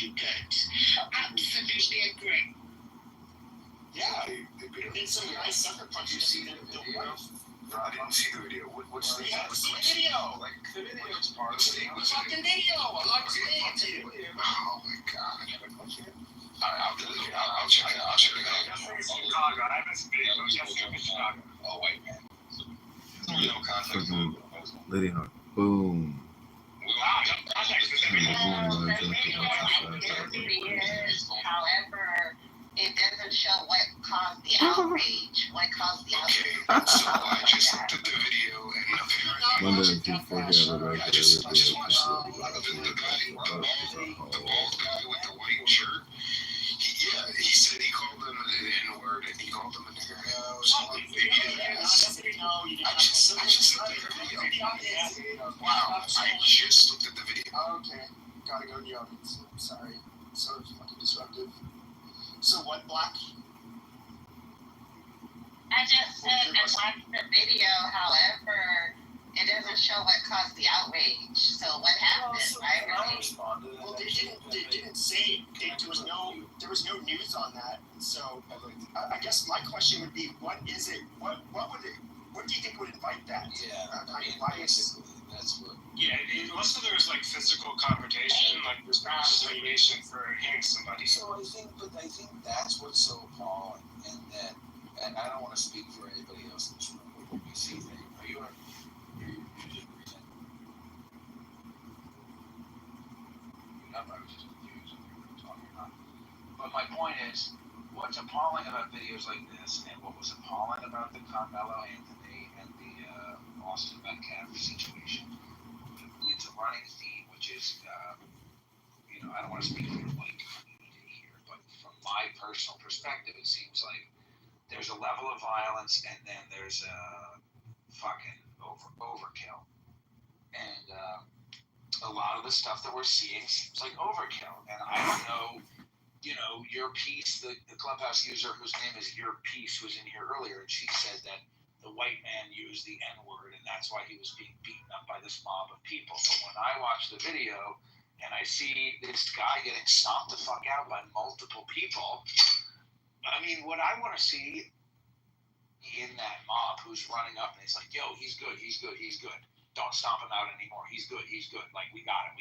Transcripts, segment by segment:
you could. Absolutely agree. Yeah, they beat her. Then some guy sucker punched the wife. No, I didn't see the video. What's the You haven't seen the video. Like, the video is part of the Fucking video. I'm explaining it to you. Oh my god. I'll delete it. I'll check it out. Chicago. I haven't seen videos yesterday in Chicago. Oh, white man. No context. Lady Hawk. Boom. However, it doesn't show what caused the outrage, what caused the outrage. Okay, so I just looked at the video and Wonder if you forget about I just watched the bald guy with the white shirt. He said he called them an N-word and he called them a nigger house. I just looked at the video. Wow, I just looked at the video. Okay, gotta go in the audience. I'm sorry. So fucking disruptive. So what, Black? I just said I watched the video, however, it doesn't show what caused the outrage. So what happened? Well, they didn't say there was no news on that. So I guess my question would be, what is it? What do you think would invite that? Yeah, Basically, that's what. Yeah, unless there was like physical confrontation, like there's not retaliation for hitting somebody. So I think that's what's so appalling, and I don't want to speak for anybody else in this room. What you see, are you just breathing? I was just confused if you were talking or not. But my point is, what's appalling about videos like this, and what was appalling about the Carmelo Anthony and the Austin Metcalf situation, it's a running theme, which is, I don't want to speak for the white community here, but from my personal perspective, it seems like there's a level of violence, and then there's a fucking overkill. And a lot of the stuff that we're seeing seems like overkill. And I don't know, your piece, the Clubhouse user whose name is Your Piece, who was in here earlier, and she said that the white man used the N-word, and that's why he was being beaten up by this mob of people. But when I watch the video and I see this guy getting stomped the fuck out by multiple people, I mean, what I want to see in that mob who's running up and he's like, yo, he's good. Don't stomp him out anymore. He's good. Like, we got him.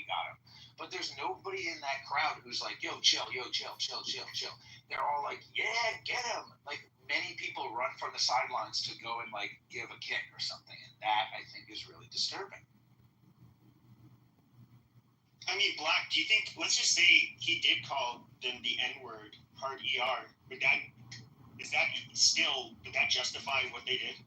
But there's nobody in that crowd who's like, yo, chill. They're all like, yeah, get him. Like, many people run from the sidelines to go and, like, give a kick or something. And that, I think, is really disturbing. I mean, Black, do you think, let's just say he did call them the N-word, hard ER, would that justify what they did?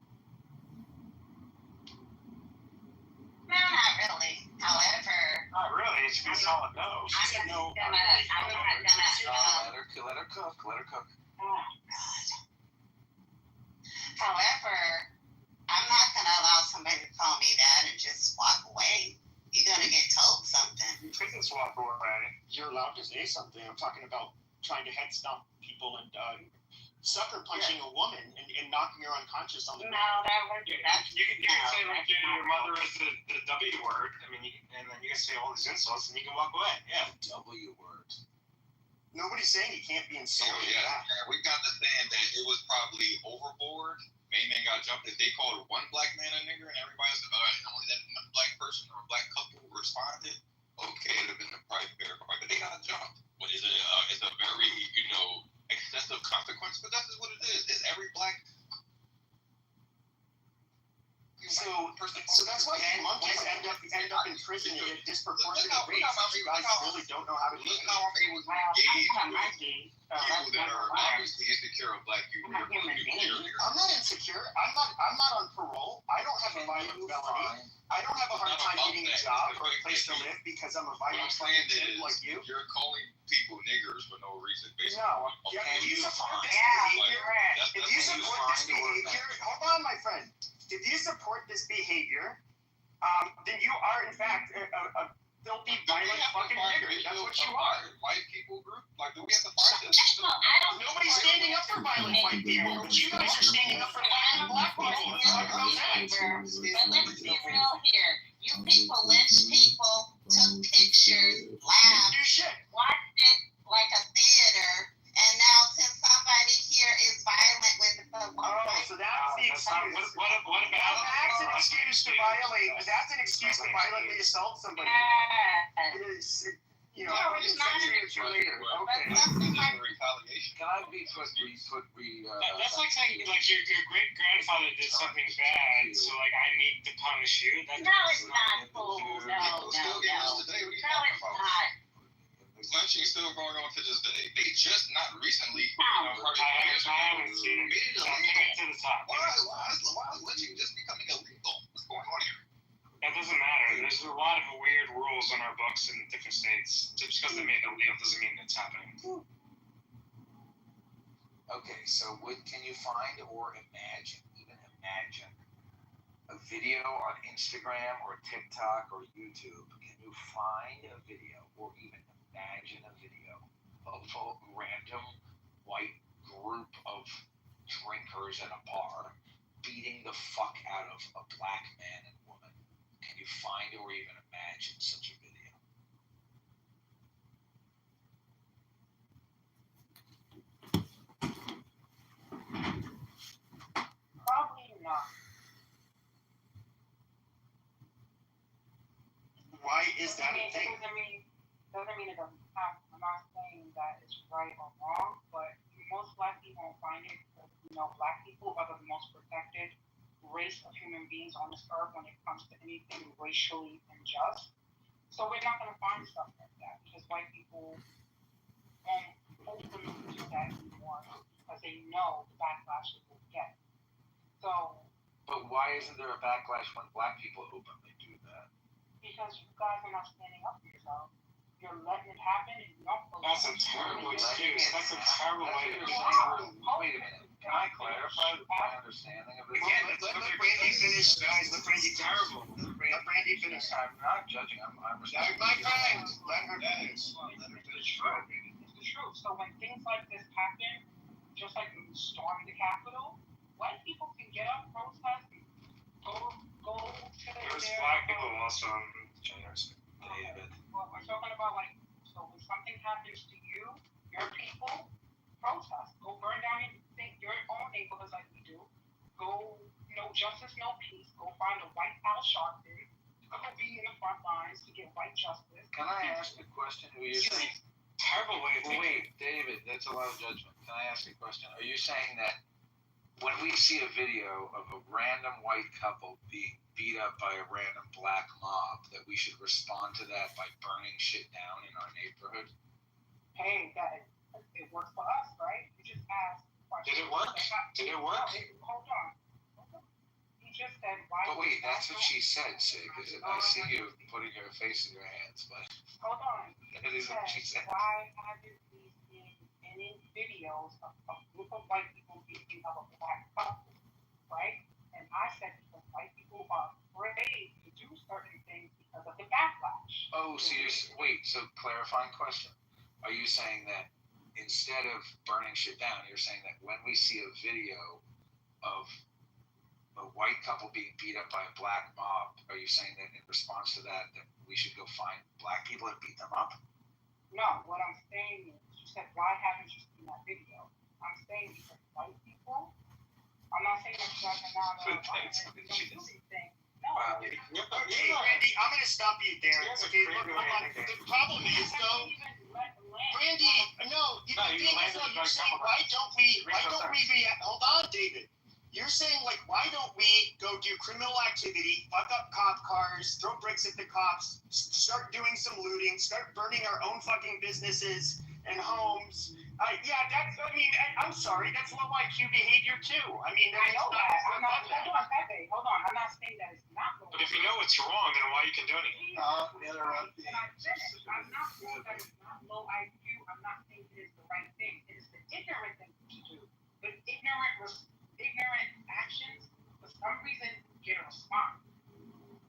No, not really. However, Not really. It should be a solid no. She said no. I'm not gonna. Let her cook. Oh, God. However, I'm not gonna allow somebody to call me that and just walk away. You're gonna get told something. You can just walk away. You're allowed to say something. I'm talking about trying to head stomp people and sucker punching a woman and knocking her unconscious on the ground. No, that would do that. You can say like your mother is the W word. I mean, and then you can say all these insults and you can walk away. Yeah. W word. Nobody's saying you can't be insulted. Yeah, we got the saying that it was probably overboard. Main man got jumped. If they called one black man a nigger and everybody's only that one black person or a black couple responded, okay, it'd have been a private fair fight. But they got jumped. But it's a very, excessive consequence, but that's just what it is. It's every black. So that's why monkeys end up in prison and get disproportionate rates. You guys really don't know how to do it. Look how I'm able to engage people that are obviously insecure of black people. I'm not insecure. I'm not on parole. I don't have a violent felony. I don't have a hard time getting a job or a place to live because I'm a violent kid like you. You're calling people niggers for no reason, basically. No. If you support this behavior, hold on, my friend. If you support this behavior, then you are in fact a filthy, violent fucking nigger. That's what you are. White people group? Like, do we have to fight this? Nobody's standing up for violent white people, but you guys are standing up for violent black people. Let's talk about that. But let's be real here. You people lynched people, took pictures, laughed, Do shit. watched it, violate, that's an excuse to violently assault somebody. Yes. It is, you know, No, it's it's not. later. Okay. Retaliation. Can I be That's like saying like your great grandfather did something bad, so like I need to punish you. That's No, it's not. Oh, no, no, no. Still getting us today. What are you No, talking it's about? not. Lynching is still going on to this day. They just not recently. No. I haven't seen it. So take it to the top. Why is lynching just becoming illegal? What's going on here? That doesn't matter. There's a lot of weird rules in our books in different states. Just because they made it illegal doesn't mean it's happening. Okay, so can you find or even imagine, a video on Instagram or TikTok or YouTube? Can you find a video or even imagine a video of a random white group of drinkers at a bar beating the fuck out of a black man and woman? Can you find or even imagine such a video? Probably not. Why is that a thing? Doesn't mean it doesn't happen. I'm not saying that it's right or wrong, but most black people won't find it because, black people are the most protected race of human beings on this earth when it comes to anything racially unjust. So we're not going to find stuff like that because white people won't openly do that anymore because they know the backlash it will get. So. But why isn't there a backlash when black people openly do that? Because you guys are not standing up for yourself. You're letting it happen and you don't That's a terrible excuse. That's a terrible way to do it. Wait a minute. Can I clarify my understanding of this? Again, let Brandy finish, guys. Let Brandy Terrible. Let Brandy finish. I'm not judging. I'm respecting. My friend, let her finish. Let her finish. It's the truth. So when things like this happen, just like when you storm the Capitol, white people can get up, protest, go to There's their. black people also in generous. David. Well, we're talking about so when something happens to you, your people, protest. Go burn down your own neighborhoods like we do. Go, no justice, no peace. Go find a white Al Sharpton. Go be in the front lines to get white justice. Can I ask a question? Who you saying? Terrible way to think. Wait, David, that's a lot of judgment. Can I ask a question? Are you saying that when we see a video of a random white couple being beat up by a random black mob, that we should respond to that by burning shit down in our neighborhood? Hey, it works for us, right? You just asked questions. Did it work? Did it work? Hold on. You just said why. But wait, that's what she said, Sig. I see you putting your face in your hands, but hold on. that isn't what she said. Why haven't we seen any videos of a group of white people beating up a black couple, right? And I said because white people are afraid to do certain things because of the backlash. Oh, so so clarifying question. Are you saying that instead of burning shit down, you're saying that when we see a video of a white couple being beat up by a black mob, are you saying that in response to that we should go find black people and beat them up? No, what I'm saying is, you said, why haven't you seen that video? I'm saying because white people, I'm not saying that you guys are not don't do these things. No. Hey, Brandy, I'm going to stop you there. Okay, look, hold on. The problem is, though, Brandy, no, the thing is, though, you're saying, why don't we react? Hold on, David. You're saying, why don't we go do criminal activity, fuck up cop cars, throw bricks at the cops, start doing some looting, start burning our own fucking businesses and homes? I'm sorry, that's low IQ behavior, too. I mean, I know that. I'm not, hold on. I'm not saying that it's not low IQ. But if you know it's wrong, then why you can do anything? I'm not saying that it's not low IQ. I'm not saying it is the right thing. It is the ignorant thing to do. But ignorant actions, for some reason, get a response,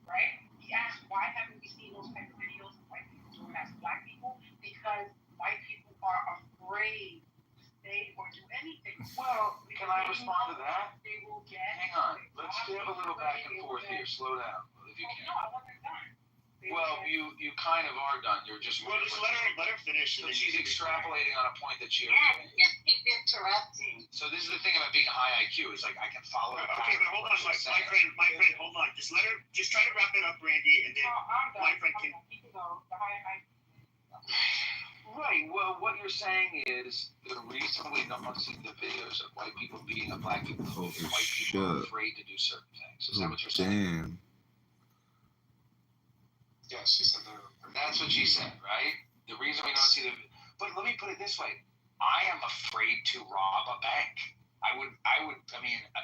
right? He asked, why haven't we seen those type of videos of white people doing that to black people? Because white people are afraid to say or do anything. Well, can I respond to that? They will get. Hang on, let's have a little back and forth here. Slow down, if you can. No, I wasn't done. Well, you kind of are done. You're just. Well, just let her finish. So she's extrapolating on a point that she Yeah, already made. just keep interrupting. So this is the thing about being high IQ. Is like I can follow. Okay, but hold on, my friend, hold on. Just try to wrap it up, Randy, and then my friend can. You can go. Right. Well, what you're saying is the reason we don't see the videos of white people beating up black people is Holy white people are shit. afraid to do certain things. Is that Oh, what you're saying? damn. Yeah, she said that. That's what she said, right? The reason we don't see the. But let me put it this way: I am afraid to rob a bank. I mean,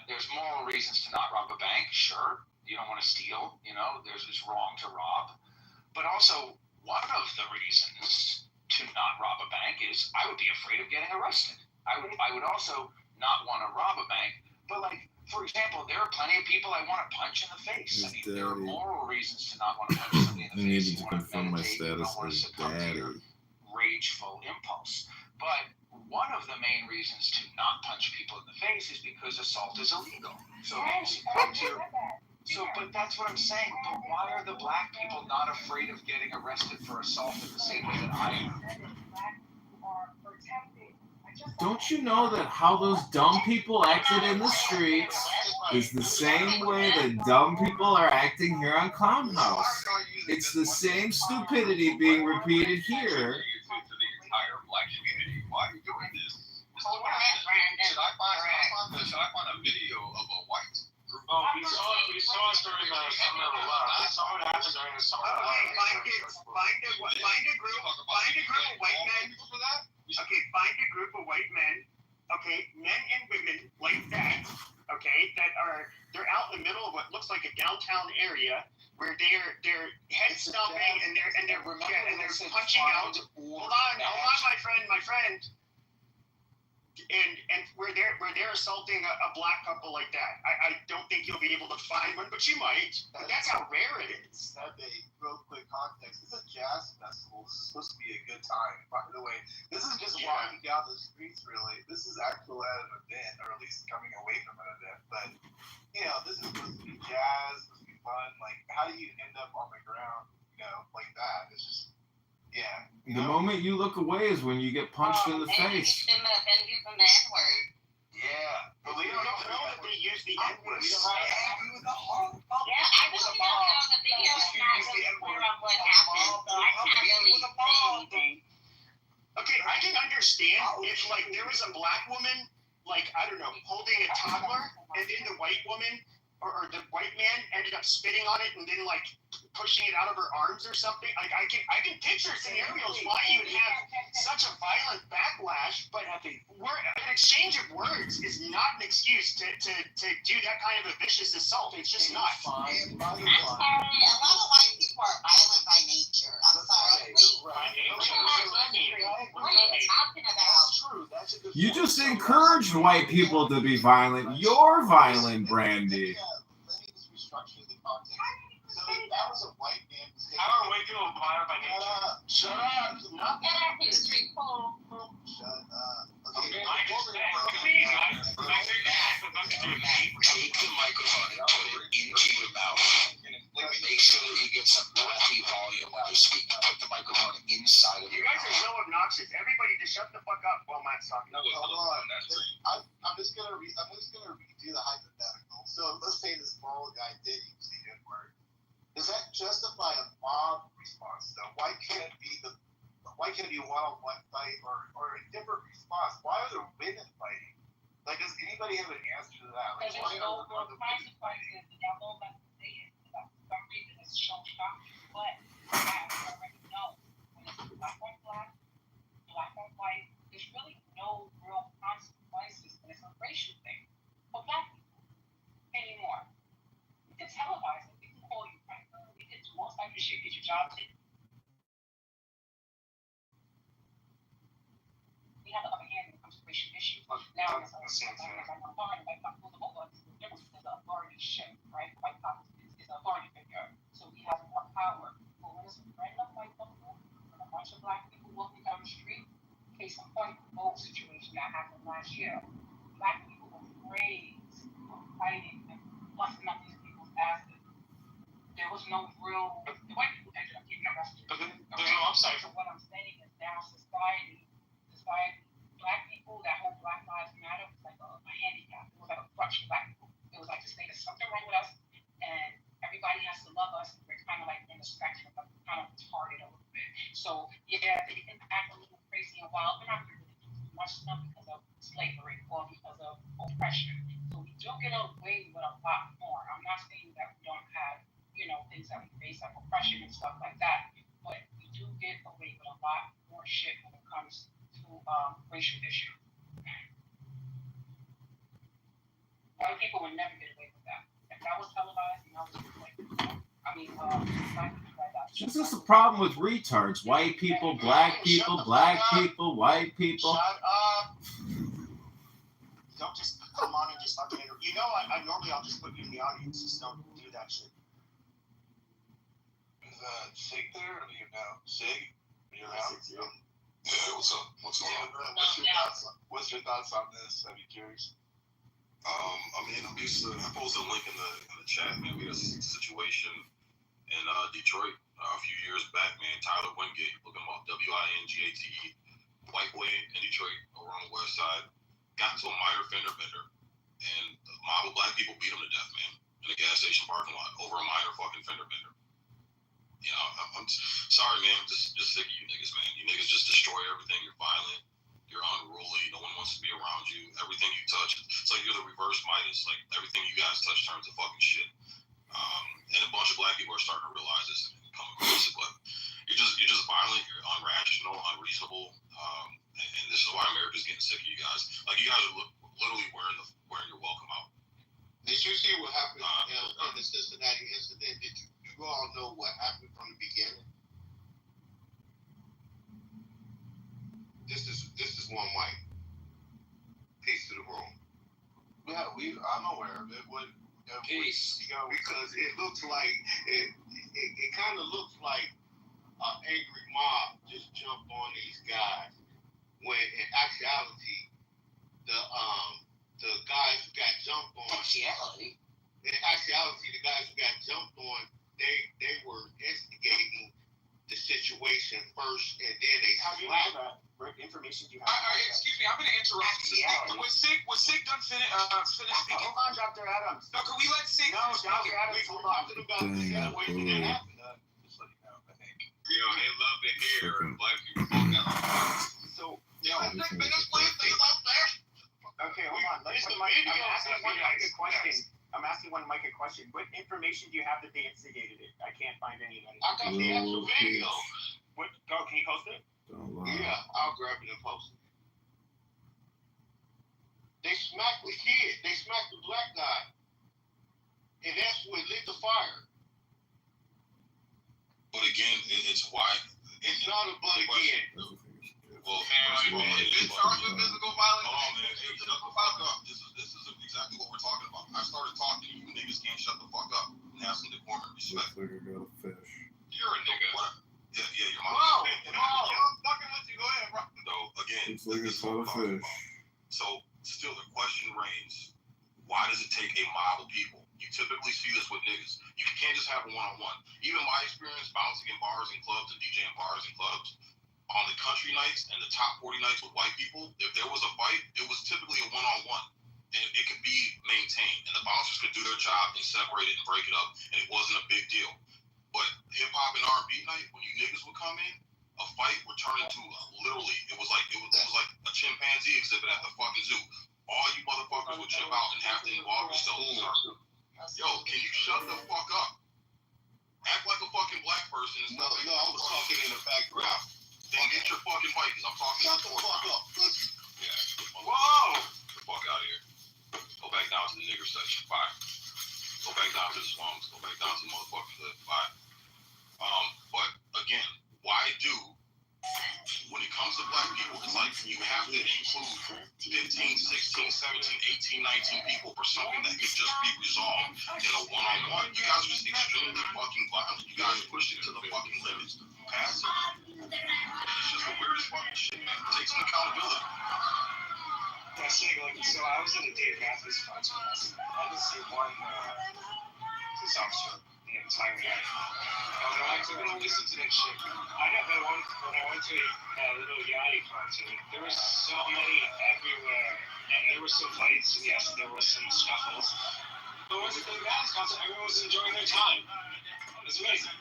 there's moral reasons to not rob a bank. Sure, you don't want to steal. You know, it's wrong to rob. But also, one of the reasons to not rob a bank is I would be afraid of getting arrested. I would also not want to rob a bank. But like, for example, there are plenty of people I want to punch in the face. I mean, there are moral reasons to not want to punch somebody in the I face. needed to confirm my status as daddy. Rageful impulse. But one of the main reasons to not punch people in the face is because assault is illegal. But that's what I'm saying. But why are the black people not afraid of getting arrested for assault in the same way that I am? Don't you know that how those dumb people acted in the streets is the same way that dumb people are acting here on Clown House? It's the same stupidity being repeated here. To the entire black community. Why are you doing this? Should I find a video of a white group? Oh, we saw it during the summer of love. We saw what happened during the summer of love. Find a group of white men. Okay, find a group of white men. Okay, men and women like that. Okay, they're out in the middle of what looks like a downtown area where they're head stomping and they're punching out. Hold on, my friend. And where they're assaulting a black couple like that, I don't think you'll be able to find one, but you might. But that's how rare it is. That real quick context. It's a jazz festival. This is supposed to be a good time. By the way, this isn't just walking down the streets. Really, this is actually at an event, or at least coming away from an event. But this is supposed to be jazz. Supposed to be fun. Like, how do you end up on the ground? Like that. It's just. Yeah. The moment you look away is when you get punched in the face. And using the N-word. Yeah. But we don't know that they use the N-word. Yeah, I really don't know. The video is not really clear on what happened, so I can't really say anything. Okay, I can understand if, like, there was a black woman, like, I don't know, holding a toddler, and then the white woman or the white man ended up spitting on it and then, like, pushing it out of her arms or something. Like, I can picture scenarios why you would have such a violent backlash, but an exchange of words is not an excuse to do that kind of a vicious assault. It's just not. I'm sorry, a lot of white people are violent by nature. I'm sorry. By nature? What are you talking about? True. That's a good You point. just encouraged white people to be violent. You're violent, Brandy. Let me just restructure the context. So if that was a white man. How are white people violent by nature? Shut up. Look at our history, Paul. Shut up. Okay. I understand. Please, I think that has nothing to do with me. Take the microphone and put it into your mouth. Make sure that you get some healthy volume when you're speaking. Put the microphone inside of You your guys are mouth. so obnoxious. Everybody just shut the fuck up while Matt's talking. Hold on. I'm just gonna redo the hypothetical. So let's say this moral guy did use the N-word. Does that justify a mob response though? Why can't it be a one-on-one fight or a different response? Why are the women fighting? Like, does anybody have an answer to that? Like, why are the women fighting? The devil that they for some reason is shown up, but I already know when it's black on black, black on white, there's really no real consequences, and it's a racial thing for black people anymore. You can televise it, we can call you right now, we can do all types of shit, get your job taken. We have the upper hand when it comes to racial issues. Now, it's authority, right? White power is authority figure, so he has more power. But when it's a random white couple and a bunch of black people walking down the street, case in point, the Vogue situation that happened last year, black people were raised fighting and busting up these people's asses. There was no real. The white people ended up getting arrested. But there's no upside. So what I'm saying is now society, black people, that whole black bunch of black people. It was like to say there's something wrong with us, and everybody has to love us. We're kind of like in the spectrum, but kind of retarded a little bit. So yeah, they can act a little crazy and wild. We're not really doing much stuff because of slavery or because of oppression. So we do get away with a lot more. I'm not saying that we don't have, things that we face like oppression and stuff like that, but we do get away with a lot more shit when it comes to racial issues. White people would never get away with that. If that was televised, and that was like, black people like that. This is the problem with retards. White people, black people, white people. Shut up. Don't just come on and just fucking interrupt. I normally I'll just put you in the audience. Just don't do that shit. Is Sig there or are you now? Sig? You're out? Yeah, what's up? What's going on? What's your thoughts on this? I'd be curious. I posted a link in the chat, man. We had a situation in Detroit a few years back, man. Tyler Wingate, look him up, Wingate, white boy in Detroit, over on the west side, got into a minor fender bender, and a mob of black people beat him to death, man, in a gas station parking lot over a minor fucking fender bender. I'm sorry, man. I'm just sick of you niggas, man. You niggas just destroy everything. You're violent. You're unruly. No one wants to be around you. Everything you touch, it's like you're the reverse Midas. Like everything you guys touch turns to fucking shit. And a bunch of black people are starting to realize this and become aggressive. But you're just violent. You're unrational, unreasonable. And this is why America's getting sick of you guys. Like you guys are literally wearing your welcome out. Did you see what happened in the Cincinnati incident? Did you all know what happened from the beginning? This is one white. Peace to the room. Yeah, I'm aware of it. Peace. Because it looks like it kind of looks like an angry mob just jumped on these guys. When in actuality, the guys who got jumped on. In actuality, the guys who got jumped on, they were instigating the situation first, and then they. How do you know that? What information do you have? Excuse me, I'm going to interrupt. Was Sig done finished speaking? Hold on, Dr. Adams. No, can we let Sig No, Dr. Adams, hold on. Talking about the situation that happened. Just let you know, I think. They love to hear black people talk out. So, they play things out there. Okay, hold on. I'm asking one Mike a question. What information do you have that they instigated it? I can't find any of that. I got the actual video. Can you post it? Yeah, I'll grab it and post it. They smacked the kid. They smacked the black guy. And that's what lit the fire. But again, it's why. It's not a but again. Well, if it's charged with physical violence, hold on, man. Hey, shut the fuck up. This is exactly what we're talking about. I started talking, you niggas can't shut the fuck up and have some decorum and respect. Looks like I got a fish. You're a nigga. What? Yeah, your mom. I'm fucking with you. Go ahead, bro. So, again, Looks like I caught a fish. So, still the question reigns, why does it take a mob of people? You typically see this with niggas. You can't just have a one-on-one. Even my experience bouncing in bars and clubs and DJing bars and clubs, on the country nights and the top 40 nights with white people, if there was a fight, it was typically a one-on-one. And it could be maintained. And the bouncers could do their job and separate it and break it up. And it wasn't a big deal. But hip-hop and R&B night, when you niggas would come in, a fight would turn into literally, it was like a chimpanzee exhibit at the fucking zoo. All you motherfuckers would chip out and have to involve yourselves. Yo, can you shut the fuck up? Act like a fucking black person and stuff. No, I was talking in the background. Then get your fucking mic, because I'm talking. Shut the fuck up. Yeah. Whoa! Get the fuck out of here. Go back down to the nigger section. Bye. Go back down to the swamps. Go back down to the motherfucking hood. Bye. But again, why when it comes to black people, it's like you have to include 15, 16, 17, 18, 19 people for something that could just be resolved in a one-on-one. You guys are just extremely fucking violent. You guys push it to the fucking limits. Pass it. It's just the weirdest fucking shit, man. Take some accountability. That's so I was in the Dave Matthews concert last night. I didn't see one police officer the entire night. So I don't listen to that shit. I know that when I went to a little Yachty concert, there was so many everywhere, and there were some fights, and yes, there was some scuffles. But it wasn't the Yachty's concert. Everyone was enjoying their time. It was amazing.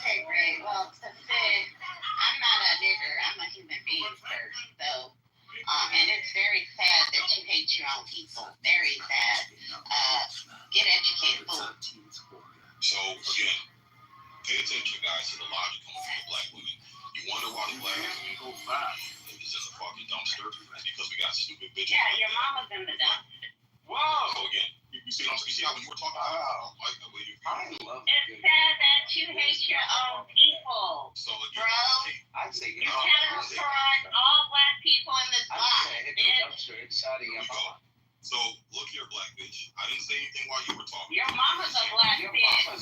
Okay, great. Well, to Sid, I'm not a nigger. I'm a human being first, so. And it's very sad that you hate your own people. Very sad. Get educated, fool. So again, pay attention, guys, to the logic coming from the black women. You wonder why the black women is in the fucking dumpster? It's because we got stupid bitches. Yeah, like your that. mama's in the dumpster. Whoa! So again, you see how when you were talking about like the way you It's sad that you hate your own people. So again, Bro, I'd say you categorize all black people in this box, bitch. So look here, black bitch. I didn't say anything while you were talking. Your mama's a black bitch.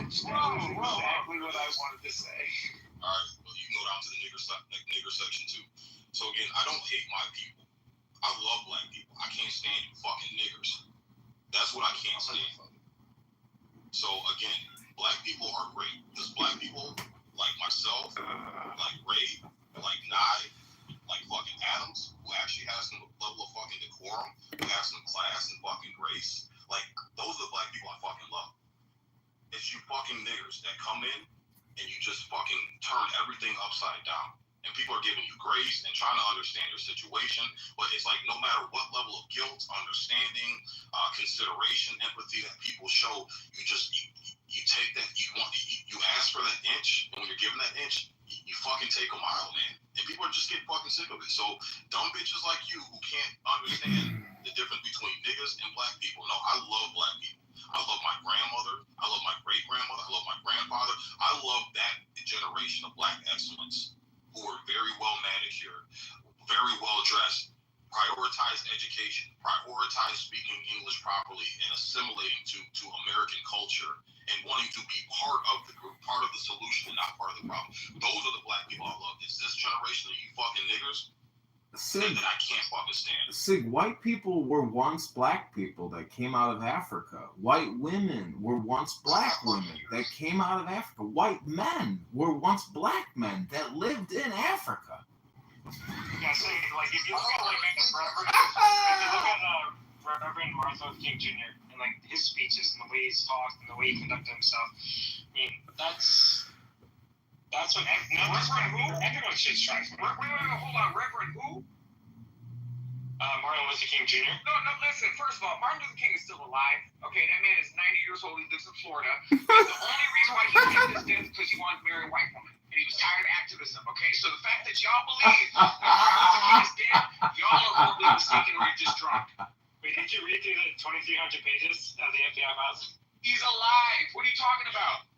Exactly what I wanted to say. All right, well you can go down to the nigger section too. So again, I don't hate my people. I love black people. I can't stand you fucking niggers. That's what I can't stand. So again, black people are great. Because black people like myself, like Ray, like Nye, like fucking Adams, who actually has some level of fucking decorum, who has some class and fucking grace. Like, those are the black people I fucking love. It's you fucking niggers that come in and you just fucking turn everything upside down. And people are giving you grace and trying to understand your situation, but it's like no matter what level of guilt, understanding, consideration, empathy that people show, you take that, you ask for that inch, and when you're given that inch, you fucking take a mile, man. And people are just getting fucking sick of it. So dumb bitches like you who can't understand the difference between niggas and black people. No, I love black people. I love my grandmother. I love my great-grandmother. I love my grandfather. I love that generation of black excellence who are very well manicured, very well dressed, prioritize education, prioritize speaking English properly and assimilating to American culture and wanting to be part of the group, part of the solution and not part of the problem. Those are the black people I love. It's this generation of you fucking niggers that I can't fucking stand. Sig, white people were once black people that came out of Africa. White women were once black women that came out of Africa. White men were once black men that lived in Africa. Yeah, so like if you look at Reverend Martin Luther King Jr. and like his speeches and the way he's talked and the way he conducted himself, I mean that's what Reverend who? Everyone should strive for. Wait, hold on, Reverend who? Martin Luther King Jr. No, listen, first of all, Martin Luther King is still alive. Okay, that man is 90 years old, he lives in Florida. And the only reason why he faked his death is because he wanted to marry a white woman. And he was tired of activism, okay? So the fact that y'all believe that Martin Luther King is dead, y'all are horribly mistaken or you're just drunk. Wait, did you read through the 2,300 pages of the FBI files? He's alive. What are you talking about?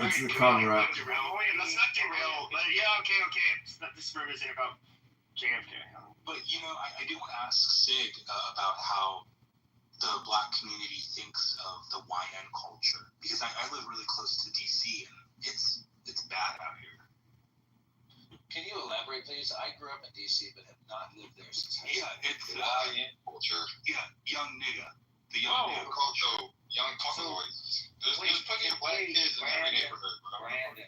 It's the cover up. Let's not derail. But yeah, okay. This room isn't about JFK. But, you know, I do want to ask Sig about how the black community thinks of the YN culture. Because I live really close to D.C. and it's bad out here. Can you elaborate, please? I grew up in D.C. but have not lived there since high school. Yeah, it's YN culture. Yeah, young nigga. The young nigga culture. Young talkers. There's plenty of black kids in every neighborhood. Brandon.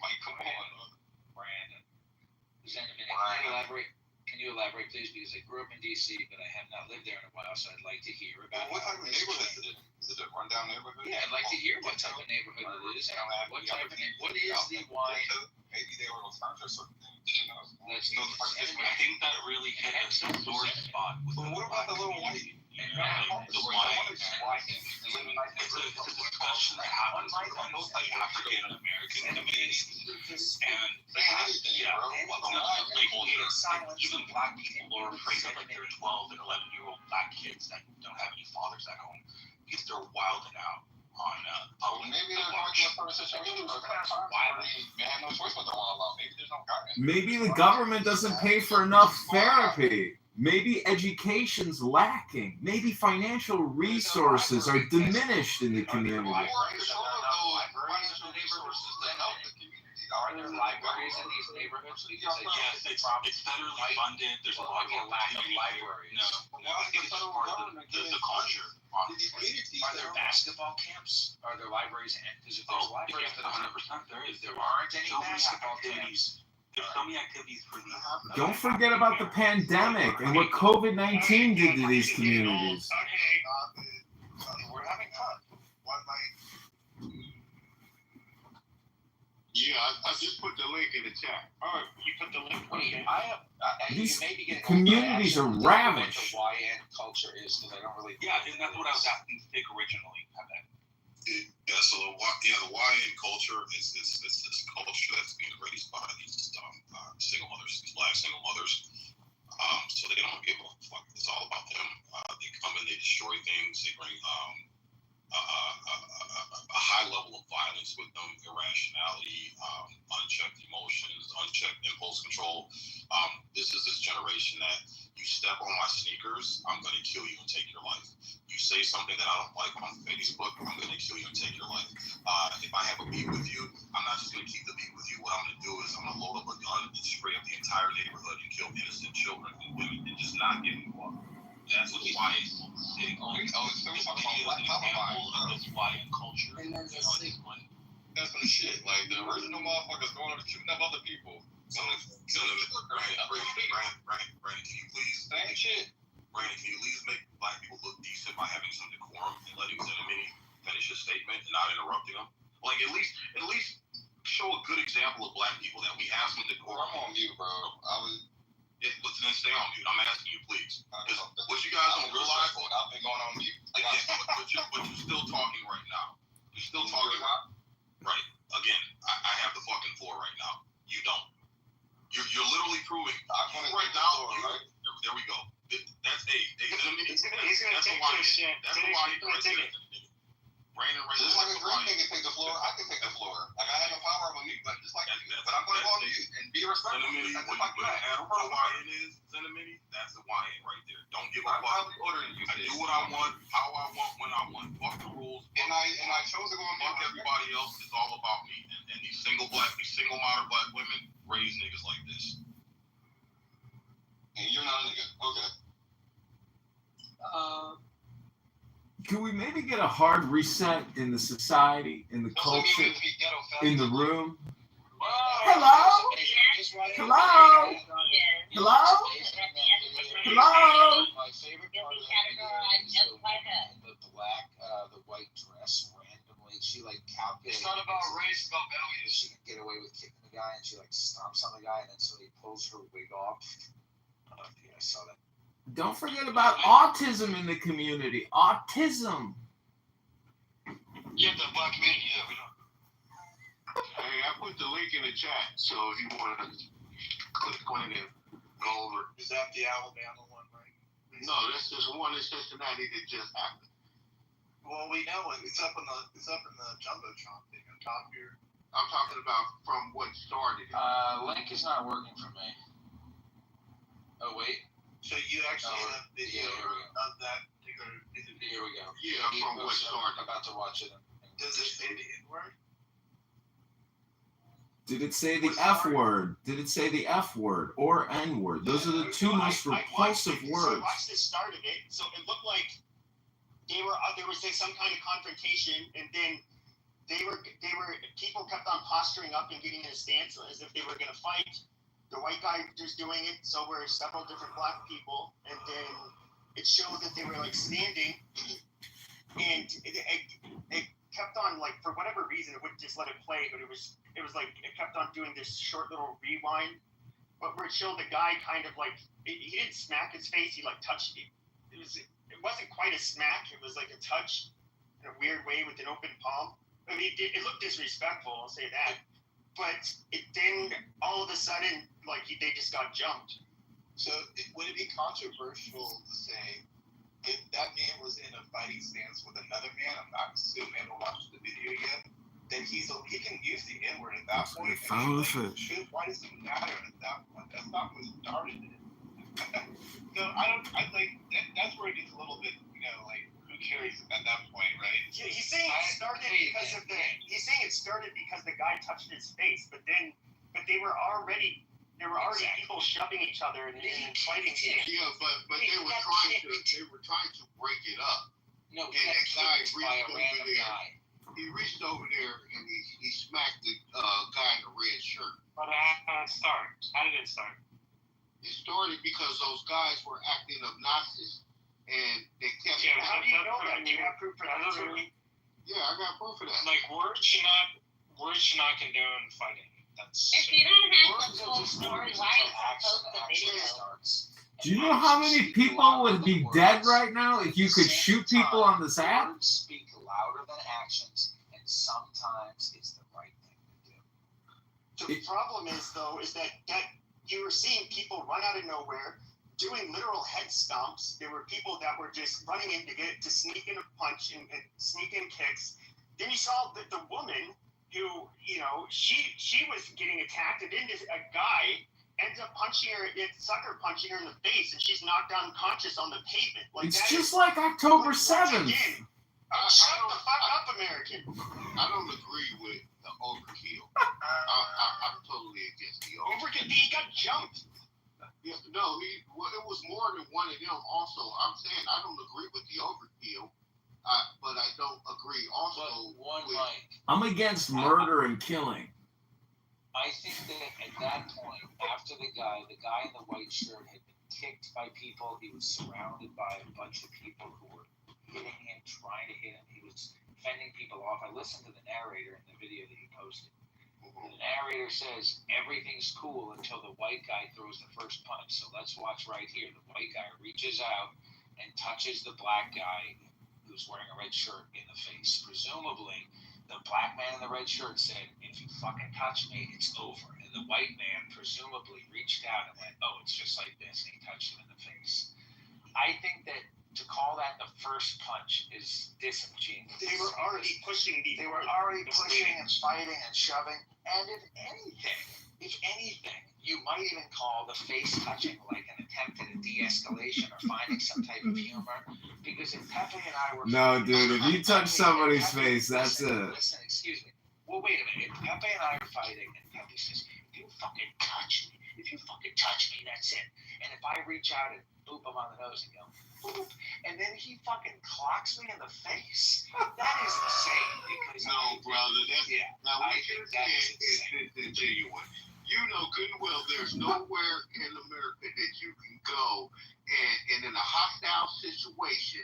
Like, come on. Brandon. Can you elaborate, please? Because I grew up in D.C., but I have not lived there in a while, so I'd like to hear about what type of neighborhood is it? Is it a rundown neighborhood? Yeah, I'd like to hear what type of neighborhood it is. What is the YN? Maybe they were furniture certain things. You know? I think that really hit a sore spot. But what about the little white? The YN. It's a discussion that happens with most like African American communities. And even black people are afraid of like their 12 and 11-year-old black kids that don't have any fathers at home because they're wilding out on maybe they're going through a situation where they have no choice what they want to allow. Maybe there's no government. Maybe the government doesn't pay for enough therapy. Maybe education's lacking. Maybe financial resources are diminished in the community. Financial resources to help the community. All Are there libraries in these neighborhoods? So you can say, Yes, it's federally funded. There's a lot of lack of libraries. No, I think it's just part of the culture. Are there basketball camps? Are there libraries? Because if there's libraries, 100% there is. if there aren't any So many basketball activities. camps, There's so many activities for these. Don't forget about the pandemic and what COVID-19 did to these communities. We're having fun. One might. Yeah, I just put the link in the chat. All right, you put the link. wait, I have. These you may be getting communities are what ravished. the YN culture is, because I don't really. Yeah, and that's what I was asking Stick originally. Yeah, so the YN culture is this culture that's being raised by these single mothers, these black single mothers. So they don't give a fuck. It's all about them. They come and they destroy things. They bring a high level of violence with them, irrationality, unchecked emotions, unchecked impulse control. This is this generation that you step on my sneakers, I'm going to kill you and take your life. You say something that I don't like on Facebook, I'm going to kill you and take your life. If I have a beef with you, I'm not just going to keep the beef with you. What I'm going to do is I'm going to load up a gun and spray up the entire neighborhood and kill innocent children and women and just not get involved. That's what the YN is. YN culture. And then the sleep. That's some shit. Like the original motherfuckers going up shooting up other people. Brandon, can you please? Same shit. Brandon, can you please make black people look decent by having some decorum and letting Zenimini finish his statement and not interrupting him? Like at least show a good example of black people that we have some decorum. I'm on mute, bro. But then stay on mute. I'm asking you, please. What you guys don't realize? I've been going on mute. But you're still talking right now. You're still talking. Right. Again, I have the fucking floor right now. You don't. You're literally proving. Right now. There we go. That's He's gonna take your shit. That's the why right there. Brandon, right there. Just like a green thing can take the floor, I can take the floor. Like I have the power of a mute button, just like that. But I'm gonna go on mute and be respectful. Zenimini, when YN is Zenimini, that's the YN right there. Don't give a fuck. I do what I want, how I want, when I want. Fuck the rules. And I chose to go on mute. Fuck everybody else. It's all about me. And these single modern black women raise niggas like this. And you're not a nigga. Okay. Can we maybe get a hard reset in the society, in the culture, in the room? Hello? Hello? Hello? Hello? My favorite part of that video is the white dress randomly. She like calculated. It's not about race, it's about values. She can get away with kicking the guy, and she like stomps on the guy, and then so he pulls her wig off. I don't know if you guys saw that. Don't forget about autism in the community. Autism. Yeah, the black community, yeah, we know. Hey, I put the link in the chat, so if you want to click on it and go over. Is that the Alabama one, right? No, that's just one in Cincinnati that just happened. Well, we know it. It's up in the jumbotron thing on top here. I'm talking about from what started it. Link is not working for me. Oh wait. So you actually have video of that particular individual. Here we go. Yeah, from what started. I'm about to watch it. Does it say the N-word? Did it say the F word? Did it say the F word or N word? Those are the two most repulsive words. So I watched the start of it, so it looked like there was some kind of confrontation, and then people kept on posturing up and getting in a stance as if they were going to fight. The white guy was doing it, so were several different black people, and then it showed that they were like standing, and it kept on like for whatever reason it wouldn't just let it play, but it was like it kept on doing this short little rewind, but where it showed the guy kind of like he didn't smack his face, he like touched it. It wasn't quite a smack, it was like a touch in a weird way with an open palm. I mean, it looked disrespectful, I'll say that. But then all of a sudden, like they just got jumped. So would it be controversial to say if that man was in a fighting stance with another man? I'm not assuming I haven't watched the video yet. Then he can use the N-word at that point. Found the fish. Why does it matter at that point? That's not what started it. So I think that's where it gets a little bit, like who Achilles at that point, right? He's saying it started because of He's saying it started because the guy touched his face, but they were already. There were already people shoving each other and fighting. Yeah, but they were trying to break it up. No, and that guy reached by a over random there. guy. He reached over there and he smacked the guy in the red shirt. But how did it start? It started because those guys were acting obnoxious, and they kept. Yeah, how do you know that? Do you have proof for that? Yeah, I got proof for that. Like words should not condone fighting. That's. If you don't have the full story, why is it supposed to video? Starts. Do you know how many people would be dead right now if you could shoot people on the side? Words speak louder than actions, and sometimes it's the right thing to do. The problem is, though, is that you were seeing people run out of nowhere, doing literal head stomps. There were people that were just running in to sneak in a punch and sneak in kicks. Then you saw the woman who, she was getting attacked, and then a guy ends up sucker punching her in the face, and she's knocked unconscious on the pavement. Like, it's just like October 7th. Shut the fuck up, American. I don't agree with the overkill. I'm totally against the overkill. He got jumped. Yeah, no, it was more than one of them. Also, I'm saying I don't agree with the overkill, but I don't agree also with. I'm against murder and killing. I think that at that point, after the guy in the white shirt had been kicked by people, he was surrounded by a bunch of people who were hitting him, trying to hit him. He was fending people off. I listened to the narrator in the video that he posted. The narrator says everything's cool until the white guy throws the first punch. So let's watch right here. The white guy reaches out and touches the black guy who's wearing a red shirt in the face. Presumably, the black man in the red shirt said, if you fucking touch me, it's over. And the white man presumably reached out and went, oh, it's just like this. And he touched him in the face. I think that to call that the first punch is disingenuous. They were already pushing and fighting and shoving. And if anything, you might even call the face touching like an attempt at a de-escalation or finding some type of humor. Because if Pepe and I were... No, dude, if you touch somebody's face, that's it. Listen, excuse me. Well, wait a minute. If Pepe and I are fighting and Pepe says, if you fucking touch me, that's it. And if I reach out and boop him on the nose and go, boop, and then he fucking clocks me in the face, that is insane. Because No, brother, that's... Yeah, Now, I what think you're that saying is is genuine. You know good and well there's nowhere in America that you can go and in a hostile situation,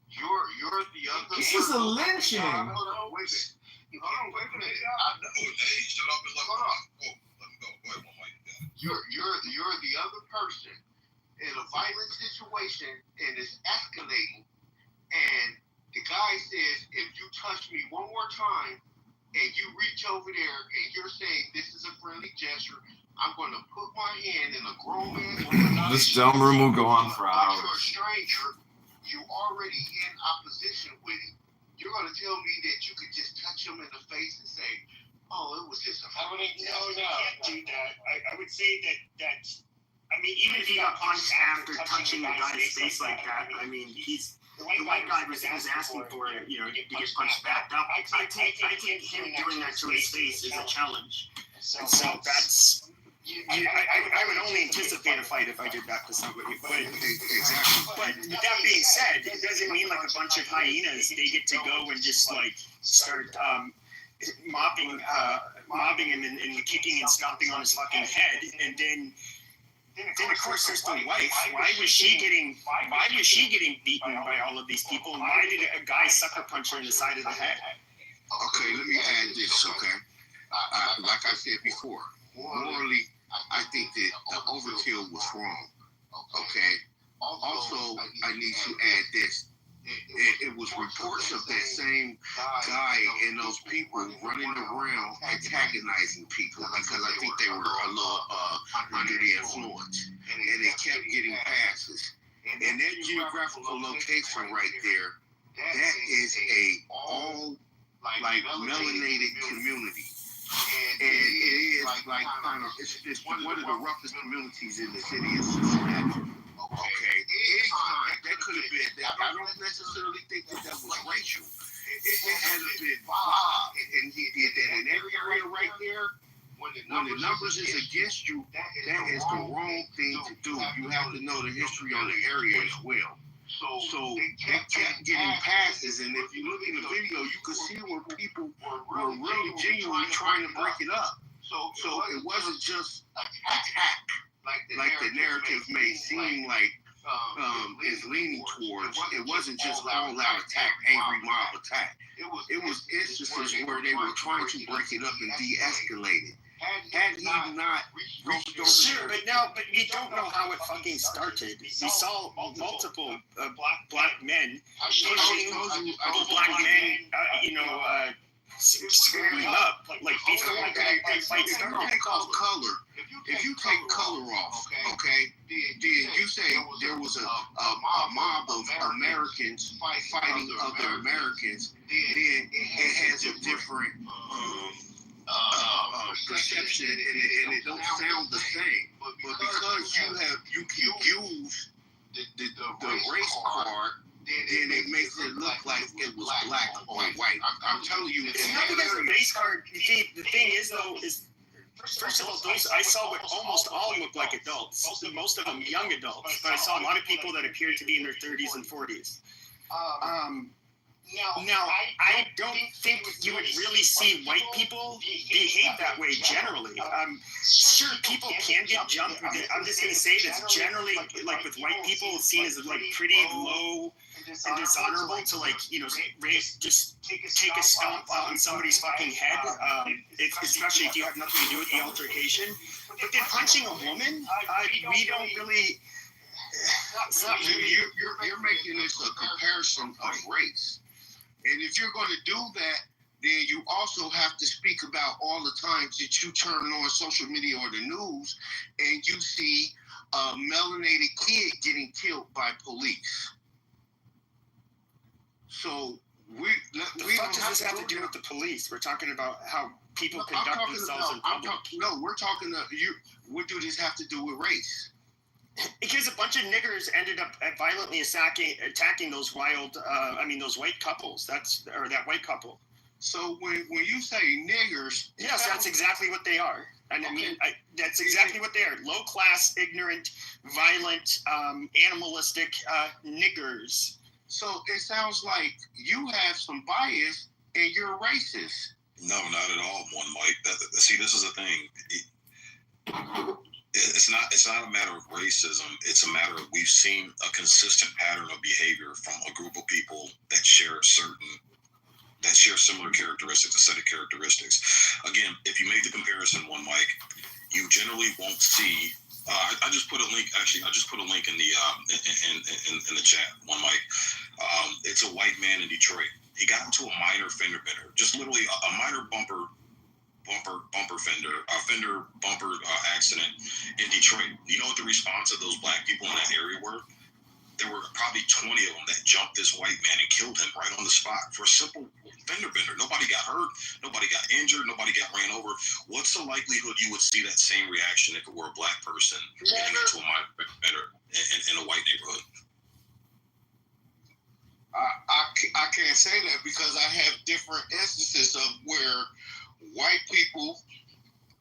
you're the other... This is a lynching. Hold on, wait a minute. Hey, shut up and let me go. Let me go. Go ahead, one mic. You're the other person in a violent situation and it's escalating, and the guy says, if you touch me one more time and you reach over there and you're saying this is a friendly gesture, I'm going to put my hand in a grown man's... This dumb room will go on for hours. You're a stranger, you already in opposition with him. You're going to tell me that you could just touch him in the face and say, oh, it was just a... No, you can't do that. I would say that I mean, even if he got punched after touching the guy's face like that, I mean, the white guy was asking for it, to get punched back up. I think him doing that to his face is a challenge. And so that's... I would only anticipate a fight if I did that to somebody. But with that being said, it doesn't mean like a bunch of hyenas, they get to go and just like start mobbing him and kicking and stomping on his fucking head, and then of course there's the wife. Why was she getting beaten by all of these people, and why did a guy sucker punch her in the side of the head? Okay, let me add this, okay? Like I said before, morally, I think that the overkill was wrong, okay? Also, I need to add this. It was reports of that same guy and those people running around antagonizing people because I think they were a little under the influence, and they kept getting passes. And that geographical location right there, that is a all like melanated community, and it is like kind of it's one of the roughest communities in the city of Cincinnati. Okay, anytime that could have been. I don't necessarily think that was racial. It had been Bob, and he did that in every area right there. When the numbers is against you, that is the wrong thing to do. You have to know the history on the area as well. So they kept getting passes, and if you look in the video, you could see where people were really genuinely trying to break it up. So it wasn't just attack, like the narrative may seem like is leaning towards. It wasn't just all-out attack, angry mob attack. It was instances where they were trying to break it up and de-escalate it. Had he not reached over Sure, but you don't know how it fucking started. You saw multiple black men pushing black men, squaring up like before the fight started. If you take color off, okay, then you say there was a mob of Americans fighting other Americans, then it has a different perception, and it don't sound the same. But because you can use the race card, then it makes it look like it was black or white. I'm telling you, it's not because the race card. The thing is though is. First of all, those I saw would almost all look like adults. Most of them young adults, but I saw a lot of people that appeared to be in their 30s and 40s. Now, I don't think you would really see white people behave that way generally. Sure, people can get jumped. I'm just going to say that generally, like with white people, it's seen as like pretty low and dishonorable to just take a stomp on somebody's fucking head, especially if you have nothing to do with the altercation. But then punching a woman, we don't really. You're making this a comparison of race. And if you're going to do that, then you also have to speak about all the times that you turn on social media or the news and you see a melanated kid getting killed by police. So what does this have to do with the police? We're talking about how people conduct themselves in public. What do this have to do with race? Because a bunch of niggers ended up violently attacking those those white couples. That white couple. So when you say niggers, yes, that's exactly what they are. And that's exactly what they are: low class, ignorant, violent, animalistic niggers. So it sounds like you have some bias and you're racist. No, not at all, Mike. See, this is the thing. It's not a matter of racism. It's a matter of we've seen a consistent pattern of behavior from a group of people that share similar characteristics, a set of characteristics. Again, if you make the comparison, Mike, you generally won't see. I just put a link. Actually, I just put a link in the in the chat. Mike. It's a white man in Detroit. He got into a minor fender bender, just literally a minor bumper accident in Detroit. You know what the response of those black people in that area were? There were probably 20 of them that jumped this white man and killed him right on the spot for a simple fender bender. Nobody got hurt. Nobody got injured. Nobody got ran over. What's the likelihood you would see that same reaction if it were a black person getting into a minor fender bender in a white neighborhood? I can't say that because I have different instances of where white people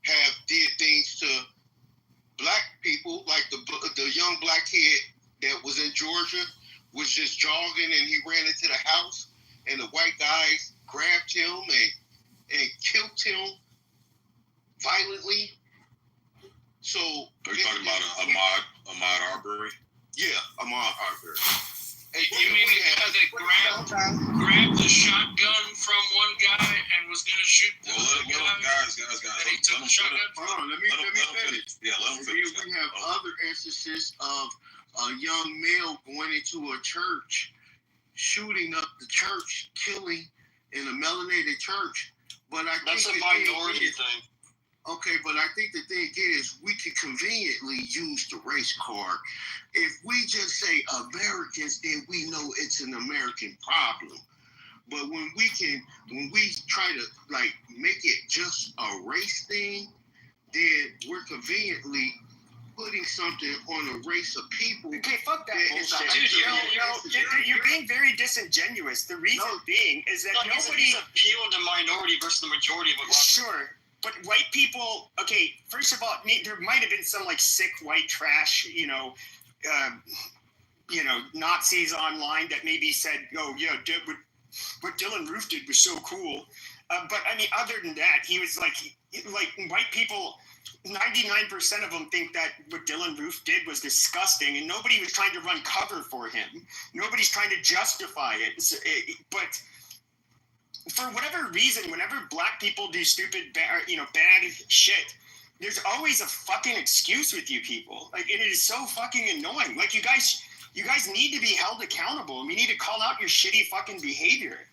have did things to black people, like the young black kid that was in Georgia was just jogging and he ran into the house and the white guys grabbed him and killed him violently. So are you talking about Ahmaud Arbery? Yeah, Ahmaud Arbery. Hey, you mean because they grabbed the shotgun from one guy and was going to shoot the other guy? Guys. And he took the shotgun from him? Let me finish. Yeah, let him finish. We have other instances of a young male going into a church, shooting up the church, killing in a melanated church. But that's a minority thing. Okay, but I think the thing is we can conveniently use the race card. If we just say Americans, then we know it's an American problem. But when we try to make it just a race thing, then we're conveniently putting putting something on a race of people. Okay, fuck that bullshit. Dude, you're being very disingenuous. The reason being is that nobody appeal to the minority versus the majority of a Sure. But white people, okay, first of all, there might have been some like sick white trash, Nazis online that maybe said, oh, yeah, what Dylan Roof did was so cool. But I mean, other than that, he was like white people, 99% of them think that what Dylan Roof did was disgusting, and nobody was trying to run cover for him. Nobody's trying to justify it. But for whatever reason, whenever black people do stupid, bad shit, there's always a fucking excuse with you people. Like, it is so fucking annoying. Like, you guys need to be held accountable, and we need to call out your shitty fucking behavior.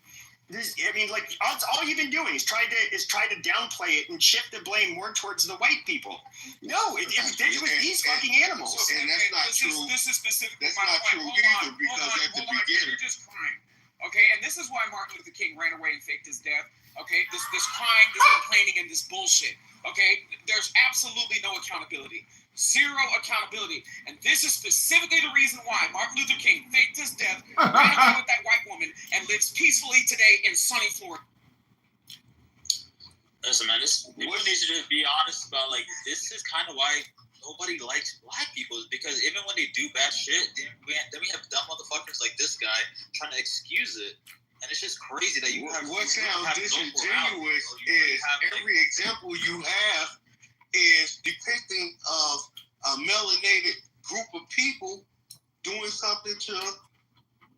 All you've been doing is try to downplay it and shift the blame more towards the white people. No, it was these fucking animals. And that's not true. This is specifically That's my not point. true Hold either, because at the beginning. You're just crying. Okay, and this is why Martin Luther King ran away and faked his death. Okay, this crying, this complaining, and this bullshit. Okay, there's absolutely no accountability. Zero accountability. And this is specifically the reason why Martin Luther King faked his death, ran away with that white woman, and lives peacefully today in sunny Florida. Listen, man, people need to be honest about, like, this is kind of why nobody likes black people, is because even when they do bad shit, then we have dumb motherfuckers like this guy trying to excuse it. And it's just crazy that you have. What sounds disingenuous is every example you have is depicting of a melanated group of people doing something to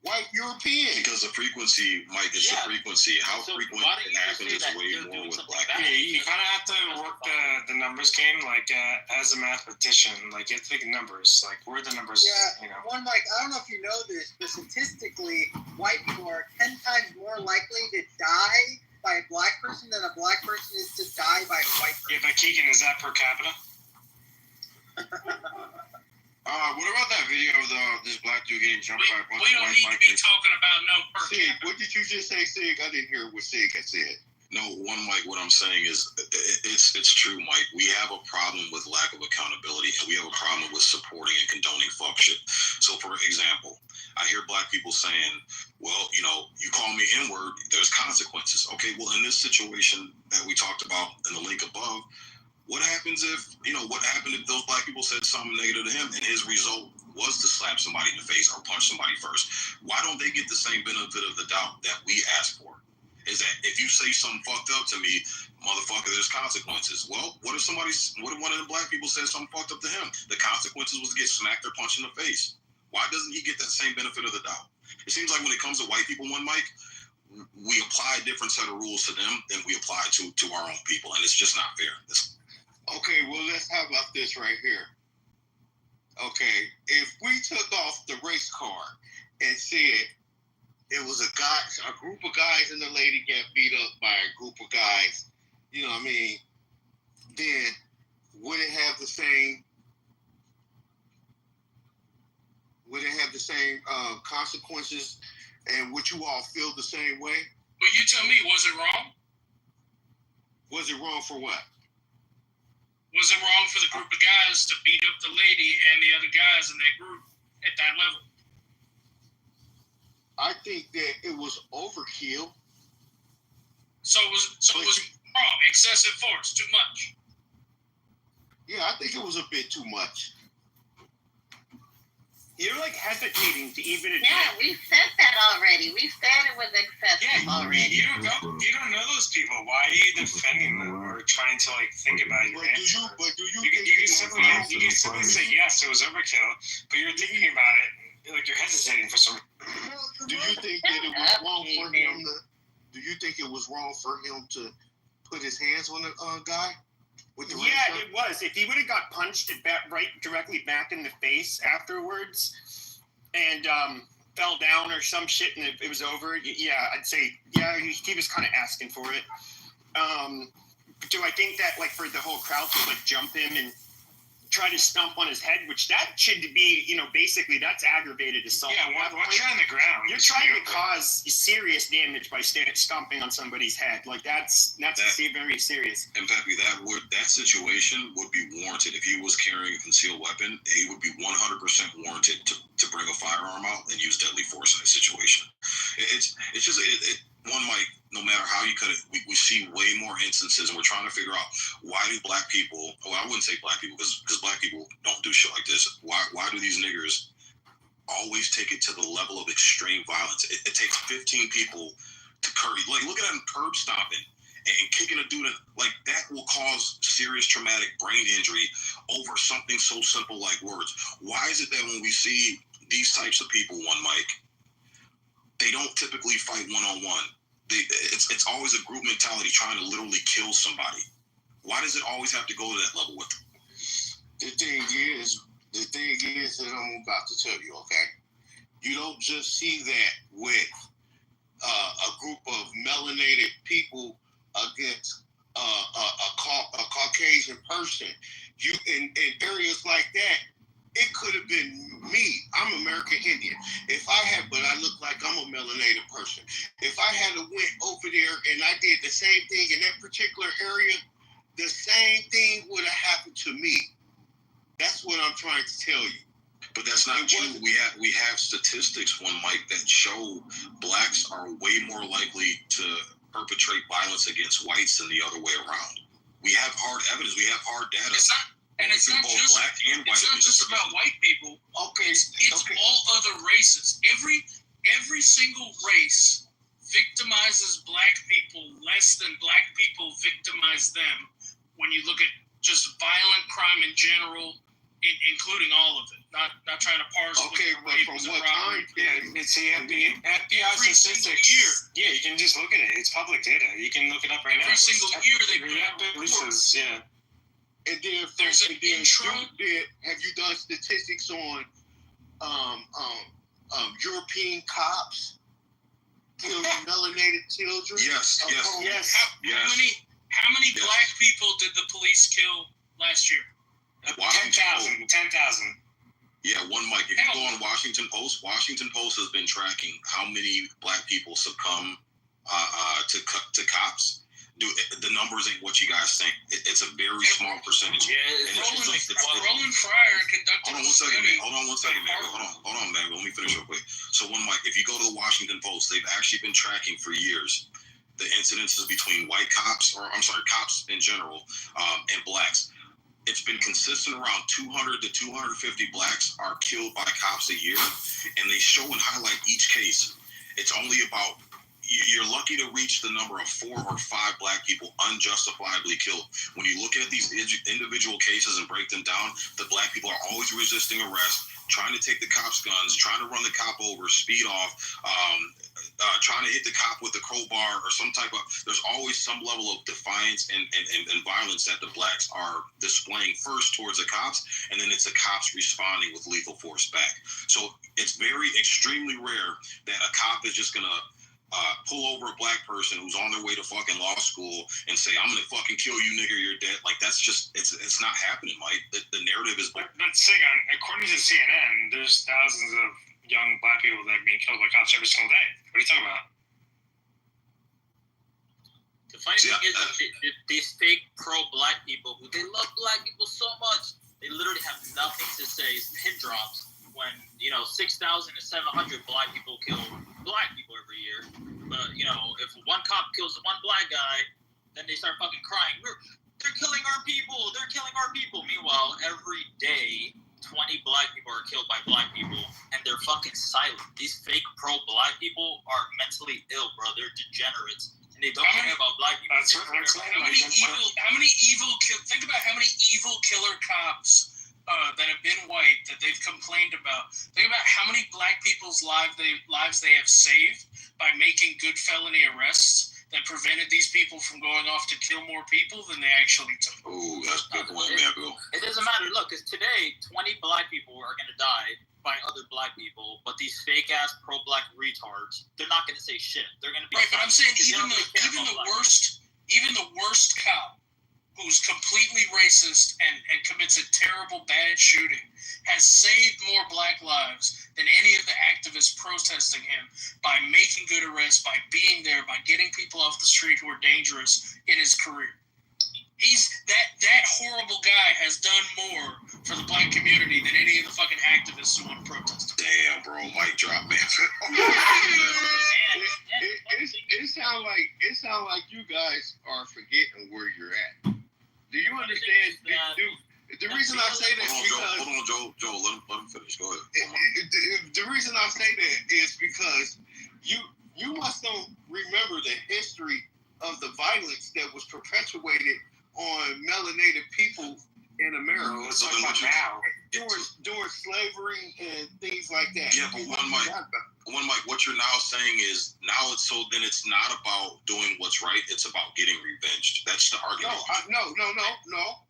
white Europeans. Because the frequency, Mike, it's the frequency. How frequent it happens is way more with black people. You kind of have to work the numbers game, like as a mathematician, like you have to think of numbers, like where the numbers, One, Mike, I don't know if you know this, but statistically, white people are 10 times more likely to die by a black person than a black person is to die by a white person. Yeah, but Keegan, is that per capita? What about that video of this black dude getting jumped by a bunch of white bikers? We don't need to be talking about no per Sig, what did you just say, Sig? I didn't hear what Sig had said. No, Mike, what I'm saying is it's true, Mike. We have a problem with lack of accountability, and we have a problem with supporting and condoning fuck shit. So, for example, I hear black people saying, well, you call me N-word, there's consequences. Okay, well, in this situation that we talked about in the link above, what happens if, what happened if those black people said something negative to him and his result was to slap somebody in the face or punch somebody first? Why don't they get the same benefit of the doubt that we asked for? Is that if you say something fucked up to me, motherfucker, there's consequences. Well, what if one of the black people said something fucked up to him? The consequences was to get smacked or punched in the face. Why doesn't he get that same benefit of the doubt? It seems like when it comes to white people, Mike, we apply a different set of rules to them than we apply to our own people, and it's just not fair. Okay, well, let's talk about this right here. Okay, if we took off the race car and said it was a group of guys and the lady got beat up by a group of guys, then would it have the same consequences, and would you all feel the same way? Well, you tell me, was it wrong? Was it wrong for what? Was it wrong for the group of guys to beat up the lady and the other guys in their group at that level? I think that it was overkill. So it was wrong, excessive force, too much. Yeah, I think it was a bit too much. You're like hesitating to even admit. Yeah, we said that already. We said it was excessive already. You don't know those people. Why are you defending them or trying to think about your answer? You can simply say yes, it was overkill, but you're thinking about it like you're hesitating for some. Do you think that it was wrong for him to? Do you think it was wrong for him to put his hands on the guy? Yeah, it was. If he would have got punched directly back in the face afterwards, and fell down or some shit, and it was over, yeah, I'd say he was kind of asking for it. Do I think that for the whole crowd to jump him and try to stomp on his head, which that should be, basically that's aggravated assault. Yeah, once you're on the ground, you're trying to cause serious damage by stomping on somebody's head. Like that's very serious. And Pepe, that situation would be warranted if he was carrying a concealed weapon. He would be 100% warranted to bring a firearm out and use deadly force in a situation. It's just one mic. No matter how you cut it, we see way more instances, and we're trying to figure out why do black people, well, I wouldn't say black people because black people don't do shit like this. Why do these niggers always take it to the level of extreme violence? It takes 15 people to curb. Like, look at them curb stomping and kicking a dude. Like, that will cause serious traumatic brain injury over something so simple like words. Why is it that when we see these types of people, one mic, they don't typically fight one-on-one? It's always a group mentality trying to literally kill somebody. Why does it always have to go to that level with them? The thing is that I'm about to tell you, okay? You don't just see that with a group of melanated people against a Caucasian person. You in areas like that, it could have been me. I'm American Indian. But I look like I'm a melanated person. If I had went over there and I did the same thing in that particular area, the same thing would have happened to me. That's what I'm trying to tell you. But that's not true. We have statistics, one Mike, that show blacks are way more likely to perpetrate violence against whites than the other way around. We have hard evidence. We have hard data. It's not just about white people. Okay, it's all other races. Every single race victimizes black people less than black people victimize them. When you look at just violent crime in general, including all of it. Not trying to parse. Okay, but from what time? Yeah, it's the FBI statistics. Yeah, you can just look at it. It's public data. You can look it up right now. Every single year they put out reports. Yeah. And then there's an intro. Have you done statistics on European cops killing melanated children? Yes. How many black people did the police kill last year? 10,000. Yeah, one mic. If you go on Washington Post has been tracking how many black people succumb to cops. The numbers ain't what you guys think. It's a very small percentage. Yeah, Roland Fryer conducted. Hold on one second, man. Hold on, man. Let me finish real quick. So, one mic. If you go to the Washington Post, they've actually been tracking for years the incidences between cops in general, and blacks. It's been consistent around 200 to 250 blacks are killed by cops a year, and they show and highlight each case. It's only about, you're lucky to reach the number of 4 or 5 black people unjustifiably killed. When you look at these individual cases and break them down, the black people are always resisting arrest, trying to take the cops' guns, trying to run the cop over, speed off, trying to hit the cop with the crowbar or some type of, there's always some level of defiance and violence that the blacks are displaying first towards the cops, and then it's the cops responding with lethal force back. So it's extremely rare that a cop is just going to pull over a black person who's on their way to fucking law school and say, I'm going to fucking kill you, nigger, you're dead. Like, that's just, it's not happening, Mike. The narrative is... But Sagan, according to CNN, there's thousands of young black people that are being killed by cops every single day. What are you talking about? The funny thing is that these fake pro-black people, who they love black people so much, they literally have nothing to say. It's pin drops when, 6,700 black people kill black people every year. But, if one cop kills one black guy, then they start fucking crying. They're killing our people. They're killing our people. Meanwhile, every day, 20 black people are killed by black people, and they're fucking silent. These fake pro-black people are mentally ill, bro. They're degenerates. And they don't care about black people. Think about how many evil killer cops that have been white that they've complained about. Think about how many black people's lives they have saved by making good felony arrests that prevented these people from going off to kill more people than they actually took. Oh, that's a good one, man, Bill. It doesn't matter. Look, because today, 20 black people are going to die by other black people, but these fake-ass pro-black retards, they're not going to say shit. They're going to be... Right, but I'm saying even the worst cop who who's completely racist and commits a terrible bad shooting, has saved more black lives than any of the activists protesting him by making good arrests, by being there, by getting people off the street who are dangerous in his career. He's that horrible guy has done more for the black community than any of the fucking activists who want to protest. Damn, bro, mic drop, man. It sounds like you guys are forgetting where you're at. Do you understand? The reason I say that is because hold on, Joe, let him finish. Go ahead. The reason I say that is because you must don't remember the history of the violence that was perpetuated on melanated people in America. So During slavery and things like that. Yeah, but one mic. What you're now saying is now it's not about doing what's right. It's about getting revenge. That's the argument. No.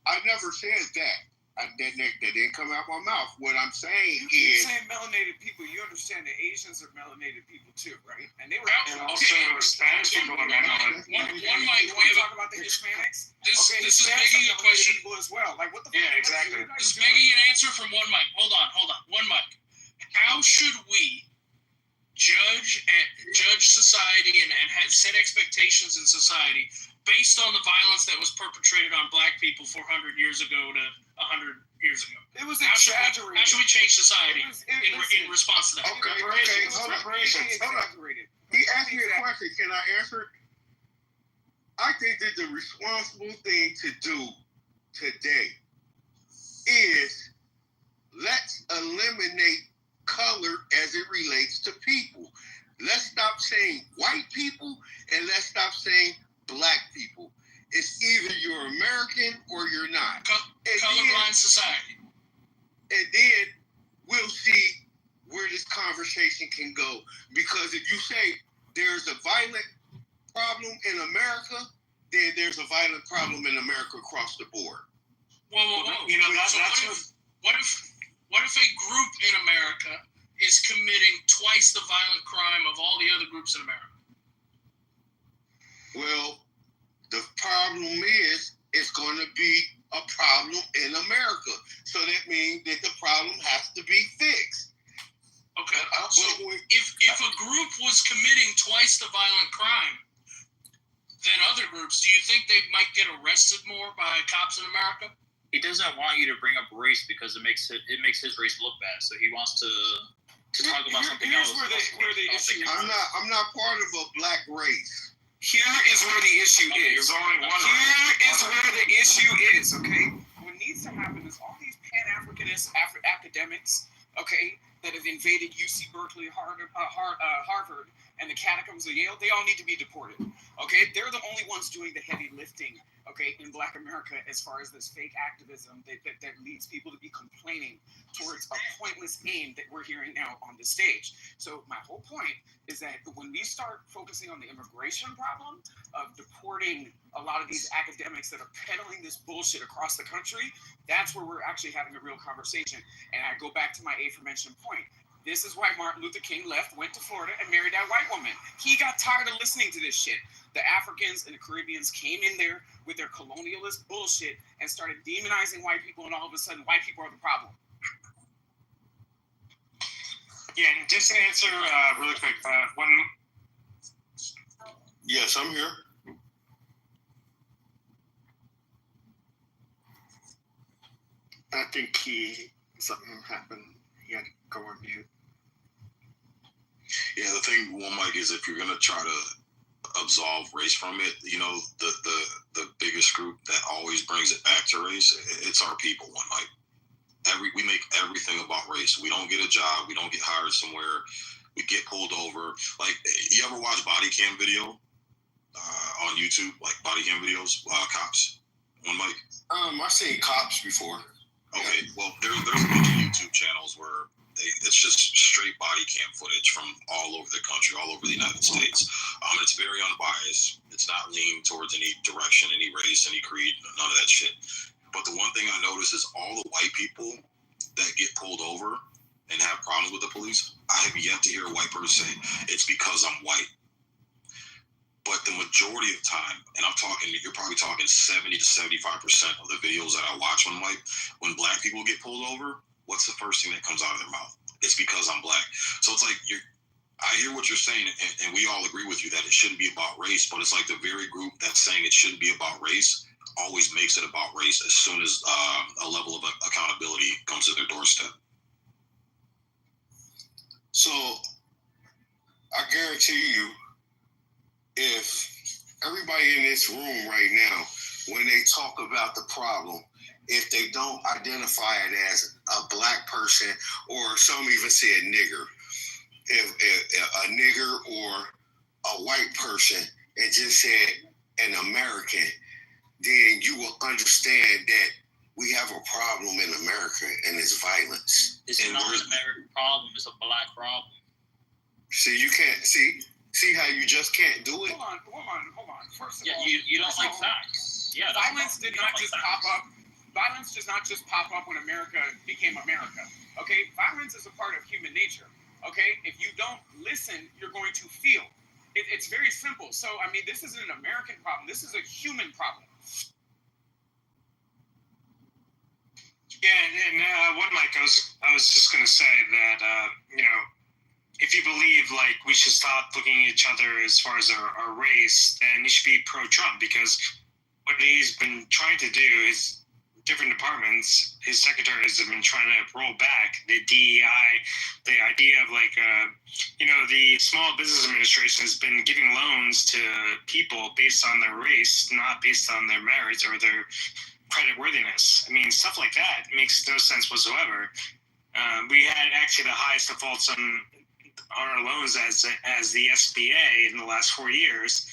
I never said that. That didn't come out my mouth. What I'm saying You're is saying melanated people. You understand that Asians are melanated people too, right? And they were and also Spanish people are melanated. One mic. We talk about the Hispanics. This is begging a question as well. Like what the? Yeah, exactly. This is begging an answer from one mic. Hold on. One mic. How should we judge society and set expectations in society based on the violence that was perpetrated on black people 400 years ago to 100 years ago? It was exaggerated. How should we change society in response to that? Okay. Hold on. He asked me a question. Can I answer it? I think that the responsible thing to do today is let's eliminate color as it relates to people. Let's stop saying white people and let's stop saying black people. It's either you're American or you're not. Colorblind society. And then we'll see where this conversation can go. Because if you say there's a violent problem in America, then there's a violent problem in America across the board. Whoa. What if a group in America is committing twice the violent crime of all the other groups in America? Well, the problem is it's going to be a problem in America. So that means that the problem has to be fixed. Okay. So if a group was committing twice the violent crime than other groups, do you think they might get arrested more by cops in America? He doesn't want you to bring up race because it makes his race look bad. So he wants to talk about something else. Where the issue. I'm not part of a black race. Here is where the issue is. There's only one. Here is where the issue is. Okay, what needs to happen is all these Pan-Africanist academics, okay, that have invaded UC Berkeley, Harvard, and the catacombs of Yale, they all need to be deported. Okay, they're the only ones doing the heavy lifting. Okay, in Black America, as far as this fake activism that leads people to be complaining towards a pointless aim that we're hearing now on the stage. So my whole point is that when we start focusing on the immigration problem of deporting a lot of these academics that are peddling this bullshit across the country, that's where we're actually having a real conversation. And I go back to my aforementioned point. This is why Martin Luther King left, went to Florida, and married that white woman. He got tired of listening to this shit. The Africans and the Caribbeans came in there with their colonialist bullshit and started demonizing white people, and all of a sudden, white people are the problem. Yeah, and just to answer really quick, Yes, I'm here. I think something happened. He had to go on mute. Yeah, the thing, one mic, is if you're gonna try to absolve race from it, you know, the biggest group that always brings it back to race, it's our people. One mic. We make everything about race. We don't get a job. We don't get hired somewhere. We get pulled over. Like, you ever watch body cam video on YouTube? Like body cam videos, cops. One mic. I've seen cops before. Okay, well, there's a bunch of YouTube channels where it's just straight body cam footage from all over the country, all over the United States. It's very unbiased. It's not leaning towards any direction, any race, any creed, none of that shit. But the one thing I notice is all the white people that get pulled over and have problems with the police, I have yet to hear a white person say, it's because I'm white. But the majority of time, and you're probably talking 70 to 75% of the videos that I watch when black people get pulled over, what's the first thing that comes out of their mouth? It's because I'm black. So it's like I hear what you're saying, and we all agree with you that it shouldn't be about race, but it's like the very group that's saying it shouldn't be about race always makes it about race as soon as a level of accountability comes to their doorstep. So I guarantee you, if everybody in this room right now, when they talk about the problem, if they don't identify it as a black person, or some even say a nigger, if a nigger or a white person, and just said an American, then you will understand that we have a problem in America, and it's violence. It's not an American problem, it's a black problem. See, you can't see how you just can't do it. Hold on. First of all, you don't like facts. Yeah, violence did not just pop up. Violence does not just pop up when America became America. Okay, violence is a part of human nature. Okay, if you don't listen, you're going to feel. It's very simple. So, I mean, this isn't an American problem. This is a human problem. Yeah, and what Mike, I was just going to say that, if you believe, like, we should stop looking at each other as far as our race, then you should be pro-Trump, because what he's been trying to do is different departments, his secretaries have been trying to roll back the DEI, the idea of the Small Business Administration has been giving loans to people based on their race, not based on their merits or their creditworthiness. I mean, stuff like that makes no sense whatsoever. We had actually the highest defaults on our loans as the SBA in the last 4 years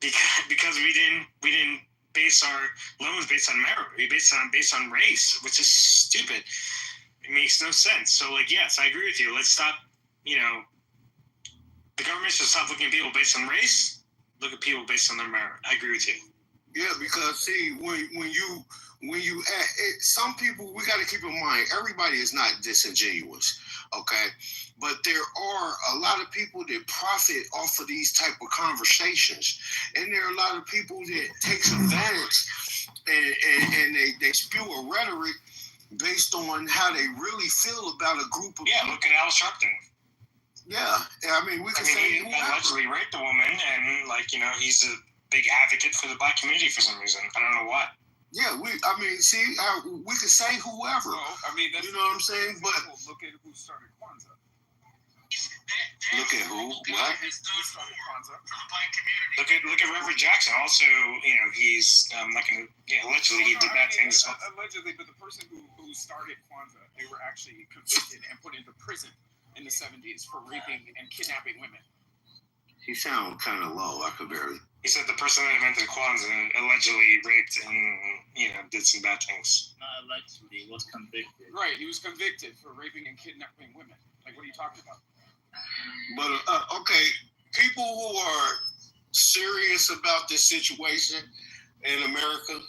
because we didn't base our loans based on merit. We based on race, which is stupid. It makes no sense. So, yes, I agree with you. Let's stop. The government should stop looking at people based on race. Look at people based on their merit. I agree with you. Yeah, because see, when you some people, we got to keep in mind, everybody is not disingenuous, okay? But there are a lot of people that profit off of these type of conversations, and there are a lot of people that takes advantage and they spew a rhetoric based on how they really feel about a group of people. Look at Al Sharpton. Yeah, I mean, he allegedly raped a woman, and he's a big advocate for the black community for some reason. I don't know why. Yeah, we can say whoever. Well, I mean, you know what I'm saying? But look at who started Kwanzaa. Look at who? What? Look at Reverend Jackson. Also, he's allegedly he did bad things. Allegedly, but the person who started Kwanzaa, they were actually convicted and put into prison in the 70s for raping and kidnapping women. He sounds kind of low. I could barely. He said the person that invented Kwanzaa allegedly raped and did some bad things. Not allegedly, was convicted. Right, he was convicted for raping and kidnapping women. Like, what are you talking about? But okay, people who are serious about this situation in America,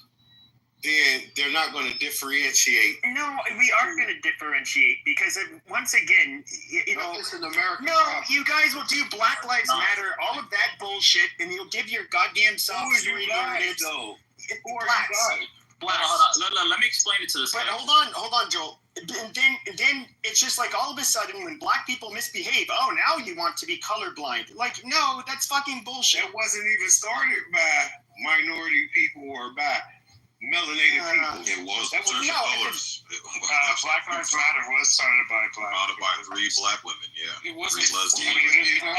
then they're not going to differentiate. No, we are going to differentiate because once again, it's an American No, problem. you guys will do Black Lives Matter, all of that bullshit, and you'll give your goddamn soft-story narratives. Blacks. Hold on. Let me explain it to this. But hold on, Joel. And then it's just like all of a sudden when black people misbehave, oh, now you want to be colorblind. Like, no, that's fucking bullshit. That wasn't even started by minority people or by melanated people. It was the colors. Black Lives Matter was started by three black women. Yeah, it wasn't. Three lesbians. But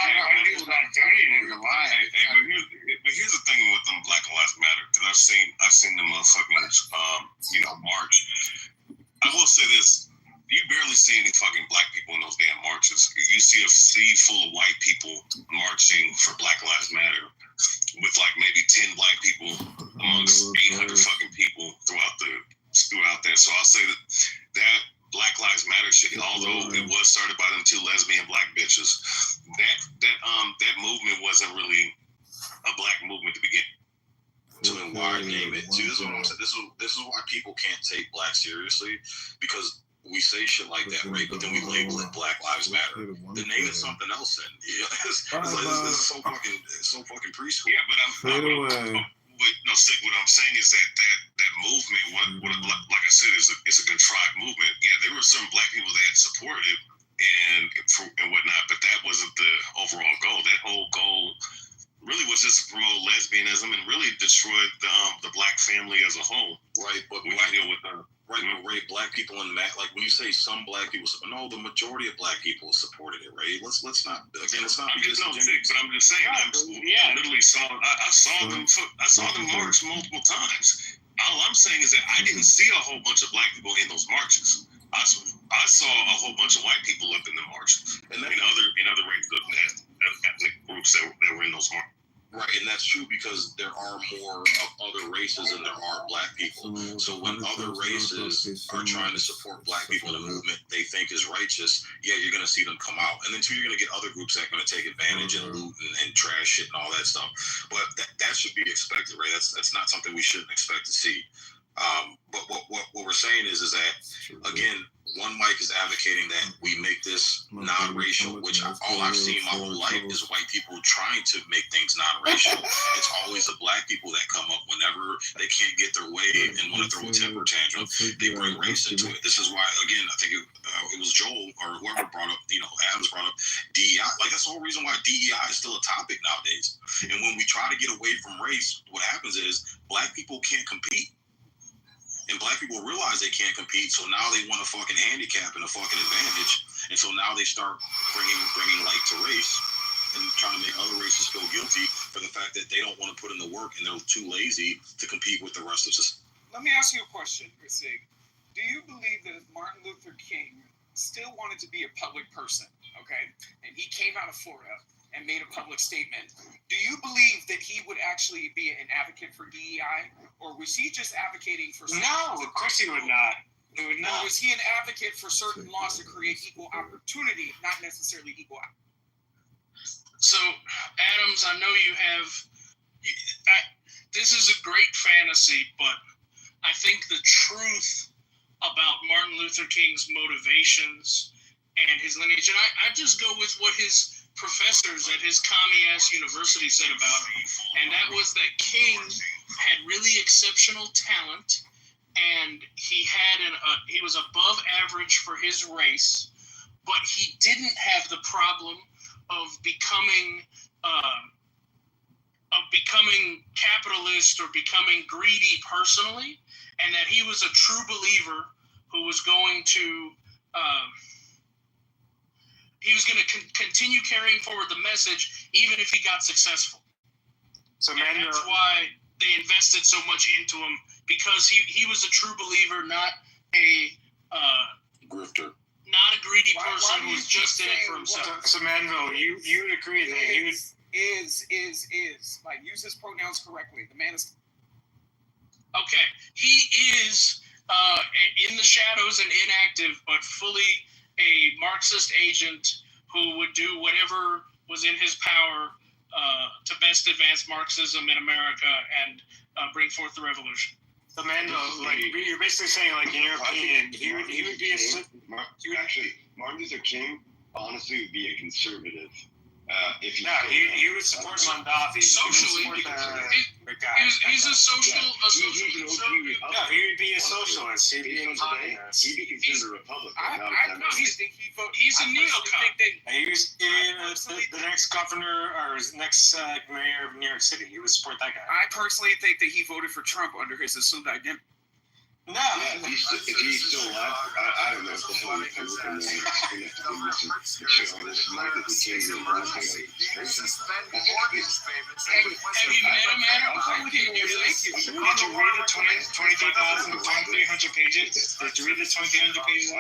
here's the thing with them Black Lives Matter, because I've seen them motherfuckers, march. I will say this: you barely see any fucking black people in those damn marches. You see a sea full of white people marching for Black Lives Matter, with like maybe 10 black people amongst 800 fucking people throughout there. So I'll say that Black Lives Matter shit, although it was started by them two lesbian black bitches, that movement wasn't really a black movement to begin. To why name it? See, this is what I'm saying. This is why people can't take black seriously, because we say shit like that, right? But then we label it Black Lives Matter. The name is something else. Then it's so fucking preschool. Yeah, but Sid, what I'm saying is that movement, like I said, is a contrived movement. Yeah, there were some black people that supported it and whatnot, but that wasn't the overall goal. That whole goal really was just to promote lesbianism and really destroy the black family as a whole. Right, but black people in that, like when you say some black people, no, the majority of black people supported it, right? Let's not be disingenuous. But I'm just saying, I literally saw them march multiple times. All I'm saying is that I didn't see a whole bunch of black people in those marches. I saw a whole bunch of white people up in the marches, and then other ethnic groups that were in those marches. Right, and that's true because there are more of other races than there are black people. So when other races are trying to support black people in a movement they think is righteous, yeah, you're going to see them come out. And then, too, you're going to get other groups that are going to take advantage and loot and trash shit and all that stuff. But that should be expected, right? That's not something we shouldn't expect to see. But what we're saying is that, again, one mic is advocating that we make this non-racial, which all I've seen my whole life is white people trying to make things non-racial. It's always the black people that come up whenever they can't get their way and want to throw a temper tantrum. They bring race into it. This is why, again, I think it was Joel or whoever brought up, Adams brought up DEI. Like, that's the whole reason why DEI is still a topic nowadays. And when we try to get away from race, what happens is black people can't compete. And black people realize they can't compete, so now they want a fucking handicap and a fucking advantage. And so now they start bringing light to race and trying to make other races feel guilty for the fact that they don't want to put in the work and they're too lazy to compete with the rest of us. Let me ask you a question, Sig. Do you believe that if Martin Luther King still wanted to be a public person, okay, and he came out of Florida and made a public statement, do you believe that he would actually be an advocate for DEI? Or was he just advocating for... No, of course he would not. He would not. Or was he an advocate for certain laws to create equal opportunity, not necessarily equal opportunity? So, Adams, I know you have... this is a great fantasy, but I think the truth about Martin Luther King's motivations and his lineage, and I just go with what his professors at his commie-ass university said about him, and that was that King had really exceptional talent, and he was above average for his race, but he didn't have the problem of becoming capitalist or becoming greedy personally, and that he was a true believer who was going to continue carrying forward the message even if he got successful. So, and that's why they invested so much into him, because he was a true believer, not a grifter, not a greedy person who was just in it for himself. So Manville, you would agree that he was like, use his pronouns correctly. The man is okay. He is in the shadows and inactive, but fully a Marxist agent who would do whatever was in his power to best advance Marxism in America and bring forth the revolution. So, Mando, like, you're basically saying, like, in your opinion, he would be actually, Martin Luther King honestly would be a conservative. If he would support Mondavi. Socially, he's a social conservative. No, he would be a socialist. He'd be a communist. He'd be considered a Republican. He's a neocon. He was the next governor or next mayor of New York City. He would support that guy. I personally think that he voted for Trump under his assumed identity. No. Yeah, if he's still alive, I don't know what the hell he's looking at. He's going to have to give me some shit on this mic that he can't really run. Have you met him, Adam? Did you read the 23,300 pages? Did you read the 2,300 pages?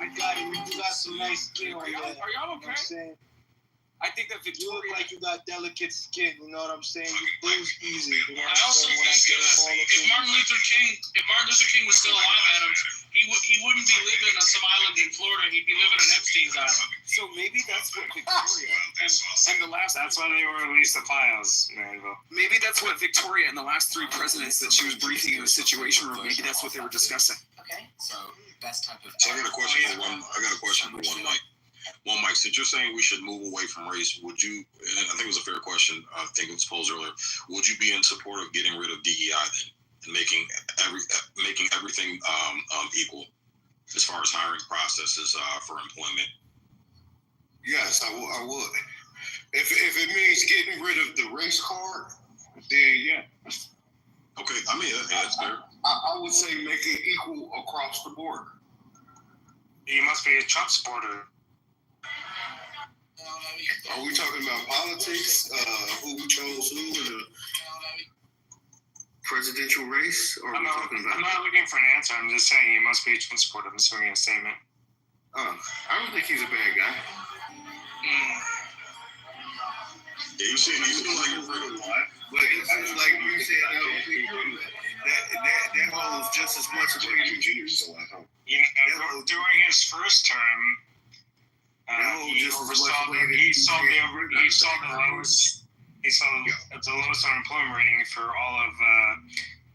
I got it. You got some nice skin on there. Are y'all okay? I think that you look like you got delicate skin. You know what I'm saying? You bruise easy. You know I also think if Martin Luther King was still alive, Adam, he wouldn't be living on some island in Florida. He'd be living on Epstein's island. So maybe that's what Victoria and the last. That's why they were released the files, Manville. Maybe that's what Victoria and the last 3 presidents that she was briefing in the Situation Room. Maybe that's what they were discussing. Okay. So best type of. So I got a question for one Mike. Well, Mike, since you're saying we should move away from race, would you? And I think it was a fair question. I think it was posed earlier. Would you be in support of getting rid of DEI then, and making everything equal as far as hiring processes for employment? Yes, I would. If it means getting rid of the race card, then yeah. Okay, I mean that's fair. I would say make it equal across the board. You must be a Trump supporter. Are we talking about politics? Who we chose who in the presidential race? Or I'm not looking for an answer. I'm just saying you must be a Trump supporter. I'm assuming a statement. I don't think he's a bad guy. Yeah, you seem like you're real life. But it's like you said, that holds just as much weight as junior still at home. You know, during his first term, he saw the lowest unemployment rating for all of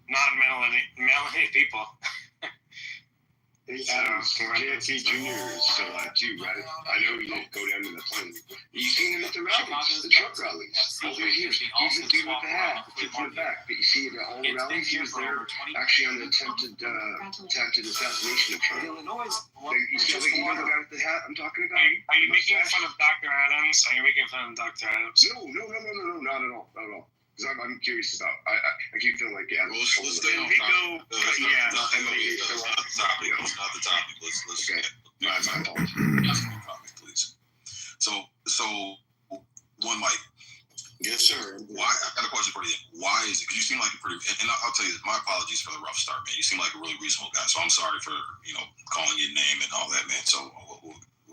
non-melanated people. JFK Jr. is still alive too, right? I know you didn't go down to the plane. You seen him at the rallies, the truck rallies. He's the dude with the hat, the tip on the back. But you see at all the rallies, he was there actually on the attempted assassination of Trump. You see the guy with the hat I'm talking about? Are you making fun of Dr. Adams? Are you making fun of Dr. Adams? No, not at all. Because I'm curious about. I keep feeling like let's stay on topic. That's not the topic. Let's okay. My fault. Topic, please. So one Mike. Yes, sir. Why? I got a question for you. Why is it? Because you seem like a pretty. And I'll tell you this. My apologies for the rough start, man. You seem like a really reasonable guy. So I'm sorry for calling your name and all that, man. So.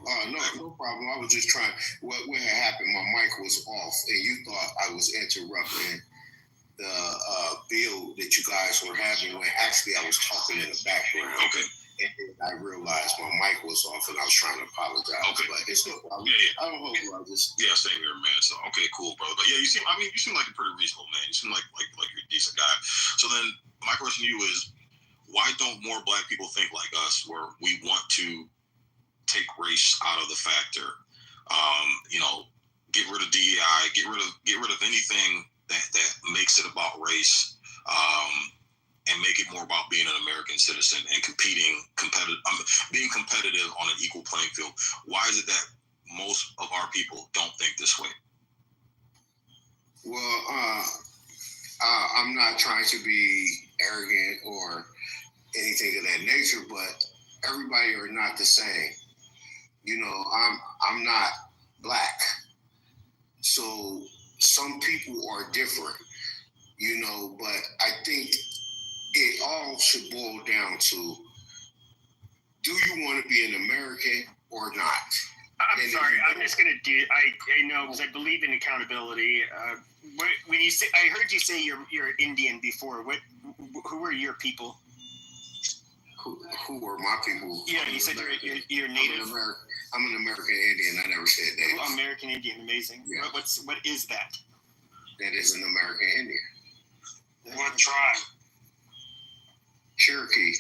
No problem. I was just trying. What had happened? My mic was off, and you thought I was interrupting the bill that you guys were having. When actually I was talking in the background. Okay. And then I realized my mic was off, and I was trying to apologize. Okay. But it's no problem. Yeah. I don't hold grudges. Yeah, same here, man. So okay, cool, brother. But yeah, you seem like a pretty reasonable man. You seem like you're a decent guy. So then my question to you is, why don't more Black people think like us, where we want to take race out of the factor, get rid of DEI, get rid of anything that makes it about race, and make it more about being an American citizen and being competitive on an equal playing field. Why is it that most of our people don't think this way? Well, I'm not trying to be arrogant or anything of that nature, but everybody are not the same. I'm not Black, so some people are different, but I think it all should boil down to, do you want to be an American or not? I'm sorry, I'm just going to I know, because I believe in accountability. When you say, I heard you say you're Indian before. Who are your people? Who are my people? Yeah, you said you're Native. I'm an American Indian. I never said that. Oh, American Indian, amazing. Yeah. What is that? That is an American Indian. What tribe? Cherokee.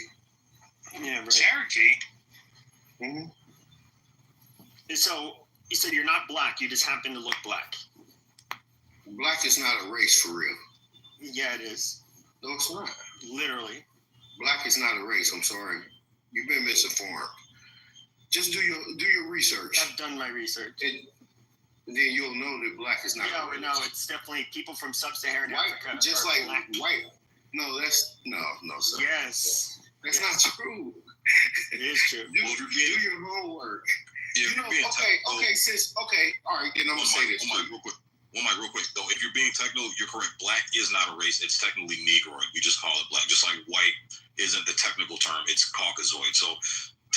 Yeah, right. Cherokee? Mm-hmm. So you said you're not Black. You just happen to look Black. Black is not a race for real. Yeah, it is. No, it's not. Literally. Black is not a race. I'm sorry. You've been misinformed. Just do your research. I've done my research. And then you'll know that Black is not a race. No, it's definitely people from sub-Saharan Africa. Just like Black. White. No, that's no, sir. Yes. That's not true. It is true. Do your homework. Okay, sis. Okay, all right. Then I'm gonna say this. One mic, real quick though. If you're being technical, you're correct. Black is not a race. It's technically Negroid. We just call it Black. Just like white isn't the technical term. It's Caucasoid. So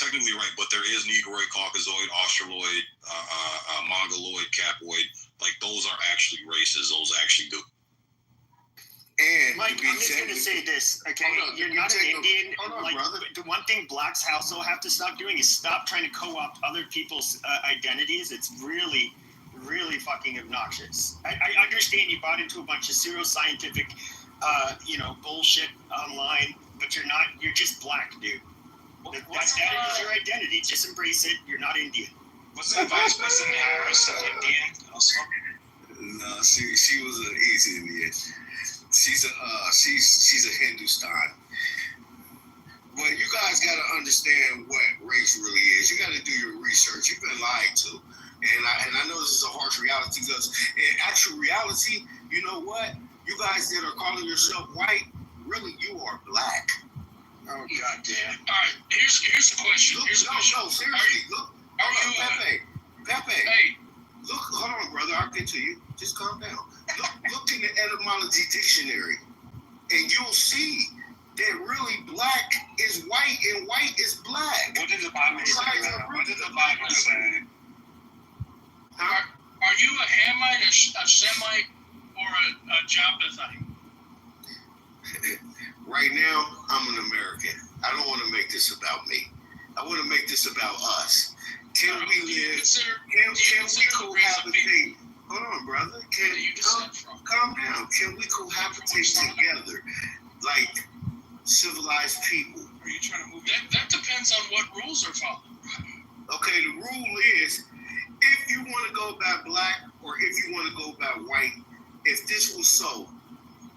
technically right, but there is Negroid, Caucasoid, Australoid, Mongoloid, Capoid. Like those are actually races. Those actually do. And Mike, I'm just gonna say this, okay? You're not an Indian. Like the one thing blacks also have to stop doing is stop trying to co-opt other people's identities. It's really, really fucking obnoxious. I understand you bought into a bunch of pseudoscientific, bullshit online, but you're not. You're just black, dude. That is your identity. Just embrace it. You're not Indian. Wasn't Vice President Harris an Indian also? No, she was an easy Indian. She's a Hindustan. But you guys got to understand what race really is. You got to do your research. You've been lied to, and I know this is a harsh reality because in actual reality, you know what? You guys that are calling yourself white, really you are black. Oh goddamn! All right, here's a question. No, seriously. Look, Pepe. Hey. Look, hold on, brother. I'll get to you. Just calm down. Look in the etymology dictionary, and you'll see that really black is white and white is black. What did the Bible say? What did the Bible say? Are you a Hamite, a Semite, or a Japhethite? Right now, I'm an American. I don't want to make this about me. I want to make this about us. Can we live? Can we cohabitate? Hold on, brother. Calm down. Can we cohabitate together like civilized people? Are you trying to move? That depends on what rules are followed. Okay, the rule is if you want to go by black or if you want to go by white, if this was so,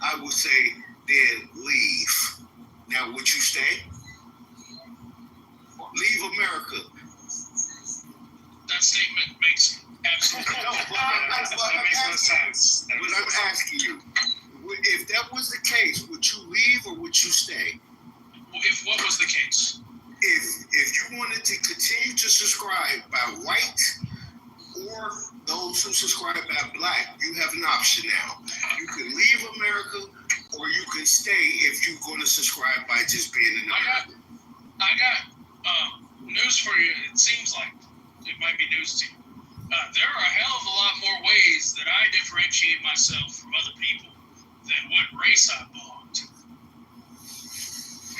I would say then leave. Now, would you stay? Leave America. That statement makes absolutely no sense. But I'm asking you, if that was the case, would you leave or would you stay? If what was the case? If you wanted to continue to subscribe by white or those who subscribe by black, you have an option now. You can leave America or you can stay if you're going to subscribe by just being an American. I got news for you. It seems like it might be news to you. There are a hell of a lot more ways that I differentiate myself from other people than what race I belong to.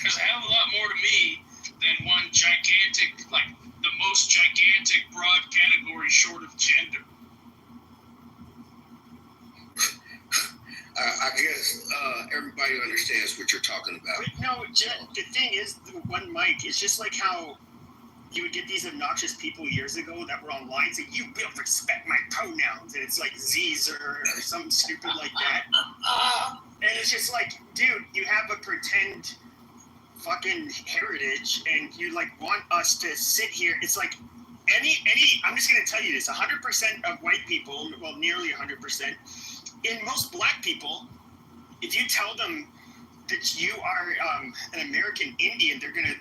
There's a hell of a lot more to me than one gigantic, like the most gigantic broad category short of gender. I guess everybody understands what you're talking about. But no, the thing is, one mic, it's just like how you would get these obnoxious people years ago that were online saying, you will respect my pronouns, and it's like Z's or something stupid like that. And it's just like, dude, you have a pretend fucking heritage, and you like want us to sit here. It's like I'm just going to tell you this, 100% of white people, well, nearly 100%, in most black people, if you tell them that you are an American Indian, they're gonna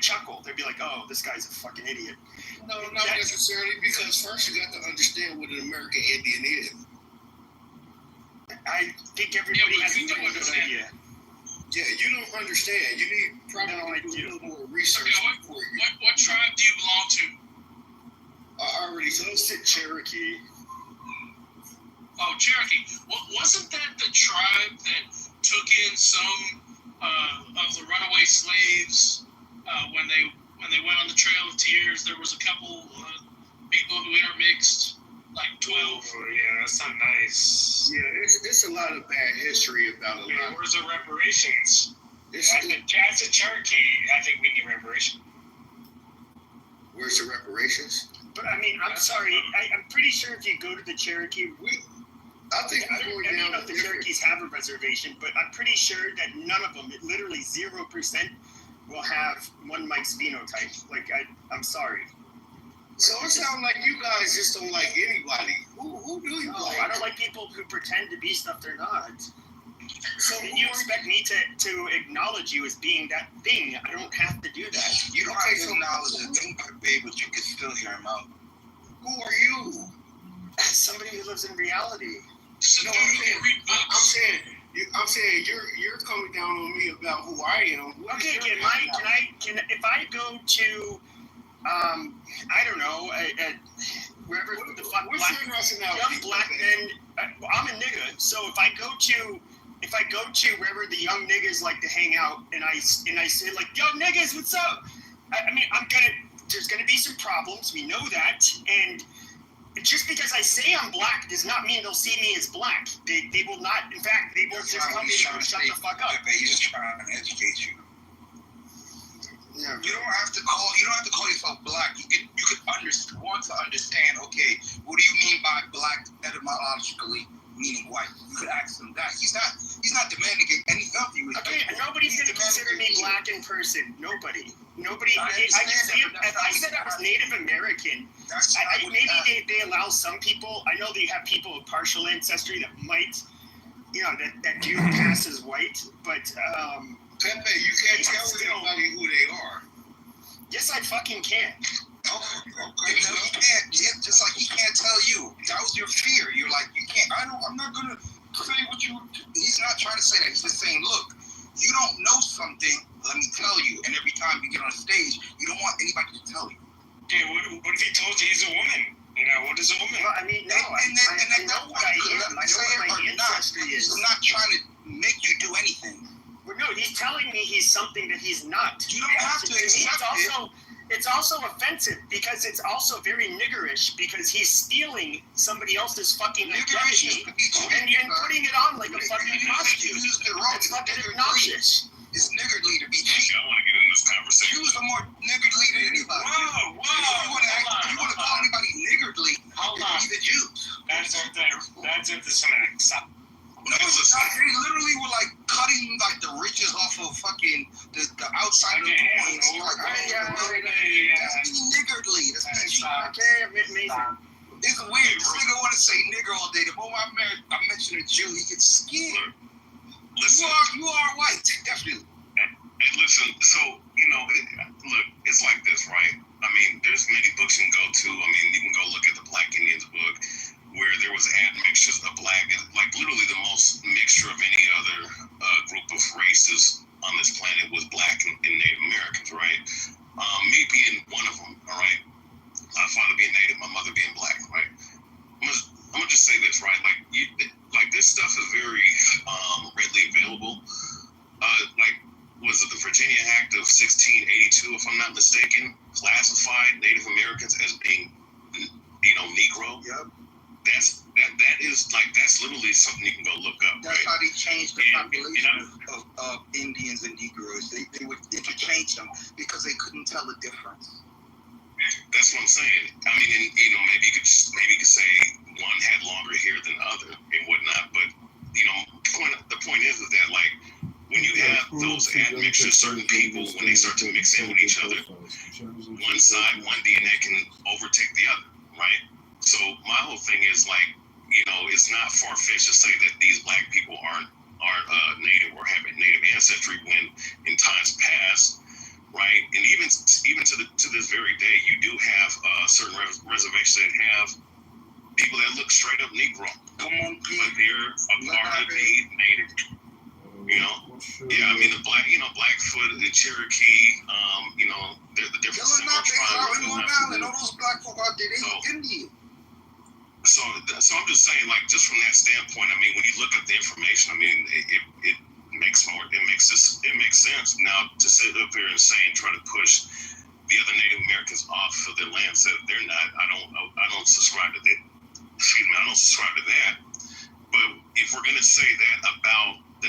chuckle. They'll be like, "Oh, this guy's a fucking idiot." No, not necessarily, because first you got to understand what an American Indian is. I think everybody has a good idea. Yeah, you don't understand. You need probably do a little more research. Okay, what tribe do you belong to? I already said Cherokee. Oh, Cherokee. Wasn't that the tribe that took in some of the runaway slaves when they went on the Trail of Tears? There was a couple people who intermixed, like 12. Oh, yeah, that's not nice. Yeah, it's a lot of bad history about a lot. Where's the reparations? As a Cherokee, I think we need reparation. Where's the reparations? But I mean, I'm sorry. I'm pretty sure if you go to the Cherokee, I don't know if the Cherokees have a reservation, but I'm pretty sure that none of them, literally 0%, will have one Mike's phenotype. Like, I'm sorry. So it sounds like you guys just don't like anybody. Who do you like? I don't like people who pretend to be stuff they're not. So then you expect me to acknowledge you as being that thing. I don't have to do that. You don't have to acknowledge a thing, babe, but you can still hear him out. Who are you? Somebody who lives in reality. No, I'm saying you're coming down on me about who I am. Okay, if I go to I don't know, wherever the fuck what's your nationality? young black men, I'm a nigga. So if I go to if I go to wherever the young niggas like to hang out, and I say like, "Yo, niggas, what's up?" I mean, there's gonna be some problems. We know that, and just because I say I'm black does not mean they'll see me as black. They will not. In fact, they will just come in and shut the fuck up. He's just trying to educate you. Yeah, you don't have to call yourself black. You could want to understand. Okay, what do you mean by black etymologically? Meaning white. You could ask him that. He's not demanding any help you. Okay, nobody's gonna consider me black in person. Nobody. If I said I was Native American, maybe they allow some people. I know they have people of partial ancestry that might, that do pass as white, but Pepe, you can't tell anybody who they are. Yes, I fucking can. Okay, no, you can't. Just like he can't tell you. That was your fear. You're like, you can't. I'm not gonna say what you. He's not trying to say that. He's just saying, look, you don't know something. Let me tell you. And every time you get on stage, you don't want anybody to tell you. Okay, what if he told you he's a woman? What is a woman? Well, I mean, no. I know what I am. I know what my ancestry is. I'm not trying to make you do anything. Well, no, he's telling me he's something that he's not. You don't have to accept it. It's also offensive because it's also very niggerish because he's stealing somebody else's fucking identity and putting it on like a fucking costume. It's fucking obnoxious. It's niggardly to be cheap. I want to get in this conversation. You was the more niggardly than anybody. Whoa. If you want to call anybody niggardly, it's the Jews. That's into some accept. No, they literally were like cutting like the riches off of fucking the outside of the coins. That's being niggardly. That's being cheap. Okay, amazing. It's weird. This nigga want to say nigger all day. The moment I mention a Jew, he gets scared. Listen, you are white, definitely. And listen, so look, it's like this, right? I mean, there's many books you can go to. I mean, you can go look at the Black Indians book, where there was admixtures of black, like literally the most mixture of any other group of races on this planet was black and Native Americans, right? Me being one of them, all right? My father being Native, my mother being black, right? I'm gonna just say this, right? Like this stuff is very readily available. Was it the Virginia Act of 1682, if I'm not mistaken, classified Native Americans as being, Negro? Yep. That's literally something you can go look up. That's how they changed the population of Indians and Negroes. They would interchange them because they couldn't tell the difference. That's what I'm saying. I mean, and, maybe you could say one had longer hair than the other and whatnot, but the point is that like when you have those admixtures, certain people when they start to mix in with each other, one DNA can overtake the other, right? So my whole thing is like, it's not far-fetched to say that these black people aren't Native or have Native ancestry when in times past, right? And even to this very day, you do have certain reservations that have people that look straight up Negro, but they're a part of the Native. Yeah, I mean the Blackfoot, the Cherokee, they're the different tribes. And all those black folk out there, they Indian. So I'm just saying, like, just from that standpoint, I mean, when you look at the information, I mean, it makes sense. Now to sit up here and try to push the other Native Americans off of their lands that they're not, I don't subscribe to that. I don't subscribe to that. But if we're gonna say that about the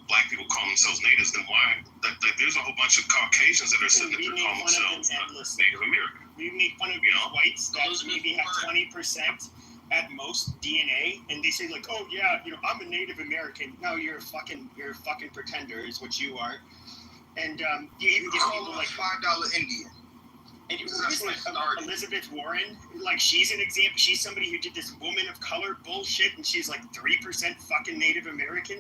black people call themselves natives, then why? There's a whole bunch of Caucasians that are sitting there calling themselves Native American. We make fun of whites that maybe have 20% at most DNA, and they say like, oh yeah, I'm a Native American. No, you're a fucking pretender, is what you are. And you even get people like $5 Indian. And Elizabeth Warren, like she's an example. She's somebody who did this woman of color bullshit, and she's like 3% fucking Native American.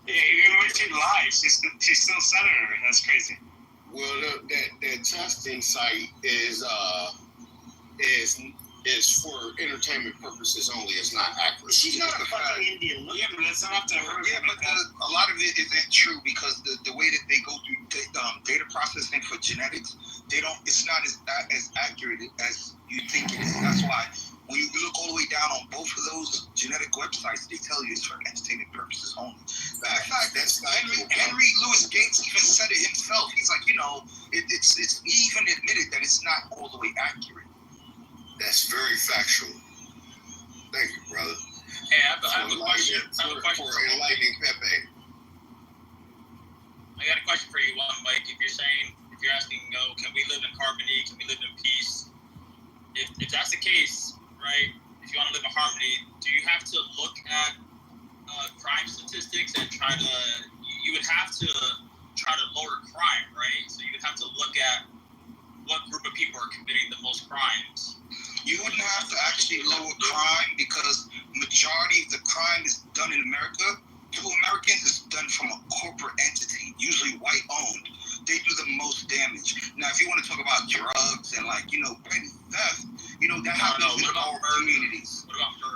Yeah, even when she lies, she's still senator. That's crazy. Well, that testing site is for entertainment purposes only. It's not accurate. She's not a fucking Indian. Yeah, but that's enough to hurt. Yeah, but a lot of it isn't true because the way that they go through data processing for genetics, it's not as accurate as you think it is. That's why When you look all the way down on both of those genetic websites, they tell you it's for entertainment purposes only. In fact, that's Henry Louis Gates even said it himself. He's like, it's he even admitted that it's not all the way accurate. That's very factual. Thank you, brother. Hey, I have a question. For enlightening Pepe. I got a question for you, Mike. If you're asking, can we live in harmony? Can we live in peace? If that's the case, right? If you want to live in harmony, do you have to look at crime statistics and you would have to try to lower crime, right? So you would have to look at what group of people are committing the most crimes. You wouldn't have to actually lower crime because majority of the crime is done in America. To Americans, it's done from a corporate entity, usually white-owned. They do the most damage. Now, if you want to talk about drugs and petty theft, that happens in all communities.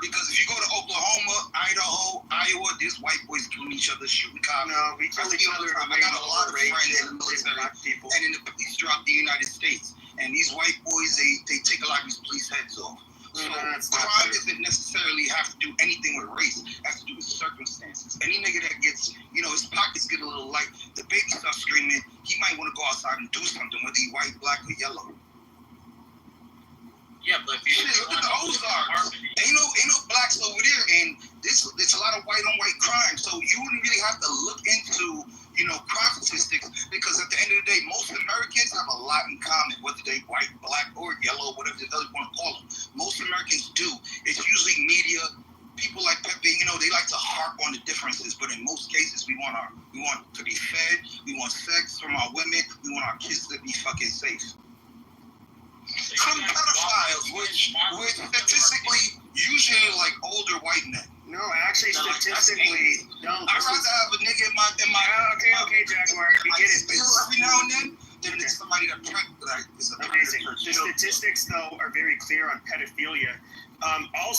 Because if you go to Oklahoma, Idaho, Iowa, there's white boys killing each other, shooting cops. No, we kill each other. I got a lot of friends in the military and in the police throughout the United States. And these white boys, they take a lot of these police heads off. So crime doesn't necessarily have to do anything with race. It has to do with circumstances. Any nigga that gets, his pockets get a little light, the baby starts screaming, he might want to go outside and do something, whether he white, black, or yellow. Yeah, but if you look at the Ozarks. Ain't no blacks over there, and there's a lot of white on white crime. So you wouldn't really have to look into crime statistics, because at the end of the day, most Americans have a lot in common, whether they white, black, or yellow, whatever the hell you want to call them. Most Americans do. It's usually media. People like Pepe, they like to harp on the differences, but in most cases, we want to be fed, we want sex from our women, we want our kids to be fucking safe. Some pedophiles, which statistically usually like older white men. No, actually, statistically, no. I'd rather have a nigga in my. Okay, Jaguar, we get it. Every now and then it's somebody that is a amazing. The statistics, though, are very clear on pedophilia. All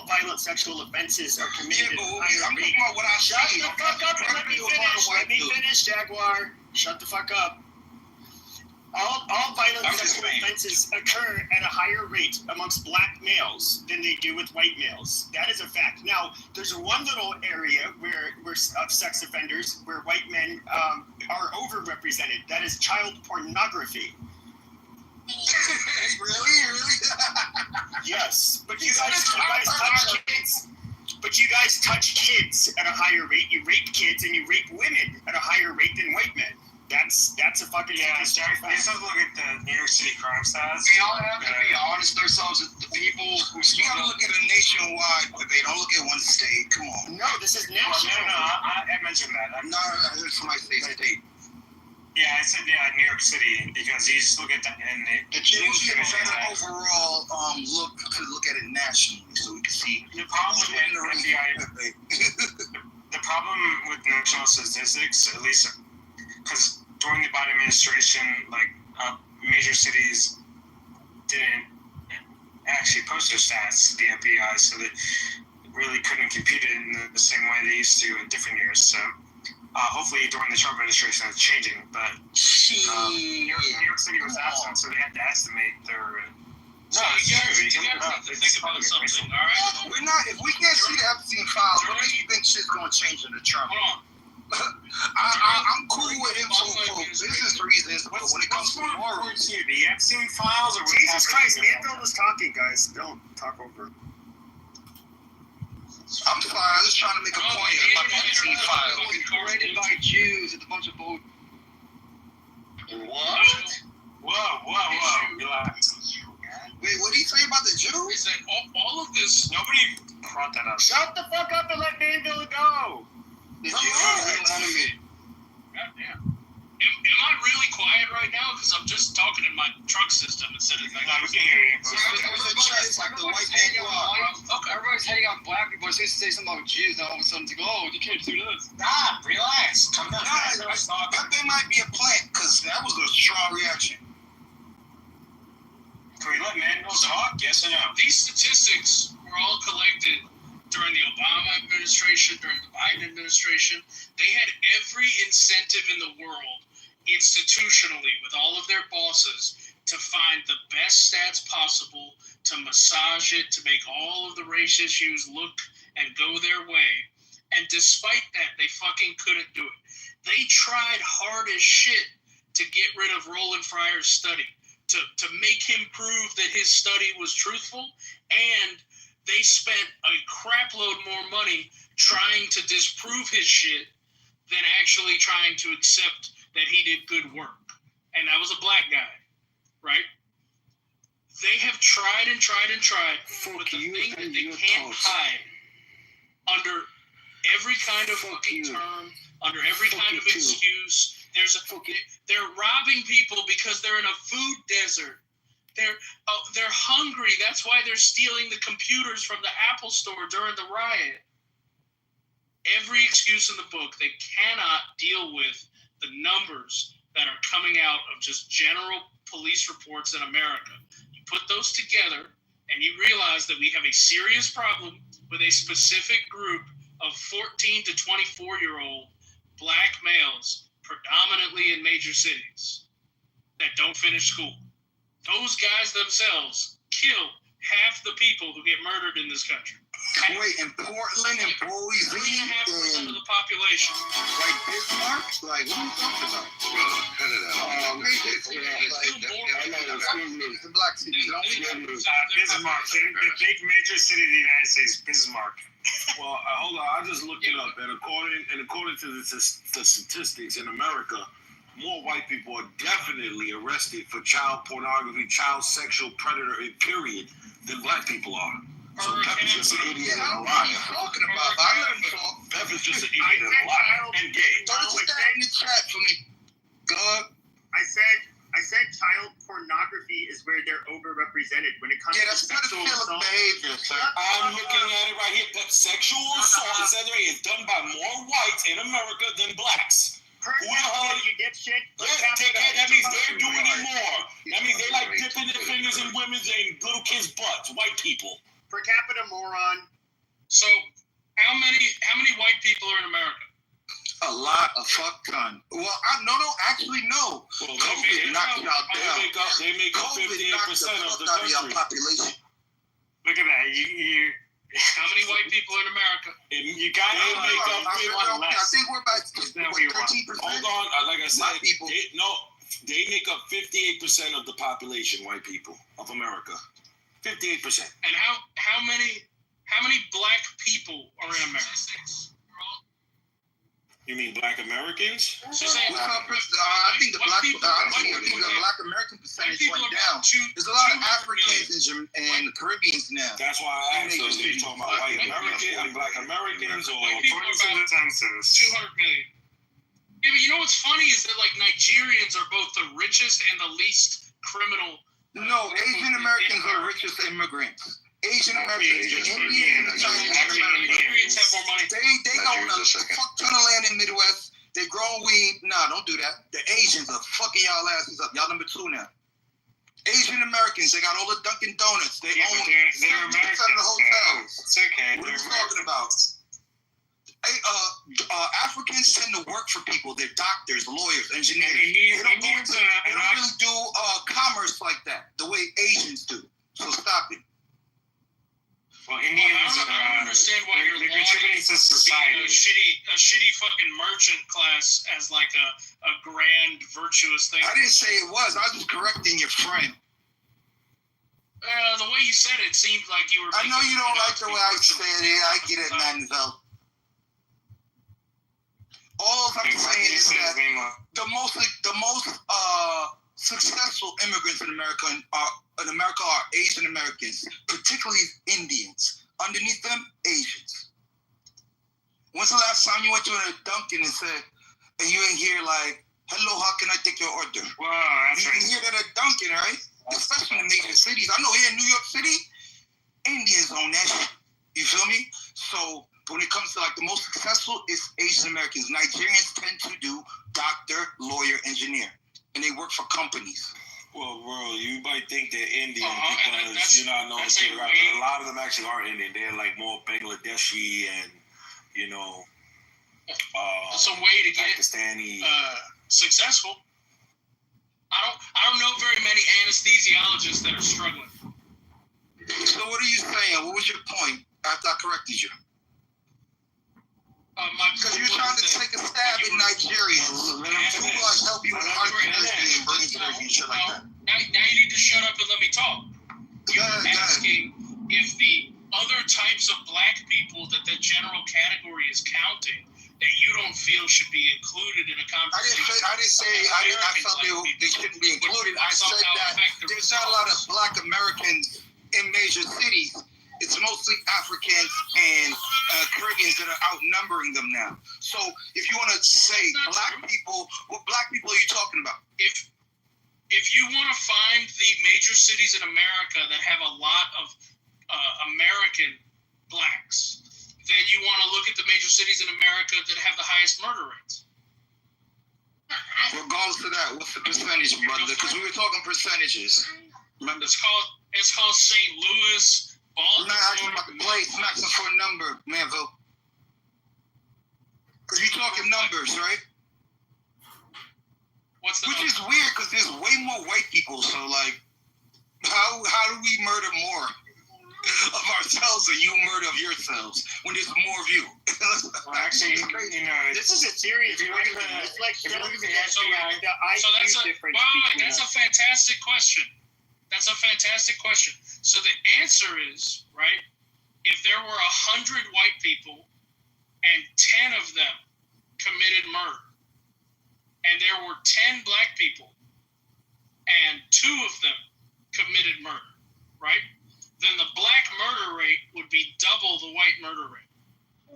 violent sexual offenses are committed at a higher rate. Shut the fuck up and let me finish. Let me finish, Jaguar. Shut the fuck up. All violent sexual offenses occur at a higher rate amongst black males than they do with white males. That is a fact. Now, there's one little area where of sex offenders where white men are overrepresented. That is child pornography. Really? Yes, but you guys touch kids. But you guys touch kids at a higher rate. You rape kids and you rape women at a higher rate than white men. That's a fucking Let's look at the New York City crime stats. We all have to be honest with ourselves. The people who you gotta look at it nationwide, but they don't look at one state. Come on. No, this is national. No, I mentioned that. I heard somebody say state. Yeah, I said New York City, because you just look at that and the Jews get a better overall look at it nationally, so we can see. The problem with national statistics, at least, because during the Biden administration, major cities didn't actually post their stats to the FBI, so they really couldn't compute it in the same way they used to in different years. So hopefully during the Trump administration that's changing, but New York City was absent, so they had to estimate their. No, you have to think about something, all right? We're not. If we can't see the Epstein files, what do you think shit's gonna change under Trump? Hold on. I'm cool with him for business reasons, but when it comes to morals, the Epstein files, or Jesus Christ, Manfield was talking, guys. Don't talk over. I'm fine. I was trying to make a point about the Epstein files. Created by Jews. It's a bunch of bull. What? Whoa! Relax. Wait, what did he say about the Jews? He said all of this. Nobody brought that up. Shut the fuck up and let Manfield go. The Jews are the enemy. Goddamn. Am I really quiet right now? Because I'm just talking in my truck system instead of we can hear you. Everybody's hating on black people. I used to say something about Jews, now all of a sudden it's like, oh, you can't do this. Stop, relax, calm down. That might be a plant, because that was a strong reaction. Can we let Manfield talk? Yes or no? These statistics were all collected during the Obama administration, during the Biden administration. They had every incentive in the world, institutionally, with all of their bosses, to find the best stats possible to massage it, to make all of the race issues look and go their way. And despite that, they fucking couldn't do it. They tried hard as shit to get rid of Roland Fryer's study, to make him prove that his study was truthful, and they spent a crapload more money trying to disprove his shit than actually trying to accept that he did good work. And that was a black guy, right? They have tried and tried and tried, but the thing that they can't hide under every kind of fucking term, under every kind of excuse, they're robbing people because they're in a food desert. They're hungry. That's why they're stealing the computers from the Apple store during the riot. Every excuse in the book, they cannot deal with the numbers that are coming out of just general police reports in America. You put those together and you realize that we have a serious problem with a specific group of 14 to 24-year-old black males, predominantly in major cities, that don't finish school. Those guys themselves kill half the people who get murdered in this country. Wait, in Portland and Boise 3.5% of the population. Like Bismarck? Like, what are you talking about? Cut it out. The black cities. Bismarck, the big major city of the United States, Bismarck. Well, hold on. I just looked it up, and according to the statistics in America, more white people are definitely arrested for child pornography, child sexual predator, period, than black people are. So Pepper's just an idiot and a liar. Talking about, I let him talk. Pepper's just an idiot and a liar and gay. Don't put that in the chat for me. God. I said child pornography is where they're overrepresented when it comes to sexual assault. Behavior, sir. I'm looking at it right here. That sexual assault, it says right here, is done by more whites in America than blacks. You dipshit. That means they're doing it more. That means they like dipping their fingers in women's and little kids' butts. White people. Per capita moron. So, how many white people are in America? A lot, a fuck ton. Well, actually, no. Well, COVID knocked it out there. They make up 58% of the country. Population. Look at that. You How many white people in America? You got to make up I think we're about 13%. Hold on. Like I said, they make up 58% of the population, white people of America. 58%. And how many black people are in America? You mean black Americans? I think the black American percentage went down. There's a lot of Africans and Caribbeans now. That's why I asked you, are you talking about white Americans and black Americans or according to the census? 200 million. Yeah, but you know what's funny is that like Nigerians are both the richest and the least criminal. No, Asian Americans are the richest immigrants. Asian Americans, Indians have more money. They own a fuck ton of land in the Midwest. They grow weed. Nah, don't do that. The Asians are fucking y'all asses up. Y'all number 2 now. Asian Americans, they got all the Dunkin' Donuts. They own 60% of the hotels. It's okay. What are you talking about? Africans tend to work for people. They're doctors, lawyers, engineers. They don't really do commerce like that, the way Asians do. So stop it. Well, Indians I don't understand why you're contributing to society. A shitty fucking merchant class as like a grand virtuous thing. I didn't say it was. I was just correcting your friend. The way you said it seemed like you were. I know you don't like the way I said it. I get it, man. All I'm saying is that the most successful immigrants in America are Asian Americans, particularly Indians. Underneath them, Asians. When's the last time you went to a Dunkin' and said, and you ain't hear like, hello, how can I take your order? Wow, that's you can hear that at Dunkin', right? Especially in the major cities. I know here in New York City, Indians own that shit. You feel me? So when it comes to like the most successful, it's Asian Americans. Nigerians tend to do doctor, lawyer, engineer. And they work for companies. Well, bro, you might think they're Indian because you're not knowing shit, right? But a lot of them actually are Indian. They're like more Bangladeshi and, it's a way to get Pakistani. Successful. I don't know very many anesthesiologists that are struggling. So what are you saying? What was your point after I corrected you? Because you're trying to take a stab at Nigerians. Who like help you with entrepreneurship and bring to and shit like that. Now you need to shut up and let me talk. You're asking if the other types of black people that the general category is counting that you don't feel should be included in a conversation. I felt they shouldn't be included. I said that there's not a lot of black Americans in major cities. It's mostly Africans and Caribbeans that are outnumbering them now. So if you want to say black people, what black people are you talking about? If you want to find the major cities in America that have a lot of American blacks, then you want to look at the major cities in America that have the highest murder rates. Regardless of that, what's the percentage, brother? Because we were talking percentages. Remember, it's called St. Louis, Baltimore. I'm not asking about the place. I'm asking for a number, Manville. Because you're talking numbers, right? Which is weird because there's way more white people. So, like, how do we murder more of ourselves than you murder of yourselves when there's more of you? Well, actually, this is a serious question. It's like So that's a fantastic question. That's a fantastic question. So the answer is, right, if there were 100 white people and 10 of them committed murder, and there were 10 black people and 2 of them committed murder, right, then the black murder rate would be double the white murder rate.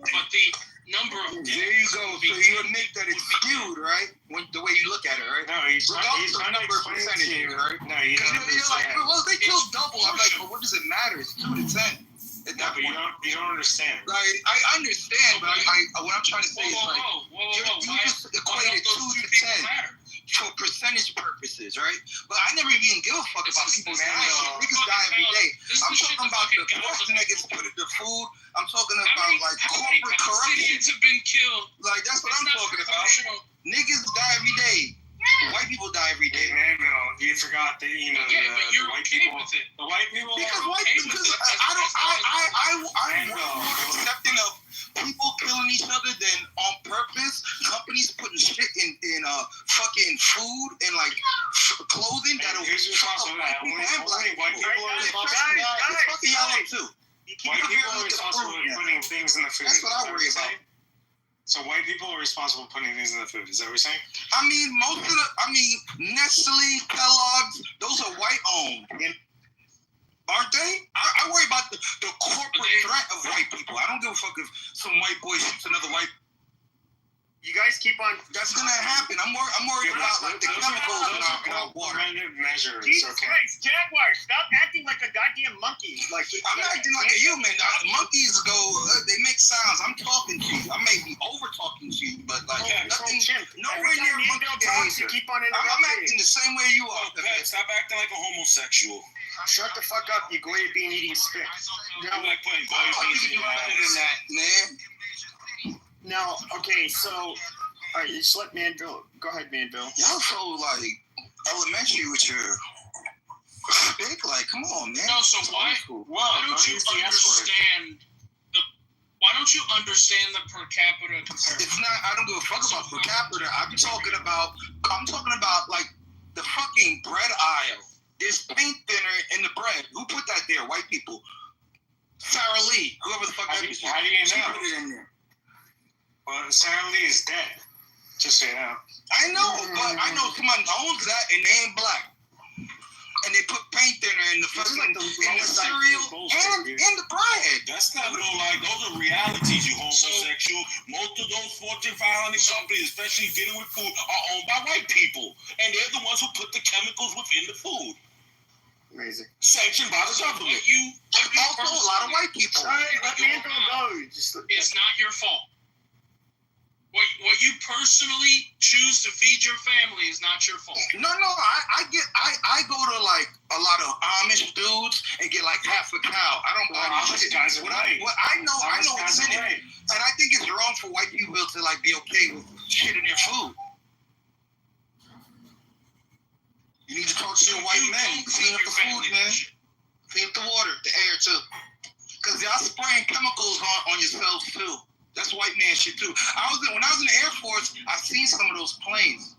But the number of there you go. So you admit that it's skewed, right? The way you look at it, right? No, he's trying to explain to you, right? No, you don't you're like, understand. well, they killed double. I'm like, but what does it matter? It's 2 to 10. At that point. You don't understand. Like, I understand, but what I'm trying to say is like, you just equated 2 to 10 for percentage purposes, right? But I never even give a fuck about people dying. Niggas die every day. I'm talking about the poison that gets put in the food. I'm talking about like corporate corruption. Have been killed. Like that's what I'm talking about. Niggas die every day. White people die every day. Man, no, you forgot that the white people. The white people. Because I'm more accepting of people killing each other than on purpose. Companies putting shit in fucking food and like clothing that'll fuck up white people and black people. White people are responsible for putting things in the food. That's what I worry about. So white people are responsible for putting things in the food. Is that what you're saying? I mean, Nestle, Kellogg's, those are white owned, aren't they? I worry about the corporate threat of white people. I don't give a fuck if some white boy shoots another white. You guys keep on. That's gonna happen. I'm worried about like the chemicals in our water. Measures. Jesus Christ, Jaguar, stop acting like a goddamn monkey. Like I'm not acting like a human. Monkeys go. They make sounds. I'm talking to you. I may be over talking to you, but like nothing. Nowhere near monkey behavior. Keep on I'm acting the same way you are. Stop acting like a homosexual. Shut the fuck up, you goya bean eating stick. No, like putting goya beans in your better than that, man. Now, okay, so, all right, just let Manville. Go ahead, Manville. Y'all so like elementary with your stick. Like, come on, man. No, so why don't you understand why don't you understand the per capita comparison? It's not. I don't give a fuck about per capita. I'm talking about like the fucking bread aisle. There's paint thinner in the bread. Who put that there? White people. Sarah Lee, whoever the fuck that is. How do you know? She put it in there. Well, Sarah Lee is dead. Just so you know. I know, but I know someone owns that and they ain't black. And they put paint thinner in the fucking in the cereal and in the bread. That's not like those are realities, you homosexual. Most of those Fortune 500 companies, especially dealing with food, are owned by white people, and they're the ones who put the chemicals within the food. Amazing. Sanctioned by the government. Also, a lot of white people. Sorry, let Manville go. It's not your fault. What you personally choose to feed your family is not your fault. No, I go to like a lot of Amish dudes and get like half a cow. I don't buy Amish guys are right. I know it's in it. And I think it's wrong for white people to like be okay with shit in their food. You need to talk to your white men. Clean up the food, man. Clean up the water, the air too. Cause y'all spraying chemicals on yourselves too. That's white man shit too. When I was in the Air Force, I seen some of those planes.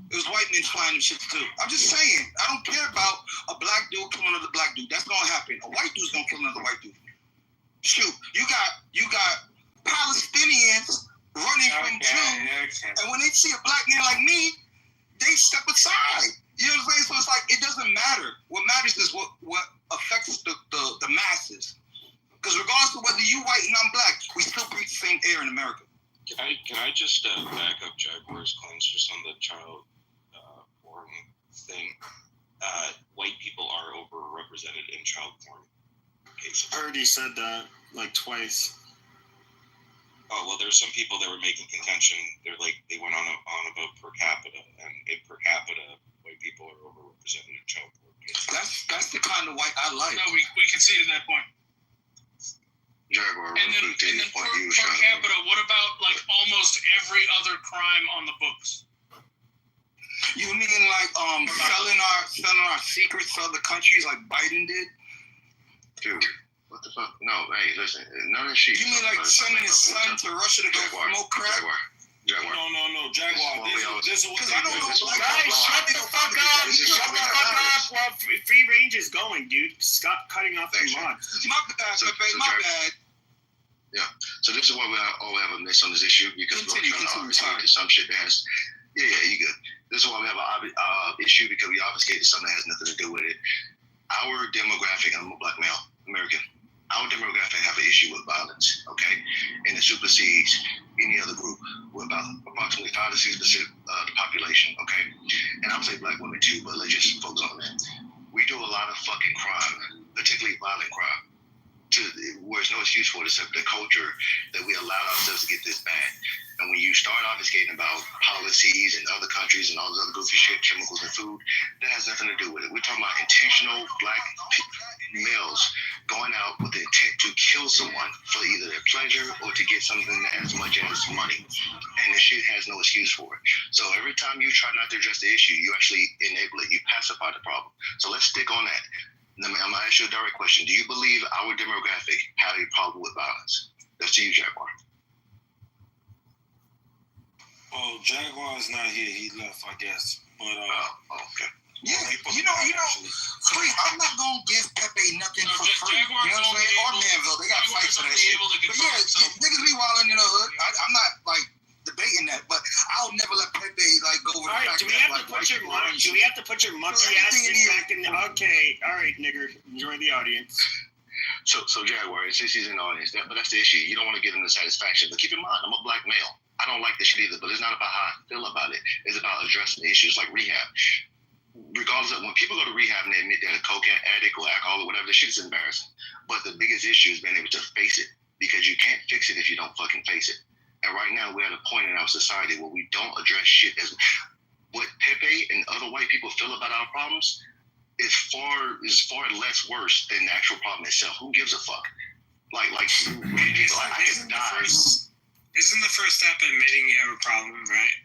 It was white men flying them shit too. I'm just saying, I don't care about a black dude killing another black dude. That's gonna happen. A white dude's gonna kill another white dude. Shoot, you got Palestinians running from Jews, and when they see a black man like me, they step aside. You know what I'm saying? So it's like it doesn't matter. What matters is what affects the masses. Because regardless of whether you white and I'm black, we still breathe the same air in America. Can I just back up Jaguar's claims just on the child porn thing? White people are overrepresented in child porn cases. I already said that like twice. Oh well, there's some people that were making contention. They're like they went on about per capita, and in per capita, white people are overrepresented in child porn cases. That's the kind of white I like. No, we conceded that point. Jaguar. And then per capita, what about like almost every other crime on the books? You mean like selling our secrets to other countries like Biden did? Dude, what the fuck? No, hey, listen, none of shit. You mean like sending his son to Russia to go smoke crack? Jaguar. No, Jaguar. This is what I don't know. Guys, shut the fuck up! Shut the fuck up while free range is going, dude. Stop cutting off the mod. My bad. Yeah. So this is why we all have a miss on this issue because we're trying to obfuscate some shit that has. Yeah, you good. This is why we have an issue because we obfuscated something that has nothing to do with it. Our demographic, I'm a black male American. Our demographic have an issue with violence, okay, and it supersedes any other group. We're about approximately 5 to 6% of the population, okay, and I would say black women too, but let's just focus on that. We do a lot of fucking crime, particularly violent crime. Where there's no excuse for it except the culture that we allow ourselves to get this bad. And when you start obfuscating about policies and other countries and all those other goofy shit, chemicals and food, that has nothing to do with it. We're talking about intentional black males going out with the intent to kill someone for either their pleasure or to get something as much as money. And this shit has no excuse for it. So every time you try not to address the issue, you actually enable it. You pacify the problem. So let's stick on that. I'm going to ask you a direct question. Do you believe our demographic had a problem with violence? That's to you, Jaguar. Well, Jaguar is not here. He left, I guess. But okay. Yeah, you know, please, I'm not gonna give Pepe nothing for free. You know what I'm saying? Or Manville, they got fights for that shit. But yeah, niggas be wilding in the hood. I'm not like debating that, but I'll never let Pepe like go over the fact do we have to put your monkey ass back in the okay, all right, nigger. Enjoy the audience. So Jaguar, since he's in the audience, but that's the issue. You don't want to give him the satisfaction. But keep in mind, I'm a black male. I don't like this shit either, but it's not about how I feel about it. It's about addressing the issues like rehab. Regardless of when people go to rehab and they admit they're a coke addict or alcohol or whatever, the shit is embarrassing. But the biggest issue is being able to face it because you can't fix it if you don't fucking face it. And right now, we're at a point in our society where we don't address shit as what Pepe and other white people feel about our problems is far less worse than the actual problem itself. Who gives a fuck? I could die. Isn't the first step admitting you have a problem, right?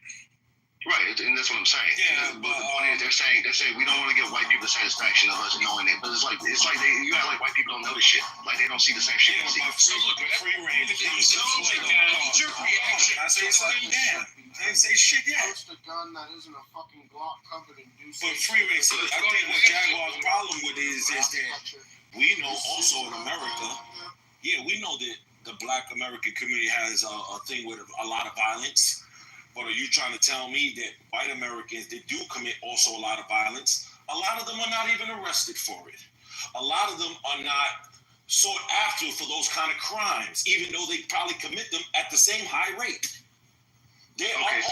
Right, and that's what I'm saying. Yeah, but the point is, they're saying we don't want to give white people the satisfaction of us knowing it, but it's like you act like white people don't know the shit, like they don't see the same shit. Yeah, but free range. Your reaction. I say something. Yeah, I didn't say shit yet. Post a gun that isn't a fucking Glock covered in juice. But free range. I think what Jaguar's problem with is that we know also in America, we know that the Black American community has a thing with a lot of violence. But are you trying to tell me that white Americans that do commit also a lot of violence, a lot of them are not even arrested for it. A lot of them are not sought after for those kind of crimes, even though they probably commit them at the same high rate. There are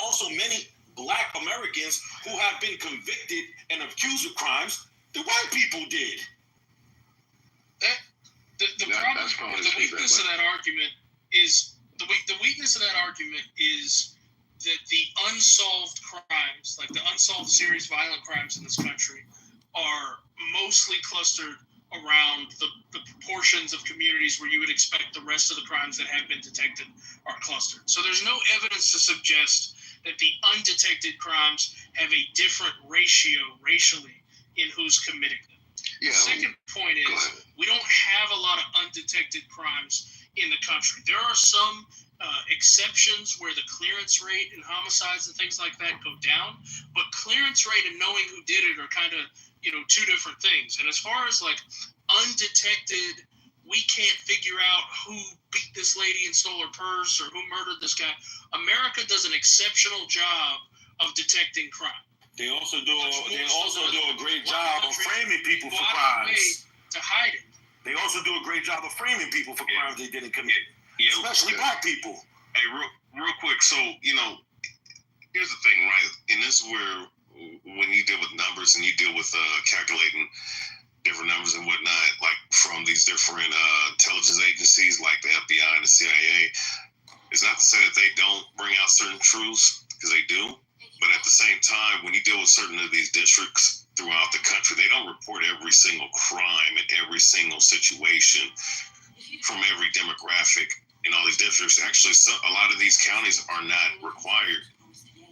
also many Black Americans who have been convicted and accused of crimes that white people did. The problem, the weakness of that argument is the weakness of that argument is that the unsolved crimes, like the unsolved serious violent crimes in this country, are mostly clustered around the proportions of communities where you would expect the rest of the crimes that have been detected are clustered. So there's no evidence to suggest that the undetected crimes have a different ratio racially in who's committing them. The second point is we don't have a lot of undetected crimes in the country. There are some exceptions where the clearance rate in homicides and things like that go down, but clearance rate and knowing who did it are kind of, two different things. And as far as like undetected, we can't figure out who beat this lady and stole her purse or who murdered this guy. America does an exceptional job of detecting crime. They also do a great job of framing people for crimes. To hide it. They also do a great job of framing people for crimes they didn't commit, especially black people. Hey, real quick. So here's the thing, right? And this is where when you deal with numbers and you deal with calculating different numbers and whatnot, like from these different intelligence agencies like the FBI and the CIA, it's not to say that they don't bring out certain truths, because they do. But at the same time, when you deal with certain of these districts throughout the country, they don't report every single crime and every single situation from every demographic in all these districts. Actually, a lot of these counties are not required,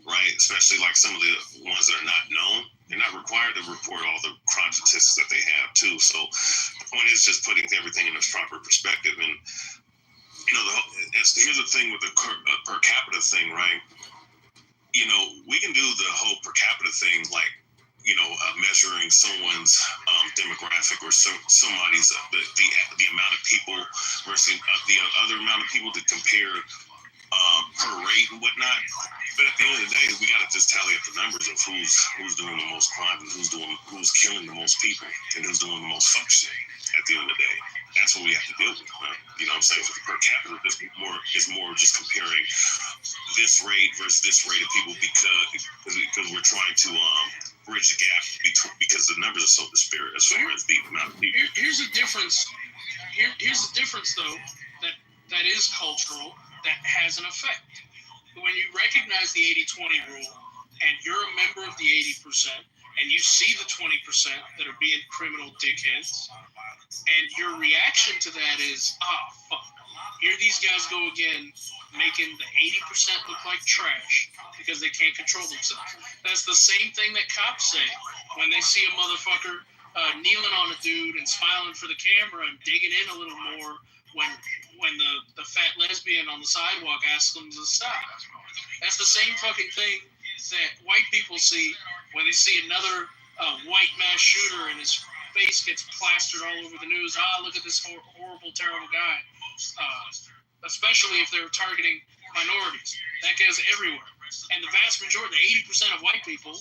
right? Especially like some of the ones that are not known. They're not required to report all the crime statistics that they have, too. So the point is just putting everything in its proper perspective. And, here's the thing with the per capita thing, right? We can do the whole per capita thing, like, measuring someone's demographic or somebody's the amount of people versus the other amount of people to compare per rate and whatnot. But at the end of the day, we got to just tally up the numbers of who's doing the most crime and who's killing the most people and who's doing the most fuck shit. At the end of the day, that's what we have to deal with. Right? You know what I'm saying? For the per capita, is more just comparing this rate versus this rate of people because we're trying to bridge the gap because the numbers are so disparate as far as the amount of people. Here's a difference. Here's the difference, though, that is cultural, that has an effect. When you recognize the 80-20 rule and you're a member of the 80% and you see the 20% that are being criminal dickheads, and your reaction to that is, fuck, here these guys go again, making the 80% look like trash because they can't control themselves. That's the same thing that cops say when they see a motherfucker kneeling on a dude and smiling for the camera and digging in a little more when the fat lesbian on the sidewalk asks them to stop. That's the same fucking thing that white people see when they see another white mass shooter and his face gets plastered all over the news. Look at this horrible, terrible guy. Especially if they're targeting minorities. That goes everywhere. And the vast majority, 80% of white people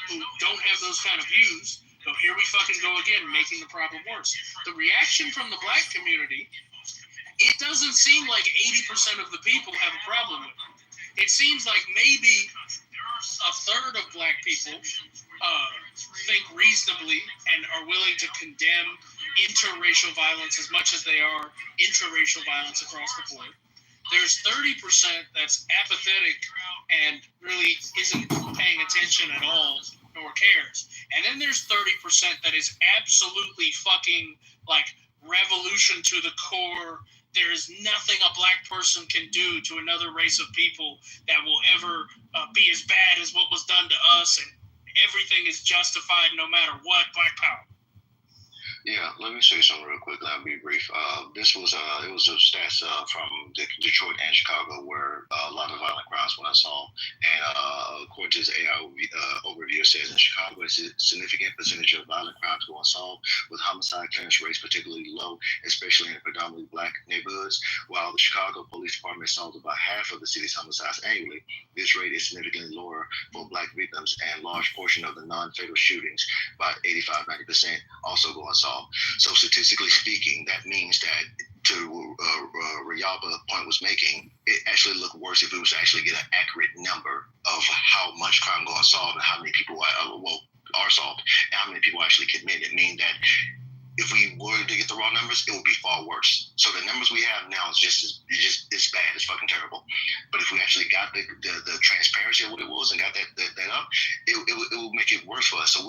who don't have those kind of views, so here we fucking go again, making the problem worse. The reaction from the black community, it doesn't seem like 80% of the people have a problem with it. It seems like maybe a third of black people think reasonably and are willing to condemn interracial violence as much as they are intraracial violence across the board. There's 30% that's apathetic and really isn't paying attention at all nor cares. And then there's 30% that is absolutely fucking like revolution to the core. There is nothing a black person can do to another race of people that will ever be as bad as what was done to us, and everything is justified no matter what. Black power. Yeah, let me say something real quick. I'll be brief. This was it was a stats from Detroit and Chicago where a lot of violent crimes went unsolved. And according to this AI overview, it says in Chicago, a significant percentage of violent crimes go unsolved, with homicide clearance rates particularly low, especially in predominantly black neighborhoods. While the Chicago Police Department solves about half of the city's homicides annually, this rate is significantly lower for black victims, and large portion of the non-fatal shootings, about 85-90%, also go unsolved. So statistically speaking, that means that to Rayaba point was making, it actually looked worse if we was to actually get an accurate number of how much crime go unsolved and how many people are solved and how many people actually commit. It means that if we were to get the raw numbers, it would be far worse. So the numbers we have now is just bad. It's fucking terrible. But if we actually got the transparency of what it was and got that up, it would make it worse for us. So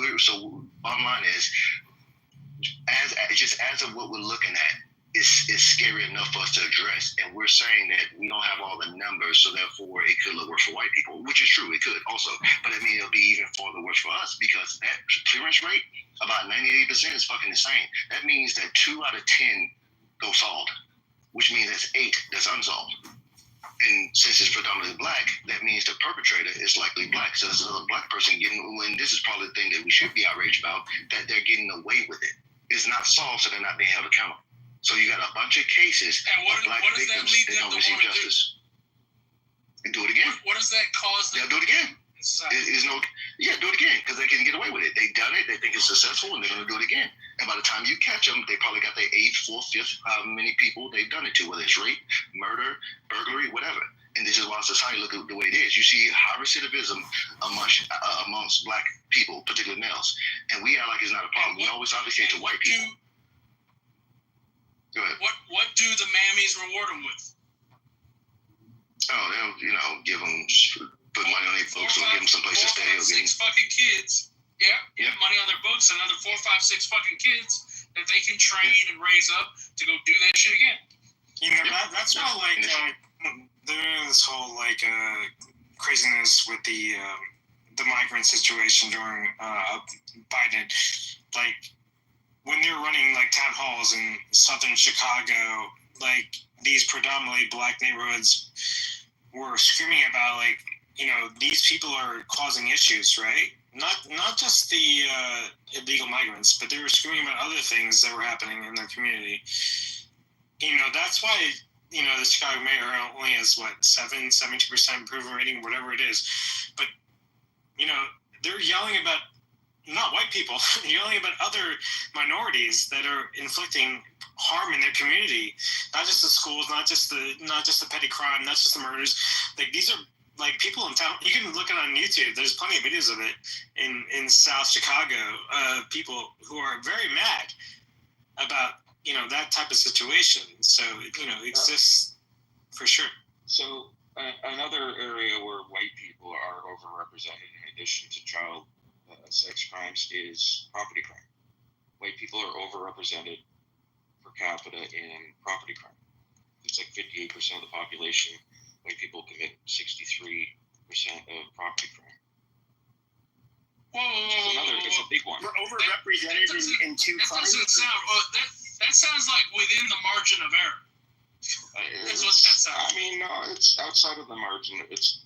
bottom line is, as of what we're looking at, is scary enough for us to address. And we're saying that we don't have all the numbers, so therefore it could look worse for white people, which is true. It could also. But I mean, it'll be even further worse for us because that clearance rate, about 98%, is fucking insane. That means that 2 out of 10 go solved, which means that's 8 that's unsolved. And since it's predominantly black, that means the perpetrator is likely black. So there's another black person getting, and this is probably the thing that we should be outraged about, that they're getting away with it. It's not solved, so they're not being held accountable. So you got a bunch of cases of black victims that don't receive justice. And do it again. What does that cause them? They'll do it again. Do it again, because they can get away with it. They've done it, they think it's successful, and they're going to do it again. And by the time you catch them, they probably got their 8th, 4th, 5th, however many people they've done it to, whether it's rape, murder, burglary, whatever. And this is why society look at the way it is. You see high recidivism amongst black people, particularly males. And we act like it's not a problem. We always advocate to white people. Go ahead. What do the mammies reward them with? Oh, they'll, give them, put money on their books, or give them some place to stay. 4, 5, 6 fucking kids. Yeah. Money on their books, another 4, 5, 6 fucking kids that they can train and raise up to go do that shit again. That's why, there's this whole, craziness with the migrant situation during Biden. When they're running, town halls in southern Chicago, these predominantly black neighborhoods were screaming about, these people are causing issues, right? Not just the illegal migrants, but they were screaming about other things that were happening in their community. That's why, the Chicago mayor only has, 72% improvement rating, whatever it is. But, they're yelling about not white people, yelling about other minorities that are inflicting harm in their community. Not just the schools, not just the petty crime, not just the murders. These are people in town. You can look it on YouTube. There's plenty of videos of it in South Chicago. People who are very mad about that type of situation. So it's just for sure. So another area where white people are overrepresented in addition to child sex crimes is property crime. White people are overrepresented per capita in property crime. It's 58% of the population. White people commit 63% of property crime. It's a big one. We're overrepresented in 2 crimes. That sounds like within the margin of error. That's what that sounds. No, it's outside of the margin. It's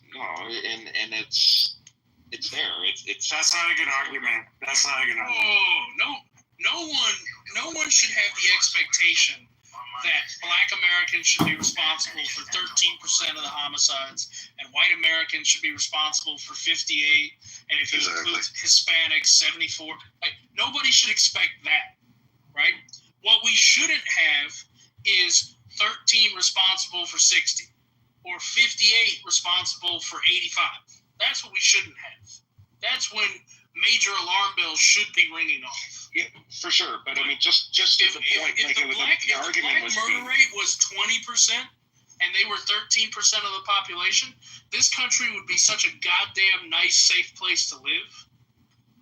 there. That's not a good argument. That's not a good argument. No one should have the expectation that black Americans should be responsible for 13% of the homicides, and white Americans should be responsible for 58, and if you include Hispanics, 74. Nobody should expect that, right? What we shouldn't have is 13 responsible for 60, or 58 responsible for 85. That's what we shouldn't have. That's when major alarm bells should be ringing off. Yeah, for sure. But just to the point, if the black murder rate was 20% and they were 13% of the population, this country would be such a goddamn nice, safe place to live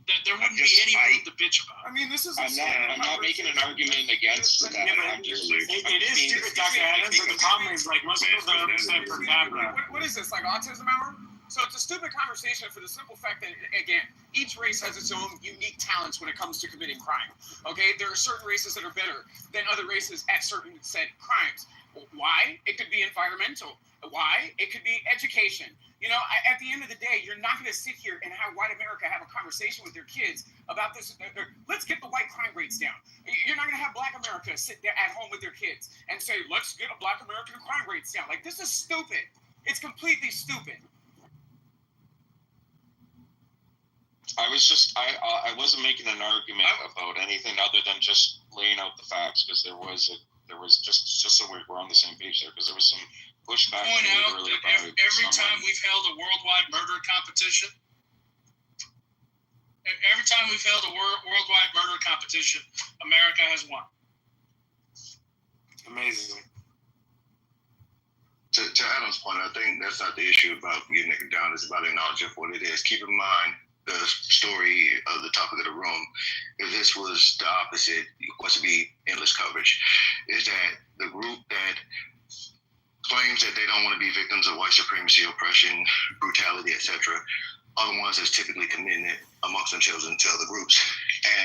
that there wouldn't be anything to bitch about. This is. I'm not making an argument against that. It is stupid, Dr. Adams, but the problem is most people don't understand per capita. What is this, autism hour? So it's a stupid conversation for the simple fact that, again, each race has its own unique talents when it comes to committing crime. Okay? There are certain races that are better than other races at certain said crimes. Why? It could be environmental. Why? It could be education. At the end of the day, you're not going to sit here and have white America have a conversation with their kids about this. Let's get the white crime rates down. You're not going to have black America sit there at home with their kids and say, let's get a black American crime rates down. This is stupid. It's completely stupid. I wasn't making an argument about anything other than just laying out the facts, because there was just so we're on the same page there, because there was some pushback. Point out that every time we've held a worldwide murder competition, America has won. Amazing. To Adam's point, I think that's not the issue about getting it down. It's about acknowledging what it is. Keep in mind, the story of the topic of the room, if this was the opposite, what's to be endless coverage, is that the group that claims that they don't want to be victims of white supremacy, oppression, brutality, etc., are the ones that's typically committing it amongst themselves and to other groups.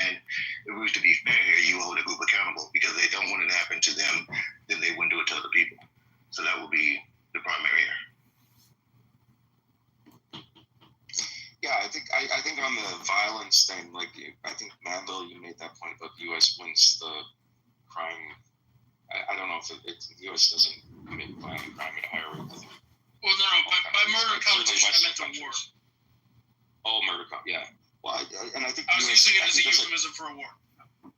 And if it was to be fair, you hold a group accountable because they don't want it to happen to them, then they wouldn't do it to other people. So that would be the primary error. Yeah, I think on the violence thing, like I think Mandel, you made that point about the U.S. wins the crime. I don't know if the U.S. doesn't commit violent crime at a higher rate. Well, no, by murder competition, I meant the war. Oh, murder yeah. Well, and I think I was US, using it as a euphemism for a war.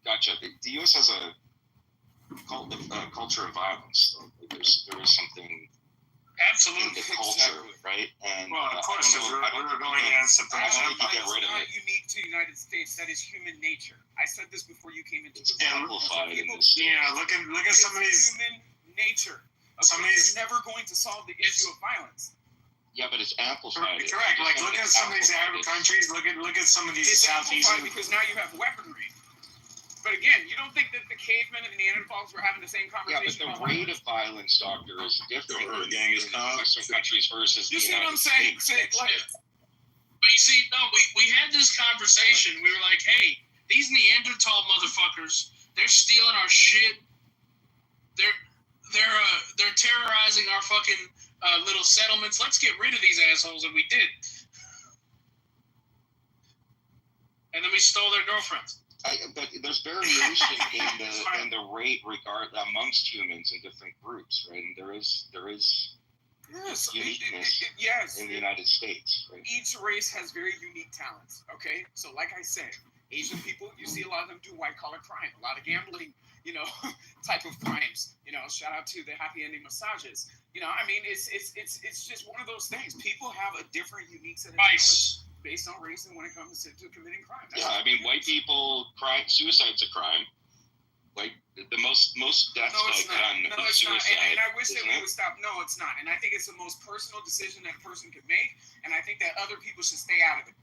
Gotcha. The U.S. has a culture of violence. Though. Like there is something. Absolutely. In the culture, right? And well, of course, we're going against the president. president. It's not unique to the United States. That is human nature. I said this before you came into the amplified in this. Yeah, look at some of these. Human nature. Some of these. You're never going to solve the issue of violence. Yeah, but it's amplified. Correct. Like, look at some of these Arab countries. Look at some of these Southeast. Because now you have weaponry. But again, you don't think that the cavemen and the Neanderthals were having the same conversation? Yeah, but the rate of violence, Doctor, is different in Genghis Khan Western countries versus you the see what United I'm saying? States. But you see, no, we had this conversation. We were like, hey, these Neanderthal motherfuckers, they're stealing our shit. They're terrorizing our fucking little settlements. Let's get rid of these assholes, and we did. And then we stole their girlfriends. But there's variation in the rate amongst humans in different groups, right? And there is uniqueness in the United States, right? Each race has very unique talents. Okay, so like I said, Asian people, you see a lot of them do white collar crime, a lot of gambling, type of crimes. Shout out to the happy ending massages. I mean, it's just one of those things. People have a different, unique set of talents based on race and when it comes to committing crime. I mean, white people, suicide's a crime. Like the most deaths by gun is suicide. And I wish that we would stop. No, it's not. And I think it's the most personal decision that a person could make. And I think that other people should stay out of it.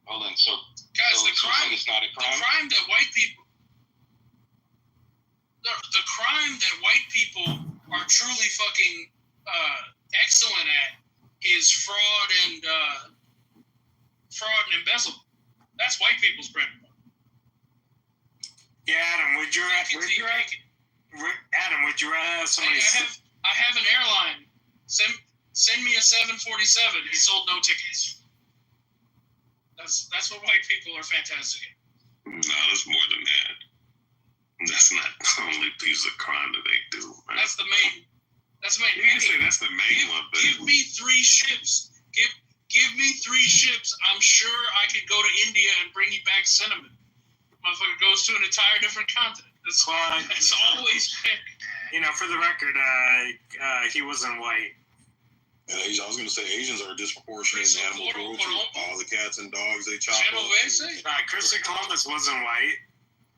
Well then, so guys, the crime is not a crime. The crime that white people. The crime that white people are truly fucking excellent at is fraud and embezzlement. That's white people's bread and butter. Yeah, Adam, would you rather have somebody? I have an airline. Send me a 747. He sold no tickets. That's what white people are fantastic at. No, there's more than that. That's not the only piece of crime that they do. Man. That's the main. You can say that's the main one, but give me 3 ships. Give me 3 ships. I'm sure I could go to India and bring you back cinnamon. Motherfucker goes to an entire different continent. That's always. For the record, he wasn't white. I was going to say Asians are disproportionate in animal cruelty. All the cats and dogs they chop up. Christopher Columbus wasn't white.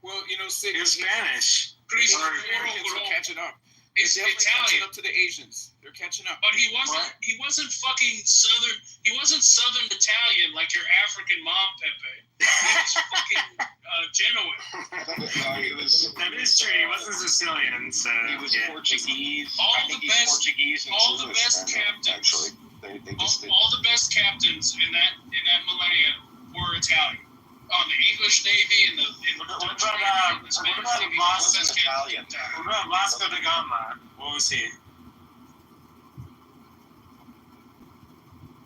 Well, he was Spanish. Americans are catching up. It's Italian. Italian. Catching up to the Asians. They're catching up. But he wasn't fucking Southern. He wasn't Southern Italian like your African mom, Pepe. He was fucking Genoan. That is true. He wasn't Sicilian. So he was Portuguese. All the best captains. All the best captains in that millennia were Italian. On the English Navy and the What about Vasco da Gama? What was he?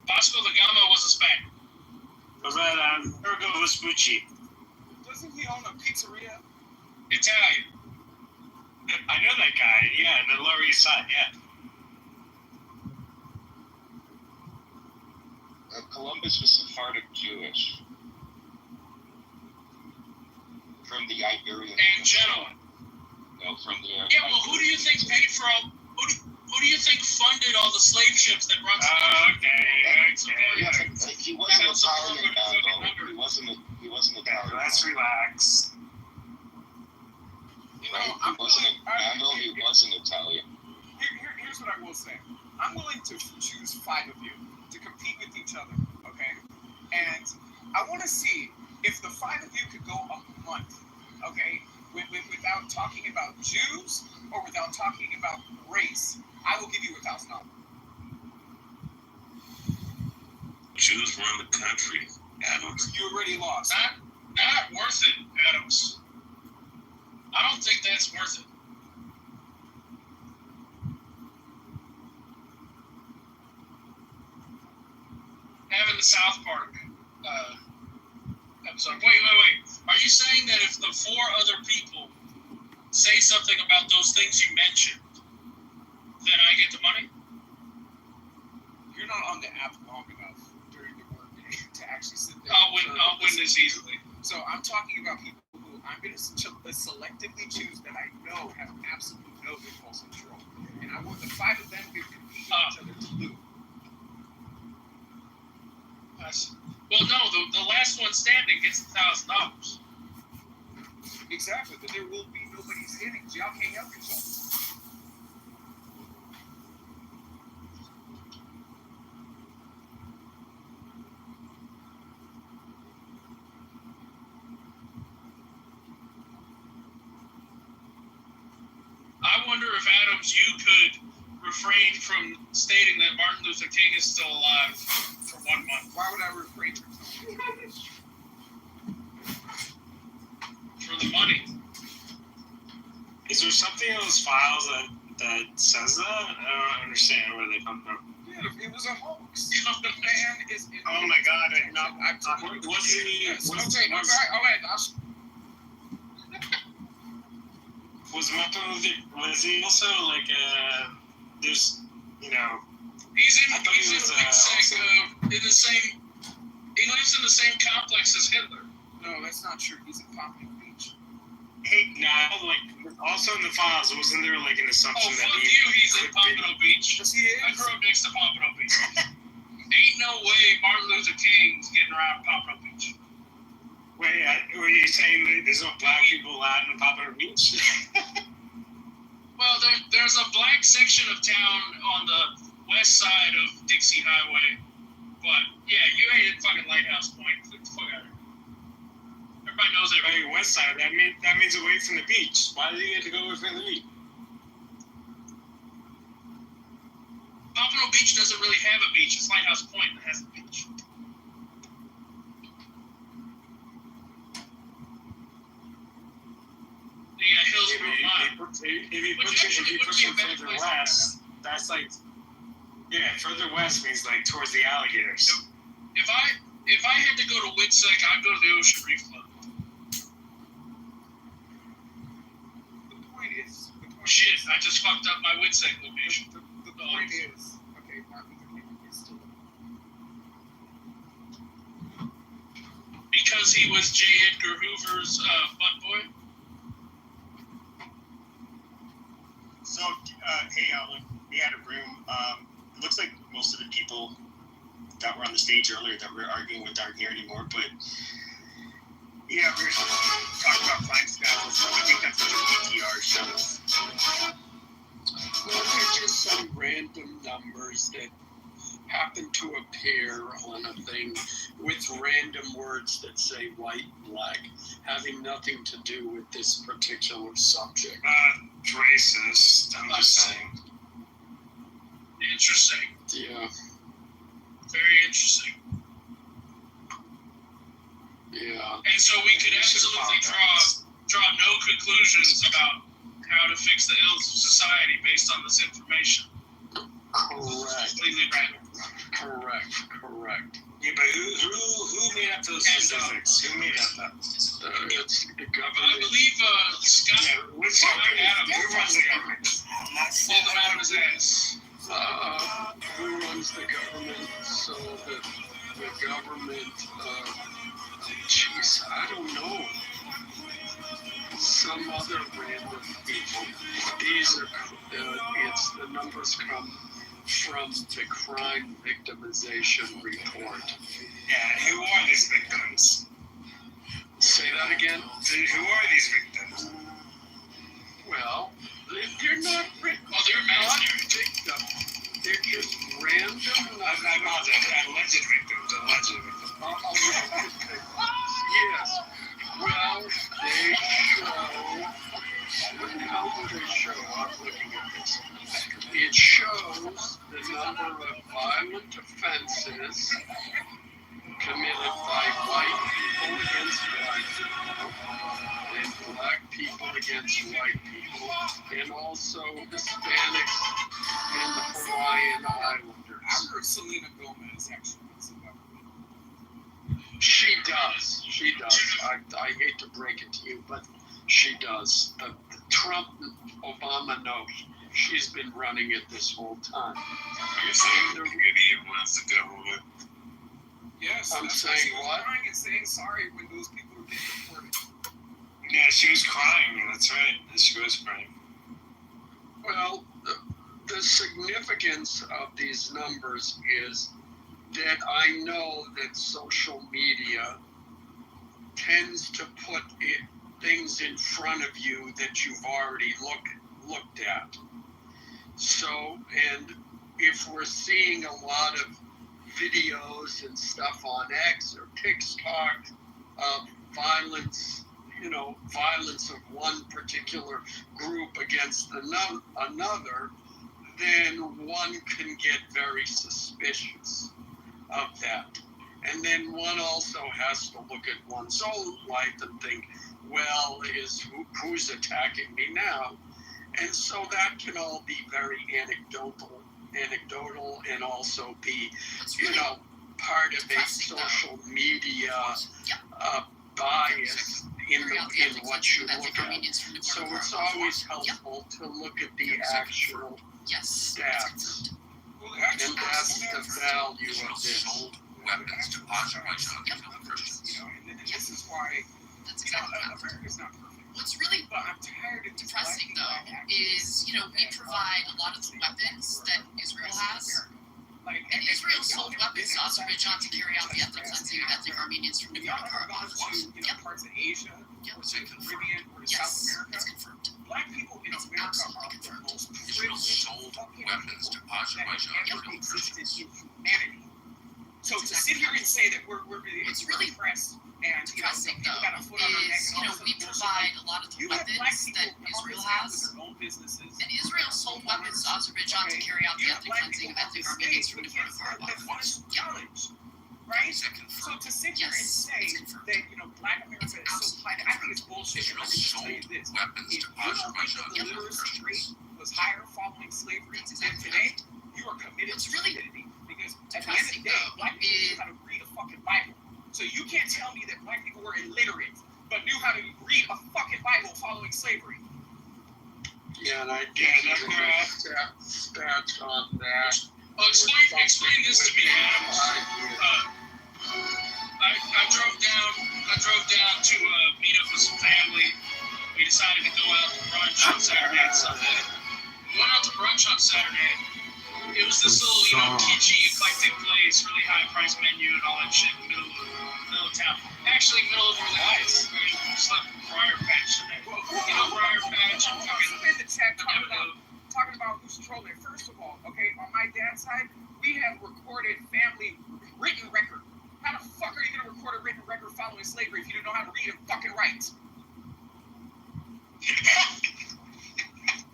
Vasco da Gama was a Spaniard. Was that Ergo Vespucci? Doesn't he own a pizzeria? Italian. I know that guy. Yeah, the Lower East Side. Yeah. Columbus was Sephardic Jewish. From the Iberian. And Genoan. No, from the. Yeah, well, who do you think paid for all? Who do you think funded all the slave ships that brought? He wasn't Italian, though. He wasn't Italian. Let's relax. He wasn't Italian. Here's what I will say. I'm willing to choose 5 of you to compete with each other, okay? And I want to see if the 5 of you could go a month, okay, without talking about Jews or without talking about race. I will give you $1,000. Jews run the country, Adams. You already lost. Not worth it, Adams. I don't think that's worth it. Having the South Park episode. Wait. Are you saying that if the 4 other people say something about those things you mentioned, then I get the money? You're not on the app long enough during the workday to actually sit there. I'll win this easily. So I'm talking about people who I'm going to selectively choose that I know have absolutely no impulse control. And I want the 5 of them to compete with each other to lose. Well, no, the last one standing gets $1,000. Exactly, but there will be nobody standing because y'all can't help yourselves. I wonder if, Adams, you could refrain from stating that Martin Luther King is still alive for 1 month. Why would I refrain from something? For the money. Is there something in those files that says that? I don't understand where they come from. Yeah, it was a hoax. The man is. Oh my God! What's he? Was he also like there's, you know, he's in the same. He lives in the same complex as Hitler. No, that's not true. He's in Pompano Beach. Hey, now, like, also in the files, wasn't there like an assumption that he's in Pompano Beach? Yes, he is. I grew up next to Pompano Beach. Ain't no way Martin Luther King's getting around Pompano Beach. Wait, were you saying that there's no black people allowed in Pompano Beach? Well, there's a black section of town on the west side of Dixie Highway. But, yeah, you ain't at fucking Lighthouse Point. Get the fuck out of here. Everybody knows that. Hey, west side, that means away from the beach. Why did he get to go away from the beach? Pompano Beach doesn't really have a beach. It's Lighthouse Point that has a beach. Yeah, Hillsborough Mile. If you push him further west, that's like, yeah, further west means like towards the alligators. If I had to go to Witsec, I'd go to the Ocean Reef Club. The point is, shit, I just fucked up my Witsec location. The point is, okay, Martin Luther King is still alive. Because he was J. Edgar Hoover's butt boy. So, hey, Alan, we had a room. It looks like most of the people that were on the stage earlier that we're arguing with aren't here anymore, but yeah, we're talking about crime stats and stuff. I think that's what the PTR shows. Well, they're just some random numbers that happen to appear on a thing with random words that say white, black, having nothing to do with this particular subject. Racist, I'm just saying. Interesting. Yeah. Very interesting. Yeah. And so we could absolutely draw no conclusions about how to fix the ills of society based on this information. Correct. Completely random. Correct. Yeah, but who made up those statistics? Who made up that? It's the government. I believe Scott. Yeah, which government? Who runs the government? Pull them out of his ass. Who runs the government so that the government, jeez, I don't know. Some other random people. These are, the numbers come from the crime victimization report. Yeah, who are these victims? Say that again? Who are these victims? Well, they're not victims. They're just random. I apologize. Alleged victims. against white people, and also Hispanics and the Hawaiian Islanders. I heard Selena Gomez actually wants the government. She does. I hate to break it to you, but she does. The Trump and Obama know she's been running it this whole time. Are you saying the idiot wants the government? Yes, I'm that's saying why she was what? crying and saying sorry when those people were being deported. Yeah, she was crying. That's right. She was crying. Well, the significance of these numbers is that I know that social media tends to put things in front of you that you've already looked at. So, and if we're seeing a lot of videos and stuff on X or TikTok of violence of one particular group against another, then one can get very suspicious of that. And then one also has to look at one's own life and think, well, who's attacking me now? And so that can all be very anecdotal and also be, part of a social media bias in what you look at. So it's always helpful to look at the actual stats. And that's the value of this. Weapons to Christians. And this is why America's not perfect. What's really depressing, though, is, we provide a lot of the weapons that Israel has. And Israel sold weapons to Azerbaijan to carry out the ethnic cleansing of ethnic Armenians from Nagorno-Karabakh. Parts of Asia, or the Caribbean, or South America. It's confirmed. Black people in America are the most Israel sold weapons to Azerbaijan that ever existed in humanity. So to sit here and say that we're what's really depressed and depressing, though, is, we provide a lot of the weapons that Israel has. And Israel sold weapons to Azerbaijan to carry out the ethnic cleansing of ethnic Armenians from Nagorno-Karabakh. Right? So to sit here and say that, Black America is so plighted, I think it's bullshit. And let me just tell you this. If the literacy rate was higher following slavery than today, you are committed to stupidity. Because at the end of the day, Black people knew how to read a fucking Bible. So you can't tell me that Black people were illiterate, but knew how to read a fucking Bible following slavery. Yeah, and I can't stats on that. Explain this to me, Adam. I drove down to meet up with some family. We decided to go out to brunch on Saturday and Sunday. We went out to brunch on Saturday. It was this little, kitschy, eclectic place, really high price menu and all that shit in the middle of town. Actually, middle of Orlando Heights. I mean, just like Briar Patch today. Briar Patch and fucking. In the chat talking about who's trolling. First of all, okay, on my dad's side, we have recorded family written record. How the fuck are you gonna record a written record following slavery if you don't know how to read and fucking write?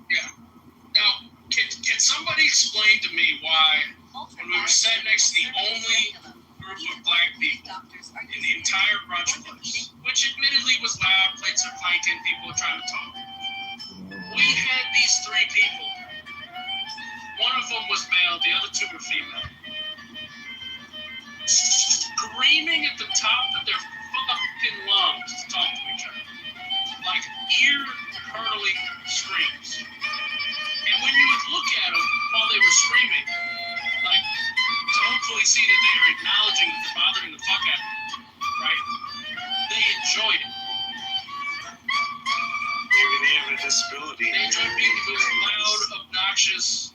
Yeah. Now, can somebody explain to me why, when we were sat next to the only group of Black people in the entire brunch place, which admittedly was loud, plates are clanking, people are trying to talk, we had these three people. One of them was male, the other two were female. Screaming at the top of their fucking lungs to talk to each other. Like ear-curdling screams. And when you would look at them while they were screaming, like, to hopefully see that they are acknowledging that they're bothering the fuck out of them, right? They enjoyed it. Maybe they have a disability. They enjoyed being those loud, obnoxious.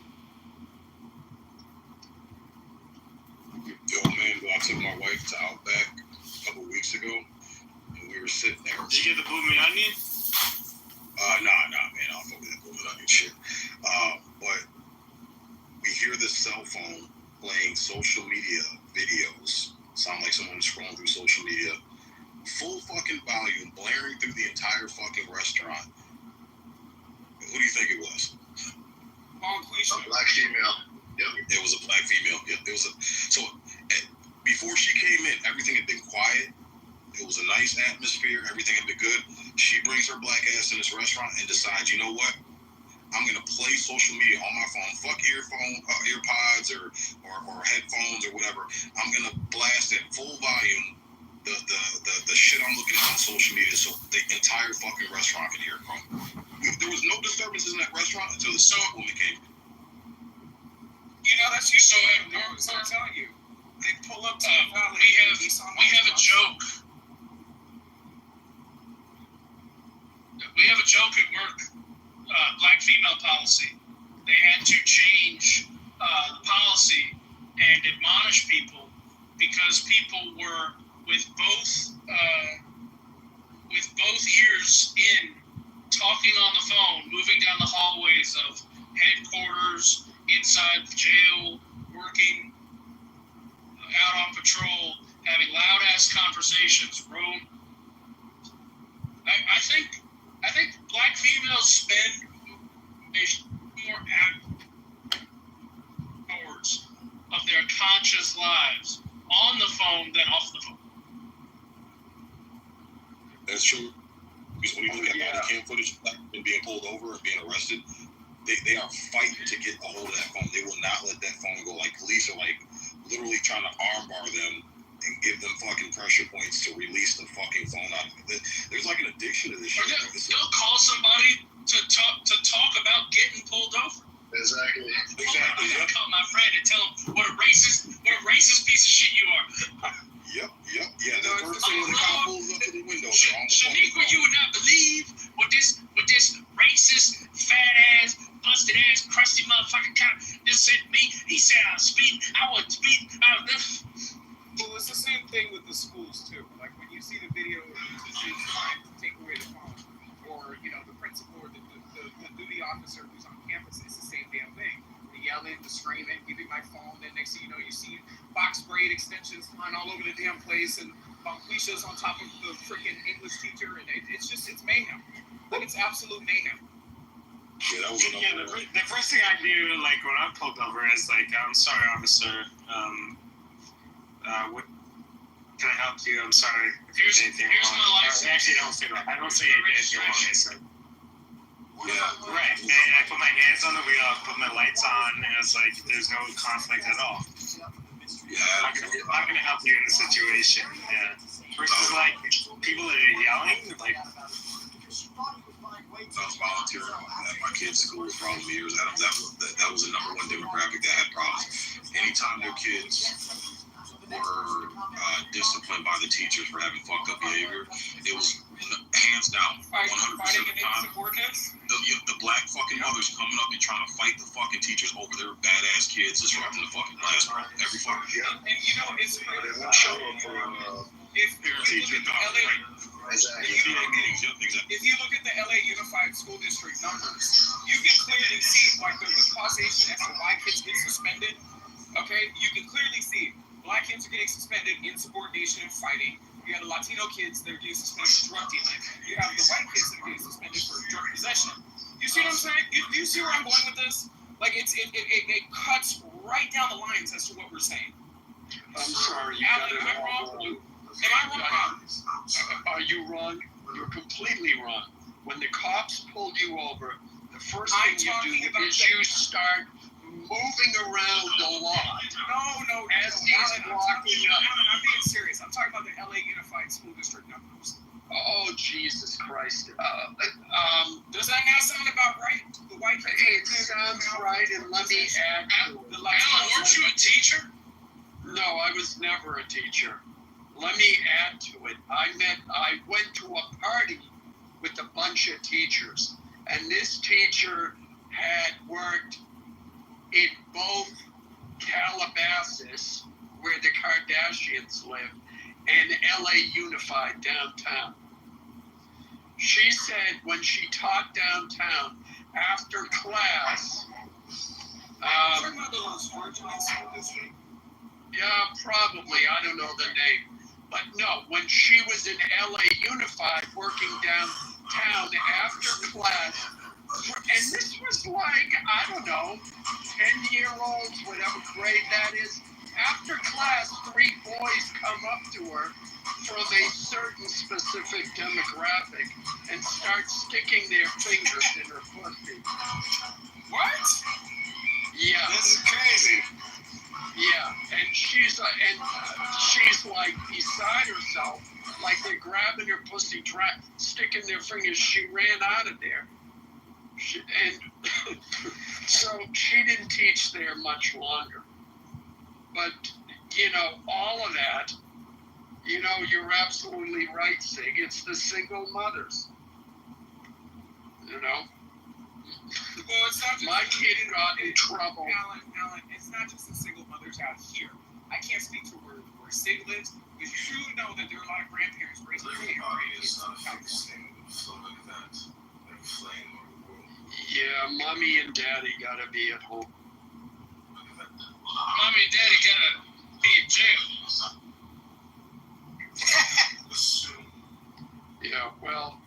Yo, man, I took my wife to Outback a couple weeks ago, and we were sitting there. Did you get the blue onion? Nah, man, I don't fuck with that blue onion shit. But we hear this cell phone playing social media videos. Sound like someone scrolling through social media. Full fucking volume, blaring through the entire fucking restaurant. And who do you think it was? A black female. Yep, it was a black female. Yep, it was a. So before she came in, everything had been quiet. It was a nice atmosphere. Everything had been good. She brings her black ass in this restaurant and decides, you know what? I'm gonna play social media on my phone. Fuck earpods or headphones or whatever. I'm gonna blast at full volume the shit I'm looking at on social media, so the entire fucking restaurant can hear it from. There was no disturbances in that restaurant until the second woman came. You know, that's usually what I'm telling you. They pull up to the valley. We have a joke. We have a joke at work. Black female policy. They had to change the policy and admonish people because people were with both ears in, talking on the phone, moving down the hallways of headquarters, inside the jail, working, out on patrol, having loud ass conversations. I think black females spend more hours of their conscious lives on the phone than off the phone. That's true. Because when you look at body cam footage and being pulled over and being arrested, they are fighting to get a hold of that phone. They will not let that phone go. Like, police are like literally trying to armbar them and give them fucking pressure points to release the fucking phone out of it. There's like an addiction to this shit. They'll call somebody to talk about getting pulled over. Exactly. I'm gonna call my friend and tell him what a racist piece of shit you are. Yep. Yeah, the first thing when the cop pulls up to the window. Shaniqua, you would not believe what this racist, fat ass, busted ass, crusty motherfucking cop just said to me. He said I was speeding. I wasn't speeding. Well, it's the same thing with the schools too. Like when you see the video of the teachers trying to take away the phone, or the principal or the duty officer who's on campus, it's the same damn thing. The yelling, the screaming, give me my phone. Then next thing you know, you see box braid extensions flying all over the damn place, and Bonquisha's on top of the freaking English teacher, and it's mayhem. Like it's absolute mayhem. Yeah, that was the first thing I do, like when I'm pulled over, is like, I'm sorry, officer. What can I help you? I'm sorry if there's anything wrong. My license. I actually don't say that. I don't say anything wrong. I said. Yeah. Right. And I put my hands on the wheel, I put my lights on, and it's like there's no conflict at all. Yeah. I'm gonna help you in the situation. Yeah. Versus like people that are yelling, like. I was volunteering at my kids' school for all the years. That was the number one demographic that had problems. Anytime their kids were disciplined by the teachers for having fucked up behavior, it was hands down 100% of the time. The black fucking mothers coming up and trying to fight the fucking teachers over their badass kids disrupting the fucking classroom every fucking year. And it's they won't show up for if you look at the LA Unified School District numbers, you can clearly see like the causation as to why kids get suspended. Okay, you can clearly see black kids are getting suspended insubordination and fighting. You have the Latino kids that are getting suspended for drug dealing. You have the white kids that are getting suspended for drug possession. You see what I'm saying? Do you see where I'm going with this? Like it cuts right down the lines as to what we're saying. I'm sorry. Alan, am I wrong? Am I wrong? Are you wrong? You're completely wrong. When the cops pull you over, the first thing you do is you start moving around the lot. No. As he's walking up. I'm being serious. I'm talking about the LA Unified School District numbers. Oh, Jesus Christ. Does that not sound about right? The white kids. It sounds right, and let me add to it. Alan, weren't you a teacher? No, I was never a teacher. Let me add to it. I went to a party with a bunch of teachers, and this teacher had worked in both Calabasas, where the Kardashians live, and LA Unified downtown. She said when she taught downtown after class, yeah, probably, I don't know the name. But no, when she was in LA Unified working downtown after class, and this was like, I don't know, 10-year-olds, whatever grade that is. After class, 3 boys come up to her from a certain specific demographic and start sticking their fingers in her pussy. What? Yeah. That's crazy. Yeah, and she's like beside herself, like they're grabbing her pussy, sticking their fingers. She ran out of there, and so she didn't teach there much longer. But all of that, you're absolutely right, Sig. It's the single mothers. Well, it's not just my kid got in trouble. Alan, it's not just the single mothers out here. I can't speak to where Sig lives, because you do know that there are a lot of grandparents raising their kids in California. Yeah, mommy and daddy gotta be at home. Mommy and daddy gotta be in jail. Yeah, well,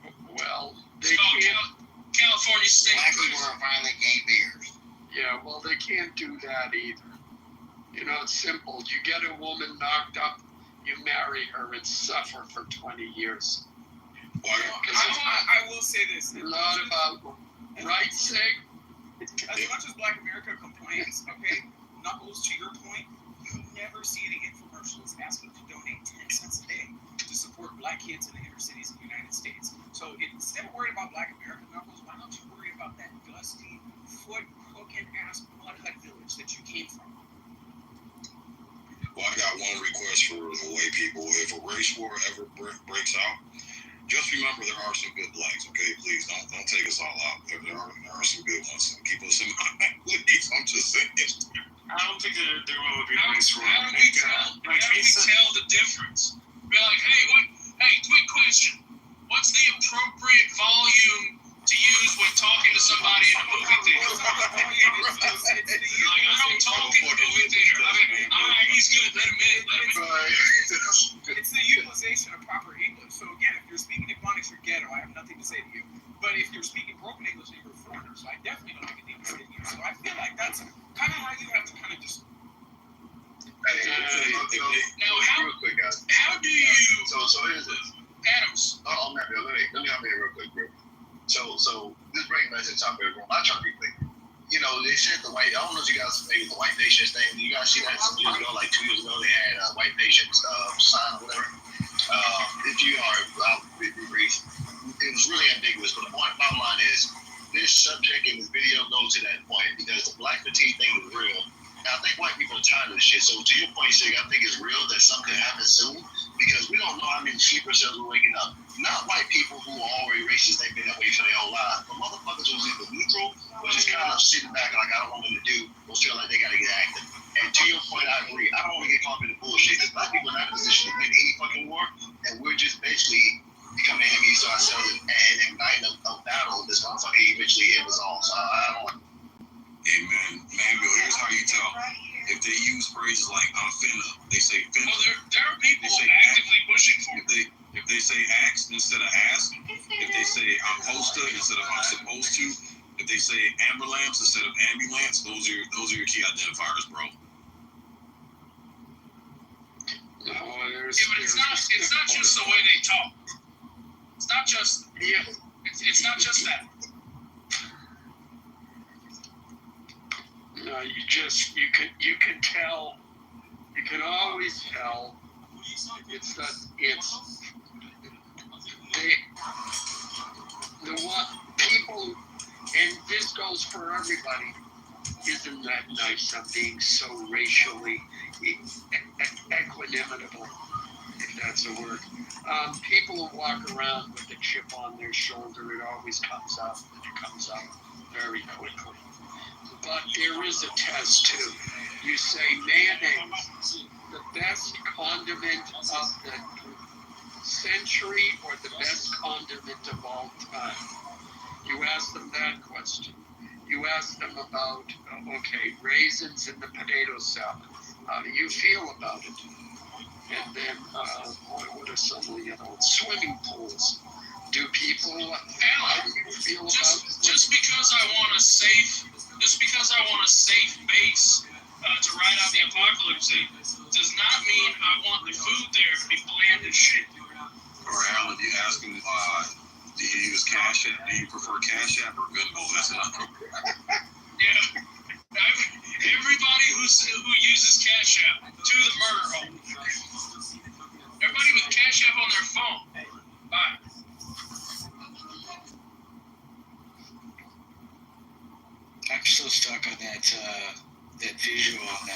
they So, can't. California State Black people are violent gay bears. Yeah, well, they can't do that either. It's simple. You get a woman knocked up, you marry her and suffer for 20 years. I will say this. Not about right, Sig? As much as Black America complains, okay, Knuckles, to your point, you never see any infomercials asking to donate 10 cents a day to support Black kids in the inner cities of the United States. So instead of worrying about Black America, Knuckles, why don't you worry about that dusty, foot-cooking ass mud hut village that you came from? Well, I got one request for the white people. If a race war ever breaks out, just remember there are some good blacks, okay? Please don't take us all out. There are some good ones. Keep us in mind, please. I'm just saying. I don't think there will be a race war. How do we tell the difference? Be like, hey, quick question. What's the appropriate volume to use when talking to somebody in a movie theater? I don't talk in the movie theater. He's good. Let him in. It's the utilization of proper English. So again, if you're speaking Ebonics, you're ghetto. I have nothing to say to you. But if you're speaking broken English, you're a foreigner. So I definitely don't have anything to say to you. So I feel like that's kind of how you have to kind of just. Now, how do you? So here's this. Adams. Oh, let me hop in real quick, bro. So this brings me to the topic of my trying to be quick. They said the white. I don't know if you guys are familiar with the white patients thing. You guys see that some years ago, like 2 years ago, they had white patients sign or whatever. If you are, I'll be brief. It was really ambiguous, but the bottom line is this subject in this video goes to that point because the black fatigue thing is real. Now, I think white people are tired of this shit. So to your point, Sig, I think it's real that something could happen soon because we don't know how many sleeper cells are waking up. Not white people who are already racist, they've been that way for their whole lives, but motherfuckers who's either neutral or just kind of sitting back like I don't know what to do or feel like they got to get active. And to your point, I agree. I don't want to get caught in the bullshit because black people are not in a position to win any fucking war, and we're just basically becoming enemies to ourselves and igniting a battle this motherfucker eventually it was all. So I don't want. Amen. Manville, here's how you tell. If they use phrases like I'm finna, they say finna. Well, there are people actively pushing for it. If they say ask instead of ask, if they say I'm supposed to instead of I'm supposed to, if they say ambulance instead of ambulance, those are your key identifiers, bro. Yeah, but it's not just the way they talk. It's not just it's not just that. No, you can tell. You can always tell. It's the what people, and this goes for everybody. Isn't that nice? I'm being so racially equanimable, if that's a word. People who walk around with a chip on their shoulder, it always comes up. It comes up very quickly. But there is a test too. You say mayonnaise, the best condiment of the century or the best condiment of all time. You ask them that question. You ask them about, raisins in the potato salad. How do you feel about it? And then, what are some of swimming pools? Do people, how do you feel about it? Just because I want a safe base to ride out the apocalypse does not mean I want the food there to be bland as shit. Or Alan, you ask him, do you use Cash App? Do you prefer Cash App or Venmo? That's enough. Yeah. Everybody who uses Cash App to the murder hole. Everybody with Cash App on their phone. Bye. I'm still stuck on that visual on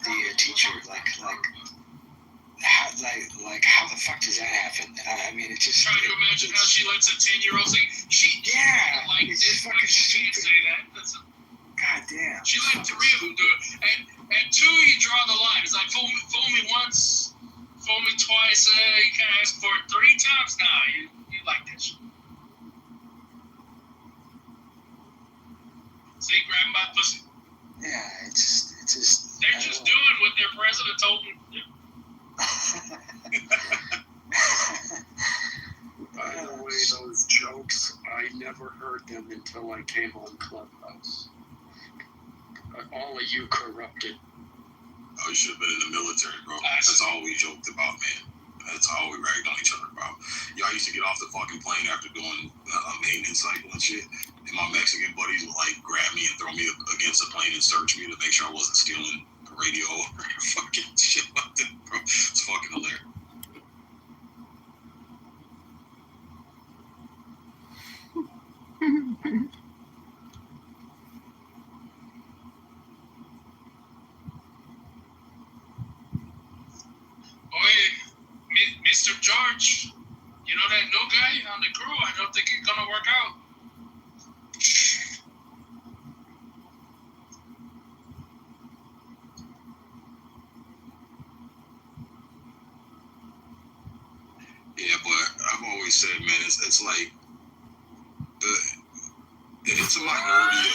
the teacher, how the fuck does that happen? I mean, it just trying to imagine how she lets a 10-year-old say like this, fucking like she can't say that. God damn. She let 3 of them do it. At 2, you draw the line. It's like fool me once, fool me twice. You can ask for it 3 times. Nah, you like that shit. See, grab my pussy. Yeah, it's just. They're just doing what their president told them to do. By the way, those jokes, I never heard them until I came on Clubhouse. All of you corrupted. Oh, you should have been in the military, bro. That's all we joked about, man. That's all we ragged on each other about. Y'all used to get off the fucking plane after doing a maintenance cycle and shit. And my Mexican buddies would like grab me and throw me against the plane and search me to make sure I wasn't stealing the radio or fucking shit like that, bro. It's fucking hilarious. Mr. George, you know that new guy on the crew? I don't think it's gonna work out. Yeah, but I've always said, man, it's like it's a minority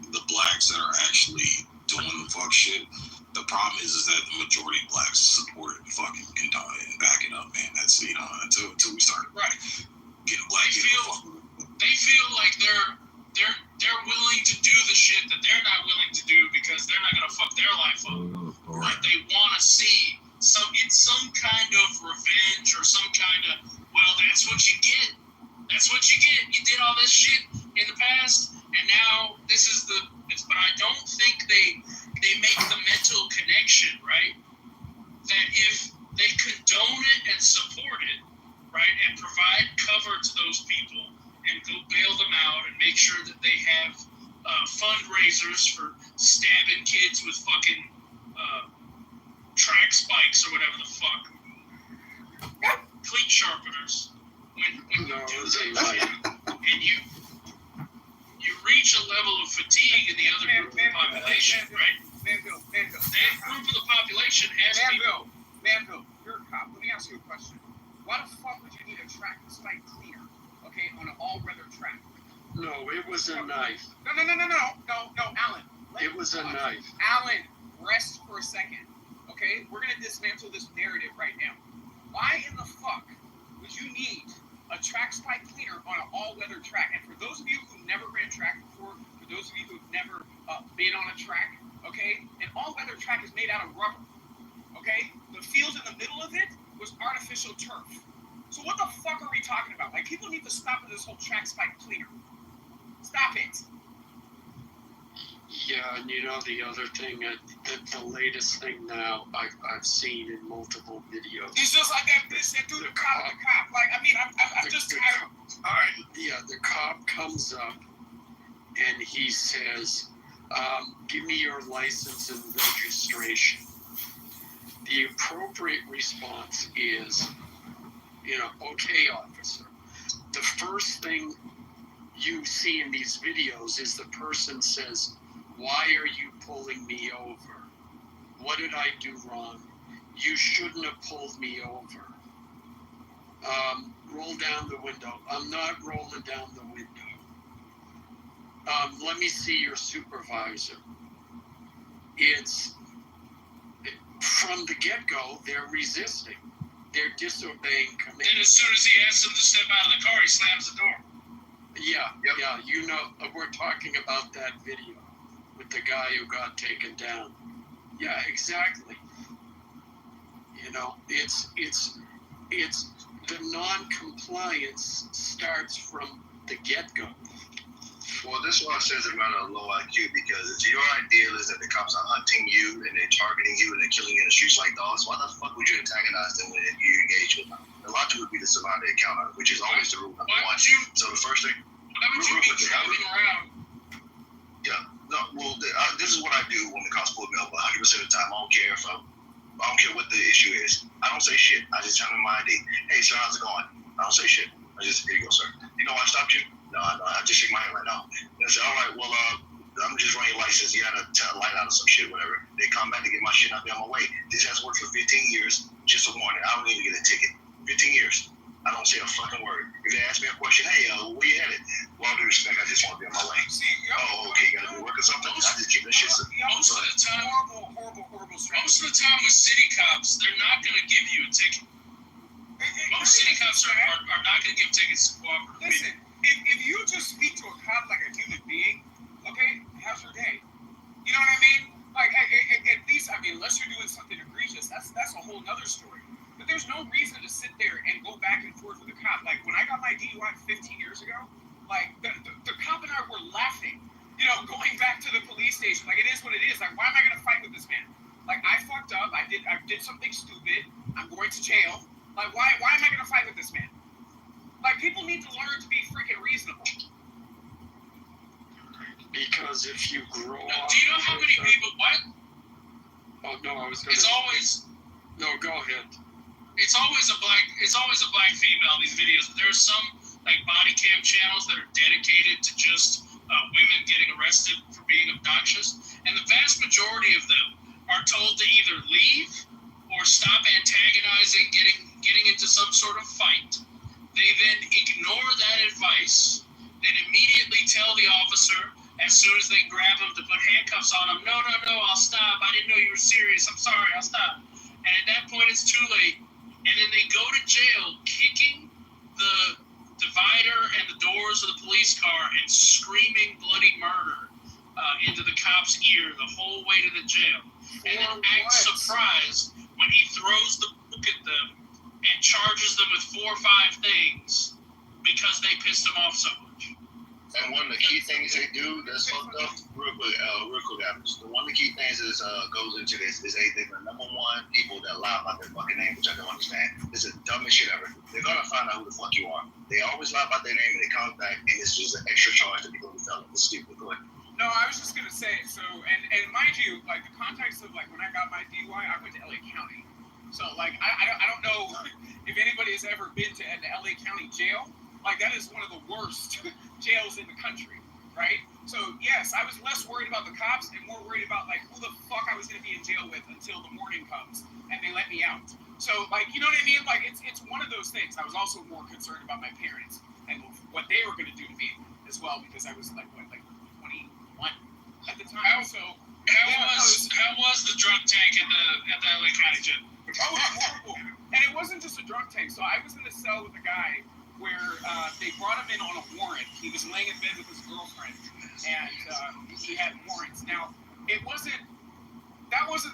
of the blacks that are actually doing the fuck shit. The problem is that the majority of blacks support it, fucking condone it and back it up, man. That's, you know, until we start getting black people. They feel like they're willing to do the shit that they're not willing to do because they're not gonna fuck their life up. Right? They want to see some kind of revenge or some kind of, well, that's what you get. That's what you get. You did all this shit in the past, and now this is but I don't think they make the mental connection, right? That if they condone it and support it, right, and provide cover to those people and go bail them out and make sure that they have fundraisers for stabbing kids with fucking track spikes or whatever the fuck, cleat sharpeners. When you do that, and you reach a level of fatigue in the other group of the population, right? Manville. That group of the population has Manville, you're a cop. Let me ask you a question. Why the fuck would you need a track spike cleaner, okay, on an all-weather track? No, it was a knife. No, Alan. It was a knife. Alan, rest for a second, okay? We're gonna dismantle this narrative right now. Why in the fuck would you need a track spike cleaner on an all-weather track? And for those of you who never ran track before, for those of you who've never been on a track, okay, an all-weather track is made out of rubber, okay? The field in the middle of it was artificial turf. So what the fuck are we talking about? Like, people need to stop with this whole track spike cleaner. Stop it. Yeah, and you know the other thing, the latest thing now I've seen in multiple videos. It's just like that bitch that threw the cop. Like, I mean, I'm just tired. All right. Yeah, the cop comes up and he says, give me your license and registration. The appropriate response is, you know, okay, officer. The first thing you see in these videos is the person says, why are you pulling me over? What did I do wrong? You shouldn't have pulled me over. Roll down the window. I'm not rolling down the window. Let me see your supervisor. It's from the get-go, they're resisting. They're disobeying command. Then as soon as he asks him to step out of the car, he slams the door. Yeah, you know, we're talking about that video. with the guy who got taken down. Yeah, exactly. You know, it's the non-compliance starts from the get-go. Well, this one says a matter of low IQ because if your ideal is that the cops are hunting you and they're targeting you and they're killing you in the streets like dogs, why the fuck would you antagonize them when you engage with them? The logic would be to survive the encounter, which is always the rule number one. So the first thing, why would you be driving around? Yeah, no. Well, this is what I do when the cops pull me over. 100% of the time, I don't care I don't care what the issue is. I don't say shit. I just tell them my ID. Hey, sir, how's it going? I don't say shit. I just, here you go, sir. You know why I stopped you? No, I just shake my hand right now. And I say, all right, well, I'm just running your license. You got to tell a light out or some shit, whatever. They come back to get my shit out there on my way. This has worked for 15 years. Just a warning. I don't need to get a ticket. 15 years. I don't say a fucking word. If they ask me a question, hey, where you headed? Well, all due respect, I just want to be on my way. Oh, okay, you got to do work or something? I just keep that shit. Most of the time, most of the time with city cops, they're not going to give you a ticket. Most city cops are not going to give tickets to cooperate. Listen, if you just speak to a cop like a human being, okay, how's your day? You know what I mean? Like, at least, I mean, unless you're doing something egregious, that's a whole nother story. But there's no reason to sit there and go back and forth with the cop. Like, when I got my DUI 15 years ago, like, the cop and I were laughing, you know, going back to the police station. Like, it is what it is. Like, why am I going to fight with this man? Like, I fucked up. I did something stupid. I'm going to jail. Like, why am I going to fight with this man? Like, people need to learn to be freaking reasonable. Because if you grow up... Do you know how many people... What? Oh, no, I was going to... It's always... No, go ahead. It's always a black female in these videos. There are some, like, body cam channels that are dedicated to just women getting arrested for being obnoxious. And the vast majority of them are told to either leave or stop antagonizing, getting into some sort of fight. They then ignore that advice, then immediately tell the officer as soon as they grab him to put handcuffs on him, no, I'll stop. I didn't know you were serious. I'm sorry, I'll stop. And at that point, it's too late. And then they go to jail kicking the divider and the doors of the police car and screaming bloody murder into the cop's ear the whole way to the jail. And then act surprised when he throws the book at them and charges them with 4 or 5 things because they pissed him off so much. And one of the key things they do that's fucked up, real quick, one of the key things is goes into this is they're the number one people that lie about their fucking name, which I don't understand. It's the dumbest shit ever. They're gonna find out who the fuck you are. They always lie about their name and they come back and it's just an extra charge to become a felon. It's stupid. Go ahead. No, I was just gonna say, so, and mind you, like, the context of, like, when I got my DUI, I went to LA County. So, like, I don't know if anybody has ever been to an LA County jail. Like, that is one of the worst jails in the country, right? So, yes, I was less worried about the cops and more worried about, like, who the fuck I was going to be in jail with until the morning comes and they let me out. So, like, you know what I mean? Like, it's one of those things. I was also more concerned about my parents and what they were going to do to me as well because I was, like, 21 at the time. How was the drunk tank at the LA County jail? Oh, horrible. And it wasn't just a drunk tank. So I was in the cell with a guy where they brought him in on a warrant. He was laying in bed with his girlfriend, and he had warrants. Now, that wasn't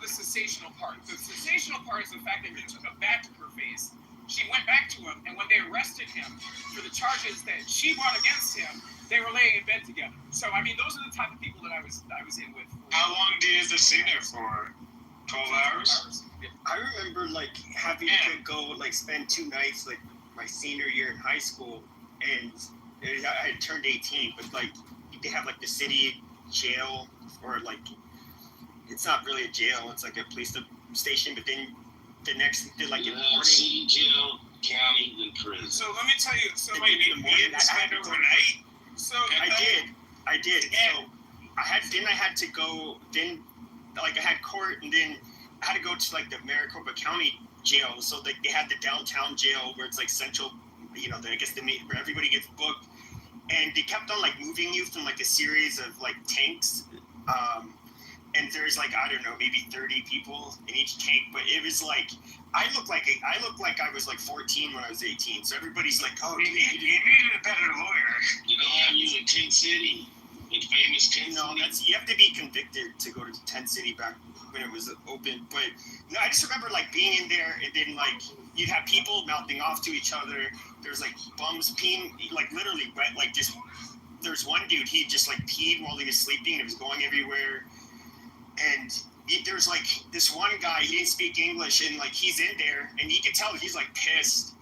the sensational part. The sensational part is the fact that he took a bat to her face. She went back to him, and when they arrested him for the charges that she brought against him, they were laying in bed together. So, I mean, those are the type of people that I was in with. How long did they stay there for? 12 hours? I remember, like, having to go, like, spend 2 nights, like, my senior year in high school, and I had turned 18, but, like, they have, like, the city jail, or, like, it's not really a jail, it's, like, a police station, but then the next, like, in the morning. City jail, county, and prison. So, let me tell you, so, like, in the morning, I spent overnight? So, I did. So, I had to go, like, I had court, and then I had to go to, like, the Maricopa County jail. So, like, they had the downtown jail where it's, like, central, you know, I guess where everybody gets booked. And they kept on, like, moving you from, like, a series of, like, tanks. And there's, like, I don't know, maybe 30 people in each tank. But it was, like, I looked like I was, like, 14 when I was 18. So everybody's like, oh, you needed a better lawyer. You know how you in Tent City? In the famous Tent No, City? you have to be convicted to go to Tent City back when it was open. But no, I just remember like being in there and then like you'd have people mouthing off to each other. There's like bums peeing, like literally wet, like just. There's one dude, he just like peed while he was sleeping and it was going everywhere. And there's like this one guy, he didn't speak English and like he's in there and you can tell he's like pissed.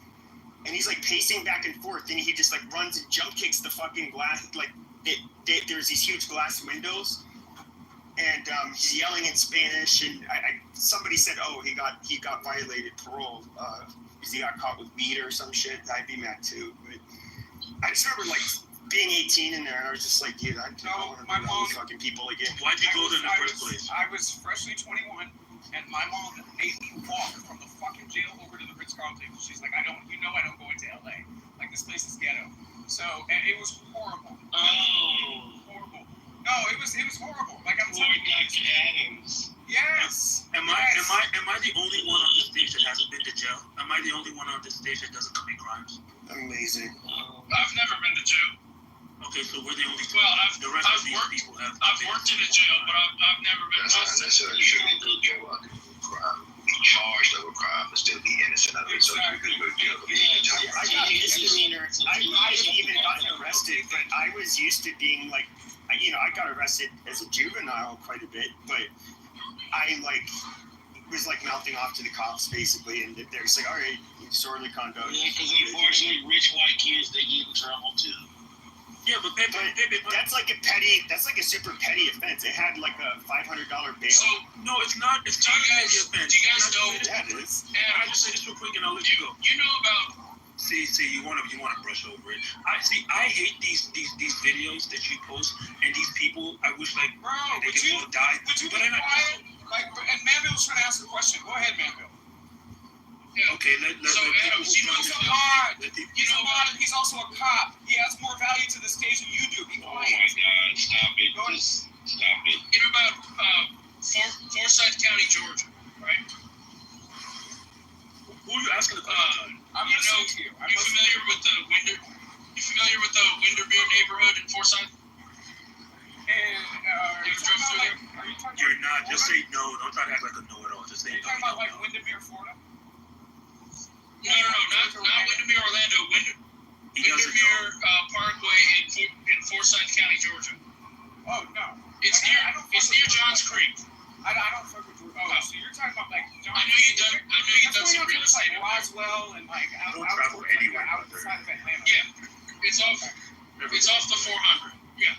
And he's like pacing back and forth and he just like runs and jump kicks the fucking glass. Like there's these huge glass windows and he's yelling in Spanish. And somebody said, oh, he got violated parole because he got caught with weed or some shit. I'd be mad too. But I just remember like being 18 in there, and I was just like, dude, I don't want to be around these fucking people again. Why'd you go there in the first place? I was freshly 21, and my mom made me walk from the fucking jail over to the Ritz-Carlton. She's like, I don't go into LA. Like, this place is ghetto. So, and it was horrible. Horrible. No, it was horrible. Like, I'm telling you. Dr. Adams. Yes. Am I the only one on this stage that hasn't been to jail? Am I the only one on this stage that doesn't commit crimes? Amazing. I've never been to jail. Okay, so we're the only two. Well, I've worked in a jail, but I've never been to jail. That's not necessarily true. They go to jail while committing crime. Be charged of a crime, but still be innocent of it. So you could go to jail. I got misdemeanor. I might have even gotten arrested, but I was used to being like, I got arrested as a juvenile quite a bit, but I like was like mouthing off to the cops basically, and they're just like, all right, disorderly conduct. Yeah, because unfortunately, rich white kids, they get in trouble too. Yeah, but that's like a super petty offense. It had like a $500 bail. So no, it's not. It's not a petty offense. Do you guys know? Yeah, it is. And I just say this real quick, and I'll let you go. You know about? See, you want to brush over it. I hate these videos that you post, and these people. I wish like, bro, they could all die. Would you be quiet? Like, and Manville was trying to ask a question. Go ahead, Manville. Yeah. Okay, so Adams, you know he's a mod. He's also a cop. He has more value to the stage than you do. Be quiet. Oh my God! Stop it! Just stop it. You know about Forsyth County, Georgia, right? Who are you asking the question? I'm listening to you. You familiar with the Windermere neighborhood in Forsyth? And you drove through there? You're not. Just say no. Don't try to act like a know-it-all. Just say no. Are you talking about like Windermere, Florida? No, not Windermere, Orlando. Windermere Parkway in Forsyth County, Georgia. Oh no, it's near Johns Creek. I don't fuck with you. Oh, so you're talking about like Johns I know you done some real estate. Like Roswell and like out outside of Atlanta. Yeah, it's off the 400. Yeah,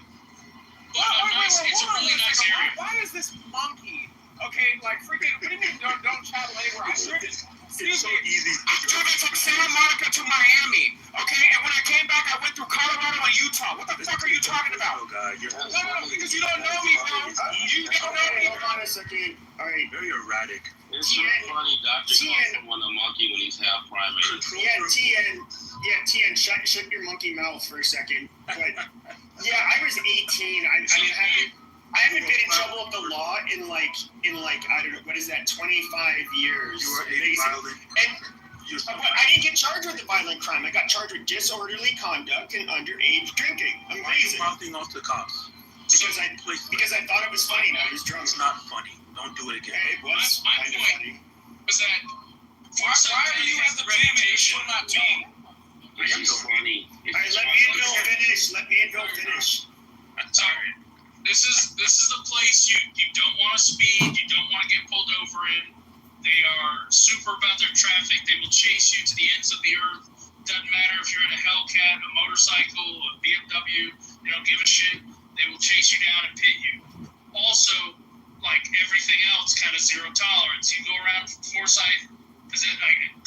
but it's a really nice area. Why is this monkey? Okay, like freaking. What do you mean? Don't travel anywhere? I should. Excuse me. I'm driven from Santa Monica to Miami. Okay, and when I came back, I went through Colorado and Utah. What the fuck are you talking about? Oh God, no, because you don't know me, bro. You don't know me. Hold on a second. All right, very erratic. It's so funny, Dr. calls someone a monkey when he's half primate. TN, shut your monkey mouth for a second. But yeah, I was 18. I haven't been in trouble with the law in like I don't know, what is that, 25 years. You were violent. And I didn't get charged with a violent crime. I got charged with disorderly conduct and underage drinking. Amazing. Mouthing off the cops. Because I thought it was funny. I was drunk. It's not funny. Don't do it again. It was kind of funny. Was that? Why are you at the reputation not me? This is funny. All right, let Manville finish. Sorry. This is the place you don't want to speed. You don't want to get pulled over in. They are super about their traffic. They will chase you to the ends of the earth. Doesn't matter if you're in a Hellcat, a motorcycle, a BMW. They don't give a shit. They will chase you down and pit you. Also, like everything else, kind of zero tolerance. You go around Forsyth because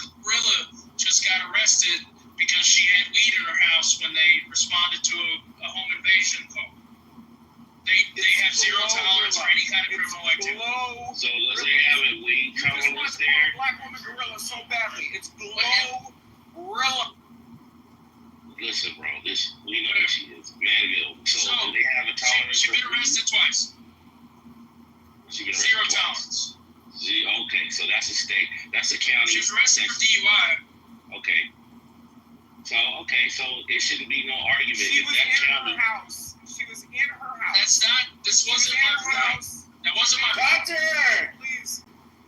Gorilla just got arrested because she had weed in her house when they responded to a home invasion call. They have zero tolerance for any kind of criminal activity. So let's say having weed tolerance there. Black woman gorilla so badly. It's gorilla. Listen, bro, we know who she is. Manville. So do they have a tolerance? She's been arrested twice. Zero tolerance. Okay, so that's a state. That's a county. She was arrested for DUI. Okay. So it shouldn't be no argument. She was in her house. She was in in her house. This wasn't my point. That wasn't my point. Doctor! Please.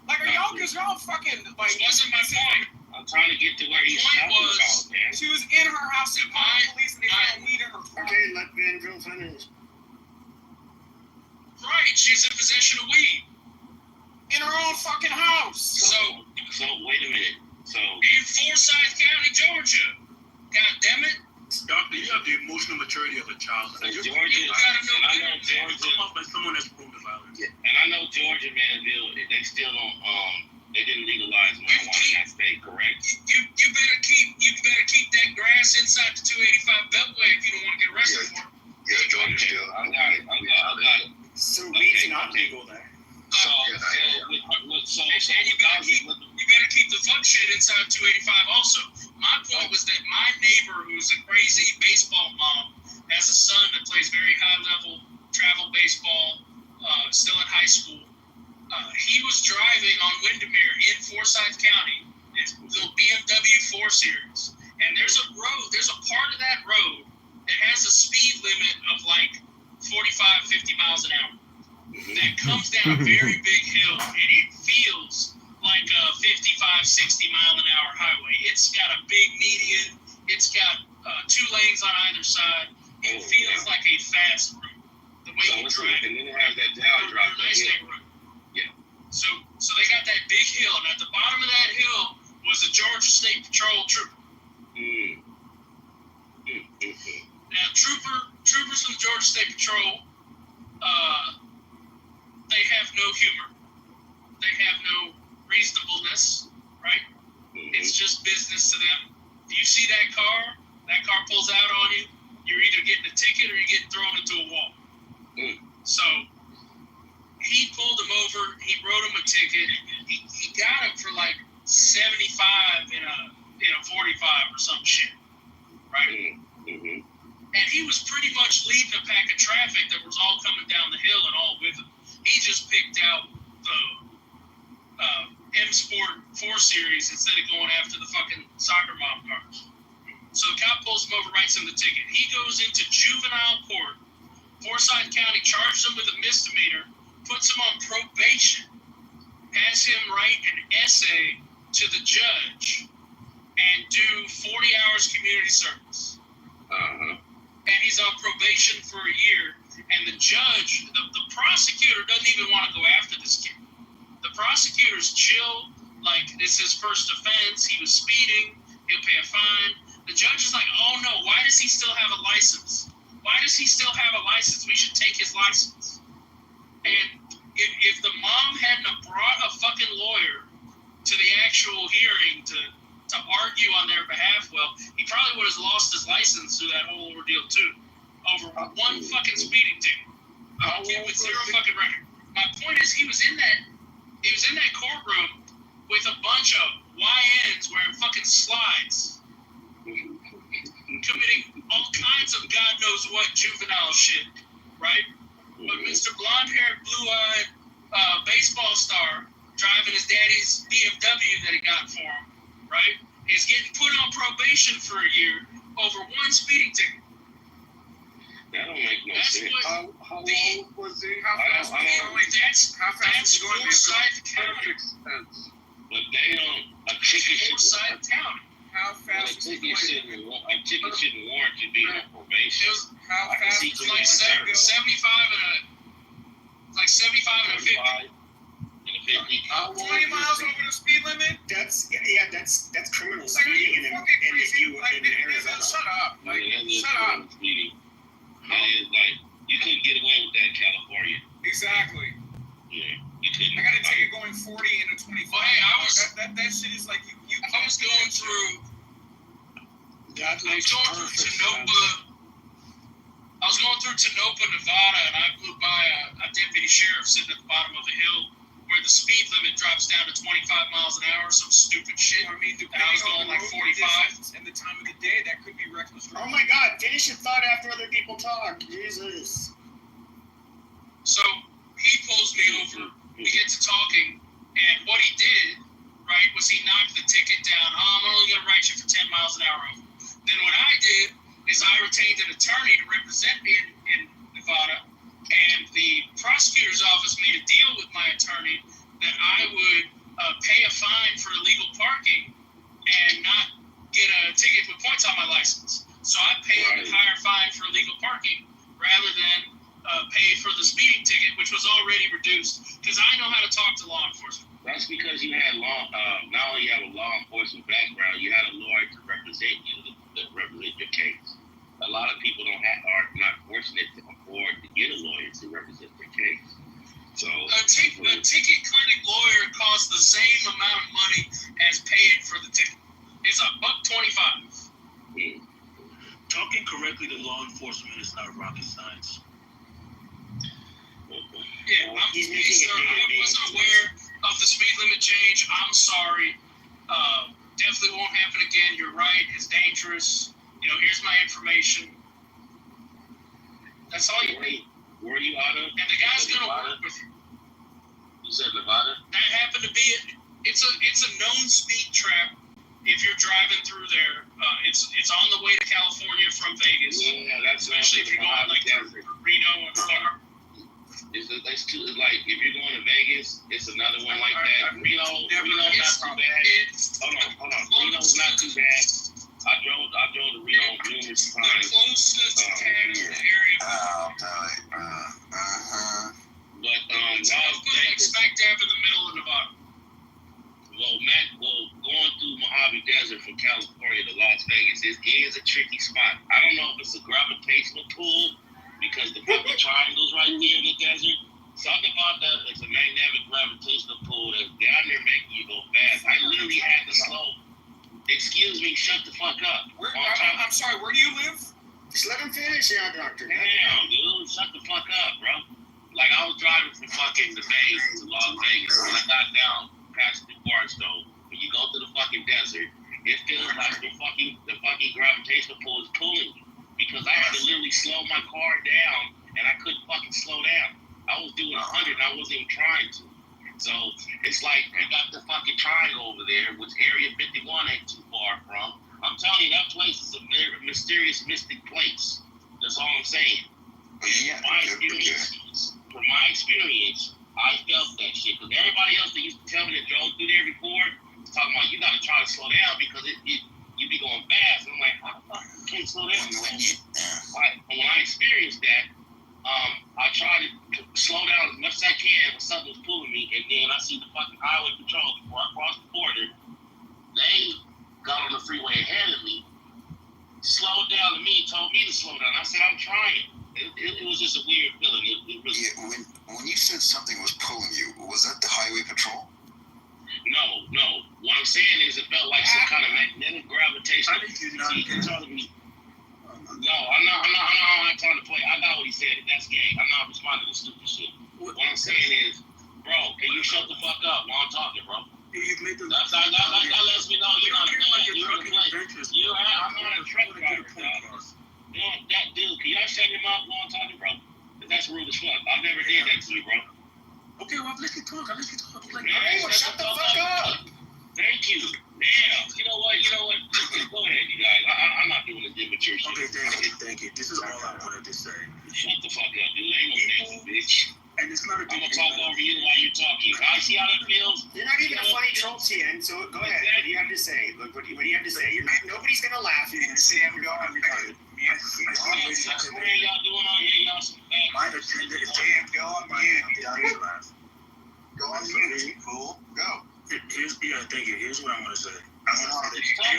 Like, are y'all, because y'all fucking, like. This wasn't my point. I'm trying to get to where he's talking about, man. She was in her house, and called the police, and they found weed in her car. Okay, let Van Drill finish. Right, she's in possession of weed. In her own fucking house. So wait a minute. So in Forsyth County, Georgia. God damn it. Doctor, you have the emotional maturity of a child. Georgia, you gotta know, and I know Georgia. Come up as someone that's prone to violence. And I know Georgia, Manville, they still don't. They didn't legalize marijuana in that state, correct? You better keep that grass inside the 285 Beltway if you don't want to get arrested for it. Yeah, Georgia still. I got it. So weed's not legal there. So you better keep the fuck shit inside 285 also. My point was that my neighbor, who's a crazy baseball mom, has a son that plays very high level travel baseball, still in high school. He was driving on Windermere in Forsyth County, the BMW 4 Series, and there's a part of that road that has a speed limit of like 45, 50 miles an hour. That comes down a very big hill, and it feels like a 55, 60 mile an hour highway. It's got a big median. It's got 2 lanes on either side. It feels like a fast route. The way you drive. And then it has that down drop. Nice neighborhood. So they got that big hill, and at the bottom of that hill was a Georgia State Patrol trooper. Now, troopers from the Georgia State Patrol, they have no humor. They have no reasonableness, right? It's just business to them. If you see that car pulls out on you, you're either getting a ticket or you're getting thrown into a wall. So he pulled him over. He wrote him a ticket. He got him for like 75 in a 45 or some shit, right? And he was pretty much leading a pack of traffic that was all coming down the hill and all with him. He just picked out the M Sport 4 Series instead of going after the fucking soccer mom cars. So the cop pulls him over, writes him the ticket. He goes into juvenile court. Forsyth County charged him with a misdemeanor, puts him on probation, has him write an essay to the judge, and do 40 hours community service. And he's on probation for a year. And the judge, the prosecutor doesn't even want to go after this kid. The prosecutor's chill, like this is his first offense, he was speeding, he'll pay a fine. The judge is like, oh no, why does he still have a license? Why does he still have a license? We should take his license. And if the mom hadn't have brought a fucking lawyer to the actual hearing to argue on their behalf, well, he probably would have lost his license through that whole ordeal too. Over one fucking speeding ticket. A kid with 0 fucking record. My point is he was in that courtroom with a bunch of YNs wearing fucking slides, committing all kinds of God knows what juvenile shit, right? But Mr. Blonde-haired, blue-eyed baseball star driving his daddy's BMW that he got for him, right, is getting put on probation for a year over one speeding ticket. That don't make no sense. How old was he? How fast was he going? That's Forsyth County. But they don't. A ticket Forsyth County. How fast was he going? A ticket shouldn't warrant you being on probation. How fast was he like 75 and a 50. 20 miles over the speed limit? That's criminal speeding in Arizona. Shut up. Shut up. And like, you couldn't get away with that in California. Exactly. Yeah, you couldn't. I got a ticket going 40 into 25. Well, hey, that shit is like you I was going through Tonopah, Nevada, and I blew by a deputy sheriff sitting at the bottom of the hill where the speed limit drops down to 25 miles an hour, some stupid shit. I mean, and I was going like 45. And the time of the day, that could be reckless driving. Oh my God, finish your thought after other people talk. Jesus. So he pulls me over, we get to talking, and what he did, right, was he knocked the ticket down. I'm only going to write you for 10 miles an hour over. Then what I did is I retained an attorney to represent me in the Nevada, and the prosecutor's office made a deal with my attorney that I would pay a fine for illegal parking and not get a ticket with points on my license. So I paid a higher fine for illegal parking rather than pay for the speeding ticket, which was already reduced, because I know how to talk to law enforcement. That's because you had not only you have a law enforcement background, you had a lawyer to represent you, to represent your case. A lot of people are not fortunate to afford to get a lawyer to represent their case. So a ticket clinic lawyer costs the same amount of money as paying for the ticket. It's $1.25. Talking correctly to law enforcement is not rocket science. Yeah, I wasn't aware of the speed limit change. I'm sorry. Definitely won't happen again. You're right. It's dangerous. Here's my information. That's all you need. Where are you out of? And the guy's gonna work with you. You said Nevada? That happened to be it. It's a known speed trap. If you're driving through there, it's on the way to California from Vegas. Yeah, that's especially if you're going like to Reno and Florida. It's too, like if you're going to Vegas, it's another one like that. Reno's not too bad. Hold on. Reno's not too bad. I drove to Reno numerous times. The closest area. But they expect to have in the middle of Nevada. Well, going through Mojave Desert from California to Las Vegas is a tricky spot. I don't know if it's a gravitational pull because the fucking triangle's right there in the desert. Something about that, it's a magnetic gravitational pull that's down there making you go fast. I literally had to slow. Excuse me, shut the fuck up. I'm sorry, where do you live? Just let him finish, doctor. Damn, dude, shut the fuck up, bro. Like, I was driving from fucking the Bay to Las Vegas. When I got down past the Barstow, when you go through the fucking desert, it feels like the fucking gravitational pull is pulling you. Because I had to literally slow my car down, and I couldn't fucking slow down. I was doing 100, and I wasn't even trying to. So, it's like, you got the fucking triangle over there, which Area 51 ain't too far from. I'm telling you, that place is a very mysterious, mystic place. That's all I'm saying. From my experience, I felt that shit. Because everybody else that used to tell me that drove through there before was talking about, you got to try to slow down because you be going fast. And I'm like, how the fuck you can't slow down? When I experienced that, I tried to slow down as much as I can when something was pulling me, and then I see the fucking highway patrol before I crossed the border. They got on the freeway ahead of me, slowed down to me, told me to slow down. I said, I'm trying. It was just a weird feeling. It really. Yeah, when you said something was pulling you, was that the highway patrol? No. What I'm saying is it felt like some kind of magnetic gravitation. No, I'm not trying to play. I got what he said. That's gay. I'm not responding to stupid shit. What I'm saying is, bro, can you shut the fuck up while I'm talking, bro? That lets me know you're not a man. You're in a place. I'm not a truck driver, dog. That dude, can y'all shut him up while I'm talking, bro? That's rude as fuck. I've never did that to you, bro. Okay, well, let you talk. Like, man, shut the fuck up. Thank you. Damn. You know what? Go ahead, you guys. I'm not doing this immature shit. Okay, thank you. This is all I wanted to say. Shut the fuck up, dude. Ain't no fancy, bitch. And it's not a I'm gonna talk over you while you're talking. I see how that feels. You're not even a funny troll, TN, so go ahead. What do you have to say? Look, what do you have to say? Nobody's gonna laugh. You're gonna say I'm retarded. What are y'all doing on here? Y'all some fat. My agenda is go on mute. Go on mute, fool. Go. Thank you. Here's what I want to say. I want to say that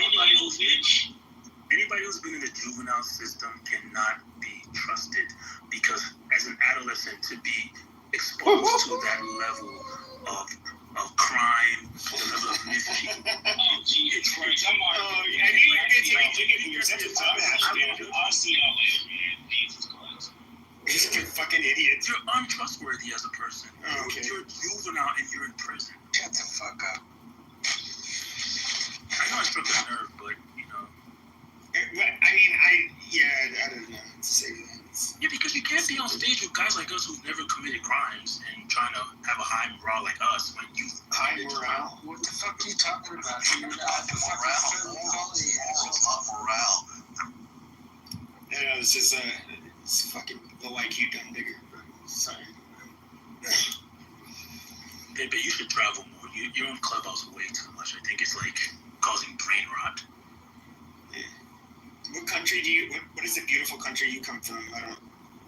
anybody who's been in the juvenile system cannot be trusted because as an adolescent to be exposed to that level of crime, the level of mischief. Oh, Jesus Christ. I knew you were going to take it. You're such a dumbass. I'll see y'all later, man. Jesus Christ. He's a fucking idiot. You're untrustworthy as a person. Okay. You're juvenile and you're in prison. Shut the fuck up. I know I struck a nerve, but, I don't know what to say. Yeah, because you can't be on stage with guys like us who've never committed crimes and trying to have a high morale like us when you... High morale? What the fuck are you talking about? Morale. Yeah, it's just It's fucking low IQ dumb nigger. Sorry. Hey, but you should travel more. You're on Clubhouse way too much. I think it's like causing brain rot. Yeah. What country do you? What is the beautiful country you come from? I don't.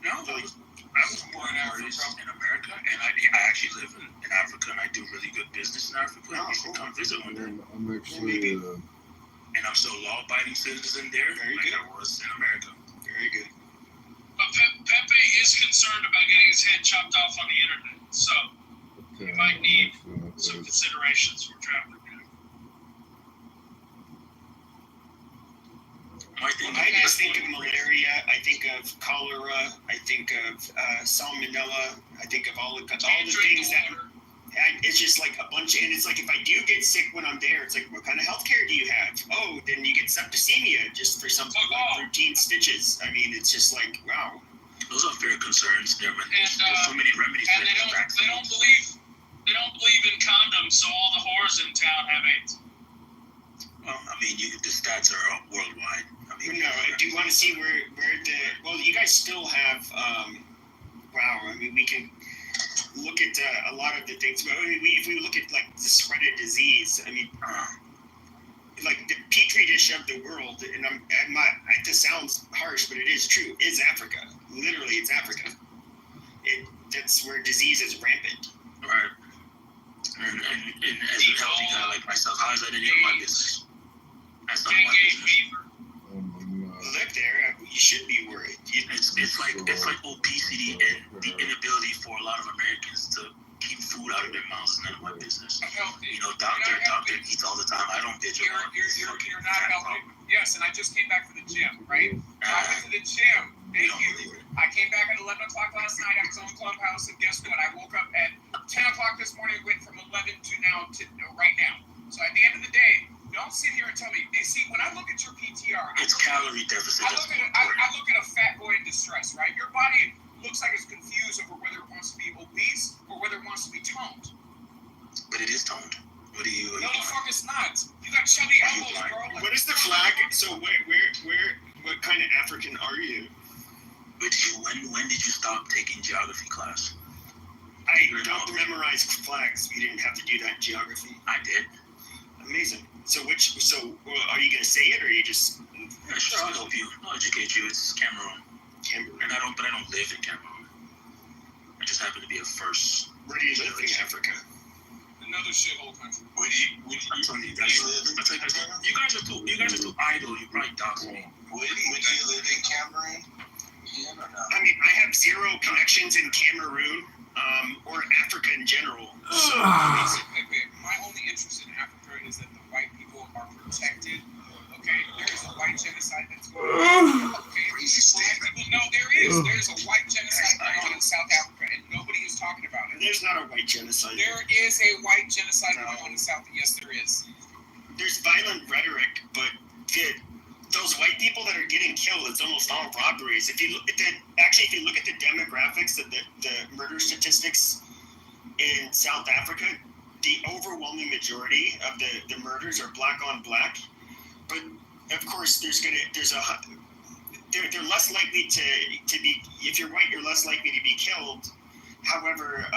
No, really. I was born in America, and I actually live in Africa, and I do really good business in Africa. Oh, you should come visit one day. I'm actually. And I'm still a law-abiding citizen there, Very like good. I was in America. Very good. But Pepe is concerned about getting his head chopped off on the internet, so he might need some considerations for traveling. I just think of malaria. I think of cholera. I think of salmonella. I think of all the things that. And it's just like a bunch of, and it's like if I do get sick when I'm there, it's like, what kind of healthcare do you have? Oh, then you get septicemia just for some routine stitches. I mean, it's just like, wow. Those are fair concerns. There's so many remedies. And they don't believe in condoms, so all the whores in town have AIDS. Well, I mean, the stats are worldwide. I mean, no, do you want to see where you guys still have, wow, I mean, we can look at a lot of the things, but if we look at like the spread of disease, I mean, like the petri dish of the world, and this sounds harsh, but it is true, is Africa. Literally, it's Africa. That's where disease is rampant. Right. And as a healthy guy like myself, how is that any of my business? That's not my business. Live there, you should be worried. It's like obesity and the inability for a lot of Americans to keep food out of their mouths is none of my business. You know, doctor eats all the time. I don't bitch about it. You're not healthy. Yes, and I just came back from the gym, right? I went to the gym. Thank you. I came back at 11 o'clock last night. I was on Clubhouse, and guess what? I woke up at 10 o'clock this morning, went from 11 to right now. So at the end of the day, don't sit here and tell me. See, when I look at your PTR, it's calorie deficit. I look at a fat boy in distress, right? Your body looks like it's confused over whether it wants to be obese or whether it wants to be toned. But it is toned. What do you? No, the fuck it's not. You got chubby elbows, bro. Like, what is the flag? So what kind of African are you? But when did you stop taking geography class? I don't memorize flags. We didn't have to do that in geography. I did. Amazing. So are you gonna say it, or are you just? Yeah, sure, I'll help you. I'll educate you. It's Cameroon. And I don't live in Cameroon. I just happen to be a first. Where do you live in Africa? Another shithole country. Where do you live? You guys are too idle. You probably dox me. Where do you live in Cameroon? I mean, I have zero connections in Cameroon, or Africa in general. So, my only interest in Africa is that the white people are protected. Okay, there is a white genocide that's going on. Okay, black people, no, there is. There's a white genocide going on in South Africa, and nobody is talking about it. There's not a white genocide. There is a white genocide going on in South. Yes, there is. There's violent rhetoric, but those white people that are getting killed, it's almost all robberies. If you look at the demographics of the murder statistics in South Africa, the overwhelming majority of the murders are black on black. But of course, they're less likely to be. If you're white, you're less likely to be killed. However,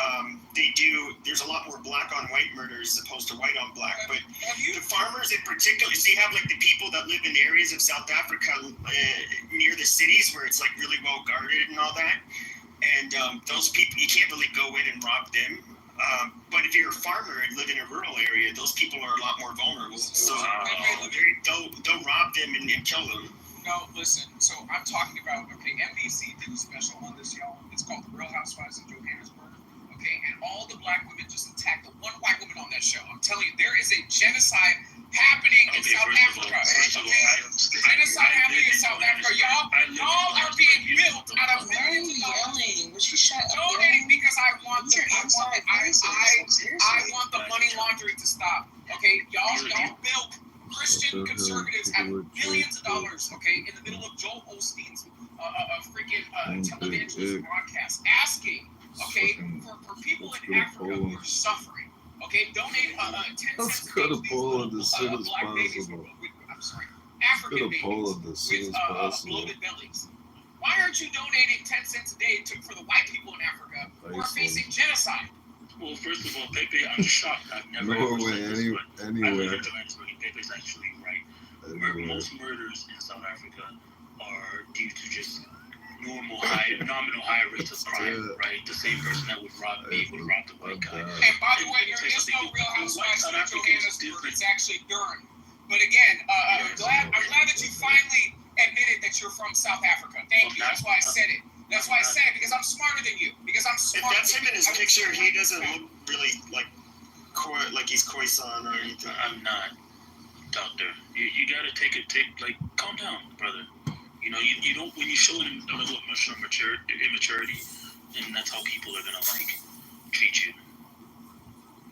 there's a lot more black on white murders as opposed to white on black. But the farmers in particular, so you have like the people that live in areas of South Africa near the cities where it's like really well guarded and all that. And those people, you can't really go in and rob them. But if you're a farmer and live in a rural area, those people are a lot more vulnerable. So they'll rob them and kill them. No, listen. So I'm talking about, NBC did a special on this, y'all. It's called The Real Housewives of Johannesburg. Okay, and all the black women just attacked the one white woman on that show. I'm telling you, there is a genocide happening in South Africa. Genocide happening in South Africa. Y'all are being built out of millions of dollars. Donating because I want the money laundering to stop. Okay, y'all built. Christian conservatives have millions of dollars, in the middle of Joel Osteen's freaking televangelist broadcast, asking, for people in Africa who are suffering, donate 10 cents a day to black babies. I'm sorry, African babies with bloated bellies. Why are aren't you donating 10 cents a day for the white people in Africa who are facing genocide? Well, first of all, Pepe, I'm shocked. I've never ever said this, but I live in Johannesburg, and Pepe's actually right. Most murders in South Africa are due to just nominal high rates of crime, right? The same person that would rob me would rob the white guy. And by the way, there is no Real Housewives of Johannesburg. It's actually Durham. But again, I'm glad that you finally admitted that you're from South Africa. Thank you. That's why I said it. That's why I said it, because I'm smarter than you. Because I'm smarter. If that's him in his picture, he doesn't look really like he's Khoisan or anything. I'm not, doctor. You gotta calm down, brother. You know, you don't, when you show a level of emotional immaturity, and that's how people are gonna treat you.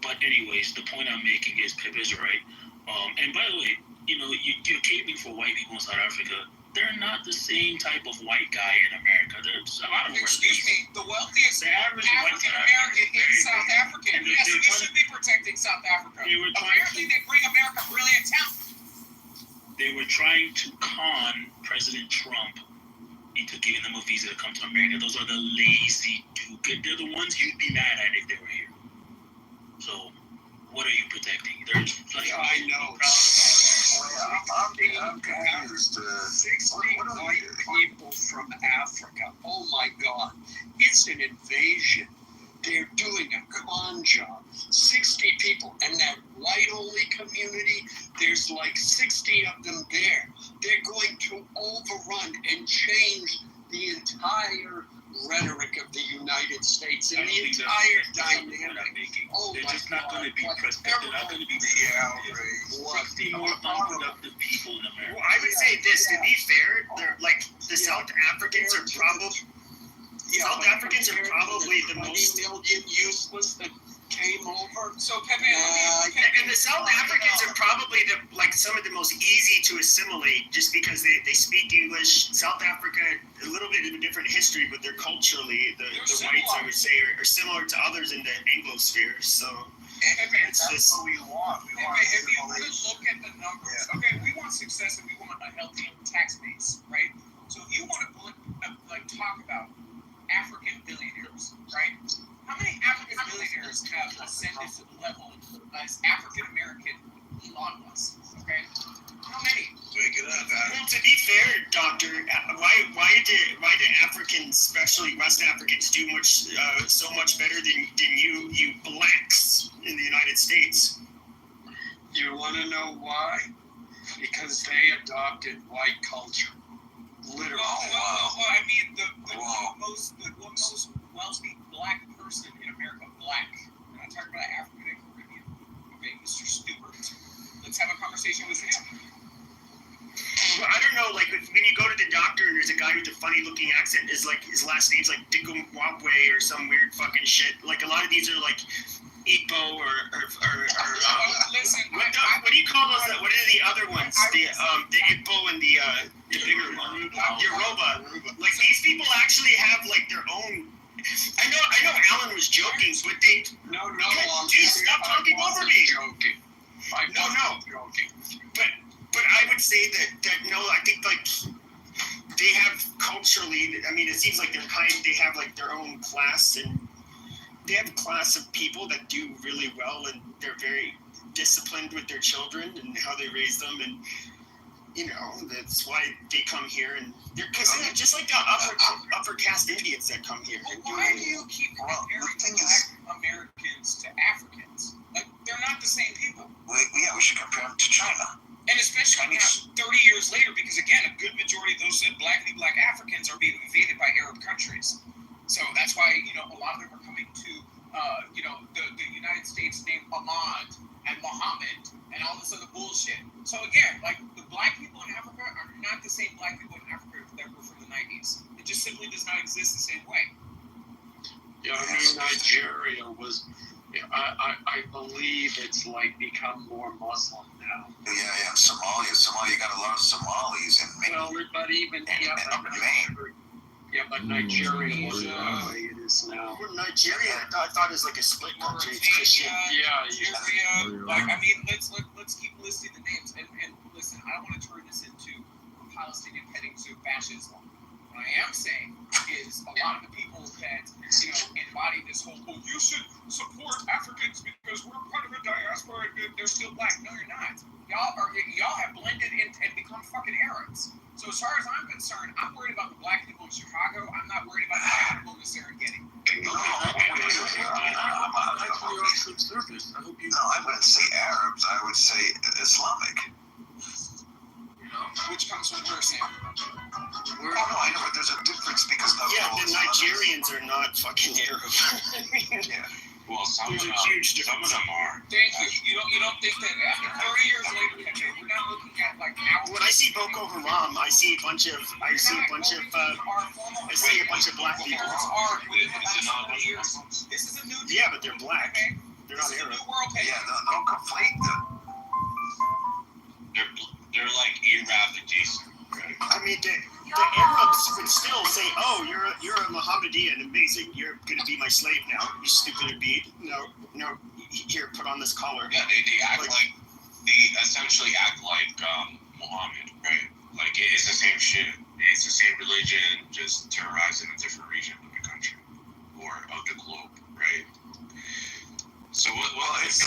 But anyways, the point I'm making is Pepe's right. And by the way, you know, you're catering for white people in South Africa. They're not the same type of white guy in America. There's a lot of Excuse me, the wealthiest African American is South African. Yes, we should be protecting South Africa. Apparently, they bring America brilliant talent. They were trying to con President Trump into giving them a visa to come to America. Those are the lazy dude. They're the ones you'd be mad at if they were here. So, what are you protecting? I know. I'm confused. 60 white people from Africa. Oh my God. It's an invasion. They're doing a con job. 60 people. And that white-only community, there's like 60 of them there. They're going to overrun and change the entire rhetoric of the United States and the entire dynamic. Oh they're my just not going to be president. They're not going to be 60 more unproductive people in America. Well, I would say this, to be fair, they're like the South Africans are probably the most million useless that came over. So Pepe, and the South Africans are probably some of the most easy to assimilate, just because they speak English. South Africa, a little bit of a different history, but they're culturally the whites, I would say, are similar to others in the Anglosphere. So that's what we want. If you look at the numbers, okay, we want success and we want a healthy tax base, right? So if you want to talk about African billionaires, right? How many African billionaires have ascended to the level as African American Elon Musk? Okay, how many? Well, to be fair, Doctor, why did Africans, especially West Africans, do so much better than you blacks in the United States? You want to know why? Because they adopted white culture. Literally. Well, I mean, the most wealthy black person in America, black. I'm not talking about African and Caribbean. Okay, Mr. Stewart. Let's have a conversation with him. Well, I don't know, when you go to the doctor and there's a guy with a funny looking accent, his last name's Dikumwabwe or some weird fucking shit. A lot of these are Igbo or listen, what do you call those? What are the other ones? The Igbo and the bigger one, Yoruba. These people actually have their own. I know Alan was joking, but they no. Dude, stop talking over me. Joking. No. Joking. But I would say that no, I think they have culturally. I mean, it seems like they have their own class, and they have a class of people that do really well, and they're very disciplined with their children and how they raise them, and that's why they come here, and they're just like the upper caste Indians that come here. Well, why do you keep comparing black Americans to Africans? They're not the same people. We should compare them to China. And especially now, 30 years later, because again, a good majority of those black Africans are being invaded by Arab countries. So that's why, a lot of them are coming to, the United States named Ahmad and Muhammad and all this other bullshit. So again, the black people in Africa are not the same black people in Africa that were from the 90s. It just simply does not exist the same way. Yeah, Nigeria was, I believe it's become more Muslim now. Yeah, Somalia got a lot of Somalis in Maine. Well, but even up in Maine. Yeah, but Nigeria wasn't the way it is now. Well, Nigeria, I thought it was a split country. Nigeria. I mean, let's keep listing the names. And listen, I don't want to turn this into Palestinian petting zoo fascism. What I am saying is a lot of the people that, embody this whole, well, you should support Africans because we're part of a diaspora and they're still black. No, you're not. Y'all have blended in and become fucking Arabs. So as far as I'm concerned, I'm worried about the black people in Chicago. I'm not worried about the black people in the Serengeti. No, I wouldn't say Arabs. I would say Islamic. Which comes from where, Sam? Oh, no, I know, but there's a difference because the Nigerians are not fucking Arab. Yeah. Well, some There's of a them, huge some of them are. Thank you. You don't think that after 30 years later, we're not looking at like our. When I see Boko Haram, I see a bunch of black people. This is a new. Yeah, but they're black. They're not Arab. Yeah, don't conflate them. They're like Arab adjacent. I mean, the Arabs would still say, "Oh, you're a Mohammedan, amazing. You're going to be my slave now. You stupid beat. No. Here, put on this collar." Yeah, they act like they essentially act like Muhammad, right? Like it's the same shit. It's the same religion, just terrorizing a different region of the country or of the globe, right? So it's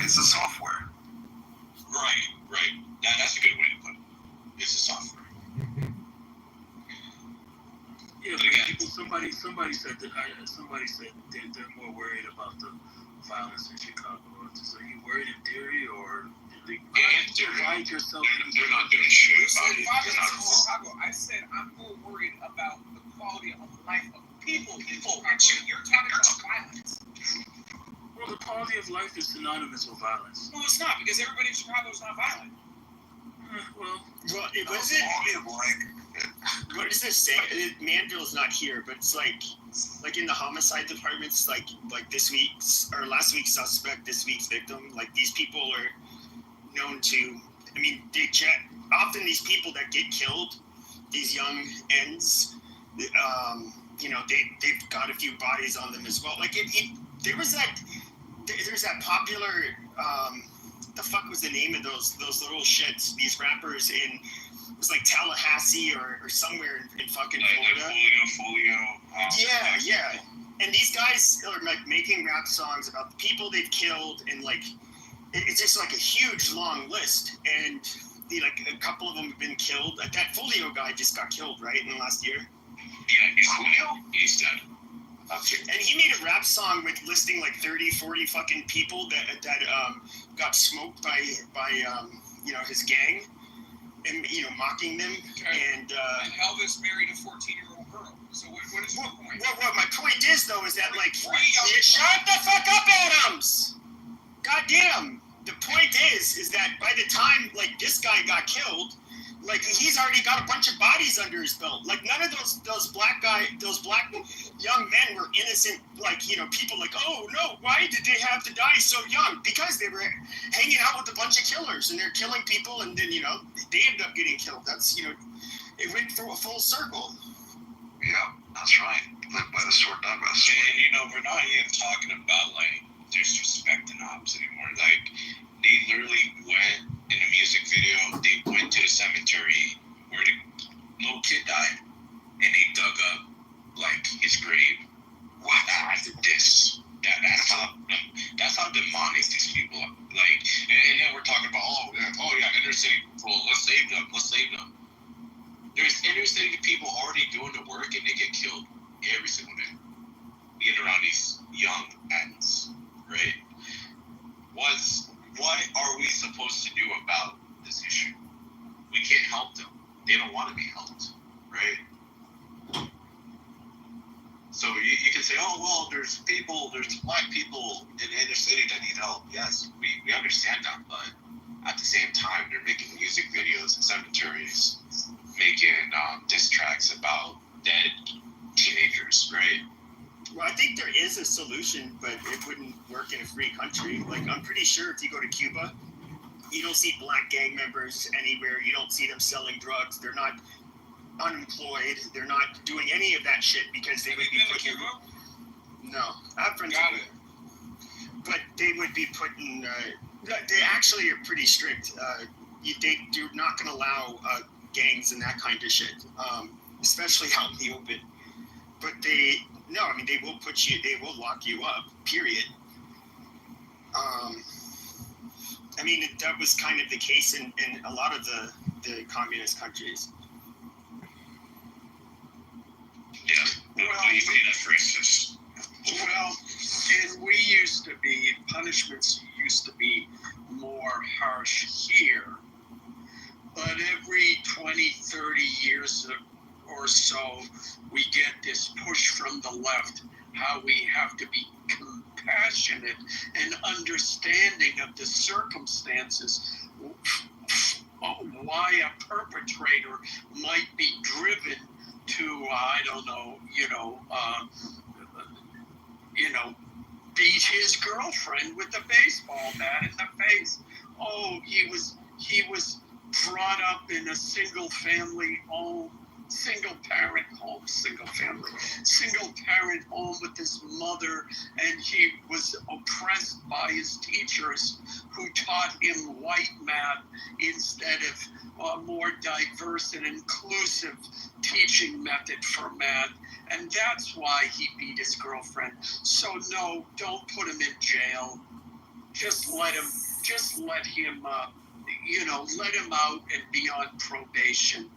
it's a software. Right. That's a good way to put it. It's a software. Yeah, but again, somebody said that they're more worried about the violence in Chicago. So are you worried in theory or provide yourself? They're not doing shit about it. I said I'm more worried about the quality of life of people. You're talking about violence. Well, the quality of life is synonymous with violence. No, it's not, because everybody in Chicago is not violent. What does this say? Manville's not here, but it's like in the homicide department, it's like this week's or last week's suspect, this week's victim. Like these people are known to. I mean, often these people that get killed, these young ends, they've got a few bodies on them as well. Like there's that popular. The fuck was the name of those little shits? These rappers in it was like Tallahassee or somewhere in fucking Florida. Folio. Yeah. And these guys are like making rap songs about the people they've killed, and like it's just like a huge long list. And a couple of them have been killed. Like that Folio guy just got killed, right, in the last year. Yeah, is Julio? He's dead. And he made a rap song with listing like 30, 40 fucking people that got smoked by his gang, and mocking them. And Elvis married a 14-year-old girl. So what is your point? What my point is though is that shut the fuck up, Adams. Goddamn. The point is that by the time this guy got killed, he's already got a bunch of bodies under his belt. Like none of those black young men were innocent. People oh no, why did they have to die so young? Because they were hanging out with a bunch of killers and they're killing people, and then they end up getting killed. That's it went through a full circle. Yeah, that's right. Live by the sword, die by the sword. And we're not even talking about disrespect and ops anymore. They literally went in a music video. They went to the cemetery where the little kid died, and they dug up his grave. Wow, that's a diss. That's how demonic these people are. And then we're talking about inner city people. Let's save them. There's inner city people already doing the work, and they get killed every single day. Being around these young ends, right? What are we supposed to do about this issue? We can't help them. They don't want to be helped, right? So you can say, there's black people in the inner city that need help. Yes, we understand that, but at the same time, they're making music videos in cemeteries, making diss tracks about dead teenagers, right? Well, I think there is a solution, but it wouldn't work in a free country. I'm pretty sure if you go to Cuba, you don't see black gang members anywhere. You don't see them selling drugs. They're not unemployed. They're not doing any of that shit because they would be put in. No, I have friends. Got it. But they would be put in. They actually are pretty strict. They're not going to allow gangs and that kind of shit, especially out in the open. But they will they will lock you up, period. That was kind of the case in a lot of the communist countries. Yeah, well, you made that racist. Well, and we used to be, punishments used to be more harsh here. But every 20, 30 years or so, we get this push from the left, how we have to be compassionate and understanding of the circumstances, why a perpetrator might be driven to, beat his girlfriend with a baseball bat in the face. Oh, he was brought up in a single parent home with his mother, and he was oppressed by his teachers who taught him white math instead of a more diverse and inclusive teaching method for math. And that's why he beat his girlfriend. So no, don't put him in jail. Just let him let him out and be on probation,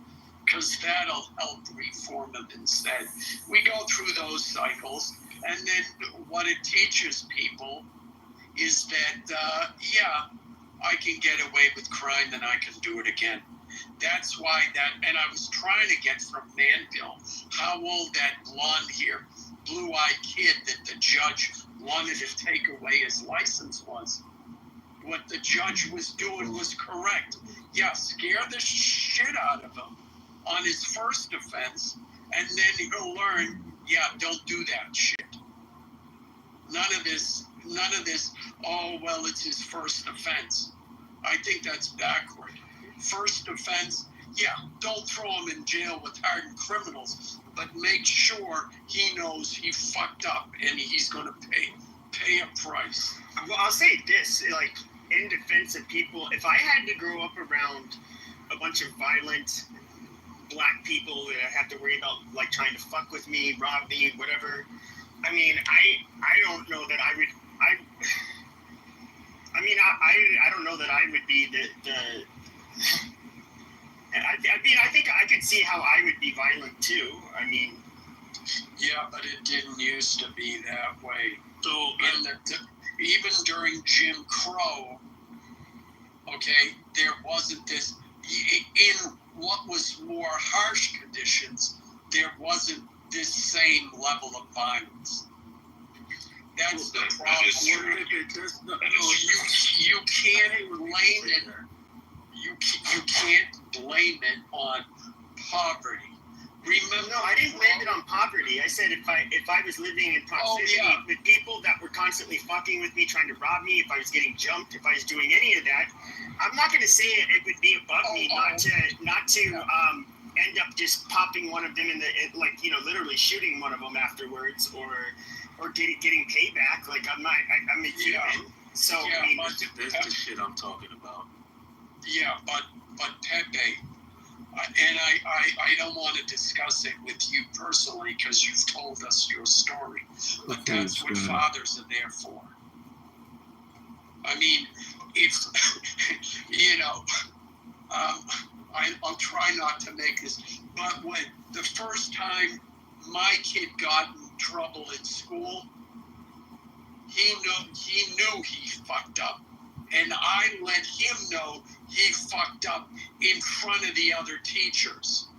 because that'll help reform him instead. We go through those cycles, and then what it teaches people is that, I can get away with crime and I can do it again. That's why and I was trying to get from Manville how old that blue-eyed kid that the judge wanted to take away his license was. What the judge was doing was correct. Yeah, scare the shit out of him on his first offense, and then he'll learn, don't do that shit. None of this, oh, well, it's his first offense. I think that's backward. First offense, don't throw him in jail with hardened criminals, but make sure he knows he fucked up and he's going to pay a price. Well, I'll say this, in defense of people, if I had to grow up around a bunch of violent black people that I have to worry about, trying to fuck with me, rob me, whatever, I don't know that I would, I don't know that I would be I think I could see how I would be violent too. Yeah, but it didn't used to be that way. So, even during Jim Crow, there wasn't this, in what was more harsh conditions, there wasn't this same level of violence. That's the problem. You can't blame it. You can't blame it on poverty. Remember, no, I didn't blame it on poverty. I said if I was living in proximity with people that were constantly fucking with me, trying to rob me, if I was getting jumped, if I was doing any of that, I'm not going to say it would be above me not to end up just popping one of them in the literally shooting one of them afterwards, or getting payback. I'm a human. So that's the shit I'm talking about. Yeah, but Pepe. And I don't want to discuss it with you personally because you've told us your story, but that's what fathers are there for. If, I'll try not to make this, but when the first time my kid got in trouble in school, he knew he fucked up. And I let him know he fucked up in front of the other teachers.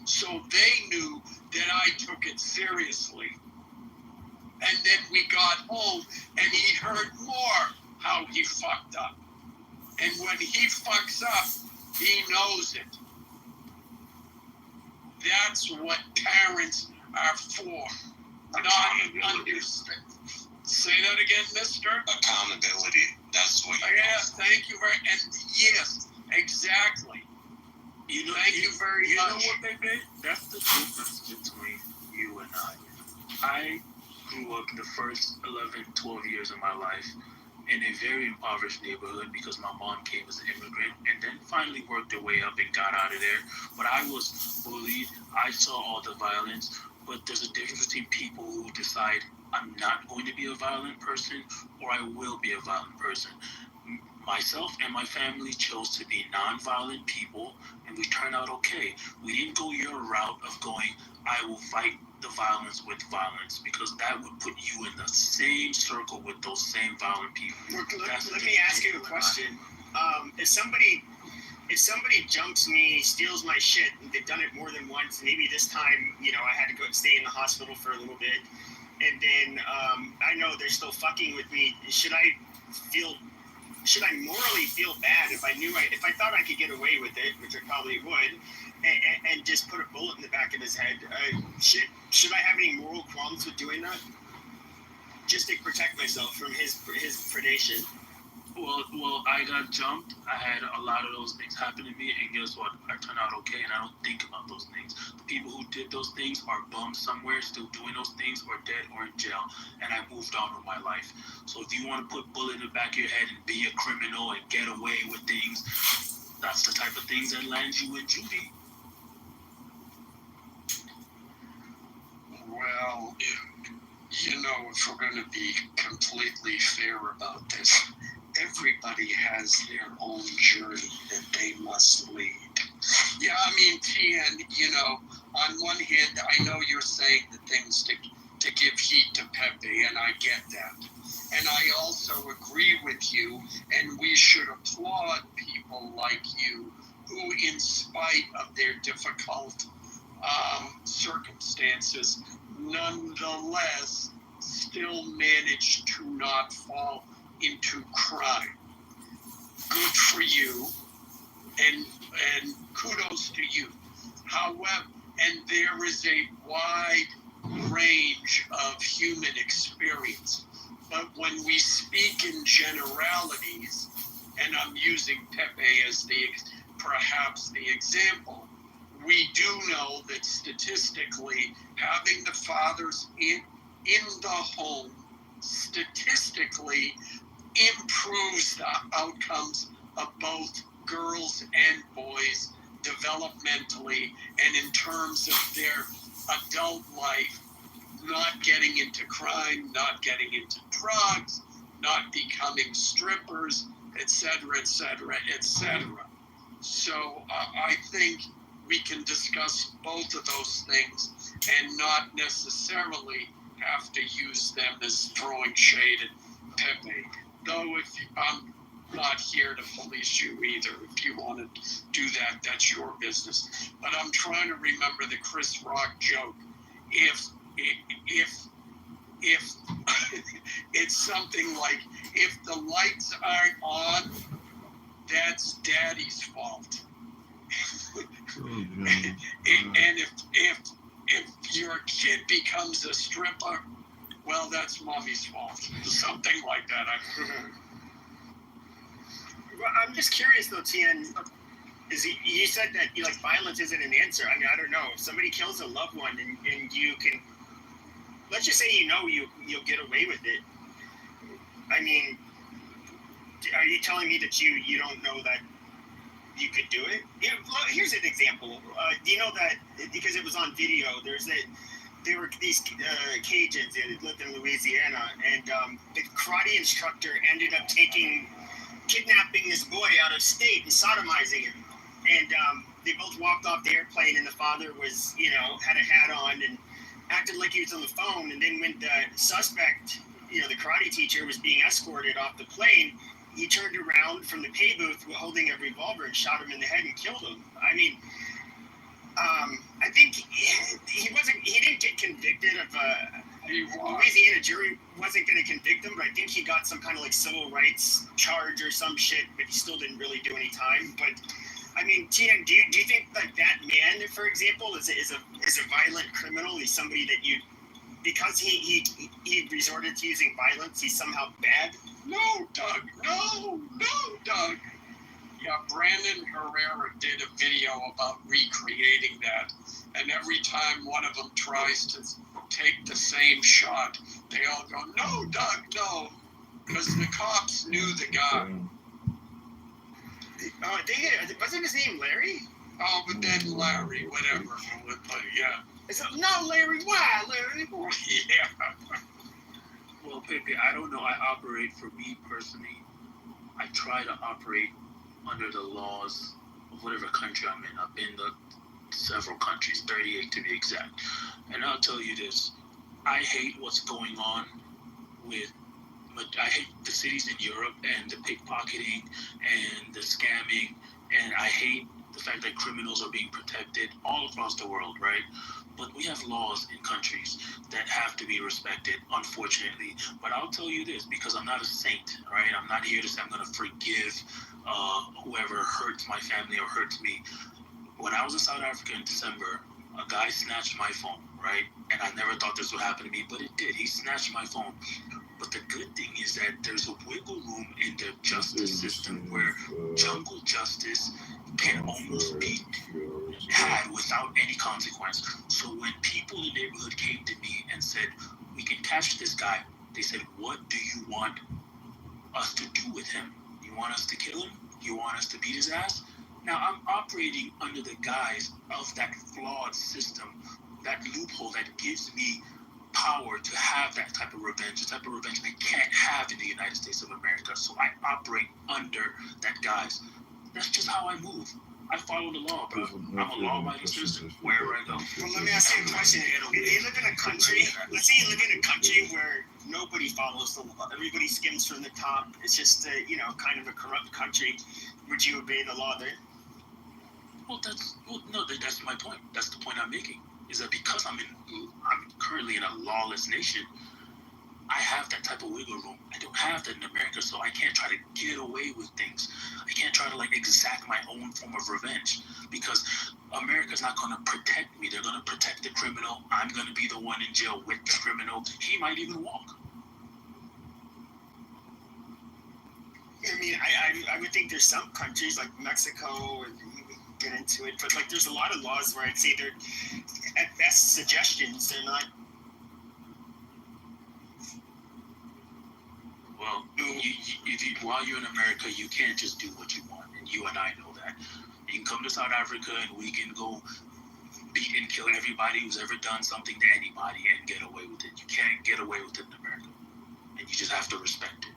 So they knew that I took it seriously. And then we got home and he heard more how he fucked up. And when he fucks up, he knows it. That's what parents are for. Not understand. Say that again, mister? Accountability. That's what you thank you very and yes, exactly. Thank you very much. You know what, baby? That's the difference between you and I. I grew up the first 11, 12 years of my life in a very impoverished neighborhood because my mom came as an immigrant and then finally worked her way up and got out of there. But I was bullied. I saw all the violence. But there's a difference between people who decide I'm not going to be a violent person or I will be a violent person. Myself and my family chose to be non-violent people, and we turned out okay. We didn't go your route of going, I will fight the violence with violence, because that would put you in the same circle with those same violent people. Look, let me ask you a question. If somebody jumps me, steals my shit, and they've done it more than once, maybe this time, I had to go stay in the hospital for a little bit, and then I know they're still fucking with me. Should I morally feel bad if I thought I could get away with it, which I probably would, and just put a bullet in the back of his head? Should I have any moral qualms with doing that? Just to protect myself from his predation. Well, I got jumped. I had a lot of those things happen to me, and guess what? I turned out okay, and I don't think about those things. The people who did those things are bummed somewhere, still doing those things, or dead or in jail, and I moved on with my life. So if you want to put bullet in the back of your head and be a criminal and get away with things, that's the type of things that lands you in juvie. Well, if we're going to be completely fair about this, everybody has their own journey that they must lead. Yeah, I mean, Tien, on one hand, I know you're saying the things to give heat to Pepe, and I get that. And I also agree with you, and we should applaud people like you who, in spite of their difficult circumstances, nonetheless still manage to not fall into crime. Good for you, and kudos to you. However, and there is a wide range of human experience, but when we speak in generalities, and I'm using Pepe as perhaps the example, we do know that statistically, having the fathers in the home statistically improves the outcomes of both girls and boys developmentally and in terms of their adult life, not getting into crime, not getting into drugs, not becoming strippers, etc., etc., etc. So I think we can discuss both of those things and not necessarily have to use them as throwing shade at Pepe. Though if I'm not here to police you either. If you want to do that, that's your business. But I'm trying to remember the Chris Rock joke. If it's something like, if the lights aren't on, that's daddy's fault. And if your kid becomes a stripper, well, that's mommy's fault. Something like that. Well, I'm just curious though, Tien. You said that violence isn't an answer. I mean, I don't know. If somebody kills a loved one and you can, let's just say you'll get away with it. I mean, are you telling me that you don't know that you could do it? Here's an example. Do you know that, because it was on video, there were these Cajuns that lived in Louisiana, and the karate instructor ended up kidnapping this boy out of state and sodomizing him. And they both walked off the airplane, and the father was, had a hat on and acted like he was on the phone. And then when the suspect, the karate teacher, was being escorted off the plane, he turned around from the pay booth holding a revolver and shot him in the head and killed him. I mean, I think he didn't get convicted of Louisiana jury wasn't going to convict him, but I think he got some kind of civil rights charge or some shit, but he still didn't really do any time. But I mean, Tien, do you think that man, for example, is a violent criminal? He's somebody that because he resorted to using violence, he's somehow bad? No, Doug. No, Doug. Yeah, Brandon Herrera did a video about recreating that, and every time one of them tries to take the same shot, they all go, "No, Doug, no." Because the cops knew the guy. Oh, wasn't his name Larry? Oh, but then Larry, whatever. But yeah. No, Larry, why, Larry? Yeah. Well, Pepe, I don't know. I operate, for me personally, I try to operate under the laws of whatever country I'm in. I've been to several countries, 38 to be exact. And I'll tell you this, I hate what's going on with, I hate the cities in Europe and the pickpocketing and the scamming, and I hate the fact that criminals are being protected all across the world, right? But we have laws in countries that have to be respected, unfortunately. But I'll tell you this, because I'm not a saint, right? I'm not here to say I'm going to forgive whoever hurts my family or hurts me. When I was in South Africa in December, a guy snatched my phone, right? And I never thought this would happen to me, but it did. He snatched my phone. But the good thing is that there's a wiggle room in the justice system where jungle justice can almost be had without any consequence. So when people in the neighborhood came to me and said, we can catch this guy, they said, what do you want us to do with him? You want us to kill him? You want us to beat his ass? Now I'm operating under the guise of that flawed system, that loophole that gives me power to have that type of revenge, the type of revenge I can't have in the United States of America. So I operate under that guise. That's just how I move. I follow the law, bro. I'm a law-abiding citizen wherever I go. Well, let me ask you a question. If you live in a country, let's say you live in a country where nobody follows the law, everybody skims from the top. It's just kind of a corrupt country. Would you obey the law there? Well, that's my point. That's the point I'm making. Is that because I'm currently in a lawless nation, I have that type of wiggle room. I don't have that in America, so I can't try to get away with things. I can't try to exact my own form of revenge because America's not going to protect me. They're going to protect the criminal. I'm going to be the one in jail with the criminal. He might even walk. I mean, I would think there's some countries like Mexico, and you get into it, but there's a lot of laws where I'd say they're at best suggestions. They're not. Well, while you're in America, you can't just do what you want, and you and I know that. You can come to South Africa and we can go beat and kill everybody who's ever done something to anybody and get away with it. You can't get away with it in America, and you just have to respect it.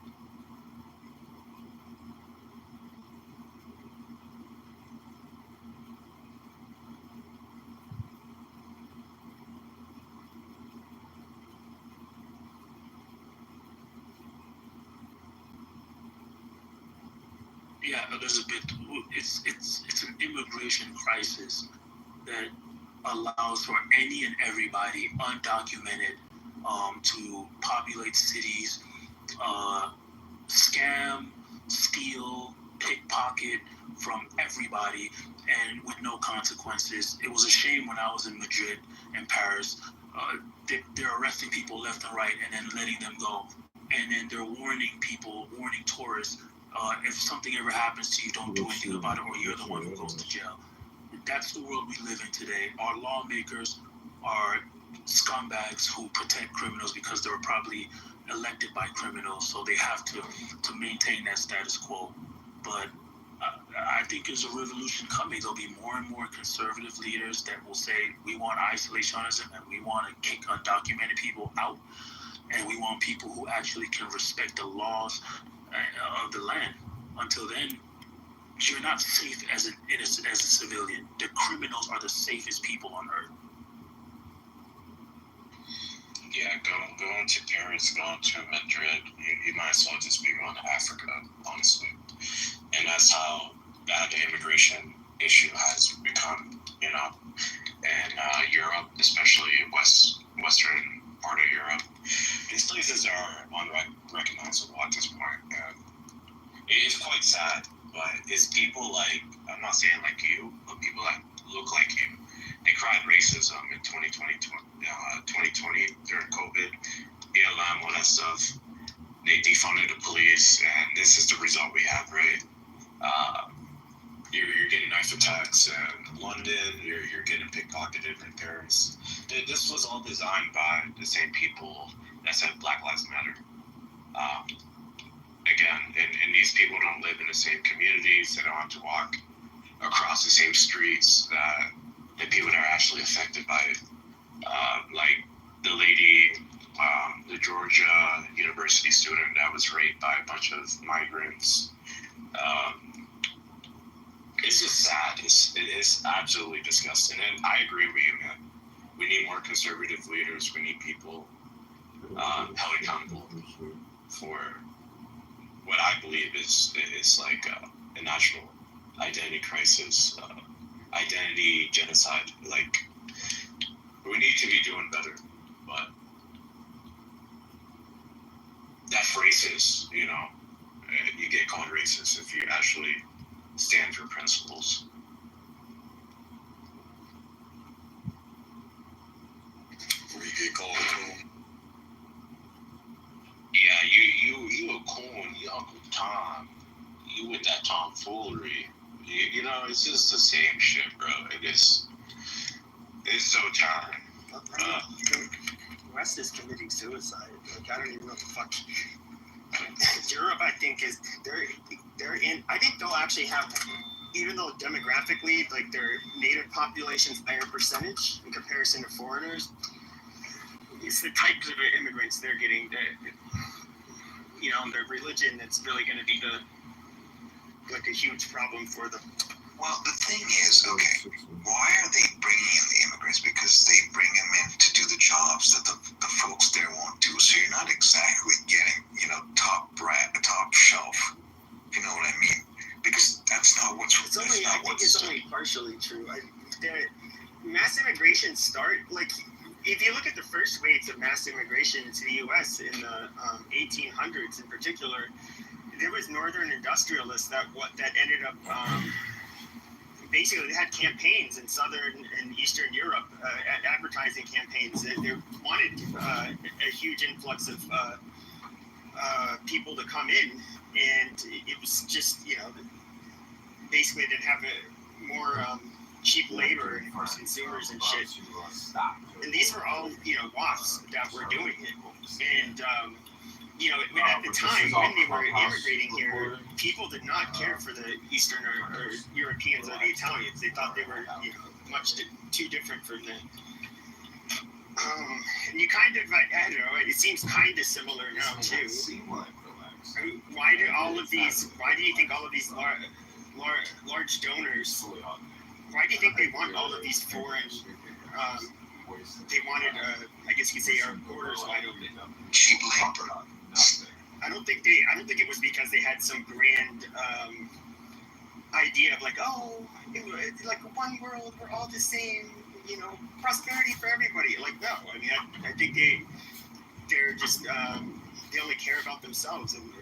Yeah, Elizabeth, it's an immigration crisis that allows for any and everybody undocumented to populate cities, scam, steal, pickpocket from everybody, and with no consequences. It was a shame when I was in Madrid and Paris. They're arresting people left and right and then letting them go. And then they're warning tourists, if something ever happens to you, don't do anything about it, or you're the one who goes to jail. That's the world we live in today. Our lawmakers are scumbags who protect criminals because they were probably elected by criminals, so they have to maintain that status quo. But I think there's a revolution coming. There'll be more and more conservative leaders that will say we want isolationism and we want to kick undocumented people out, and we want people who actually can respect the laws of the land. Until then, you're not safe as a civilian. The criminals are the safest people on earth. Yeah, going to Paris, going to Madrid, you might as well just be going to Africa, honestly. And that's how bad the immigration issue has become, and Europe, especially western part of Europe. These places are unrecognizable at this point. And it is quite sad, but it's people I'm not saying like you, but people that look like you. They cried racism in 2020 during COVID, BLM, all that stuff. They defunded the police, and this is the result we have, right? You're getting knife attacks in London, you're getting pickpocketed in Paris. This was all designed by the same people that said Black Lives Matter. again, and these people don't live in the same communities. They don't have to walk across the same streets that the people that are actually affected by it. Like the lady, the Georgia University student that was raped by a bunch of migrants. It's just sad. It is absolutely disgusting. And I agree with you, man. We need more conservative leaders. We need people held accountable for what I believe is like a national identity crisis, identity genocide. Like, we need to be doing better, but that's racist, you know. You get called racist if you actually stand for principles. Where you get called a coon. Yeah, you a coon, you Uncle Tom. You with that tomfoolery. You know, it's just the same shit, bro. It's so tiring. The West is committing suicide. Like, I don't even know what the fuck. Europe, I think, is they're in. I think they'll actually have, even though demographically, like, their native population's higher percentage in comparison to foreigners. It's the types of immigrants they're getting. You know, their religion that's really going to be a huge problem for them. Well, the thing is, okay, why are they bringing in the immigrants? Because they bring them in to do the jobs that the folks there won't do. So you're not exactly getting, you know, top shelf. If you know what I mean? Because that's not what's. It's only. I think it's only partially true. Mass immigration like, if you look at the first waves of mass immigration into the U.S. in the 1800s in particular, there was northern industrialists that ended up basically they had campaigns in southern and eastern Europe, advertising campaigns. They wanted a huge influx of people to come in, and it was just, you know, basically they'd have more cheap labor for consumers and shit. And these were all, you know, WAFs that were doing it. And you know, at the time when they were immigrating here, people did not care for the Eastern or Europeans or the Italians. They thought they were, you know, much too different from them. And you kind of, I don't know, it seems kind of similar now too. Why do you think all of these large donors, why do you think they want all of these foreign, they wanted, I guess you could say, our borders wide open? Cheap labor. I don't think it was because they had some grand idea of like, oh, it's like one world, we're all the same, you know, prosperity for everybody. Like, no, I mean, I think they're just they only care about themselves and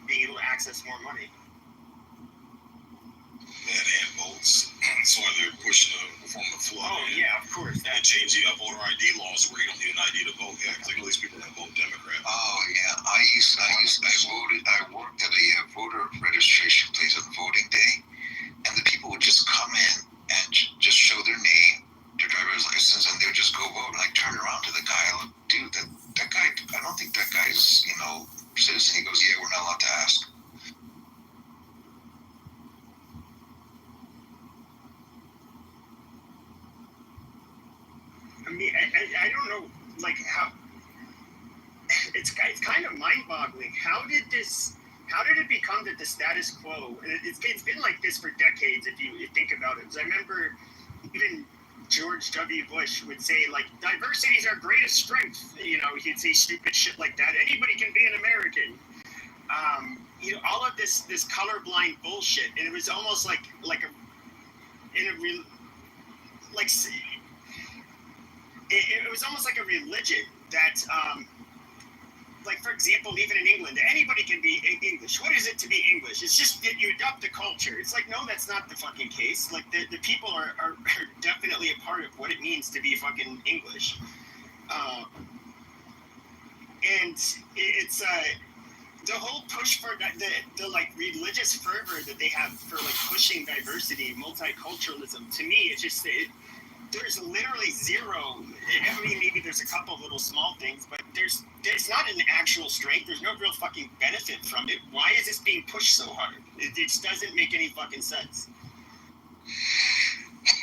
being able to access more money. That and votes. That's why they're pushing a reform of flood. Oh, yeah, of course. And change the voter ID laws where you don't need an ID to vote. Yeah, because all these people that vote Democrat. Oh yeah, I worked at a voter registration place on voting day, and the people would just come in and just show their name, their driver's license, and they would just go vote. And I turned around to the guy, I looked, dude, that guy, I don't think that guy's, you know, citizen. He goes, yeah, we're not allowed to ask. I mean, I don't know, like, how it's kind of mind-boggling. How did it become that the status quo? And it's been like this for decades if you think about it. Because I remember even George W. Bush would say, like, diversity is our greatest strength. You know, he'd say stupid shit like that. Anybody can be an American. You know, all of this colorblind bullshit, and it was almost like it was almost like a religion that, like, for example, even in England, anybody can be English. What is it to be English? It's just that you adopt the culture. It's like, no, that's not the fucking case. Like, the people are definitely a part of what it means to be fucking English. And it's the whole push for the like religious fervor that they have for like pushing diversity, multiculturalism. To me, it's just there's literally zero. I mean, maybe there's a couple little small things, but there's not an actual strength. There's no real fucking benefit from it. Why is this being pushed so hard? It just doesn't make any fucking sense.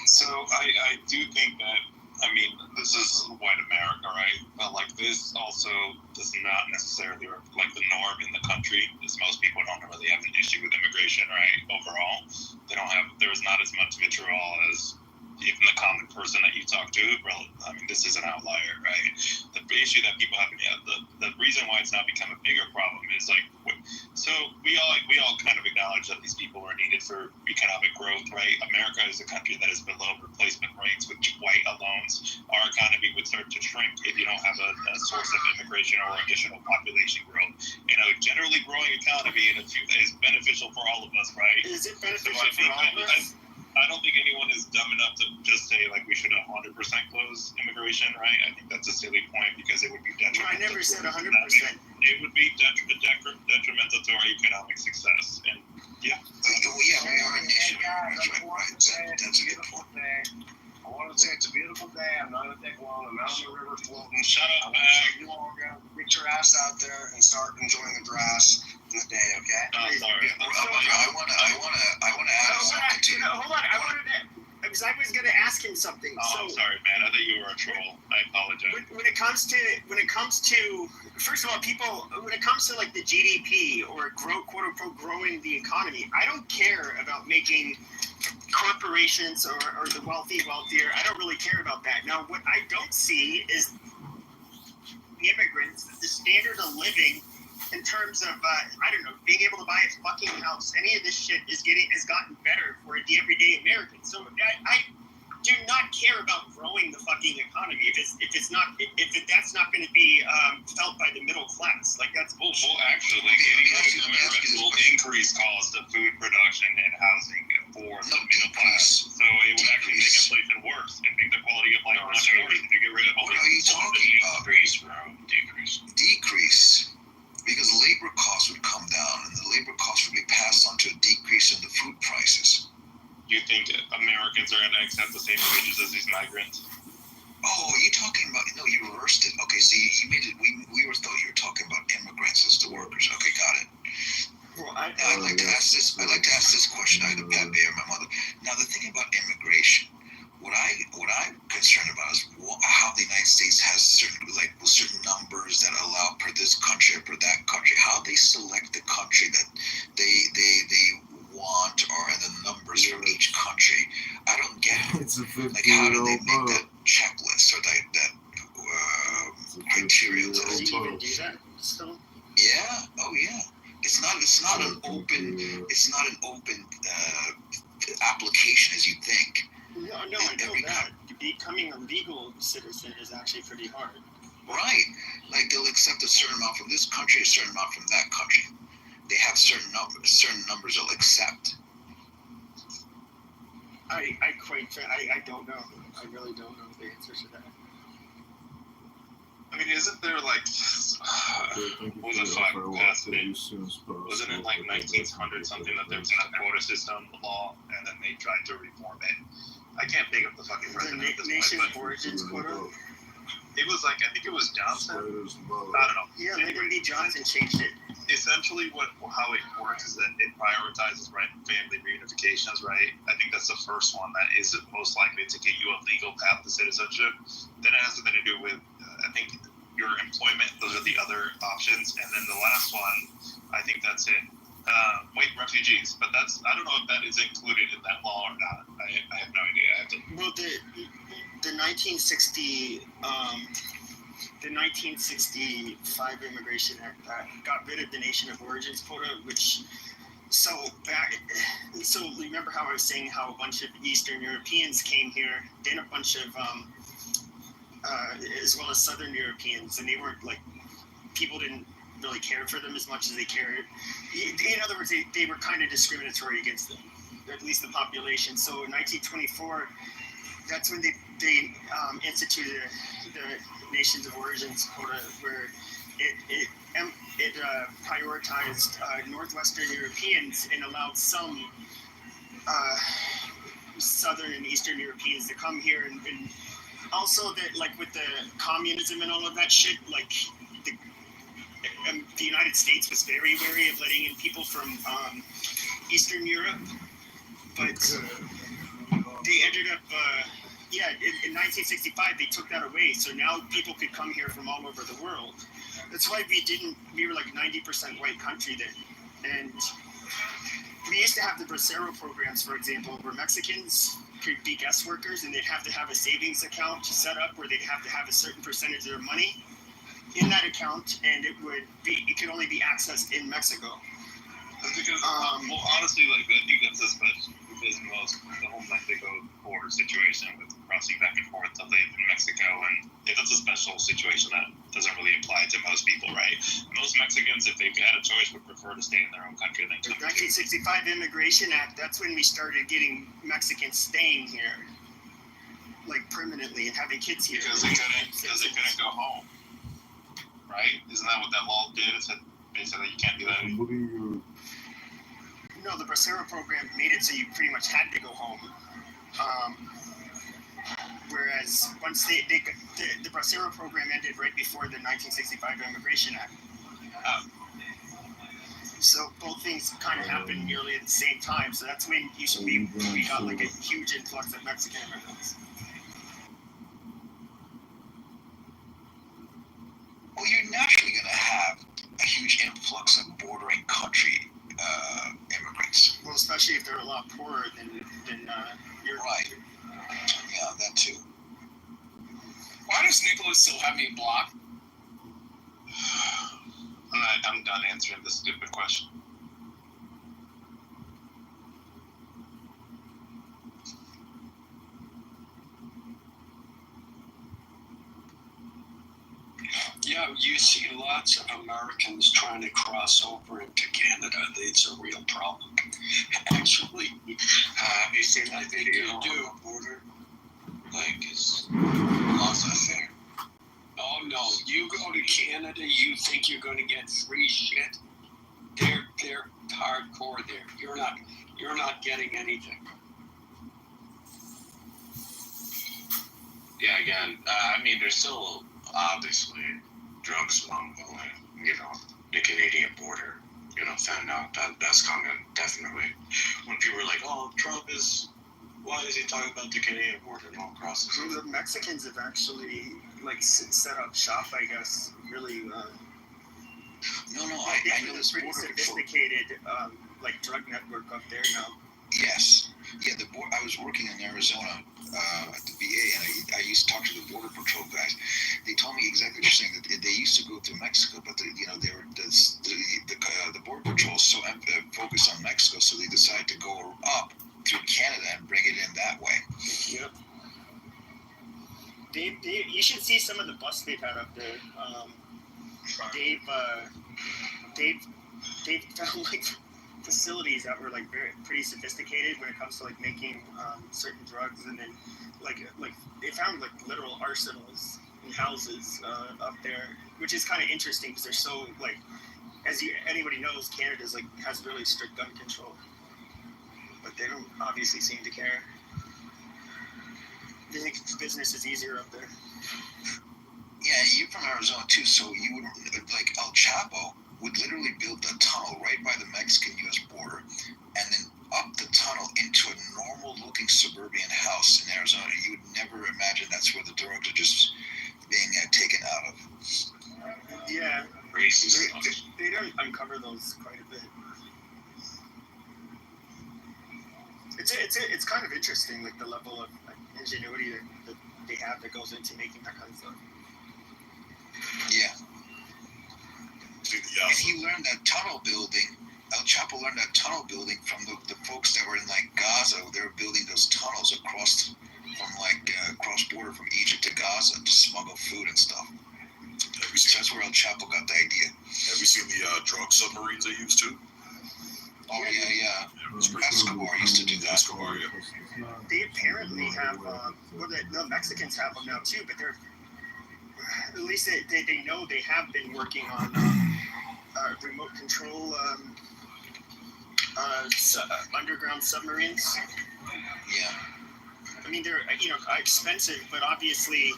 So I do think that, I mean, this is white America, right? But like this also does not necessarily reflect the norm in the country, as most people don't really have an issue with immigration, right? Overall, there's not as much vitriol as even the common person that you talk to. I mean, this is an outlier, right? The issue that people have, the reason why it's not become a bigger problem is like, so we all kind of acknowledge that these people are needed for economic growth, right? America is a country that is below replacement rates with white alones. Our economy would start to shrink if you don't have a source of immigration or additional population growth. Generally growing economy is beneficial for all of us, right? Is it beneficial for all of us? I don't think anyone is dumb enough to just say like we should 100% close immigration, right? I think that's a silly point because it would be detrimental. I never said 100%. It would be detrimental to our economic success, and yeah. We are a nation. Right. That's a good point. I want to say it's a beautiful day. I'm not going to take long. I'm out on the river floating. Shut up, man. You all go get your ass out there and start enjoying the grass in the day, okay? Oh, sorry. I want to add something to you. Hold on. Because I was going to ask him something. I'm sorry, man. I thought you were a troll. I apologize. When it comes to first of all, people, when it comes to like the GDP or quote unquote growing the economy, I don't care about making corporations or the wealthy wealthier. I don't really care about that. Now, what I don't see is the immigrants, the standard of living in terms of I don't know, being able to buy a fucking house. Any of this shit has gotten better for the everyday American. So I do not care about growing the fucking economy if that's not going to be felt by the middle class. Like that's bullshit. Well, actually, getting those immigrants will increase cost of food production and housing for the middle class. So it would actually make inflation worse and make the quality of life much worse if you get rid of all What are you talking about? Decrease. Because labor costs would come down and the labor costs would be passed on to a decrease in the food prices. You think Americans are going to accept the same wages as these migrants? Oh, are you talking about? No, you reversed it. Okay, so you made it. We were thought you were talking about immigrants as the workers. Okay, got it. Well, I'd like to ask this. I'd like to ask this question either Pepe or my mother. Now, the thing about immigration, what I'm concerned about is how the United States has certain numbers that allow per this country or per that country. How they select the country that they want or the numbers from each country. I don't get it. Like, how do they make that checklist or that criteria list? Yeah. Oh yeah. It's not an open application as you think. No, I know that. Becoming a legal citizen is actually pretty hard. Right. Like they'll accept a certain amount from this country, a certain amount from that country. They have certain numbers they'll accept. I don't know. I really don't know the answer to that. I mean, isn't there like what was it passed in? Wasn't it like 1900 something that there was a quota system law and then they tried to reform it? I can't think of the fucking president at this nation point, of origins quota. It was like, I think it was Johnson. I don't know. Yeah, maybe Johnson changed it. Essentially, how it works is that it prioritizes family reunifications, right? I think that's the first one that is most likely to get you a legal path to citizenship. Then it has something to do with, I think, your employment. Those are the other options. And then the last one, I think that's it. Refugees. But I don't know if that is included in that law or not. I have no idea. Well, the 1965 Immigration Act got rid of the Nation of Origins quota, so remember how I was saying how a bunch of Eastern Europeans came here, then a bunch of as well as Southern Europeans, and they weren't like, people didn't really care for them as much as they cared. In other words, they were kind of discriminatory against them, or at least the population. So in 1924, that's when they instituted the Nations of Origins quota, where it prioritized Northwestern Europeans and allowed some Southern and Eastern Europeans to come here and also that like with the communism and all of that shit, like the United States was very wary of letting in people from Eastern Europe, but they ended up, in 1965 they took that away, so now people could come here from all over the world. That's why we were like 90% white country then, and we used to have the Bracero programs, for example, where Mexicans could be guest workers and they'd have to have a savings account set up where they'd have to have a certain percentage of their money in that account, and it could only be accessed in Mexico. Because, well, honestly, like, I think that's suspect because the whole Mexico border situation with crossing back and forth to live in Mexico, and that's a special situation that doesn't really apply to most people, right? Most Mexicans, if they had a choice, would prefer to stay in their own country than the 1965 Immigration Act, that's when we started getting Mexicans staying here, like permanently, and having kids here. Because they couldn't go home, right? Isn't that what that law did? It said basically you can't do that anymore. No, the Bracero program made it so you pretty much had to go home. Whereas once the Bracero program ended right before the 1965 Immigration Act. So both things kind of happened nearly at the same time. So that's when we got like a huge influx of Mexican immigrants. Well, you're naturally going to have a huge influx of bordering country immigrants. Well, especially if they're a lot poorer than you're right. Yeah, that too. Why does Nicholas still have me blocked? I'm done answering this stupid question. Yeah, you see lots of Americans trying to cross over into Canada. It's a real problem. Actually, have you seen that video on the border? Like, it's laissez-faire. Oh no, you go to Canada, you think you're going to get free shit. They're hardcore there. You're not getting anything. Yeah, again, I mean, there's still obviously drug smuggling, the Canadian border, found out that's coming, definitely. When people are like, oh, why is he talking about the Canadian border? No crosses. So the Mexicans have actually, like, set up shop, I guess, really, I know this pretty sophisticated, like, drug network up there now. Yes. Yeah, I was working in Arizona at the VA, and I used to talk to the Border Patrol guys. They told me exactly what you're saying, that they used to go through Mexico, but the Border Patrol is so focused on Mexico, so they decided to go up through Canada and bring it in that way. Yep. You should see some of the busts they've had up there. Dave found like facilities that were like pretty sophisticated when it comes to like making certain drugs, and then like they found like literal arsenals in houses up there, which is kind of interesting because they're so like, anybody knows, Canada's like has really strict gun control, but they don't obviously seem to care. They think business is easier up there. Yeah, you're from Arizona too, so you would, like, El Chapo would literally build a tunnel right by the Mexican-U.S. border, and then up the tunnel into a normal-looking suburban house in Arizona. You would never imagine that's where the drugs are just being taken out of. Yeah, they don't uncover those quite a bit. It's kind of interesting, like the level of ingenuity that they have that goes into making that kind of stuff. Yeah. And he learned that tunnel building. El Chapo learned that tunnel building from the folks that were in like Gaza. They were building those tunnels across border from Egypt to Gaza to smuggle food and stuff. So that's where El Chapo got the idea. Have you seen the drug submarines they used to? Oh yeah. Escobar used to do that. Escobar, yeah. They apparently have, the Mexicans have them now too, but they're, at least they know they have been working on remote control underground submarines. Yeah. I mean, they're expensive, but obviously,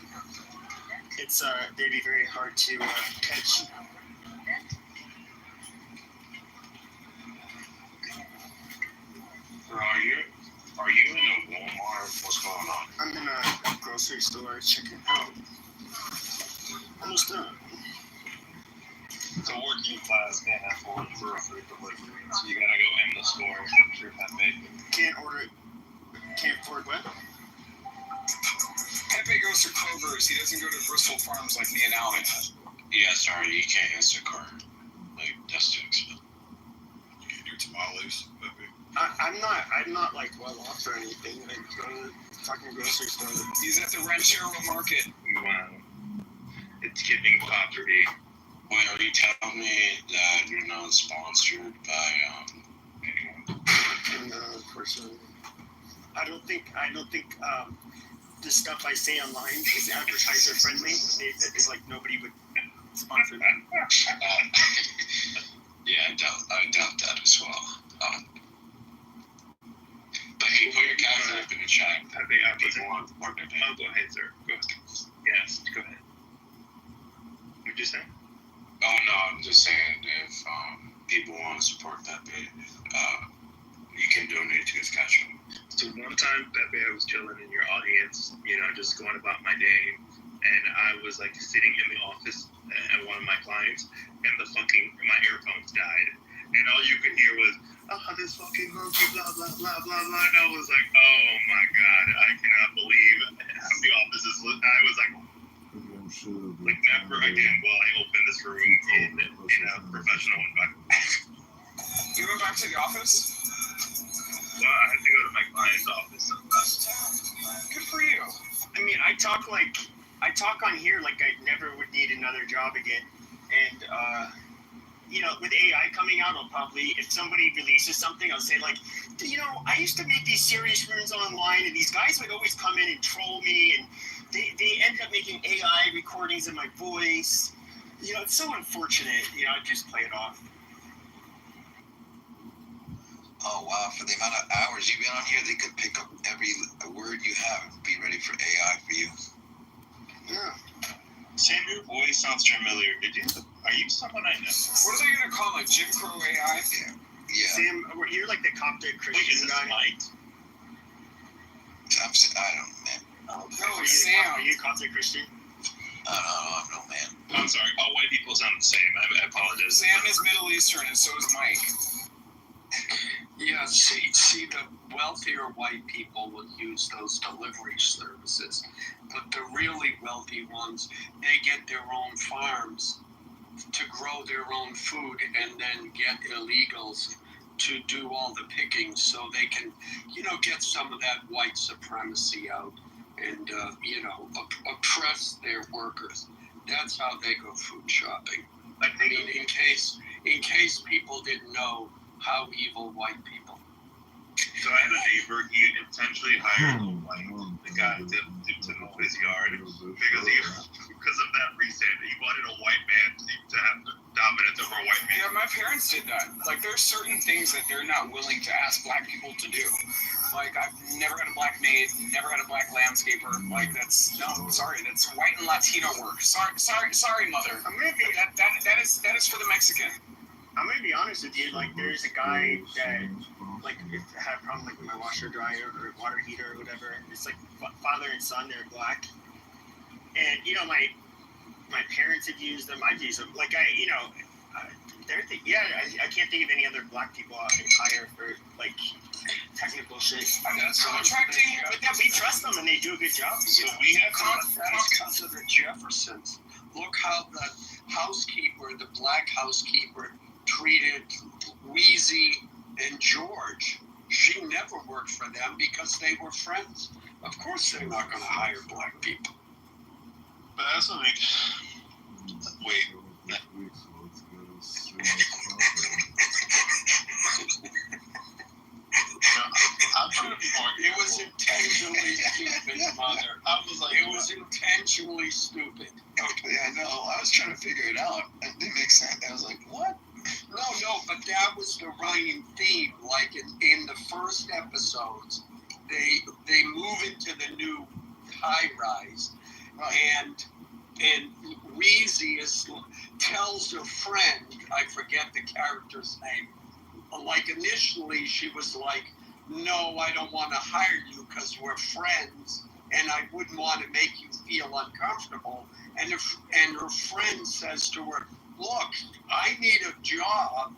it's they'd be very hard to catch. Bro, are you in a Walmart? What's going on? I'm in a grocery store checking out. Almost done. So working class can't afford grocery delivery, so you gotta go in the store and trip that bacon. Can't afford what? Pepe goes to Kroger's. He doesn't go to Bristol Farms like me and Alan. Yeah, sorry, you can't Instacart. Like, that's too expensive. You can do tamales, Pepe. I'm not like well off or anything. Like fucking grocery store. He's at the Ranchero Market. Wow. It's giving poverty. Wait, are you telling me that you're not sponsored by anyone? No, unfortunately. I don't think the stuff I say online is advertiser friendly. It's like nobody would sponsor that. Yeah, I doubt that as well. But hey, put your cash app in the chat. People want to support their page. Oh, go ahead, sir. Go ahead. Yes, go ahead. What'd you say? Oh, no, I'm just saying if people want to support that page, you can donate to his cash app. So one time, Pepe, I was chilling in your audience, just going about my day, and I was like sitting in the office at one of my clients, and my earphones died, and all you could hear was, this fucking monkey, blah, blah, blah, blah, blah, and I was like, oh my god, I cannot believe how the office is lit. I was like never again will I open this room in a professional environment. You went back to the office? Well, I had to go to my client's office. Good for you. I mean, I talk on here like I never would need another job again. And, with AI coming out, I'll probably, if somebody releases something, I'll say like, I used to make these serious rooms online and these guys would always come in and troll me and they ended up making AI recordings of my voice. It's so unfortunate. I just play it off. Oh, wow. For the amount of hours you've been on here, they could pick up every word you have and be ready for AI for you. Yeah. Sam, your voice sounds familiar. Are you someone I know? What are they going to call it? Jim Crow AI? Yeah. Sam, you're like the Coptic Christian Wait, is this guy. Mike? I don't know, man. No, Sam. Are you a Coptic Christian? I'm no man. I'm sorry. All white people sound the same. I apologize. Sam is Middle Eastern, and so is Mike. Yeah, see, the wealthier white people will use those delivery services, but the really wealthy ones, they get their own farms to grow their own food and then get illegals to do all the picking so they can, get some of that white supremacy out and, oppress their workers. That's how they go food shopping. I mean, in case people didn't know how evil white people. So I have a neighbor. He intentionally hired the guy to mow his yard because of that reason. He wanted a white man to have the dominance over a white man. Yeah, my parents did that. Like, there's certain things that they're not willing to ask black people to do. Like, I've never had a black maid, never had a black landscaper. Like, that's white and Latino work. Sorry, mother. I'm gonna be that is for the Mexican. I'm gonna be honest with you. Like, there's a guy that, like, if I had a problem like with my washer dryer or water heater or whatever. It's like father and son. They're black, and my parents had used them. I'd use them. Like, I can't think of any other black people I can hire for like technical shit. Contracting, but yeah, we trust them and they do a good job. So we have because of the Jeffersons. Look how the black housekeeper treated Wheezy and George. She never worked for them because they were friends. Of course they're not going to hire black people. But that's what wait. I'm trying to argue. It was intentionally stupid, mother. I was like, it was intentionally stupid. Okay, I know. I was trying to figure it out. It didn't make sense. I was like, what? No, but that was the running theme. Like in the first episodes, they move into the new high rise, and Wheezy tells a friend, I forget the character's name, like initially she was like, no, I don't want to hire you because we're friends and I wouldn't want to make you feel uncomfortable. And her friend says to her, look, I need a job.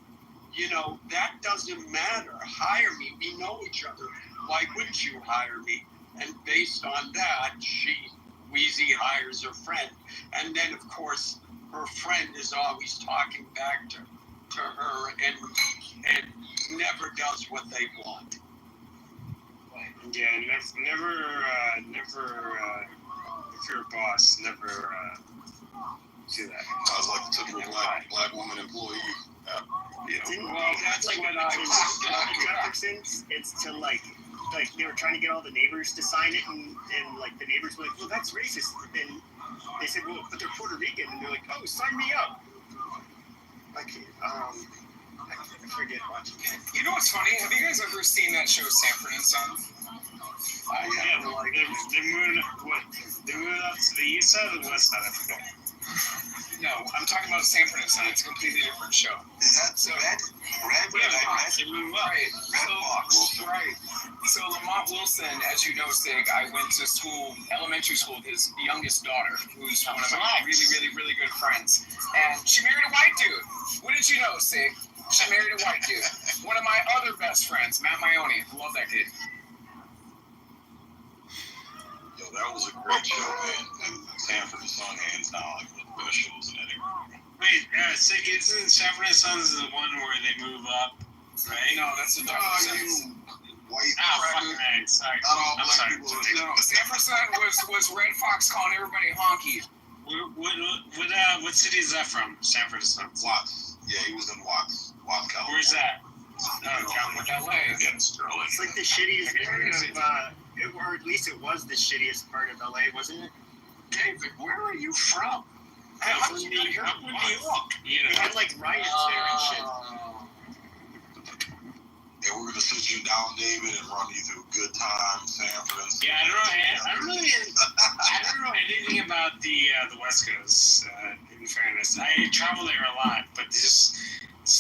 You know, that doesn't matter. Hire me. We know each other. Why wouldn't you hire me? And based on that, Wheezy hires her friend. And then, of course, her friend is always talking back to her and never does what they want. Yeah, never. If you're a boss, never do that. Sounds like a typical black woman employee. Well, that's like what I was Jefferson's. It's to like they were trying to get all the neighbors to sign it, and like the neighbors were like, well, that's racist. And they said, well, but they're Puerto Rican, and they're like, oh, sign me up. Like, I forget watching it. You know what's funny? Have you guys ever seen that show Sanford and Son? Yeah, like they moved up to the east side or the west side, I forgot. No, I'm talking about Sanford and Son. It's a completely different show. Is that so? Red? Right. Right. So Lamont Wilson, as you know, Sig, I went to school, elementary school, with his youngest daughter, who's one of my really, really, really good friends. And she married a white dude. What did you know, Sig? She married a white dude. One of my other best friends, Matt Maione. Love that kid. Yo, that was a great show, man. And Sanford and Son, hands down, like one of the best shows in that era. Wait, Sig, isn't Sanford and Sons the one where they move up, right? No, that's a different sense. White fucking right. Sorry. I'm sorry. No, Sanford and Son was Red Fox calling everybody honky. What city is that from? Sanford and Sons. Watts. Yeah, he was in Watts, California. Where's that? LA. Yeah, Sterling. It's like the shittiest part of, or at least it was the shittiest part of LA, wasn't it? David, where are you from? I'm from New York. You know, they had like riots there and shit. Yeah, we're gonna sit you down, David, and run you through good times, Sanford and Son. Yeah, I don't know anything about the West Coast. In fairness, I travel there a lot, but it's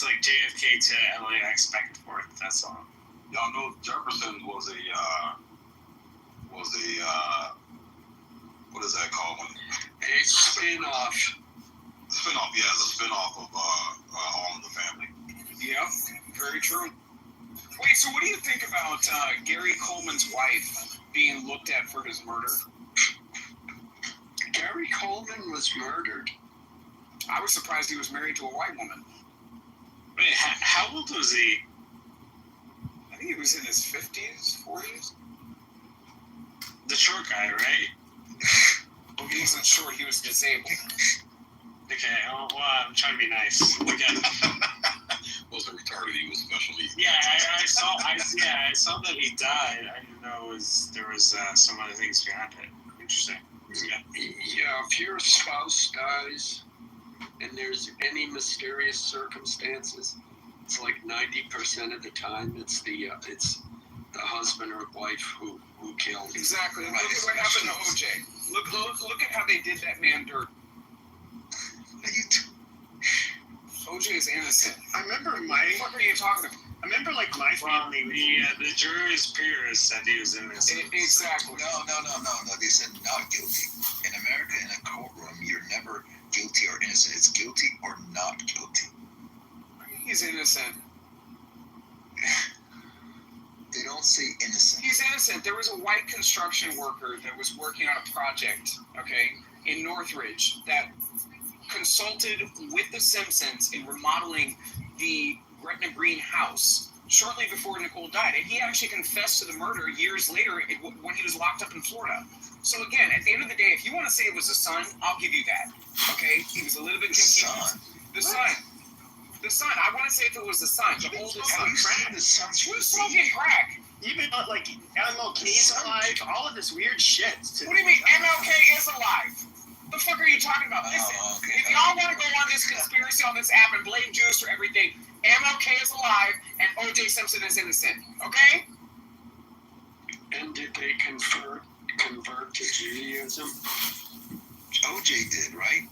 like JFK to LAX back and forth. That's all. Y'all know Jefferson was a what is that called? A spin-off. Spin-off, yeah, it's a spin-off of All in the Family. Yeah, very true. Wait, so what do you think about Gary Coleman's wife being looked at for his murder? Gary Coleman was murdered. I was surprised he was married to a white woman. Wait, how old was he? I think he was in his 50s, 40s. The short guy, right? Well, he wasn't short, he was disabled. Okay, well, I'm trying to be nice. Again. Wasn't retarded, he was special needs. Yeah, I saw that he died. I didn't know there was some other things behind it. Interesting. Yeah, if your spouse dies and there's any mysterious circumstances, it's like 90% of the time it's the husband or wife who killed him. Exactly. Look at what happened to OJ. Look at how they did that man dirt. OJ is innocent. I remember what the fuck are you talking about? I remember like my family. The jury's peers said he was innocent. Exactly. No. They said not guilty. In America, in a courtroom, you're never guilty or innocent. It's guilty or not guilty. He's innocent. They don't say innocent. He's innocent. There was a white construction worker that was working on a project, okay, in Northridge that consulted with the Simpsons in remodeling the Gretna Green house shortly before Nicole died. And he actually confessed to the murder years later when he was locked up in Florida. So again, at the end of the day, if you want to say it was a son, I'll give you that. Okay? He was a little bit confused. The son. I want to say if it was the son, the oldest son. He was smoking crack. Even like MLK's alive, all of this weird shit. What do you mean MLK is alive? The fuck are you talking about? Listen, if y'all want to go on this conspiracy on this app and blame Jews for everything, MLK is alive and OJ Simpson is innocent. Okay? And did they convert to Judaism? OJ did, right?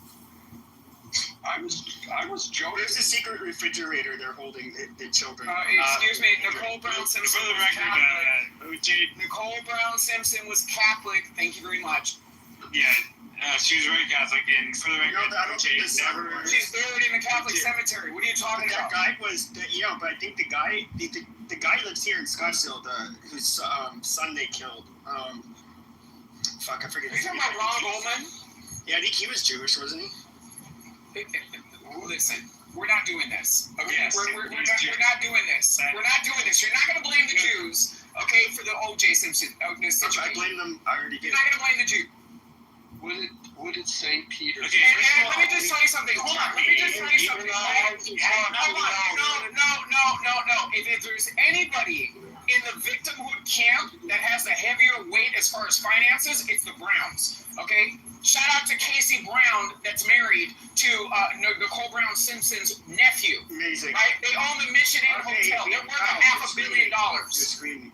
I was joking. There's a secret refrigerator they're holding the children. Excuse me, Nicole Brown Simpson was Catholic. Nicole Brown Simpson was Catholic. Thank you very much. Yeah, she was very Catholic, and for the record, She's buried in the Catholic cemetery. What are you talking about? That guy was, but I think the guy lives here in Scottsdale, whose son they killed. Fuck, I forget. Are you talking about Ron Goldman? Yeah, I think he was Jewish, wasn't he? Listen, we're not doing this. Okay, yes, we're not doing this. We're not doing this. You're not going to blame the Jews, okay, for the O.J. Simpson situation. I blame them. I already did. You're not going to blame the Jews. What did St. Peter say? And let me just tell you something. Hold on. Let me just tell you something. No. If there's anybody in the victimhood camp that has a heavier weight as far as finances, it's the Browns. Okay? Shout out to Casey Brown, that's married to Nicole Brown Simpson's nephew. Amazing. Right? They own the Mission Inn Hotel. They're worth $500 million. You're screaming.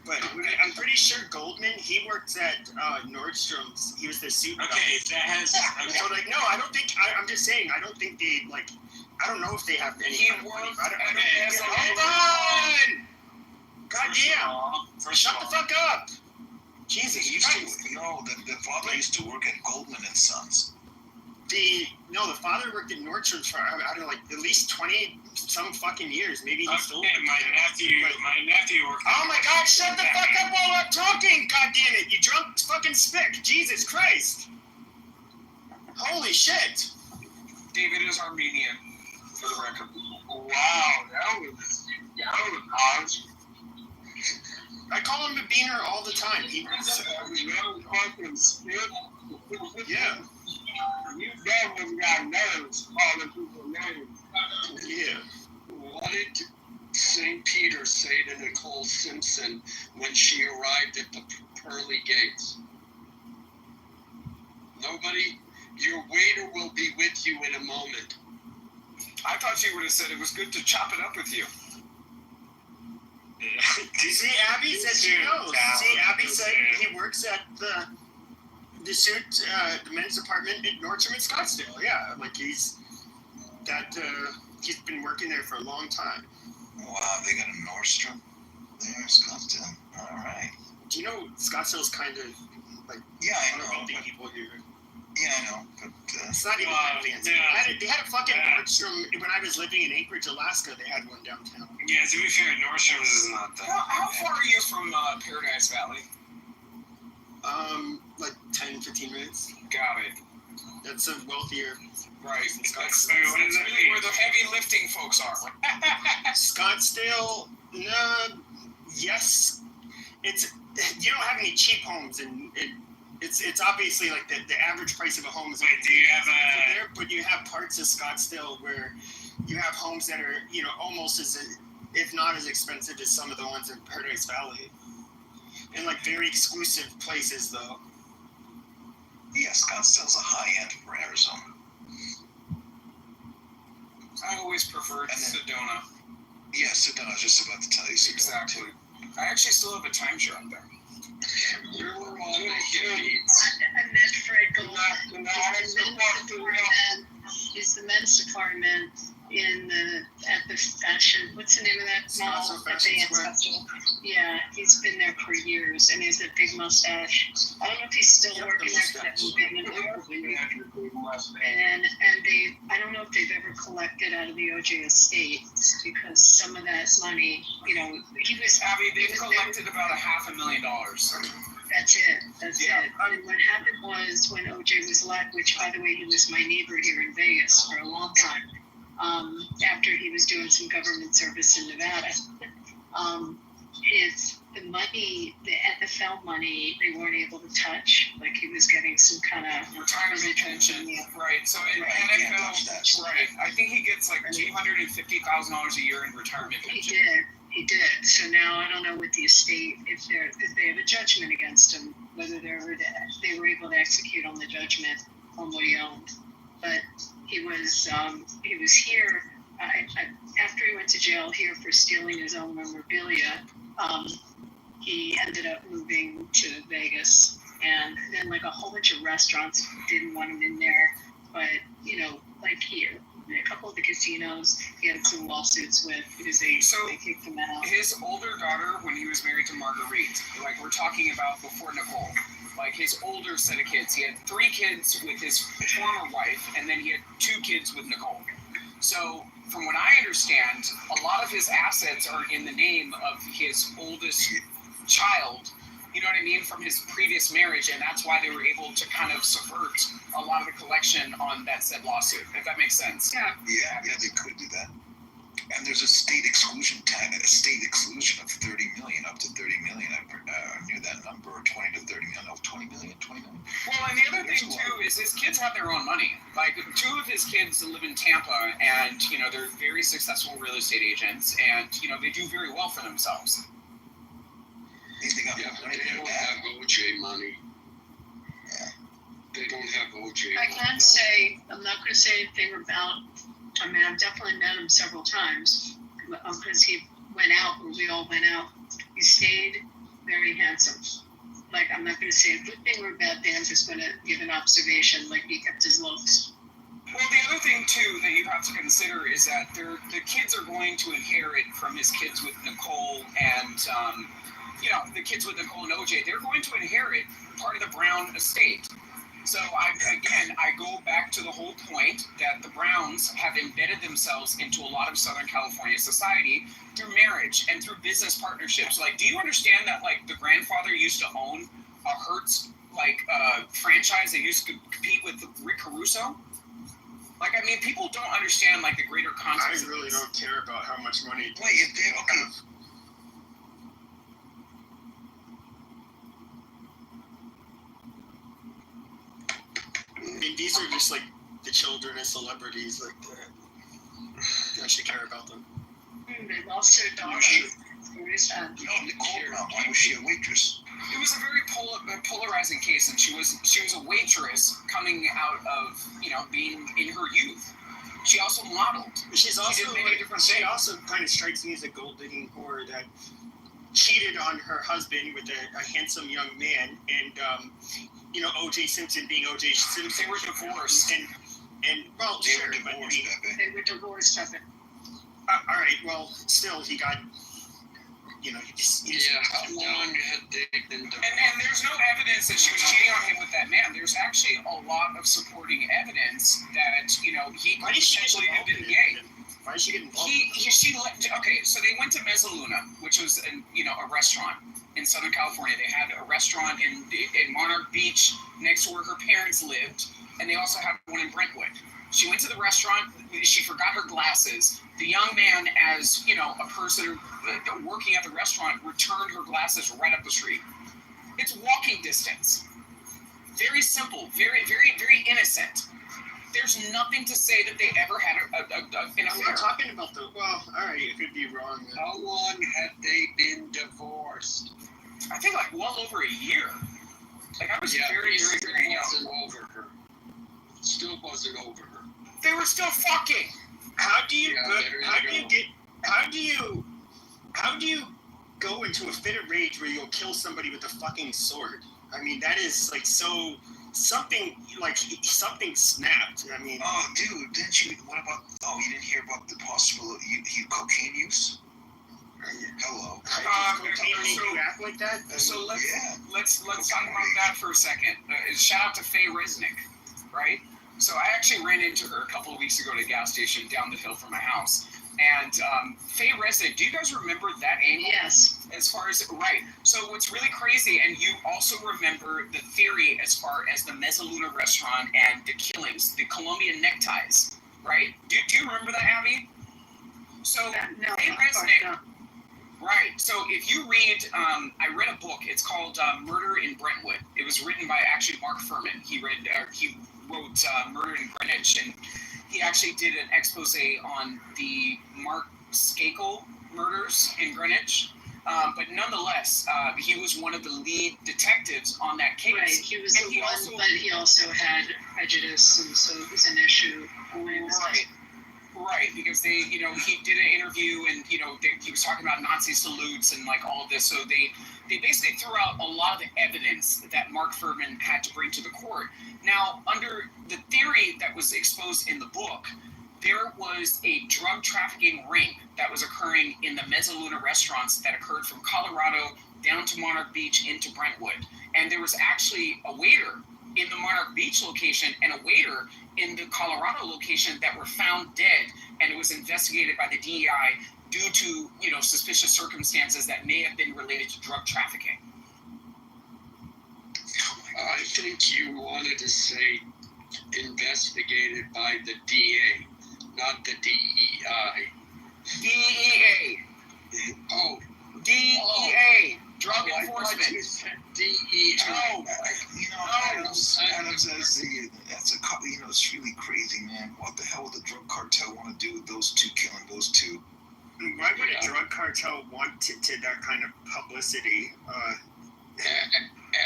But I'm pretty sure Goldman, he worked at Nordstrom's. He was the suit guy. Okay, that has... Okay. So, no, I don't think... I'm just saying, I don't think they, I don't know if they have any... He worked... Hold on! Goddamn! Shut the fuck up! Jesus Christ. The father used to work at Goldman and Sons. The father worked at Nordstrom's for, I don't know, at least 20-some fucking years. Maybe he's still... My nephew worked... Oh my God, shut the fuck up while I'm talking! God damn it, you drunk fucking spick! Jesus Christ! Holy shit! David is Armenian, for the record. Wow, that was harsh. I call him a beaner all the time. Yeah. You definitely got nerves calling people names. Yeah. What did St. Peter say to Nicole Simpson when she arrived at the pearly gates? Nobody. Your waiter will be with you in a moment. I thought she would have said it was good to chop it up with you. See, Abby said she knows. See, Abby said he works at the suit, the men's department at Nordstrom in Scottsdale. Yeah, he's been working there for a long time. Wow, they got a Nordstrom there in Scottsdale. All right. Do you know Scottsdale's kind of Yeah, I know. wealthy people here. Yeah, I know, but it's not even that fancy. They had a fucking Nordstrom when I was living in Anchorage, Alaska. They had one downtown. Yeah, to be fair, Nordstrom's is not that. How far are you from Paradise Valley? 10-15 minutes. Got it. That's a wealthier. Right. That's really where the heavy lifting folks are. Scottsdale, no, yes. You don't have any cheap homes, and it's obviously the average price of a home is do you have there, but you have parts of Scottsdale where you have homes that are almost if not as expensive as some of the ones in Paradise Valley, and very exclusive places though. Yeah, Scottsdale's a high end for Arizona. I always preferred Sedona. Yeah, Sedona. I was just about to tell you Sedona. Exactly. I actually still have a timeshare up there. Is the men's department at the fashion? What's the name of that mall that they had Scottsdale? Yeah, he's been there for years, and he has a big mustache. I don't know if he's still working there. And I don't know if they've ever collected out of the OJ estate because some of that money, he was. Abby, they've collected about $500,000. That's it. And what happened was when OJ was alive, which by the way, he was my neighbor here in Vegas for a long time. After he was doing some government service in Nevada, the money, the NFL money, they weren't able to touch. He was getting some kind of retirement pension, right? So in NFL, right? I think he gets $250,000 a year in retirement pension. He did. So now I don't know with the estate if they have a judgment against him, whether they were able to execute on the judgment on what he owned. But he was here after he went to jail here for stealing his own memorabilia. he ended up moving to Vegas, and then like a whole bunch of restaurants didn't want him in there, but like here, a couple of the casinos he had some lawsuits with because they kicked him out. His older daughter, when he was married to Marguerite, like we're talking about before Nicole, like his older set of kids, he had 3 kids with his former wife, and then he had 2 kids with Nicole. So from what I understand, a lot of his assets are in the name of his oldest child, you know what I mean, from his previous marriage, and that's why they were able to kind of subvert a lot of the collection on that said lawsuit, if that makes sense. Yeah, they could do that. And there's a state exclusion of 30 million, up to 30 million. I knew that number, 20 to 30 million. No, 20 million. Well, and the other thing too is his kids have their own money. Like 2 of his kids live in Tampa, and they're very successful real estate agents, and they do very well for themselves. They don't have OJ money. They don't have OJ. I can't say, I'm not going to say anything about, I mean, I've definitely met him several times because he went out, or we all went out. He stayed very handsome. Like, I'm not going to say a good thing or a bad thing, I'm just going to give an observation, like he kept his looks. Well, the other thing, too, that you have to consider is that the kids are going to inherit from his kids with Nicole and, the kids with Nicole and OJ, they're going to inherit part of the Brown estate. So, I go back to the whole point that the Browns have embedded themselves into a lot of Southern California society through marriage and through business partnerships. Like, do you understand that, like, the grandfather used to own a Hertz, franchise that used to compete with Rick Caruso? Like, I mean, people don't understand, like, the greater context. I really don't care about how much money. Wait, if they I mean, these are just like the children of celebrities, like you actually care about them. They lost their daughter. Very sad. No, Nicole Brown. Why was she a waitress? It was a very polarizing case, and she was a waitress coming out of being in her youth. She also modeled. She also kind of strikes me as a gold digging whore that cheated on her husband with a handsome young man, and O.J. Simpson being O.J. Simpson. They were divorced, and well, they were divorced. They were divorced, I think. All right, well, still he got. How long had they been divorced? And there's no evidence that she was cheating on him with that man. There's actually a lot of supporting evidence that he potentially had been gay. Why did she get involved? Okay, so they went to Mezzaluna, which was a restaurant in Southern California. They had a restaurant in Monarch Beach next to where her parents lived, and they also had one in Brentwood. She went to the restaurant. She forgot her glasses. The young man, as a person working at the restaurant, returned her glasses right up the street. It's walking distance. Very simple. Very, very, very innocent. There's nothing to say that they ever had an affair. I'm not talking about well, all right, it could be wrong. How long had they been divorced? I think well over a year. Like I was very, very, very young. Wasn't over her. Still wasn't over her. They were still fucking. How do you go into a fit of rage where you'll kill somebody with a fucking sword? I mean, that is like so. Something snapped. I mean, oh, dude, didn't you? What about? Oh, you didn't hear about the possible cocaine use? Hello. Cocaine you act like that. So let's talk about that for a second. Shout out to Faye Resnick, right? So I actually ran into her a couple of weeks ago at a gas station down the hill from my house. And Faye Resnick, do you guys remember that angle? Yes. As far as, right. So what's really crazy, and you also remember the theory as far as the Mezzaluna restaurant and the killings, the Colombian neckties, right? Do you remember that, Abby? So Faye Resnick, right. So if you read, I read a book. It's called Murder in Brentwood. It was written by actually Mark Furman. He wrote Murder in Greenwich, and he actually did an expose on the Mark Skakel murders in Greenwich. But nonetheless, he was one of the lead detectives on that case. Right, he was the one, but he also had prejudice, and so it was an issue. Right. Right, because they, he did an interview and, he was talking about Nazi salutes and like all of this. So they basically threw out a lot of the evidence that Mark Furman had to bring to the court. Now, under the theory that was exposed in the book, there was a drug trafficking ring that was occurring in the Mezzaluna restaurants that occurred from Colorado down to Monarch Beach into Brentwood. And there was actually a waiter in the Monarch Beach location and a waiter in the Colorado location that were found dead, and it was investigated by the DEI due to, suspicious circumstances that may have been related to drug trafficking. I think you wanted to say investigated by the DA, not the DEI. DEA. Oh. DEA. Drug enforcement. DEI. No. Adams says it's really crazy, man. What the hell would the drug cartel want to do with those two, killing those two? Why would a drug cartel want to that kind of publicity?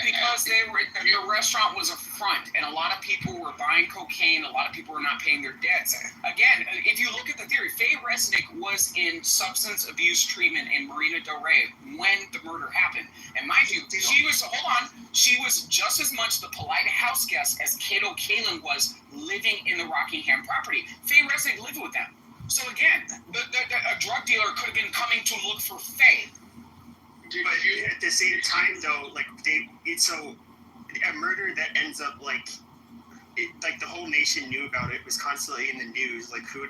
Because the restaurant was a front, and a lot of people were buying cocaine. A lot of people were not paying their debts. Again, if you look at the theory, Faye Resnick was in substance abuse treatment in Marina Del Rey when the murder happened. And mind you, she was just as much the polite house guest as Kato Kalin was living in the Rockingham property. Faye Resnick lived with them. So again, a drug dealer could have been coming to look for Faye. But at the same time, though, it's a murder that ends up like the whole nation knew about it. Was constantly in the news. Like, who?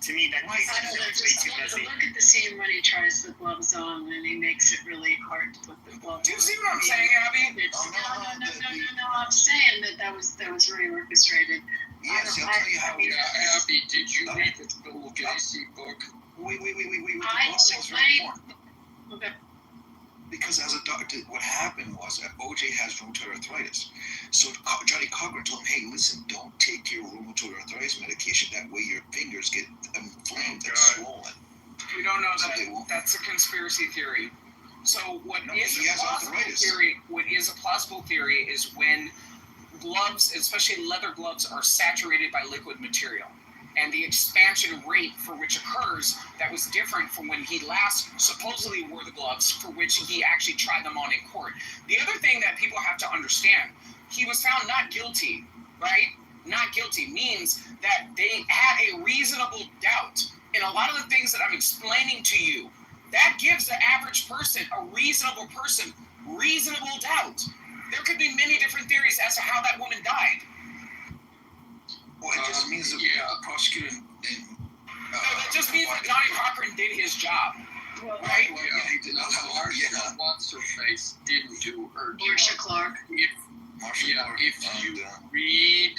To me, that makes it way too messy. Look at the scene when he tries the gloves on, and he makes it really hard to put the gloves on. Do you see what I'm saying, Abby? No. I'm saying that was very orchestrated. Yes, I'll tell you how. Abby, did you read the Bill Gacy book? Wait. Okay. Because as a doctor, what happened was that OJ has rheumatoid arthritis. So Johnny Cochran told him, hey, listen, don't take your rheumatoid arthritis medication. That way your fingers get inflamed and swollen. We don't know that. That's a conspiracy theory. So what is a plausible theory is when gloves, especially leather gloves, are saturated by liquid material. And the expansion rate for which occurs, that was different from when he last supposedly wore the gloves, for which he actually tried them on in court. The other thing that people have to understand, he was found not guilty, right? Not guilty means that they had a reasonable doubt. In a lot of the things that I'm explaining to you, that gives the average person, a reasonable person, reasonable doubt. There could be many different theories as to how that woman died. Well, it just means that the prosecutor didn't. No, that just means that Johnny Cochran did his job. Right? He did not. What's her face didn't do her job. Marcia Clark. If you read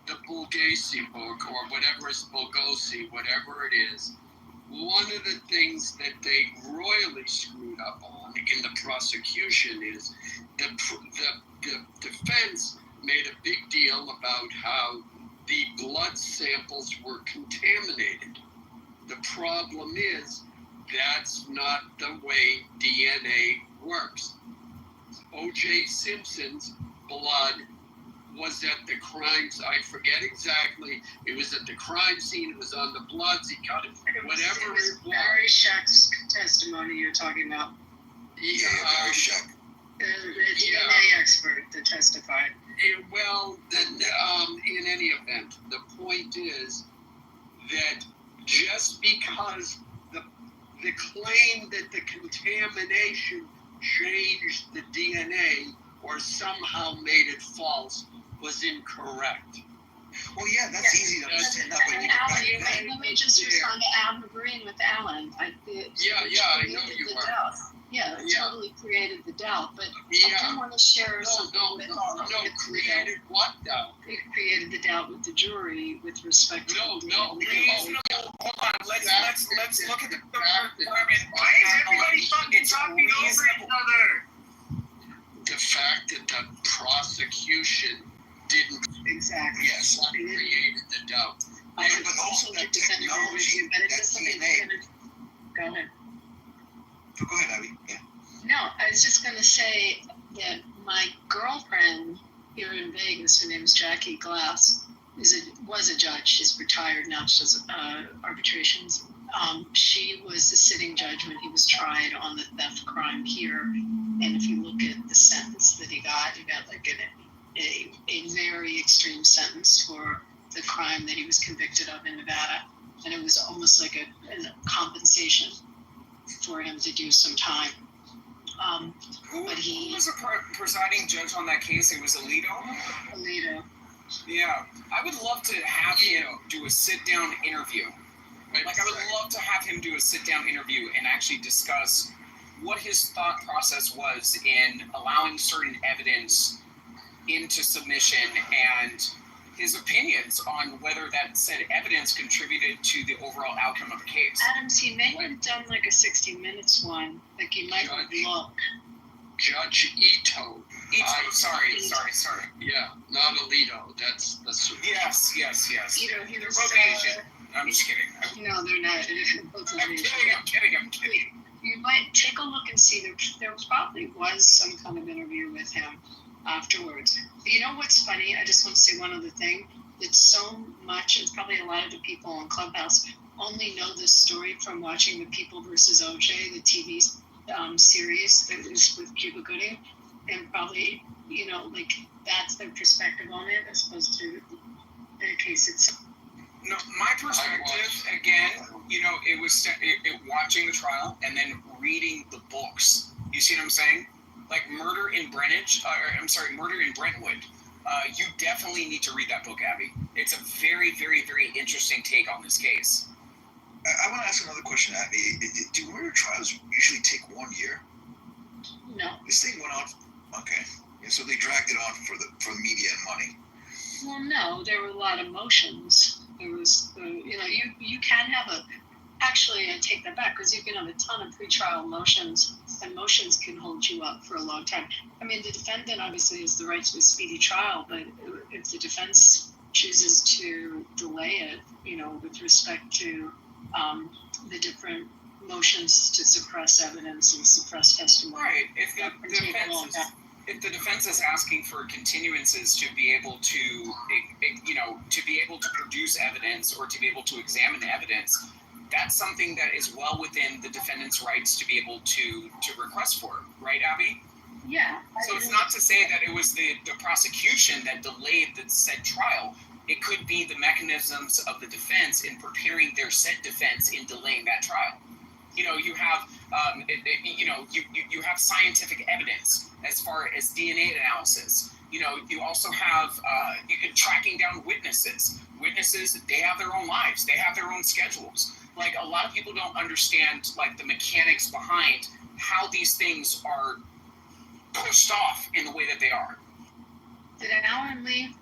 the Bulgasi book, or whatever is Bulgosi, whatever it is, one of the things that they royally screwed up on in the prosecution is the defense made a big deal about how the blood samples were contaminated. The problem is that's not the way DNA works. O.J. Simpson's blood was at the crimes. I forget exactly. It was at the crime scene. It was on the bloods. He got it. Whatever it was. Barry Scheck's testimony you're talking about. Yeah, Barry Scheck. The DNA expert that testified. Well, then, in any event, the point is that just because the claim that the contamination changed the DNA or somehow made it false was incorrect. Well, yeah, that's easy to understand. Let me just respond to Al. I'm agreeing with Alan. I know you are. Yeah, it totally created the doubt, but I do want to share something with created what doubt? It created the doubt with the jury with respect to hold on, let's look at the why is everybody fucking talking over each other? The fact that the prosecution didn't created the doubt. But also that technology, that DNA. Go ahead. Go ahead, Abby. Yeah. No, I was just going to say that my girlfriend here in Vegas, her name is Jackie Glass, was a judge. She's retired now. She does arbitrations. She was the sitting judge when he was tried on the theft crime here. And if you look at the sentence that he got like a very extreme sentence for the crime that he was convicted of in Nevada. And it was almost like a compensation for him to do some time. Who was the presiding judge on that case? It was Alito? Alito. Yeah. I would love to have him do a sit-down interview. Like, I would love to have him do a sit-down interview and actually discuss what his thought process was in allowing certain evidence into submission and his opinions on whether that said evidence contributed to the overall outcome of the case. Adams, he may have done like a 60 Minutes one. Like, he might look. Judge Ito. Sorry. Yeah, not Alito. That's Yes. Ito, he was both Asian. I'm just kidding. No, they're not. Both I'm kidding. You might take a look and see there probably was some kind of interview with him afterwards. But you know what's funny? I just want to say one other thing. It's so much, and probably a lot of the people on Clubhouse only know this story from watching the People versus OJ, the TV series that is with Cuba Gooding, and probably, like, that's their perspective on it as opposed to the case itself. No, my perspective, again, it was watching the trial and then reading the books. You see what I'm saying? Like Murder in Brentwood. You definitely need to read that book, Abby. It's a very, very, very interesting take on this case. I want to ask another question, Abby. Do murder trials usually take 1 year? No. This thing went on. Okay. Yeah, so they dragged it on for media and money. Well, no, there were a lot of motions. There was, you can have actually, I take that back, because you can have a ton of pretrial motions, and motions can hold you up for a long time. I mean, the defendant obviously has the right to a speedy trial, but if the defense chooses to delay it, with respect to the different motions to suppress evidence and suppress testimony. Right. If the defense is asking for continuances to be able to, produce evidence or to be able to examine evidence, that's something that is well within the defendant's rights to be able to request for, right, Abby? Yeah. So it's not to say that it was the prosecution that delayed the said trial. It could be the mechanisms of the defense in preparing their said defense in delaying that trial. You have, you have scientific evidence as far as DNA analysis. You also have tracking down witnesses. Witnesses, they have their own lives. They have their own schedules. Like, a lot of people don't understand, like, the mechanics behind how these things are pushed off in the way that they are. Did Alan leave?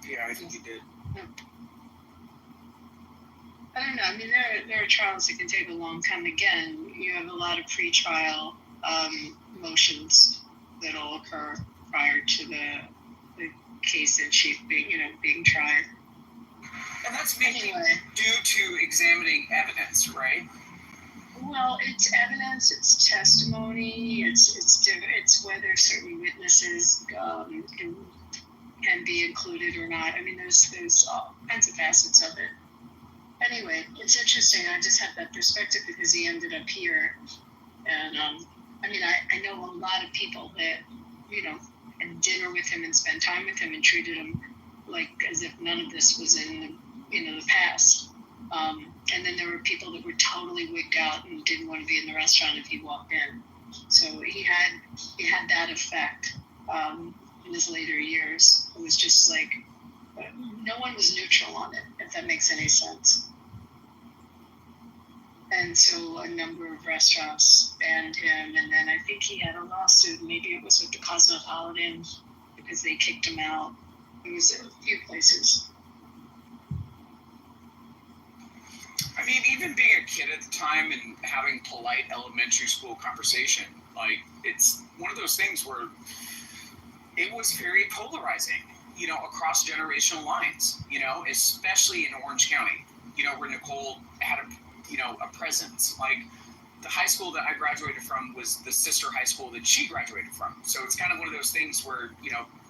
Yeah, I think he did. I don't know. I mean, there are trials that can take a long time. Again, you have a lot of pre-trial motions that'll occur prior to the case in chief being tried. And that's mainly due to examining evidence, right? Well, it's evidence, it's testimony, it's whether certain witnesses can be included or not. I mean, there's all kinds of facets of it. Anyway, it's interesting. I just have that perspective because he ended up here. And, I know a lot of people that, had dinner with him and spent time with him and treated him like as if none of this was in the past. And then there were people that were totally wigged out and didn't want to be in the restaurant if he walked in. So he had that effect in his later years. It was just like, no one was neutral on it, if that makes any sense. And so a number of restaurants banned him, and then I think he had a lawsuit. Maybe it was with the Cosmopolitan because they kicked him out. It was a few places. I mean, even being a kid at the time and having polite elementary school conversation, like, it's one of those things where it was very polarizing, across generational lines, especially in Orange County, where Nicole had a presence. Like, the high school that I graduated from was the sister high school that she graduated from. So it's kind of one of those things where,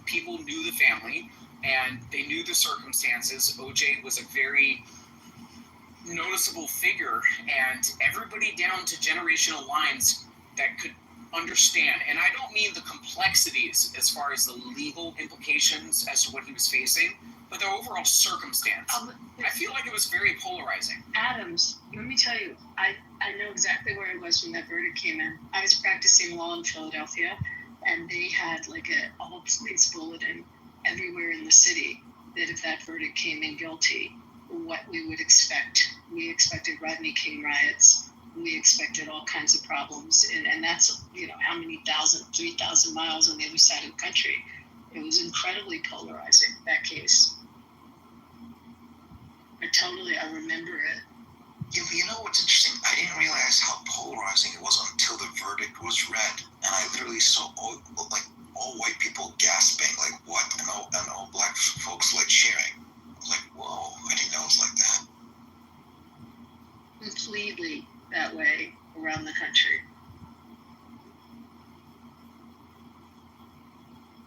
people knew the family and they knew the circumstances. OJ was a very noticeable figure, and everybody down to generational lines that could understand. And I don't mean the complexities as far as the legal implications as to what he was facing, but the overall circumstance. I feel like it was very polarizing. Adams, let me tell you, I know exactly where I was when that verdict came in. I was practicing law in Philadelphia, and they had like a all police bulletin everywhere in the city that if that verdict came in guilty, what we would expect. We expected Rodney King riots. We expected all kinds of problems. And that's, how many 3,000 miles on the other side of the country. It was incredibly polarizing, that case. I remember it. You know what's interesting? I didn't realize how polarizing it was until the verdict was read, and I literally saw all white people gasping, like what, and all black folks like cheering. I was like, whoa! I didn't know it was like that. Completely that way around the country.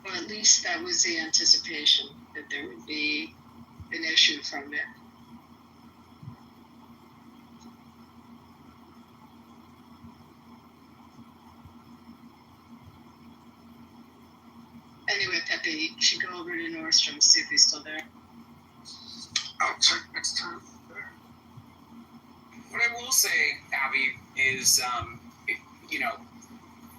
Well, at least that was the anticipation that there would be an issue from it. Anyway, Pepe, you should go over to Nordstrom, see if he's still there. I'll check next time. What I will say, Abby, is,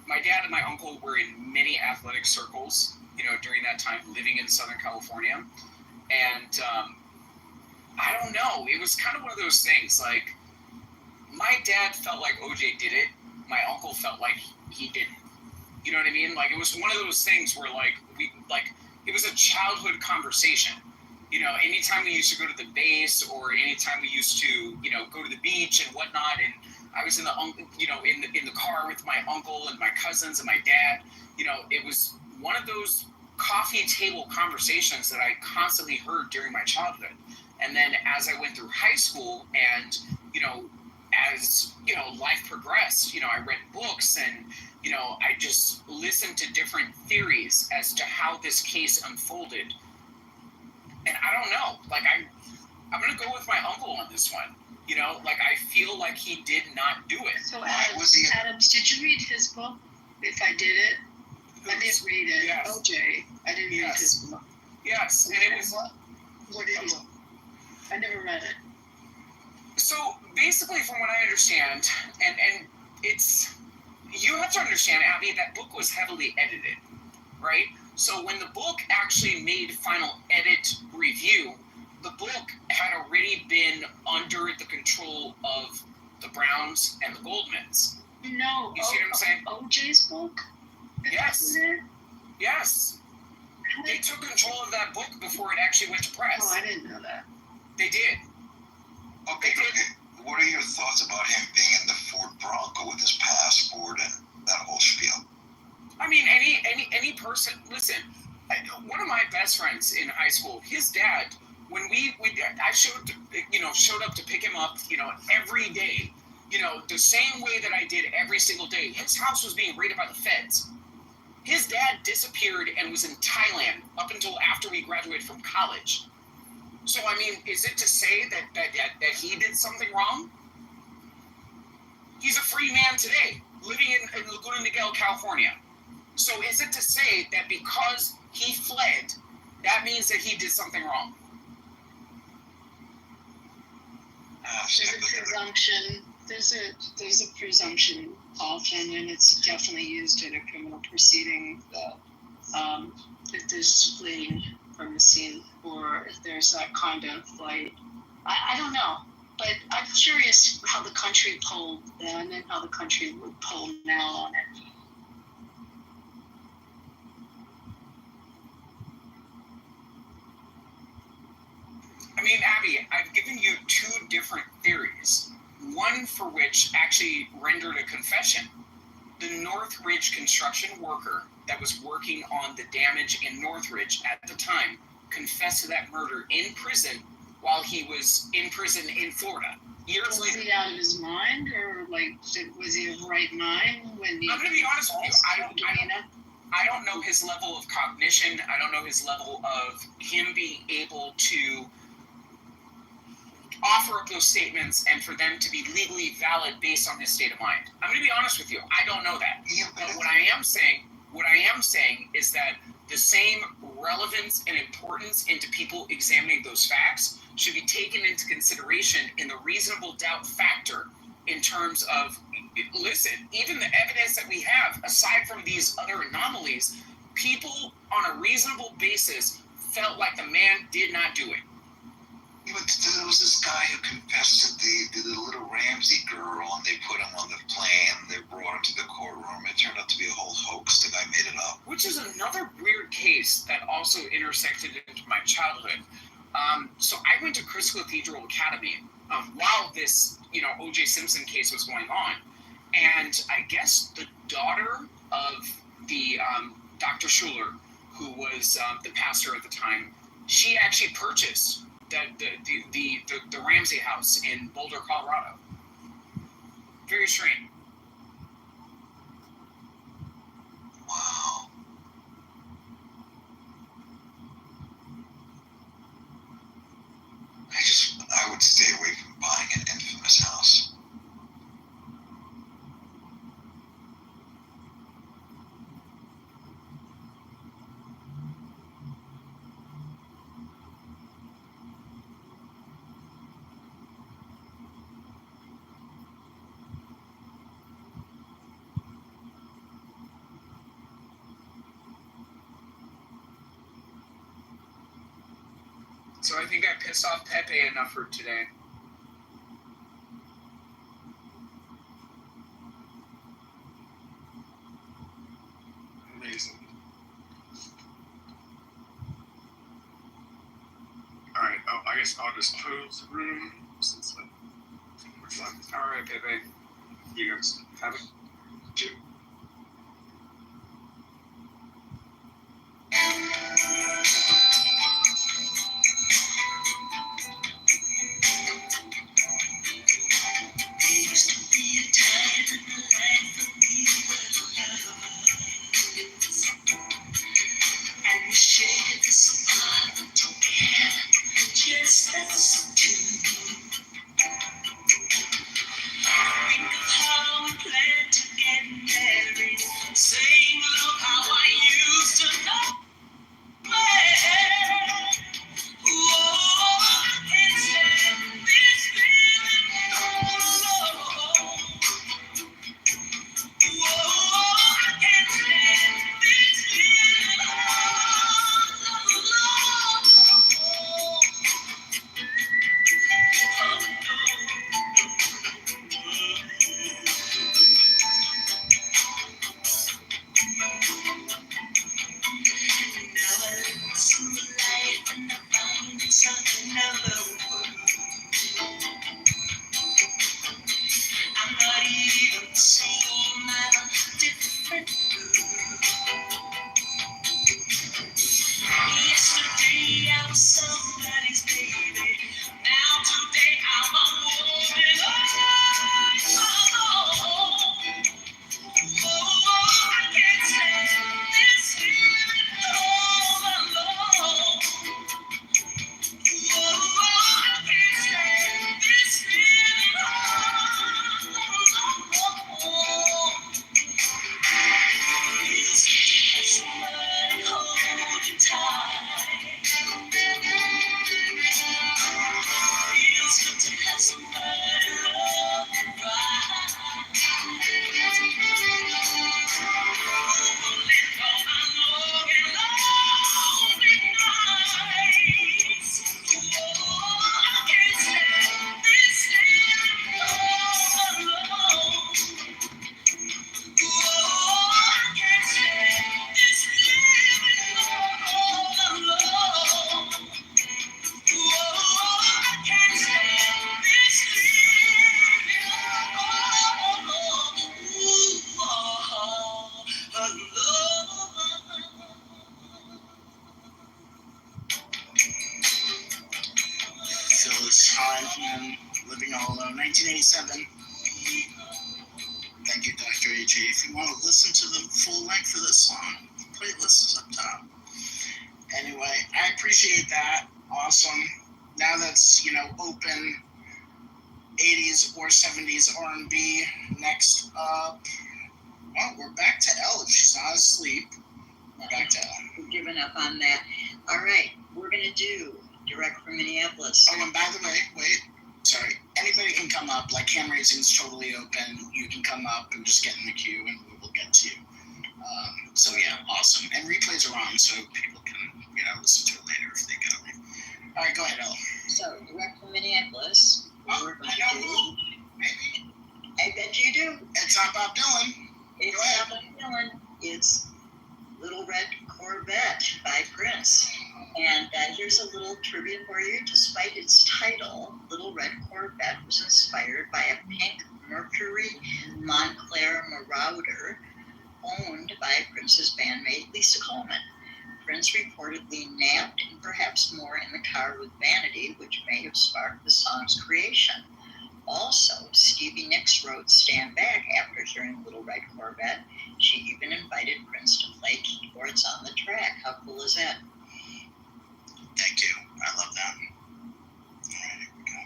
my dad and my uncle were in many athletic circles, during that time, living in Southern California. And I don't know, it was kind of one of those things, like, my dad felt like OJ did it, my uncle felt like he didn't. You know what I mean? Like, it was one of those things where, it was a childhood conversation. Anytime we used to go to the base or anytime we used to, go to the beach and whatnot, and I was in the car with my uncle and my cousins and my dad, it was one of those coffee table conversations that I constantly heard during my childhood. And then as I went through high school and, as, life progressed, I read books and, I just listened to different theories as to how this case unfolded. And I don't know, I'm going to go with my uncle on this one. I feel like he did not do it. So Adams, did you read his book? If I did it? I didn't read it. Yes. OJ, I didn't read his book. Yes, and it was... What did he... I never read it. So basically, from what I understand, and it's... You have to understand, Abby, that book was heavily edited, right? So when the book actually made final edit review, the book had already been under the control of the Browns and the Goldmans. No. You see what I'm saying? OJ's book? Yes. Yes. They took control of that book before it actually went to press. Oh, I didn't know that. They did. Okay. What are your thoughts about him being in the Ford Bronco with his passport and that whole spiel? I mean, any person. Listen, one of my best friends in high school, his dad, when I showed up to pick him up, every day, the same way that I did every single day. His house was being raided by the feds. His dad disappeared and was in Thailand up until after we graduated from college. So, I mean, is it to say that he did something wrong? He's a free man today, living in Laguna Niguel, California. So is it to say that because he fled, that means that he did something wrong? There's a presumption. There's a presumption often, and it's definitely used in a criminal proceeding. If there's fleeing from the scene, or if there's that conduct flight, I don't know. But I'm curious how the country polled then and how the country would poll now on it. I mean, Abby, I've given you two different theories. One for which actually rendered a confession. The Northridge construction worker that was working on the damage in Northridge at the time confessed to that murder in prison while he was in prison in Florida. Years later. Was he out of his mind, or was he of right mind when he? I'm going to be honest with you. I don't know his level of cognition. I don't know his level of him being able to offer up those statements and for them to be legally valid based on his state of mind. I'm going to be honest with you. I don't know that. But what I am saying is that the same relevance and importance into people examining those facts should be taken into consideration in the reasonable doubt factor in terms of, listen, even the evidence that we have, aside from these other anomalies, people on a reasonable basis felt like the man did not do it. Yeah, but there was this guy who confessed to the little Ramsey girl, and they put him on the plane, they brought him to the courtroom. It turned out to be a whole hoax. The guy made it up. Which is another weird case that also intersected into my childhood. So I went to Crystal Cathedral Academy while this, O.J. Simpson case was going on. And I guess the daughter of the Dr. Schuler, who was the pastor at the time, she actually purchased the Ramsey house in Boulder, Colorado. Very strange. Wow. I would stay away from buying an infamous house. So I think I pissed off Pepe enough for today. Amazing. Alright, I guess I'll just close the room since we're done. Alright, Pepe. You guys have it? Two. Just as two. Think of how we planned to get married. Saying, look how I used to know. Whoa, I can't stand this feeling all alone. Whoa, I can't stand this feeling all alone. I'm not even the same, I'm a different girl. Yesterday I was somebody's baby. Now today I'm a woman. Oh, I can't stand this feeling all alone. Oh, I can't stand this feeling all alone. Feels good to have somebody hold you tight. Feels good to have somebody love you right. Live all my long and lonely nights. Oh, I can't stand this feeling all alone. Oh, I can't stand this feeling all alone. Oh, I can't stand this feeling all alone. Phyllis Hyman, Living All Alone, 1987. Thank you, Dr. AJ. If you want to listen to the full length of this song, Playlist is up top. Anyway, I appreciate that. Awesome. Now that's, open 80s or 70s R&B. Next up, well, we're back to Elle. She's not asleep. We're back to Elle. We're giving up on that. All right, we're going to do direct from Minneapolis. Oh, and by the way, wait. Sorry. Anybody can come up. Like, hand raising is totally open. You can come up and just get in the queue, and we will get to you. So, yeah, awesome. And replays are on, so people can, listen to it later if they get away. All right, go ahead, Elle. So, direct from Minneapolis. Oh, I know who. Maybe. I bet you do. It's not Bob Dylan. It's not Bob Dylan. It's Little Red Corvette by Prince. And here's a little trivia for you. Despite its title, Little Red Corvette was inspired by a pink Mercury Montclair Marauder owned by Prince's bandmate Lisa Coleman. Prince reportedly napped and perhaps more in the car with Vanity, which may have sparked the song's creation. Also, Stevie Nicks wrote Stand Back after hearing Little Red Corvette. She even invited Prince to play keyboards on the track. How cool is that? Thank you. I love that. All right, here we go.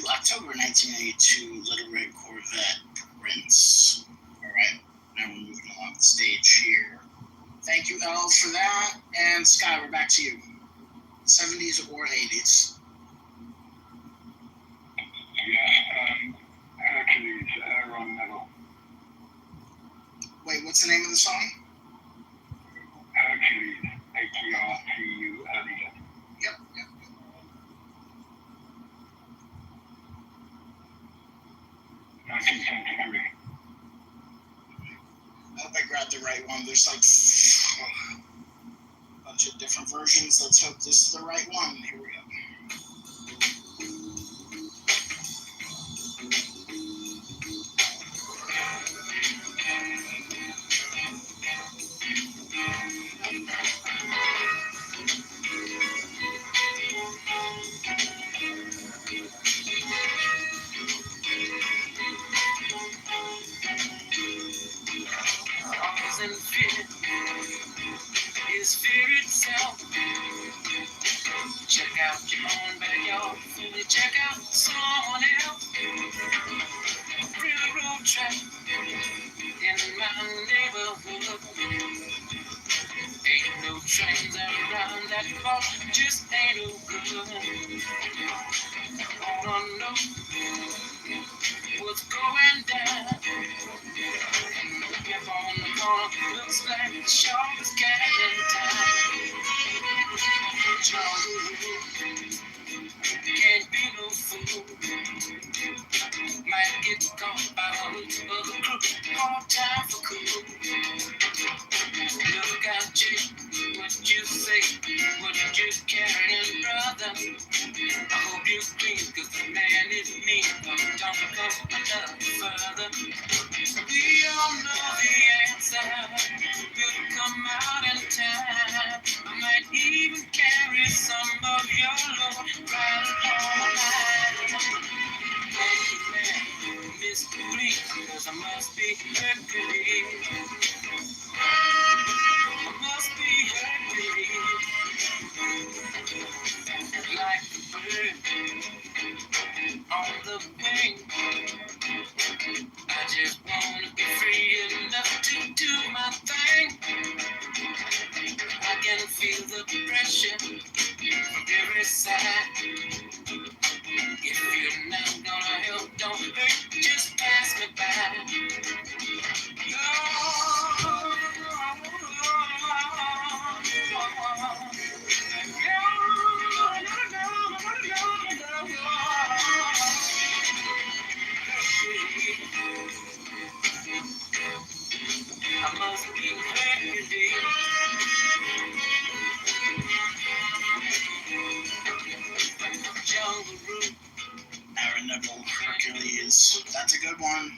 October 1982, Little Red Corvette, Prince. All right, now we're moving along the stage here. Thank you, Elle, for that. And Sky, we're back to you. 70s or 80s? Yeah, Hercules, Aaron Metal. Wait, what's the name of the song? Hercules, Hercules. Yep. 1973. I hope I grabbed the right one. There's like a bunch of different versions. Let's hope this is the right one. Here we go. And fear is fear itself. Check out your own backyard, check out someone else. Railroad track in my neighborhood. Ain't no trains out around that fall just ain't no good. I wanna know what's going down. Up on the corner, looks like the sharpest cat in town. Can't be no fool. Might get caught by all the other crook. Hard time for cool. Look out, Jake. What you say? What you carrying, brother? I hope you clean, 'cause the man is mean. But don't go another further. We all know the answer will come out in time. I might even carry some of your load right upon my line. Congressman, Mr. Please, 'cause I must be Hercules. I must be Hercules. Like a bird on the wing. I just wanna be free enough to do my thing. I can feel the pressure from every side. If you're not gonna help, don't hurt, just pass me by. I must be Hercules. Jungle Root. Aaron Neville, Hercules. That's a good one.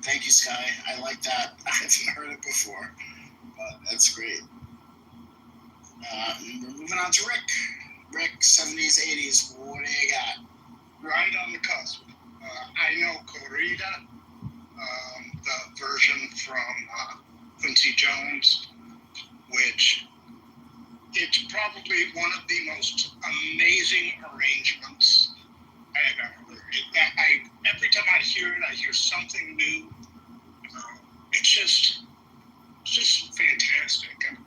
Thank you, Sky. I like that. I haven't heard it before, but that's great. We're moving on to Rick. Rick, 70s, 80s. What do you got? Right on the cusp. I know Corrida, the version from Quincy Jones, which it's probably one of the most amazing arrangements I have ever heard. Every time I hear it, I hear something new. It's just fantastic. And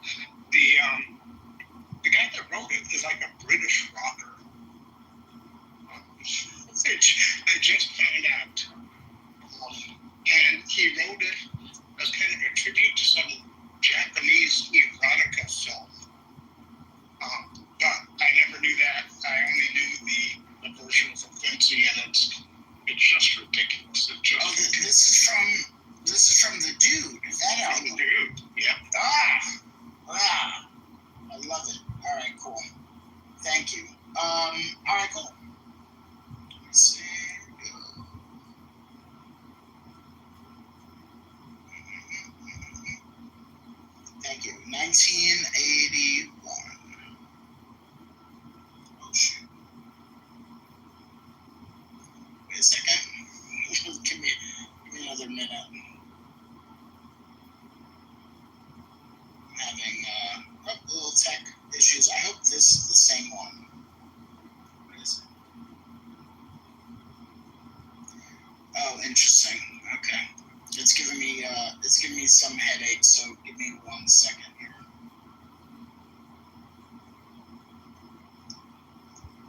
the guy that wrote it is like a British rocker, which I just found out. And he wrote it as kind of a tribute to some Japanese erotica film. But I never knew that. I only knew the version from Quincy, and it's just ridiculous. It's just This is from the Dude. That album. the Dude. Yep. I love it. All right, cool. Thank you. All right, cool. Let's see. Thank you. 1981. Oh, shoot. Wait a second. give me another minute. I'm having little tech issues. I hope this is the same one. What is it? Oh, interesting. Okay. It's giving me some headaches, so give me 1 second here.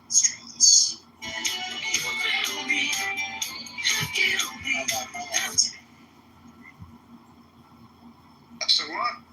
Let's try this. Hold on 1 second. That's the one.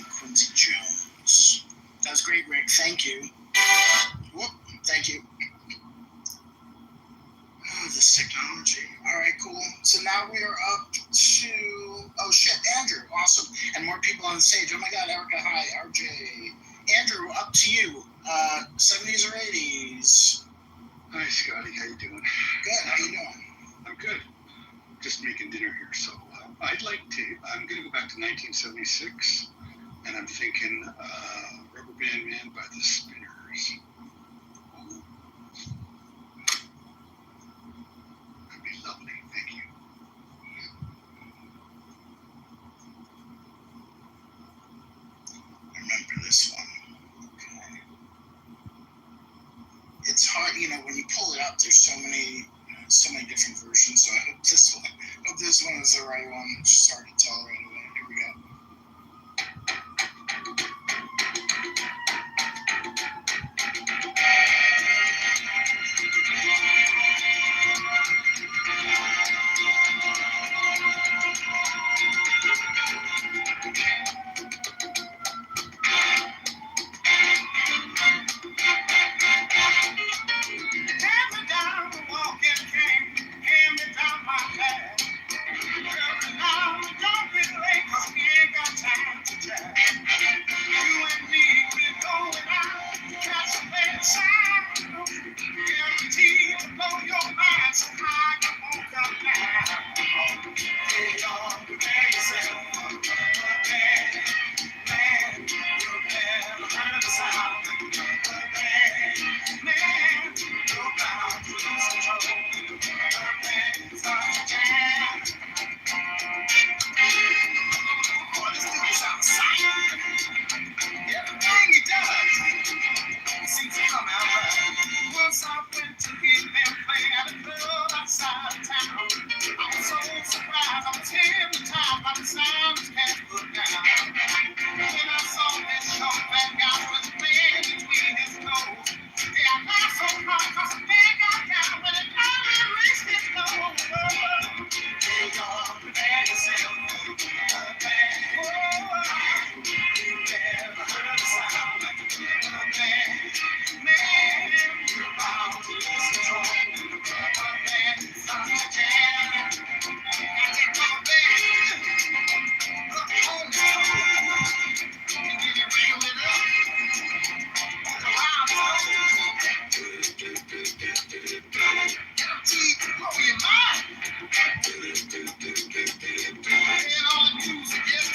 Quincy Jones. That was great, Rick. Thank you. Whoop. Thank you. Oh, this technology. All right, cool. So now we are up to, oh shit, Andrew. Awesome. And more people on the stage. Oh my God, Erica, hi. RJ. Andrew, up to you. 70s or 80s? Hi, Scotty. How you doing? Good. How you doing? I'm good. Just making dinner here. So I'm going to go back to 1976, and I'm thinking Rubber Band Man by the Spinners. That'd be lovely. Thank you. I remember this one. Okay. It's hard, when you pull it up, there's so many different versions. So I hope this one is the right one. It's hard to tell right away. Here we go. Hand me down the walking cane, hand me down my bag. Now don't be late, 'cause we ain't got time to chat. You and me, we're going out, catch a better side. Guaranteed to blow your mind, so high you won't come down. Hey, y'all, prepare yourself, man, prepare, heard the sound, man, you're bound to lose control, man, start to jam. Boy, this dude is out of sight. Everything he does seems to come out right. Once I went to hear them play at a club outside of town. I was so surprised, I was hypnotized by the sound his pants put down. When I saw that short fat guy with the man between his toes, yeah, I laughed so hard 'cause the man got down when it finally reached his nose. Hey, y'all, prepare yourself.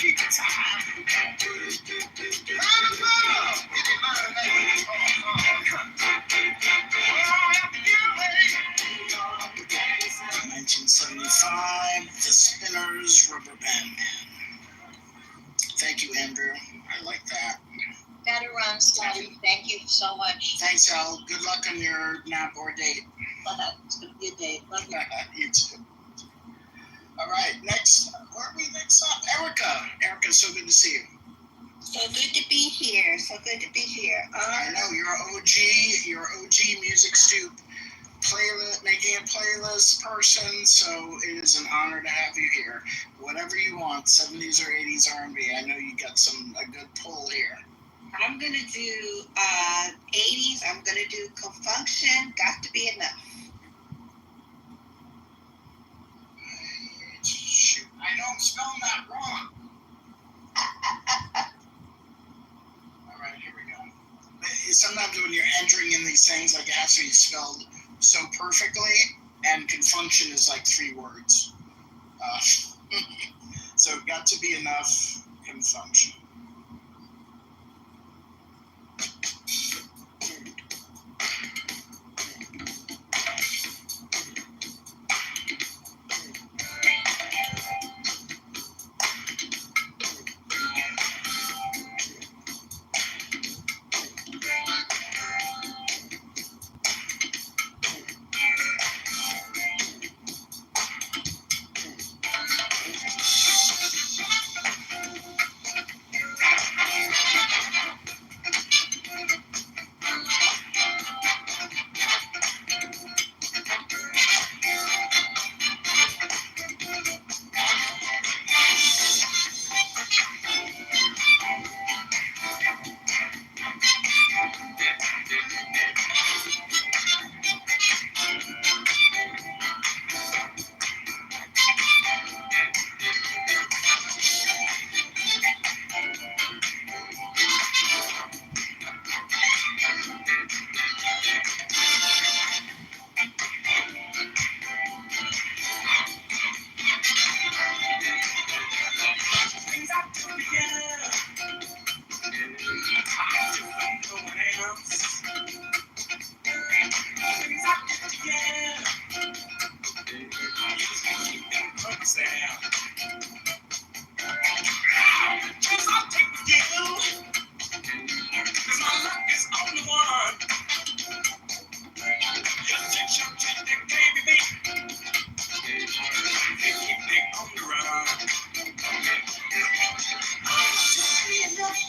Keep the time. 1975, The Spinners, Rubber Band Man. Thank you, Andrew. I like that. Gotta run, Scotty. Thank you so much. Thanks, Al. Good luck on your nap or date. It's gonna be a date. Love you. You too. All right, next. Where are we next up? Erica. Erica, so good to see you. So good to be here. So good to be here. I know you're an OG. You're an OG Music Stoop making a playlist person. So it is an honor to have you here. Whatever you want, 70s or 80s R&B. I know you got a good pull here. I'm gonna do 80s. I'm gonna do Confunction. Got to be enough. Shoot, I know I'm spelling that wrong. All right, here we go. Sometimes when you're entering in these things, like it has to be spelled so perfectly, and confunction is like 3 words. So got to be enough confunction.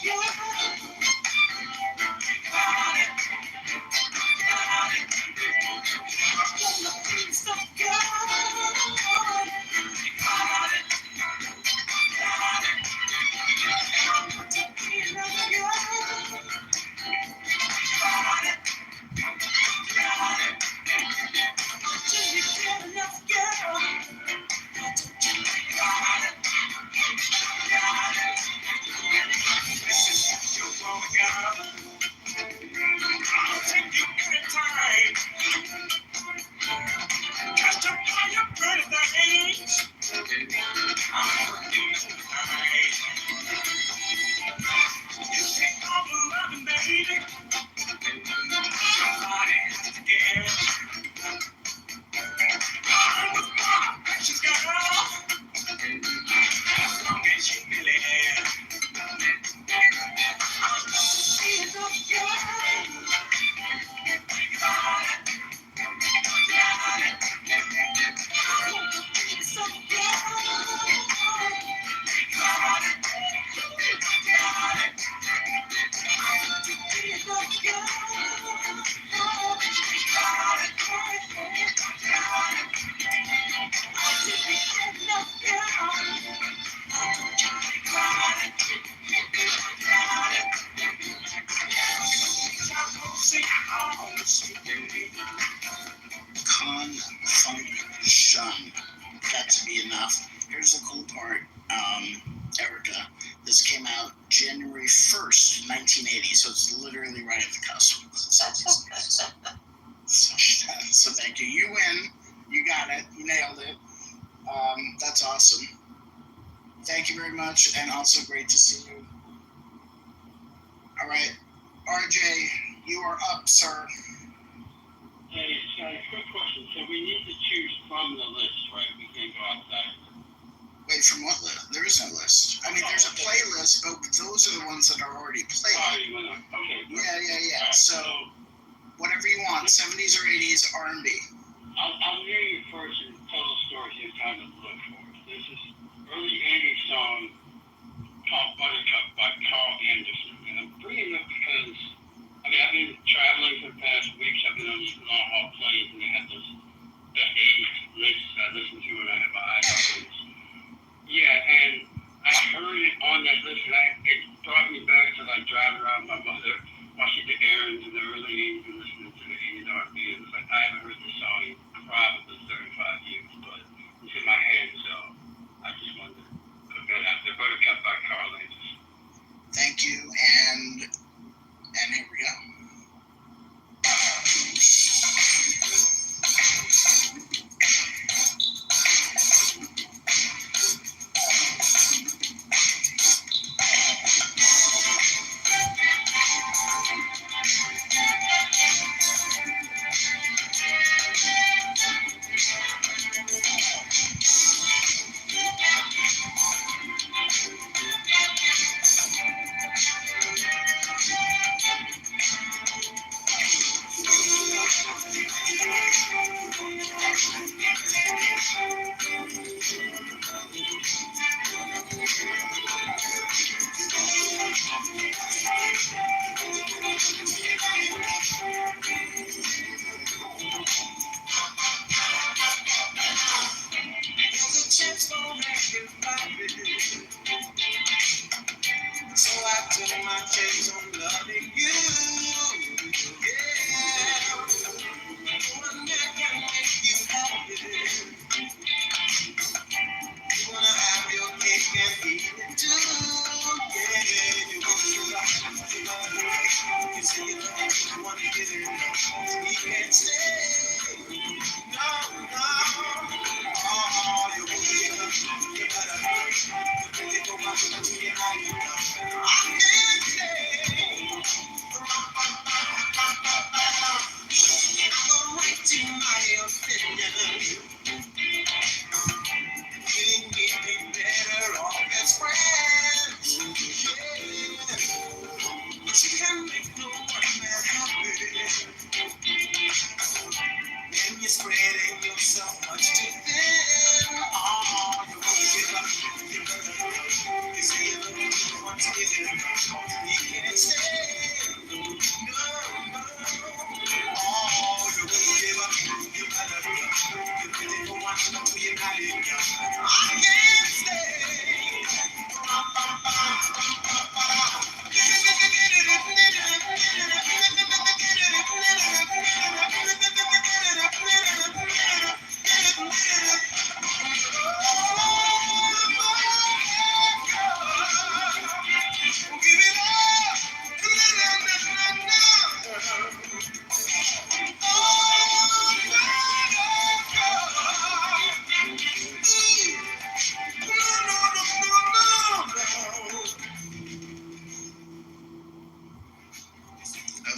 Confunction. Got to be enough. Here's the cool part, Erica. This came out January 1st, 1980, so it's literally right at the cusp. So thank you. You win. You got it. You nailed it. That's awesome. Thank you very much, and also great to see you. All right, RJ, you are up, sir. Hey, quick question. So we need to choose from the list, right? We can't go outside. Wait, from what list? There is no list. I mean, there's a playlist, but those are the ones that are already played. Okay. Yeah. So, whatever you want, 70s or 80s, R&B. I'll hear you first and tell the stories you kind of look for. This is early 80s song called Buttercup by Carl Anderson. And I'm bringing it because, I've been traveling for the past weeks. I've been on these long-haul planes, and they have the 80s lists I listen to when I have my iPhones. Yeah, and I heard it on that list, and it brought me back to like driving around with my mother, watching the errands in the early 80s and listening to the 80s R&B. It was like, I haven't heard this song in probably 35 years, but it's in my head, so I just wanted to put that out there. Buttercup by Carl Anderson. Thank you, and here we go. So I took my chance on loving you. Yeah. One that can make you happy. You wanna have your cake and eat it too. Yeah. You want to rock, you say you want to get it. You can't stay. No. Oh, you want to get up. You gotta get over to get home. I can't stay. I'm writing my opinion. Feeling me be better off as friends. Yeah. But you can't make no one man happy. When you're spreading yourself much too thin. Oh, you want to give up. You say you want to give it.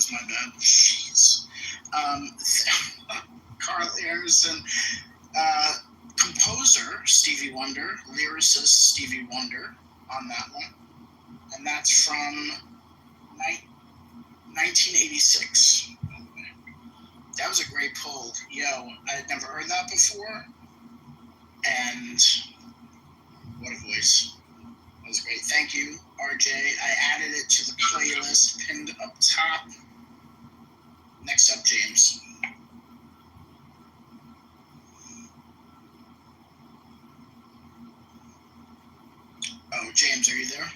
Ayers, my bad. Jeez. Carl Ayerson, composer Stevie Wonder, lyricist Stevie Wonder on that one. And that's from 1986. That was a great pull. Yo, I had never heard that before. And what a voice. That was great. Thank you, RJ. I added it to the playlist pinned up top. Next up, James. Oh, James, are you there?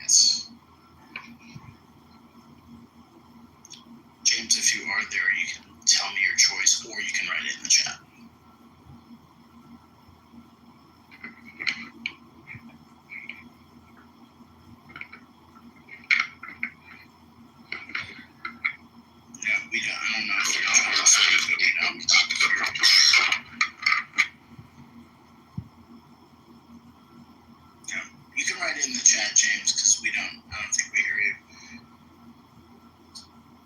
Yes. James, if you are there, you can tell me your choice, or you can write it in the chat. Yeah, we don't. I don't know if you're trying to speak, but we don't. Yeah, you can write it in the chat, James, because we don't. I don't think we hear you.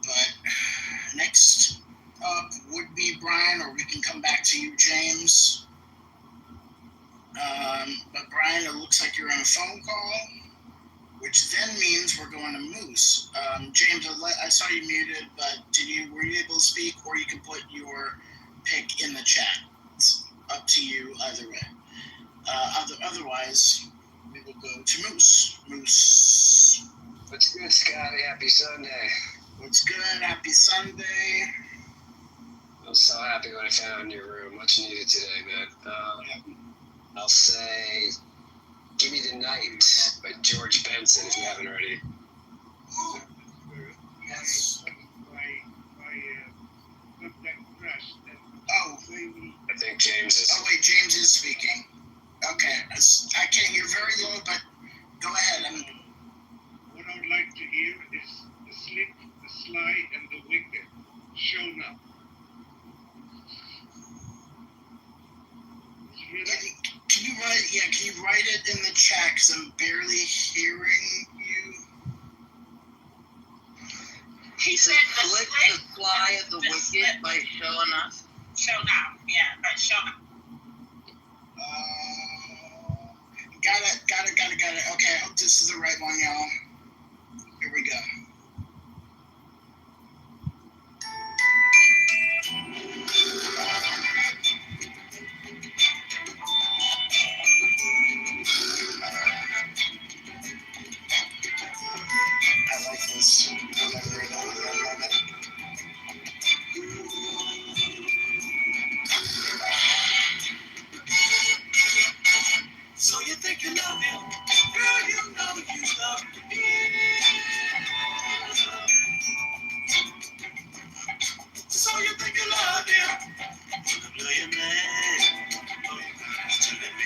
But next up would be Brian, or we can come back to you, James. But Brian, it looks like you're on a phone call, which then means we're going to Moose. James, I saw you muted, but were you able to speak, or you can put your pick in the chat? It's up to you either way. Otherwise, we will go to Moose. Moose. What's good, Scotty? Happy Sunday. What's good? Happy Sunday. I was so happy when I found your room. Much needed today, man. I'll say, Give Me the Night by George Benson, if you haven't already. Yes. Oh. I think James is. Oh, wait, James is speaking. Okay. I can't hear very low, but go ahead. What I would like to hear is the slick, the sly, and the wicked shown up. Can you write it in the chat, because I'm barely hearing you? He said the slick, the sly, and the wicked by showing up. Show now. Yeah, by show now. Got it. Okay, I hope this is the right one, y'all. Here we go. I like this. Whatever it is, I love it. So you think you love him, girl, you know you love him. So you think you love him, blow your man. Oh, you got to let me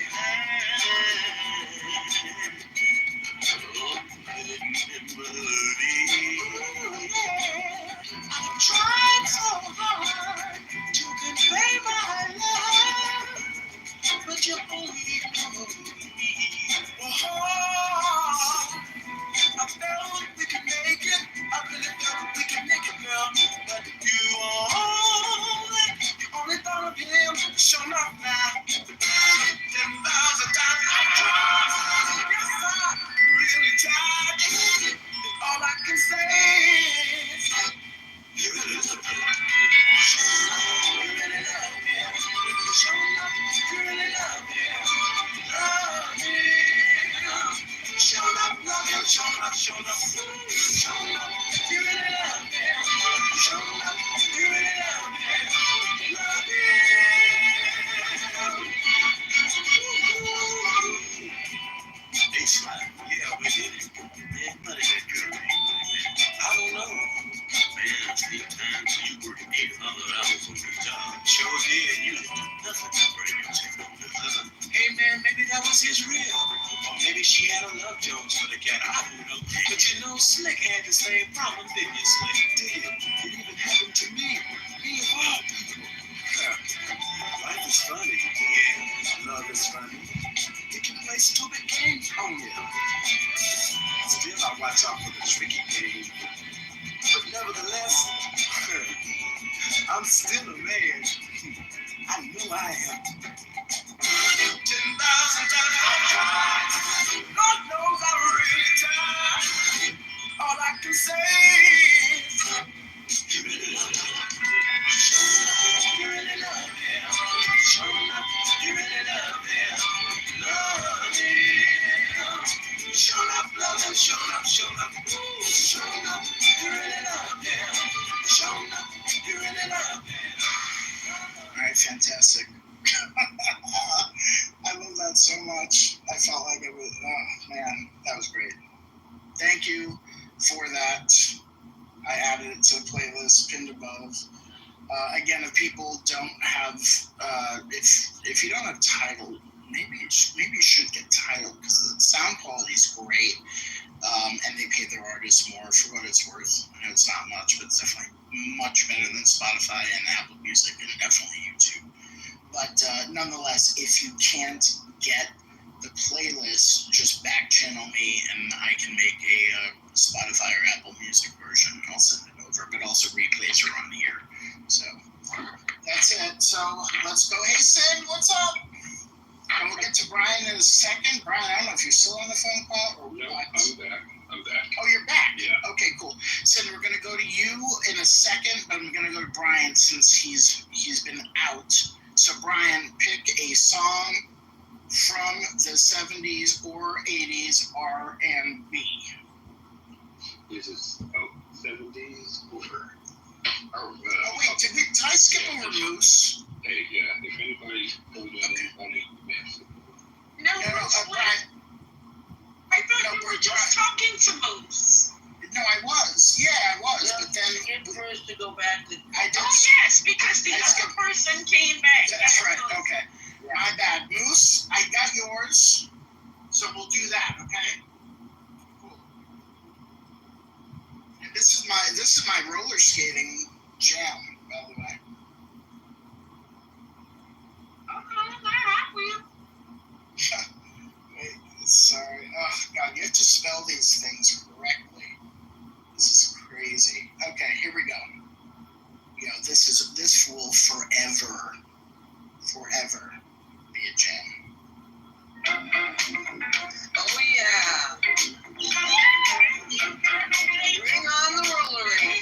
I'm trying so hard to convey my love, but you only ignore me. Oh, I felt we could make it. I really felt we could make it, girl. But you only thought of him. Show enough now. 10,000 times I tried. Yes, I really tried. All I can say is you really love me. You really love me. Show enough. You really love me. Love me. Show enough, love you. Show enough, show enough. Show enough. You really love me. Show enough. You really love me. Love me. They smile. Yeah, we did it. Yeah, money that good. I don't know. Man, sleep time, so you working 800 hours on your job. Sure did. You nothing to bring your chick on this. Hey man, maybe that was his real. Or maybe she had a love Jones for the cat. I don't know. But you know, Slick had the same problem, didn't you, Slick? Did it? It even happened to me. Me of all people. Life is funny. Yeah, love is funny. It can play stupid games on you. tough with a tricky game. But nevertheless, I'm still a man. I know I am. 10,000 times I've tried. God knows I'm really tired. All I can say is, you really love me. You really love me. Show enough, you really love me. Love me. Show enough love and show enough. Show enough, you really love me. Show enough, you really love me. All right, fantastic. I love that so much. I felt like it was, oh man, that was great. Thank you for that. I added it to the playlist pinned above. Again, if people don't have, if you don't have Tidal, maybe you should get Tidal because the sound quality is great, and they pay their artists more for what it's worth. I know it's not much, but it's definitely much better than Spotify and Apple Music and definitely YouTube. But nonetheless, if you can't get the playlist, just back channel me and I can make a Spotify or Apple Music version. I'll send it over, but also replays are on here. So that's it. So let's go. Hey Sid, what's up? And we'll get to Brian in a second. Brian, I don't know if you're still on the phone call or No, what. I'm back. Oh, you're back? Yeah. Okay, cool. Sid, we're going to go to you in a second, but I'm going to go to Brian since he's been out. So Brian, pick a song from the 70s or 80s R&B. This is 70s or oh wait, did I skip over Moose? Hey, yeah, if anybody's going to anybody, No, Brian. I thought you were just talking to Moose. No, I was. Yeah, I was. But then first to go back to. I did. Oh yes, because the other person came back. That's right. Okay. Yeah. My bad, Moose. I got yours, so we'll do that. Okay. Cool. And this is my roller skating jam, by the way. Wait, sorry. Oh God, you have to spell these things correctly. This is crazy. Okay, here we go. This will forever be a jam. Oh yeah. Bring on the roller rink.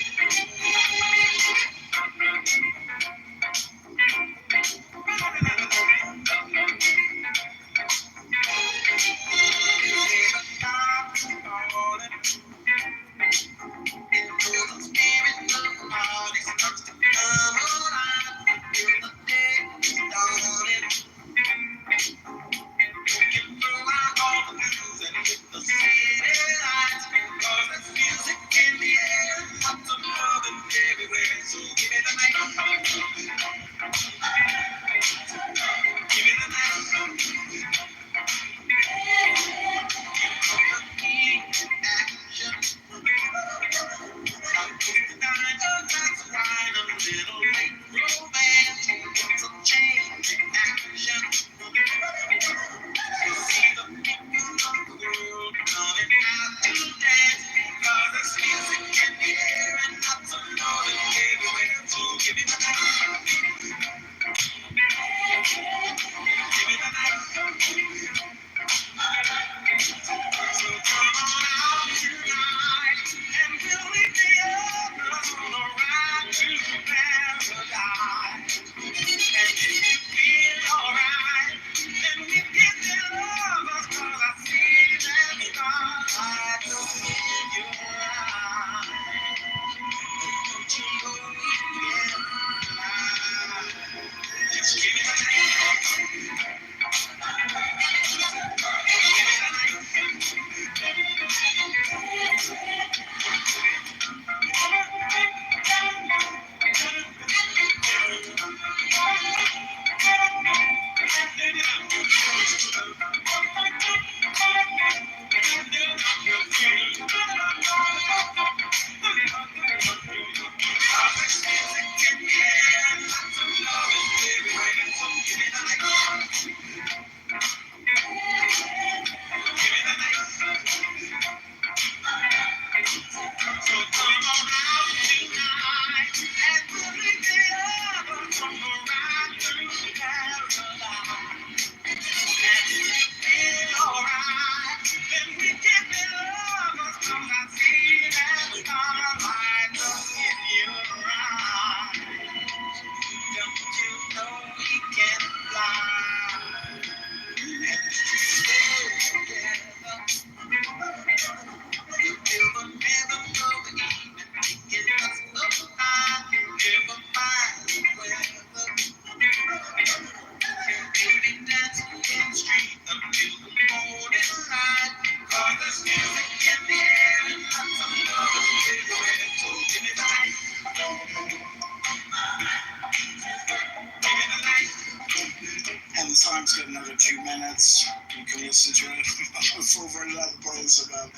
over at another place about,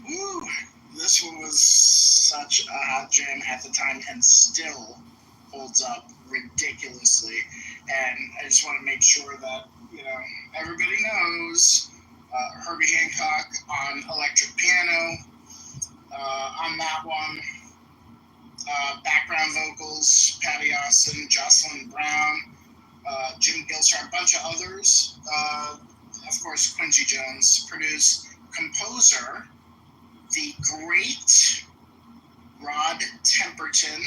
woo, this one was such a hot jam at the time and still holds up ridiculously. And I just want to make sure that, everybody knows Herbie Hancock on electric piano on that one. Background vocals, Patty Austin, Jocelyn Brown, Jim Gilstra, a bunch of others. Of course, Quincy Jones produced. Composer, the great Rod Temperton,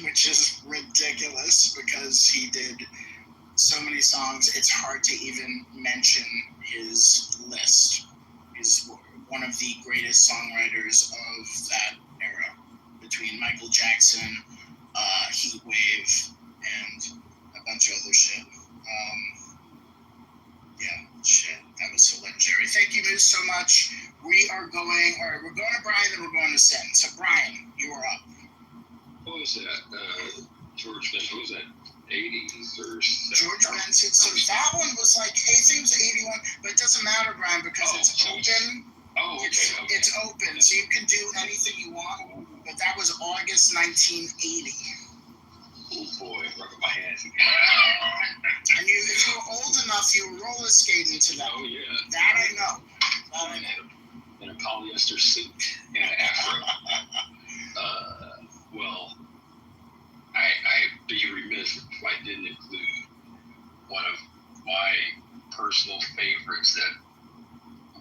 which is ridiculous because he did so many songs, it's hard to even mention his list. He's one of the greatest songwriters of that era, between Michael Jackson, Heat Wave, and a bunch of other shit. That was so legendary. Thank you, Moose, so much. We're going to Brian, then we're going to Sin. So, Brian, you are up. What was that? George Benson, what was that? 80s or 70s? George Benson. So that one was like, I think it was 81, but it doesn't matter, Brian, because it's open. It's open, so you can do anything you want. But that was August 1980. Oh boy, rubbing my hands again. And if you were old enough, you were roller skating to that. Oh yeah. That I know. In a polyester suit and an afro. Well, I'd be remiss if I didn't include one of my personal favorites that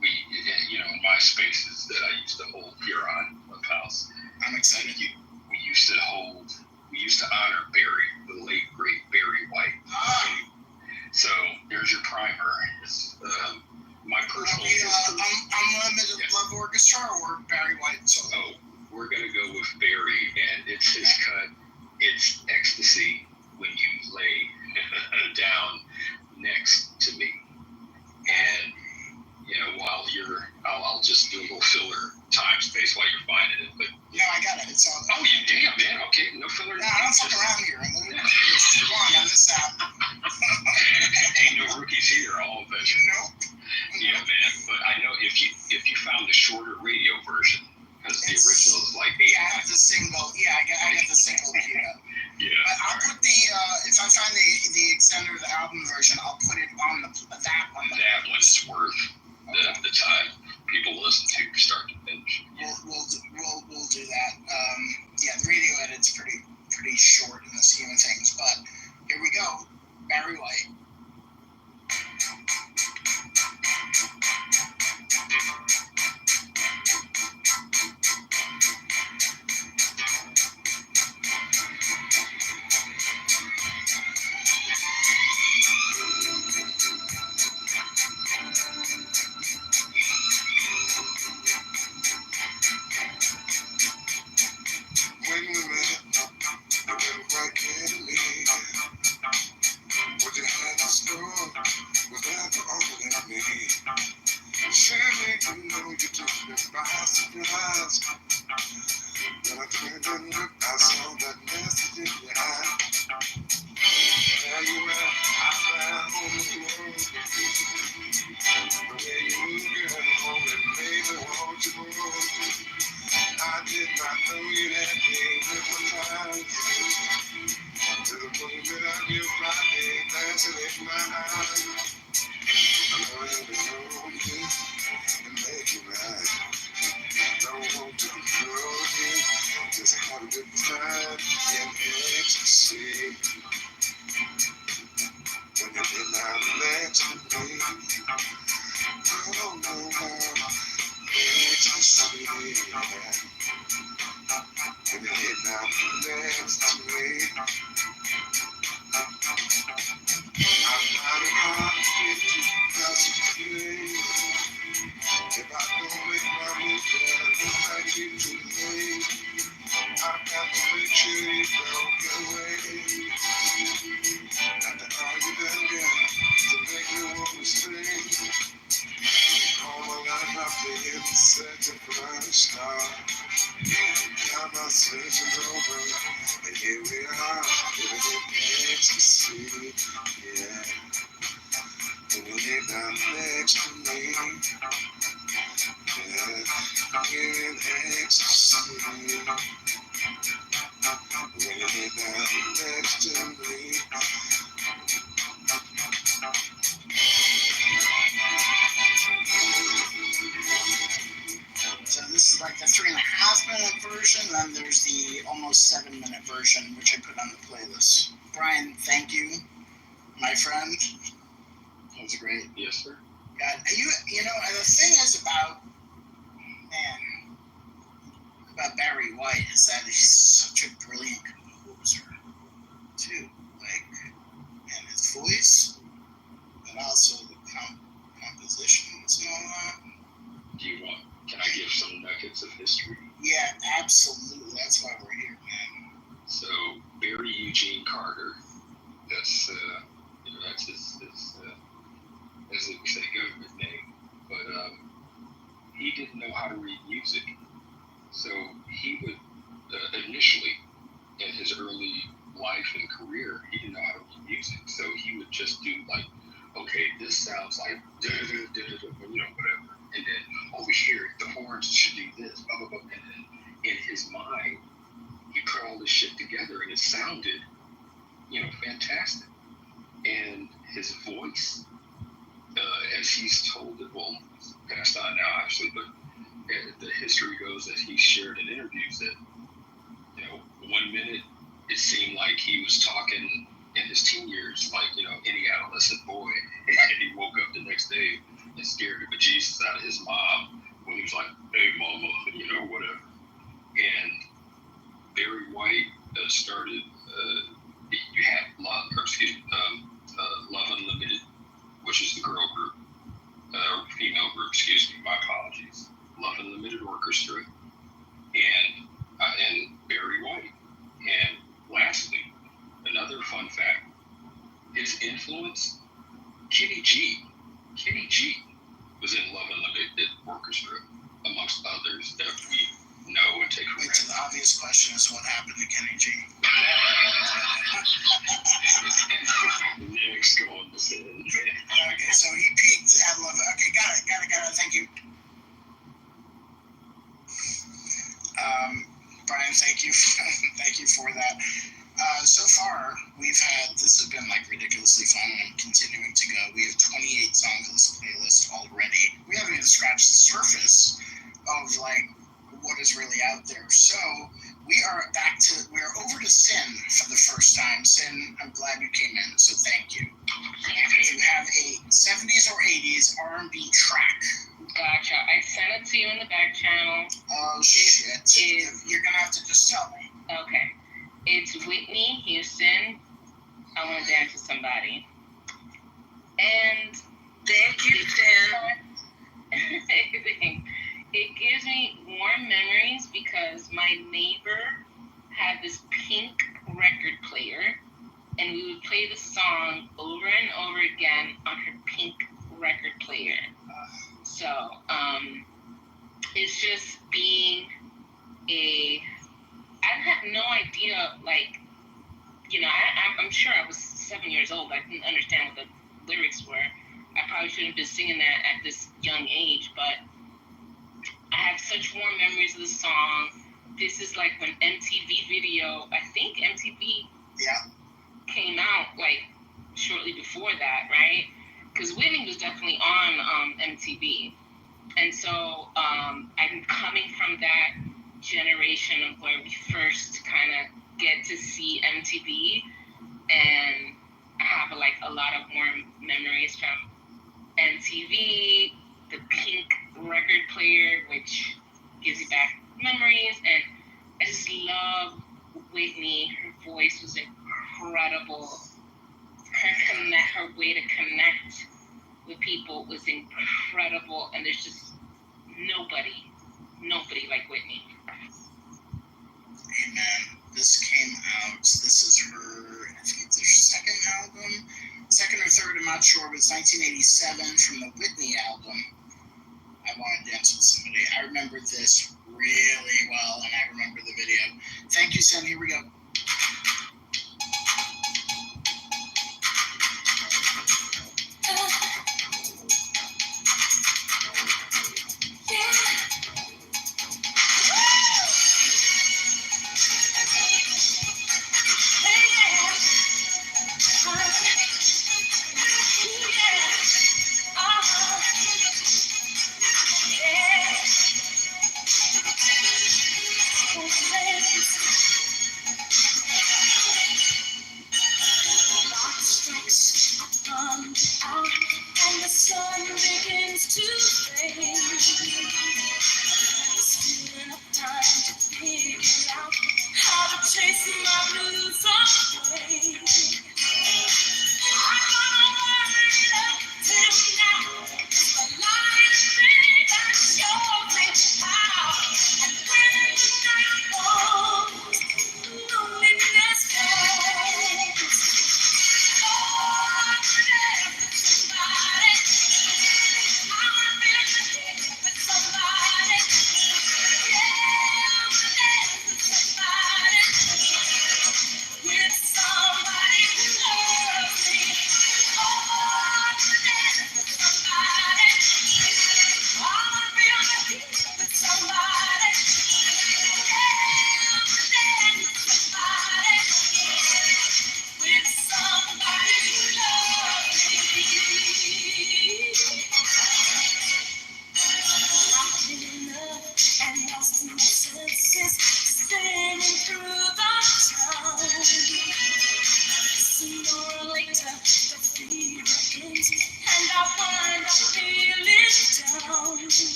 we, in my spaces that I used to hold here on Clubhouse. I'm excited. We used to honor Barry, the late great Barry White. So there's your primer. It's my personal. Unlimited Love Orchestra or Barry White solo? Oh, we're gonna go with Barry, and it's his cut. It's Ecstasy When You Lay Down Next to Me. And while I'll just do a little filler time space while you're finding it. But no, I got it. It's all. Oh, you damn man. Okay, no filler. No, I don't fuck around here. I'm too long on this app. Ain't no rookies here. All of it. Nope. Yeah, man. But I know if you found the shorter radio version, because the original is like 8. Yeah, I have the single. Yeah, I got the single. Yeah. But I'll put if I find the extended or the album version, I'll put it on that one. That one's worth the time people listen to start to finish. We'll do that. The radio edit's pretty short in the scheme of things, but here we go. Barry White. When you lay down next to me, yeah, in ecstasy. When you lay down next to me. So this is like the 3.5-minute version, then there's the almost 7-minute version, which I put on the playlist. Brian, thank you, my friend. That was great. Yes, sir. God, you know, the thing is about Barry White is that he's such a brilliant composer, too. Like, and his voice, but also the compositions and all that. Can I give some nuggets of history? Yeah, absolutely. That's why we're here, man. So Barry Eugene Carter, that's his as we say, government name. But he didn't know how to read music, so he would initially in his early life and career, he didn't know how to read music, so he would just do like, okay, this sounds like whatever, and then over here the horns should do this, blah blah blah, and then in his mind he put all this shit together and it sounded, fantastic. And his voice, as he's told it, well, it's passed on now actually, but the history goes that he shared in interviews that, 1 minute it seemed like he was talking in his teen years like, any adolescent boy, and he woke up the next day and scared the bejesus out of his mom when he was like, hey mama, whatever. And Barry White started, you had Love Unlimited, which is the girl group, female group, my apologies, Love Unlimited Orchestra, and Barry White. And lastly, another fun fact, his influence, Kenny G was in Love Unlimited Orchestra, amongst others that we know and take for Wait, granted. so the obvious question is what happened to Kenny G? Next, go on. Okay, so he peaked at Love. Okay, got it. Thank you. Brian, thank you for that. So far, this has been like ridiculously fun and continuing to go. We have 28 songs on this playlist already. We haven't even scratched the surface of like what is really out there. So we're over to Sin for the first time. Sin, I'm glad you came in, so thank you. If you have a 70s or 80s R&B track. Gotcha. I sent it to you in the back channel. Oh, shit. You're going to have to just tell me. Okay. It's Whitney Houston, I Want to Dance with Somebody. And thank you, Sin. It gives me warm memories because my neighbor had this pink record player, and we would play the song over and over again on her pink record player. So, it's just being I had no idea, like, I'm sure I was 7 years old. I didn't understand what the lyrics were. I probably shouldn't have been singing that at this young age, but I have such warm memories of the song. This is like when MTV video, I think MTV came out like shortly before that, right? Because Whitney was definitely on MTV. And so I'm coming from that generation of where we first kind of get to see MTV, and I have a lot of warm memories from MTV, the pink record player, which gives you back memories, and I just love Whitney. Her voice was incredible. Her way to connect with people was incredible, and there's just nobody like Whitney. Amen. This came out, this is her, I think it's her second or third, I'm not sure, but it's 1987 from the Whitney album, I Want to Dance with Somebody. I remember this really well, and I remember the video. Thank you, Sam. Here we go.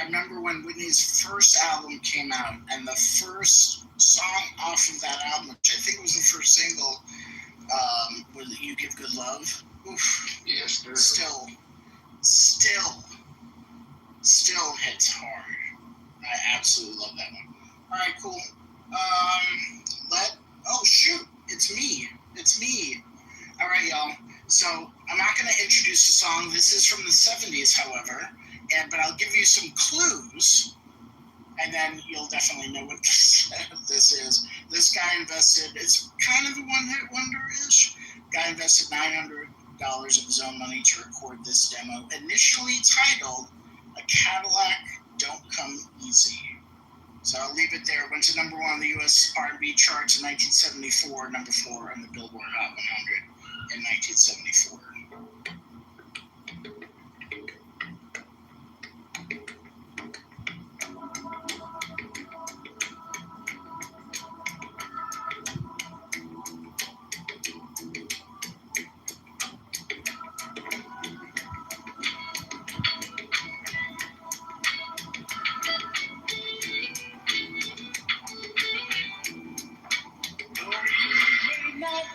I remember when Whitney's first album came out, and the first song off of that album, which I think was the first single, was "You Give Good Love." Oof. Yes, sir. Still hits hard. I absolutely love that one. All right, cool. Oh shoot, it's me. All right, y'all. So I'm not going to introduce the song. This is from the 70s, however, but I'll give you some clues, and then you'll definitely know what this is. This guy invested, it's kind of a one-hit wonder-ish. Guy invested $900 of his own money to record this demo, initially titled "A Cadillac Don't Come Easy." So I'll leave it there. Went to number 1 on the U.S. R&B charts in 1974, number 4 on the Billboard Hot 100 in 1974.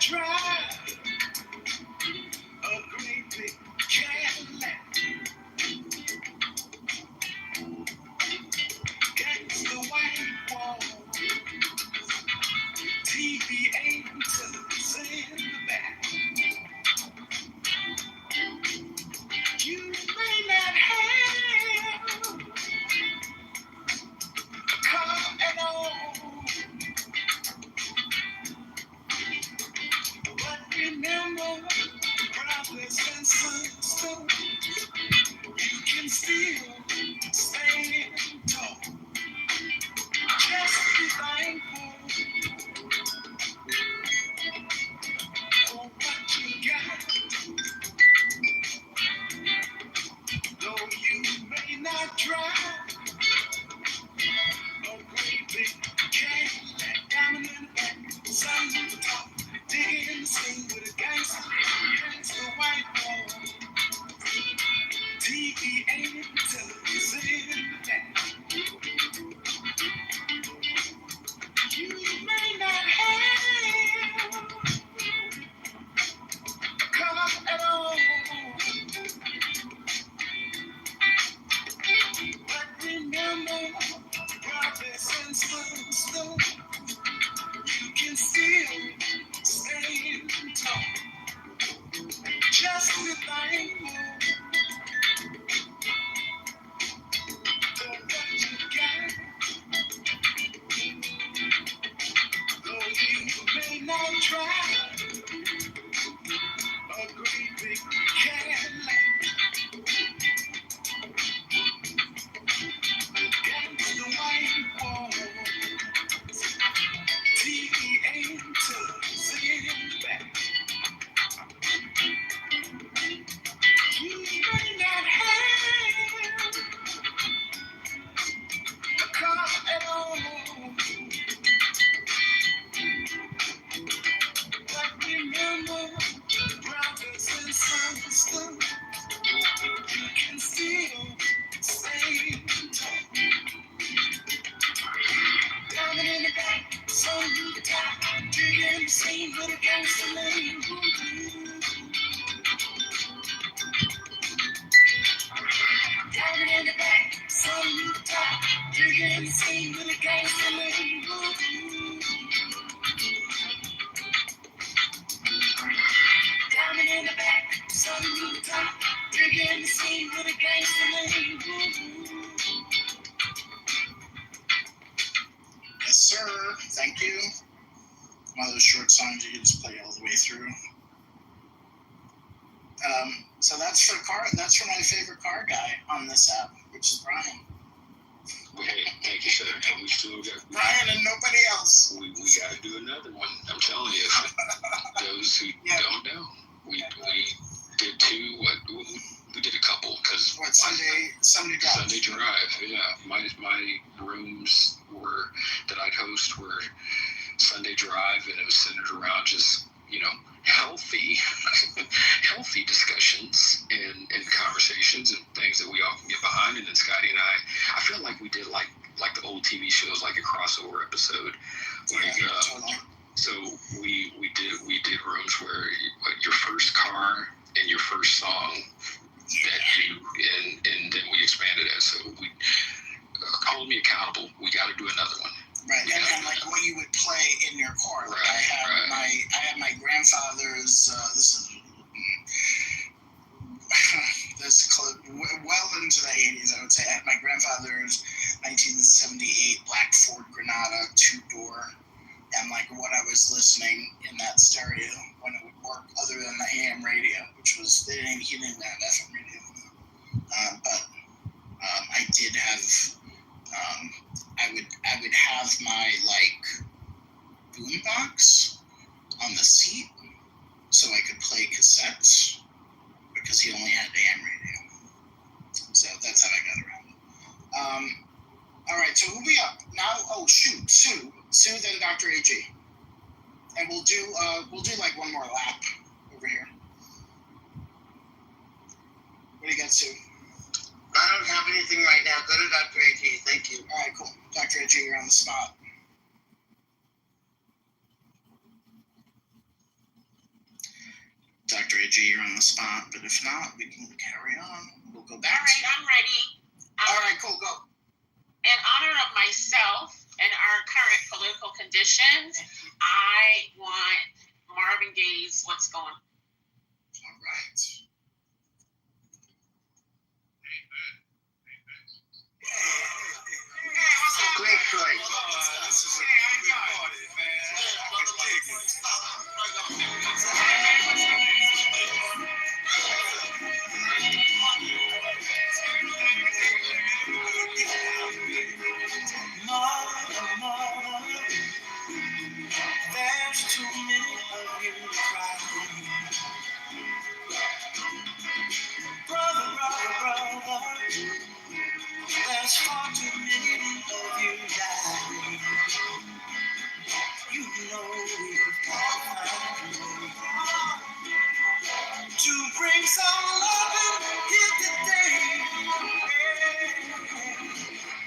Drive a great big Cadillac against the white wall, TV antennas in the back. You may not have a car at all, but remember, brothers and sisters, you can still stand tall. Just be thankful for what you got. Though you may not drive a great big Cadillac, diamond in the back, sun on the top, digging in the scene with a gangster against the white wall. TV ain't television in the back. You may not have a car at all, but remember, brothers and sisters, you can still stand tall. Just be thankful for what you got. Though you may not drive a great big Cadillac against the white wall, TV antennas in the back. You may not have a car at all, but remember, brothers and sisters, you can still stay tall. Diamond in the back, sun in the top, digging the scene with a gangster lean. Diamond in the back, sun in the top, digging the scene with a gangster lean. Diamond in the back, sun in the top, digging the scene with a gangster lean. Yes, sir. Thank you. One of those short songs you can just play all the way through. So that's for my favorite car guy on this app, which is Brian. Hey, thank you, sir. And we still got Brian and nobody else. We got to do another one. I'm telling you, those who don't know, we did two. We did a couple because Sunday Drive. Sunday Drive. Yeah, my rooms that I'd host were Sunday Drive, and it was centered around just healthy, healthy discussions and conversations and things that we all can get behind. And then Scotty and I feel like we did like the old TV shows, like a crossover episode. So we did rooms where your first car and your first song that you and then we expanded it. So we hold me accountable. We got to do another one. Right, and like what you would play in your car. Like I had my grandfather's. This clip well into the 80s, I would say. I had my grandfather's 1978 black Ford Granada 2-door, and like what I was listening in that stereo when it would work, other than the AM radio, which was he didn't have FM radio. But I did have. I would have my like boombox on the seat so I could play cassettes because he only had AM radio. So that's how I got around it. All right, so who we up now? Oh shoot, Sue, then Dr. AG, and we'll do like one more lap over here. What do you got, Sue? I don't have anything right now. Go to Dr. AG. Thank you. All right, cool. Dr. AG, you're on the spot. Dr. AG, you're on the spot, but if not, we can carry on. We'll go back. All right, I'm ready. All right, cool, go. In honor of myself and our current political conditions, I want Marvin Gaye's What's Going On. All right. Great choice. Mother, there's too many of you crying. Brother, there's far too many of you dying. You know we've got to find a way to bring some love here today.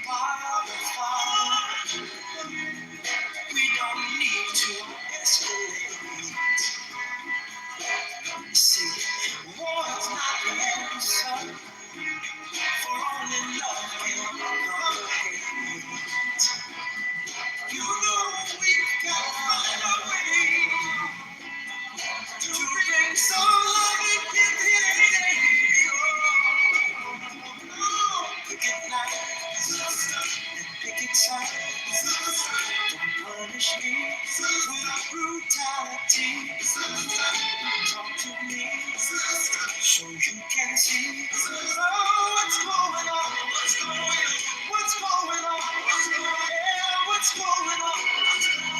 Father, we don't need to escalate. See, war is not the answer, for only love can conquer hate. You know we've got to find a way to bring some love here today. Picket lines and picket signs. Don't punish me with brutality. Talk to me so you can see what's going on. What's going on? Yeah, what's going on?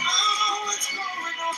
Oh, what's going on?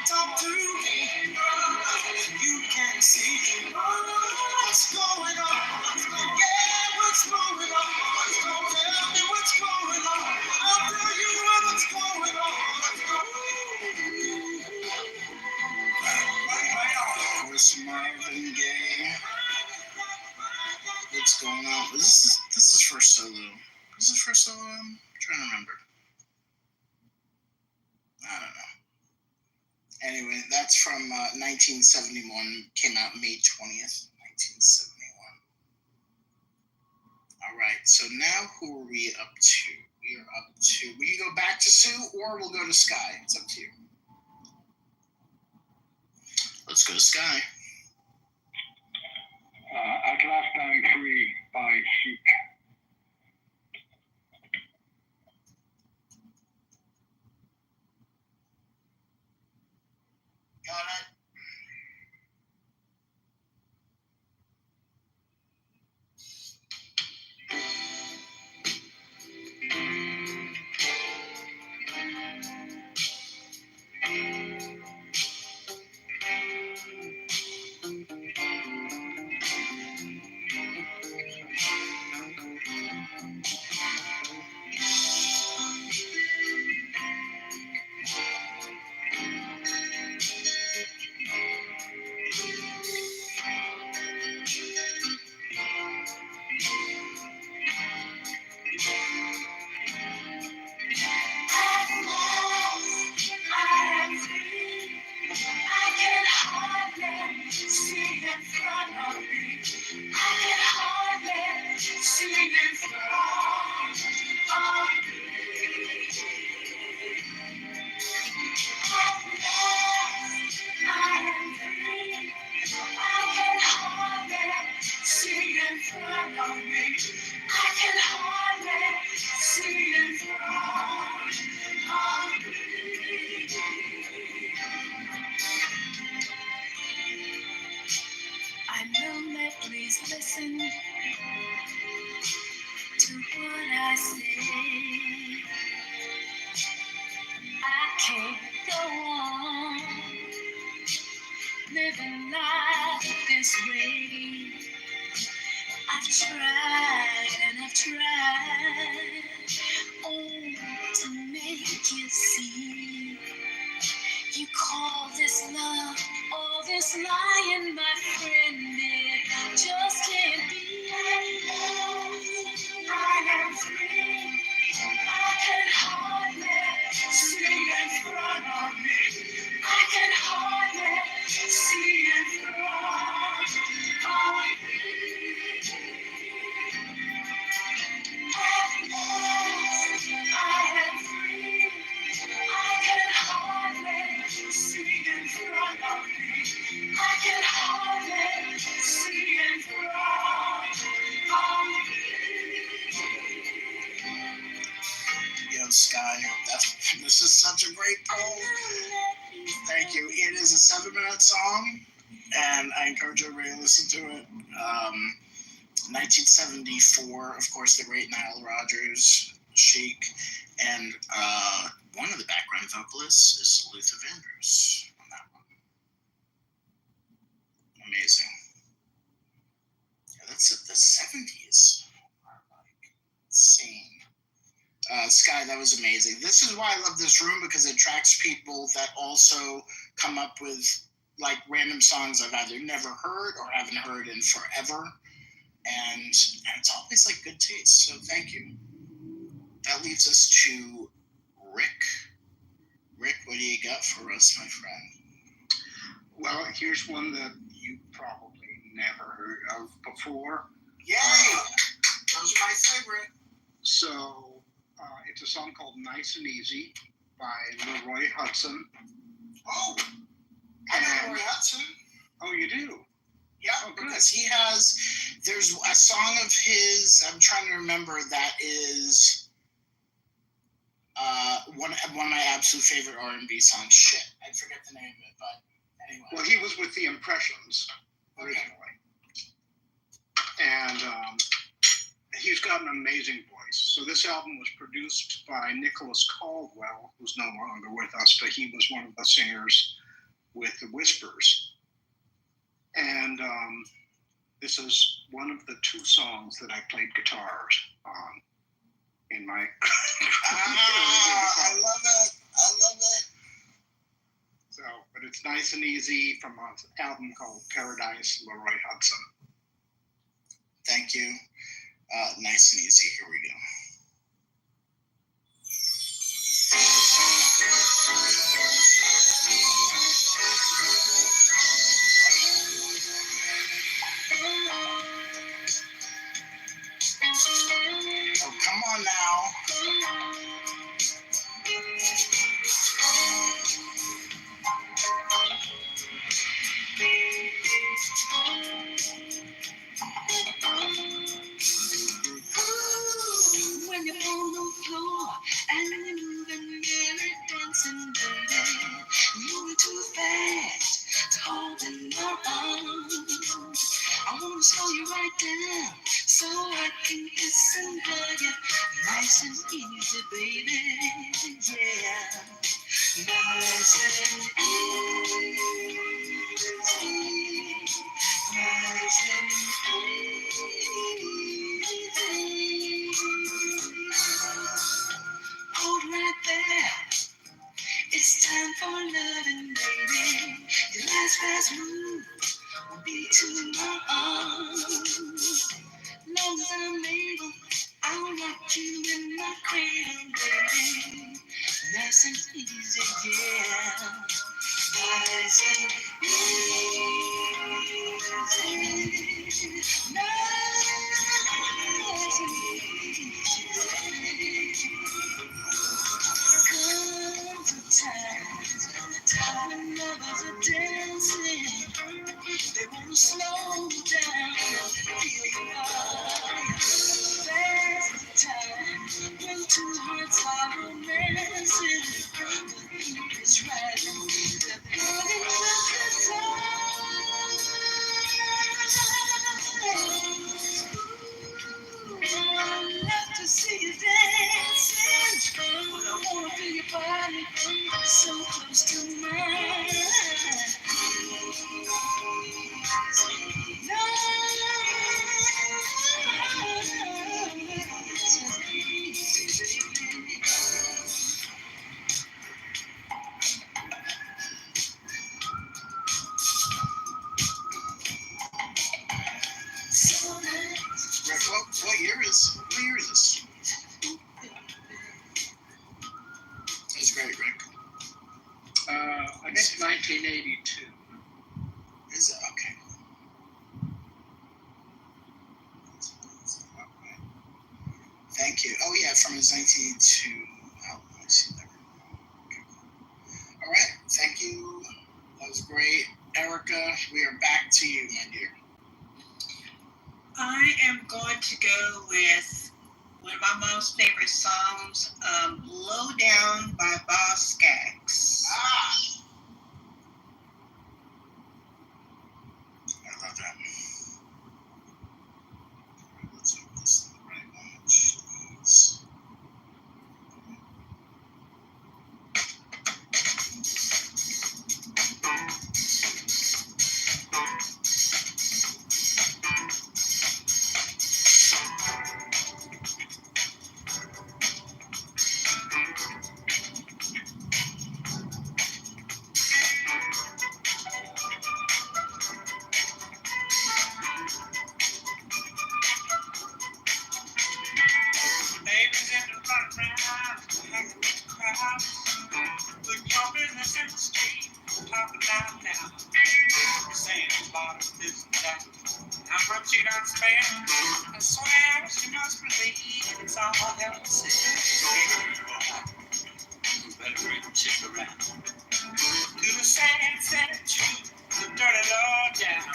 Talk to me. You can see what's going on. Yeah, what's going on? Tell me what's going on. I'll tell you what's going on. What's Marvin Gaye? What's going on? This is for solo. Was the first solo album? I'm trying to remember. I don't know. Anyway, that's from 1971. Came out May 20th, 1971. All right. So now who are we up to? We are up to. We can go back to Sue, or we'll go to Sky. It's up to you. Let's go to Sky. At Last I'm Free by Chic. Got it. I know that, please listen to what I say. I can't go on living life this way. I've tried and I've tried, oh, to make you see. You call this love, all this lying, my friend, it just can't be. I am free. I can hardly see in front of me. I can hardly see in front of me. At last, I am free. I can hardly see in front of me. I can hardly see in front of me. Yo, Sky, this is such a great poem. Thank you. It is a 7-minute song, and I encourage everybody to listen to it. 1974, of course, the great Nile Rodgers, Chic, and one of the background vocalists is Luther Vandross on that one. Amazing. Yeah, that's the 70s. Insane. Sky, that was amazing. This is why I love this room, because it attracts people that also come up with like random songs I've either never heard or haven't heard in forever. And it's always like good taste. So thank you. That leads us to Rick. Rick, what do you got for us, my friend? Well, here's one that you probably never heard of before. Yay! Those are my favorite. So, it's a song called Nice and Easy by Leroy Hudson. Oh, I know Leroy Hudson. Oh, you do? Yeah, because he has, there's a song of his, I'm trying to remember, that is one of my absolute favorite R&B songs. Shit, I forget the name of it, but anyway. Well, he was with the Impressions originally. And he's got an amazing voice. So this album was produced by Nicholas Caldwell, who's no longer with us, but he was one of the singers with the Whispers. And this is one of the 2 songs that I played guitars on in my... I love it. I love it. So, but it's Nice and Easy from an album called Paradise, Leroy Hudson. Thank you. Nice and Easy. Here we go. Oh, come on now. When you're on the floor and you're moving, really dancing, baby, moving too fast to hold in your arms. I wanna slow you right down so I can kiss and hug you, nice and easy, baby, yeah. Nice and easy, nice and easy. Hold right there. It's time for loving, baby. Your last fast move will be to my arms. Long as I'm able, I'll rock you in my cradle, baby. Nice and easy, yeah. Nice and easy. Nice and easy. Comes a time when lovers are dancing. They wanna slow down, feel the fire. That's the time when two hearts are romancing. The heat is rising, they're burning just the time. I love to see you dancing, but I wanna feel your body so close to mine. Rick, what year is this? That's great, Rick. I guess 1982. Is it? Okay. Thank you. Oh, yeah, from his 1982 album. I see that. Okay. All right. Thank you. That was great. Erica, we are back to you, my dear. I am going to go with one of my mom's favorite songs, Low Down by Bob Skaggs. I love that. Let's hope this is the right one. Jeez. Ladies in the front round, hanging with the crowd. Put your business in the street, talking loud now. Saying about this and that. How much you done spent? I swear she must believe it's all hell to say. You better bring the chick around. To the sad, sad truth, the dirty law down.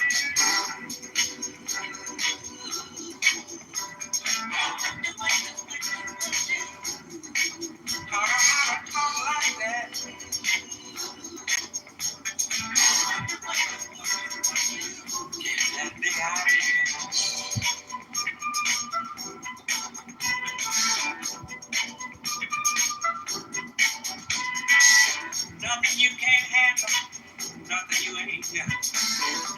How to talk like that? That big idea. Nothing you can't handle, nothing you ain't got.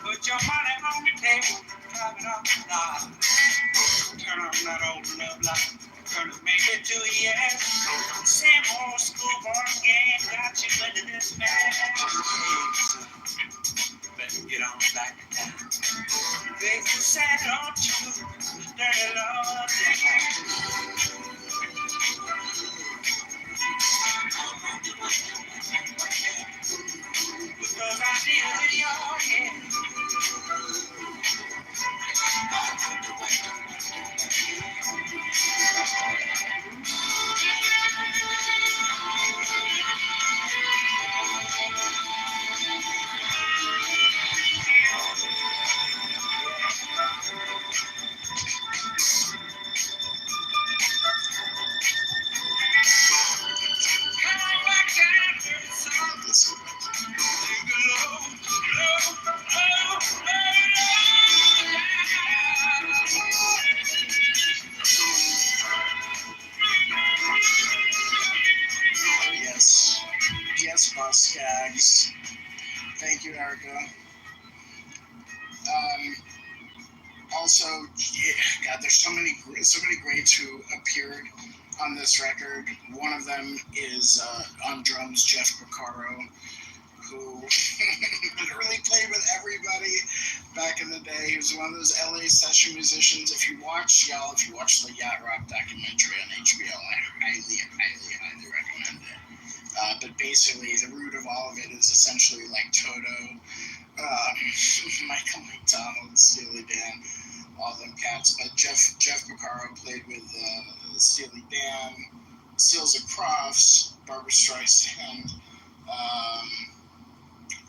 Put your money on the table, drive it off the lot. Turn on that old love light, turn it, make it to a yes. Same old schoolboy game got you into this mess. Better get on back to town. Face the sad old truth, the dirty law down. Because I feel it in your head. Yes. Yes, Boss Skaggs. Thank you, Erica. Also, yeah, God, there's so many greats who appeared on this record. One of them is on drums, Jeff Porcaro, who literally played with everybody back in the day. He was one of those LA session musicians. If you watch the Yacht Rock documentary on HBO, I highly recommend it. But basically, the root of all of it is essentially like Toto, Michael McDonald, Steely Dan, all them cats. But Jeff Porcaro played with Steely Dan, Seals of Crofts, Barbra Streisand,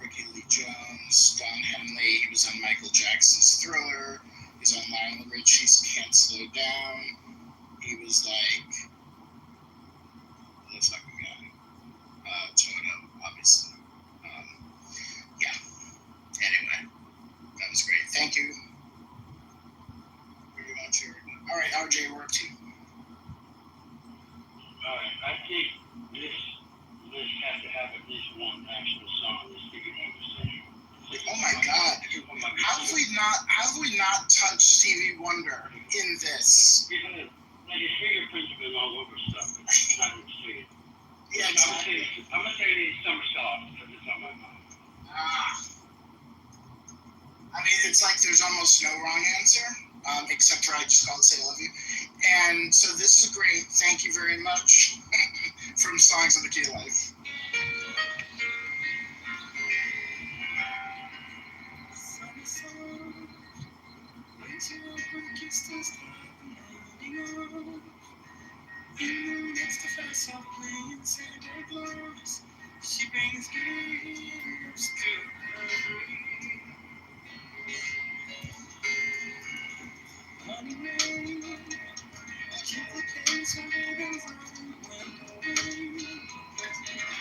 Ricky Lee Jones, Don Henley. He was on Michael Jackson's Thriller. He's on Lionel Richie's Can't Slow Down. He was like the fucking guy. Toto, obviously. Yeah. Anyway, that was great. Thank you. Very much. All right, RJ, we're up to you. Alright, I think this list has to have at least one actual song that Stevie Wonder sang. Oh my God! How have we not touched Stevie Wonder in this? Because like his fingerprints have been all over stuff. It's not even singing. Yeah, exactly. I'm gonna say it's Summer Soft because it's on my mind. I mean, it's like there's almost no wrong answer, except for I just called Say I Love You. And so this is great. Thank you very much from Songs of the Key of Life. She brings gifts to her. Honey rain, keep the place where baby's on when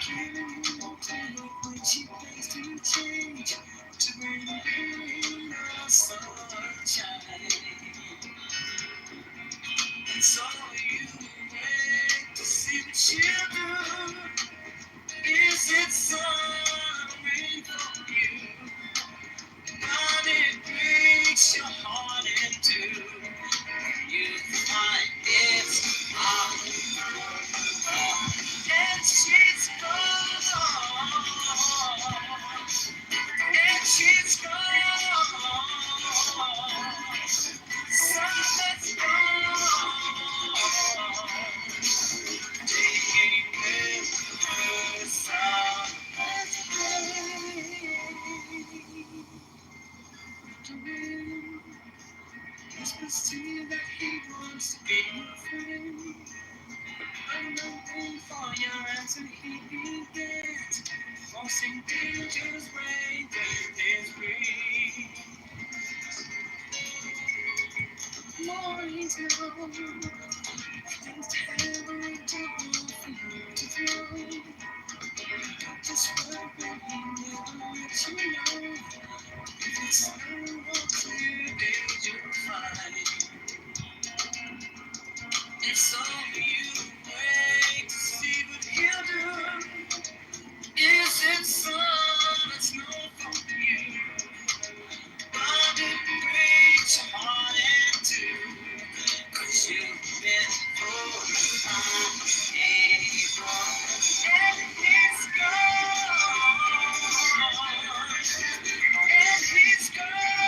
giving you more time when she plays to change to bring rain or sunshine. And so you wait to see what she'll do. Is it sun or rain for you? But it breaks your heart in two. You find it's all and she's gone. And she's gone. Something's gone. Taking with her some Whispers to you that he wants to be your friend. I'm waiting for your answer, he be dead. Crossing danger's way with his breeze. Morning's long, things never double for you to flow. Just what when he never lets you know. If it's no more clear days you'll find. And so you wait to see what he'll do. Is it sun that's no for you? But it breaks your heart in two. 'Cause you've been fooled and he's gone. And he's gone.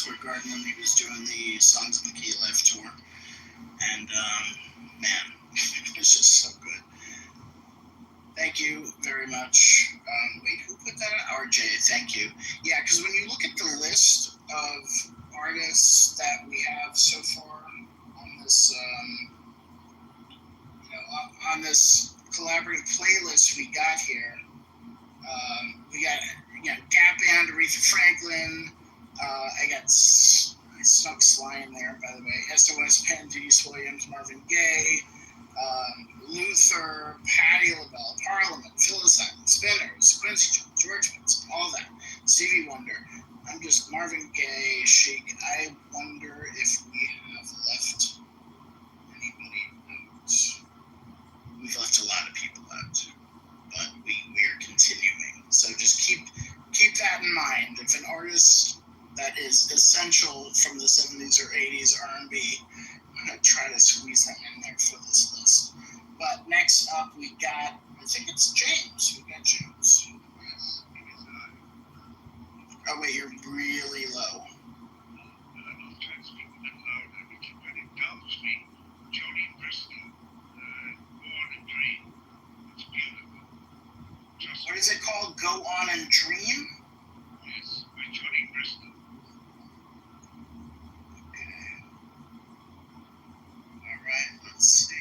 Square Garden when he was doing the Songs of the Key Life tour. And man, it's just so good. Thank you very much. Wait, who put that out? RJ, thank you. Yeah, because when you look at the list of artists that we have so far on this, on this collaborative playlist we got here, we got Gap Band, Aretha Franklin. I got I snuck Sly in there, by the way. SOS Band, Denise Williams, Marvin Gaye. Luther, Patti LaBelle, Parliament, Phyllis Hyman, Spinners, Quincy Jones, George Benson, all that. Stevie Wonder. I'm just Marvin Gaye, Chic. I wonder if we have left anybody out. We've left a lot of people out, but we are continuing. So just keep that in mind. If an artist that is essential from the 70s or 80s R&B, I'm going to try to squeeze them in there for this list. But next up, we got, I think it's James. We got James. Oh, wait, you're really low. What is it called? Go On and Dream? Yes, by Johnny Bristol. Okay. All right, let's see.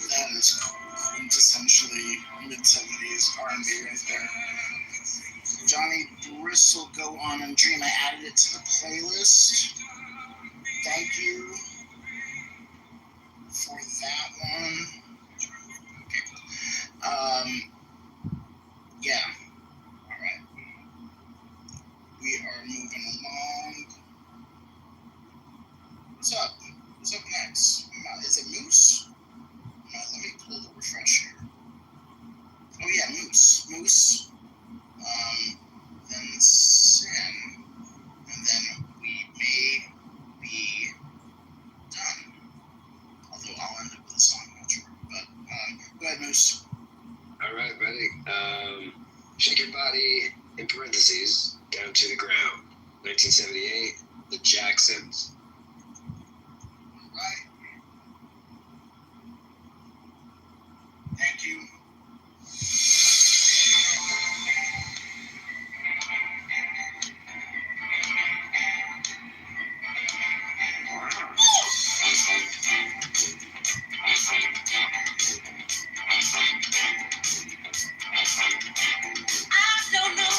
That is quintessentially mid-70s R&B right there. Johnny Bristol, Go On and Dream. I added it to the playlist. Thank you for that one. Okay. Yeah. All right. We are moving along. What's up? What's up next? Is it Moose? Let me pull the refresh here. Oh yeah, Moose. Moose. Then Sin. And then we may be done. Although I'll end up with a song, I'm not sure. But go ahead, Moose. All right, buddy. Shake Your Body, in parentheses, Down to the Ground. 1978, The Jacksons. Right. Thank you. I don't know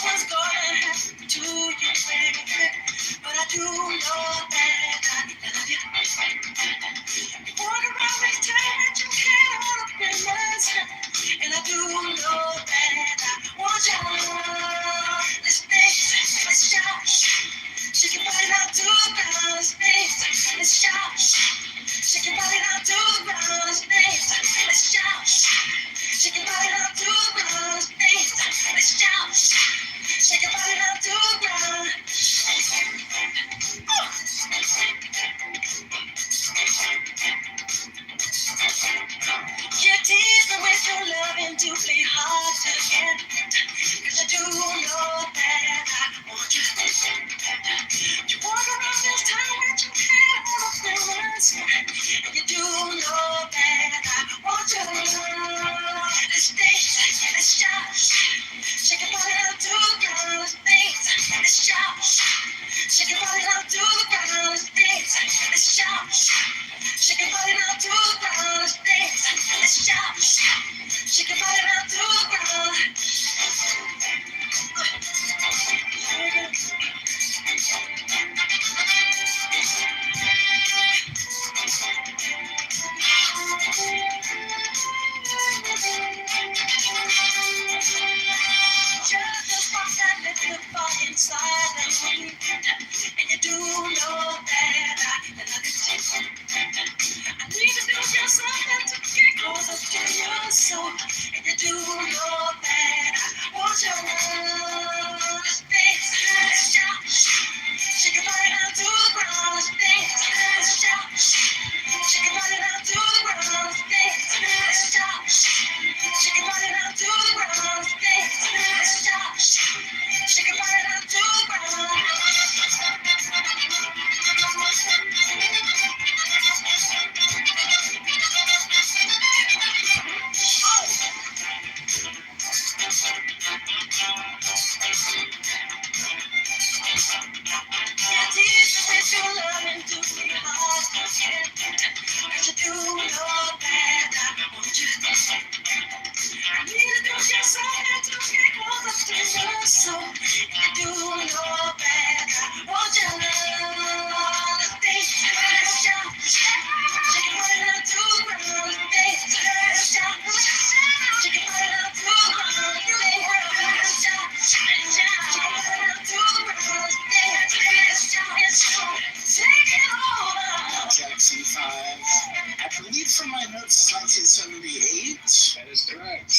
my notes is 1978. That is correct.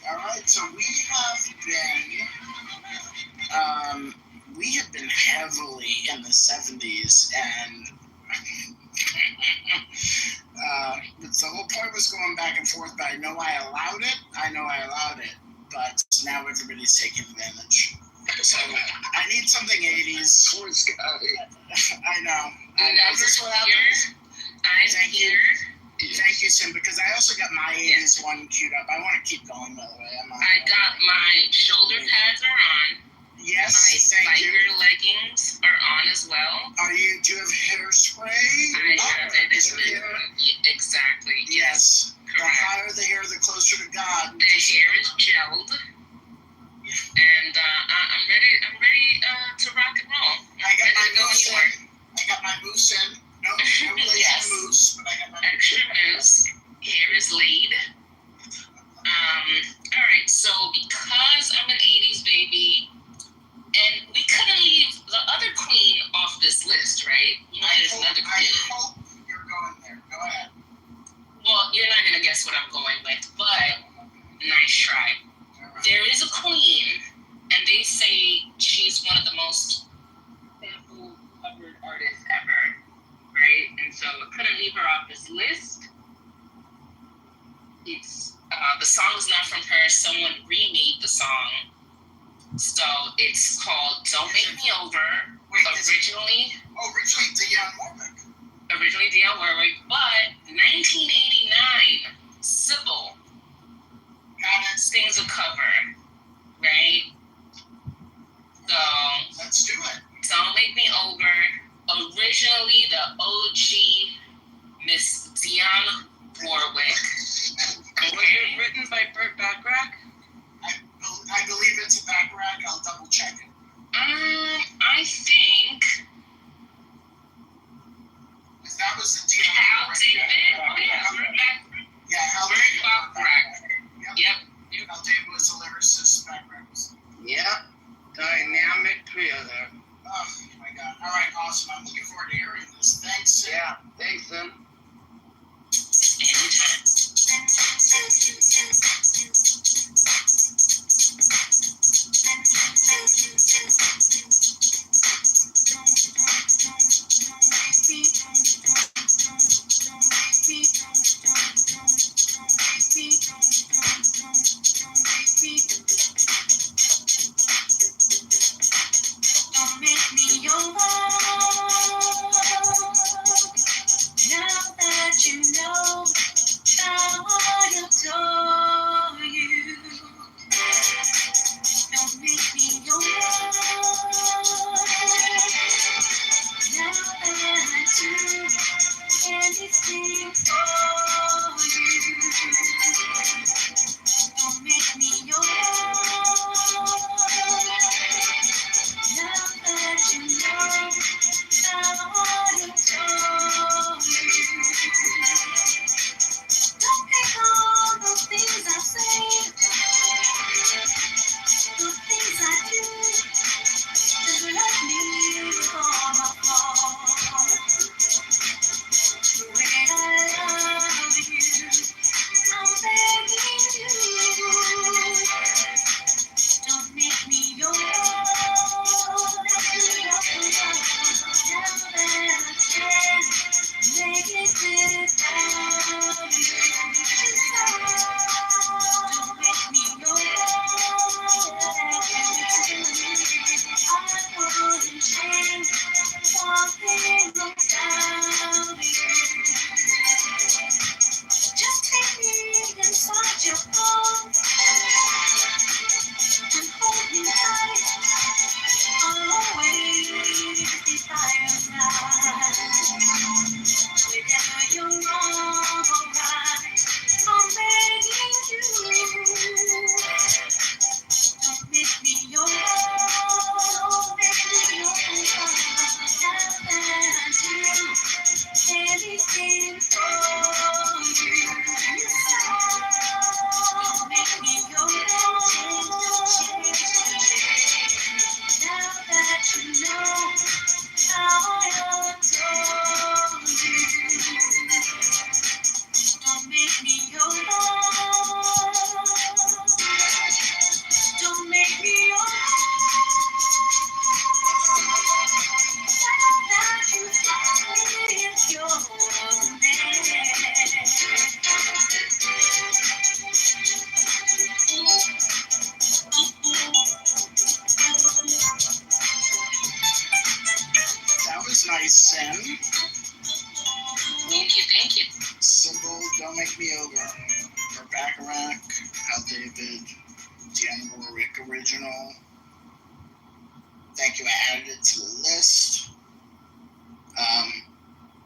All right, so we have been heavily in the 70s, and the whole point was going back and forth, but I know I allowed it, but now everybody's taking advantage. So I need something 80s. Poor Scotty. I know. This is what happens. Thank you. Thank you, Sim, because I also got my 80s one queued up. I want to keep going, by the way. I got my shoulder pads are on. Yes, my biker leggings are on as well. Do you have hairspray? I have it. Exactly. Yes. The higher the hair, the closer to God. The hair is gelled. And I'm ready to rock and roll. I got my moose in. No yes. Moose, but I got my extra moose. Hair is laid. All right. So because I'm an 80s baby, and we couldn't leave the other queen off this list, right? There's another queen. I hope you're going there. Go ahead. Well, you're not gonna guess what I'm going with, but nice try. There is a queen, and they say she's one of the most sample covered artists ever, right? And so I couldn't leave her off this list. It's the song is not from her. Someone remade the song, so it's called "Don't Make Me Over." Originally Dionne Warwick. Originally Dionne Warwick, but 1989, Sybil sings a cover, right? So let's do it. Don't Make Me Over. Originally the OG Miss Dionne Warwick. Was it written by Burt Bacharach? I believe it's a Bacharach. I'll double check it. I think that was the Dionne Hal Warwick. David. Oh yeah, Hal David. Yep. Hal David was a lyricist. Bacharach was. Yep. Dynamic trio there. Oh my God! All right, awesome. I'm looking forward to hearing this. Thanks, Sim. Yeah, thanks, Sim. for Bacharach, Hal David, Deanna Warwick original. Thank you, I added it to the list.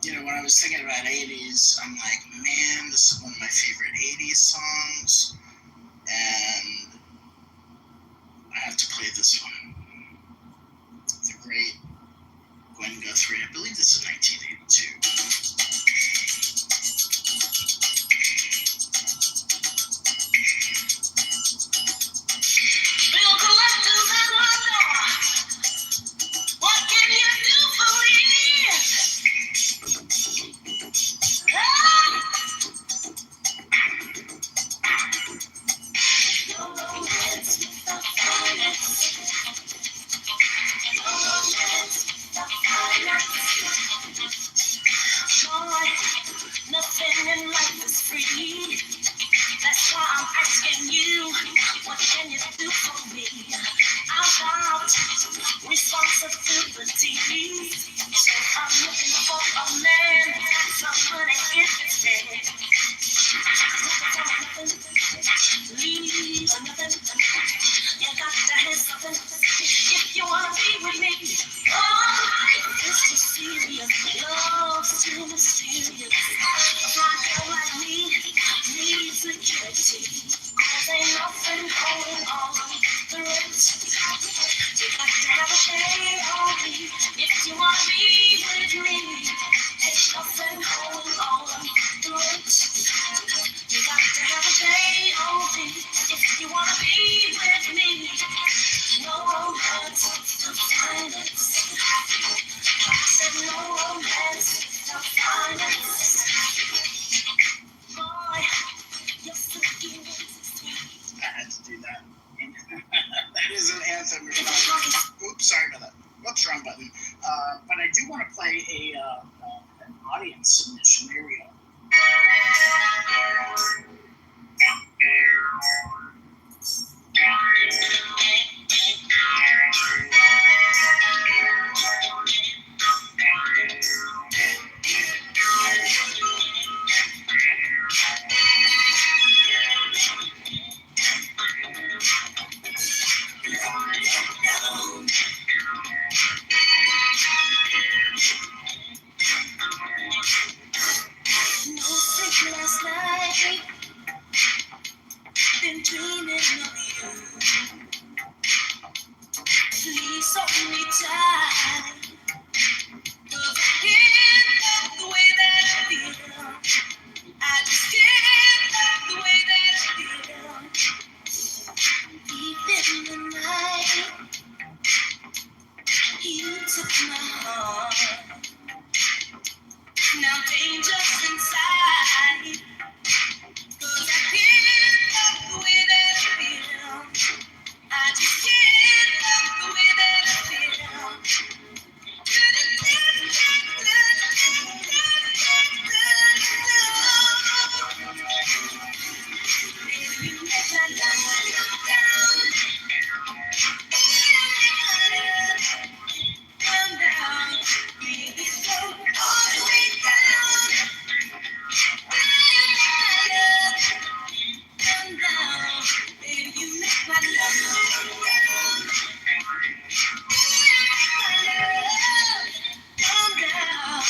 When I was thinking about 80s, I'm like, man, this is one of my favorite 80s songs, and I have to play this one. The great Gwen Guthrie, I believe this is 1982. Nothing in life is free. That's why I'm asking you, what can you do for me? I've got responsibility, so I'm looking for a man, somebody interested. Leave nothing. You got to have something if you wanna be with me. Oh, life is too serious, love's too mysterious. A fly girl like me needs security, 'cause ain't nothing going on the roots. You got to have a shade on me if you wanna be with me. Ain't nothing going on the roots. You got to have a shade on me if you wanna be with me. No romance, no finance. I said no romance, no finance. Boy, you're so cute. I had to do that. That is an anthem response. Oops, sorry about that. Whoops, wrong button. But I do want to play an audience submission. Here we go. No sleep last night, been dreaming of you. Please hold me tight, 'cause I can't love the way that I feel. I just can't love the way that I feel. Deep in the night, you took my heart. Now danger's inside, 'cause I can't love the way that I feel. I just can't love the way that I feel. You make my love down. Come down, baby, so all the way down. Come down, baby, you make my love down. Come down.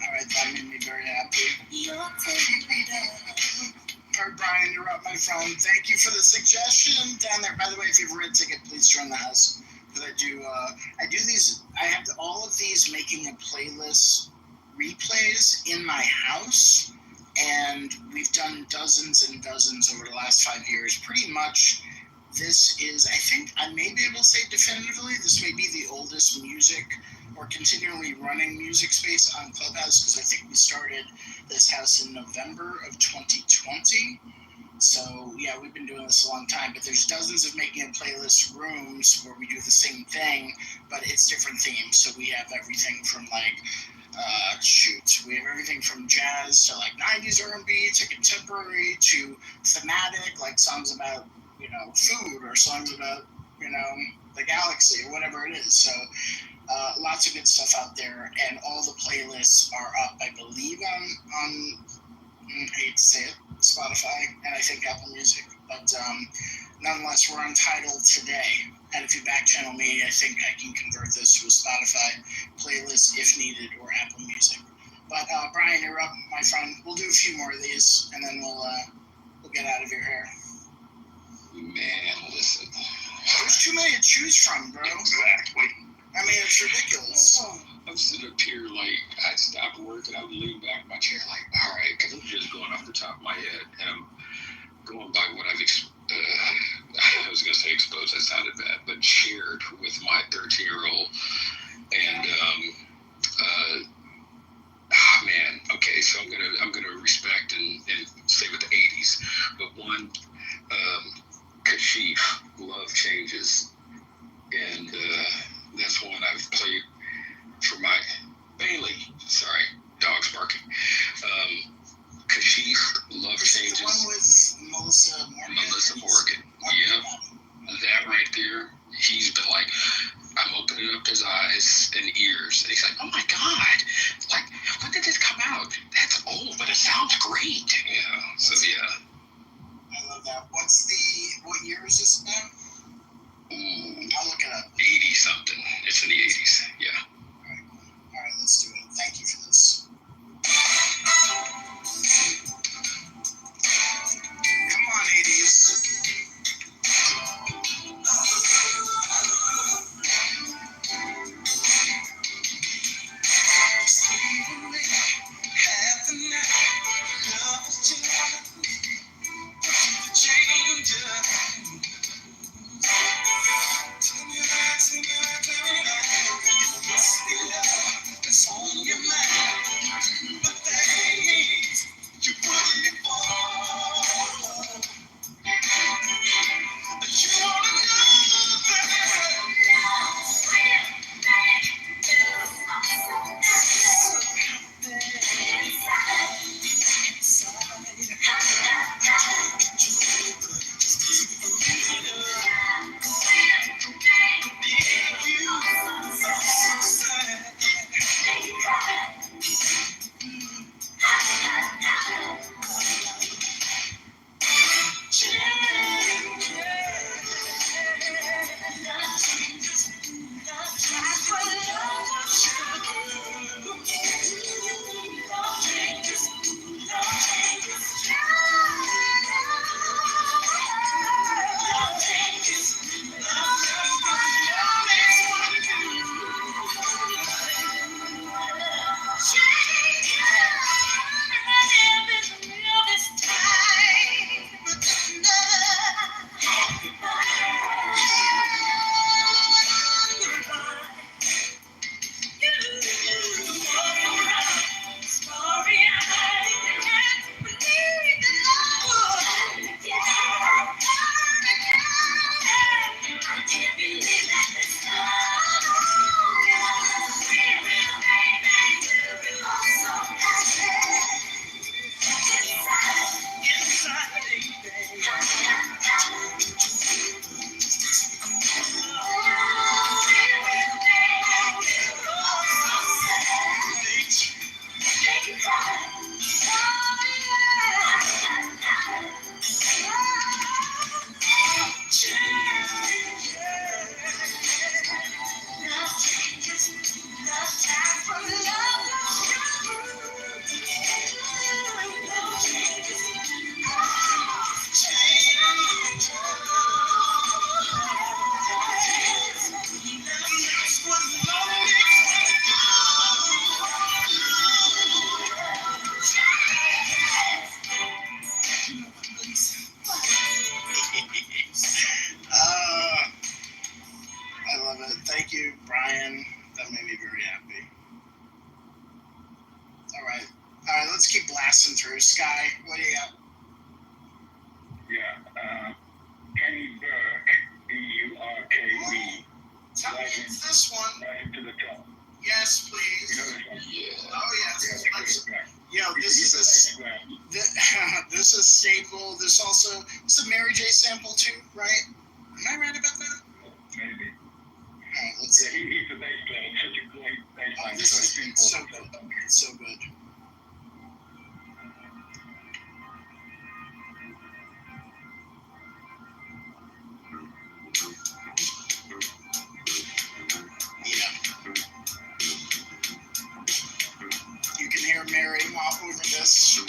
Alright, that made me very happy. Alright, Brian, you're up, my friend. Thank you for the suggestion down there. By the way, if you have a red ticket, please join the house. Because I do these, I have all of these making a playlist replays in my house. And we've done dozens and dozens over the last 5 years. Pretty much, this is, I think, I may be able to say definitively, this may be the oldest music or continually running music space on Clubhouse, because I think we started this house in November of 2020. So, yeah, we've been doing this a long time, but there's dozens of making a playlist rooms where we do the same thing, but it's different themes. So we have everything from, like, we have everything from jazz to, like, 90s R&B to contemporary to thematic, like songs about, food or songs about, the galaxy or whatever it is. So Lots of good stuff out there, and all the playlists are up, I believe, on I hate to say it, Spotify, and I think Apple Music. But nonetheless, we're on Tidal today, and if you back channel me, I think I can convert this to a Spotify playlist if needed, or Apple Music. But Brian, you're up, my friend. We'll do a few more of these, and then we'll get out of your hair. Man, listen. There's too many to choose from, bro. Exactly. I mean, it's ridiculous. I'm sitting up here like I'd stop work and I would lean back in my chair like, all right, because I'm just going off the top of my head and I'm going by what I've I was going to say exposed, that sounded bad, but shared with my 13-year-old. And man, okay, so I'm gonna respect and say with the 80s, but one, Kashif, Love Changes, and that's one I've played for my Bailey. Sorry, dog's barking. Kashif, Love Changes. The one with Melissa Morgan. Yep, that right there. He's been like, I'm opening up his eyes and ears, and he's like, oh my God, like, when did this come out? That's old, but it sounds great. Yeah, so yeah. I love that. What year is this now? I'll look it up. 80 something. It's in the 80s. Yeah. All right, let's do it. Thank you for this. Come on, 80s. I love it. Thank you, Brian. That made me very happy. All right, let's keep blasting through. Sky, what do you got? Yeah, Kenny Burke, B-U-R-K-E. Tell me it's this one. Right to the top. Yes, please. You know this one? Yeah. Oh, yes. Yeah, this is this is staple. This also, it's a Mary J sample too, right? Am I right about that? Maybe. All right, Let's see. He's a bass player. Such a great bass player. This has been so good. So good. Yeah. You can hear Mary mop over this.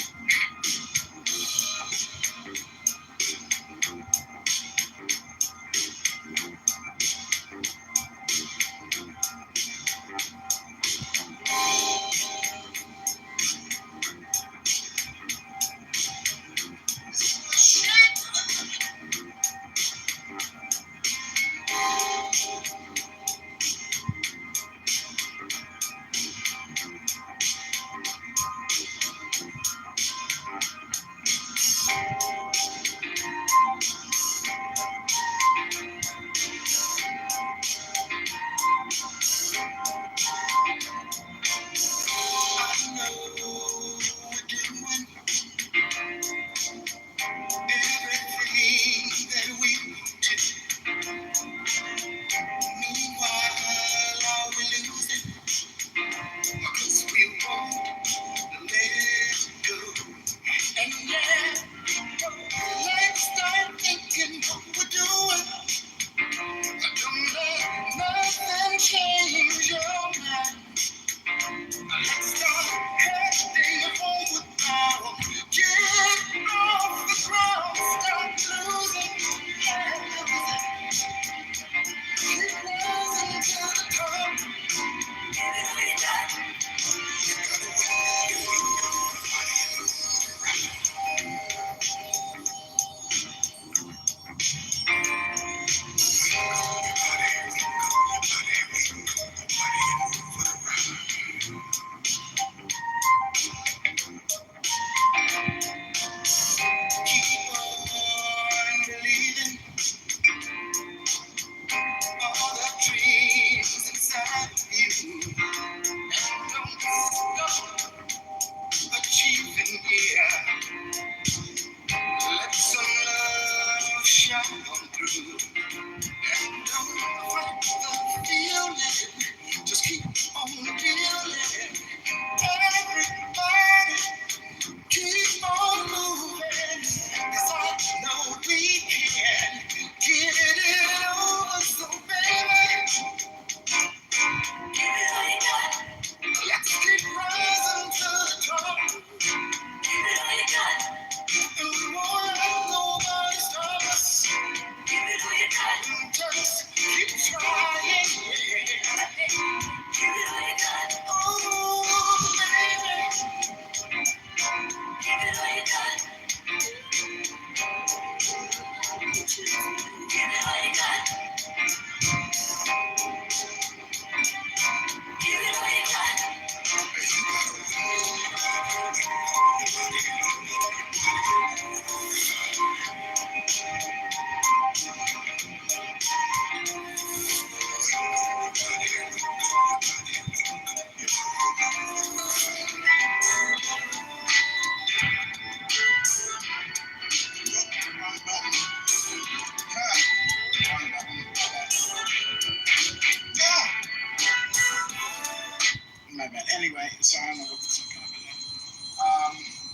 My bad. Anyway, so I don't know what this is going to be.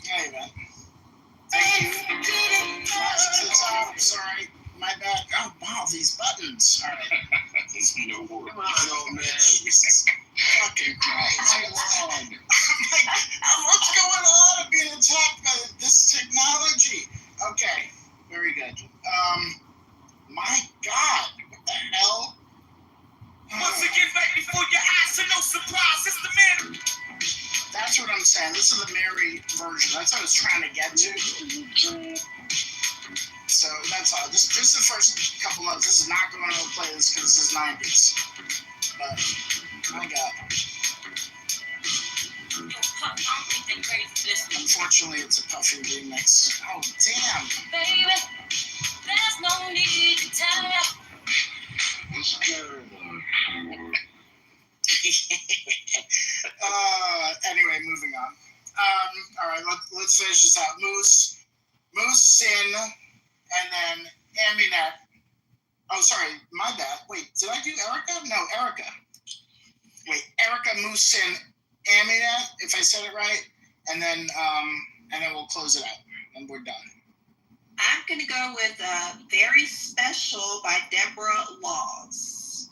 Anyway. Thank you. Flash to the top. Sorry. My bad. Oh, wow, these buttons. All right. There's no more. Come on, old man. Jesus fucking Christ. What's going on? I'm being attacked by this technology. Okay. Very good. My God. What the hell? Once again, right before your eyes, so no surprise, it's the man. That's what I'm saying. This is the Mary version. That's what I was trying to get to. So that's all. Just the first couple months. This is not going to play this because this is 90s. But my God. Unfortunately, it's a Puffy remix. Oh, damn. Baby, there's no need to tell. Anyway, moving on. All right, let's finish this out. Moose, Sin, and then Aminet Oh, sorry, my bad. Wait, did I do Erica? No, Erica. Wait, Erica Musin Amina, if I said it right, and then we'll close it out, and we're done. I'm going to go with Very Special by Deborah Laws.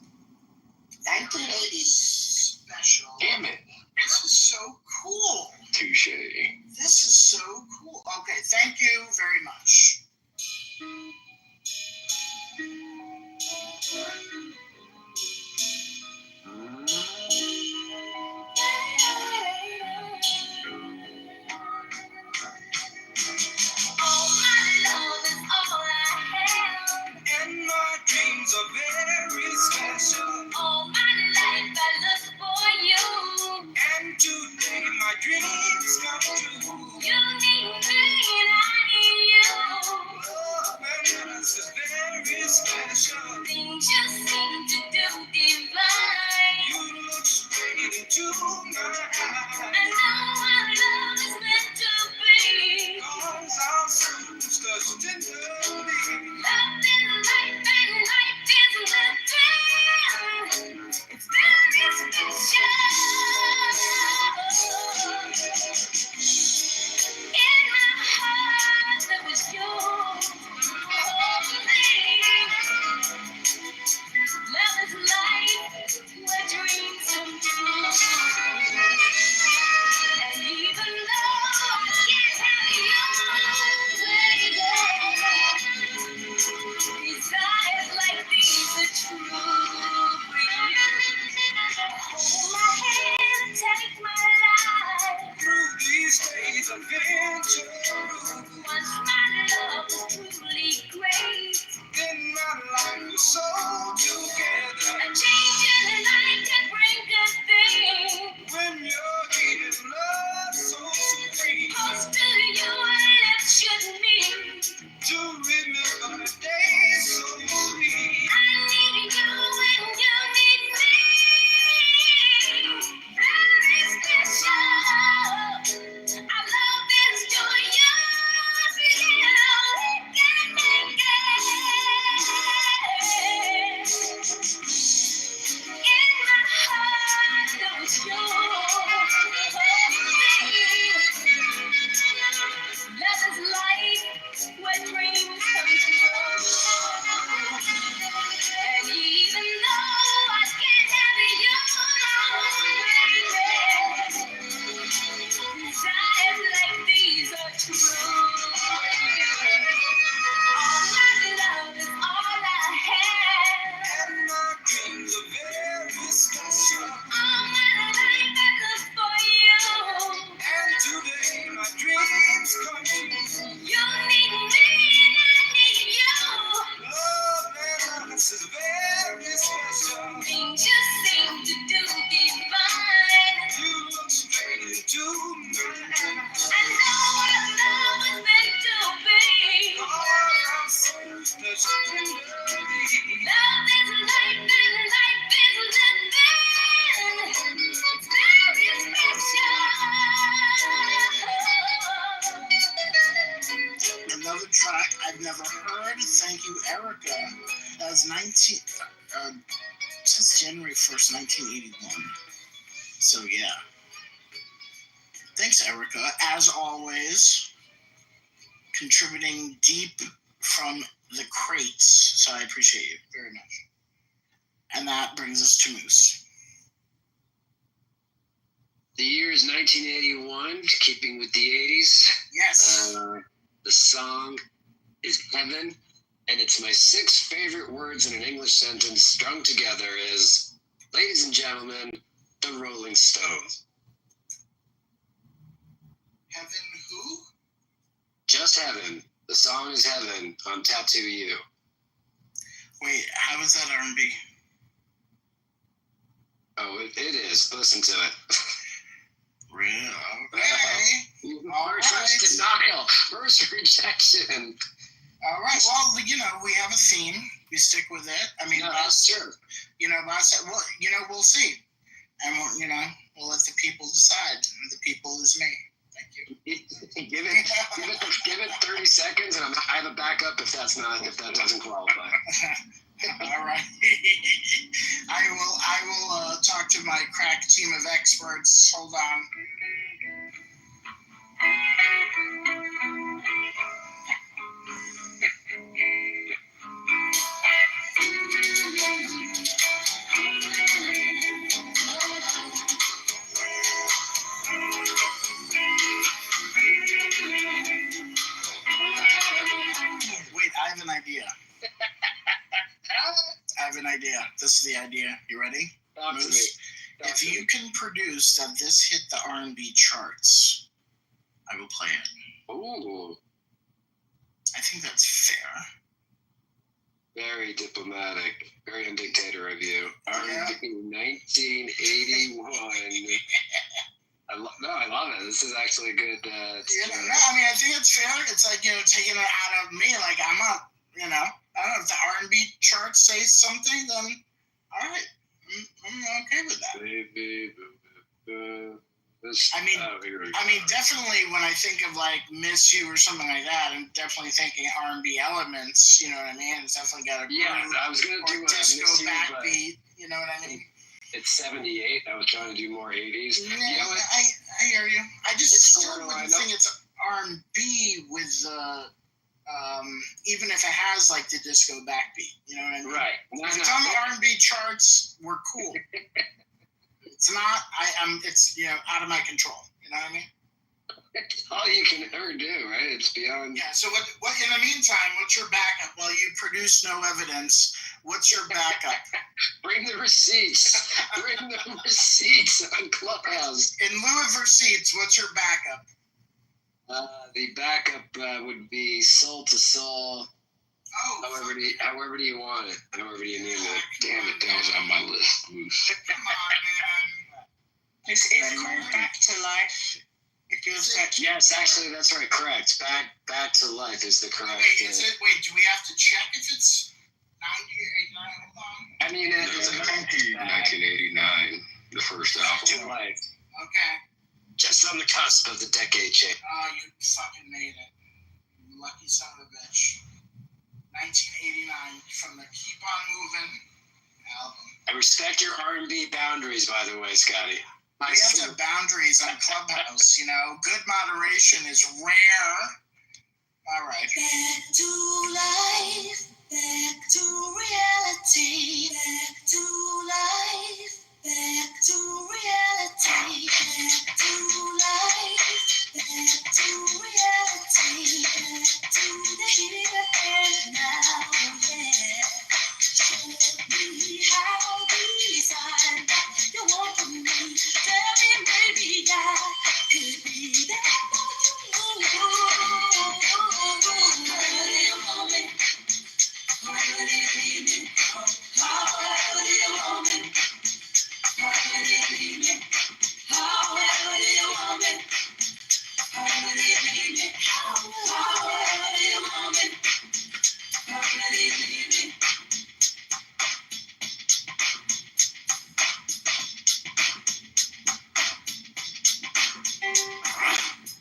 1980s. Special. Damn it. This is so cool. Touche. This is so cool. Okay, thank you very much. All my love is all I have. And my dreams are very special. All my life I look for you. And today my dreams come true. You need me and I need you. Love and us is very special. Things you seem to do divine. You look straight into my eyes. I know our love is meant to be. Cause our souls touch tenderly. Love is life and life is living. It's very special. In my heart there was you. Love is life where dreams come true. And even though I can't have you, baby, desires like these are true for you. Hold my hand, take my life. Through these days of venture, Once my love was truly great. then my life was so together. A change in the light can bring good things. When you're in love so supreme, Close to you, lips should meet. to remember the days so sweet. I need you when you need me. Very special. Our love is joyous. We can make it. In my heart, there was love is life where dreams come true. And even though I can't have you, desires like these are true. All my love is all I have. And my dreams are very special. All my life I look for you. And today my dreams come true. You need me and I need you. Love and us is very special. Things you seem to do divine. You look straight into my eyes. I know our love was meant to be. All our souls touch tenderly. Love is life and life is living. It's very special. Another track I've never heard. Thank you, Erica. That was since January 1st, 1981. So yeah. Thanks, Erica. As always, contributing deep from the crates. So I appreciate you very much. And that brings us to Moose. The year is 1981, keeping with the 80s. Yes. The song is Heaven, and it's my 6 favorite words in an English sentence strung together is, ladies and gentlemen, the Rolling Stones. Heaven who? Just Heaven. The song is Heaven on Tattoo You. Wait, how is that R&B? Oh, it is. Listen to it. Really? Okay. First denial. First rejection. All right. Well, we have a theme. We stick with it. I mean, sure. Well, we'll see. And we'll let the people decide. And the people is me. Thank you. give it 30 seconds, and I have a backup if that doesn't qualify. All right. I will talk to my crack team of experts. Hold on. Wait, I have an idea. This is the idea. You ready? Moose? If you can produce that this hit the R&B charts, I will play it. Ooh. I think that's fair. Very diplomatic. Very undictator of you. R&B 1981. I love it. This is actually a good. I think it's fair. It's like, taking it out of me. Like, I'm not, I don't know, if the R&B charts say something, then all right. I'm okay with that. Definitely when I think of like Miss You or something like that, I'm definitely thinking R&B elements. You know what I mean? It's definitely got a I was gonna do a disco Miss You, backbeat. You know what I mean? It's 78. I was trying to do more 80s. Yeah, I hear you. I just still wouldn't think it's R&B with even if it has like the disco backbeat. You know what I mean? Right. If it's on the R&B charts, we're cool. It's not. It's out of my control. You know what I mean? All you can ever do, right? It's beyond. Yeah. So what? In the meantime, what's your backup? While you produce no evidence, what's your backup? Bring the receipts. Bring the receipts on Clubhouse. In lieu of receipts, what's your backup? The backup would be Soul to Soul. Oh. However do you want it? However do you name it? Damn it, that was on my list, Moose. Come on, man. Is called Back to Life. It goes back. Yes, actually, that's right. Correct. Back to Life is the correct. Wait, do we have to check if it's 98, 99? Hold on. I mean, it's 1989, the first album. Back to Life. Okay. Just on the cusp of the decade change. Oh, you fucking made it. You lucky son of a bitch. 1989 from the Keep On Moving album. I respect your R&B boundaries, by the way, Scotty. We have to have boundaries on Clubhouse, Good moderation is rare. All right. Back to life, back to reality, back to life, back to reality, back to life, back to reality, back to the here and now, yeah. Show me how desire that you want from me. Tell me maybe I could be there for you. However you want me, however you need me, however you want me, however you need me, however you want me, however you need me, however you want me, however you need me.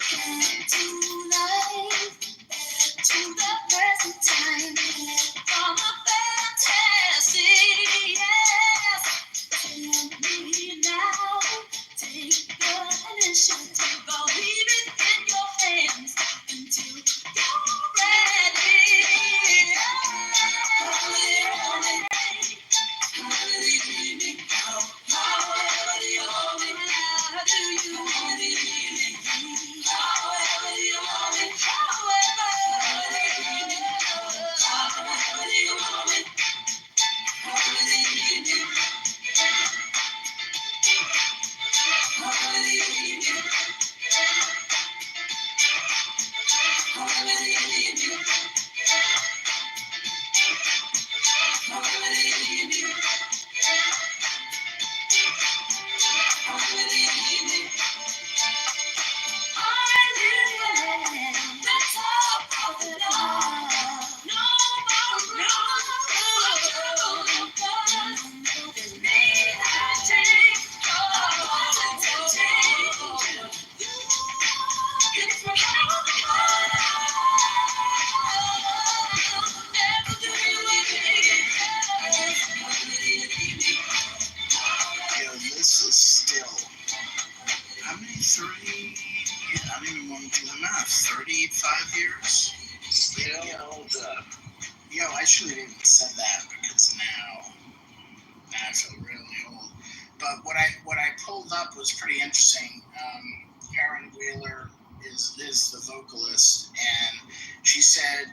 Back to life, back to the present time, back from a fantasy, yes. Take me now, take the initiative, I'll leave it in your hands until you're ready. However you want it, however you need me, however you want me, how do you want it? However you want it, however you need me, however you want it, however you need me, however you need me. I don't even want to do the math. 35 years. Still holds up. Yo, I shouldn't have even said that because now I feel really old. But what I pulled up was pretty interesting. Karen Wheeler is the vocalist, and she said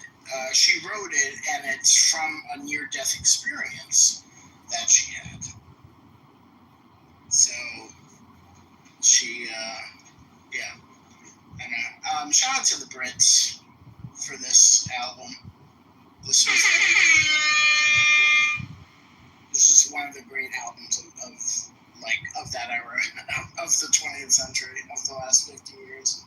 she wrote it, and it's from a near-death experience that she had. So she, yeah. And, shout out to the Brits for this album. This is one of the great albums of that era of the 20th century, of the last 50 years.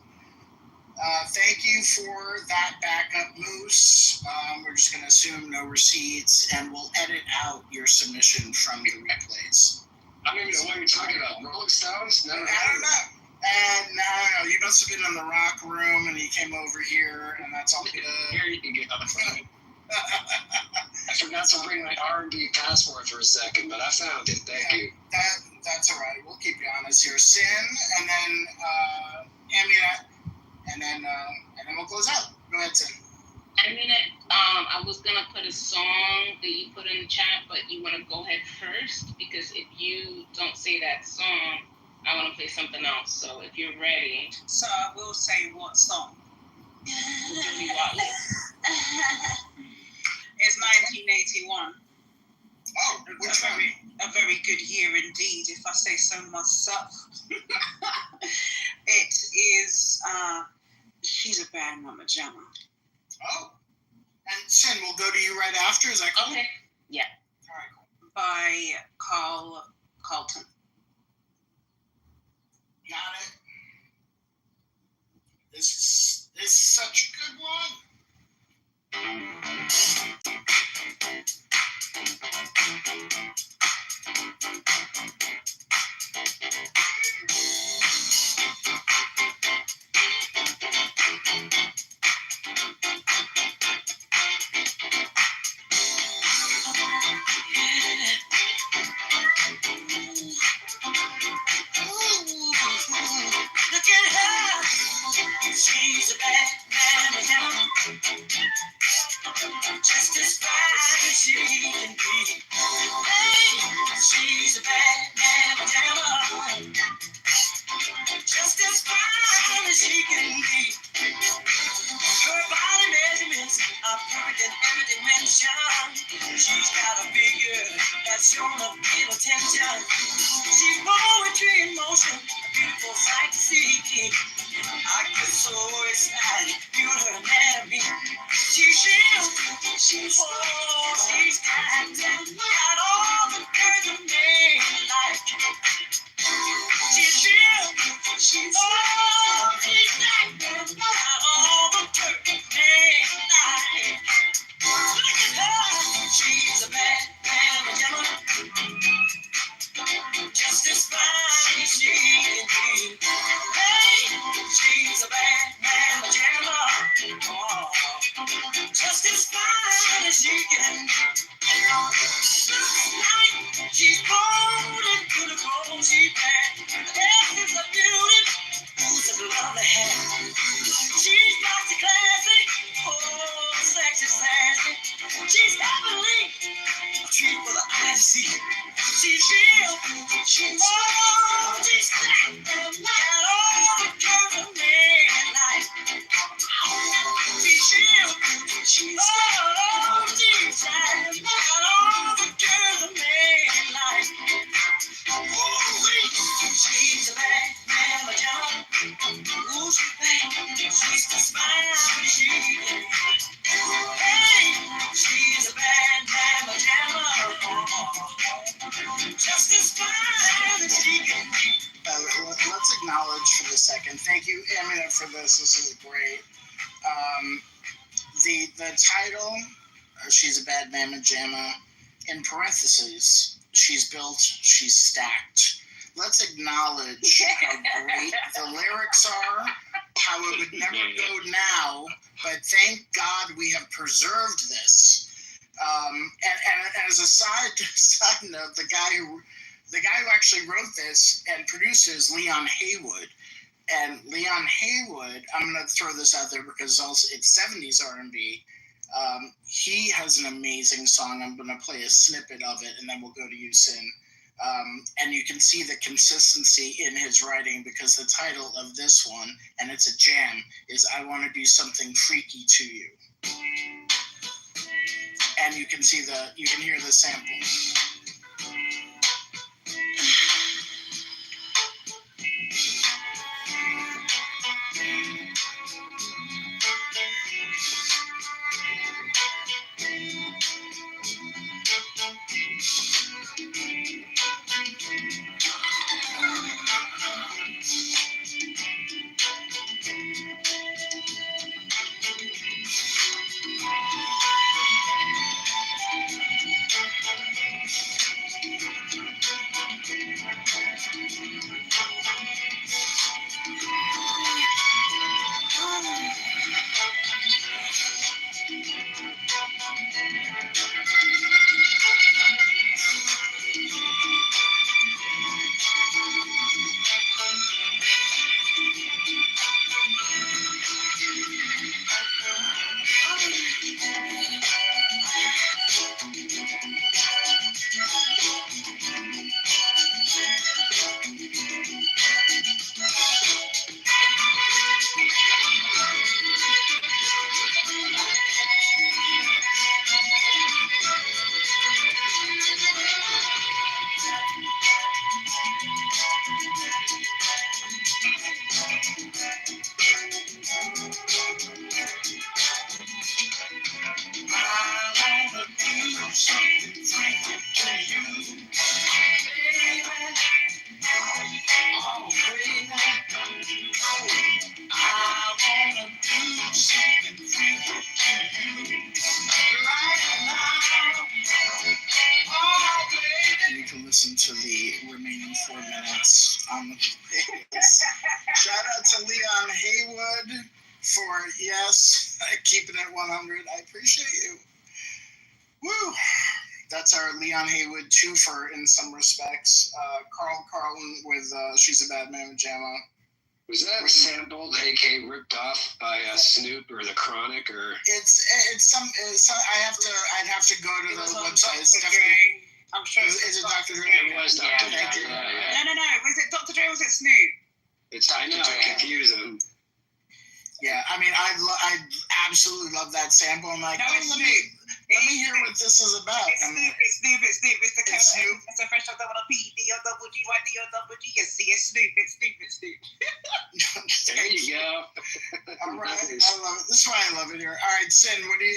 Thank you for that backup, Moose. We're just going to assume no receipts, and we'll edit out your submission from the replays. I don't even know what you're talking about. Rolling Stones? No, I don't know. No, you must have been in the rock room, and you came over here, and that's all good. Here you can get I forgot to bring my R&B passport for a second, but I found it. Thank you. That's all right. We'll keep you honest here. Sin, and then Amunet, and then we'll close out. Go ahead, Sin. Amunet, I was gonna put a song that you put in the chat, but you want to go ahead first because if you don't say that song, I want to play something else. So if you're ready, so I will say what song. Jimmy Watley. It's 1981. Oh, which one? A very good year indeed, if I say so myself. It is She's a Bad Mama Jamma. Oh. And Sin, we'll go to you right after. Is that cool? Okay. Yeah. All right, cool. By Carl Carlton. Got it. This is such a good one. Look at her. She's a bad mama jamma. Just as fine as she can be. Hey, she's a bad mama jamma. Just as fine as she can be. Her body measurements are perfect in every dimension. She's got a figure that's shown up in attention. She's poetry in motion, a beautiful sight to see. I get so excited, feel her anatomy. She's real, she's got all the curves of men like. She's real, she's got all the curves of men like. Look at her, she's a bad mama jamma. Just as fine as she can be. Hey, she's a bad mama jamma. Oh, just as fine as she can be. Looks like she's bold and beautiful. She's bad. Yes, it's a beauty. Who's a lovely hair? She's bossy, classy. Oh, sexy, sassy. She's heavenly. A treat for the eye to see. She's real. She's got all the curves of midnight. She's real. She's got all the curves of midnight. She's a bad mama jamma. Ooh, she's bad. She's the smile she can. Hey, she's a bad mama jamma. Just as fine as she can be. Let's acknowledge for the second. Thank you, Amina, for this. This is great. The title, She's a Bad Mama Jamma, in parentheses, she's built, she's stacked. Let's acknowledge how great the lyrics are, how it would never go now, but thank God we have preserved this. And as a side note, the guy who actually wrote this and produces Leon Haywood. And Leon Haywood, I'm gonna throw this out there because it's 70s R&B. He has an amazing song. I'm gonna play a snippet of it, and then we'll go to you, Sin. And you can see the consistency in his writing because the title of this one, and it's a jam, is "I Want to Do Something Freaky to You." And you can hear the sample. And you can listen to the remaining 4 minutes on the playlist. Shout out to Leon Haywood for, keeping it 100. I appreciate you. Woo! That's our Leon Haywood twofer in some respects. Carl Carlton with She's a Bad Man with Jamma. Was that sampled, aka ripped off by Snoop or The Chronic, or? I'd have to go to the website. It's Dre. I'm sure. Is it Dr. Dre? It was Dr. Dre. Yeah. No. Was it Dr. Dre or was it Snoop? I know, I confuse them. Yeah, I mean, I absolutely love that sample. I'm like, let me hear what this is about. It's Snoop. It's the It's Snoop. It's the fresh double P, D-O-double-G-Y-D-O-double-G. It's Snoop. It's Snoop. There you go. All right, I love it. This is why I love it here. All right, Sin, what do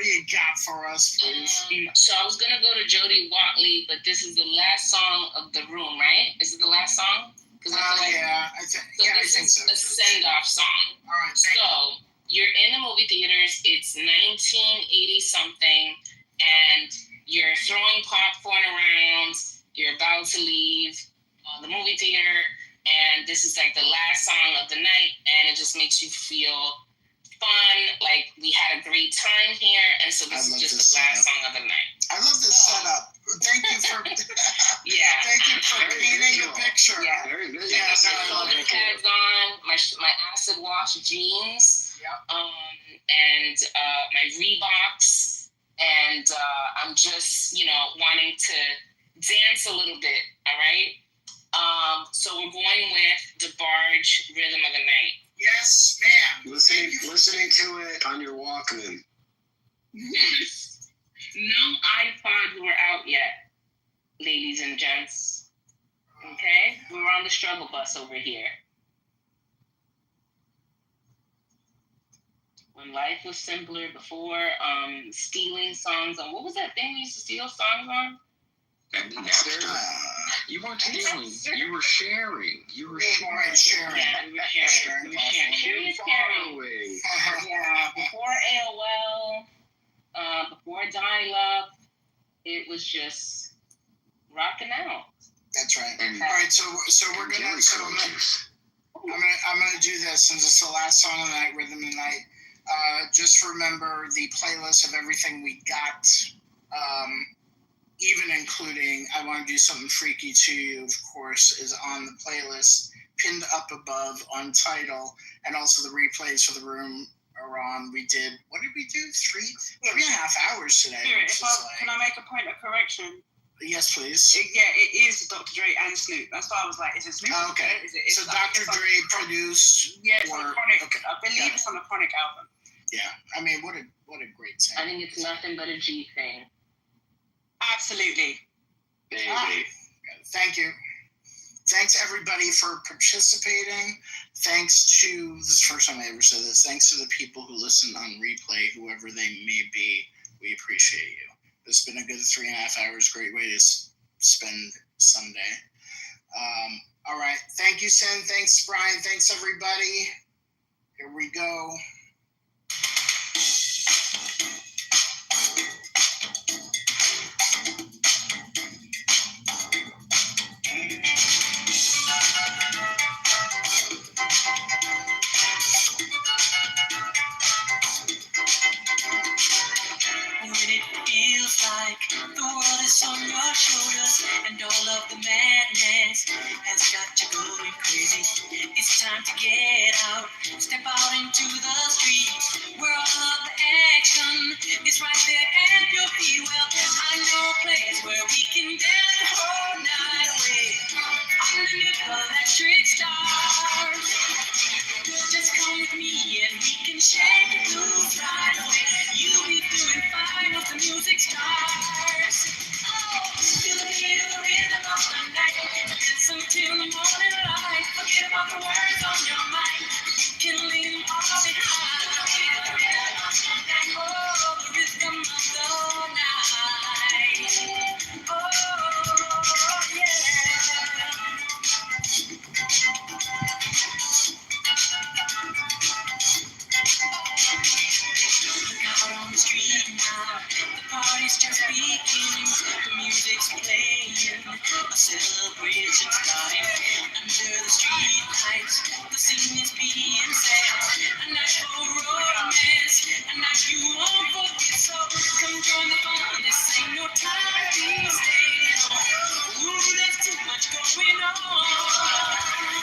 you got for us, please? So I was gonna go to Jody Watley, but this is the last song of the room, right? Is it the last song? I think so. A send-off song. All right. So you're in the movie theaters. It's 1980 something, and you're throwing popcorn around. You're about to leave the movie theater, and this is like the last song of the night, and it just makes you feel fun. Like we had a great time here, and so this is just the last song of the night. I love this setup. Thank you for Thank you for painting the picture. Yeah. Very good. Pads on, my acid wash jeans, and my Reeboks, and I'm just wanting to dance a little bit. All right. So we're going with DeBarge, Rhythm of the Night. Yes, ma'am. Listening to it on your Walkman. No iPods were out yet, ladies and gents. Okay? We're on the struggle bus over here. When life was simpler before stealing songs on, what was that thing we used to steal songs on? You weren't stealing. You were sharing. You were sharing. Yeah, we were sharing. Yeah, before AOL. Before dial-up, it was just rocking out. That's right. All right, so we're gonna. I'm gonna do this since it's the last song of the night, Rhythm of the Night. Just remember the playlist of everything we got, even including I Want to Do Something Freaky to You, of course, is on the playlist pinned up above on Tidal, and also the replays for the room are on. We did, what did we do? Three and a half hours today. Here, can I make a point of correction? Yes, please. It is Dr. Dre and Snoop. That's why I was like, is it Snoop? Okay. So Dr. Dre produced. Yeah, it's on or, Chronic. okay. I believe it's on the Chronic album. Yeah, I mean, what a great sound. I think it's nothing but a G thing. Absolutely. Thank you. Thanks everybody for participating. Thanks to, this is the first time I ever said this, thanks to the people who listen on replay, whoever they may be. We appreciate you. It's been a good 3.5 hours. Great way to spend Sunday. All right. Thank you, Sen. Thanks, Brian. Thanks, everybody. Here we go. When it feels like the world is on your shoulders and all of the madness has got you going crazy, it's time to get out, step out into the street where all of the action is right there at your feet. Well, I know a place where we can dance the whole night away underneath the electric stars. Just come with me and we can shake the blues right away. You'll be doing fine once the music starts. Oh, feel the beat of the rhythm of the night. Dance until the morning light. Forget about the words on your mind. You can leave them all behind. Oh, the rhythm of the night. Oh, yeah. Out on the street now, the party's just beginning. The music's playing, a celebration starting. Under the street lights, the scene is being set. A night for romance, a night you won't forget. So come join the fun, this ain't no time to stay. Ooh, there's too much going on.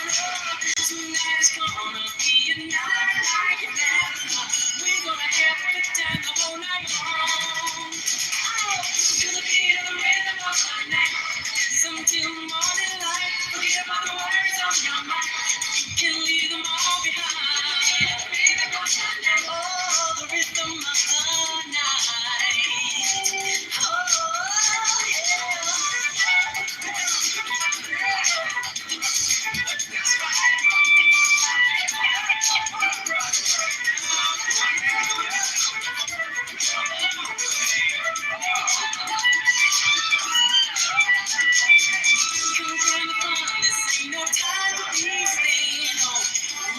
Tonight is gonna be a night like it never. We're gonna have a good time the whole night long. Oh, to the beat of the rhythm of the night. Dance until morning light. Forget about the words on your mind. You can leave them all behind. Oh, the rhythm of the night. Oh, yeah. Come join the fun, this ain't no time to be staying home.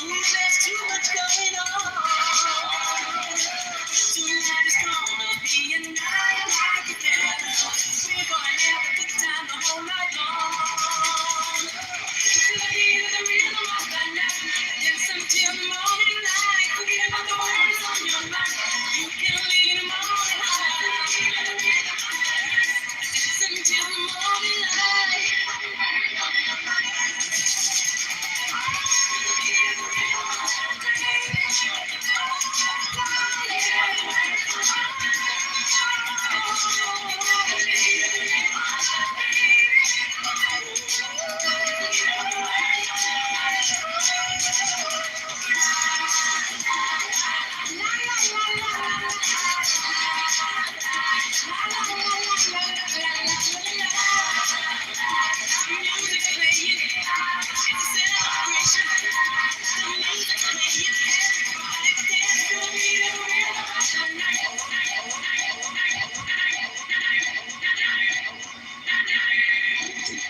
Ooh, there's too much going on. Tonight is gonna be a night like it never. We're gonna have a good time the whole night long. To the beat of the rhythm of the night, dance until the morning light. Forget about the words on your mind. You can leave them all behind. Dance until the morning light.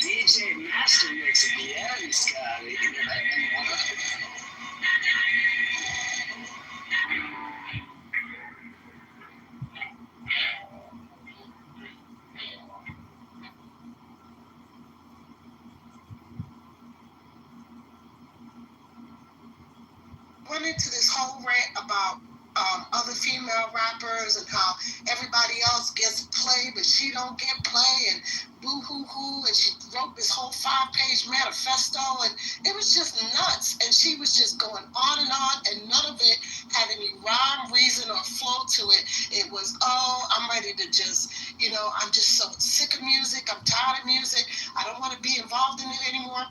DJ Master Mix at the end, Scotty. Went into this whole rant about other female rappers and how everybody else gets play, but she don't get play, and boo hoo hoo, and she wrote this whole 5-page manifesto, and it was just nuts, and she was just going on, and none of it had any rhyme, reason, or flow to it. It was, oh, I'm ready to just, I'm just so sick of music, I'm tired of music, I don't want to be involved in it anymore.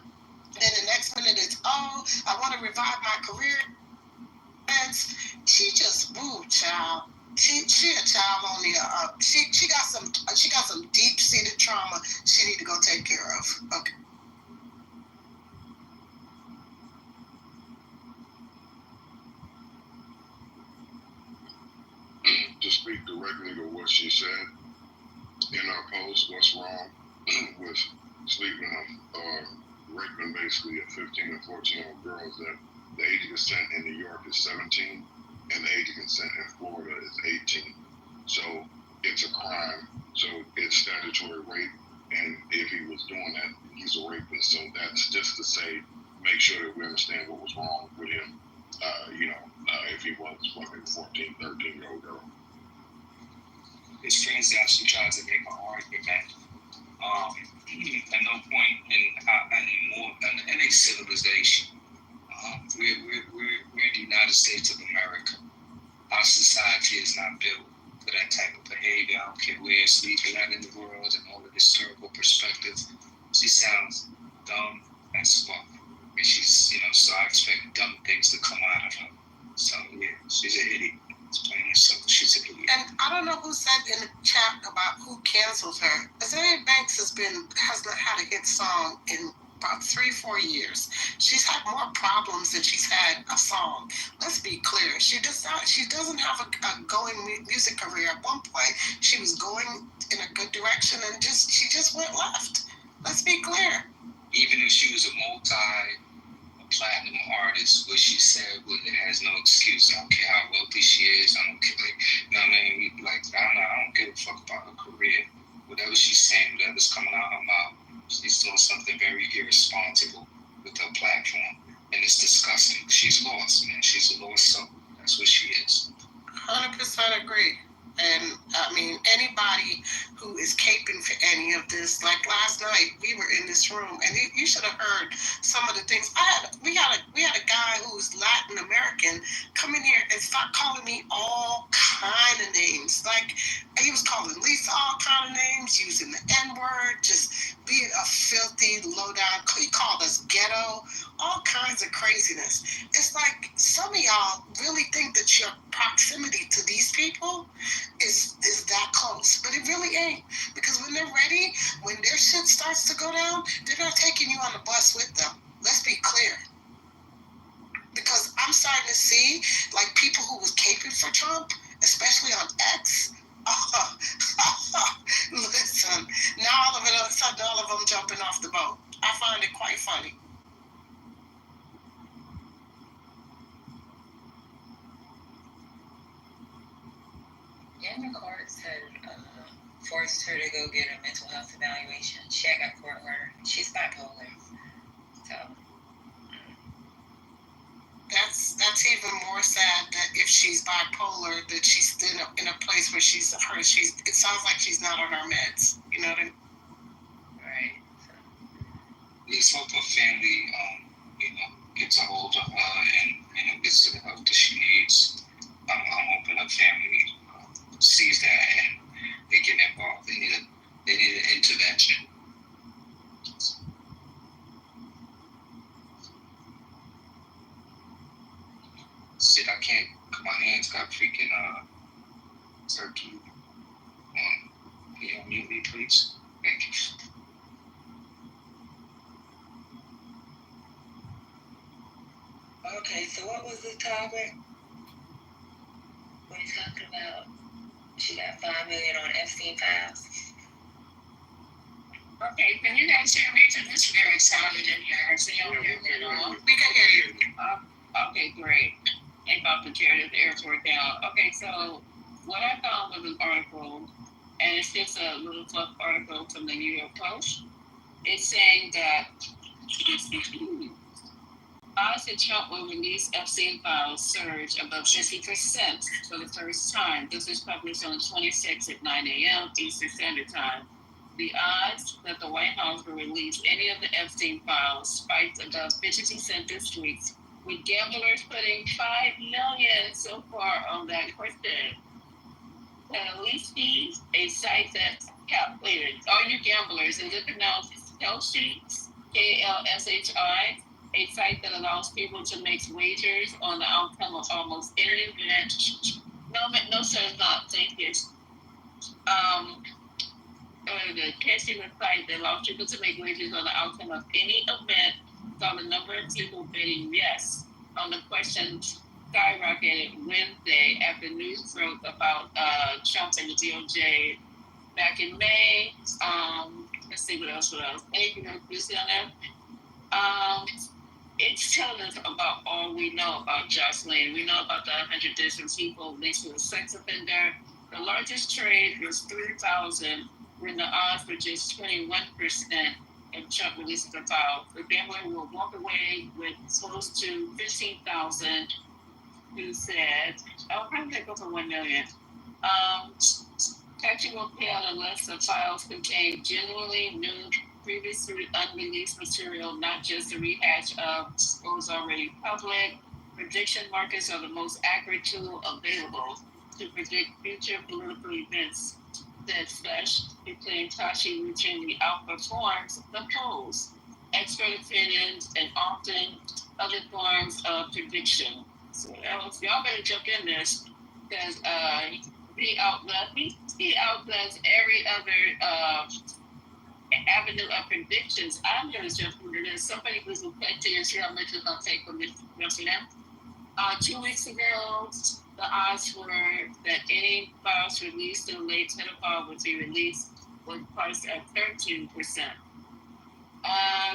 Then the next minute it's, oh, I want to revive my career. She just, ooh, child. She a child on the she got some deep seated trauma she need to go take care of. Okay. To speak directly to what she said in our post, what's wrong with sleeping raping basically a 15 and 14-year-old girls, that the age of consent in New York is 17 and the age of consent in Florida is 18. So it's a crime. So it's statutory rape, and if he was doing that, he's a rapist. So that's just to say, make sure that we understand what was wrong with him, if he was fucking 14, 13-year-old girl. It's strange that she tries to make an argument. At no point in a civilization, we're in the United States of America. Our society is not built for that type of behavior. I don't care where it's sleeping at in the world and all of this terrible perspective. She sounds dumb as fuck. And she's, so I expect dumb things to come out of her. So, yeah, she's an idiot. It's plain and simple. She's an idiot. And I don't know who said in the chat about who cancels her. Azaria Banks has had a hit song in about 3-4 years. She's had more problems than she's had a song. Let's be clear. She doesn't have a going music career. At one point, she was going in a good direction, and she just went left. Let's be clear. Even if she was a multi-platinum artist, what she said, it has no excuse. I don't care how wealthy she is. I don't care, I don't give a fuck about her career. Whatever she's saying, whatever's coming out of her mouth, she's doing something very irresponsible with her platform, and it's disgusting. She's lost, man. She's a lost soul. That's what she is. 100% agree. And I mean, anybody who is caping for any of this, like last night, we were in this room, and you should have heard some of the things. We had a guy who's Latin American come in here and start calling me all kind of names. Like he was calling Lisa all kind of names, using the N-word, just being a filthy, low down. He called us ghetto, all kinds of craziness. It's like some of y'all really think that your proximity to these people is that close, but it really ain't, because when they're ready, when their shit starts to go down, they're not taking you on the bus with them. Let's be clear, because I'm starting to see like people who was caping for Trump, especially on X. Listen, now all of a sudden all of them jumping off the boat. I find it quite funny. And the courts had forced her to go get a mental health evaluation. She had got court order. She's bipolar. So that's even more sad, that if she's bipolar, that she's still in a place where it sounds like she's not on her meds. You know what I mean? Right. Let's hope her family, gets a hold of her and gets to the help that she needs. I'm hoping her family sees that and they get involved. They need an intervention. Shit, I can't. My hands got freaking turkey. Can you unmute me, please? Thank you. okay, so what was the topic? What are you talking about? She got $5 million on Epstein files. Okay, can you guys hear me? It's very sounded in here. So y'all hear me at all? We can hear you. Okay, great. Ain't about to tear this airport down. Okay, so what I found was an article, and it's just a little fluff article from the New York Post. It's saying that Odds that Trump will release Epstein files surge above 50% for the first time. This was published on the 26th at 9 a.m. Eastern Standard Time. The odds that the White House will release any of the Epstein files spiked above 50% this week, with gamblers putting $5 million so far on that question. Leafy, a site that calculated all you gamblers, is it pronounced Kelshi, KLSHI, a site that allows people to make wagers on the outcome of almost any event. No, sir, it's not. Thank you. The casting site that allows people to make wagers on the outcome of any event saw the number of people betting yes on the question skyrocketed Wednesday after news broke about Trump and the DOJ back in May. Let's see what else. Anything else you see on there? It's telling us about all we know about Jocelyn. We know about the 100 different people linked to a sex offender. The largest trade was 3,000, when the odds were just 21%. And Trump releases the file. The gambler will walk away with close to 15,000. Who said, "Oh, how did that go for 1 million?" Catching will pay on a list of files contain genuinely new, previously unreleased material, not just a rehash of what was already public. Prediction markets are the most accurate tool available to predict future political events, said Flesh, declaring Tashi routinely outperforms the polls, expert opinions, and often other forms of prediction. So y'all better jump in this, because he outdoes every other avenue of predictions. I'm going to jump into this. Somebody was reflecting and see how much it's going to take from this. 2 weeks ago, the odds were that any files released in late pedophile would be released was priced at 13%.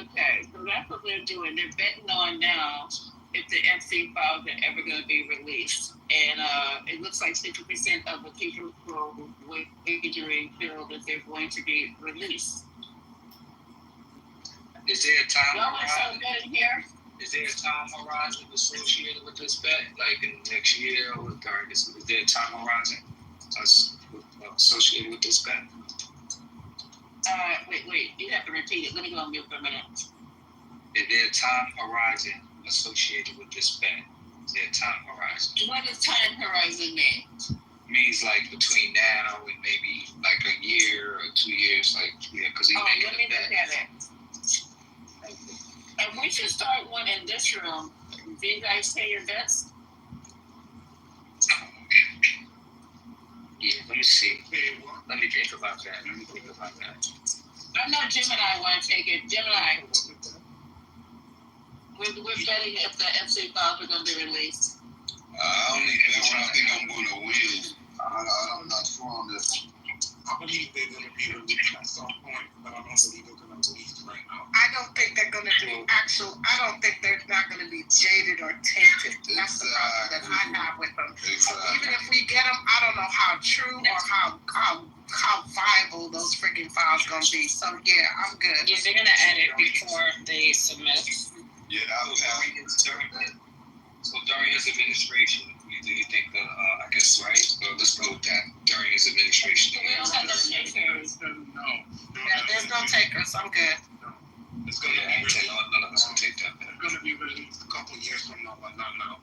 Okay, so that's what they're doing. They're betting on now if the Epstein files are ever going to be released. And it looks like 50% of the people who are wagering feel that they're going to be released. Is there a time Y'all want horizon? something here? Is there a time horizon associated with this bet, like in the next year or during this? Is there a time horizon associated with this bet? Wait. You have to repeat it. Let me go on mute for a minute. Is there a time horizon associated with this bet? Is there a time horizon? What does time horizon mean? Means like between now and maybe like a year or 2 years, like because he making let me a bet. look at it. And we should start one in this room. Do you guys say your bets? Yeah, let me see. Let me think about that. I know Jim and I want to take it. Jim and I, we're betting if the FC files are going to be released. I only bet when I think I'm going to win. I'm not sure on this. I believe they're going to be released at some point, but I don't believe they're going to release right now. I don't think they're going to be I don't think they're not going to be jaded or tainted. That's the problem that I have with them. So even if we get them, I don't know how true or how viable those freaking files going to be. So yeah, I'm good. Yeah, they're going to add it before they submit. Yeah, I'll So during his administration, do you think I guess, right? So let's go with that. During his administration. We don't have no takers. No. Yeah, there's no takers. I'm good. It's going to be released. None of us will take that. It's going to be released a couple of years from now, but not now.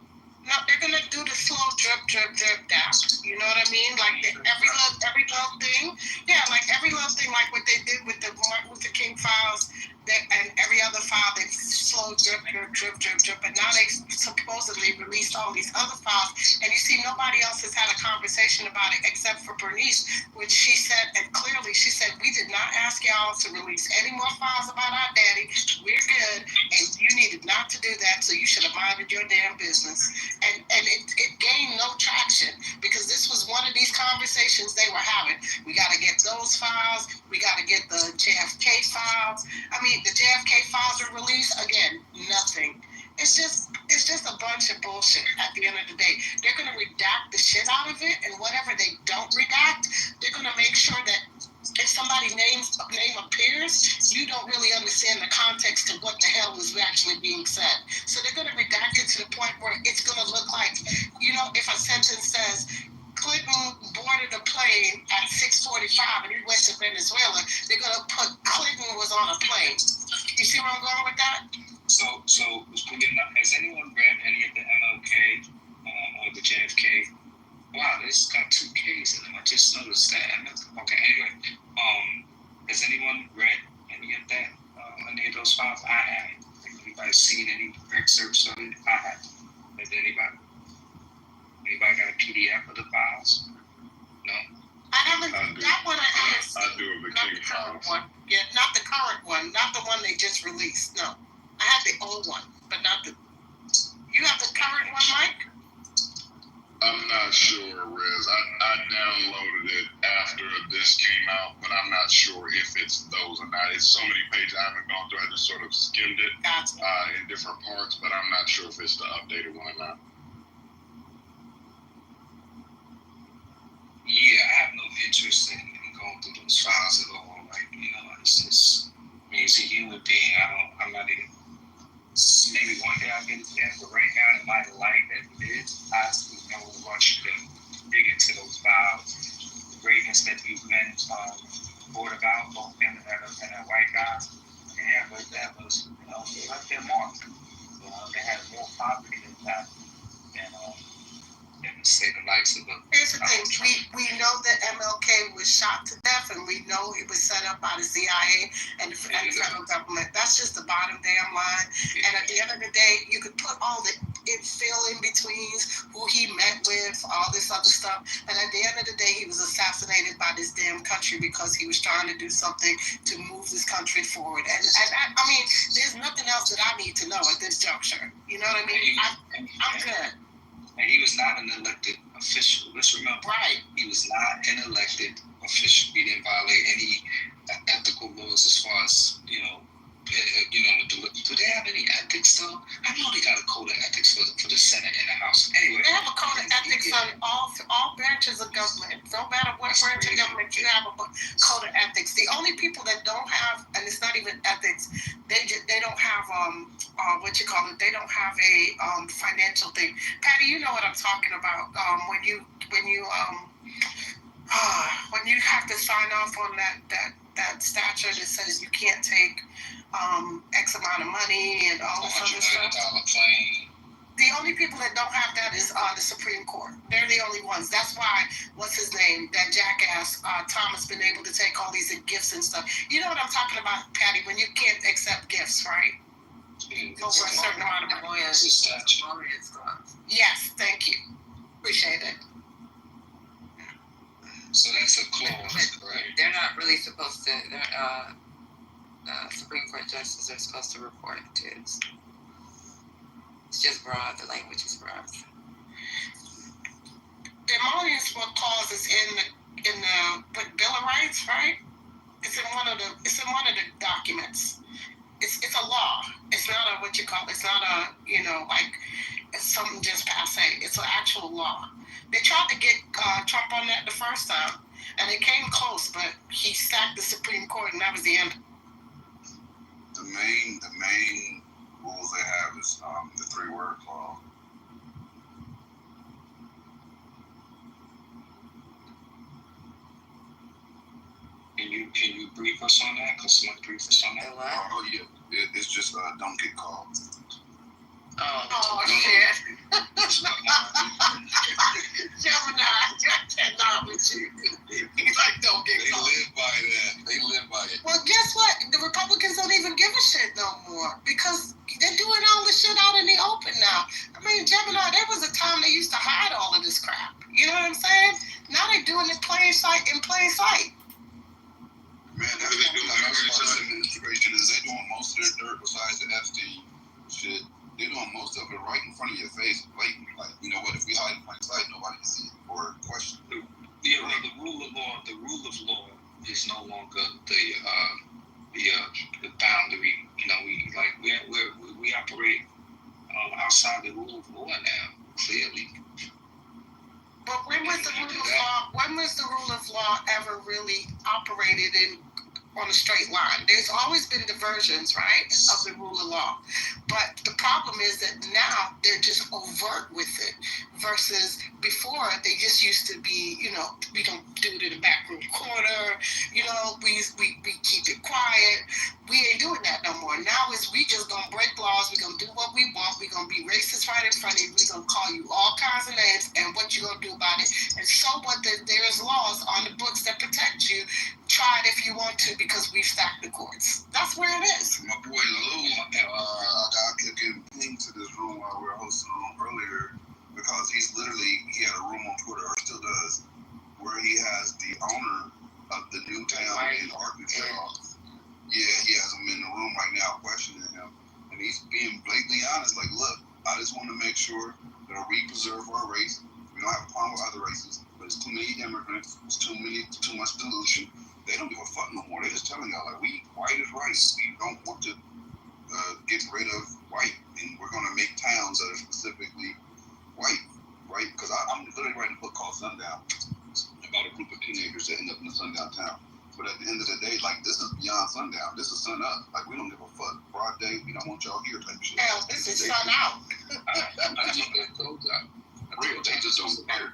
No, they're gonna do the slow drip down. You know what I mean? Like every little thing. Yeah, like every little thing, like what they did with the Martin Luther King files, and every other file, they slow drip. And now they supposedly released all these other files, and you see nobody else has had a conversation about it except for Bernice, which she said, and clearly she said, we did not ask y'all to release any more files about our daddy. We're good, and you needed not to do that, so you should have minded your damn business. And it gained no traction because this was one of these conversations they were having. We got to get those files. We got to get the JFK files. I mean, the JFK files are released. Again, nothing. It's just a bunch of bullshit at the end of the day. They're going to redact the shit out of it, and whatever they don't redact, they're going to make sure that if somebody's name appears, you don't really understand the context of what the hell was actually being said. So they're going to redact it to the point where it's going to look like, if a sentence says, Clinton boarded a plane at 6:45 and he went to Venezuela, they're going to put Clinton was on a plane. You see where I'm going with that? So has anyone read any of the MLK or the JFK? Wow, this got 2 Ks in them. I just noticed that. Okay, anyway, has anyone read any of that? Any of those files? I haven't. Anybody seen any excerpts of it? I haven't. Has anybody? Anybody got a PDF of the files? No. I haven't. That one I haven't seen. I do of the King files. Yeah, not the current one, not the one they just released. No, I have the old one, but not the. You have the current one, Mike? I'm not sure, Riz. I downloaded it after this came out, but I'm not sure if it's those or not. It's so many pages I haven't gone through. I just sort of skimmed it in different parts, but I'm not sure if it's the updated one or not. Yeah, I have no interest in going through those files at all. Like, it's just, he's a human being. I'm not even. Maybe one day I'll get a chance, but right now, in my life as it is, I see no rush to dig into those files. The greatness that these men brought about, both him and that white guy, that was, they left their mark. They had more positive impact than say the likes of them. Here's the thing, we know that MLK was shot to death, and we know it was set up by the CIA and the federal government. That's just the bottom damn line. And at the end of the day, you could put all the fill in betweens, who he met with, all this other stuff. And at the end of the day, he was assassinated by this damn country because he was trying to do something to move this country forward. And I mean, there's nothing else that I need to know at this juncture. You know what I mean? I'm good. And he was not an elected official. Let's remember. Right. He was not an elected official. He didn't violate any ethical laws as far as, do they have any ethics though? I know they got a code of ethics for the Senate and the House. Anyway. They have a code of ethics on all branches of government. No matter what branch of government, you have a code of ethics. The only people that don't have, and it's not even ethics, they don't have they don't have a financial thing. Patty, you know what I'm talking about. When you have to sign off on that statute that says you can't take X amount of money and all this other stuff. The only people that don't have that is the Supreme Court. They're the only ones. That's why, what's his name, that jackass, Thomas, been able to take all these gifts and stuff. You know what I'm talking about, Patty, when you can't accept gifts, right? Over a certain amount of money. Yes, thank you. Appreciate it. So that's a clause, right? They're not really supposed to, Supreme Court justices are supposed to report it to. It's just broad, the language is broad. The emollients clause is in the Bill of Rights, right? It's in one of the documents. It's a law. It's not it's not like it's something just passe. It's an actual law. They tried to get Trump on that the first time, and it came close, but he sacked the Supreme Court, and that was the end. The main rules they have is the 3-word clause. Can you brief us on that? Cause someone brief us on that. Oh yeah, it's just don't get caught. Oh shit! Gemini, I cannot with you. He's like, don't get caught. They live by it. Well, guess what? The Republicans don't even give a shit no more because they're doing all this shit out in the open now. I mean, Gemini, there was a time they used to hide all of this crap. You know what I'm saying? Now they're doing it in plain sight. Man, that's what they do. Like our administration is they doing most of their dirt besides the Epstein shit. They're doing most of it right in front of your face, blatantly. Like, you know what? If we hide in plain sight, nobody can see it or question it. Yeah, well, the rule of law is no longer the boundary. We operate outside the rule of law now. Clearly. But when was the rule of law? When has the rule of law ever really operated on a straight line? There's always been diversions, right, of the rule of law. But the problem is that now they're just overt with it versus before they just used to be, you know, we don't do it in the back room corner, you know, we keep it quiet. We ain't doing that no more. Now is we just gonna break laws, we gonna do what we want, we gonna be racist right in front of you, we gonna call you all kinds of names, and what you gonna do about it? And so what, there's laws on the books that protect you. Try it if you want to, because we've stacked the courts. That's where it is. My boy Lou, I kept getting pinged to this room while we were hosting the room earlier, because he had a room on Twitter, or still does, where he has the owner of the new town in Arkansas. Yeah, he has him in the room right now questioning him. And he's being blatantly honest, like, look, I just want to make sure that we preserve our race. We don't have a problem with other races, but it's too many immigrants, it's too much dilution. They don't give a fuck no more. They're just telling y'all, like, white is right. We don't want to get rid of white, and we're going to make towns that are specifically white, right? Because I'm literally writing a book called Sundown about a group of teenagers that end up in a sundown town. But at the end of the day, like, this is beyond sundown. This is sun up. Like, we don't give a fuck. Broad day, we don't want y'all here type shit. Hell, this is sun out. I just told y'all. Real, they just don't care.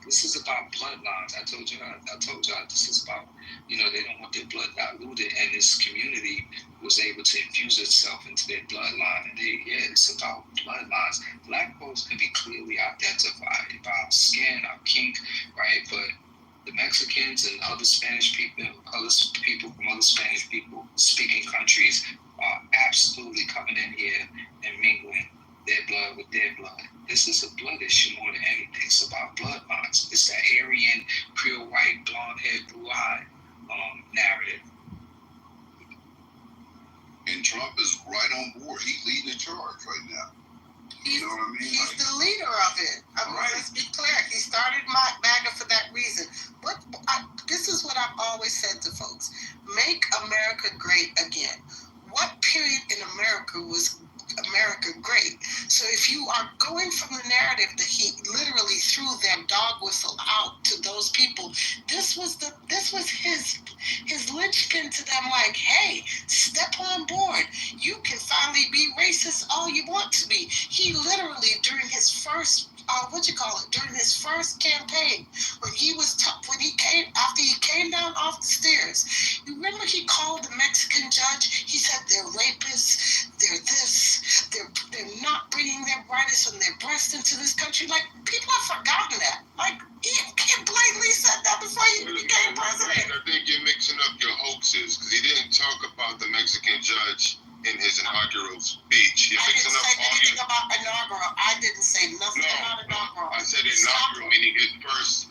This is about bloodlines. I told y'all this is about, you know, they don't want their blood diluted, and this community was able to infuse itself into their bloodline. And it's about bloodlines. Black folks can be clearly identified by our skin, our kink, right? But the Mexicans and other Spanish people, other people from other Spanish people speaking countries are absolutely coming in here and mingling their blood with their blood. This is a blood issue more than anything. It's about bloodlines. It's that Aryan, pure white, blonde hair, blue eye narrative. And Trump is right on board. He's leading the charge right now. You know what I mean? He's the leader of it. Let's be clear. He started MAGA for that reason. This is what I've always said to folks. Make America great again. What period in America was America great? So if you are going from the narrative that he literally threw that dog whistle out to those people, this was his linchpin to them, like, hey, step on board. You can finally be racist all you want to be. He literally, during his first during his first campaign, when he came down off the stairs, you remember he called the Mexican judge? He said they're rapists, they're this, they're not bringing their brightest and their breast into this country. Like, people have forgotten that. Like, he blatantly said that before he became president. I think you're mixing up your hoaxes, because he didn't talk about the Mexican judge in his inaugural speech. You're mixing up all anything about inaugural. I didn't say nothing about inaugural. I said inaugural, meaning his first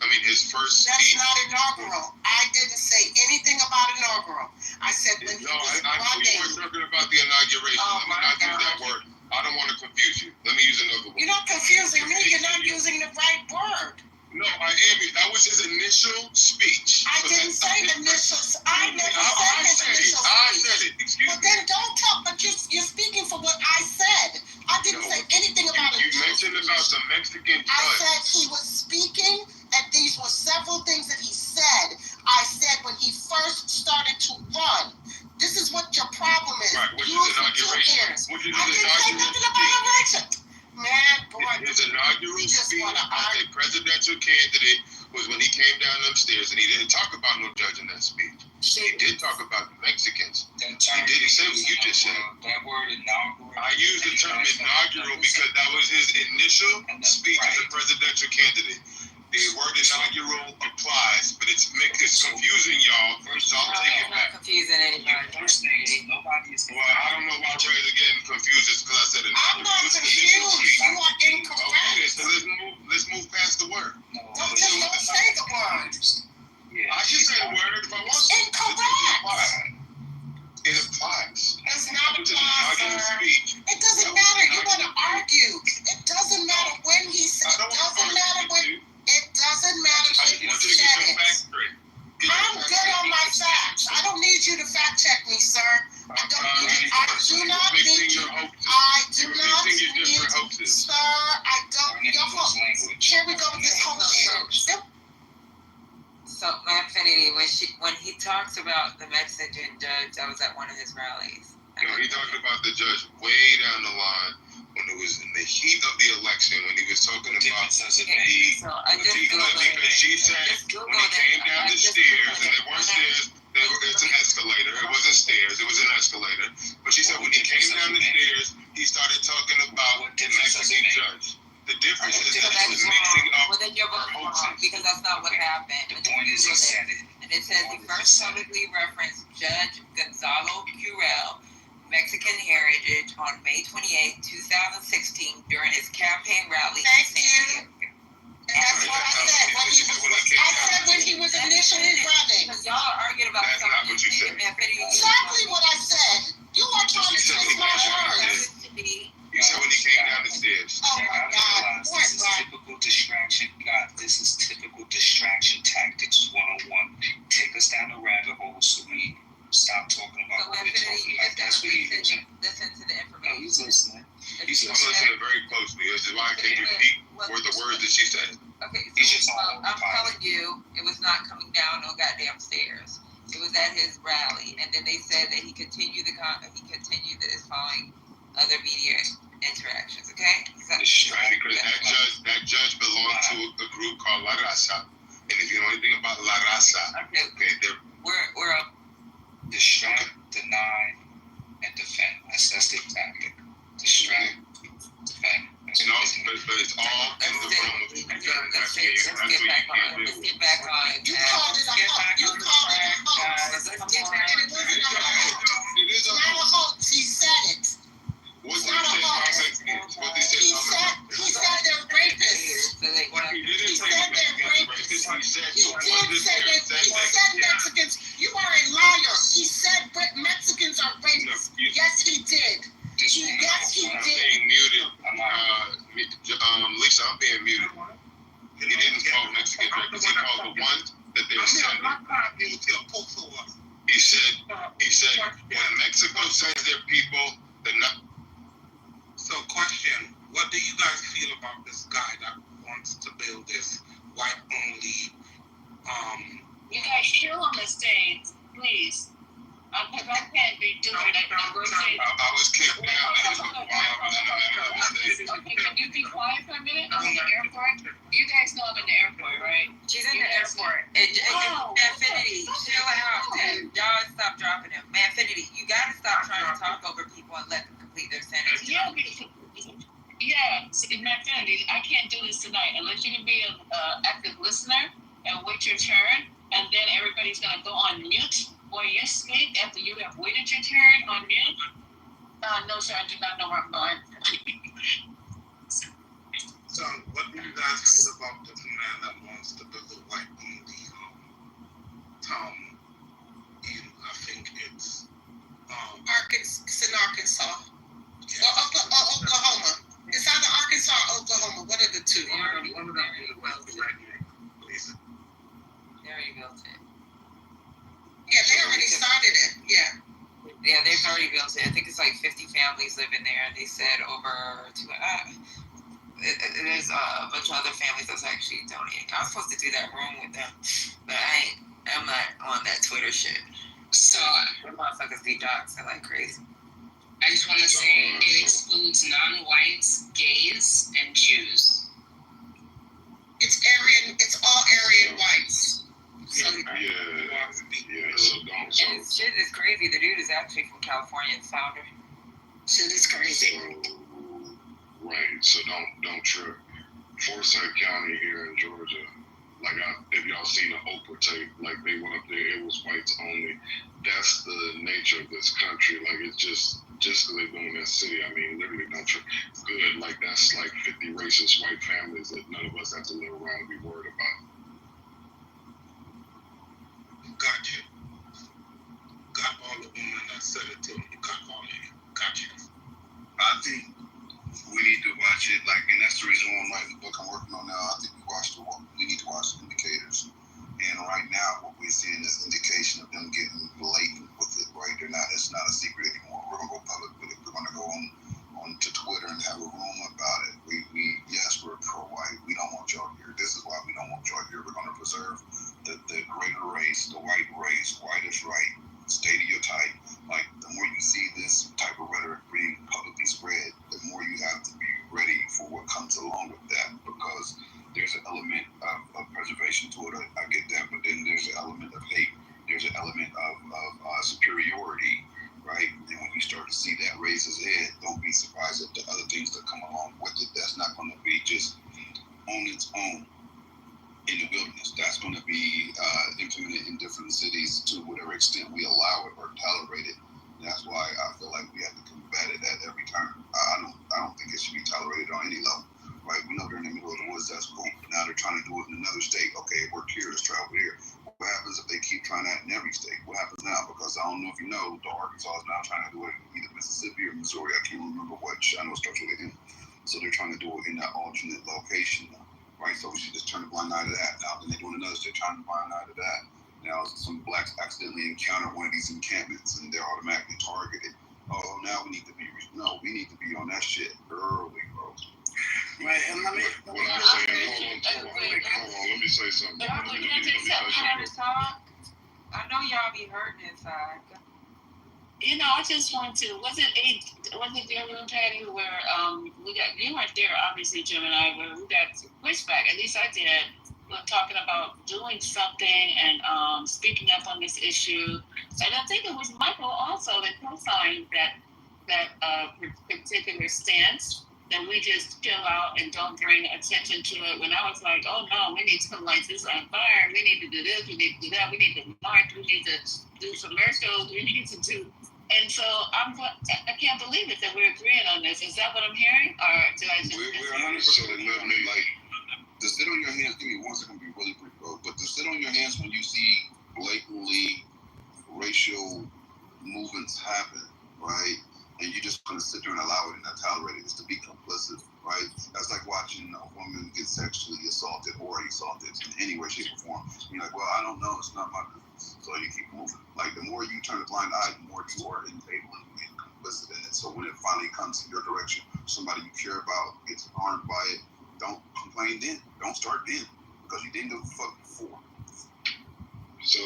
speech. That's not inaugural. I didn't say anything about inaugural. I said when he was I know you were talking about the inauguration. Let me not use that word. I don't want to confuse you. Let me use another word. You're not confusing me. You're not using the right word. No, I am. That was his initial speech. I didn't say initials. I never said his initial speech. I said it. Excuse me. Well, then don't talk, but you're speaking for what I said. I didn't say anything about it. You mentioned about the Mexican judge. I said he was speaking, and these were several things that he said. I said when he first started to run. This is what your problem is. Right, which is inauguration. I didn't say nothing about inauguration. Man, boy, his inaugural speech as a presidential candidate was when he came down upstairs, and he didn't talk about no judge in that speech. He did talk about the Mexicans. He didn't say what you just said. That word inaugural. I used the term inaugural because that was his initial speech as a presidential candidate. The word inaugural applies, but it's confusing y'all. So I'll take it back. Not confusing anybody. First thing, nobody is. Well, I don't know why you guys are getting confused just because I said inaugural. I'm not confused. You are incorrect. Okay, so let's move past the word. No, don't say the word. I can say the word if I want to. Incorrect. It applies. It's not applies, sir. It doesn't matter. You want to argue. It doesn't matter when he said it. Doesn't matter when. It doesn't matter when he said it. I'm good on my facts. I don't need you to fact check me, sir. I do not need you. Sir, I don't. Here we go with this whole shit. Affinity, when he talks about the Mexican judge, I was at one of his rallies. No, he talked about the judge way down the line when it was in the heat of the election, when he was talking about because she said when he came down the stairs, and there weren't stairs, it's an escalator. It wasn't stairs, it was an escalator. But she said when he came down the stairs, he started talking about the Mexican judge. The difference is that he was mixing up hoaxes. Because that's not what happened. The point is he said it. And it says he first publicly referenced Judge Gonzalo Curel, Mexican heritage, on May 28, 2016, during his campaign rally. Thank you. That's what I said. When he was initially running. Because y'all are arguing about That's not what you said. Exactly what I said. You are trying to twist my words. You said when he came down the stairs. Oh my God. This is typical distraction. God, this is typical distraction tactics 101. Take us down the rabbit hole so we stop talking about what we're talking about. That's what he's using. Listen to the information. He's listening. I'm listening very closely. This is why I can't repeat the words that she said. Okay, so I'm telling you, it was not coming down no goddamn stairs. It was at his rally, and then they said that he continued this following other media interactions. Okay, that judge belonged to a group called La Raza, and if you know anything about La Raza, we're up. Distract, deny, and defend. That's the tactic. Distract, defend. But it's all in the realm of defense. Let's get back on. You called it a hoax. It is not a hoax. He said it. It's not a hoax. He said they're rapists. He said Mexicans. You are a liar. He said Mexicans are rapists. Yes, he did. Yes, he did. I'm being muted. Lisa, I'm being muted. He didn't call Mexicans rapists. He called the ones that they're sending. He said, when Mexico sends their people, they're not. So, question: what do you guys feel about this guy that wants to build this white-only? You guys chill on the stage, please. Because I can't be doing that. I was kicked out. Okay, can you be quiet for a minute? I'm in the airport. You guys know I'm in the airport, right? She's in the airport. Affinity, chill out. Y'all stop dropping him. Man, Affinity, you gotta stop trying to talk over people and let them complete their sentence. Yeah, Affinity, I can't do this tonight unless you can be an active listener and wait your turn, and then everybody's gonna go on mute while you speak after you have waited your turn on mute. No, sir, I do not know where I'm going. So, what do you guys feel about this man that wants to build a white-only town in, I think it's Arkansas, in Arkansas. Oklahoma. It's either Arkansas or Oklahoma. One of the two. One of them is well-directed. Please. There you go, Tim. Yeah, they already started it. Yeah. Yeah, they've already built it. I think it's like 50 families live in there. They said over there's a bunch of other families that's actually donating. I was supposed to do that room with them, but I'm not on that Twitter shit. So, the motherfuckers be doxxed like crazy. I just want to say it excludes non-whites, gays, and Jews. It's all Aryan whites. So don't. And shit is crazy. The dude is actually from California, the founder. Shit is crazy. Right, so don't trip. Forsyth County here in Georgia, like if y'all seen the Oprah tape, like they went up there, it was whites only. That's the nature of this country. Like it's just because they live in that city. I mean, literally, don't trip. Good, like that's like 50 racist white families that none of us have to live around and be worried about. Gotcha. Got all the women that said it to him. Got all of you. Gotcha. I think we need to watch it, like, and that's the reason why the book I'm working on now. I think we need to watch the indicators. And right now, what we're seeing is indication of them getting blatant with it, right? It's not a secret anymore. We're gonna go public with it. We're gonna go on to Twitter and have a room about it. Yes, we're pro-white. We don't want y'all here. This is why we don't want y'all here. We're gonna preserve the great array race, the white race, white is right, stereotype. Like, the more you see this type of rhetoric being publicly spread, the more you have to be ready for what comes along with that, because there's an element of preservation to it. I get that, but then there's an element of hate. There's an element of superiority, right? And when you start to see that raise its head, don't be surprised at the other things that come along with it. That's not going to be just on its own in the wilderness. That's going to be implemented in different cities to whatever extent we allow it or tolerate it. And that's why I feel like we have to combat it at every turn. I don't think it should be tolerated on any level, right? We know they're in the middle of the woods. That's cool. Now they're trying to do it in another state. Okay, it worked here. Let's try over here. What happens if they keep trying that in every state? What happens now? Because I don't know if you know, the Arkansas is now trying to do it in either Mississippi or Missouri. I can't remember which. I know it starts with an M. So they're trying to do it in that alternate location now. Right, so we should just turn a blind eye to that. Now, then they're doing another state, turning a blind eye to that. Now, some blacks accidentally encounter one of these encampments, and they're automatically targeted. Oh, now we need to be on that shit early, bro. Right, and let me say something. Y'all, can I just have a talk? I know y'all be hurting inside. You know, I just want to. Was it their room, Patty, where we got, you weren't there, obviously, Jim and I, where we got pushback. At least I did. We're talking about doing something and speaking up on this issue. And I think it was Michael also that co-signed that particular stance, that we just chill out and don't bring attention to it. When I was like, oh no, we need to light this on fire. We need to do this. We need to do that. We need to march. We need to do commercials. We need to do. And so I can't believe it that we're agreeing on this. Is that what I'm hearing, or did I just? We're 100% let me to sit on your hands. Give me 1 second, be really brief, bro. But to sit on your hands when you see blatantly racial movements happen, right? And you're just gonna sit there and allow it and not tolerate it. It's to be complicit, right? That's like watching a woman get sexually assaulted or assaulted in any way, shape, or form. You're like, well, I don't know. It's not my business. So you keep moving. Like, the more you turn a blind eye, the more you are enabling and complicit in it. So when it finally comes in your direction, somebody you care about gets harmed by it, don't complain then. Don't start then, because you didn't give a fuck before. So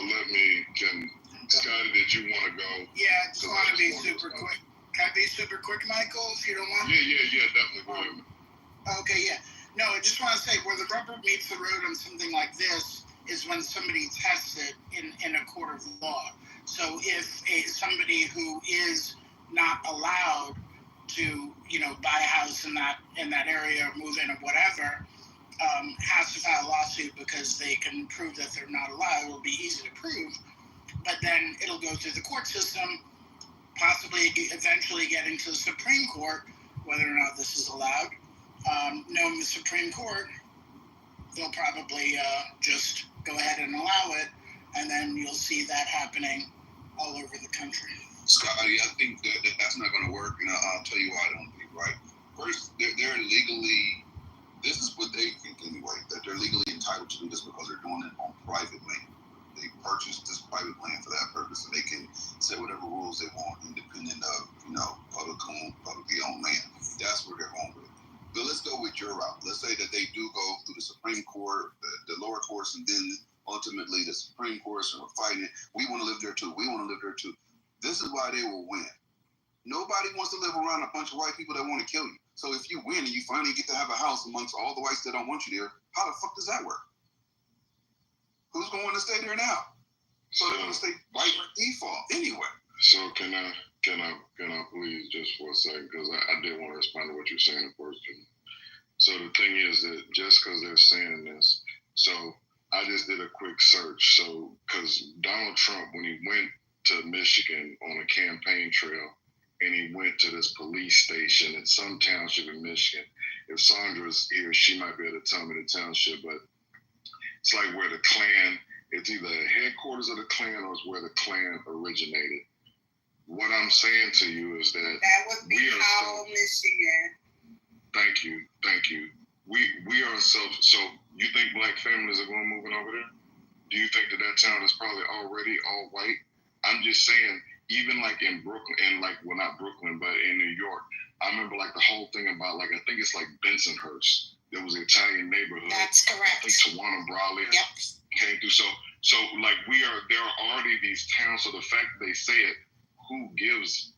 Scotty, did you want to go? Yeah, I just want to be super quick. Can I be super quick, Michael, if you don't mind? Yeah, definitely. Go ahead. Okay, yeah. No, I just want to say, where the rubber meets the road on something like this is when somebody tests it in a court of law. So if somebody who is not allowed to, buy a house in that area or move in or whatever, has to file a lawsuit because they can prove that they're not allowed, it'll be easy to prove. But then it'll go through the court system, possibly eventually getting to the Supreme Court, whether or not this is allowed. Knowing the Supreme Court, they'll probably just go ahead and allow it, and then you'll see that happening all over the country. Scotty, I think that's not going to work, and I'll tell you why I don't think, right? First, they're legally, this is what they think anyway, that they're legally entitled to do this because they're doing it on private land. They purchased this private land for that purpose, so they can set whatever rules they want, independent of, publicly owned land. That's where they're going with it. But let's go with your route. Let's say that they do go through the Supreme Court, the lower courts, and then ultimately the Supreme Court, and we're fighting it. We want to live there too. We want to live there too. This is why they will win. Nobody wants to live around a bunch of white people that want to kill you. So if you win and you finally get to have a house amongst all the whites that don't want you there, how the fuck does that work? Who's going to want to stay there now? So they're going to stay white by default anyway. So can I please, just for a second, because I did want to respond to what you're saying first. So the thing is that just because they're saying this, so I just did a quick search. So because Donald Trump, when he went to Michigan on a campaign trail, and he went to this police station in some township in Michigan. If Sandra's here, she might be able to tell me the township, but it's like where the Klan, it's either the headquarters of the Klan or it's where the Klan originated. What I'm saying to you is that would be Howell, Michigan. Thank you. We are so you think black families are going moving over there? Do you think that town is probably already all white? I'm just saying, even like in Brooklyn, and like, well, not Brooklyn, but in New York, I remember like the whole thing about, like, I think it's like Bensonhurst. There was an Italian neighborhood. That's correct. I think Tawana Brawley. Yep. came through. So like there are already these towns. So the fact that they say it, who gives?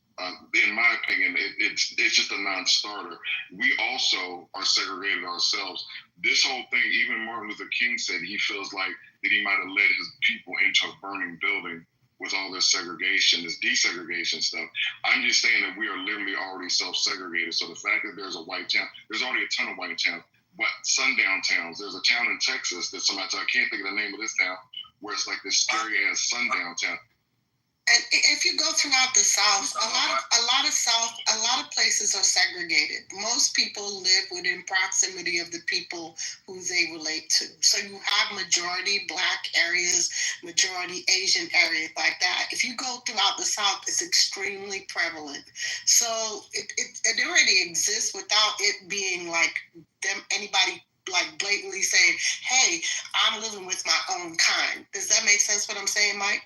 In my opinion, it's just a non-starter. We also are segregated ourselves. This whole thing, even Martin Luther King said he feels like that he might have led his people into a burning building with all this segregation, this desegregation stuff. I'm just saying that we are literally already self-segregated. So the fact that there's a white town, there's already a ton of white towns. But sundown towns, there's a town in Texas that I can't think of the name of this town, where it's like this scary ass sundown town. And if you go throughout the South, a lot of places are segregated. Most people live within proximity of the people who they relate to. So you have majority Black areas, majority Asian areas like that. If you go throughout the South, it's extremely prevalent. So it already exists without it being like anybody like blatantly saying, "Hey, I'm living with my own kind." Does that make sense? What I'm saying, Mike?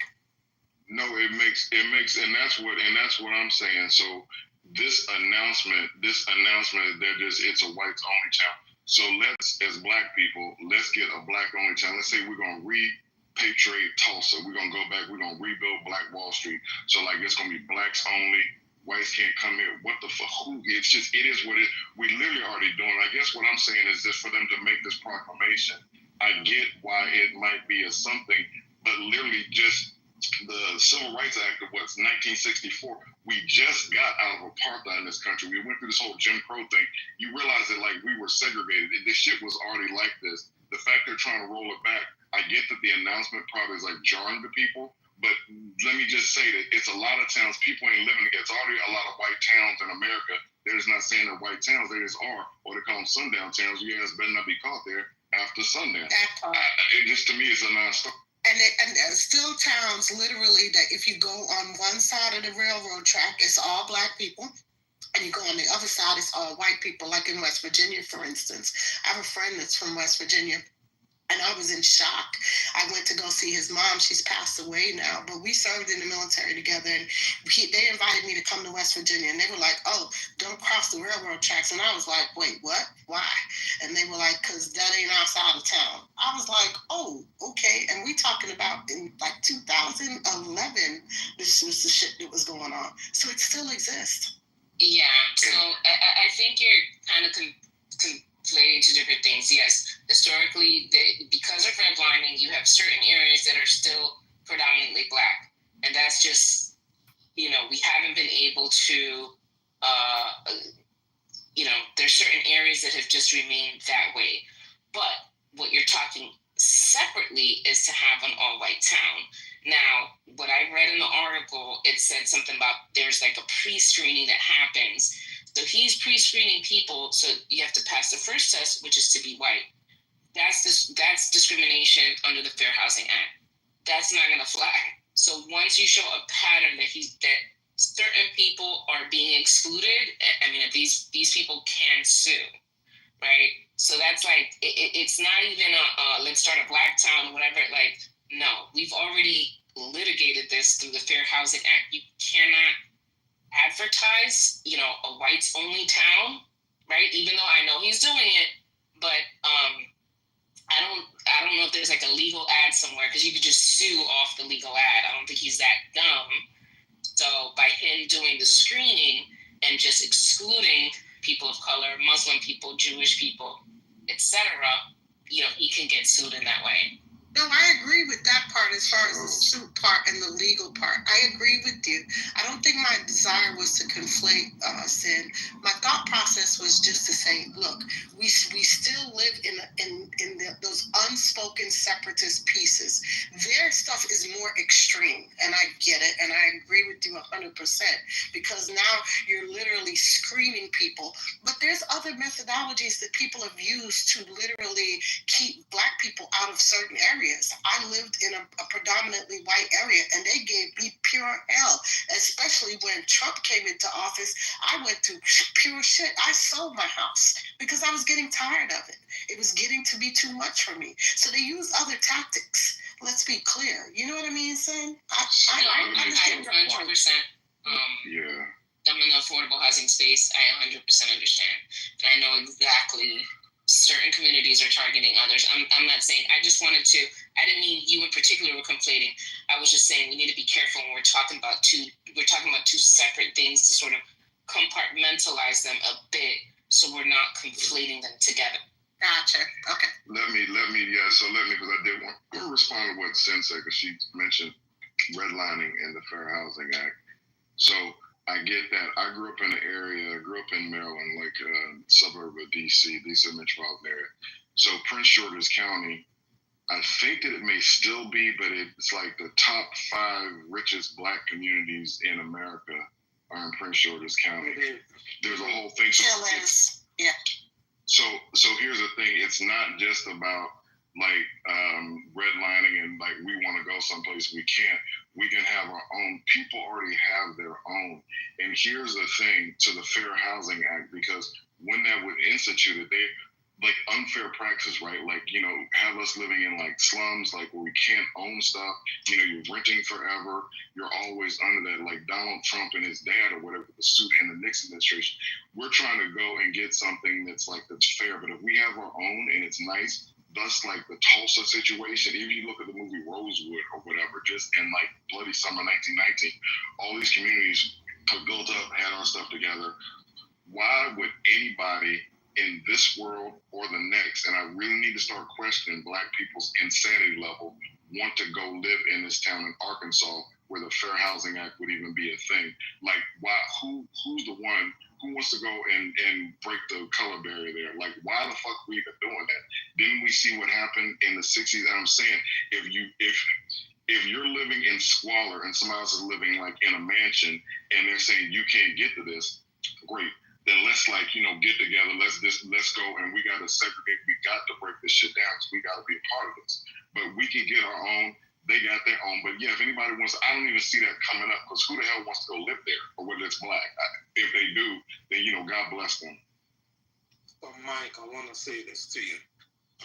No, it makes, and that's what I'm saying. So this announcement that it's a whites only town. So let's, as Black people, let's get a Black only town. Let's say we're gonna repatriate Tulsa. We're gonna go back. We're gonna rebuild Black Wall Street. So like it's gonna be Blacks only. Whites can't come here. What the fuck? It's just, it is what it is. We literally already doing. I guess what I'm saying is just for them to make this proclamation. I get why it might be a something, but literally just the Civil Rights Act of 1964, we just got out of apartheid in this country. We went through this whole Jim Crow thing. You realize that like we were segregated. This shit was already like this. The fact they're trying to roll it back, I get that the announcement probably is like jarring to people, but let me just say that it's a lot of towns, people ain't living together. It's already a lot of white towns in America. They're just not saying they're white towns, they just are, or they call them sundown towns. You guys better not be caught there after sundown. It just, to me, is a non-stop. And there's still towns literally that if you go on one side of the railroad track, it's all Black people. And you go on the other side, it's all white people, like in West Virginia, for instance. I have a friend that's from West Virginia. And I was in shock. I went to go see his mom. She's passed away now, but we served in the military together. And they invited me to come to West Virginia. And they were like, "Oh, don't cross the railroad tracks." And I was like, "Wait, what? Why?" And they were like, "Because that ain't outside of town." I was like, "Oh, okay." And we talking about in like 2011, this was the shit that was going on. So it still exists. Yeah. So I think you're kind of conflating two different things. Yes, historically, because of redlining, you have certain areas that are still predominantly Black, and that's just, we haven't been able to, there's certain areas that have just remained that way. But what you're talking separately is to have an all-white town. Now, what I read in the article, it said something about there's like a pre-screening that happens. So he's pre-screening people, so you have to pass the first test, which is to be white. That's discrimination under the Fair Housing Act. That's not going to fly. So once you show a pattern that certain people are being excluded, I mean, these people can sue, right? So that's like, it's not even let's start a Black town or whatever. Like, no, we've already litigated this through the Fair Housing Act. You cannot advertise, a whites only town, right? Even though I know he's doing it, but I don't know if there's like a legal ad somewhere, because you could just sue off the legal ad. I don't think he's that dumb. So by him doing the screening and just excluding people of color, Muslim people, Jewish people, etc., he can get sued in that way. No, I agree with that part as far as the suit part and the legal part. I agree with you. I don't think my desire was to conflate sin. My thought process was just to say, look, we still live in those unspoken separatist pieces. Their stuff is more extreme, and I get it, and I agree with you 100%, because now you're literally screening people. But there's other methodologies that people have used to literally keep Black people out of certain areas. I lived in a predominantly white area, and they gave me pure hell, especially when Trump came into office. I went through pure shit. I sold my house because I was getting tired of it. It was getting to be too much for me. So they use other tactics. Let's be clear. You know what I mean, Sin? I understand your point. 100%. I'm in the affordable housing space. I 100% understand. And I know exactly certain communities are targeting others. I'm not saying, I didn't mean you in particular were conflating. I was just saying we need to be careful when we're talking about two separate things to sort of compartmentalize them a bit so we're not conflating them together. Gotcha. Okay. Let me, because I did want to respond to what Sin said, because she mentioned redlining in the Fair Housing Act. So I get that. I grew up in Maryland, like a suburb of DC metropolitan area. So Prince George's County, I think that it may still be, but it's like the top 5 richest Black communities in America are in Prince George's County. There's a whole thing. Yeah. So here's the thing. It's not just about like redlining and like we want to go someplace we can't. We can have our own. People already have their own. And here's the thing to the Fair Housing Act, because when that was instituted, they like unfair practice, right? Like, you know, have us living in like slums, like where we can't own stuff. You know, you're renting forever. You're always under that. Like Donald Trump and his dad or whatever, the suit in the Nixon administration. We're trying to go and get something that's fair. But if we have our own and it's nice, thus like the Tulsa situation, even you look at the movie Rosewood or whatever, just in like Bloody Summer 1919, all these communities built up, had our stuff together. Why would anybody in this world or the next, and I really need to start questioning Black people's insanity level, want to go live in this town in Arkansas where the Fair Housing Act would even be a thing? Like, why? Who's the one who wants to go and break the color barrier there? Like, why the fuck are we even doing that? Didn't we see what happened in the 60s? And I'm saying, if you're living in squalor and somebody else is living like in a mansion and they're saying you can't get to this, great. Then let's get together. Let's go, and we got to segregate. We got to break this shit down because we got to be a part of this. But we can get our own. They got their own. But yeah, if anybody wants, I don't even see that coming up, because who the hell wants to go live there, or whether it's Black? If they do, then God bless them. So Mike, I want to say this to you.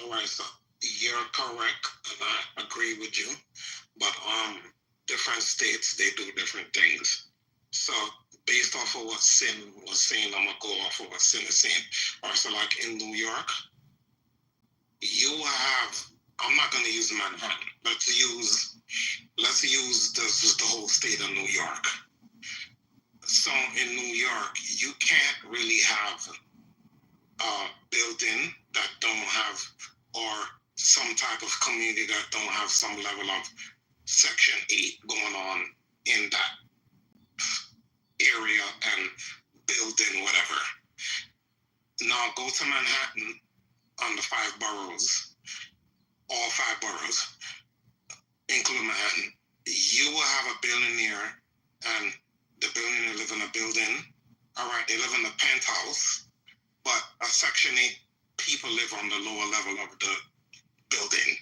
All right, so you're correct, and I agree with you. But different states, they do different things. So based off of what Sin was saying, I'm gonna go off of what Sin is saying. All right, so like in New York, you have, I'm not gonna use Manhattan. Let's use the whole state of New York. So in New York, you can't really have a building that don't have, or some type of community that don't have some level of Section 8 going on in that area and building whatever. Now go to Manhattan on the 5 boroughs, all 5 boroughs, including Manhattan. You will have a billionaire, and the billionaire live in a building. All right, they live in the penthouse, but a Section 8 people live on the lower level of the building.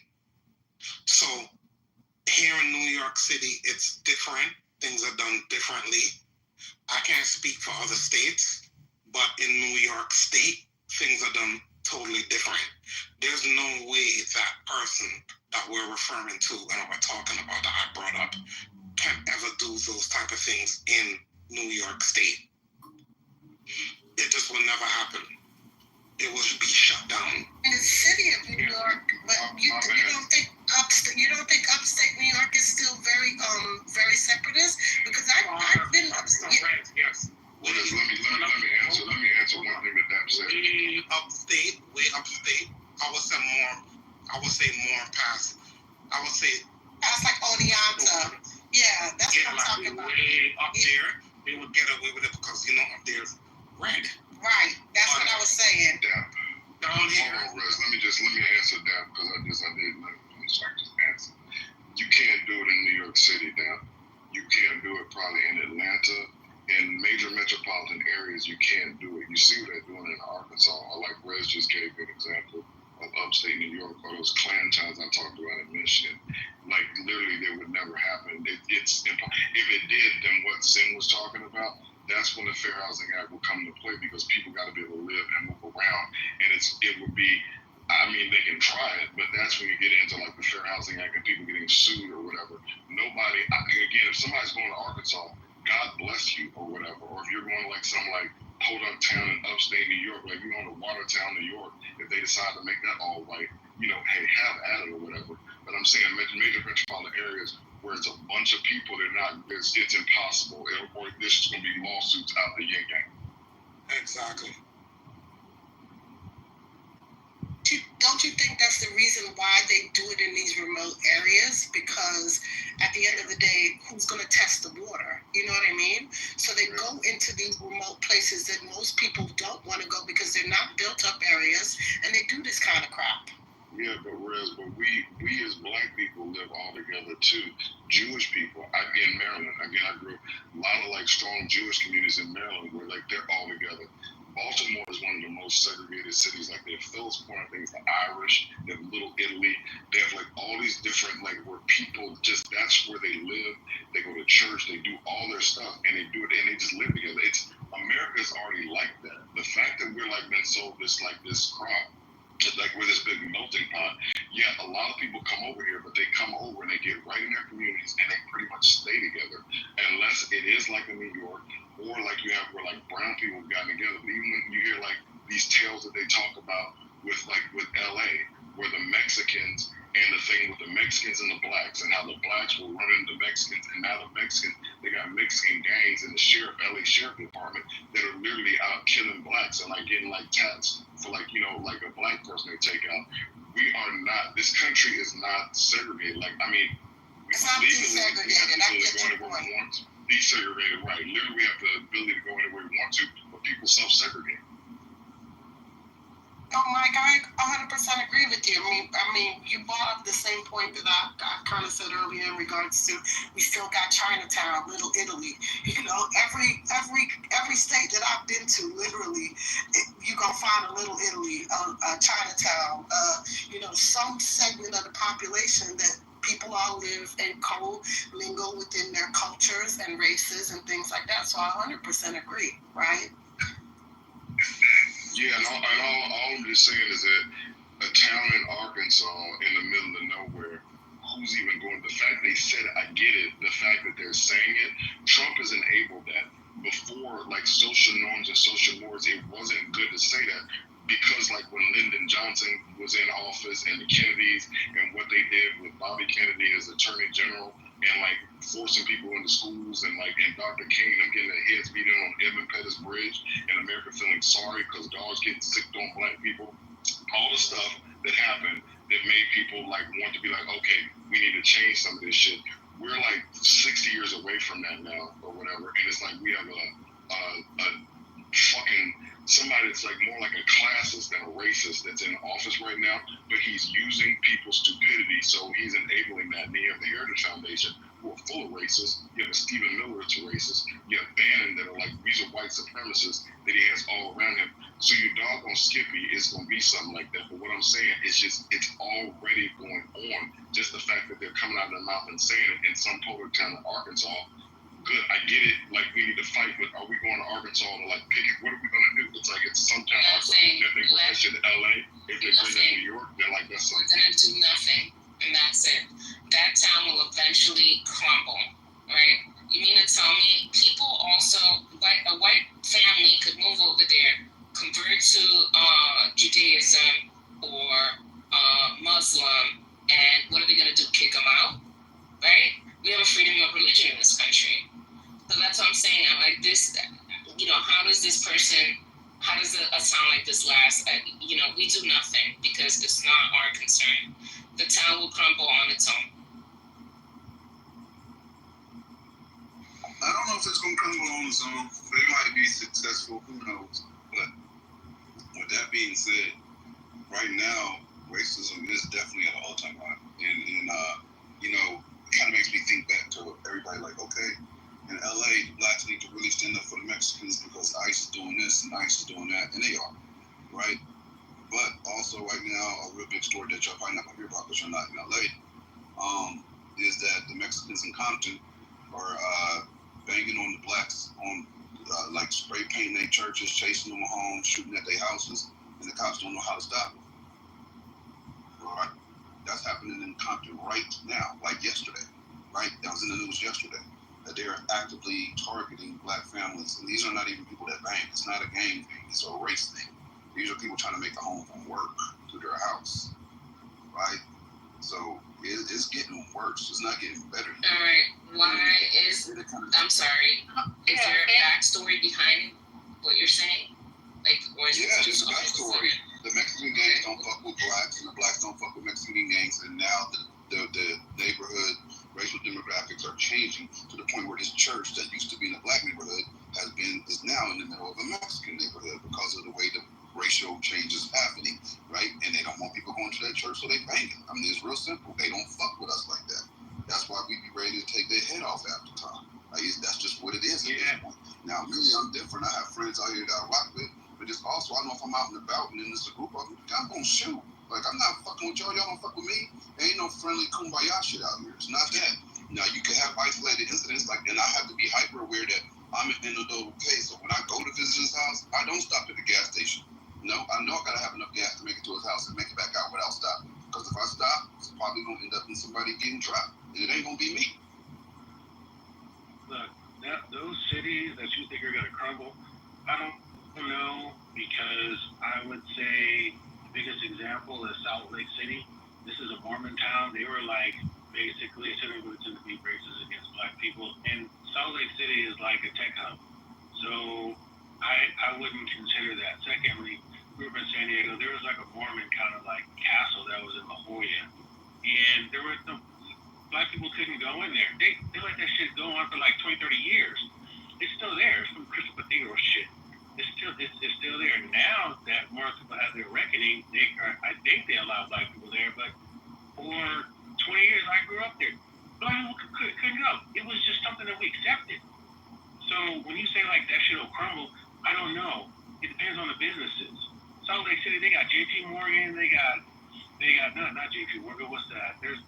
So here in New York City, it's different. Things are done differently. I can't speak for other states, but in New York State, things are done totally different. There's no way that person that we're referring to and we're talking about that I brought up can ever do those type of things in New York State. It just will never happen. It will be shut down. In the city of New York, but you don't think upstate New York is still very separatist? Because I've been upstate. Yes. Let me answer one thing that Dap said. Way upstate. I would say more past. I would say that's like Oneonta. Yeah, that's what I'm talking about. Way up there, they would get away with it because up there's rent. Right. That's what I was saying. Dap. Down here. Let me answer that, because I didn't answer. You can't do it in New York City, Dap. You can't do it probably in Atlanta. In major metropolitan areas, you can't do it. You see what they're doing in Arkansas. Like Rez just gave an example of upstate New York, or those Klan towns I talked about in Michigan. Like, literally, they would never happen. If it did, then what Sin was talking about, that's when the Fair Housing Act will come into play, because people got to be able to live and move around. And it would be, they can try it, but that's when you get into like the Fair Housing Act and people getting sued or whatever. Again, if somebody's going to Arkansas, God bless you or whatever. Or if you're going to like some like podunk town in upstate New York, like we own a Watertown, New York, if they decide to make that all white, hey, have at it or whatever. But I'm saying major metropolitan areas where it's a bunch of people, it's impossible. Or there's just going to be lawsuits out the yin yang. Exactly. Don't you think that's the reason why they do it in these remote areas? Because at the end of the day, who's going to test the water? You know what I mean? So they go into these remote places that most people don't want to go because they're not built up areas, and they do this kind of crap. Yeah, but we as black people live all together too. Jewish people, in Maryland, again, I grew up a lot of strong Jewish communities in Maryland where they're all together. Baltimore is one of the most segregated cities. They have Phillips Point, I think it's the Irish, they have Little Italy, they have all these different where people that's where they live. They go to church, they do all their stuff, and they do it, and they just live together. America's already like that. The fact that we're been sold this crop, we're this big melting pot. Yeah, a lot of people come over here, but they come over and they get right in their communities and they pretty much stay together, unless it is like in New York. Or you have where brown people have gotten together. But even when you hear these tales that they talk about with LA, where the Mexicans and the thing with the Mexicans and the blacks, and how the blacks were running the Mexicans, and now the Mexicans, they got Mexican gangs in the LA Sheriff Department that are literally out killing blacks and getting tats for a black person they take out. We are not. This country is not segregated. It's not desegregated. I get your point. Desegregated, right? Literally, we have the ability to go anywhere we want to, but people self-segregate. Oh, Mike, I 100% agree with you. I mean, you brought up the same point that I kind of said earlier in regards to we still got Chinatown, Little Italy. Every state that I've been to, literally, you're gonna find a Little Italy, a Chinatown. Some segment of the population that people all live and co-mingle within their cultures and races and things like that. So I 100% agree, right? Yeah, and all I'm just saying is that a town in Arkansas in the middle of nowhere, who's even going? The fact they said it, I get it. The fact that they're saying it, Trump has enabled that. Before, social norms and social mores, it wasn't good to say that. Because when Lyndon Johnson was in office and the Kennedys and what they did with Bobby Kennedy as Attorney General and forcing people into schools and Dr. King and them getting their heads beaten on Edmund Pettus Bridge and America feeling sorry because dogs getting sick on black people, all the stuff that happened that made people want to be okay, we need to change some of this shit. We're 60 years away from that now or whatever, and it's we have a fucking somebody that's more like a classist than a racist that's in office right now, but he's using people's stupidity, so he's enabling that. And you have the Heritage Foundation, who are full of racists. You have a Stephen Miller that's a racist. You have Bannon that are these are white supremacists that he has all around him. So your doggone Skippy is going to be something like that. But what I'm saying is it's already going on. Just the fact that they're coming out of their mouth and saying it in some public town in Arkansas. Good, I get it. We need to fight, but are we going to Arkansas to pick it? What are we going to do? It's it's sometime if they bring that shit to LA, if they bring that to New York, they're that's we're gonna do nothing, and that's it. That town will eventually crumble, right? You mean to tell me people also a white family could move over there, convert to Judaism or Muslim, and what are they gonna do? Kick them out, right? We have a freedom of religion in this country. So that's what I'm saying. I'm this, how does a town like this last? We do nothing because it's not our concern. The town will crumble on its own. I don't know if it's going to crumble on its own. They might be successful, who knows. But with that being said, right now, racism is definitely at an all-time high. And it kind of makes me think back to everybody okay, in LA, blacks need to really stand up for the Mexicans because ICE is doing this and ICE is doing that, and they are, right? But also right now, a real big story that y'all probably not going to hear about because you're not in LA, is that the Mexicans in Compton are banging on the blacks, on spray painting their churches, chasing them home, shooting at their houses, and the cops don't know how to stop them. Right? That's happening in Compton right now, yesterday, right? That was in the news yesterday. that they're actively targeting black families, and these are not even people that bang. It's not a gang thing. It's a race thing. These are people trying to make a home from work to their house, right? So it's getting worse. It's not getting better. All right. Why is, I'm sorry, is there a backstory behind what you're saying? Like, or is it just there's a backstory. The Mexican gangs don't fuck with blacks, and the blacks don't fuck with Mexican gangs, and now the neighborhood racial demographics are changing to the point where this church that used to be in a black neighborhood is now in the middle of a Mexican neighborhood because of the way the racial change is happening, right? And they don't want people going to that church, so they bang it. I mean, it's real simple. They don't fuck with us like that. That's why we be ready to take their head off after time. Like, that's just what it is at this point. Now, me, I'm different. I have friends out here that I rock with, but it's also, I know if I'm out and about and then there's a group of them, I'm gonna shoot. Like, I'm not fucking with y'all. Y'all don't fuck with me. There ain't no friendly kumbaya shit out here. It's not that. Now, you can have isolated incidents, like, and I have to be hyper aware that I'm in a double case. So when I go to visit his house, I don't stop at the gas station. No, I know I gotta have enough gas to make it to his house and make it back out without stopping. Because if I stop, it's probably gonna end up in somebody getting trapped, and it ain't gonna be me. Look, those cities that you think are gonna crumble, I don't know, because I would say the biggest example is Salt Lake City. This is a Mormon town. They were like basically saying it was going to be racist against black people, and Salt Lake City is like a tech hub. So I wouldn't consider that. Secondly, we were in San Diego. There was like a Mormon kind of like castle that was in La Jolla, and there were no black people couldn't go in there. They let that shit go on for like 20, 30 years. It's still there. It's some Crystal Cathedral shit. It's still there. Now that more people have their reckoning, I think they allow black people there, but for 20 years I grew up there. Black people couldn't go. It was just something that we accepted. So when you say like that shit will crumble, I don't know. It depends on the businesses. Salt Lake City, they got JP Morgan, they got not JP Morgan, what's that? There's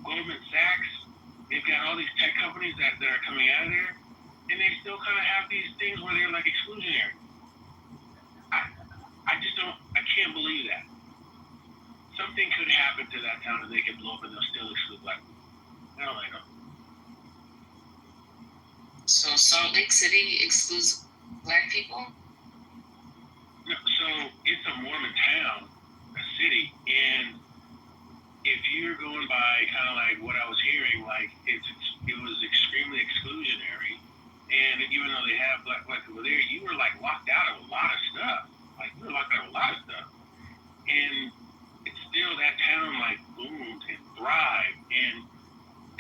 Goldman Sachs. They've got all these tech companies that are coming out of there, and they still kind of have these things where they're like exclusionary. I can't believe that. Something could happen to that town and they could blow up and they'll still exclude black people. I don't like them. So Salt Lake City excludes black people? No, so it's a Mormon town, a city, and if you're going by kind of like what I was hearing, like it was extremely exclusionary, and even though they have black people there, you were like locked out of a lot of stuff. Like you were locked out of a lot of stuff, and it's still that town like boomed and thrived, and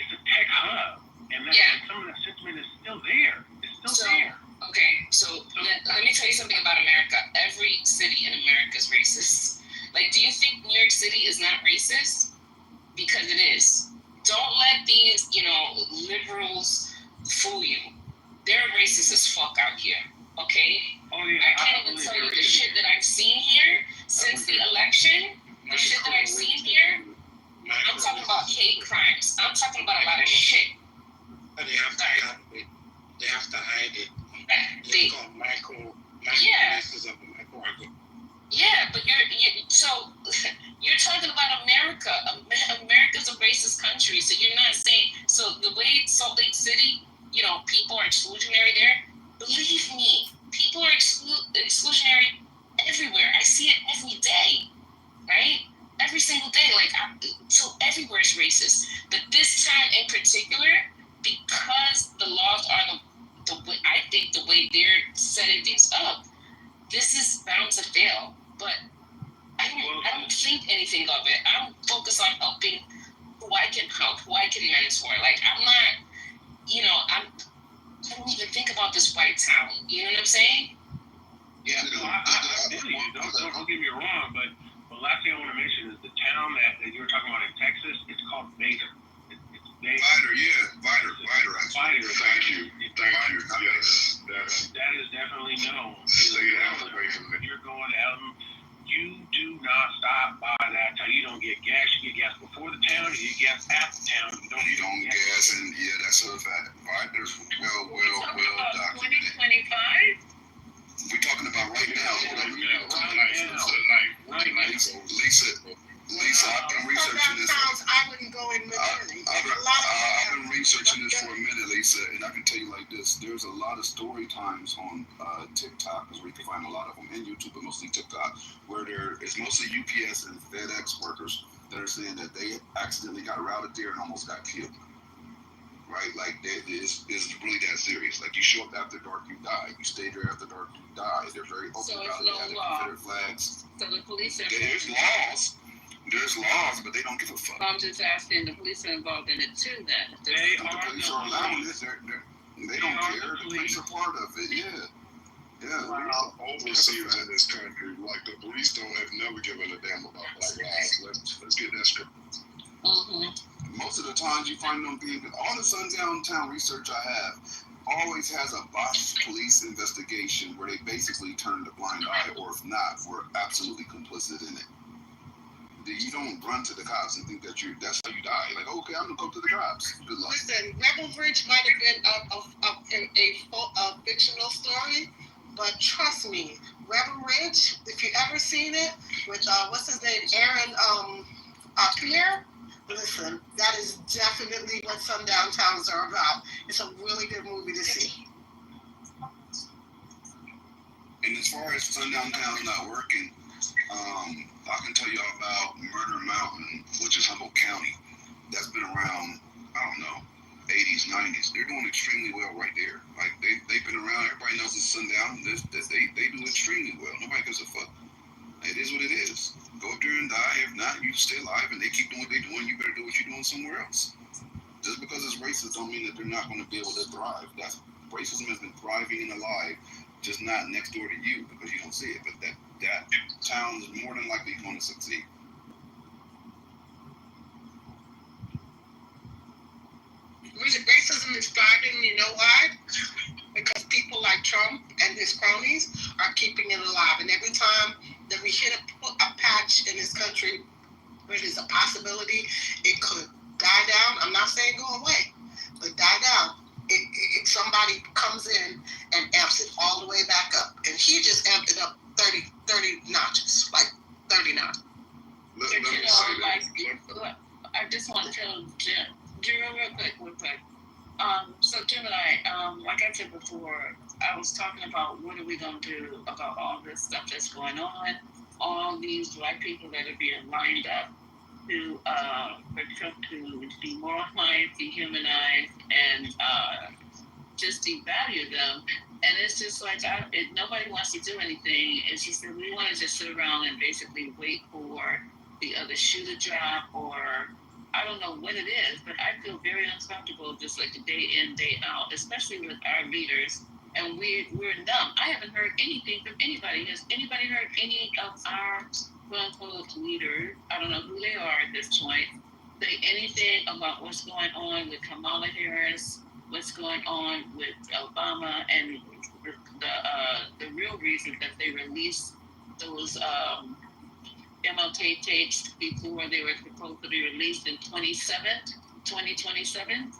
it's a tech hub, and some of that sentiment is still there. It's still there. Okay, so let me tell you something about America. Every city in America is racist. Like, do you think New York City is not racist? Because it is. Don't let these, liberals fool you. They're racist as fuck out here, okay? Oh, yeah, I can't even tell you the shit that I've seen here since the election. The shit that I've seen here, I'm talking about hate crimes. I'm talking about a lot of shit. But they have to hide it. They call micro racism, micro. Yeah, but you're talking about America. America's a racist country, so you're not saying. So the way Salt Lake City, people are exclusionary there. Believe me, people are exclusionary everywhere. I see it every day, right? Every single day, so everywhere is racist. But this time in particular, because the laws are I think the way they're setting things up, this is bound to fail. But I don't think anything of it. I'm focused on helping who I can help, who I can mentor. Like, I'm not, I don't even think about this white town. You know what I'm saying? Yeah, no, I feel you. Don't get me wrong, but the last thing I want to mention is the town that you were talking about in Texas. It's called Vader. Vider, actually. Vider. Thank you. Yes, that is definitely known. Stay out away from it. If you're going to Elton, you do not stop by that town. You don't get gas. You get gas before the town. You get gas at the town. You don't get gas, and that's a fact. Vider's well documented. 2025. We're talking about right now. Lisa, I've been researching this. I wouldn't go in Missouri. I've been researching this for a minute, Lisa, and I can tell you like this: there's a lot of story times on TikTok, is where you can find a lot of them, and YouTube, but mostly TikTok, where it's mostly UPS and FedEx workers that are saying that they accidentally got routed there and almost got killed. Right? Like, it's really that serious. Like, you show up after dark, you die. You stay there after dark, you die. They're very open about it. They have the Confederate flags. So the police are There's laws. There's laws, but they don't give a fuck. I'm just asking, the police are involved in it too then? The police are allowing this. They don't care. The police are part of it, yeah. Yeah. Wow. Overseers in this country, like the police have never given a damn about Black lives. Let's get that straight. Most of the times you find them being, all the sundown town research I have always has a botched police investigation where they basically turn a blind eye, or if not, we're absolutely complicit in it. You don't run to the cops and think that's how you die. Like, okay, I'm gonna go to the cops. Good luck. Listen, Rebel Ridge might have been a fictional story, but trust me, Rebel Ridge, if you ever seen it with what's his name, Aaron Pierre, listen, that is definitely what Sundown Towns are about. It's a really good movie to see. And as far as Sundown Town's not working, I can tell you about Murder Mountain, which is Humboldt County. That's been around, I don't know, 80s, 90s. They're doing extremely well right there. Like, they've been around. Everybody knows it's Sundown. They do extremely well. Nobody gives a fuck. It is what it is. Go up there and die. If not, you stay alive and they keep doing what they're doing. You better do what you're doing somewhere else. Just because it's racist don't mean that they're not going to be able to thrive. Racism has been thriving and alive, just not next door to you because you don't see it. But that town is more than likely going to succeed. Racism is thriving, you know why? Because people like Trump and his cronies are keeping it alive. And every time that we hit a patch in this country where there's a possibility it could die down, I'm not saying go away, but die down, somebody comes in and amps it all the way back up. And he just amped it up 30 notches, like 39. Let me say that. I just want to tell Jim real quick. So Jim and I, like I said before, I was talking about what are we going to do about all this stuff that's going on, all these Black people that are being lined up for Trump to demoralize, dehumanize, and just devalue them. And it's just like, nobody wants to do anything. It's just that we want to just sit around and basically wait for the other shoe to drop, or I don't know what it is, but I feel very uncomfortable just like day in, day out, especially with our leaders. And we're numb. I haven't heard anything from anybody. Has anybody heard any of our quote-unquote leaders, I don't know who they are at this point, say anything about what's going on with Kamala Harris, what's going on with Obama, and the real reason that they released those MLK tapes before they were supposed to be released in 2027.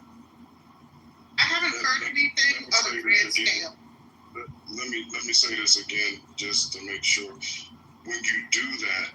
I haven't heard anything on a grand scale. Let me say this again, just to make sure. When you do that,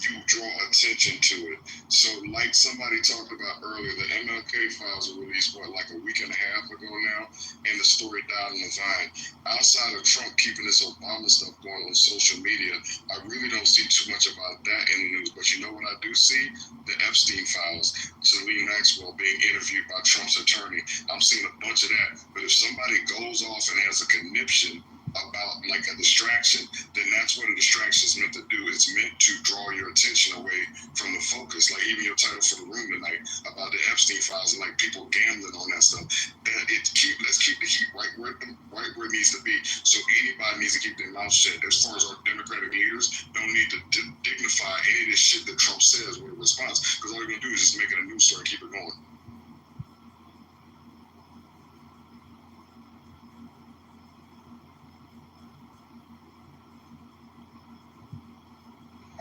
you draw attention to it. So, like somebody talked about earlier, the MLK files were released, like a week and a half ago now, and the story died on the vine. Outside of Trump keeping this Obama stuff going on social media, I really don't see too much about that in the news. But you know what I do see? The Epstein files, Ghislaine Maxwell being interviewed by Trump's attorney. I'm seeing a bunch of that. But if somebody goes off and has a conniption about like a distraction, then that's what a distraction is meant to do. It's meant to draw your attention away from the focus. Like even your title for the room tonight about the Epstein files and like people gambling on that stuff. Let's keep the heat right where it needs to be. So anybody needs to keep their mouth shut. As far as our Democratic leaders, don't need to dignify any of this shit that Trump says with a response, because all they're gonna do is just make it a news story and keep it going.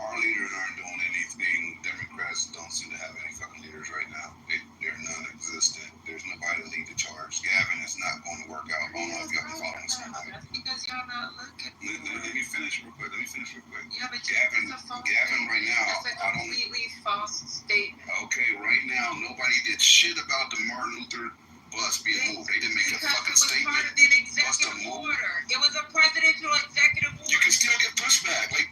Our leaders aren't doing anything. Democrats don't seem to have any fucking leaders right now. They're non-existent. There's nobody to lead the charge. Gavin is not going to work out. I don't know if y'all been following this one. That's because y'all not looking. Let me finish real quick. Yeah, but Gavin right now, that's a completely false statement. Okay, right now, nobody did shit about the Martin Luther bus being moved. They didn't make a fucking statement. Part of an executive order. It was a presidential executive order. You can still get pushback, like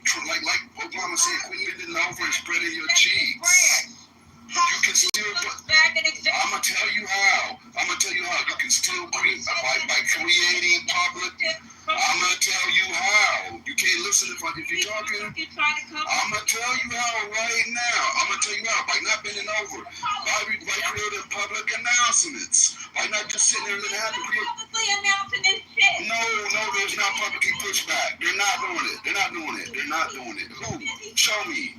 Obama said, quit bending over and spreading your cheeks. You can still I'm gonna tell you how. You can still by creating public. I'm gonna tell you how. You can't listen if you're talking. I'm gonna tell you how right now. I'm gonna tell you how by not bending over, by creating public announcements, by not just sitting there and letting it happen. Publicly announcing this shit. No, there's not publicly pushback. They're not doing it. Who? Show me.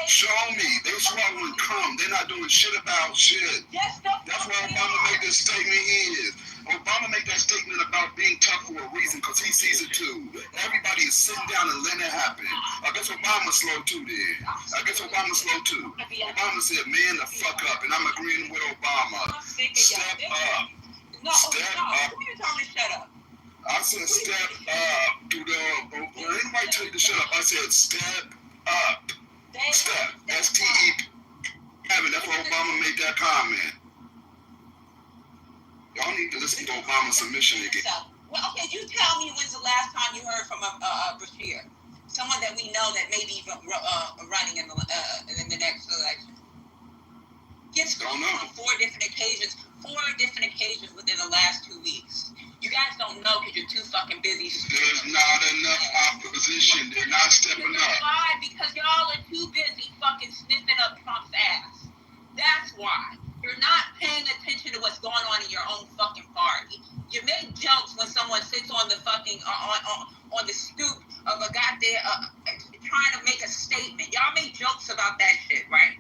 Show me. They swallowing cum. They're not doing shit about shit. That's why Obama made this statement he is. Obama made that statement about being tough for a reason, because he sees it too. Everybody is sitting down and letting it happen. I guess Obama's slow too then. Obama said, man, the fuck up, and I'm agreeing with Obama. Step up. Step up. Who you telling me shut up? I said step up to anybody tell you to shut up? I said step up. Step. S-T-E. That's why Obama made that comment. Y'all need to listen to Obama's submission again. Well, okay, you tell me when's the last time you heard from Bashir, someone that we know that may be running in the next election. Gets don't know. On four different occasions within the last 2 weeks. You guys don't know because you're too fucking busy. There's not enough opposition. They're not stepping up. Why? Because y'all are too busy fucking sniffing up Trump's ass. That's why. You're not paying attention to what's going on in your own fucking party. You make jokes when someone sits on the fucking on the stoop of a goddamn trying to make a statement. Y'all make jokes about that shit, right?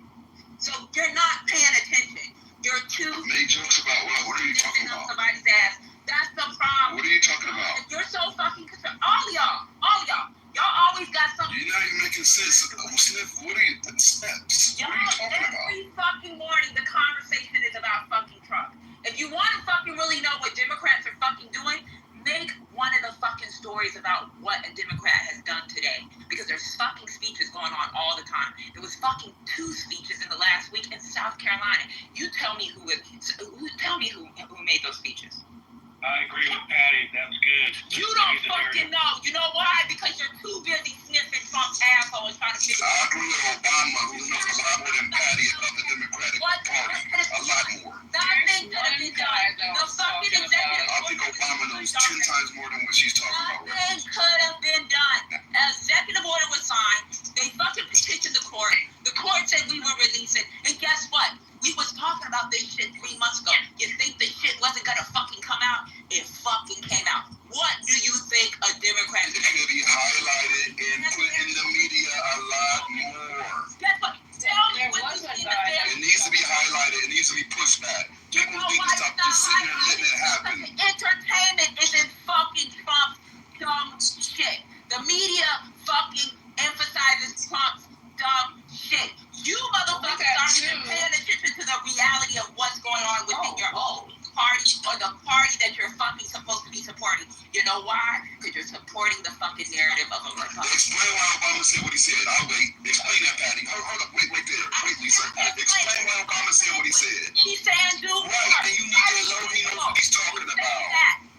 So you're not paying attention. You're too. Make jokes about what? What are you talking about? Somebody's ass. That's the problem. What are you talking about? You're so fucking concerned. All y'all. Y'all always got something. You're not even making sense. Sniff, what are you, steps? What are you talking about? Every fucking morning, the conversation is about fucking Trump. If you want to fucking really know what Democrats are fucking doing, make one of the fucking stories about what a Democrat has done today. Because there's fucking speeches going on all the time. There was fucking 2 speeches in the last week in South Carolina. You tell me who made those speeches. I agree with Patty. That's good. You don't fucking know. You know why? Because you're too busy sniffing Trump's asshole and trying to figure out. I agree with Obama, who knows a lot more than Patty about the Democratic Party. A lot more. Nothing could have been done. The fucking executive. I think Obama knows 10 times more than what she's talking about. Nothing could have been done. An executive order was signed. They fucking petitioned the court. The court said we would release it. And guess what? We was talking about this shit 3 months ago. You think the shit wasn't gonna fucking come out? It fucking came out. What do you think a Democrat should be highlighted and put in the media a lot more? Guess what? Tell me what you see in the film. It needs to be highlighted. It needs to be pushed back. People need to stop just sitting there and letting it happen. Entertainment isn't fucking Trump's dumb shit. The media fucking emphasizes Trump's dumb shit. You motherfuckers aren't even paying attention to the reality of what's going on within your own party or the party that you're fucking supposed to be supporting. You know why? Because you're supporting the fucking narrative of a Republican. Explain why Obama said what he said. I'll wait. Explain that, Patty. Hold up. Wait there. Wait, Lisa. Explain why Obama said what he said. He's saying do more. Right, and you need to know he knows what he's talking about.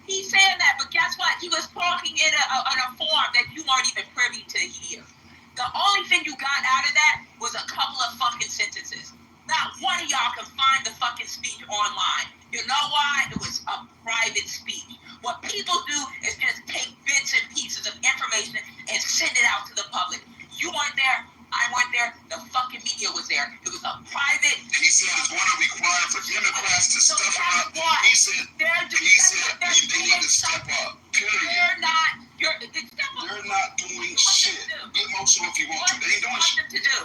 He's saying that, but guess what? He was talking in a form that you weren't even privy to hear. The only thing you got out of that was a couple of fucking sentences. Not one of y'all can find the fucking speech online. You know why? It was a private speech. What people do is just take bits and pieces of information and send it out to the public. You weren't there. I weren't there. The fucking media was there. It was a private. And he said it's going to require for Democrats to step up. He said they need to step up. Period. They're not. They're not doing shit. Be emotional if you want to. They ain't doing shit. To do.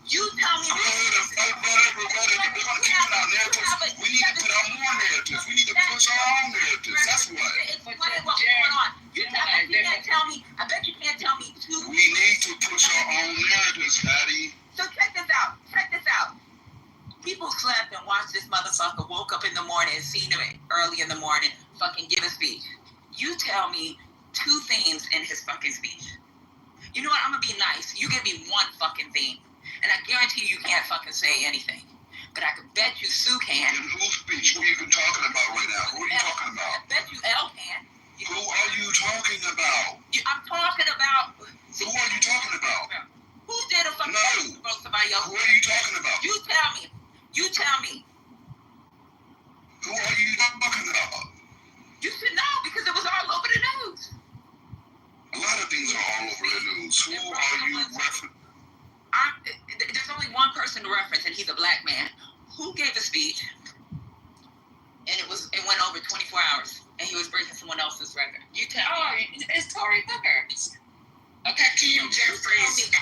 You tell me. Go ahead and fight whatever. They're going to keep putting out narratives. We need to put out more narratives. We need to push our own narratives. That's what. Explain what's going on. I bet you can't tell me two. We need to push our own narratives, Patty. So check this out. People slept and watched this motherfucker, woke up in the morning and seen him early in the morning fucking give a speech. You tell me 2 themes in his fucking speech. You know what? I'm gonna be nice. You give me 1 fucking theme. And I guarantee you can't fucking say anything. but I can bet you Sue can. In whose speech? Who are you even talking about right now? Who are you talking about? I bet you Elle can. Who are you talking about? I'm talking about. Who are you talking about? Who did a fucking thing about somebody else? Who are you talking about? You tell me. You tell me. Who are you talking about? You should know because it was all over the news. A lot of things are all over the news. Who are you referencing? There's only one person to reference, and he's a black man who gave a speech, and it went over 24 hours, and he was breaking someone else's record. You tell me. It's Tory Booker. Hakeem Jeffries. It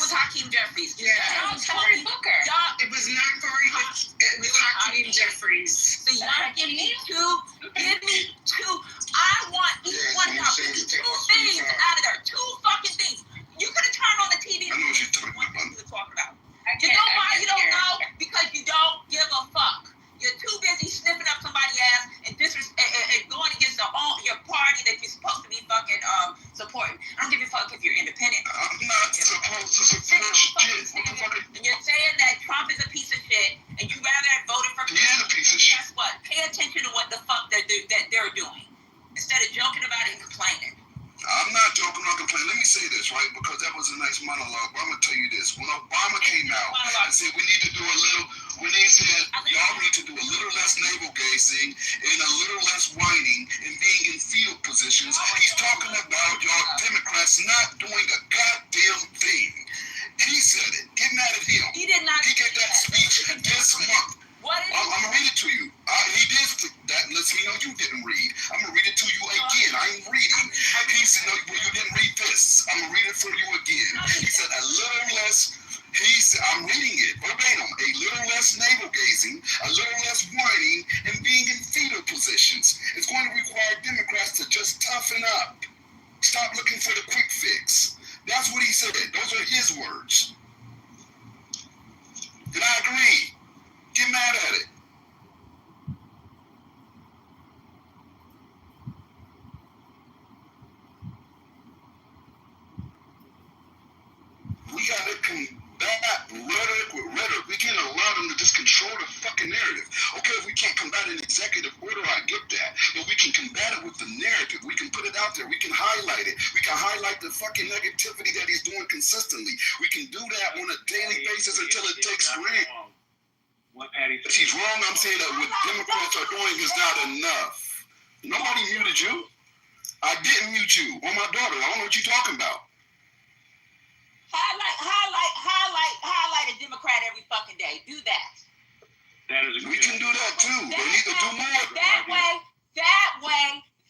was Hakeem Jeffries. Yeah. It was Tory Booker. It was not Tory. It was Hakeem Jeffries. So y'all give me two. Give me two. I want each one of y'all. Give me two things out of there. Two fucking things. You could have turned on the TV and what you were talking about. You know why you don't know? Because you don't give a fuck. You're too busy sniffing up somebody's ass and going against your party that you're supposed to be fucking supporting. I don't give a fuck if you're independent. I'm not supposed to support shit. And you're saying that Trump is a piece of shit and you rather have voted for Trump. He is a piece of shit. Guess what? Pay attention to what the fuck that they're doing instead of joking about it and complaining. I'm not joking or complaining. Let me say this, right? Because that was a nice monologue. But I'm going to tell you this. When Obama came out and said we need to do a little, when they said y'all need to do a little less navel gazing and a little less whining and being in field positions, he's talking about y'all Democrats not doing a goddamn thing. He said it. Get mad at him. He did not. He gave that speech this month. I'm going to read it to you. He did that. Lets me know you didn't read. I'm going to read it to you again. I ain't reading. He said, no, you didn't read this. I'm going to read it for you again. He said, a little less. He said, I'm reading it verbatim. A little less navel gazing, a little less whining, and being in fetal positions. It's going to require Democrats to just toughen up. Stop looking for the quick fix. That's what he said. Those are his words. And I agree. Get mad at it. We gotta combat rhetoric with rhetoric. We can't allow them to just control the fucking narrative. Okay, if we can't combat an executive order, I get that. But we can combat it with the narrative. We can put it out there. We can highlight it. We can highlight the fucking negativity that he's doing consistently. We can do that on a daily basis until it takes root. If he's wrong, I'm saying that what Democrats are doing is not enough. Nobody muted you. I didn't mute you. On my daughter. I don't know what you're talking about. Highlight a Democrat every fucking day. Do that. We can do that too. They need to do more.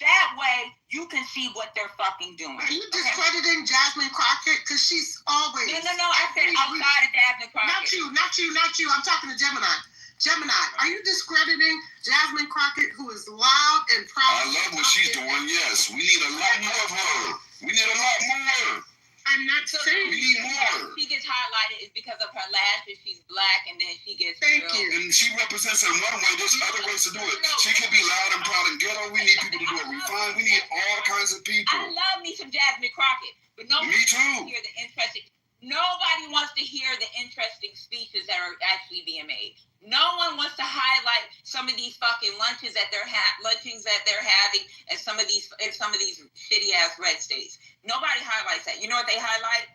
That way, you can see what they're fucking doing. Are you discrediting Jasmine Crockett? Because she's always... No. I said outside of Jasmine Crockett. Not you. I'm talking to Gemini. Gemini, are you discrediting Jasmine Crockett, who is loud and proud? I love what she's doing, yes. We need a lot more of her. We need a lot more. I'm not saying we need more. She gets highlighted is because of her lashes. She's black, and then she gets. Thank you. And she represents in one way. There's other ways to do it. She can be loud and proud and ghetto. We need people to do it refined. We need all kinds of people. I love me some Jasmine Crockett, but nobody me too. wants to hear the interesting. Nobody wants to hear the interesting speeches that are actually being made. No one wants to highlight some of these fucking lunchings that they're having at some of these shitty ass red states. Nobody highlights that. You know what they highlight?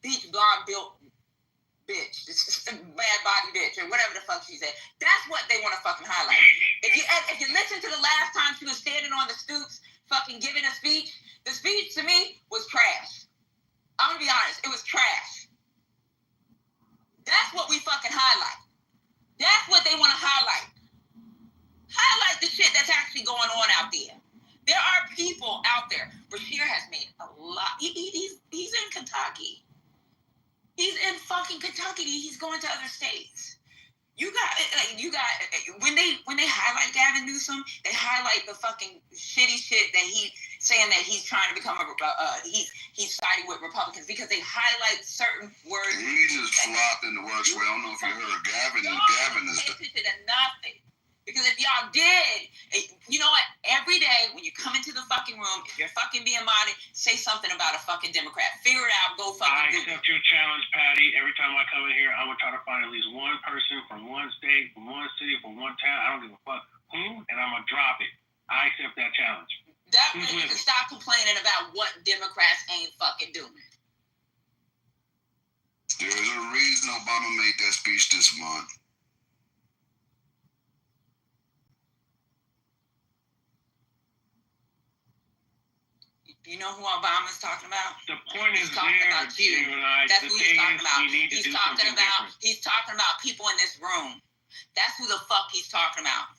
Beach blonde built bitch, bad body bitch, or whatever the fuck she said. That's what they want to fucking highlight. If you listen to the last time she was standing on the stoops, fucking giving a speech, the speech to me was trash. I'm gonna be honest, it was trash. That's what we fucking highlight. That's what they want to highlight. Highlight the shit that's actually going on out there. There are people out there. Bashir has made a lot. He's in Kentucky. He's in fucking Kentucky. He's going to other states. You got when they highlight Gavin Newsom, they highlight the fucking shitty shit that he saying that he's trying to become he's siding with Republicans because they highlight certain words. He just flopped in the works where I don't know if you heard Gavin is nothing. Because if y'all did, you know what? Every day when you come into the fucking room, if you're fucking being modded, say something about a fucking Democrat. Figure it out. Go fucking I do it. accept your challenge, Patty. Every time I come in here, I'm going to try to find at least one person from one state, from one city, from one town. I don't give a fuck who, and I'm going to drop it. I accept that challenge. That way you can stop complaining about what Democrats ain't fucking doing. There's a reason Obama made that speech this month. You know who Obama's talking about? The point he's is talking there, about you. That's who he's talking about. He's talking about people in this room. That's who the fuck he's talking about.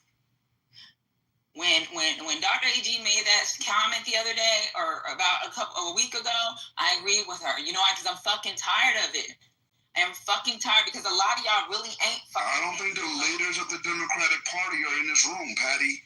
When Dr. AG made that comment the other day, or about a week ago, I agreed with her. You know why? Because I'm fucking tired of it. I'm fucking tired because a lot of y'all really ain't fucking. I don't think the leaders of the Democratic Party are in this room, Patty.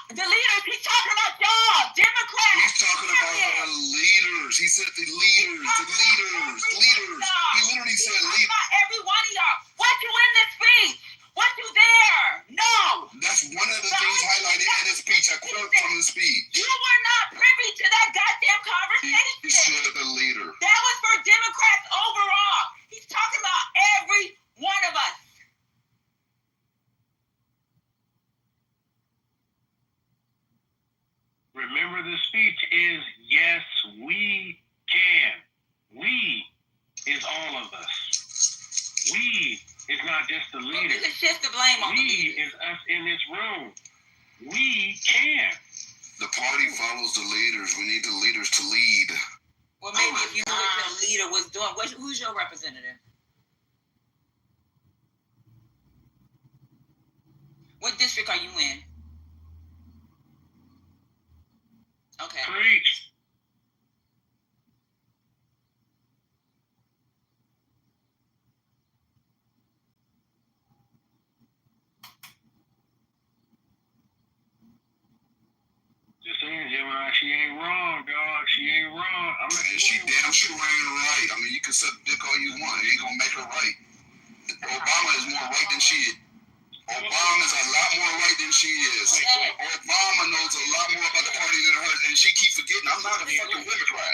The leaders, he's talking about y'all, Democrats. He's talking about the leaders. He said the leaders, the leaders. He literally said leaders. Not every one of y'all. What you in this speech? What you there? No. That's one of the things highlighted in his speech. I quote from his speech. You were not privy to that goddamn conversation. He said the leader. That was for Democrats overall. He's talking about every one of us. Remember, the speech is, yes, we can. We is all of us. We is not just the leaders. You can shift the blame on we is us in this room. We can. The party follows the leaders. We need the leaders to lead. Well, maybe if you knew what your leader was doing. Who's your representative? What district are you in? Okay. Preach. Just saying, Gemini, she ain't wrong, dog. She ain't wrong. She damn sure ain't right. I mean, you can suck dick all you want. It ain't gonna make her right. Obama is more right than she is. Obama's a lot more right than she is. Obama knows a lot more about the party than her, and she keeps forgetting. I'm not a fucking Democrat.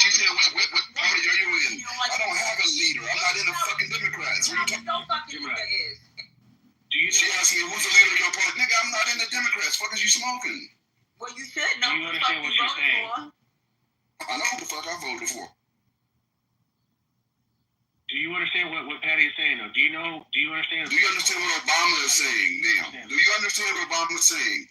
She said, what party are you in? I don't have a leader. I'm not in the fucking Democrats. What are you talking about? She asked me, who's the leader of your party? Nigga, I'm not in the Democrats. Fuck is you smoking? Well, you should know who the fuck you voted for. I know who the fuck I voted for. Do you understand what Patty is saying, though? Do you understand? Do you understand what Obama is saying, now? Do you understand what Obama is saying?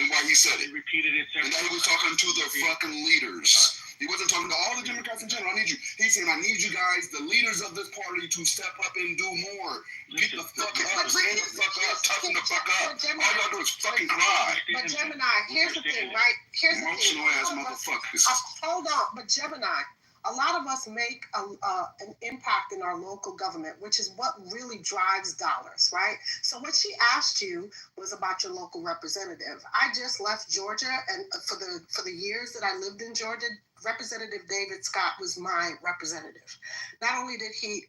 And why he said it? He repeated it several times. And that he was talking to the fucking leaders. He wasn't talking to all the Democrats in general. I need you. He's saying, I need you guys, the leaders of this party, to step up and do more. Get the fuck up. Stand the fuck up. Toughen the fuck up. All y'all do is fucking cry. But Gemini, here's the thing, right? Here's the thing. Emotional ass motherfuckers. Hold on, but Gemini, a lot of us make an impact in our local government, which is what really drives dollars, right? So what she asked you was about your local representative. I just left Georgia, and for the years that I lived in Georgia, Representative David Scott was my representative. Not only did he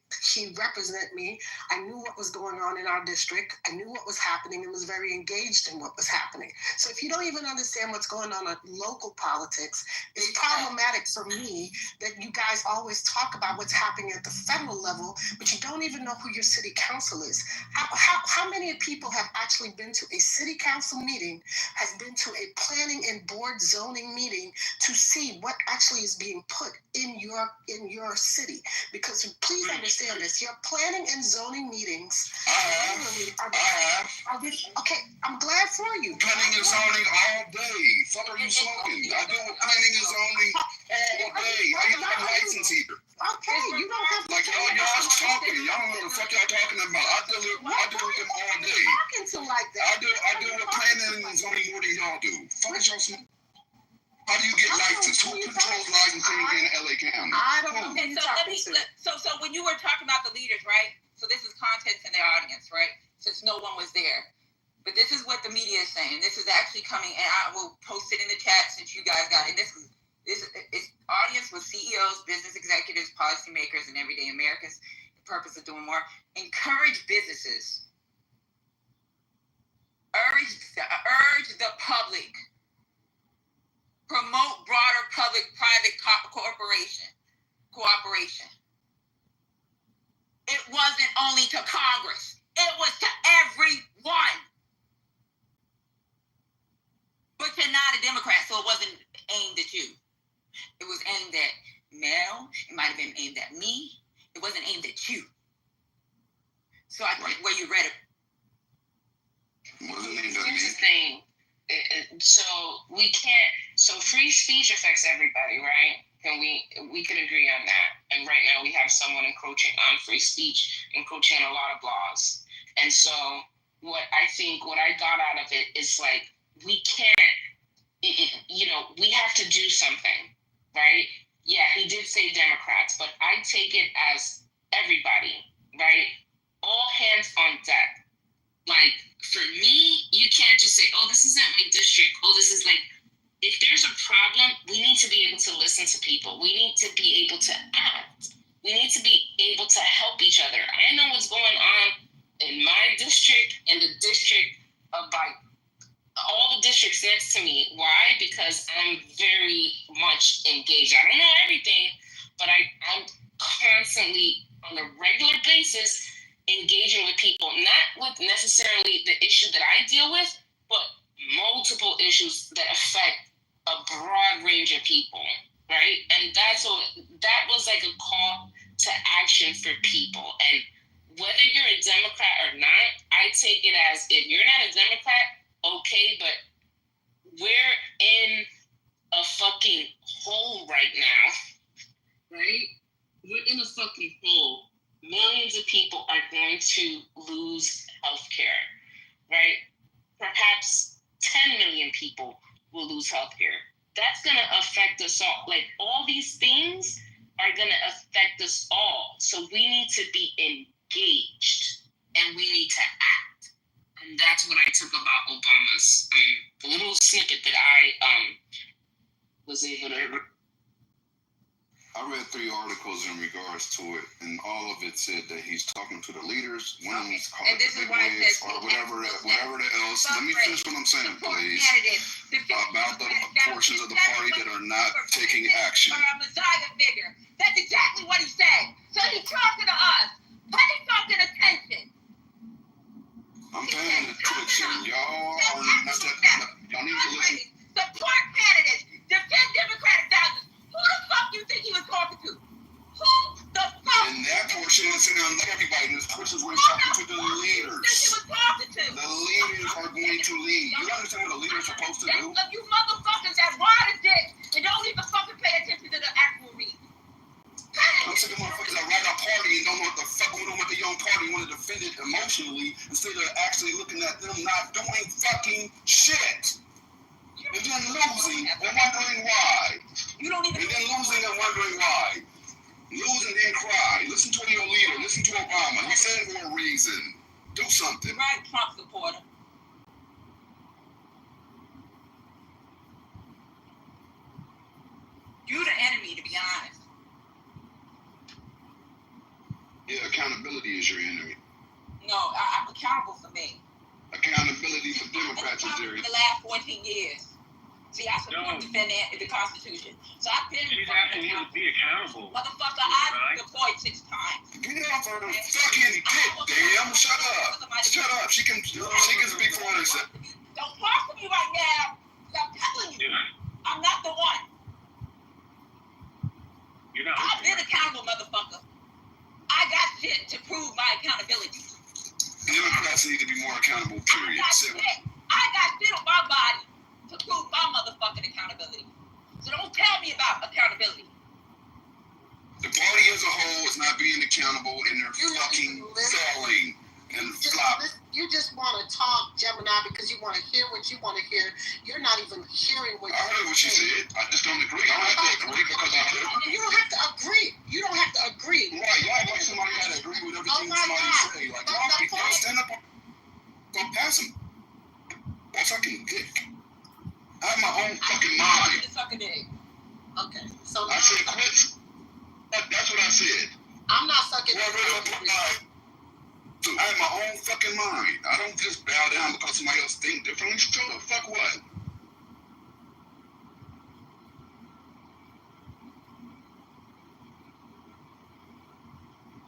represent me, I knew what was going on in our district. I knew what was happening and was very engaged in what was happening. So if you don't even understand what's going on in local politics, it's problematic for me that you guys always talk about what's happening at the federal level, but you don't even know who your city council is. How many people have actually been to a city council meeting, has been to a planning and board zoning meeting to see what actually is being put in your city? Because please understand this, your planning and zoning meetings are this. Okay, I'm glad for you. Planning and zoning all day. Fuck are you smoking? I deal with planning and zoning all day. How you have a license here? Okay, you don't have to. Like y'all talking. Y'all don't know what the fuck y'all talking about. I deal with them all day. Talking to like that. I deal with planning and zoning more than y'all do. Fuck is y'all smoking? How do you get licensed? Who controls licensing in LA County? I don't know. Okay, so when you were talking about the leaders, right? So this is context in the audience, right? Since no one was there. But this is what the media is saying. This is actually coming, and I will post it in the chat since you guys got it. This audience with CEOs, business executives, policymakers, and everyday Americans. The purpose of doing more. Encourage businesses urge the public, promote broader public-private cooperation. It wasn't only to Congress. It was to everyone. But you're not a Democrat, so it wasn't aimed at you. It was aimed at Mel. It might have been aimed at me. It wasn't aimed at you. So I think where you read it. Here's the thing. So we can't. So free speech affects everybody, right? And we could agree on that. And right now we have someone encroaching on free speech, encroaching on a lot of laws. And so what I got out of it is like, we can't, we have to do something, right? Yeah, he did say Democrats, but I take it as everybody, right? All hands on deck. Like, for me, you can't just say, oh, this isn't my district. Oh, this is like, if there's a problem, we need to be able to listen to people. We need to be able to act. We need to be able to help each other. I know what's going on in my district and the district of like all the districts next to me. Why? Because I'm very much engaged. I don't know everything, but I'm constantly on a regular basis engaging with people, not with necessarily the issue that I deal with, but multiple issues that affect a broad range of people, right? And that was like a call to action for people. And whether you're a Democrat or not, I take it as, if you're not a Democrat, okay, but we're in a fucking hole right now, right? We're in a fucking hole. Millions of people are going to lose healthcare, right? Perhaps 10 million people will lose healthcare. That's going to affect us all. Like, all these things are going to affect us all. So we need to be engaged and we need to act. And that's what I took about Obama's the little snippet that I was able to. I read 3 articles in regards to it, and all of it said that he's talking to the leaders, women's call it the big wigs, or whatever else. Let me finish what I'm saying, please. About the portions of the party that are not taking action. A Messiah figure. That's exactly what he said. So he's talking to us. Pay fucking attention. I'm paying attention. Y'all are not. Y'all need to listen. Support candidates. Defend Democratic values. Who the fuck you think he was talking to? Who the fuck? In that portion, listening on everybody, in this portion is where he's talking to the leaders. He was talking to? The leaders are going to lead. You understand what the leaders are supposed to do? You motherfuckers that ride a dick and don't even fucking pay attention to the actual read. I'm sick of motherfuckers that ride a party and don't know what the fuck going on with their own party, want to defend it emotionally instead of actually looking at them not doing fucking shit. And then losing and wondering why. You don't even. And then losing and wondering why. Lose and then cry. Listen to your leader. Listen to Obama. He said it for a reason. Do something. Right, Trump supporter. You're the enemy, to be honest. Yeah, accountability is your enemy. No, I'm accountable for me. Accountability for Democrats is their enemy. For the last 14 years. See, I support defending the Constitution. So I've been. She's asking you to be accountable. Motherfucker, I've deployed 6 times. Get off her fucking dick, damn. Shut up. Shut up. She can speak for herself. Don't talk to me right now. I'm telling you. I'm not the one. You're not. I've been accountable, motherfucker. I got shit to prove my accountability. Democrats need to be more accountable, period. I got shit on my body to prove my motherfucking accountability. So don't tell me about accountability. The party as a whole is not being accountable, and they're fucking failing and flopping. You just want to talk, Gemini, because you want to hear what you want to hear. You're not even hearing what I heard what she said. I just don't agree. I don't have to agree because I heard. You don't have to agree. You don't have to agree. Right. Y'all act like somebody got to agree with everything somebody say. Like, y'all stand up and pass them. That's fucking dick. I have my own fucking mind. Okay, so I said quit. That's what I said. I'm not sucking. I have my own fucking mind. I don't just bow down because somebody else think differently. So the fuck what?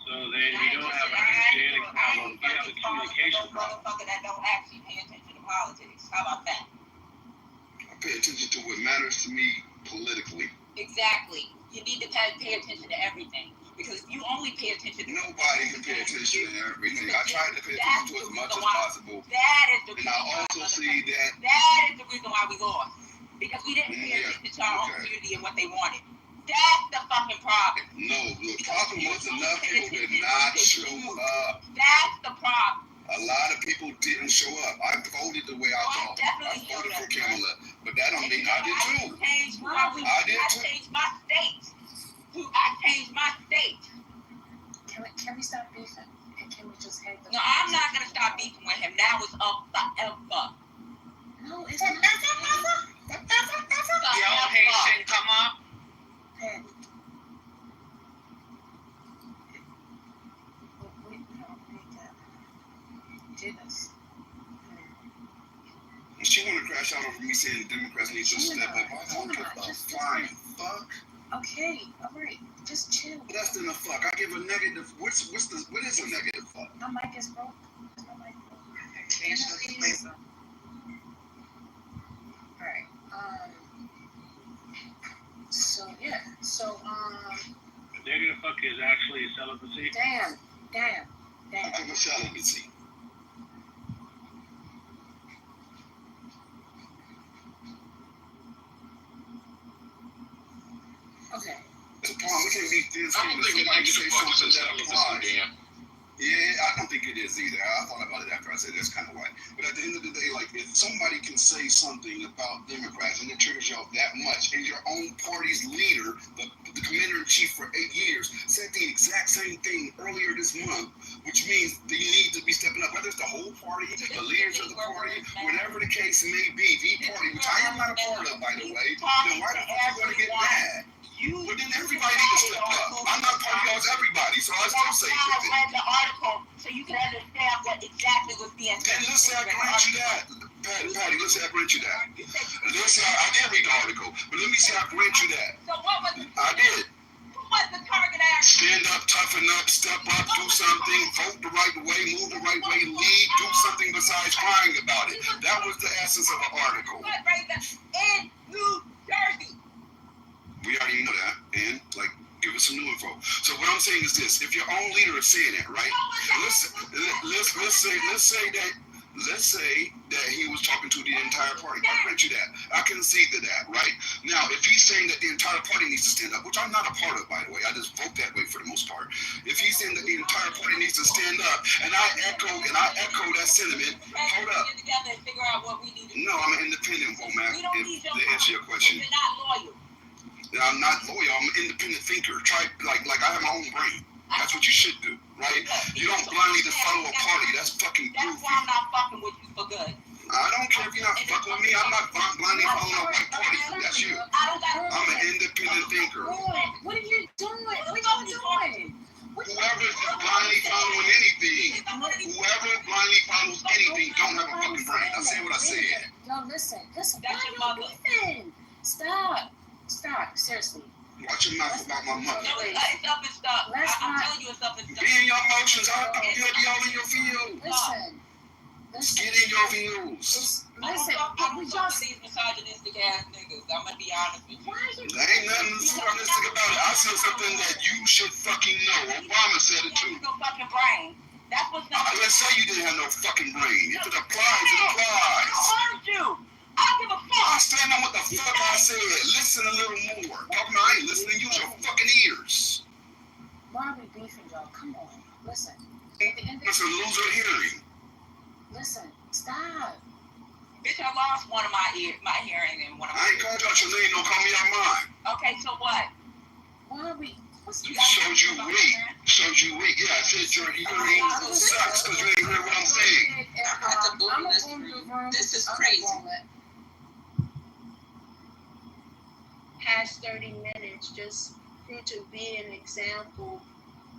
So then you don't have an understanding problem. You have a communication problem. Motherfucker that don't actually pay attention to politics. How about that? I pay attention to what matters to me politically. Exactly. You need to pay attention to everything. Because if you only pay attention to nobody can pay attention to everything. I try to pay attention to as much as possible. That is the And reason I also see that is the reason why we lost. Because we didn't pay attention to our own community and what they wanted. That's the fucking problem. No, the problem was enough people did not show up. That's the problem. A lot of people didn't show up. I voted the way I thought. I voted for Kamala, but that don't mean I did too. I did too. I changed my state. I changed my state. Can we stop beefing? And can we just have the... No, I'm not going to stop beefing with him. Now it's up forever. No, it's not. Y'all Haitian come up. She want to crash out over me saying the Democrats need to step up. I don't give a flying fuck. Okay, all right, just chill. Less than a fuck. I give a negative. What is a negative fuck? My mic is broke. My mic broke. All right. So yeah. So The negative fuck is actually celibacy. Damn. I give a celibacy. Okay. The problem, we can't be this. I don't think a negative fuck is a celibacy, damn. Yeah, I don't think it is either. I thought about it after I said that's kind of why. But at the end of the day, like, if somebody can say something about Democrats and it triggers y'all that much, and your own party's leader, the commander-in-chief for 8 years, said the exact same thing earlier this month, which means that you need to be stepping up, whether it's the whole party, the leaders of the party, whatever the case may be, the party, which I am not a part of, by the way, then why the fuck are you going to get mad? But then everybody needs to step up. I'm not part of y'all's everybody, so I still say with it. read the article so you can understand what exactly was being said. And let's say I grant you that. Patty, let's say I grant you that. Let's say I did read the article, but let me say I grant you that. So what was the I did. Who was the target action? Stand up, toughen up, step up, do something, vote the right way, move the right way, lead, do something besides crying about it. That was the essence of the article. In New Jersey. We already know that, and like, give us some new info. So what I'm saying is this: if your own leader is saying it, right? Let's say that he was talking to the entire party. I grant you that. I concede to that, right? Now, if he's saying that the entire party needs to stand up, which I'm not a part of, by the way, I just vote that way for the most part. If he's saying that the entire party needs to stand up, and I echo that sentiment, hold up. No, I'm an independent vote, man. To answer your question. You're not loyal. I'm not loyal. I'm an independent thinker. Like I have my own brain. That's what you should do, right? You don't blindly just follow a party. That's fucking goofy. That's why I'm not fucking with you for good. I don't care if you're not fucking with me. I'm not blindly following a white party. That's you. I'm an independent thinker. What are you doing? What are you doing? Whoever's just blindly following anything, whoever blindly follows anything, don't have a fucking brain. I said what I said. Yo, listen. That's your mother. Stop. Seriously. Watch your mouth about my mother. No, it's up and stuff. I'm telling you, it's up and stuff. Be in your emotions. You'll be all in your feels. Listen. Get in your feels. Listen, I'm just these misogynistic ass niggas. I'm gonna be honest with you. There ain't nothing misogynistic about it. I said something that you should fucking know. Obama said it too. No fucking brain. That's what's not. Let's say you didn't have no fucking brain. If it applies, it applies. I heard you. I don't give a fuck. I stand on what the fuck I said. Listen a little more. Talking about I ain't listening. Use your fucking ears. Why are we beefing, y'all? Come on. Listen. Listen, lose your hearing. Listen. Stop. Bitch, I lost one of my hearing and one of my I ain't called out your name. Don't call me out mine. Okay, so what? Why are we... Showed you weak. Yeah, I said your hearing sucks because you ain't heard what I'm saying. I have to boom this room. This is crazy. Past 30 minutes just to be an example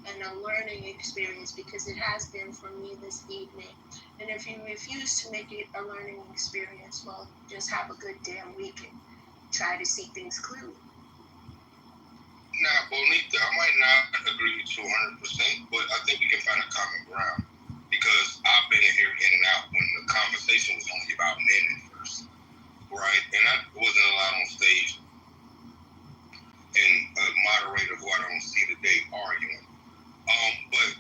and a learning experience, because it has been for me this evening. And if you refuse to make it a learning experience, well, just have a good damn week and try to see things clearly. Now, Bonita, I might not agree with you 100%, but I think we can find a common ground, because I've been in here in and out when the conversation was only about men at first, right? And I wasn't allowed on stage, and a moderator who I don't see today arguing. But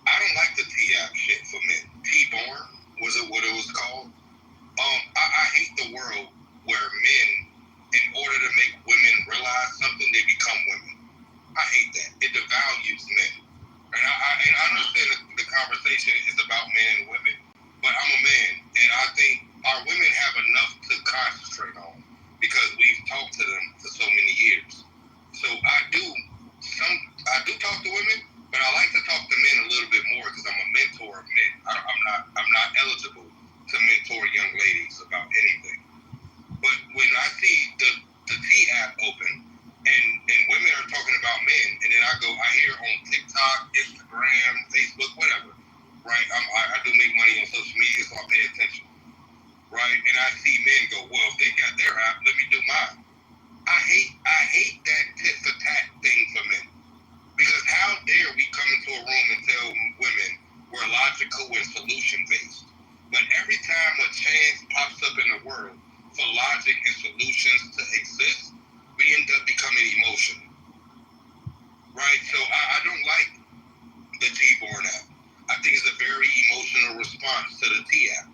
I don't like the T-app shit for men. T-born was it what it was called? I hate the world where men, in order to make women realize something, they become women. I hate that. It devalues men. And I understand that the conversation is about men and women, but I'm a man, and I think our women have enough to concentrate on because we've talked to them for so many years. So I do talk to women, but I like to talk to men a little bit more because I'm a mentor of men. I'm not eligible to mentor young ladies about anything. But when I see the T-app open and women are talking about men, and then I hear on TikTok, Instagram, Facebook, whatever, right? I do make money on social media, so I pay attention, right? And I see men go, well, if they got their app, let me do mine. I hate that tit for tat thing for men, because how dare we come into a room and tell women we're logical and solution based, but every time a chance pops up in the world for logic and solutions to exist, we end up becoming emotional, right? So I don't like the T-born app. I think it's a very emotional response to the T-app.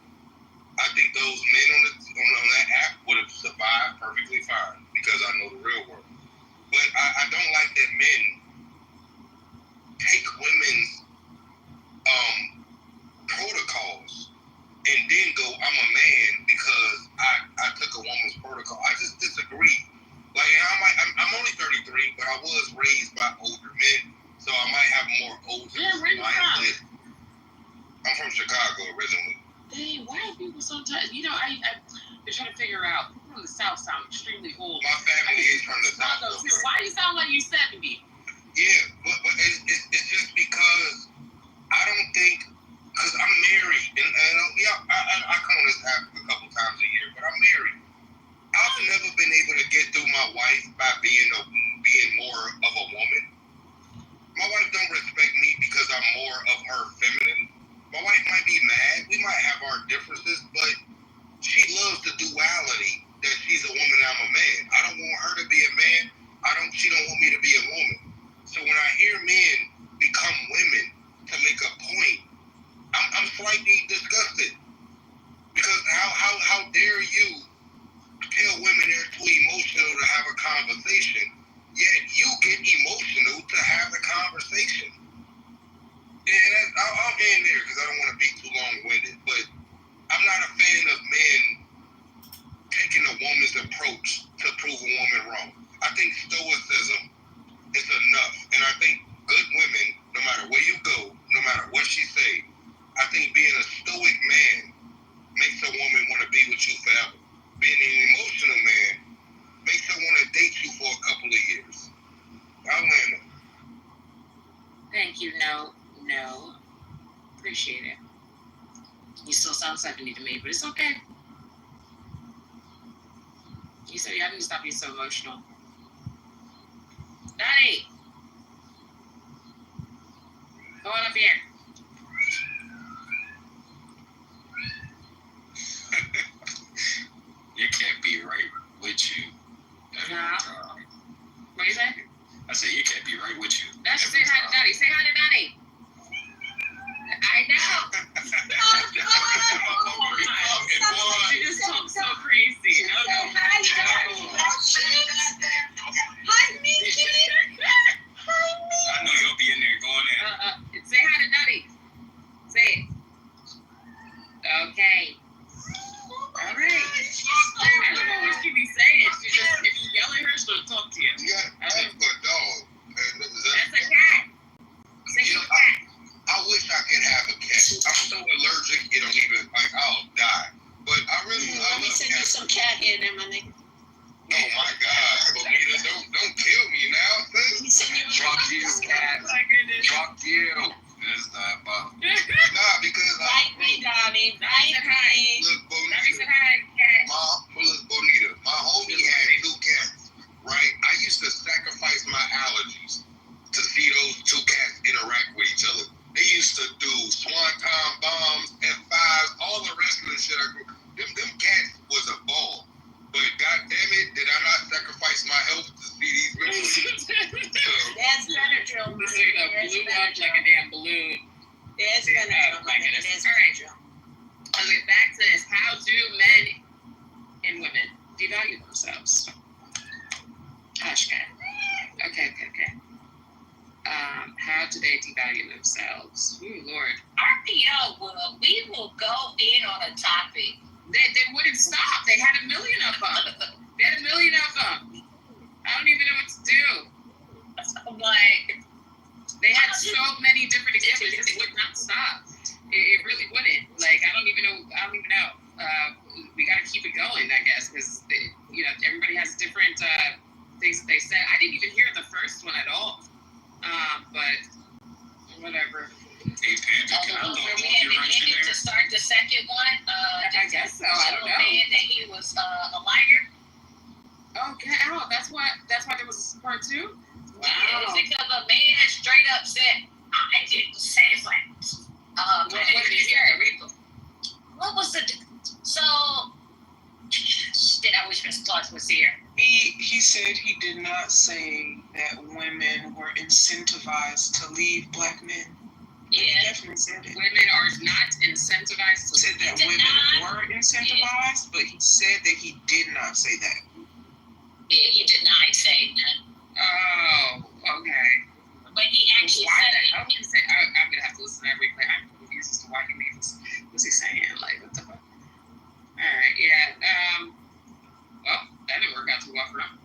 I think those men on that app would have survived perfectly fine because I know the real world. But I don't like that men take women's protocols and then go, I'm a man because I took a woman's protocol. I just disagree. Like, I'm only 33, but I was raised by older men, so I might have more older mindset. I'm from Chicago originally. Dang, why are people sometimes, I'm trying to figure out, people from the South sound extremely old. My family is from the South. Why do you sound like you're 70? Yeah, but it's just because I don't think, because I'm married, and I come on this app a couple times a year, but I'm married. I've never been able to get through my wife by being more of a woman. My wife don't respect me because I'm more of her feminine. My wife might be mad. We might have our differences, but she loves the duality that she's a woman, I'm a man. I don't want her to be a man. She don't want me to be a woman. So when I hear men become women to make a point, I'm slightly disgusted. Because how dare you tell women they're too emotional to have a conversation, yet you get emotional to have the conversation. And I'll end there because I don't want to be too long-winded, but I'm not a fan of men taking a woman's approach to prove a woman wrong. I think stoicism is enough, and I think good women, no matter where you go, no matter what she say, I think being a stoic man makes a woman want to be with you forever. Being an emotional man makes her want to date you for a couple of years. I'll land it. Thank you. No. Appreciate it. You still sound 70 to me, but it's okay. You said I need to stop being so emotional. Daddy! Go on up here. You can't be right with you. What you say? I said you can't be right with you. That's say hi to Daddy. Say hi to Daddy. I know. You just talk so crazy. No. Hi, Mickey. I know you'll be in there going in. Say hi to Daddy. Say it. Okay. All right. I don't know what she be saying. She just, if you yell at her, she'll talk to you. Yeah, that's a dog. That's a cat. Say a cat. I wish I could have a cat. I'm so allergic, it don't even, I'll die. But I really love cats. Let me send you some cat hair there, my nigga. Oh my God, Bonita, don't kill me now. Let me send you a cat. Queen. Bye, Queen. Look, Bonita, my homie had 2 cats, right? I used to sacrifice my allergies to see those 2 cats interact with each other. They used to do swanton bombs, F5s, all the rest of the shit. Them cats was a ball. But God damn it, did I not sacrifice my health to see these bitches? That's Benadryl. This nigga blew up like a damn balloon. That's Benadryl. My goodness. All right. Let's get back to this. How do men and women devalue themselves? Okay. How do they devalue themselves? Ooh, Lord. RPO we will go in on a topic. They wouldn't stop. They had 1 million of them. I don't even know what to do. Like, they had so many different examples. It just would not stop. It really wouldn't. Like, I don't even know. We got to keep it going, I guess, because everybody has different things that they said. I didn't even hear the first one at all. But whatever. Hey, Panda, can I we had the ending to start the second one. I guess so. I don't know. Saying that he was a liar. Okay. Oh, that's why there was a part 2. Wow. Yeah, because a man straight up said, "I didn't say that." What did you hear? What was the? So, shit, I wish Mr. Clark was here. He said he did not say that women were incentivized to leave black men. Yeah. He definitely said it. Women are not incentivized to He said that women were incentivized, but he said that he did not say that. Yeah, he denied saying that. Oh, okay. But he actually said it. I'm gonna have to listen to that replay. I'm confused as to why he made this. What's he saying? Like, what the fuck? Alright, yeah. Well, that didn't work out too well for him.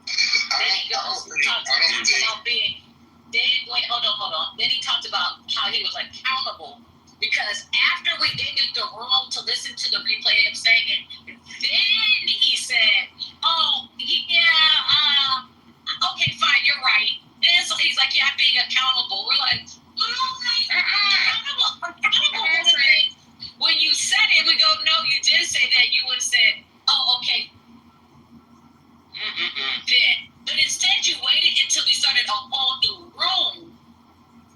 Then he goes about being. Hold on. Then he talked about how he was accountable because after we entered the room to listen to the replay of saying it, then he said, "Oh, yeah, okay, fine, you're right." And so he's like, "Yeah, I'm being accountable." We're like, accountable. When you said it, we go, "No, you did say that." You would have said, "Oh, okay." But instead, you waited until we started a whole new room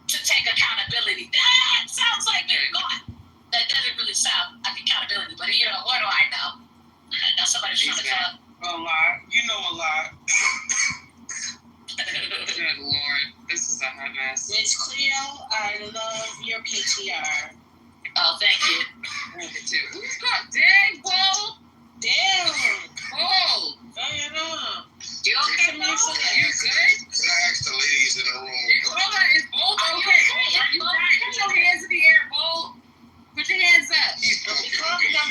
to take accountability. That sounds like they're gone. That doesn't really sound like accountability, but what do I know? Now somebody's trying to talk. A lot. You know a lot. Good Lord. This is a hot mess. Miss Cleo, I love your PTR. Oh, thank you. I love it too. Who's got dang, Bo? Damn. Bo. You okay, Bo? You good? Can I ask the ladies in the room? Hold on, is Bo okay? Are you right? Put your hands in the air, Bo. Put your hands up. He's got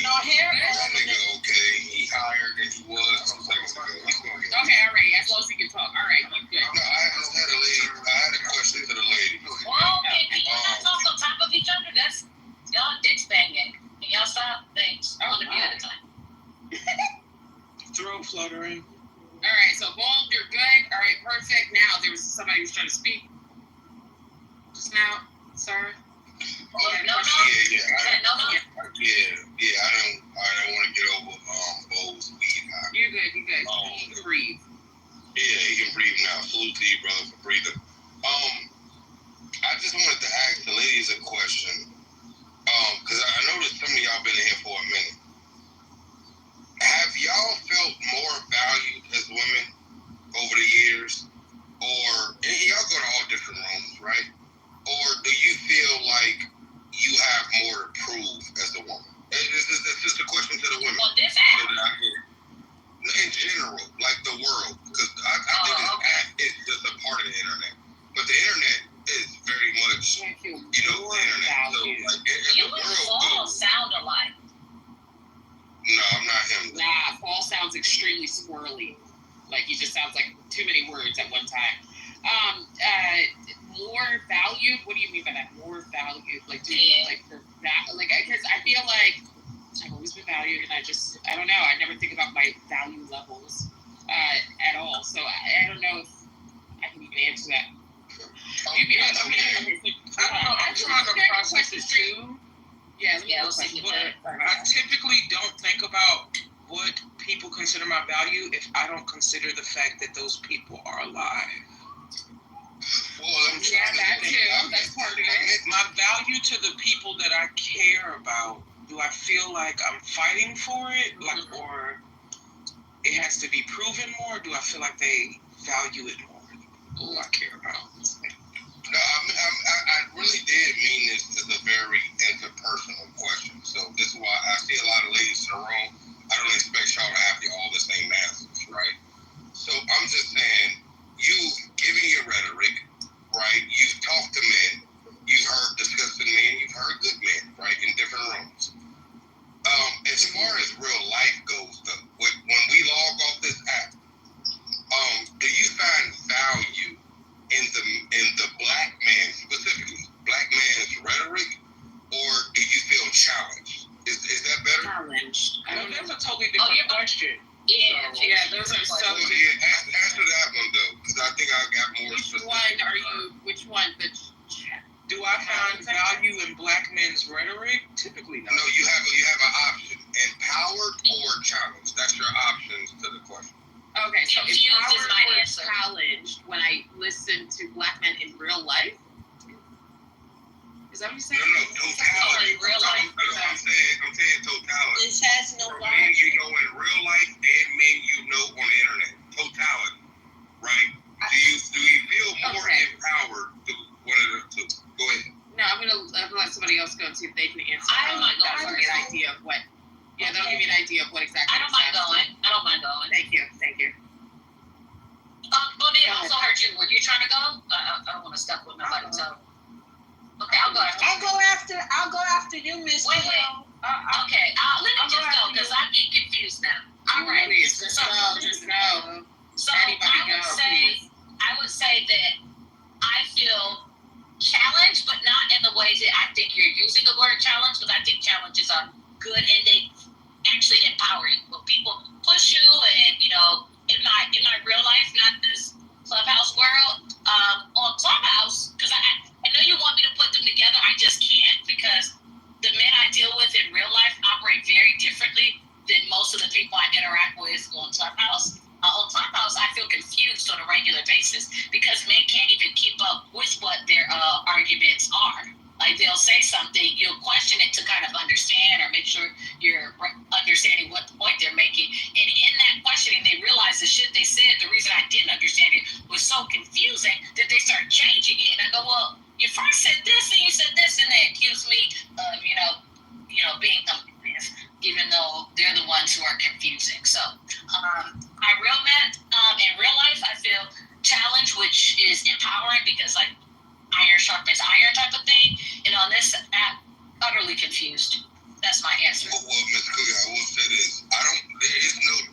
no hair. That nigga okay. He higher than he was 2 seconds ago. He's going to get Okay, all right. As long as he can talk. All right, you good. No, I had a question to the lady. Well, okay, can you not talk on top of each other? That's y'all dicks banging. Can y'all stop? Thanks. One of you at a time. Throat fluttering. All right, so Bold, you're good. All right, perfect. Now there was somebody who's trying to speak. Just now, sir. No. Yeah. I don't want to get over Bo's weed high. You're good. You can breathe. Yeah, he can breathe now. Salute to you, brother, for breathing. I just wanted to ask the ladies a question. Because I noticed some of y'all been in here for a minute. Have y'all felt more valued as women over the years? Or, and y'all go to all different rooms, right? Or do you feel like you have more to prove as a woman? It's just a question to the women. Well, this app? In general, like the world. Because I think this app is just a part of the internet. But the internet is very much, the internet. So, like, you and Paul sound alike. No, I'm not him. Nah, Paul sounds extremely squirrely. Like, he just sounds like too many words at one time. More value? What do you mean by that? More value? Like, because I feel like I've always been valued, and I don't know. I never think about my value levels at all. So I don't know if I can even answer that. I'm trying to process it too. Yeah, I was thinking that. I typically don't think about what people consider my value if I don't consider the fact that those people are alive. Well, That's part of it. My value to the people that I care about, do I feel like I'm fighting for it? Or it has to be proven more? Do I feel like they value it more than the people I care about? No, I really did mean this as a very interpersonal question. So this is why I see a lot of ladies in the room. I don't expect y'all to have all the same answers, right? So I'm just saying, you've given your rhetoric, right? You've talked to men. You've heard disgusting men. You've heard good men, right, in different rooms. As far as real life goes, though, when we log off this app, do you find value in the black man, specifically black man's rhetoric, or do you feel challenged? Is that better? Challenged. I don't know. That's a totally different question. Yeah, those are so well, yeah, answer that one though, because I think I got more. Which one? Do I find value in black men's rhetoric? Typically not. No, you have an option: empowered or challenged. That's your options to the question. Okay, so Confused is empowered my or answer. challenged when I listen to black men in real life? Is that what you're saying? No, totality. In real life. I'm saying totality. This has no Men you know in real life and men you know on the internet. Totality, right? Do you feel more empowered to one of the two? Go ahead. No, I'm gonna let somebody else go and see if they can answer. I don't mind that'll going give me an first. idea of what. Yeah, that'll give me an idea of what exactly. I don't mind going. Thank you. Bonnie, I also heard you. Were you trying to go? I don't want to step with nobody. So. Okay, I'll go after. I'll go after you, Miss. Wait. Okay, let me just go because I'm getting confused now. All right. Just go. So I would say that I feel challenged, but not in the way that I think you're using the word challenge, because I think challenges are good and they actually empowering. When people push you, and in my real life, not this Clubhouse world, on Clubhouse, because I know you want me to put them together, I just can't, because the men I deal with in real life operate very differently than most of the people I interact with on Clubhouse. On Clubhouse, I feel confused on a regular basis because men can't even keep up with what their arguments are. Like, they'll say something, you'll question it to kind of understand or make sure you're understanding what the point they're making. And in that questioning, they realize the shit they said, the reason I didn't understand it was so confusing that they start changing it. And I go, well, you first said this and you said this, and they accuse me of, being oblivious, even though they're the ones who are confusing. So, I real men, in real life, I feel challenged, which is empowering because, like, iron sharpens iron type of thing. And on this app, utterly confused. That's my answer. Well, Ms. Cookie, I will say this.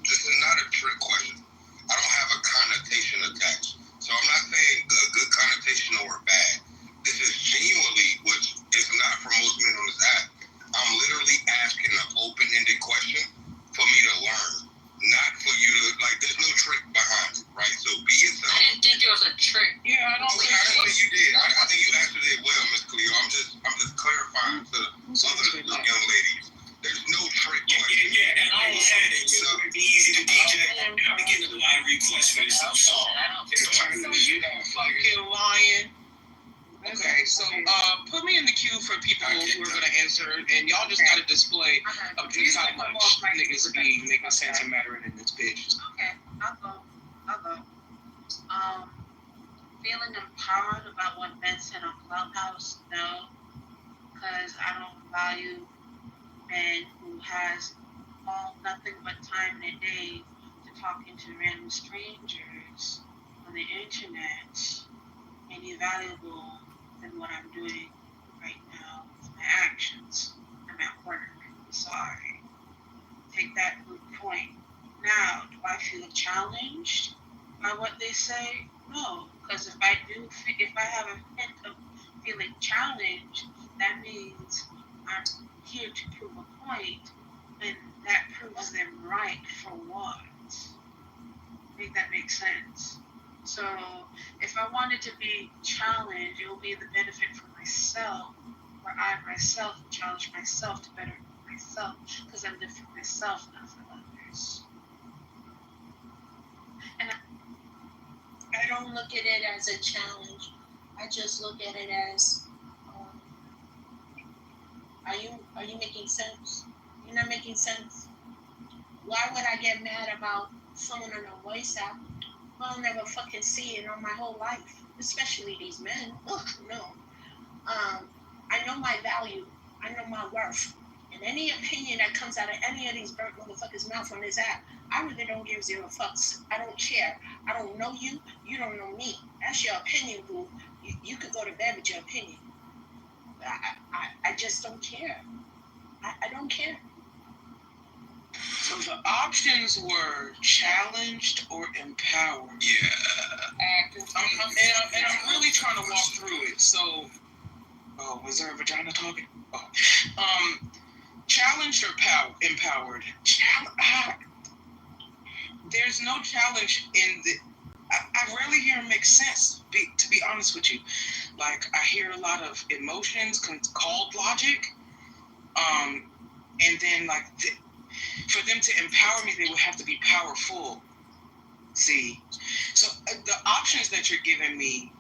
This is not a trick question. I don't have a connotation attached. So I'm not saying a good connotation or bad. This is genuinely, which is not for most men on this app. I'm literally asking an open-ended question for me to learn. Not for you to, there's no trick behind it, right? So be yourself. I didn't think there was a trick. Yeah, I don't think you did. I think you answered it well, Ms. Cleo. I'm just clarifying to other young ladies. There's no trick question. Yeah, and like I said, it'd be easy to DJ. I'm getting a lot of requests for this song. You fucking lying. Okay, so put me in the queue for people who are going to answer, and y'all just got to display of just how much niggas be making sense and mattering in this bitch. Okay, I'll go. Feeling empowered about what Ben said on Clubhouse? No, because I don't value men who has nothing but time in a day to talking to random strangers on the internet any valuable than what I'm doing right now with my actions. I'm at work. Sorry. Take that good point. Now, do I feel challenged by what they say? No, because if I have a hint of feeling challenged, that means I'm here to prove a point, and that proves them right for what? Make that make sense? So if I wanted to be challenged, it will be the benefit for myself where I myself challenge myself to better myself, because I'm different for myself, not for others. And I don't look at it as a challenge. I just look at it as, are you making sense? You're not making sense. Why would I get mad about someone on a voice app? I'll never fucking see it on my whole life, especially these men. Ugh, no. I know my value. I know my worth. And any opinion that comes out of any of these burnt motherfuckers' mouth on this app, I really don't give zero fucks. I don't care. I don't know you. You don't know me. That's your opinion, boo. You could go to bed with your opinion. I just don't care. I don't care. So the options were challenged or empowered. Yeah. And I'm really trying to walk through it. So, was there a vagina talking? Challenged or empowered? There's no challenge in the. I rarely hear it make sense. To be honest with you, like I hear a lot of emotions called logic, and then like for them to empower me, they would have to be powerful. See, so the options that you're giving me,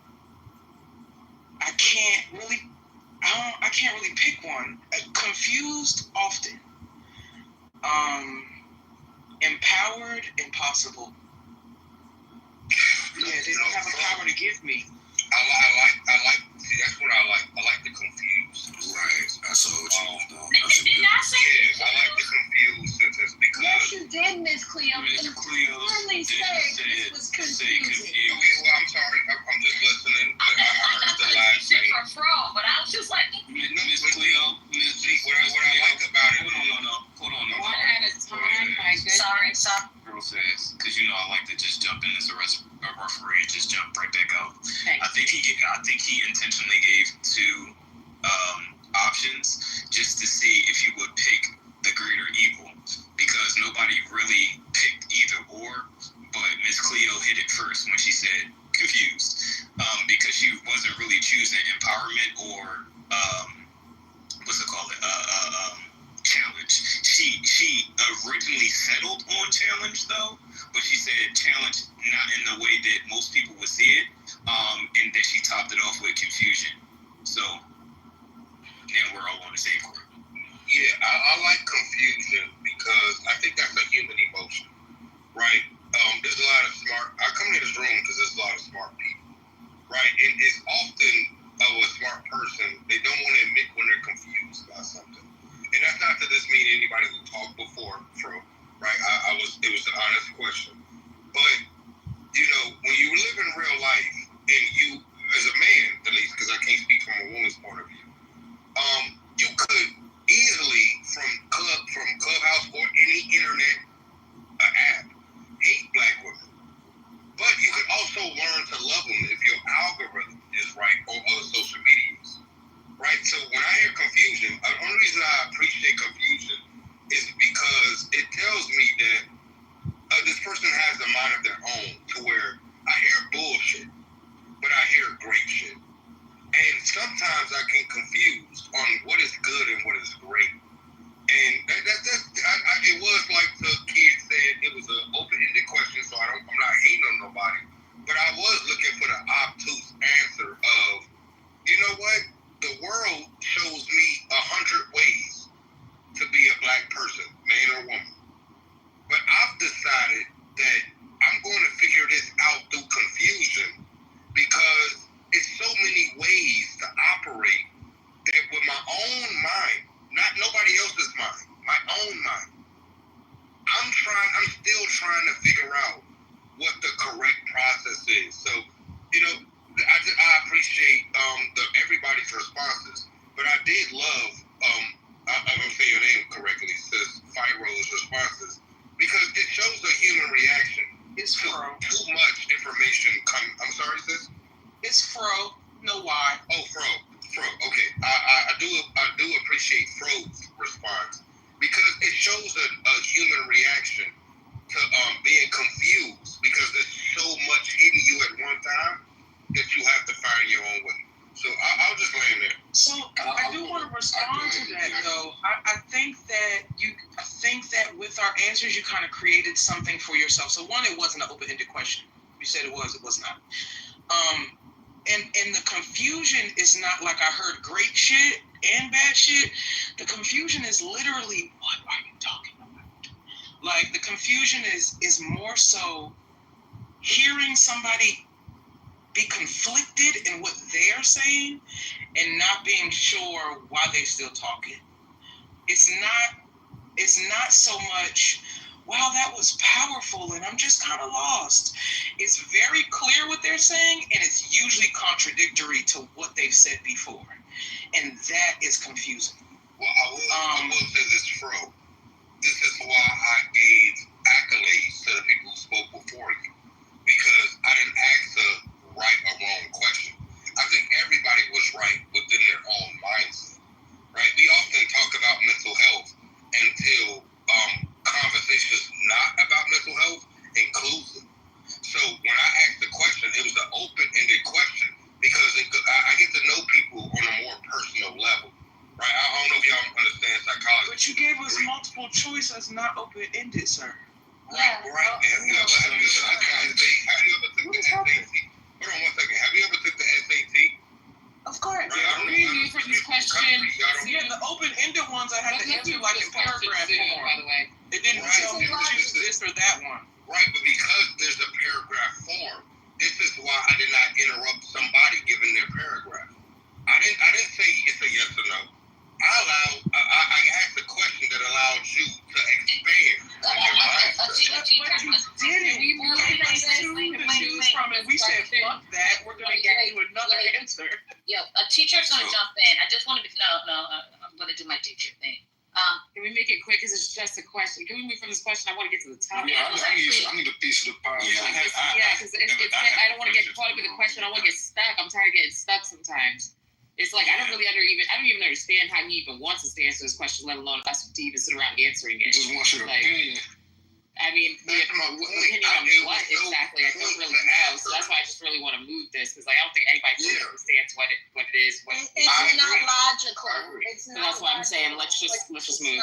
I can't really pick one. Confused often. Empowered, impossible. Yeah, they don't have a power to give me. I like. See, that's what I like. I like the confused. Right. That's all what you know. Yes, I like the confused sentence because. Yes, you did, Miss Cleo. Miss Cleo Clearly said this was confusing. Okay, well, I'm sorry. I'm just listening. I heard the last thing. But I was just like, Miss Cleo, what I like about it. Hold on. one at a time, my goodness. Sorry. Girl says, because you know I like to just jump in as a referee, just jump right back out. I think he intentionally gave two options just to see if you would pick the greater evil, because nobody really picked either or, but Miss Cleo hit it first when she said confused, because she wasn't really choosing empowerment or challenge. She originally settled on challenge though, but she said challenge not in the way that most people would see it, and then she topped it off with confusion. So now we're all on the same court. Yeah, I like confusion because I think that's a human emotion, right? There's a lot of smart. I come to this room because there's a lot of smart people, right? And it's often of a smart person, they don't want to admit when they're confused about something. And that's not to just mean anybody who talked before, right? It was an honest question. But, you know, when you live in real life, and you, as a man, at least, because I can't speak from a woman's point of view, you could easily, from Clubhouse or any internet app, hate black women. But you can also learn to love them if your algorithm is right on other social medias. Right? So when I hear confusion, the only reason I appreciate confusion is because it tells me that this person has a mind of their own, to where I hear bullshit, but I hear great shit. And sometimes I get confused on what is good and what is great. And it was like the kid said, it was an open-ended question, so I'm not hating on nobody. But I was looking for the obtuse answer of, you know what? The world shows me 100 ways to be a black person, man or woman. But I've decided that I'm going to figure this out through confusion, because it's so many ways to operate that with my own mind, not nobody else's mind, my own mind, I'm still trying to figure out what the correct process is. So, you know, I appreciate everybody's responses, but I did love, I'm going to say your name correctly, sis, Firo's responses, because it shows a human reaction. It's Fro. Too much information I'm sorry, sis? It's Fro. No why. Oh, Fro. Okay. I do appreciate Fro's response, because it shows a human reaction to being confused, because there's so much hitting you at one time that you have to find your own way. So I'll just land there. So I do want respond to that though. I think that with our answers, you kind of created something for yourself. So one, it wasn't an open-ended question. You said it was not. And the confusion is not like I heard great shit and bad shit. The confusion is literally, what are you talking about? Like the confusion is more so hearing somebody be conflicted in what they're saying and not being sure why they're still talking. It's not so much, wow, that was powerful and I'm just kind of lost. It's very clear what they're saying and it's usually contradictory to what they've said before. And that is confusing. Well, I will say this, Fro. This is why I gave accolades to the people who spoke before you. Because I didn't ask the right or wrong question. I think everybody was right within their own mindset. Right? We often talk about mental health until conversations not about mental health includes it. So when I asked the question, it was an open-ended question because I get to know people on a more personal level. Right? I don't know if y'all understand psychology. But you gave us multiple choices, not open-ended, sir. Right. Have you ever took the SAT? Hold on one second. Have you ever took the SAT? Of course. I'm reading you for this question. Yeah, the open-ended ones I had to answer like in paragraph form. By the way, it didn't tell me to choose this or that one. Right, but because there's a paragraph form, this is why I did not interrupt somebody giving their paragraph. I didn't say it's a yes or no. I asked a question that allows you to expand. But you didn't. You gave us two to choose from, and we said, fuck that. We're going to get you another answer. Yeah, a teacher's going to jump in. I just want to be, I'm going to do my teacher thing. Can we make it quick? Because it's just a question. Can we move from this question? I want to get to the topic. Yeah, I need a piece of the pie. Because I don't want to get caught up in the question. I want to get stuck. I'm tired of getting stuck sometimes. It's like I don't even understand how he even wants us to answer this question, let alone us to even sit around answering it. Just wants your opinion. I mean, the opinion on what exactly? I don't really know. So that's why I just really want to move this because I don't think anybody fully understands what it is. It's not logical. So that's why I'm saying let's just move.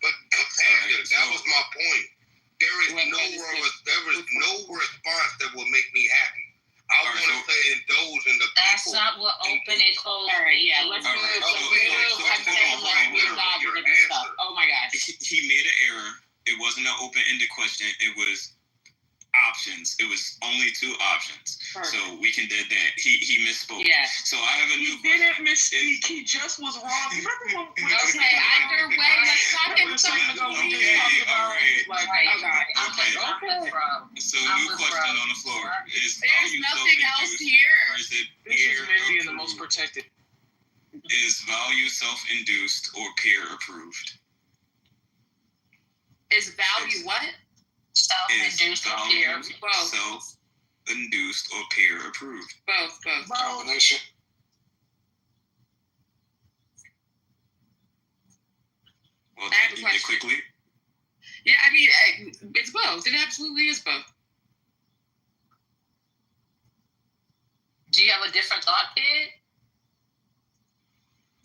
But that was my point. There is no response that will make me happy. I want to say indulge in the people. That's not what open and closed. All right, yeah, let's move. Oh my gosh. He made an error. It wasn't an open-ended question. It was options. It was only two options. Perfect. So we can did that. He misspoke. Yeah. So I have a new question. He didn't misspeak. He just was wrong. Okay, either way, let's talk about something. So new question on the floor. There's nothing else here. Or is it this is men being the most protected. Is value self-induced or peer-approved? Is value what? Self-induced or peer. Both. Self-induced or peer-approved. Both. Combination. Well, you did quickly. Yeah, I mean, it's both. It absolutely is both. Do you have a different thought, kid?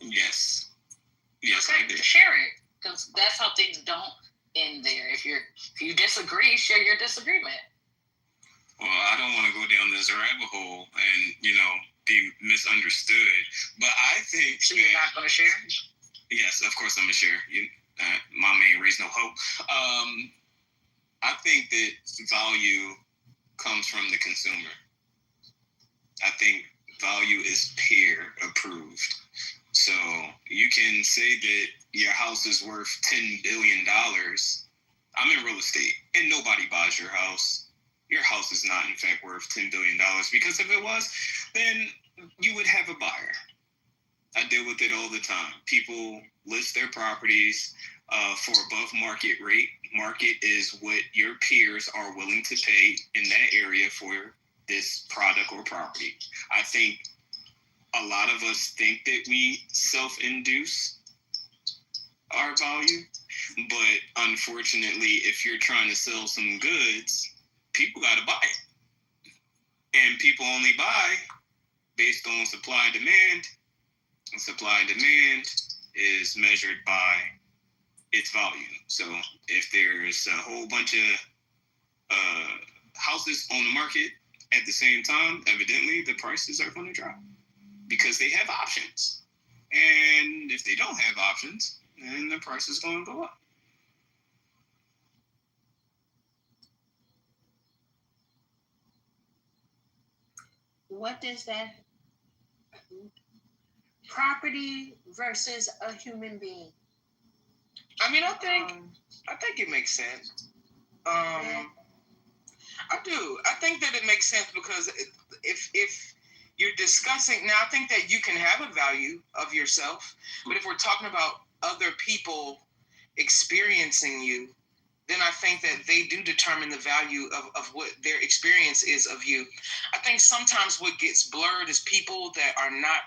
Yes, okay, I do. Share it, because that's how things don't end there. If you disagree, share your disagreement. Well, I don't want to go down this rabbit hole and be misunderstood, but I think. So you're not going to share? Yes, of course I'm going to share. My man raised no hope. I think that value comes from the consumer. I think value is peer approved. So you can say that your house is worth $10 billion. I'm in real estate and nobody buys your house. Your house is not in fact worth $10 billion because if it was, then you would have a buyer. I deal with it all the time. People list their properties for above market rate. Market is what your peers are willing to pay in that area for this product or property. I think a lot of us think that we self-induce our value, but unfortunately, if you're trying to sell some goods, people got to buy it. And people only buy based on supply and demand. And supply and demand is measured by its value. So if there's a whole bunch of houses on the market at the same time, evidently the prices are going to drop because they have options. And if they don't have options, then the price is going to go up. What does that property versus a human being? I mean, I think it makes sense. I do. I think that it makes sense because if you're discussing now, I think that you can have a value of yourself, but if we're talking about other people experiencing you, then I think that they do determine the value of what their experience is of you. I think sometimes what gets blurred is people that are not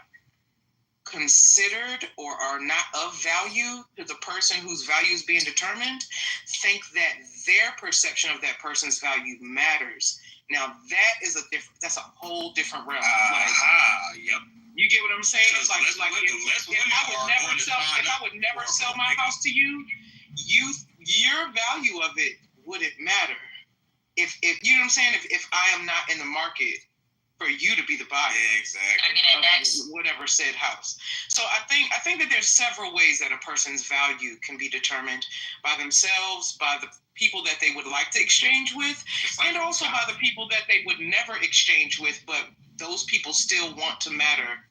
considered or are not of value to the person whose value is being determined think that their perception of that person's value matters. Now that's a whole different realm. Yep. You get what I'm saying? It's like if I would never sell my house to you, your value of it wouldn't matter. If you know what I'm saying, if I am not in the market for you to be the buyer, exactly, of whatever said house. So I think that there's several ways that a person's value can be determined by themselves, by the people that they would like to exchange with, and also by the people that they would never exchange with, but those people still want to matter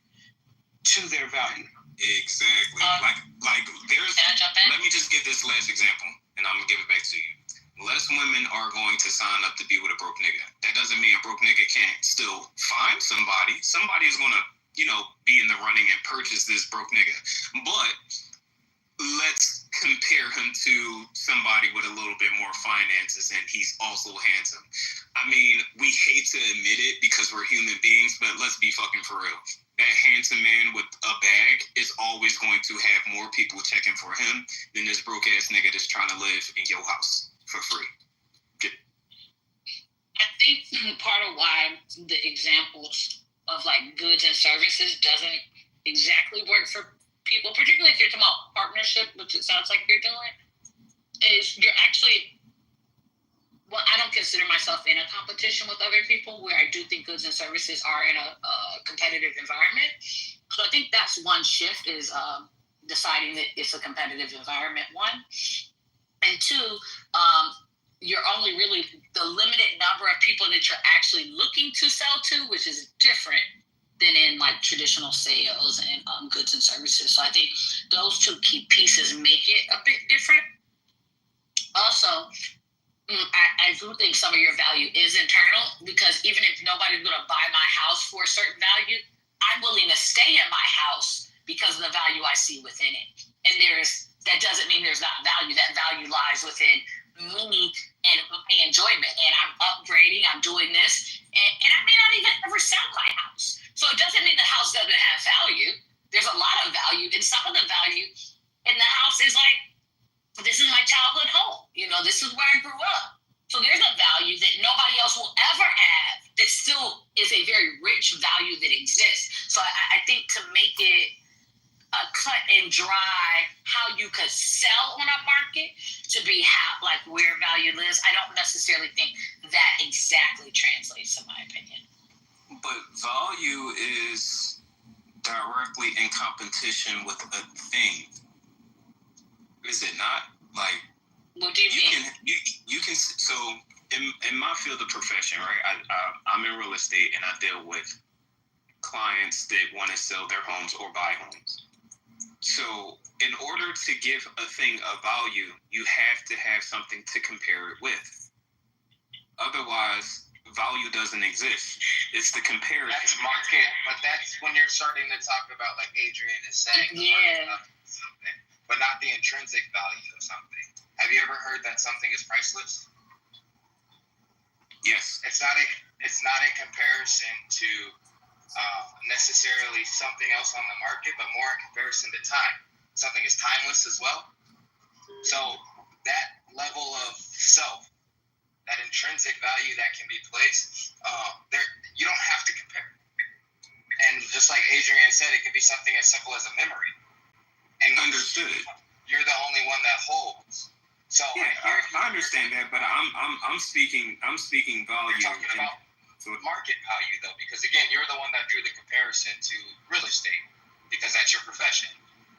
to their value. Exactly. Like there's. Let me just give this last example, and I'm gonna give it back to you. Less women are going to sign up to be with a broke nigga. That doesn't mean a broke nigga can't still find somebody. Somebody is gonna, be in the running and purchase this broke nigga. But let's compare him to somebody with a little bit more finances, and he's also handsome. I mean, we hate to admit it because we're human beings, but let's be fucking for real. That handsome man with a bag is always going to have more people checking for him than this broke ass nigga that's trying to live in your house for free. I think part of why the examples of like goods and services doesn't exactly work for people, particularly if you're talking about partnership, which it sounds like you're doing, is you're actually, well, I don't consider myself in a competition with other people where I do think goods and services are in a competitive environment. So I think that's one shift is deciding that it's a competitive environment, one. And two, you're only really the limited number of people that you're actually looking to sell to, which is different than in like traditional sales and goods and services. So I think those two key pieces make it a bit different. Also, I do think some of your value is internal because even if nobody's going to buy my house for a certain value, I'm willing to stay in my house because of the value I see within it. And that doesn't mean there's not value. That value lies within me and my enjoyment. And I'm upgrading, I'm doing this, and I may not even ever sell my house. So it doesn't mean the house doesn't have value. There's a lot of value, and some of the value in the house is like, this is my childhood home. This is where I grew up. So there's a value that nobody else will ever have that still is a very rich value that exists. So I think to make it a cut and dry how you could sell on a market to be where value lives, I don't necessarily think that exactly translates, in my opinion. But value is directly in competition with a thing. Is it not? Like, what do you mean? You can. So in my field of profession, right? I'm in real estate and I deal with clients that want to sell their homes or buy homes. So in order to give a thing a value, you have to have something to compare it with. Otherwise, value doesn't exist. It's the comparison. That's market, but that's when you're starting to talk about, like Adrian is saying, something, but not the intrinsic value of something. Have you ever heard that something is priceless? Yes. It's not a comparison to necessarily something else on the market, but more in comparison to time. Something is timeless as well. So that level of self, that intrinsic value that can be placed, you don't have to compare. And just like Adrian said, it could be something as simple as a memory. And understood. You're the only one that holds. So yeah, I understand that, but I'm speaking value. You're talking about market value though, because again, you're the one that drew the comparison to real estate because that's your profession.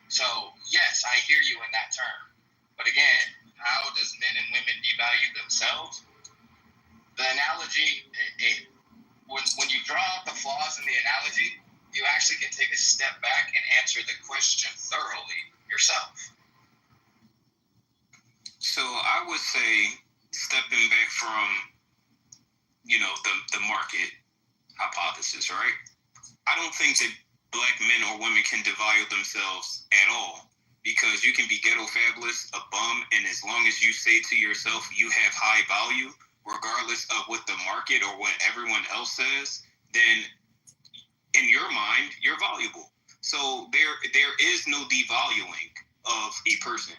So yes, I hear you in that term. But again, how does men and women devalue themselves? The analogy, when you draw out the flaws in the analogy, you actually can take a step back and answer the question thoroughly yourself. So I would say, stepping back from, the market hypothesis, right? I don't think that black men or women can devalue themselves at all, because you can be ghetto fabulous, a bum, and as long as you say to yourself you have high value, regardless of what the market or what everyone else says, then in your mind, you're valuable. So there is no devaluing of a person,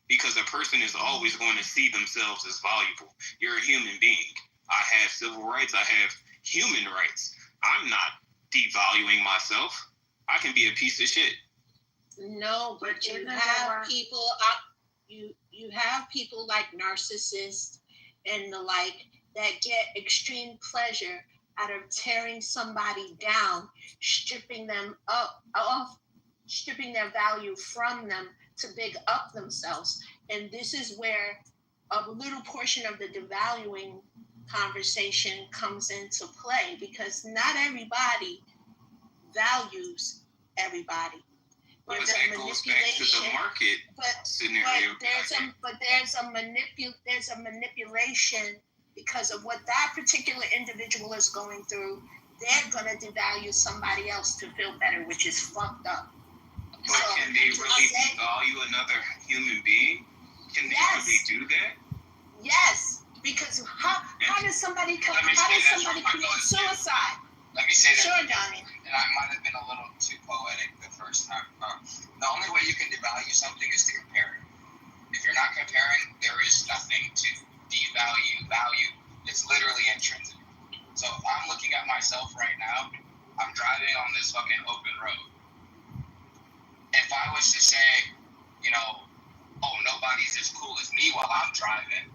because a person is always going to see themselves as valuable. You're a human being. I have civil rights. I have human rights. I'm not devaluing myself. I can be a piece of shit. No, but you have people. You have people like narcissists and the like that get extreme pleasure out of tearing somebody down, stripping them off, stripping their value from them to big up themselves. And this is where a little portion of the devaluing conversation comes into play, because not everybody values everybody. But that goes back to the market scenario. But there's a manipulation because of what that particular individual is going through. They're gonna devalue somebody else to feel better, which is fucked up. But can they really devalue another human being? Can they really do that? Yes, because how does somebody commit suicide? Let me say that. Sure, Donnie. And I might have been a little too poetic the first time. The only way you can devalue something is to compare it. If you're not comparing, there is nothing to devalue, value. It's literally intrinsic. So if I'm looking at myself right now, I'm driving on this fucking open road. If I was to say, oh, nobody's as cool as me while I'm driving,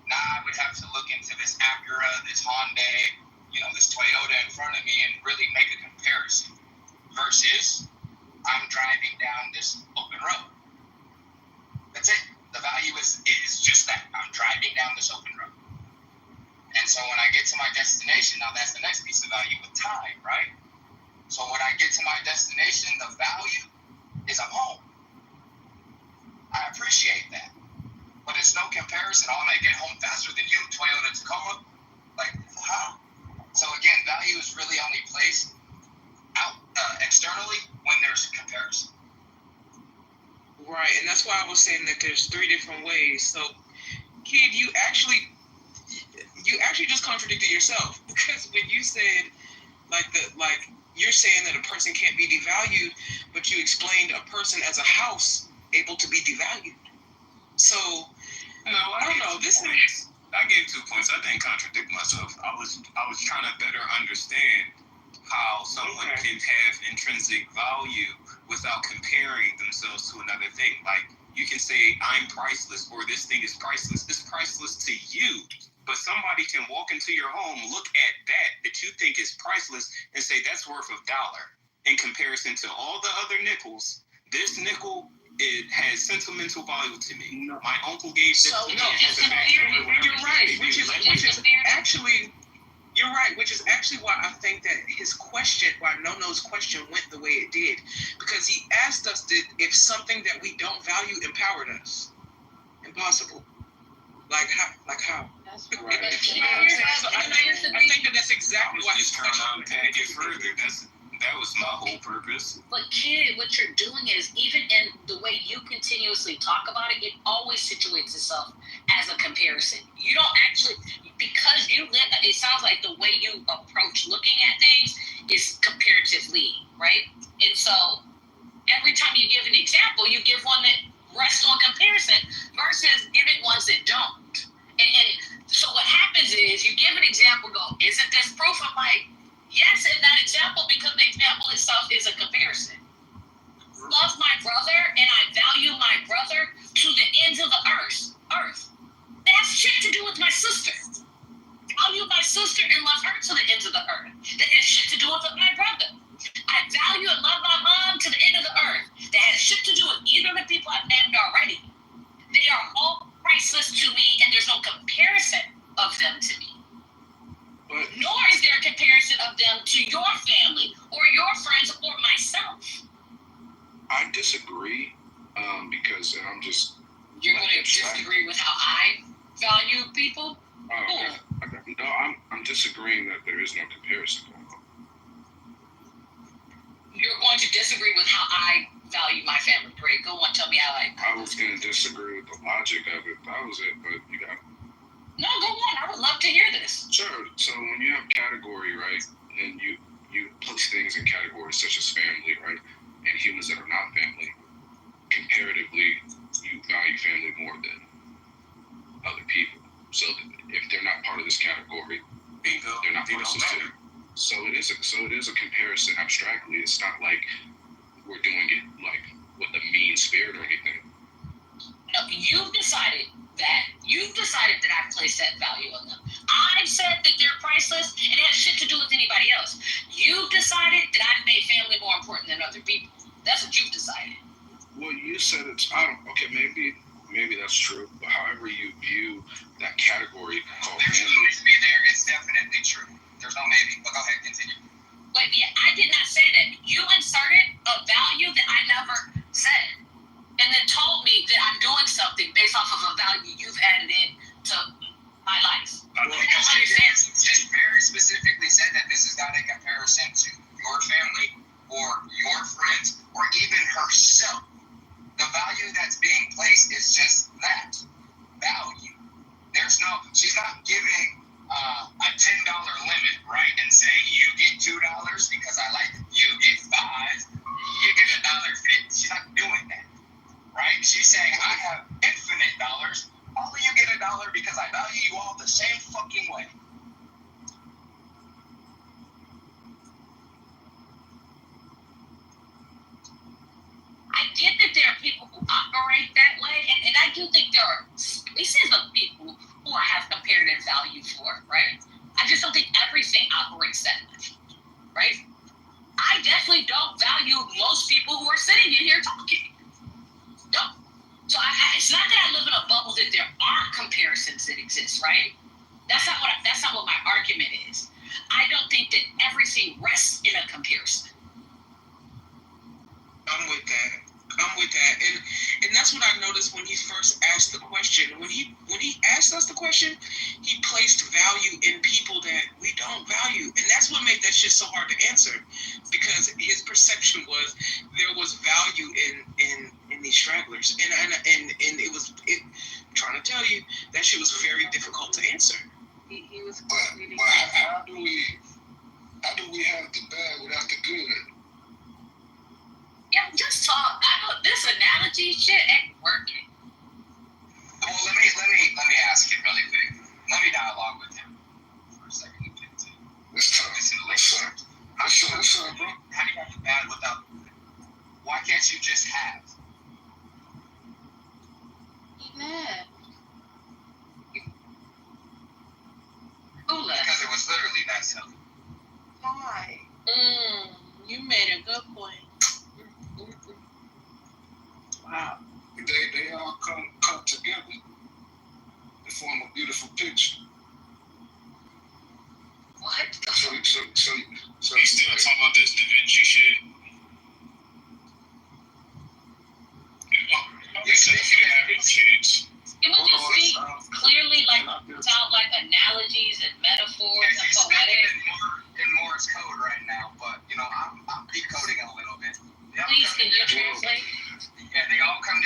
I would have to look into this Acura, this Hyundai, this Toyota in front of me and really make a comparison versus I'm driving down this open road. That's it. The value is just that. I'm driving down this open road. And so when I get to my destination, now that's the next piece of value with time, right? So when I get to my destination, the value is I'm home. I appreciate that. But it's no comparison. I'm going to get home faster than you, Toyota Tacoma. Like, how? So again, value is really only placed out externally when there's a comparison. Right, and that's why I was saying that there's three different ways. So, kid, you actually just contradicted yourself, because when you said you're saying that a person can't be devalued, but you explained a person as a house able to be devalued. So, I don't know. I gave 2 points. I didn't contradict myself. I was trying to better understand how someone can have intrinsic value without comparing themselves to another thing. Like, you can say, I'm priceless, or this thing is priceless. It's priceless to you. But somebody can walk into your home, look at that you think is priceless, and say that's worth $1. In comparison to all the other nickels, this nickel, it has sentimental value to me. No. My uncle gave this to me. You're right, which is actually why I think that why No-No's question went the way it did, because he asked us if something that we don't value empowered us. Impossible. Like how? That's right. I think that's exactly why he's trying to unpack it further. That was my whole purpose. But kid, what you're doing is, even in the way you continuously talk about it, it always situates itself as a comparison. You don't actually, because you live, it sounds like the way you approach looking at things is comparatively, right? And so every time you give an example, you give one that rests on comparison versus giving ones that don't. And so what happens is you give an example, go, isn't this proof? I'm like, yes, in that example, because the example itself is a comparison. love my brother and I value my brother to the ends of the earth. That has shit to do with my sister. Value my sister and love her to the ends of the earth. That has shit to do with my brother. I value and love my mom to the end of the earth. That has shit to do with either of the people I've named already. They are all priceless to me, and there's no comparison of them to me. Nor is there a comparison of them to your family or your friends or myself. I disagree because I'm just. You're going to disagree with how I value people? No, I'm disagreeing that there is no comparison going on. You're going to disagree with how I value my family. Great. Go on, tell me how I was going to disagree with the logic of it. That was it, but you got. No, go on. I would love to hear this. Sure. So when you have category, right, and you place things in categories such as family, right, and humans that are not family, comparatively, you value family more than other people. So if they're not part of this category, they're not part of the system. So it is a comparison abstractly. It's not like we're doing it like with a mean spirit or anything. No, you've decided that I've placed that value on them. I've said that they're priceless and it has shit to do with anybody else. You've decided that I've made family more important than other people. That's what you've decided. Well, you said okay, maybe that's true, but however you view that category called there's family. To be there, it's definitely true. There's no maybe, but go ahead, continue. Wait, yeah, I did not say that. You inserted a value that I never said, and then told me that I'm doing something based off of a value you've added in to my life. Because she just very specifically said that this is not a comparison to your family or your friends or even herself. The value that's being placed is just that value. She's not giving a $10 limit, right? And saying you get $2 because I like it. You get $5, you get $1.50. She's not doing that, right? She's saying I have infinite dollars. Only you get $1 because I value you all the same fucking way. I get that there are people who operate that way, and I do think there are species of people who I have comparative value for, right? I just don't think everything operates that much, right? I definitely don't value most people who are sitting in here talking. No. So it's not that I live in a bubble that there aren't comparisons that exist, right? That's not what my argument is. I don't think that everything rests in a comparison. I'm with that. And that's what I noticed when he first asked the question. When he asked us the question, he placed value in people that we don't value. And that's what made that shit so hard to answer. Because his perception was there was value in these stragglers. And it was trying to tell you that shit was very difficult to answer. He was but how do we have the bad without the good? Yeah, just talk. I know this analogy shit ain't working. Well, let me ask him really quick. Let me dialogue with him for a second. Let's talk. How do you have the bad without the good? Why can't you just have? He mad. Because it was literally that simple. Why? You made a good point. Wow. They all come together to form a beautiful picture. What? So we still talking about this Da Vinci shit. You said if you have kids. Can we just speak clearly, without analogies and metaphors and poetic? In Morse code right now, but I'm decoding a little bit. Please, can you translate? Yeah, they all come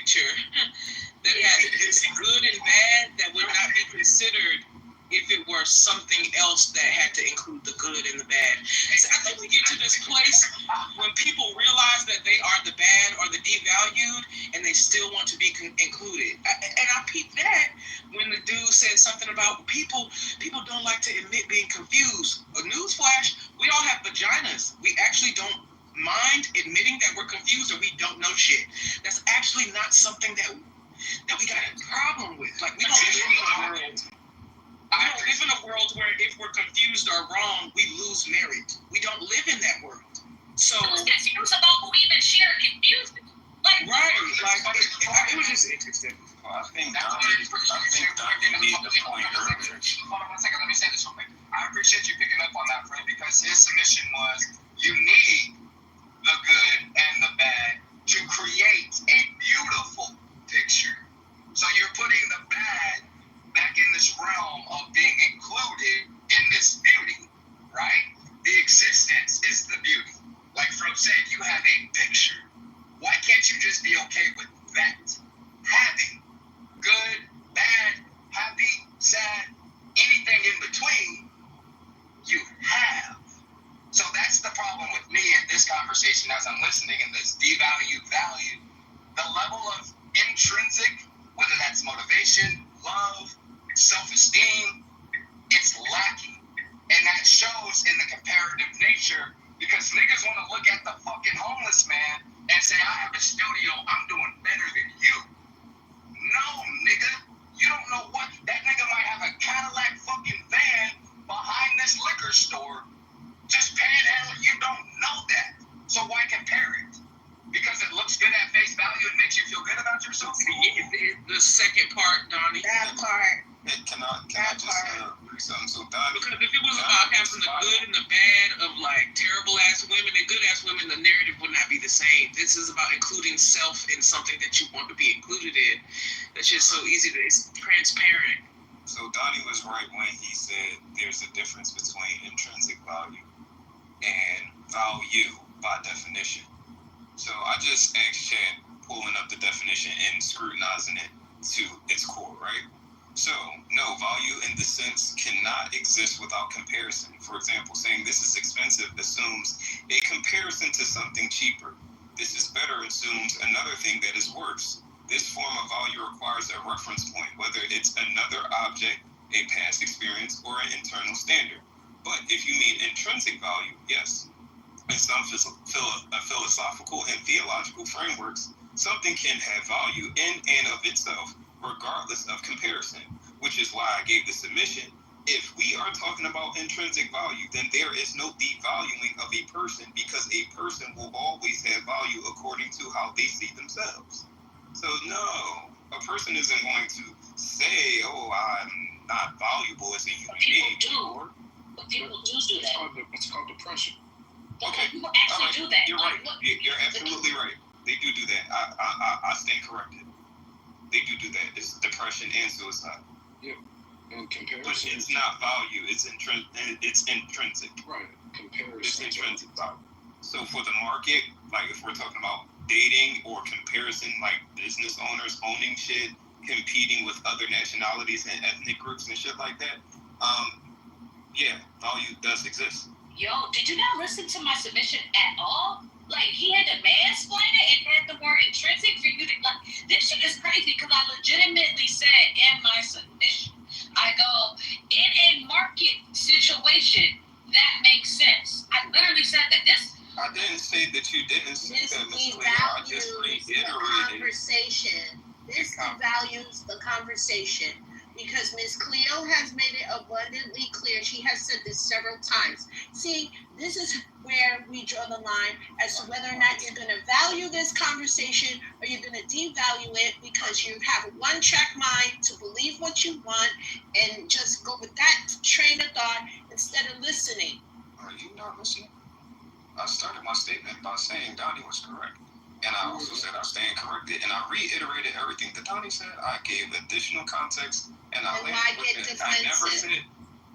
picture that has its good and bad that would not be considered if it were something else that had to include the good and the bad. So I think we get to this place when people realize that they are the bad or the devalued and they still want to be included. And I peeped that when the dude said something about people don't like to admit being confused. A newsflash, we all have vaginas. We actually don't mind admitting that we're confused or we don't know shit. That's actually not something that we got a problem with. Like, we don't live in a world. I don't live in a world where if we're confused or wrong, we lose merit. We don't live in that world. So who's confused about who even shared confusion? Like, right, like it was just interesting. Well, I think Donnie made the point earlier. Hold on 1 second, let me say this real quick. I appreciate you picking up on that, Fred, because his submission was you need the good and the bad to create a beautiful picture. So you're putting the bad back in this realm of being included in this beauty, right? The existence is the beauty. Like Fred said, you have a picture. Why can't you just be okay with that? Having good, bad, happy, sad, anything in between, you have. So that's the problem with me in this conversation as I'm listening in this devalued value. The level of intrinsic, whether that's motivation, love, self-esteem, it's lacking. And that shows in the comparative nature because niggas want to look at the fucking homeless man and say, I have a studio, I'm doing better than you. No, nigga. You don't know what. That nigga might have a Cadillac fucking van behind this liquor store just panhandling. You don't know that. So why compare it? Because it looks good at face value and makes you feel good about yourself? The second part, Donnie. That part. Can I just read something? So Donnie, because if it was about having the good and the bad of like terrible ass women and good ass women, the narrative would not be the same. This is about including self in something that you want to be included in. That's just so easy. It's transparent. So Donnie was right when he said there's a difference between intrinsic value and value by definition. So I just asked Chad, pulling up the definition and scrutinizing it to its core, right? So, no, value in the sense cannot exist without comparison. For example, saying this is expensive assumes a comparison to something cheaper. This is better assumes another thing that is worse. This form of value requires a reference point, whether it's another object, a past experience, or an internal standard. But if you mean intrinsic value, yes. In some philosophical and theological frameworks, something can have value in and of itself, regardless of comparison, which is why I gave the submission. If we are talking about intrinsic value, then there is no devaluing of a person because a person will always have value according to how they see themselves. So no, a person isn't going to say, oh, I'm not valuable as a human being. But people do that. It's called depression. Okay. People actually do that. You're right. You're absolutely right. They do that. I stand corrected. They do that. It's depression and suicide. Yeah. And comparison. But it's not value. It's intrinsic. Right. Comparison. It's intrinsic value. So for the market, like if we're talking about dating or comparison, like business owners owning shit, competing with other nationalities and ethnic groups and shit like that, yeah, value does exist. Yo, did you not listen to my submission at all? Like, he had to mansplain it and had the word intrinsic for you to, like, this shit is crazy because I legitimately said in my submission, I go, in a market situation, that makes sense. I literally said that this. I didn't say that you didn't say that, Ms. Cleo. I just reiterated the conversation. This devalues the conversation. Because Ms. Cleo has made it abundantly clear. She has said this several times. See, this is where we draw the line as to whether or not you're going to value this conversation or you're going to devalue it because you have a one-track mind to believe what you want and just go with that train of thought instead of listening. Are you not listening? I started my statement by saying Donnie was correct. And I also said I stand corrected, and I reiterated everything that Donnie said. I gave additional context, and I never said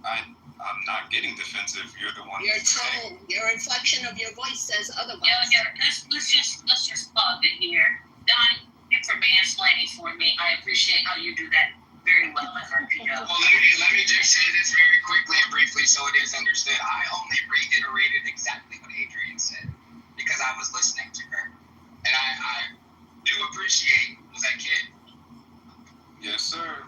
I'm not getting defensive. You're the one. Your tone, your inflection of your voice says otherwise. Let's just pause it here. Donnie, for mansplaining for me. I appreciate how you do that very well at RPO. Well, let me just say this very quickly and briefly so it is understood. I only reiterated exactly what Adrian said because I was listening to her. And I do appreciate, was that Kid? Yes, sir.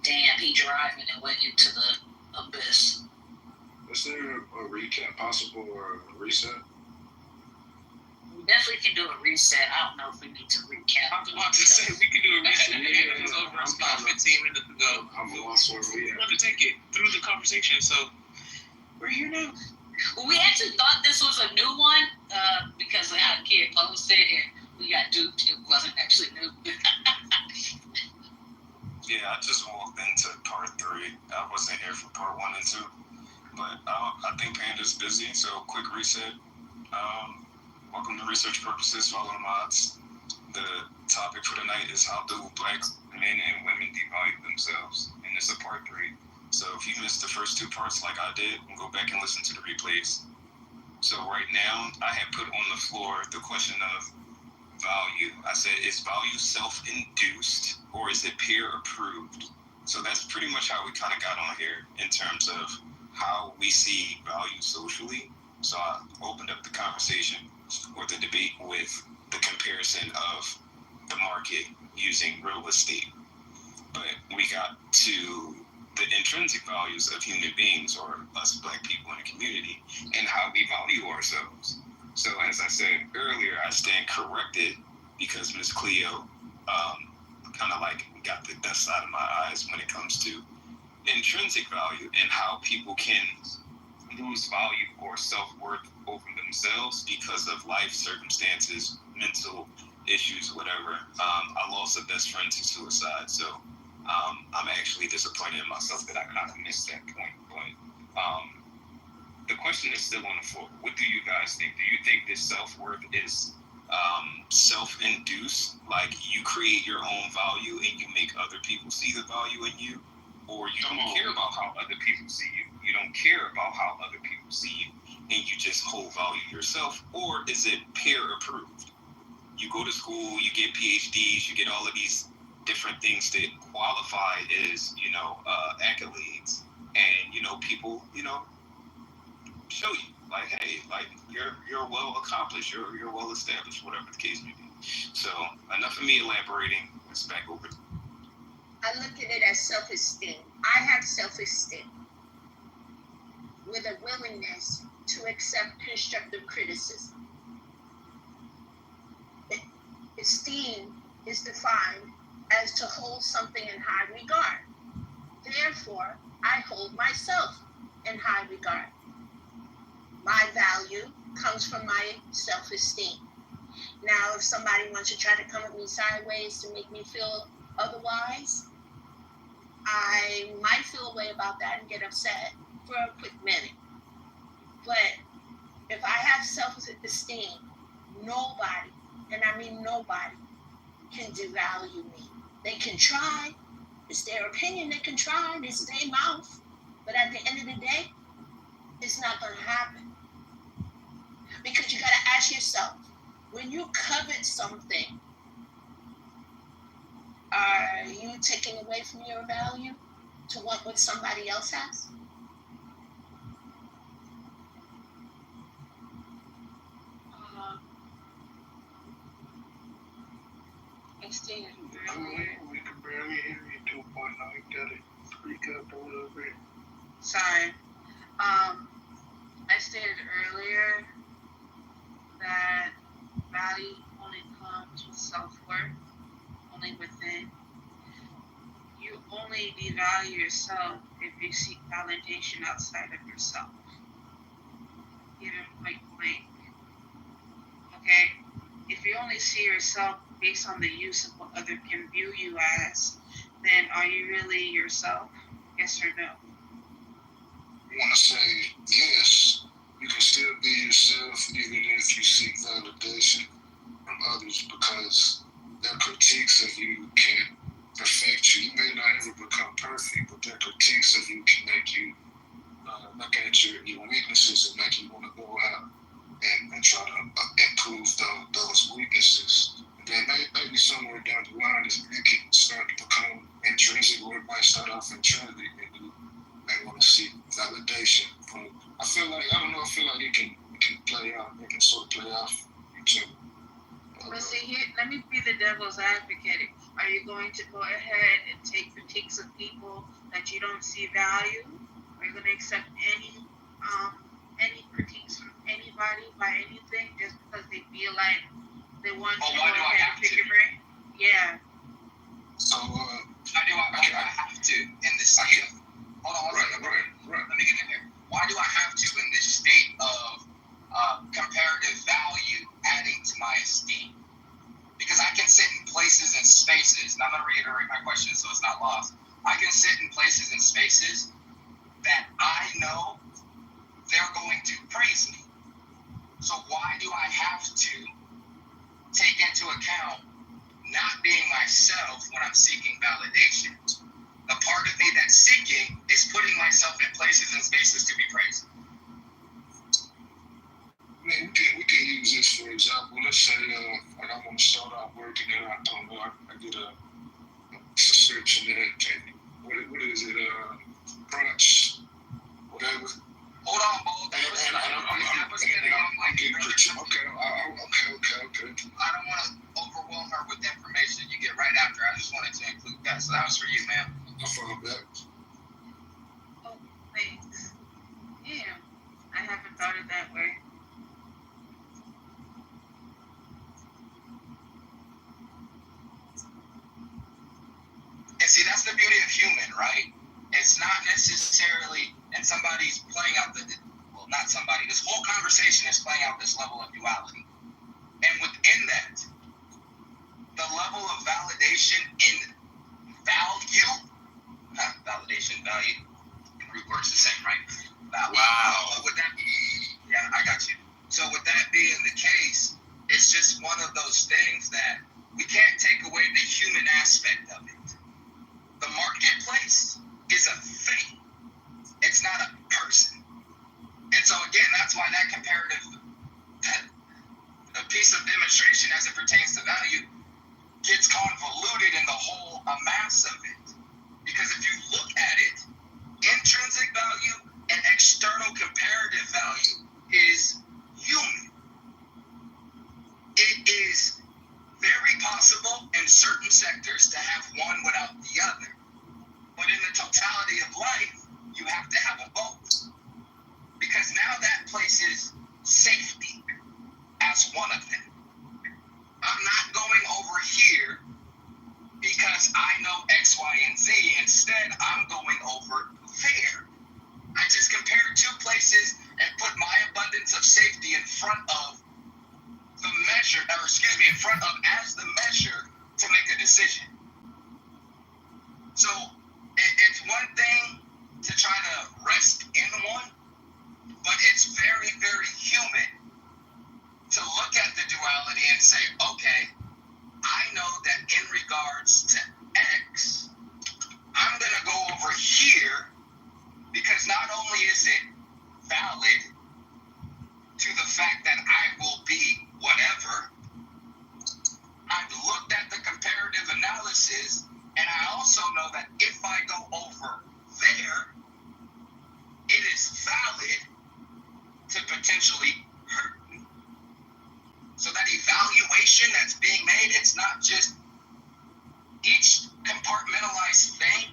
Damn, he driving and went into the abyss. Is there a recap possible or a reset? We definitely can do a reset. I don't know if we need to recap. I was about to say we could do a reset. It was over about 15 minutes ago. I'm lost where we We want to take it through the conversation, so we're here now. Well, we actually thought this was a new one because of how Kid posted and we got duped. It wasn't actually new. Yeah, I just walked into part 3. I wasn't here for part 1 and 2, but I think Panda's busy, so quick reset. Welcome to Research Purposes, follow the mods. The topic for tonight is how do Black men and women devalue themselves, and this is part 3. So if you missed the first 2 parts like I did, go back and listen to the replays. So right now, I have put on the floor the question of value. I said, is value self-induced or is it peer-approved? So that's pretty much how we kind of got on here in terms of how we see value socially. So I opened up the conversation or the debate with the comparison of the market using real estate. But we got to the intrinsic values of human beings or us Black people in the community and how we value ourselves. So as I said earlier, I stand corrected because Ms. Cleo kind of like got the dust out of my eyes when it comes to intrinsic value and how people can lose value or self-worth over themselves because of life circumstances, mental issues, whatever. I lost a best friend to suicide, so I'm actually disappointed in myself that I kind of missed that point. But the question is still on the floor. What do you guys think? Do you think this self-worth is self-induced, like you create your own value and you make other people see the value in you, or you don't care about how other people see you? You don't care about how other people see you and you just hold value yourself? Or is it peer-approved? You go to school, you get PhDs, you get all of these different things that qualify as, accolades, and, people, show you, like, hey, like, you're well accomplished, you're well established, whatever the case may be. So, enough of me elaborating. Let's back over. I look at it as self-esteem. I have self-esteem with a willingness to accept constructive criticism. Esteem is defined as to hold something in high regard. Therefore, I hold myself in high regard. My value comes from my self-esteem. Now, if somebody wants to try to come at me sideways to make me feel otherwise, I might feel a way about that and get upset for a quick minute. But if I have self-esteem, nobody, and I mean nobody, can devalue me. They can try. It's their opinion. They can try. It's their mouth. But at the end of the day, it's not going to happen. Because you got to ask yourself, when you covet something, are you taking away from your value to want what somebody else has? We can barely hear you 2.0. You gotta speak up a little bit. Sorry. I stated earlier that value only comes with self-worth, only within. You only devalue yourself if you seek validation outside of yourself. Give it point blank. Okay? If you only see yourself based on the use of what others can view you as, then are you really yourself? Yes or no? I want to say yes. You can still be yourself even if you seek validation from others, because their critiques of you can perfect you. You may not ever become perfect, but their critiques of you can make you look at your weaknesses and make you want to go out and try to improve those weaknesses. And then maybe somewhere down the line, it can start to become intrinsic, or it might start off intrinsic, and you may want to seek validation. But I feel like it can play out. It can sort of play out too. But see, here, let me be the devil's advocate. Are you going to go ahead and take critiques of people that you don't see value? Are you going to accept any critiques from anybody by anything just because they feel like they want to go ahead and pick your brain? Yeah. So, why do I have to in this state? Hold on. Let me get in here. Why do I have to in this state of comparative value adding to my esteem? Because I can sit in places and spaces, and I'm going to reiterate my question so it's not lost. I can sit in places and spaces that I know they're going to praise me. So why do I have to take into account not being myself when I'm seeking validation? The part of me that's seeking is putting myself in places and spaces to be praised. I mean, we can use this for example. Let's say, like I want to start out working, and I don't know, I get a subscription and what is it? Brunch, whatever. Hold on, Bo. I'm getting critiqued. Okay. I don't want to overwhelm her with information. You get right after. I just wanted to include that. So that was for you, ma'am. I found that. Oh, thanks. Yeah, I haven't thought it that way. And see, that's the beauty of human, right? It's not necessarily, and somebody's playing out not somebody, this whole conversation is playing out this level of duality. And within that, the level of validation in value, value, root words the same, right? Wow. Yeah, I got you. So with that being the case, it's just one of those things that we can't take away the human aspect of it. The marketplace is a thing. It's not a person. And so again, that's why that comparative, a piece of demonstration as it pertains to value gets convoluted in the whole amass of it. Because if you look at it, intrinsic value and external comparative value is human. It is very possible in certain sectors to have one without the other. But in the totality of life, you have to have a both. Because now that places safety as one of them. I'm not going over here because I know X, Y, and Z. Instead, I'm going over there. I just compared two places and put my abundance of safety in front of the measure, in front of as the measure to make a decision. So it's one thing to try to rest in one, but it's very, very human to look at the duality and say, okay, I know that in regards to X, I'm going to go over here because not only is it valid to the fact that I will be whatever, I've looked at the comparative analysis, and I also know that if I go over there, it is valid to potentially hurt me. So that evaluation that's being made, it's not just each compartmentalized thing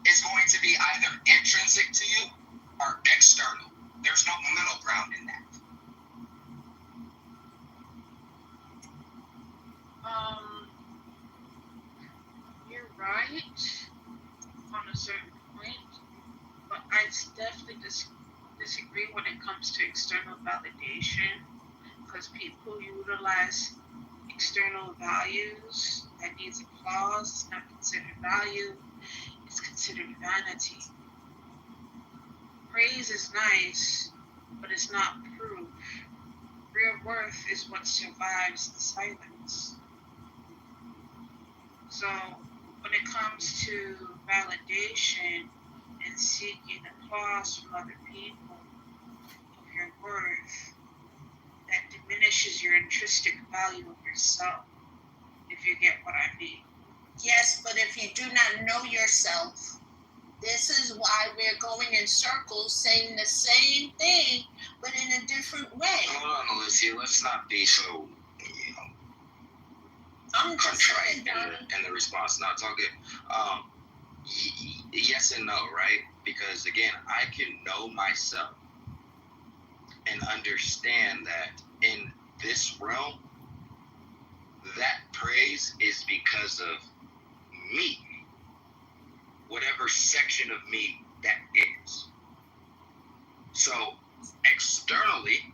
is going to be either intrinsic to you or external. There's no middle ground in that. You're right on a certain point, but I definitely disagree when it comes to external validation, because people utilize external values that needs applause. It's not considered value, it's considered vanity. Praise is nice, but it's not proof. Real worth is what survives the silence. So when it comes to validation and seeking applause from other people of your worth, diminishes your intrinsic value of yourself, if you get what I mean. Yes, but if you do not know yourself, this is why we're going in circles saying the same thing, but in a different way. Hold on, Alicia. Let's not be so, I'm just saying, in the response. Not talking. Yes and no, right? Because again, I can know myself and understand that in this realm, that praise is because of me, whatever section of me that is. So externally,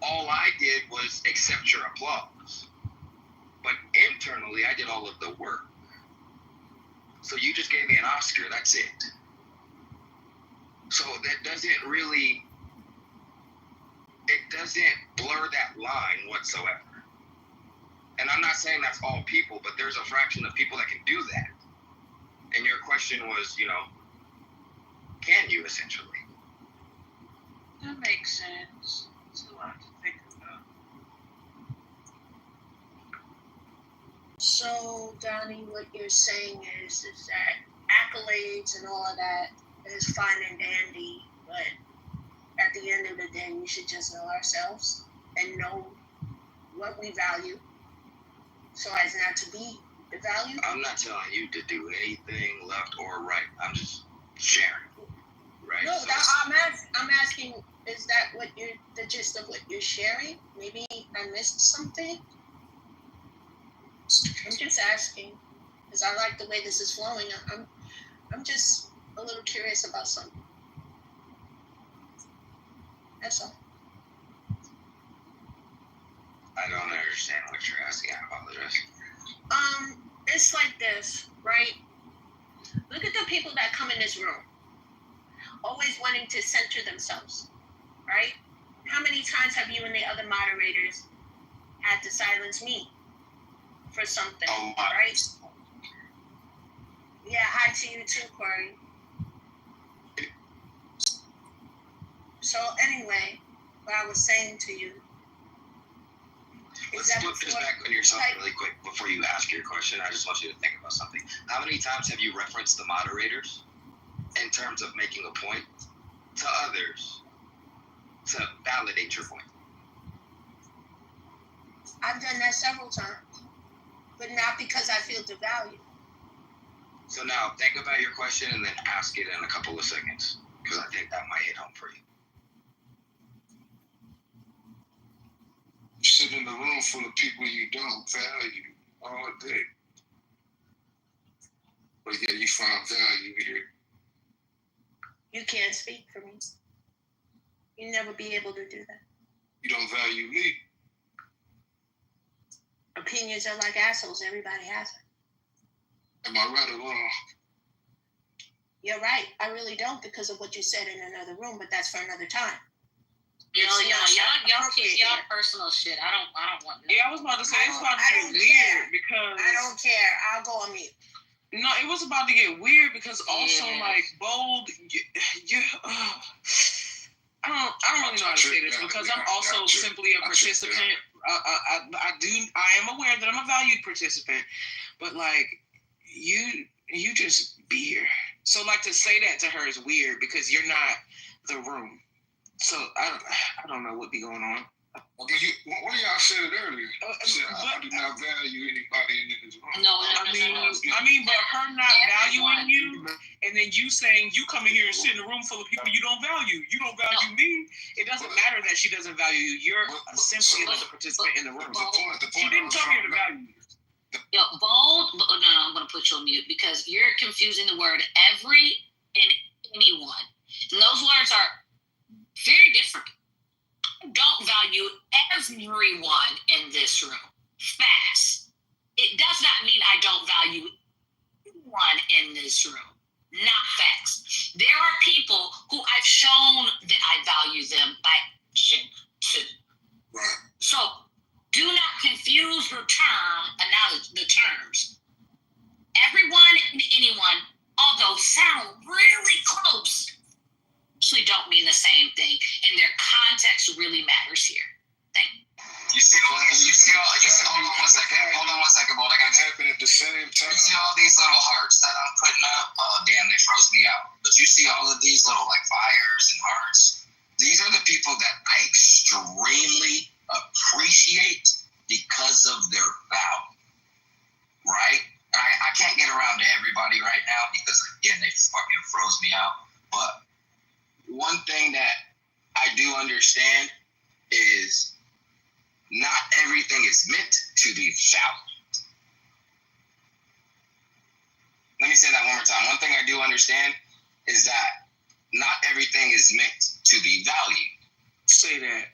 all I did was accept your applause, but internally, I did all of the work. So you just gave me an Oscar, that's it. So that doesn't really, it doesn't blur that line whatsoever. And I'm not saying that's all people, but there's a fraction of people that can do that. And your question was, can you essentially? That makes sense. It's a lot to think about. So, Donnie, what you're saying is that accolades and all of that is fine and dandy, but at the end of the day, we should just know ourselves and know what we value so as not to be devalued. I'm not telling you to do anything left or right. I'm just sharing, right? No, I'm asking, is that what the gist of what you're sharing? Maybe I missed something? I'm just asking, because I like the way this is flowing. I'm just a little curious about something. That's all. I don't understand what you're asking. I apologize. It's like this, right? Look at the people that come in this room, always wanting to center themselves, right? How many times have you and the other moderators had to silence me for something, right? Yeah, hi to you too, Corey. So anyway, what I was saying to you, Let's flip this back on yourself really quick before you ask your question. I just want you to think about something. How many times have you referenced the moderators in terms of making a point to others to validate your point? I've done that several times, but not because I feel devalued. So now think about your question and then ask it in a couple of seconds, because I think that might hit home for you. You sit in a room full of people you don't value all day. But yet you find value here. You can't speak for me. You'll never be able to do that. You don't value me. Opinions are like assholes. Everybody has them. Am I right or wrong? You're right. I really don't, because of what you said in another room, but that's for another time. Y'all personal shit. I don't want that. Yeah, I was about to say it's about to get weird because I don't care. I'll go on mute. No, it was about to get weird because also like Bold, I don't really know how to say this because I'm also simply a participant. I am aware that I'm a valued participant, but like you just be here. So like to say that to her is weird because you're not the room. So I don't know what be going on. One of y'all said it earlier. I do not value anybody in this room. No, I mean, but her not valuing you, and then you saying you come in here and sit in a room full of people you don't value. You don't value me. It doesn't matter that she doesn't value you. You're simply another participant in the room. She didn't tell you to value you. Yo, Bold. No, I'm gonna put you on mute because you're confusing the word every and anyone. And those words are very different. Don't value everyone in this room. Facts. It does not mean I don't value anyone in this room. Not facts. There are people who I've shown that I value them by action too. Right. So do not confuse the terms. Everyone and anyone, although sound really close, actually don't mean the same thing, and their context really matters here. Thank You see all, hold on one second, Bolt. I got happen at the same time. You see all these little hearts that I'm putting up? Oh, damn, they froze me out. But you see all of these little, like, fires and hearts? These are the people that I extremely appreciate because of their value, right? I can't get around to everybody right now because, again, they fucking froze me out. But one thing that I do understand is not everything is meant to be valued. Let me say that one more time. One thing I do understand is that not everything is meant to be valued. Say that.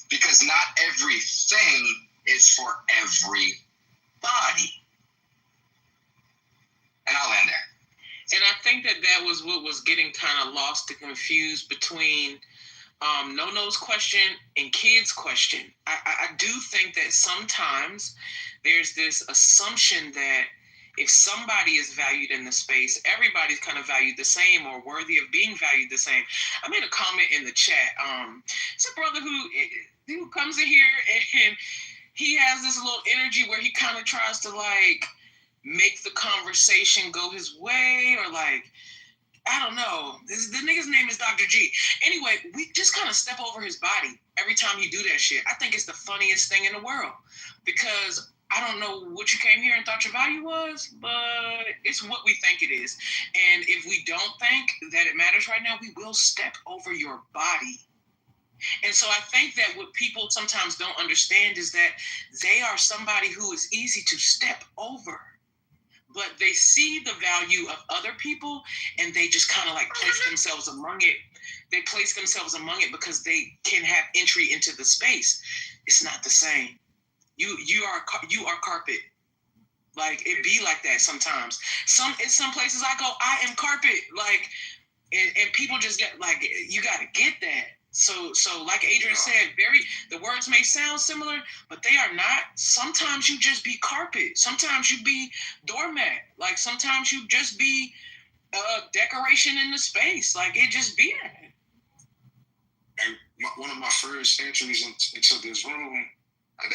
Because not everything is for everybody. And I'll end there. And I think that was what was getting kind of lost and confused between No-No's question and Kid's question. I do think that sometimes there's this assumption that if somebody is valued in the space, everybody's kind of valued the same or worthy of being valued the same. I made a comment in the chat. It's a brother who comes in here and he has this little energy where he kind of tries to like make the conversation go his way or like, I don't know. The nigga's name is Dr. G. Anyway, we just kind of step over his body every time he do that shit. I think it's the funniest thing in the world because I don't know what you came here and thought your value was, but it's what we think it is. And if we don't think that it matters right now, we will step over your body. And so I think that what people sometimes don't understand is that they are somebody who is easy to step over. But they see the value of other people and they just kind of like place themselves among it. They place themselves among it because they can have entry into the space. It's not the same. You are carpet. Like it be like that sometimes. In some places I go, I am carpet. Like, and people just get like, you got to get that. So like Adrian said, the words may sound similar, but they are not. Sometimes you just be carpet. Sometimes you be doormat. Like sometimes you just be decoration in the space. Like it just be that. And one of my first entries into this room,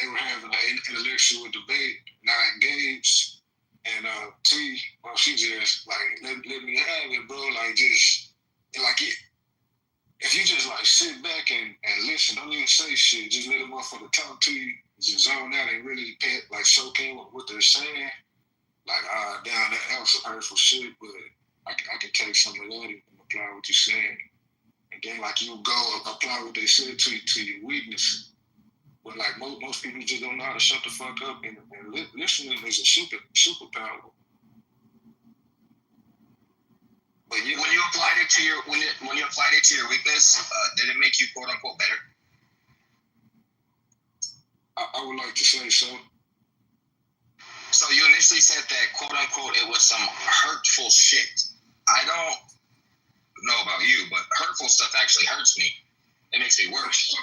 they were having an intellectual debate, not engaged. And T, well, she just like let me have it, bro. Like just like it. If you just like sit back and listen, don't even say shit. Just let a motherfucker talk to you. Just zone out and really like soak in what they're saying. Like damn, that was some hurtful shit, but I can take some of that and apply what you're saying. And then like you go apply what they said to your weakness. But like most people just don't know how to shut the fuck up and listening is a superpower. But when you applied it to your weakness, did it make you quote unquote better? I would like to say so. So you initially said that quote unquote it was some hurtful shit. I don't know about you, but hurtful stuff actually hurts me. It makes me worse.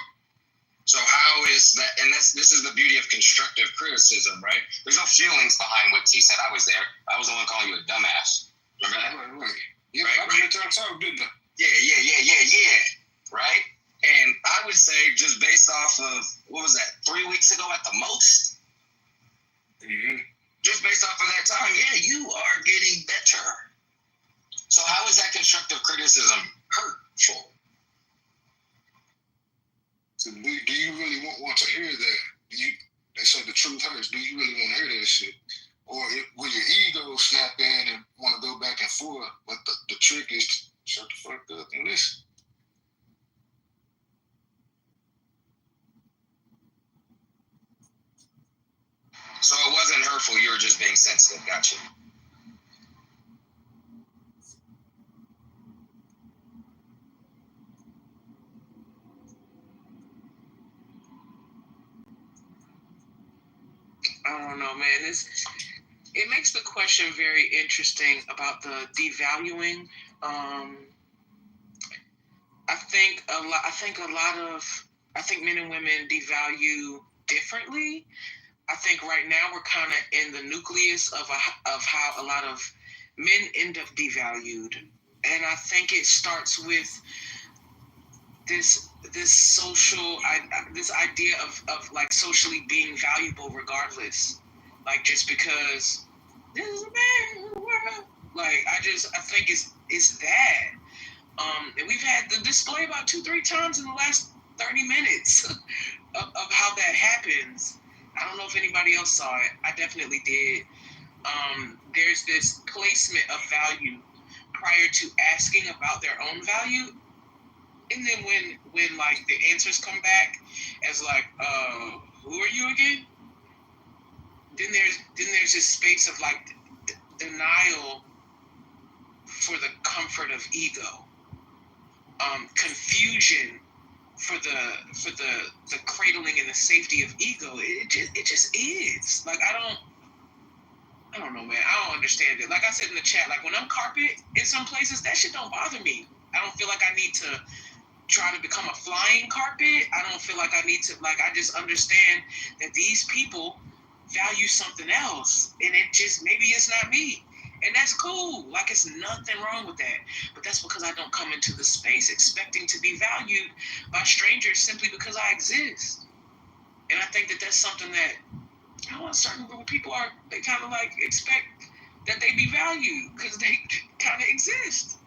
So how is that? And this is the beauty of constructive criticism, right? There's no feelings behind what he said. I was there. I was the one calling you a dumbass. Remember that? Right. Yeah, right, I heard y'all talk, didn't I? Yeah. Right? And I would say just based off of, what was that, 3 weeks ago at the most? Mm-hmm. Just based off of that time, yeah, you are getting better. So how is that constructive criticism hurtful? So do you really want to hear that? They say the truth hurts. Do you really want to hear that shit? Or will your ego snap in and want to go back and forth? But the trick is to shut the fuck up and listen. So it wasn't hurtful. You were just being sensitive. Gotcha. I don't know, man. It makes the question very interesting about the devaluing. I think men and women devalue differently. I think right now we're kind of in the nucleus of how a lot of men end up devalued, and I think it starts with this social this idea of like socially being valuable regardless, like just because this is a man world. Like I think it's that. And we've had the display about 2-3 times in the last 30 minutes of how that happens. I don't know if anybody else saw it. I definitely did. There's this placement of value prior to asking about their own value. And then when like the answers come back as like, who are you again? Then there's this space of like denial for the comfort of ego, confusion for the cradling and the safety of ego. It just is. Like I don't know, man. I don't understand it. Like I said in the chat, like when I'm carpet in some places, that shit don't bother me. I don't feel like I need to try to become a flying carpet. I don't feel like I need to, like, I just understand that these people value something else. And it just, maybe it's not me. And that's cool. Like, it's nothing wrong with that. But that's because I don't come into the space expecting to be valued by strangers simply because I exist. And I think that that's something that, I don't know, a certain group of people they kind of like expect that they be valued because they kind of exist.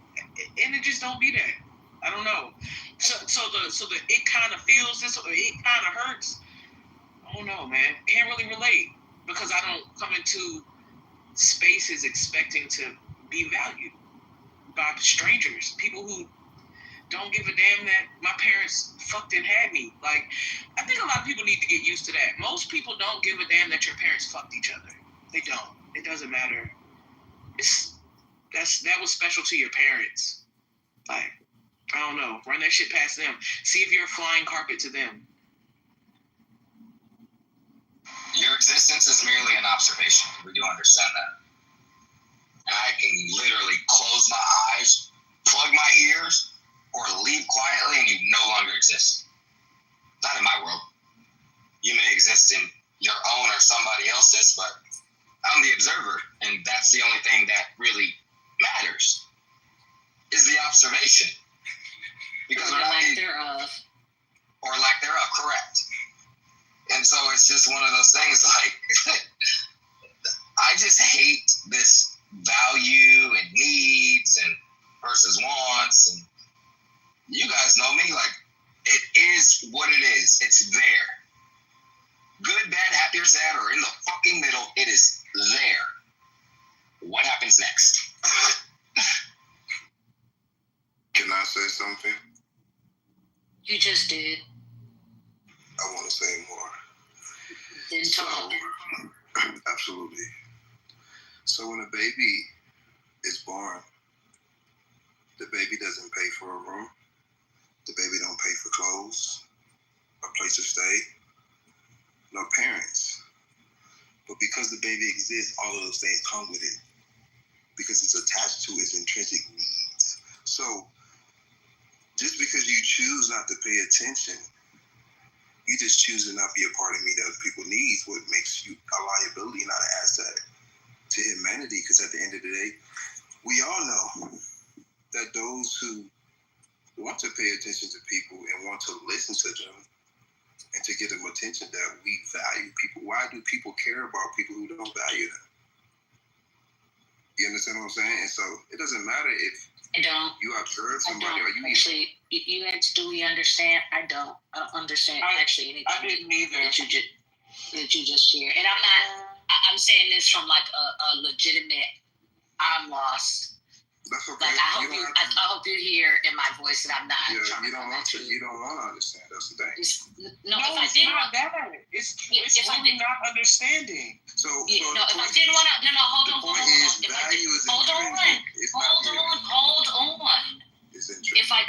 And it just don't be that. I don't know. So the it kind of feels this or it kind of hurts. I don't know, man. Can't really relate because I don't come into spaces expecting to be valued by strangers, people who don't give a damn that my parents fucked and had me. Like, I think a lot of people need to get used to that. Most people don't give a damn that your parents fucked each other. They don't. It doesn't matter. That was special to your parents. Like, I don't know. Run that shit past them. See if you're a flying carpet to them. Your existence is merely an observation. We do understand that. And I can literally close my eyes, plug my ears, or leave quietly and you no longer exist. Not in my world. You may exist in your own or somebody else's, but I'm the observer, and that's the only thing that really matters, is the observation. Because or lack thereof. Or lack thereof, correct. And so it's just one of those things, like, I just hate this value and needs and versus wants. And you guys know me, like, it is what it is. It's there. Good, bad, happy, or sad, or in the fucking middle, it is there. What happens next? Can I say something? You just did. I want to say more. Then talk. Absolutely. So when a baby is born, the baby doesn't pay for a room. The baby don't pay for clothes, a place to stay, no parents. But because the baby exists, all of those things come with it because it's attached to its intrinsic needs. So just because you choose not to pay attention, you just choose to not be a part of me that other people need, what makes you a liability, not an asset to humanity. Because at the end of the day, we all know that those who want to pay attention to people and want to listen to them and to get them attention, that we value people. Why do people care about people who don't value them? You understand what I'm saying? And so it doesn't matter if you observe somebody or you actually. You asked, do we understand? I don't understand actually anything. I didn't either. That you just shared. And I'm saying this from like a legitimate, I'm lost. That's okay. Like I hope you hear in my voice that I'm not. Yeah, you don't want to understand. That's the thing. It's not that. It's really not understanding. So if I didn't want to, hold on. It's intrinsic.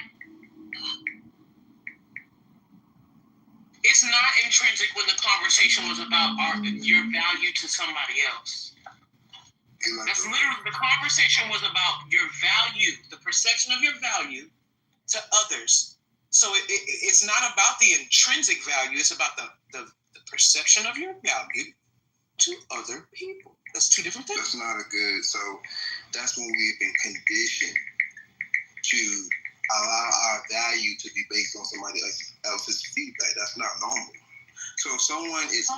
It's not intrinsic when the conversation was about your value to somebody else. That's literally, the conversation was about your value, the perception of your value to others. So it's not about the intrinsic value, it's about the perception of your value to other people. That's two different things. That's not so that's when we've been conditioned to allow our value to be based on somebody else's feedback. That's not normal. So if someone is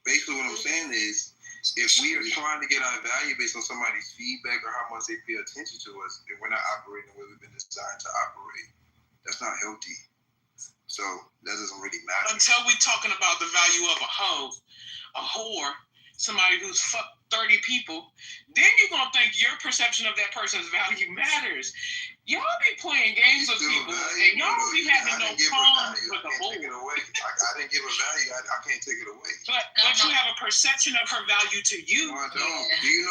basically what I'm saying is, if we are trying to get our value based on somebody's feedback or how much they pay attention to us, if we're not operating the way we've been designed to operate, that's not healthy. So that doesn't really matter. Until we're talking about the value of a hoe, a whore, somebody who's fucked 30 people, then you're going to think your perception of that person's value matters. Y'all be playing games with people, and y'all be having no fun with the whore. I didn't give her value. I can't take it away. But you have a perception of her value to you. No, I don't. Do you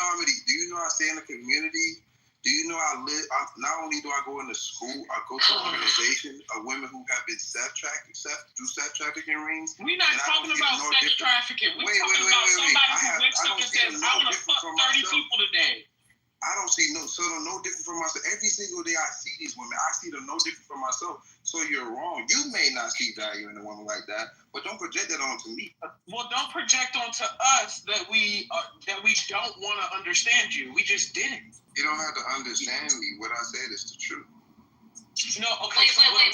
know I stay in the community? Do you know I live? Not only do I go into school, I go to an organization of women who have been sex trafficking rings. We're not talking about sex trafficking. We're talking about somebody who wakes up and says, "I want to fuck 30 people today." I don't see no different from myself. Every single day I see these women, I see them no different from myself. So you're wrong. You may not see value in a woman like that, but don't project that onto me. Well, don't project onto us that we don't want to understand you. We just didn't. You don't have to understand me. What I said is the truth. No, okay. Wait.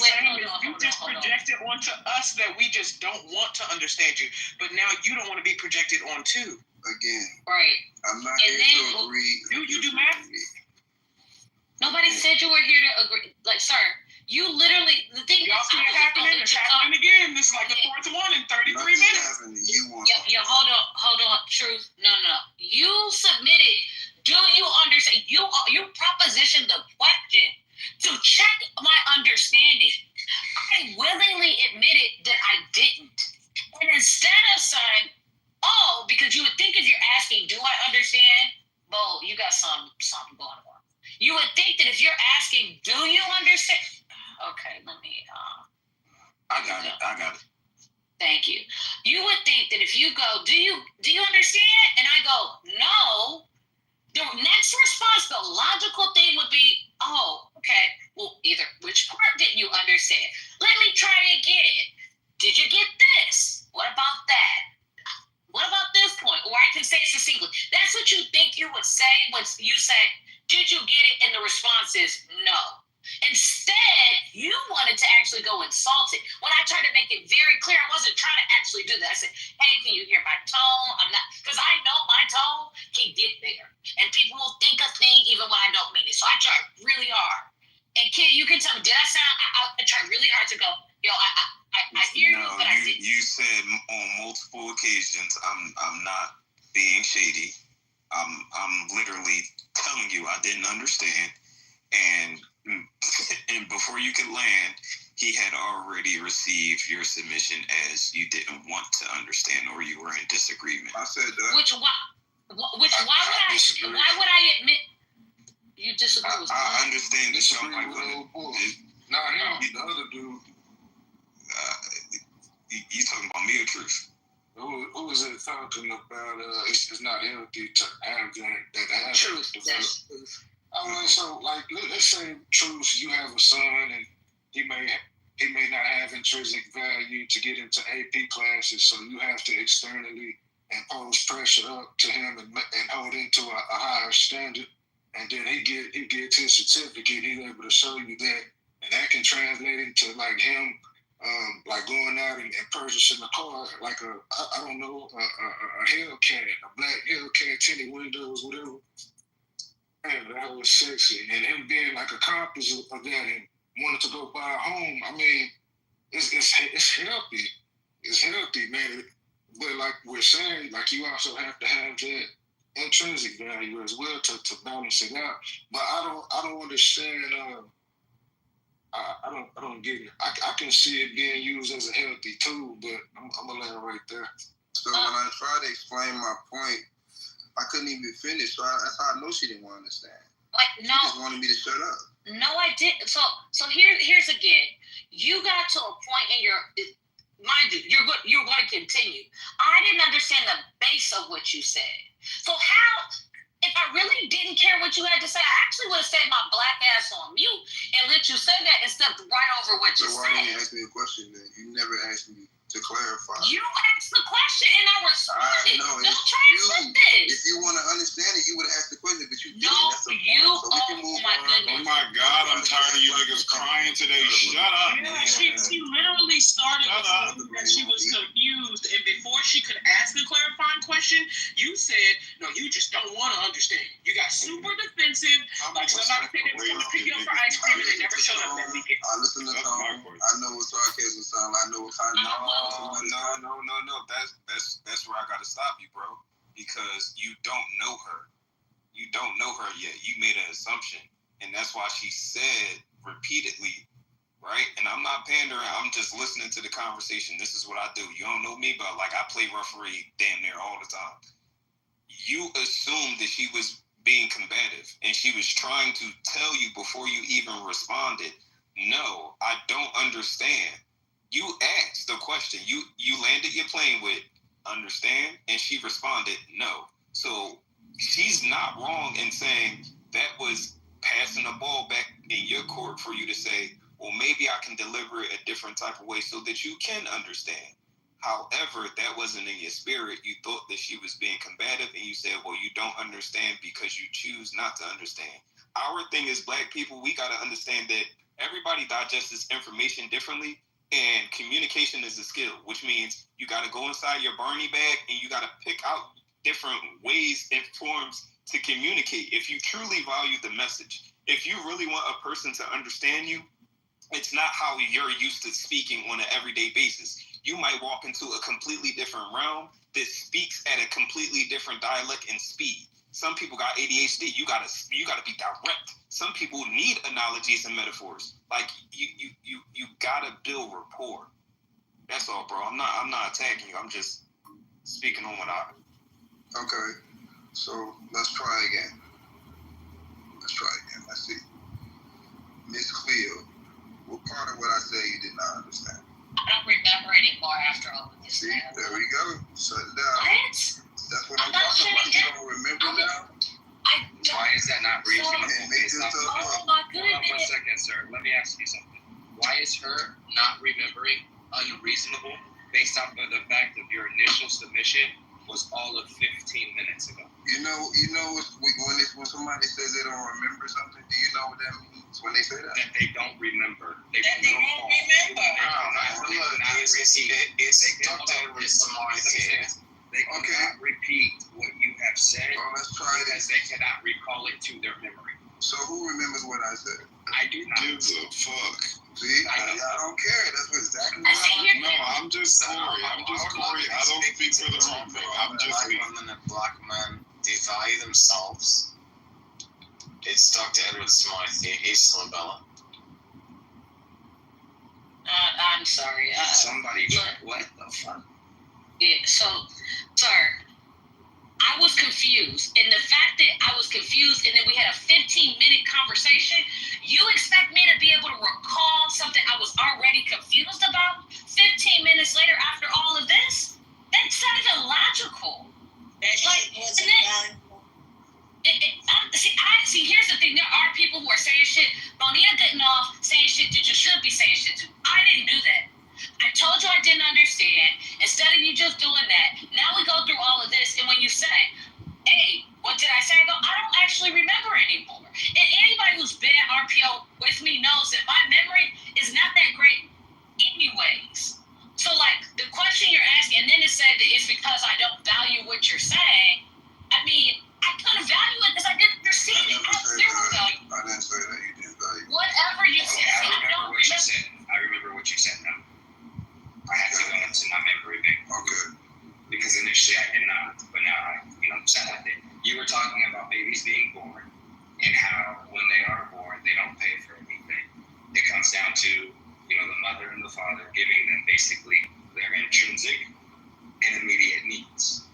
You just projected onto us that we just don't want to understand you, but now you don't want to be projected onto. Again, right? I'm not here to agree. Do you do math? Nobody said you were here to agree. Like, sir, you literally the thing. Y'all see it happening. It's happening again. This is like the fourth one in 33 minutes. Yeah. Hold on. Truth. No. You submitted. Do you understand? You propositioned the question to check my understanding. I willingly admitted that I didn't, and instead of saying, "Oh," because you would think if you're asking, "Do I understand?" Bo, you got something going on. You would think that if you're asking, "Do you understand?" Okay, let me. I got it. Thank you. You would think that if you go, "Do you understand?" and I go, "No," the next response, the logical thing would be, "Oh, okay. Well, either which part didn't you understand? Let me try again. Did you get this? What about that? What about this point?" Or I can say succinctly. That's what you think you would say when you say, "Did you get it?" and the response is no. Instead, you wanted to actually go insult it. When I tried to make it very clear, I wasn't trying to actually do that. I said, "Hey, can you hear my tone?" I'm not, because I know my tone can get there. And people will think a thing even when I don't mean it. So I tried really hard. And Kid, you can tell me, did I sound, I tried really hard to go, "Yo, I hear you, but I didn't." You said on multiple occasions, I'm not being shady. I'm literally telling you I didn't understand. And before you could land, he had already received your submission as you didn't want to understand or you were in disagreement. I said that. Why would I admit you disagree with me? I understand that y'all might Not him, the other dude. You talking about me or Truth? Who was it talking about? It's not healthy to have that. Truth. I mean, so like, let's say Truth, you have a son, and he may not have intrinsic value to get into AP classes, so you have to externally impose pressure up to him and hold him to a higher standard, and then he gets his certificate. He's able to show you that, and that can translate into like him. Like going out and purchasing a car, like a Hellcat, a black Hellcat, tinted windows, whatever. Man, that was sexy. And him being like a accomplice of that and wanted to go buy a home. I mean, it's healthy. It's healthy, man. But like we're saying, like you also have to have that intrinsic value as well to balance it out. But I don't understand. I don't get it. I can see it being used as a healthy tool, but I'm gonna let it right there. So when I tried to explain my point, I couldn't even finish. So that's how I know she didn't want to understand. Like, no. She just wanted me to shut up. No, I didn't. So here's again. You got to a point in your, mind you, you're going to continue. I didn't understand the base of what you said. So how? If I really didn't care what you had to say, I actually would have said my black ass on mute and let you say that and stepped right over what you said. So why didn't you ask me a question then? You never asked me to to clarify. You asked the question and I responded. No, Don't try and flip this. If you want to understand it, you would have asked the question, but you didn't. No, you. So we can move my on. goodness. Oh my God, I'm tired of you niggas crying today. Shut up. Yeah, she literally started with something that she was confused, and before she could ask the clarifying question, you said, no, you just don't want to understand. You got super defensive, like somebody said they was going to pick you up for ice cream and they never showed up that weekend. I listen to tone. I know what sarcasm sound. I know what kind of No. That's where I gotta stop you, bro. Because you don't know her. You don't know her yet. You made an assumption, and that's why she said repeatedly, right? And I'm not pandering. I'm just listening to the conversation. This is what I do. You don't know me, but like I play referee damn near all the time. You assumed that she was being combative, and she was trying to tell you before you even responded, no, I don't understand. You asked the question. You landed your plane with understand, and she responded no. So she's not wrong in saying that was passing the ball back in your court for you to say, well, maybe I can deliver it a different type of way so that you can understand. However, that wasn't in your spirit. You thought that she was being combative, and you said, well, you don't understand because you choose not to understand. Our thing is Black people, we got to understand that everybody digests this information differently, and communication is a skill, which means you got to go inside your Barney bag and you got to pick out different ways and forms to communicate. If you truly value the message, if you really want a person to understand you, it's not how you're used to speaking on an everyday basis. You might walk into a completely different realm that speaks at a completely different dialect and speed. Some people got ADHD. You gotta be direct. Some people need analogies and metaphors. Like you gotta build rapport. That's all, bro. I'm not attacking you. I'm just speaking on what I. Okay, so let's try again. Let's see. Miss Cleo, what part of what I said you did not understand? I don't remember anymore after all of this. See, there we go. Shut it down. What? That's what I'm talking about. You don't remember now? Why is that not reasonable? Oh my goodness. Hold on 1 second, sir. Let me ask you something. Why is her not remembering unreasonable based off of the fact of your initial submission was all of 15 minutes ago? You know when somebody says they don't remember something, do you know what that means when they say that? That they don't remember. They don't remember. It's Dr. Edwards' They cannot repeat what you have said because they cannot recall it to their memory. So who remembers what I said? I do not. Gives a fuck. See, I don't care. That's exactly what I'm No, I'm just Corey. I don't speak for the room, bro. I'm just me. Women and Black men devalue themselves. It's Dr. Edward Smythe. He's Slabella. I'm sorry. Somebody, what the fuck? Yeah, so, sir, I was confused. And the fact that I was confused and then we had a 15-minute conversation, you expect me to be able to recall something I was already confused about 15 minutes later after all of this? That's not even logical. See, here's the thing. There are people who are saying shit. Bonilla getting off saying shit that you should be saying shit to. I didn't do that. I told you I didn't understand. Instead of you just doing that, now we go through all of this, and when you say, hey, what did I say? I go, I don't actually remember anymore. And anybody who's been at RPO with me knows that my memory is not that great anyways. So, like, the question you're asking, and then it said that it's because I don't value what you're saying. I mean, I couldn't value it because I didn't understand it. I have zero value. I didn't say that you didn't value it. Whatever you said, I don't remember. I remember what you said now. I had to go into my memory bank. Okay. Because initially I did not, but now I'm sad I did. You were talking about babies being born and how when they are born, they don't pay for anything. It comes down to, the mother and the father giving them basically their intrinsic and immediate needs.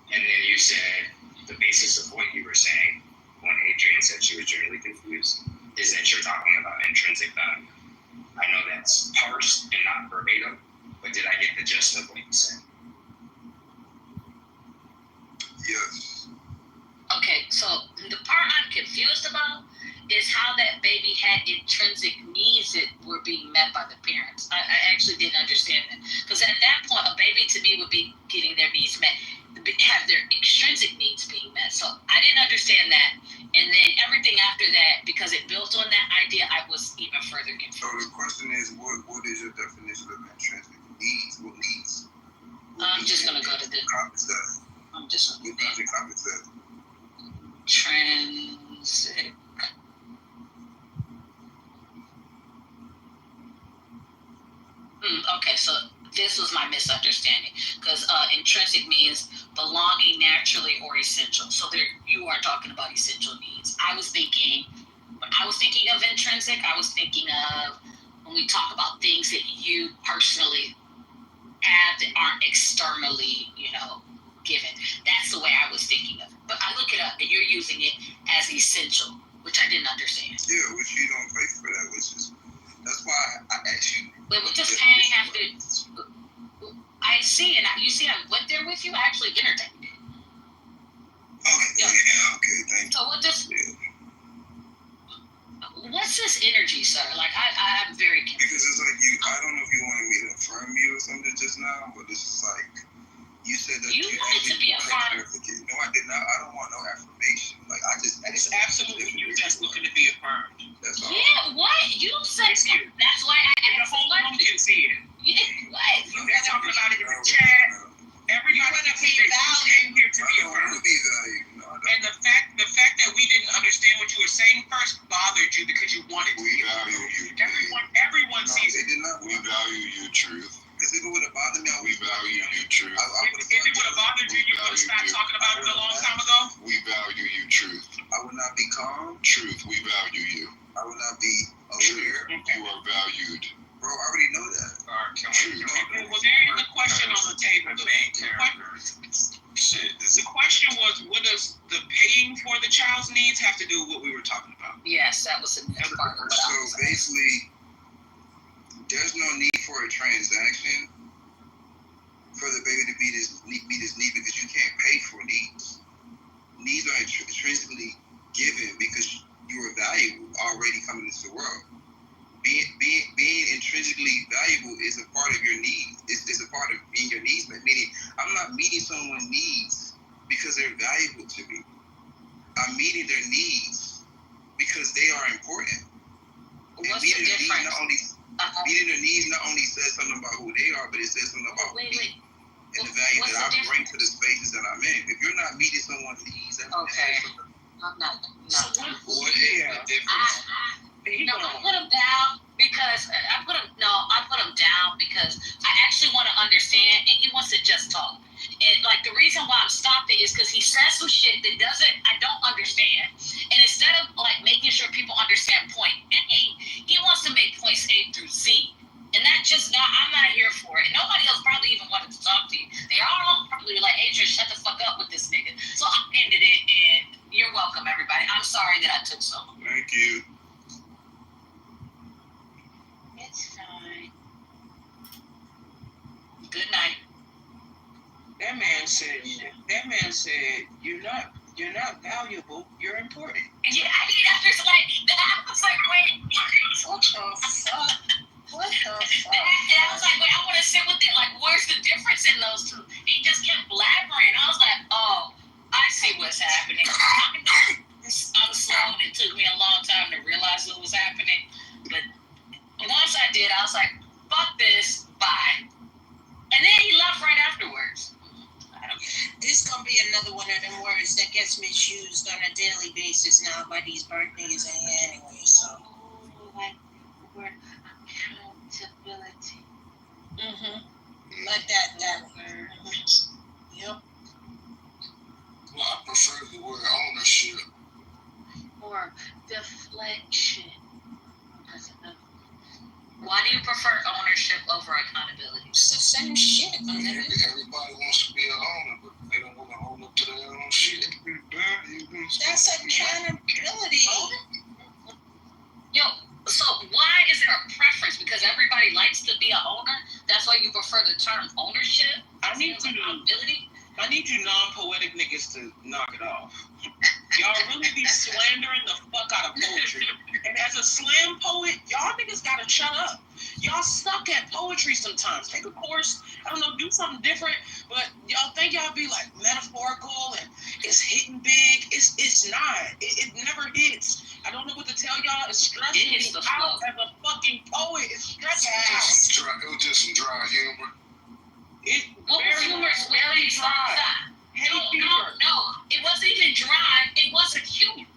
And then you said the basis of what you were saying when Adrienne said she was generally confused is that you're talking about intrinsic value. I know that's parsed and not verbatim, but did I get the gist of what you said? Yes. Okay, so the part I'm confused about is how that baby had intrinsic needs that were being met by the parents. I actually didn't understand that. Because at that point, a baby to me would be getting their needs met, have their extrinsic needs being met. So I didn't understand that. And then everything after that, because it built on that idea, I was even further confused. So the question is, what is your definition of intrinsic needs? What needs? I'm just going to go to the... I'm just going to go to the... Intrinsic... Okay, so this was my misunderstanding, because intrinsic means belonging naturally or essential. So there, you are talking about essential needs. When I was thinking of intrinsic, I was thinking of when we talk about things that you personally have that aren't externally, given. That's the way I was thinking of it. But I look it up, and you're using it as essential, which I didn't understand. Yeah, which you don't pay for that, which is, that's why I asked you. But what does paying have to... I see, and you see, I went there with you. I actually entertained it. Okay, thank you. So what does... What's this energy, sir? Like, I'm very confused. Because it's like I don't know if you wanted me to affirm you or something just now, but it's just like, you said that you wanted to be affirmed. No, I did not. I don't want no affirmation. Like, It's absolutely you just looking to be affirmed. That's all. Yeah, what? You said you. That's why I asked. The whole room can see it. Yeah, what? You guys talking about it in the chat. Everybody came here to be affirmed. And the fact that we didn't understand what you were saying first bothered you because you wanted to. We value you. Everyone sees it. We value your truth. Because if it would have bothered me, we value your truth. If it would have bothered you, you would have stopped talking about it a long time ago. We value you, truth. I would not be calm. Truth, we value you. I would not be aware. You are valued. Bro, I already know that. Well, there is a question on the table. The main character. The question was, what does the paying for the child's needs have to do with what we were talking about? Yes, that was the next part of what I was saying. So basically, there's no need for a transaction for the baby to meet his need because you can't pay for needs. Needs are intrinsically given because you are valuable already coming into the world. Being intrinsically valuable is a part of your needs. It's a part of being your needs met. Meaning, I'm not meeting someone's needs because they're valuable to me. I'm meeting their needs because they are important. What's the difference? Meeting their needs not only says something about who they are, but it says something about me and the value that I bring to the spaces that I'm in. If you're not meeting someone's needs, that's okay. I'm not. What is the difference? I put him down because I put him down because I actually want to understand, and he wants to just talk. And like the reason why I'm stopped it is because he says some shit that I don't understand. And instead of like making sure people understand point A, he wants to make points A through Z. And I'm not here for it. Nobody else probably even wanted to talk to you. They all probably like, Adrian, shut the fuck up with this nigga. So I ended it, and you're welcome, everybody. I'm sorry that I took so long. Thank you. It's fine. Good night. That man said, you're not valuable, you're important. Yeah, I need understand that. I was like, wait, what the fuck? What the fuck? And I was like, wait, I want to sit with it. Like, where's the difference in those two? He just kept blabbering. I was like, oh, I see what's happening. I'm slow, and it took me a long time to realize what was happening. But once I did, I was like, fuck this, bye. And then he left right afterwards. This gonna be another one of them words that gets misused on a daily basis now by these birthdays anyway. So, like the word accountability. Like that word. Yep. Well, I prefer the word ownership. Or deflection. Why do you prefer ownership over accountability? It's the same shit. Everybody wants to be an owner, but they don't want to own up to their own shit. That's accountability. Yo, so why is there a preference? Because everybody likes to be an owner? That's why you prefer the term ownership? I need you non-poetic niggas to knock it off. Y'all really be slandering the fuck out of poetry. And as a slam poet, y'all niggas gotta shut up. Y'all suck at poetry sometimes. Take a course, I don't know, do something different. But y'all think y'all be like metaphorical and it's hitting big. It's not. It never hits. I don't know what to tell y'all. It's stressing me out as a fucking poet. It's stressing me out. It was just some dry humor. Humor is very dry. No, it wasn't even dry. It wasn't humor.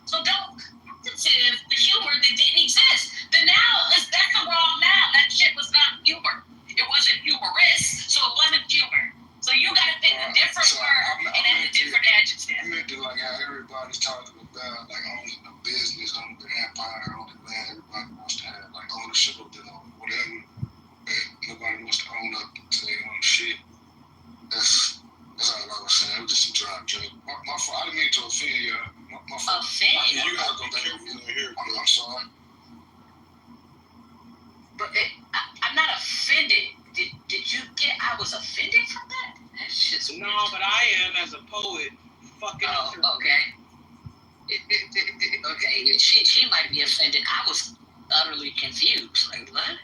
So don't positive the humor that didn't exist. That's the wrong now. That shit was not humor. It wasn't humorous, so it wasn't humor. So you gotta pick a different word and add a different adjective. I meant to like how everybody's talking about like owning a business, owning an empire, owning land. Everybody wants to have like ownership of it or whatever. Nobody wants to own up to their own shit. That's all I was saying. It was just a dry joke. My fault. I didn't mean to offend you. My fault. Offend? You gotta go back over here. I'm sorry. But I'm not offended. Did you get? I was offended from that. That's just no, but I am as a poet. Fucking. Oh, okay. Okay, she might be offended. I was utterly confused. Like what?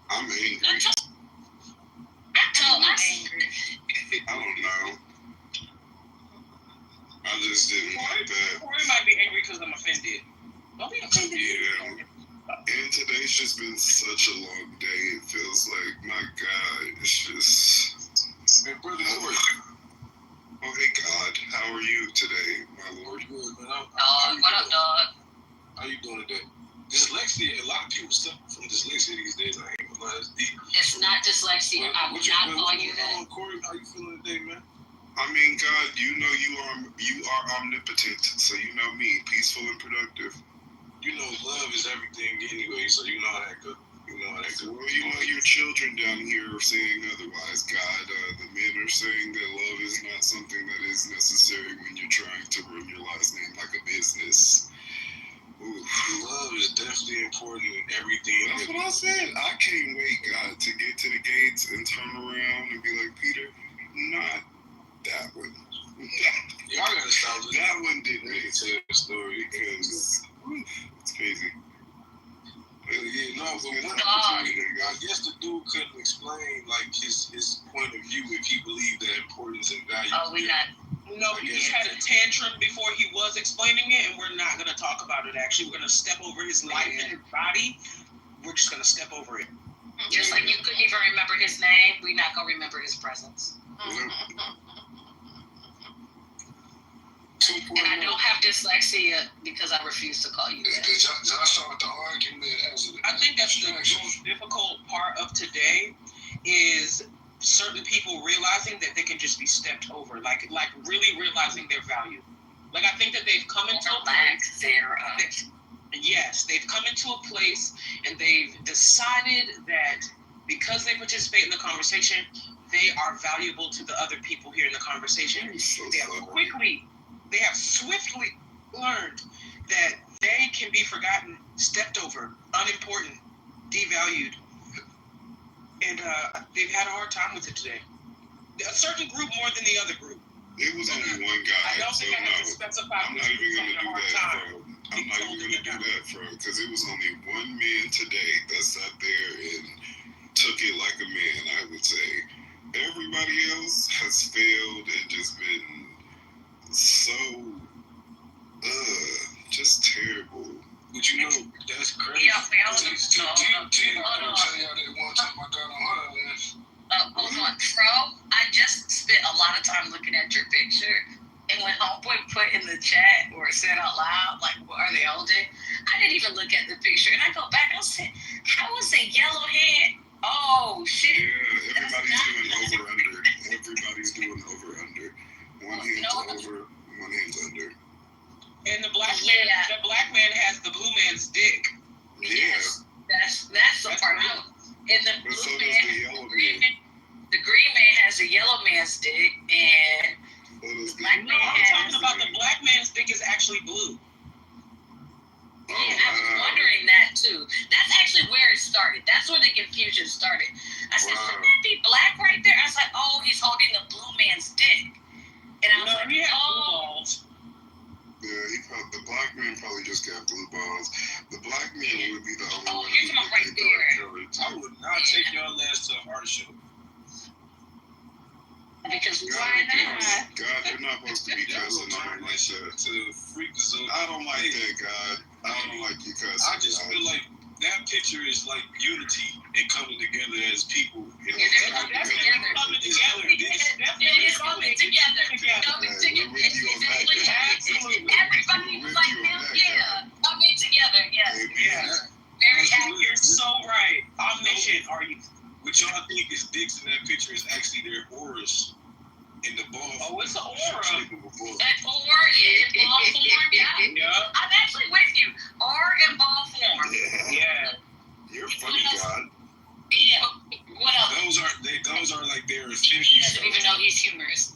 I'm angry. I'm angry. I don't know. I just didn't like that. Corey might be angry because I'm offended. Don't be offended. Yeah. And today's just been such a long day. It feels like, my God, it's just. Hey, brother Corey. Oh, hey, God. How are you today, my Lord? Good, man. What up, dog? How you doing today? Dyslexia, a lot of people suffer from dyslexia these days. I ain't gonna lie, it's deep. It's not dyslexia. I would not argue that. Corey, how you feeling today, man? I mean, God, you know you are omnipotent, so you know me, peaceful and productive. You know, love is everything anyway, so you know how that goes. Well, you know, your children down here are saying otherwise, God. The men are saying that love is not something that is necessary when you're trying to run your last name like a business. Ooh. Love is definitely important in everything. That's what I said. I can't wait, God, to get to the gates and turn around and be like, Peter, not that one. Y'all gotta stop. That one didn't really tell the story because it's crazy. Yeah, no, but I guess the dude couldn't explain like his point of view if he believed that importance and value. Oh, we not. No, he just had a tantrum before he was explaining it, and we're not gonna talk about it. Actually, we're gonna step over his life and his body. We're just gonna step over it. Just like you couldn't even remember his name, we're not gonna remember his presence. And I don't have dyslexia because I refuse to call you that. I think that's the most difficult part of today is certain people realizing that they can just be stepped over, like really realizing their value. Like I think that they've come into a place. Yes, they've come into a place and they've decided that because they participate in the conversation, they are valuable to the other people here in the conversation. They have swiftly learned that they can be forgotten, stepped over, unimportant, devalued. And they've had a hard time with it today. A certain group more than the other group. It was only one guy. I don't think I have to specify. I'm not even going to do that, bro. I'm not even going to do that, bro. Because it was only one man today that sat there and took it like a man, I would say. Everybody else has failed and just been so, just terrible. But you know, that's crazy. Hold on, Pro. I just spent a lot of time looking at your picture, and when Homeboy put in the chat or said out loud, like, "What are they older?" I didn't even look at the picture, and I go back and I said, "How was a yellow head?" Oh shit! Yeah, everybody's doing over under. Everybody's doing over under. One hand's over, one hand's under. And the black man has the blue man's dick. Yeah. That's the part. And the blue man, the green man has a yellow man's dick, and the black man I'm talking about the black man's dick is actually blue. Yeah, I was wondering that too. That's actually where it started. That's where the confusion started. I said, "Wouldn't that be black right there?" I was like, "Oh, he's holding the blue man's dick," and I was like, "Oh." Yeah, black man probably just got blue balls. The black man would be the only one here's who one would right get there. courage. I would not take y'all ass to an art show. Because God, why not? God, you're not supposed to be cussing. I don't like that. To freak zone. I don't like that, God. I don't like you cussing. I just feel like that picture is like unity and coming together as people. You know, That's coming together. It is coming together. Coming together. Absolutely. Everybody was like, yeah, coming together. Yes. Yeah. Very accurate. You're so right. Our mission, what y'all think is dicks in that picture is actually their auras in the ball. Oh, it's an aura. An aura in ball form, yeah. I'm actually with you. Aura in ball form. Yeah. You're funny, God. Yeah. What else? Those are like their He doesn't even know he's humorous.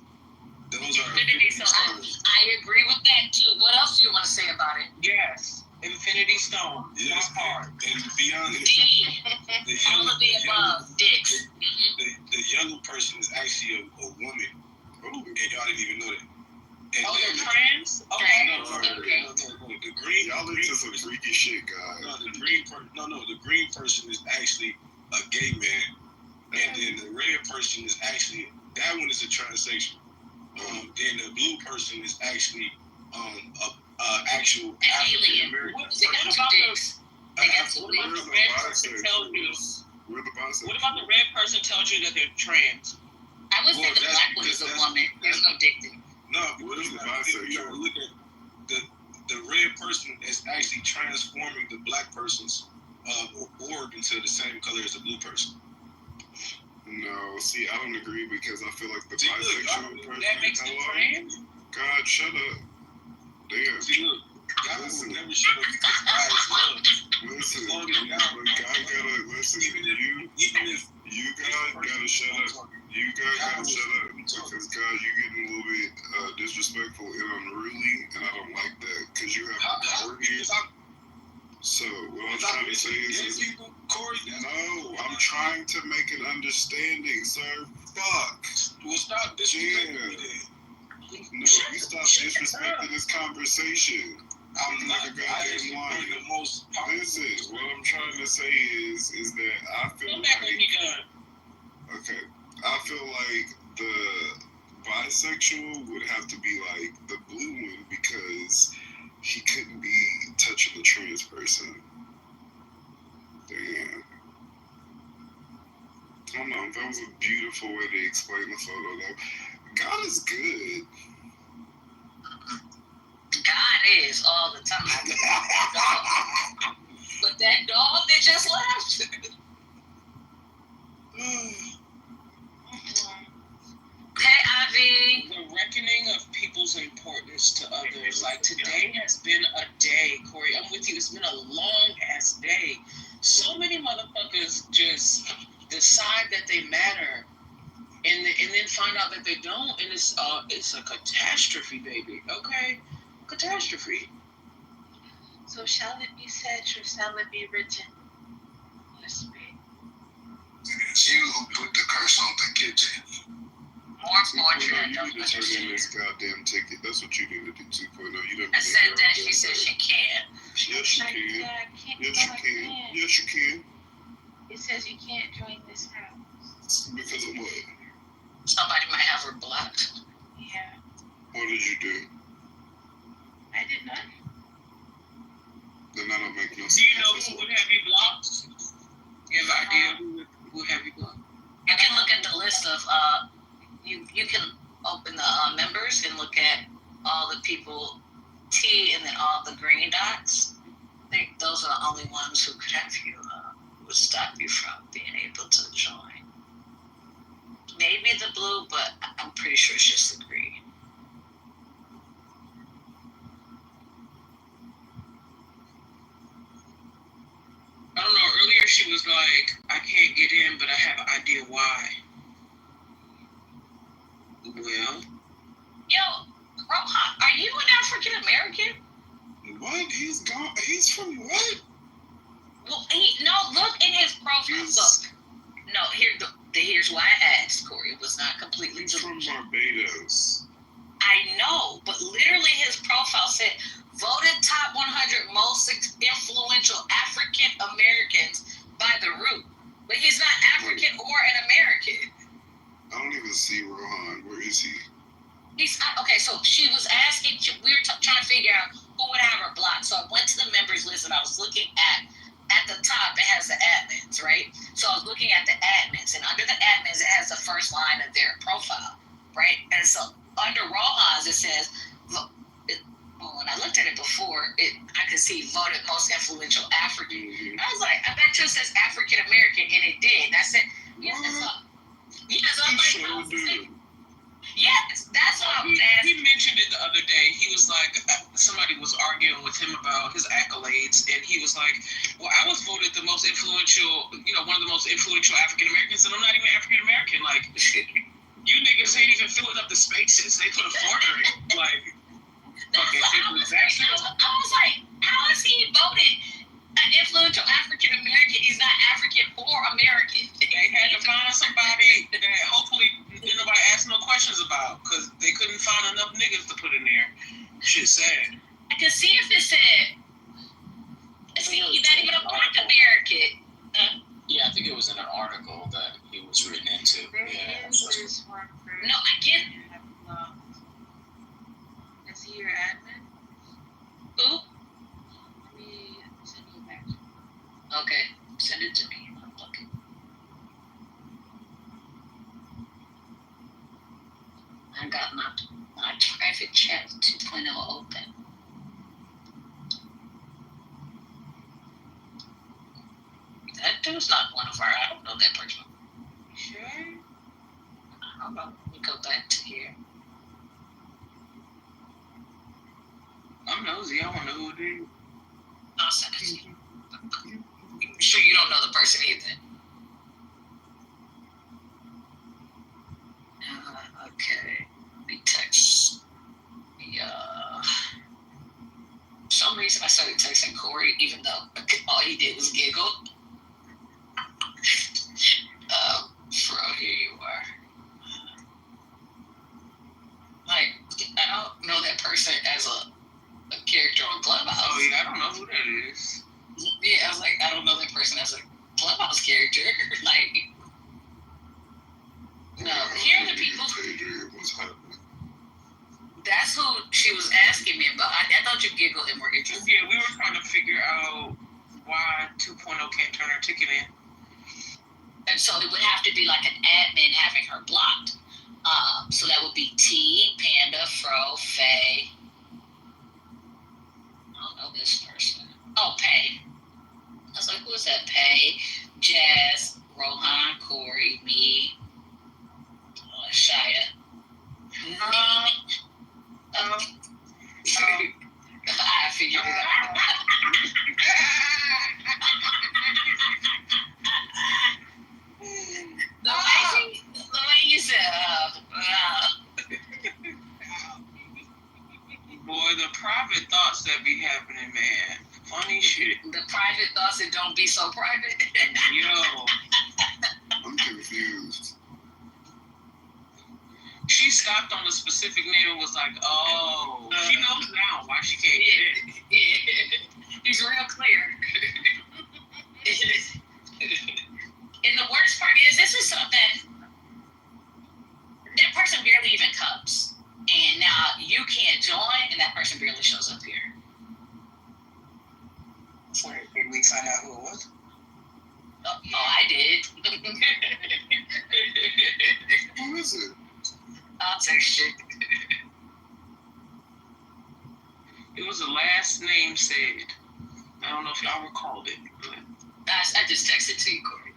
Those are Infinity Stones. I agree with that too. What else do you want to say about it? Yes. Infinity Stone. Yes, and beyond it, all of the above, dicks. The yellow person is actually a woman. And y'all didn't even know that. And they're trans? Okay. No, the green. Y'all into some freaky shit, guys. No, the green person is actually a gay man, and then the red person is actually that one is a transsexual. Then the blue person is actually actual African American. What about the red person tells you? What about the red person tells you that they're trans? I would say the black one is a woman. There's no dick there. No, what is the bisexual? Look at the red person is actually transforming the black person's orb into the same color as the blue person. No, see, I don't agree because I feel like the bisexual person. That makes them trans? God, shut up. Damn. See, look, God will never shut up because God is love. Listen, as long as God gotta listen. Even if you guys gotta shut up. You guys gotta shut up because God, you getting a little bit disrespectful and unruly, and I don't like that because you have power here. So what I'm trying to say is, no, I'm trying to make an understanding, sir. Fuck. Well, stop disrespecting me then. No, you stop disrespecting this conversation. I'm like a goddamn lion. Listen, what I'm trying to say is that I feel like, okay, I feel like the bisexual would have to be like the blue one because he couldn't be touching the trans person. Damn. I don't know. That was a beautiful way to explain the photo, though. God is good. God is all the time. But that dog that just left. Hey, Ivy. The reckoning of people's importance to others. Like today has been a day, Corey. I'm with you. It's been a long ass day. So many motherfuckers just decide that they matter, and then find out that they don't, and it's a catastrophe, baby. Okay, catastrophe. So shall it be said, or shall it be written? Let's be. It's you who put the curse on the kitchen. You need to turn in this goddamn ticket. That's what you need to do, 2.0. You didn't. I said that. She said she can't. Yes, you can. Yes, you can. Yes, you can. It says you can't join this house. Because of what? Somebody might have her blocked. Yeah. What did you do? I did not. Then that don't make no sense. Do you know who would have you blocked? You have an idea who would have you blocked? You can look at the list of you can open the members and look at all the people T and then all the green dots. I think those are the only ones who could have you would stop you from being able to join. Maybe the blue, but I'm pretty sure it's just the green. I don't know. Earlier she was like, I can't get in, but I have an idea why. Well. Yo, Rohan, are you an African American? What? He's gone. He's from what? Well, look in his profile. Look. No, here's why I asked, Corey. It was not completely He's from Barbados. I know, but literally his profile said, voted top Okay, so she was asking, we were trying to figure out who would have her blocked. So I went to the members list and I was looking at the top, it has the admins, right? So I was looking at the admins, and under the admins, it has the first line of their profile, right? And so under Rohan's, it says, when I looked at it before, I could see voted most influential African. I was like, I bet you it says African American, and it did. And I said, yeah, that's all. Yeah, so I'm like, that's what I was asking. He mentioned it the other day. He was like, somebody was arguing with him about his accolades, and he was like, well, I was voted the most influential, one of the most influential African Americans, and I'm not even African American. Like, you niggas ain't even filling up the spaces. They put a foreigner in. Like, fucking disaster. I was like, how is he voted an influential African American? He's not African or American. They had to find somebody that hopefully nobody asked no questions about, because they couldn't find enough niggas to put in there. Shit sad. I could see if it said, he's not even a Black American. Yeah, I think it was in an article that he was written into. Yeah. No, I get it. Is he your admin? Who? Let me send you back. Okay, send it to me. I'm looking. I got my private chat 2.0 open. That dude's not one of our. I don't know that person. Sure. Hold on, let me go back to here. I'm nosy. I want to know who it is. I'll send it to you. I'm sure you don't know the person either. Okay. Let me text. For some reason, I started texting Corey, even though all he did was giggle. Here you are. Like, I don't know that person as a character on Clubhouse. Oh, yeah, I don't know who that is. Yeah, I was like, I don't know that person as a Clubhouse character. Like, no, here are the people. That's who she was asking me about. I thought you giggled and were interested. Yeah, we were trying to figure out why 2.0 can't turn her ticket in. And so it would have to be like an admin having her blocked. So that would be T, Panda, Fro, Faye. I don't know this person. Oh, Pay. I was like, who is that? Pay, Jazz, Rohan, Corey, me, Shia. I figured it out. The way you said, boy, the private thoughts that be happening, man. Funny shit. The private thoughts that don't be so private. Yo. I'm confused. She stopped on a specific name and was like, oh, she knows now why she can't get it. Yeah. He's real clear. And the worst part is, this is something, that person barely even comes. And now you can't join, and that person barely shows up here. So did we find out who it was? Oh, I did. Who is it? I'll text you. It was the last name said. I don't know if y'all recalled it, but I just texted to you, Corey.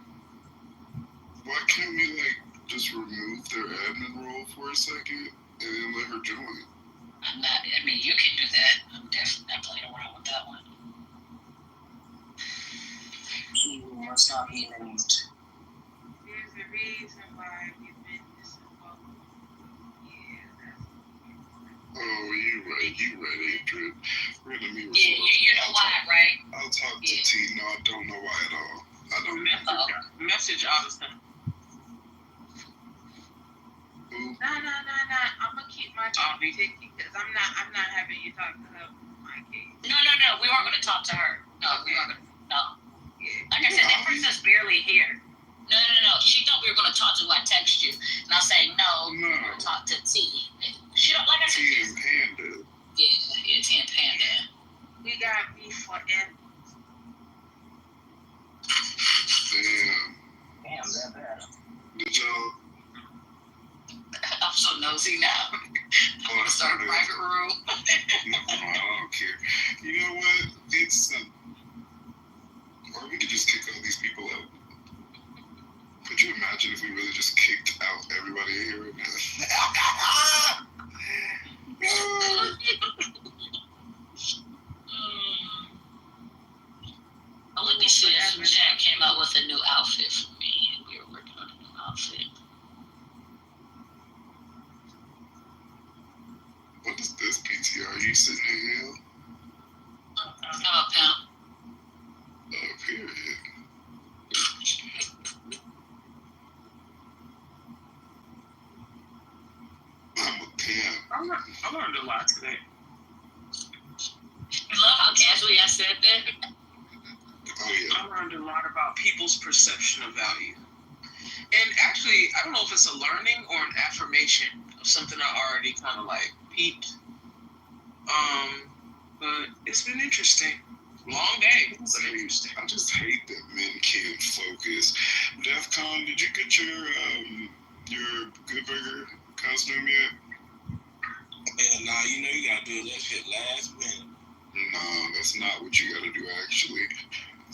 Why can't we just remove their admin role for a second and then let her join? I mean, you can do that. I'm definitely not playing around with that one. She must not be named. There's a reason why you've been disinvolved. Oh, you right, Adrian. We're gonna meet with Yeah, you know why, right? I'll talk to T. No, I don't know why at all. I don't message Addison. Who? No. I'm gonna keep my ticket because I'm not having you talk to her. My case. No. We weren't gonna talk to her. No, okay. We weren't gonna. No. Yeah. Like I said, that person's barely here. No. She thought we were gonna talk to who I text you, and I was saying no. We're gonna talk to T. She you know, like I said, Tea and Panda. yeah, Tea and Panda. We got beef for Ed. Damn, that bad. Did y'all? I'm so nosy now. I'm gonna start a private room. No, I don't care. You know what? It's or we could just kick all these people out. Could you imagine if we really just kicked out everybody in here right now? Alicia from chat came out with a new outfit for me. We were working on a new outfit. What is this PTR? Are you sitting in here? Oh, pimp. Oh, period. I'm a pimp. I learned a lot today. I love how casually I said that. Oh, yeah. I learned a lot about people's perception of value. And actually, I don't know if it's a learning or an affirmation of something I already kind of like peeped. But it's been interesting. Long day, but interesting. I just hate that men can't focus. DEFCON, did you get your Good Burger costume yet? Hell nah, you know you gotta do that shit last minute. No, that's not what you gotta do, actually.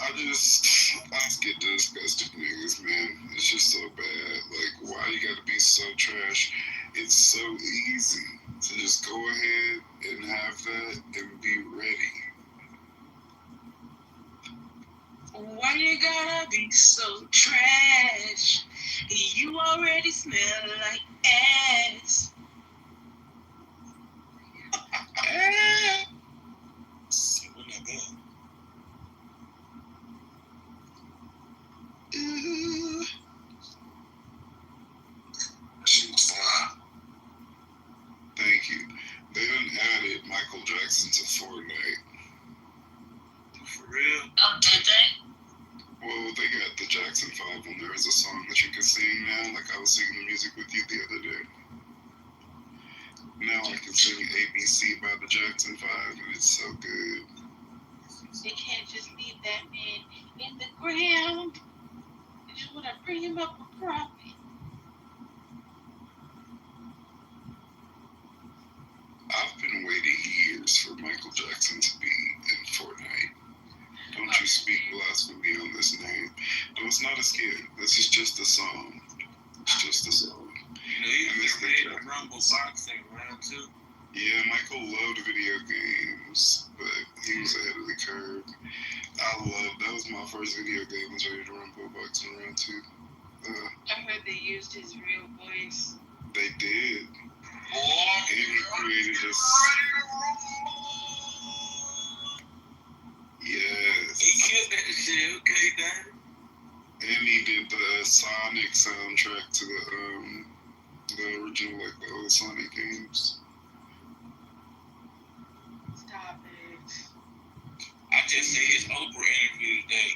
I just get disgusted niggas, man. It's just so bad. Like, why you gotta be so trash? It's so easy to just go ahead and have that and be ready. Why you gotta be so trash? You already smell like ass. Simple nigga. Thank you. They done added Michael Jackson to Fortnite. For real? Oh, did they? Well, they got the Jackson 5 on there as a song that you can sing now. Like I was singing the music with you the other day. Now I can sing ABC by the Jackson 5, and it's so good. They can't just leave that man in the ground. They just want to bring him up for profit. I've been waiting years for Michael Jackson to be in Fortnite. Don't you speak blasphemy on this name. No, it's not a skit. This is just a song. It's just a song. You know, he was ready to rumble boxing round two. Yeah, Michael loved video games, but he was ahead of the curve. That was my first video game, was Ready to Rumble boxing round 2. I heard they used his real voice. They did. And he created this. Yes. He killed that shit, okay, Dan. And he did the Sonic soundtrack to the original, like the old Sonic games. Stop it. I just said his Oprah interview today.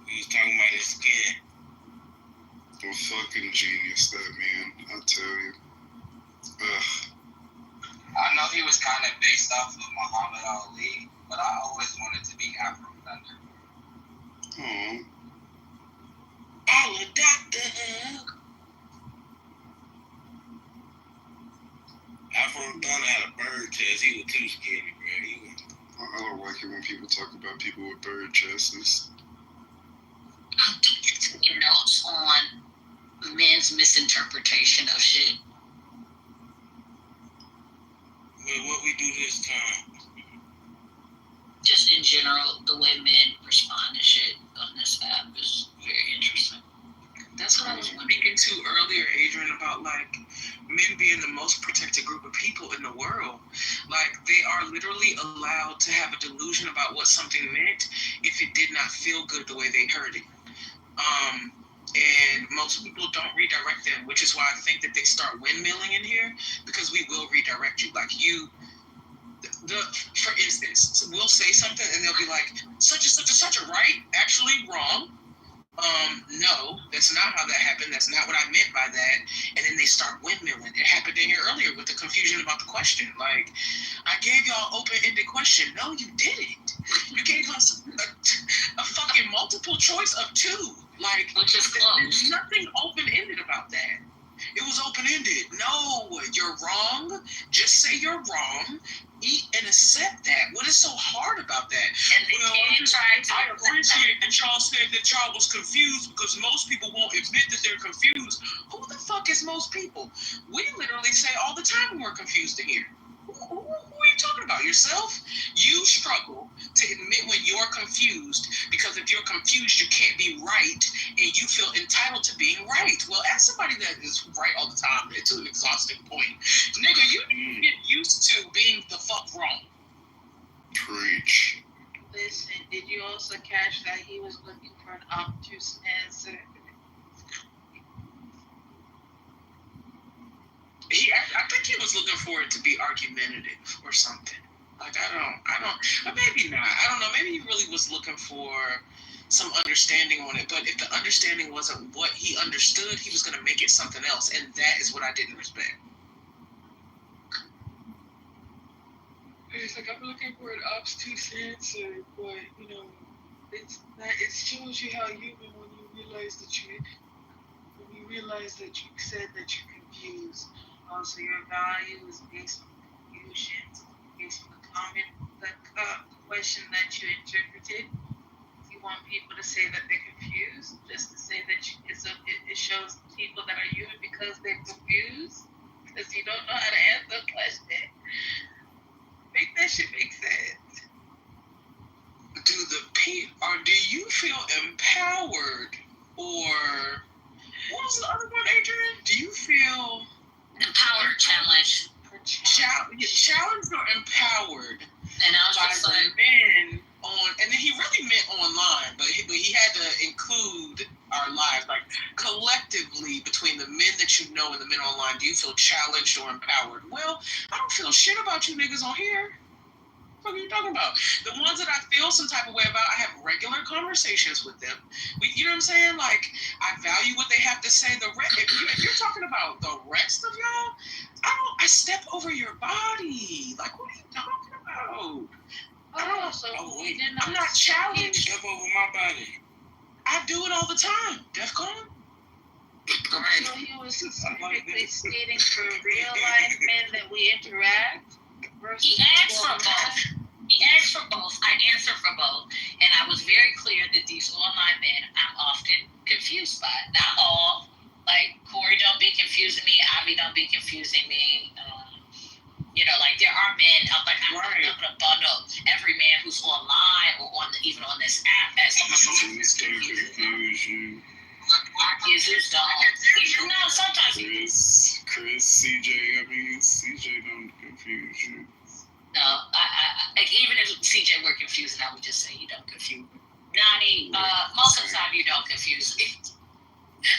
He was talking about his skin. Well, fucking genius, that man. I tell you. Ugh. I know he was kind of based off of Muhammad Ali, but I always wanted to be Afro Thunder. Oh. Allah Doctor. Afro Thunder had a bird chest. He was too skinny, bro. I don't like it when people talk about people with bird chests. I'm taking notes on men's misinterpretation of shit. Well, what we do this time? Just in general, the way men respond to shit on this app is very interesting. That's what I was speaking to earlier, Adrian, about like men being the most protected group of people in the world. Like they are literally allowed to have a delusion about what something meant if it did not feel good the way they heard it. And most people don't redirect them, which is why I think that they start windmilling in here, because we will redirect you. Like you, for instance, we'll say something and they'll be like, such and such and such a right, actually wrong. no, that's not how that happened. That's not what I meant by that. And then they start windmilling. It happened in here earlier with the confusion about the question. Like, I gave y'all open-ended question. No, you didn't. You gave us a fucking multiple choice of 2. Like, which is close. There's nothing open-ended about that. It was open-ended. No, you're wrong. Just say you're wrong. Eat and accept that. What is so hard about that? And I appreciate that y'all said that y'all was confused because most people won't admit that they're confused. Who the fuck is most people? We literally say all the time we're confused in here. Who are you talking about? Yourself? You struggle to admit when you're confused because if you're confused, you can't be right and you feel entitled to being right. Well, as somebody that is right all the time, to an exhausting point, nigga, you need to get used to being the fuck wrong. Preach. Listen, did you also catch that he was looking for an obtuse answer? I think he was looking for it to be argumentative or something. Like, I don't, maybe not. I don't know. Maybe he really was looking for some understanding on it. But if the understanding wasn't what he understood, he was going to make it something else. And that is what I didn't respect. It's like, I'm looking for an obtuse answer, but, you know, it shows you how human when you realize that you said that you're confused. Also, your value is based on confusion, based on the question that you interpreted. If you want people to say that they're confused, just to say that it shows people that are human because they're confused, because you don't know how to answer the question. Make that shit make sense. Do you feel empowered or what was the other one, Adrian? Do you feel empowered, challenged, challenged or empowered? And I was just like, men on, and then he really meant online, but he had to include our lives, like collectively between the men that you know and the men online. Do you feel challenged or empowered? Well, I don't feel shit about you niggas on here. What are you talking about? The ones that I feel some type of way about, I have regular conversations with them. You know what I'm saying? Like, I value what they have to say. If you're talking about the rest of y'all, I step over your body. Like, what are you talking about? I'm not challenged. Step over my body. I do it all the time. DEFCON? So he was specifically stating for real life men that we interact. He asked for both. I answered for both. And I was very clear that these online men I'm often confused by. Not all. Like, Corey don't be confusing me. Avi don't be confusing me. You know, like, there are men out there. I'm not going to bundle every man who's online or even on this app as confuse you. Users don't. No, sometimes. Chris, CJ don't confuse you. No, I like, even if CJ were confused, I would just say you don't confuse me. Nani, most of the time you don't confuse me.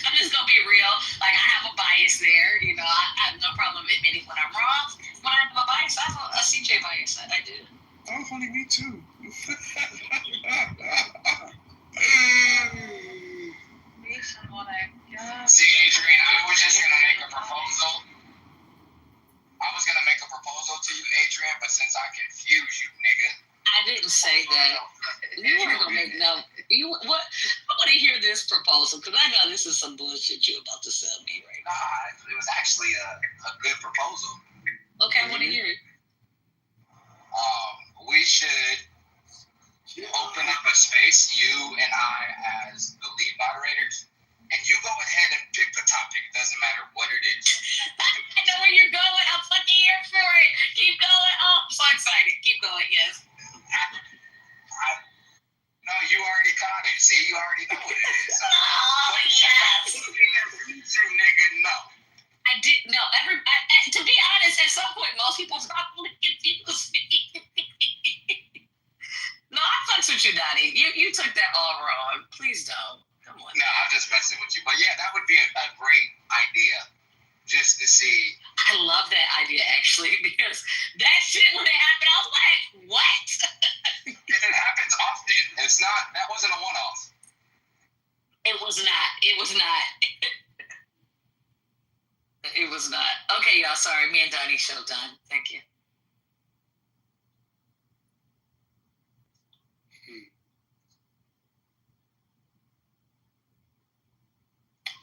I'm just gonna be real. Like, I have a bias there. You know, I have no problem admitting when I'm wrong. When I have a bias, I have a CJ bias. I do. Oh, honey, me too. See, Adrian, I was just gonna make a proposal. I was gonna make a proposal to you, Adrian, but since I confused you, nigga. I didn't say that. You weren't gonna make no. What? I want to hear this proposal because I know this is some bullshit you're about to sell me right now. Nah, it was actually a good proposal. Okay, I want to hear it. We should open up a space, you and I as the lead moderators, and you go ahead and pick the topic. It doesn't matter what it is. I know where you're going. I'm fucking here for it. Keep going. Oh, I'm so excited. Keep going. Yes. No, you already caught it. See, you already know what it is. Oh, yes. Nigga, no. I didn't know. To be honest, at some point, most people probably confuse me. No, I fucks with you, Donnie. You took that all wrong. Please don't. Come on. No, I'm just messing with you. But yeah, that would be a great idea. Just to see. I love that idea, actually, because that shit, when it happened, I was like, what? It happens often. That wasn't a one-off. It was not. It was not. Okay, y'all. Sorry, me and Donnie's show done. Thank you.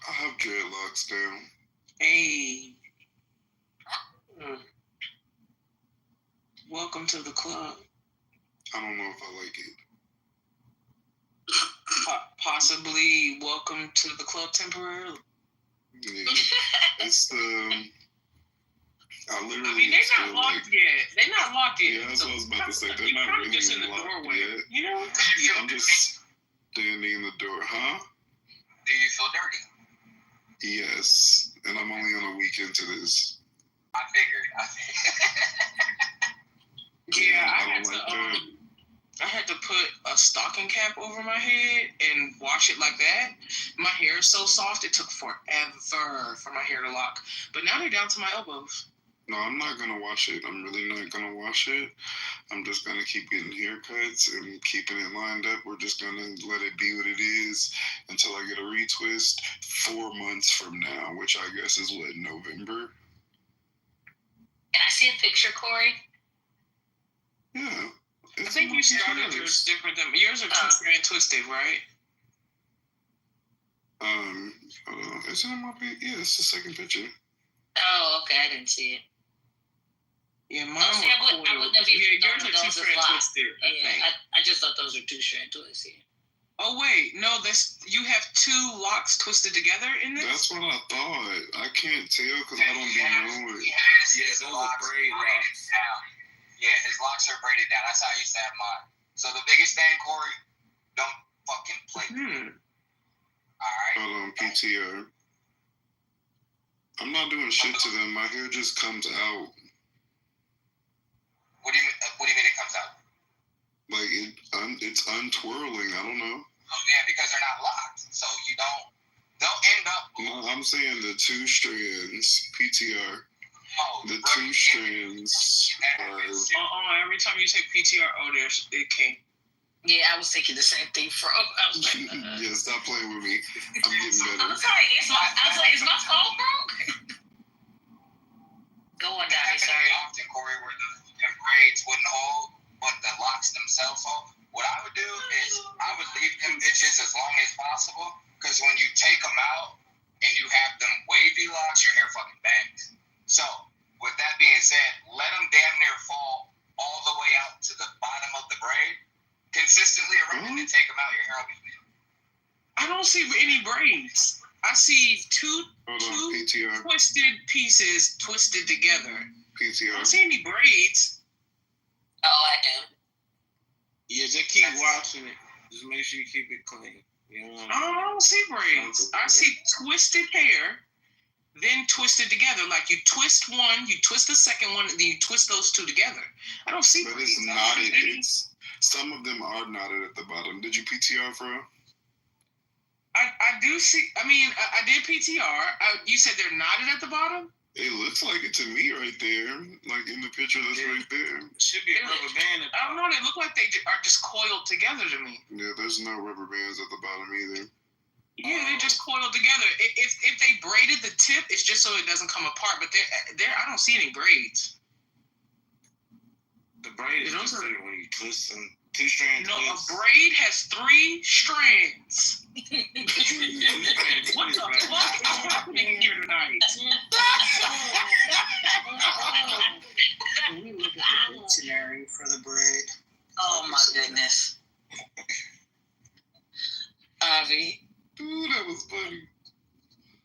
I have dreadlocks down. Hey. Welcome to the club. I don't know if I like it. Possibly welcome to the club temporarily. Yeah. It's the. I literally. They're not locked yet. They're not locked yet. Yeah, that's what I was about to say. They're You're not probably really just in the locked doorway. yet. You know? I'm just standing in the door. Huh? Do you feel dirty? Yes. And I'm only on a week into this. I figured. Yeah, that. I had to put a stocking cap over my head and wash it like that. My hair is so soft, it took forever for my hair to lock. But now they're down to my elbows. No, I'm not going to wash it. I'm really not going to wash it. I'm just going to keep getting haircuts and keeping it lined up. We're just going to let it be what it is until I get a retwist 4 months from now, which I guess is what, November? Can I see a picture, Corey? Yeah. I think you started yours different than yours are two-strand twisted, right? Hold on. Is it in my page? Yeah, it's the second picture. Oh, okay. I didn't see it. Yeah, mine I wouldn't have even yours thought are those two-strand as twisted. I just thought those were two-strand twisted. Oh wait, no, you have two locks twisted together in this? That's what I thought. I can't tell because I don't be knowing. Yeah, those are braid locks. Yeah, his locks are braided down. That's how I used to have mine. So the biggest thing, Corey, don't fucking play. Alright? Hold on, PTR. I'm not doing shit to them. My hair just comes out. What do you mean it comes out? Like it's untwirling. I don't know. Oh yeah, because they're not locked. So they'll end up. No, I'm saying the two strands. PTR. The two strands are. Every time you say PTR, it came. Yeah, I was thinking the same thing, bro. I was like, yeah, stop playing with me. I'm getting better. I'm sorry. I was like, is my phone broke? Go on, Donnie. Sorry. Often, Corey, where the braids wouldn't hold, but the locks themselves hold. What I would do is I would leave them bitches as long as possible, because when you take them out and you have them wavy locks, your hair fucking bangs. So, with that being said, let them damn near fall all the way out to the bottom of the braid. Consistently around and take them out, your hair will be thin. I don't see any braids. I see two twisted pieces twisted together. PTR. I don't see any braids. Oh, I do. Yeah, just keep watching it. Just make sure you keep it clean. You know I don't see braids. I see twisted hair, then twisted together. Like you twist one, you twist the second one, and then you twist those two together. I don't see braids. It's knotted. Some of them are knotted at the bottom. Did you PTR, bro? I do see. I mean, I did PTR. You said they're knotted at the bottom? It looks like it to me right there. Like in the picture that's right there. Should be a rubber band. I don't know. They look like they are just coiled together to me. Yeah, there's no rubber bands at the bottom either. Yeah, they're just coiled together. If they braided the tip, it's just so it doesn't come apart. But I don't see any braids. The braid is just when you twist them. Two-strand twist. A braid has 3 strands. What the fuck is happening here tonight? Let me look at the dictionary for the braid. Oh my goodness. Avi. Ooh, that was funny.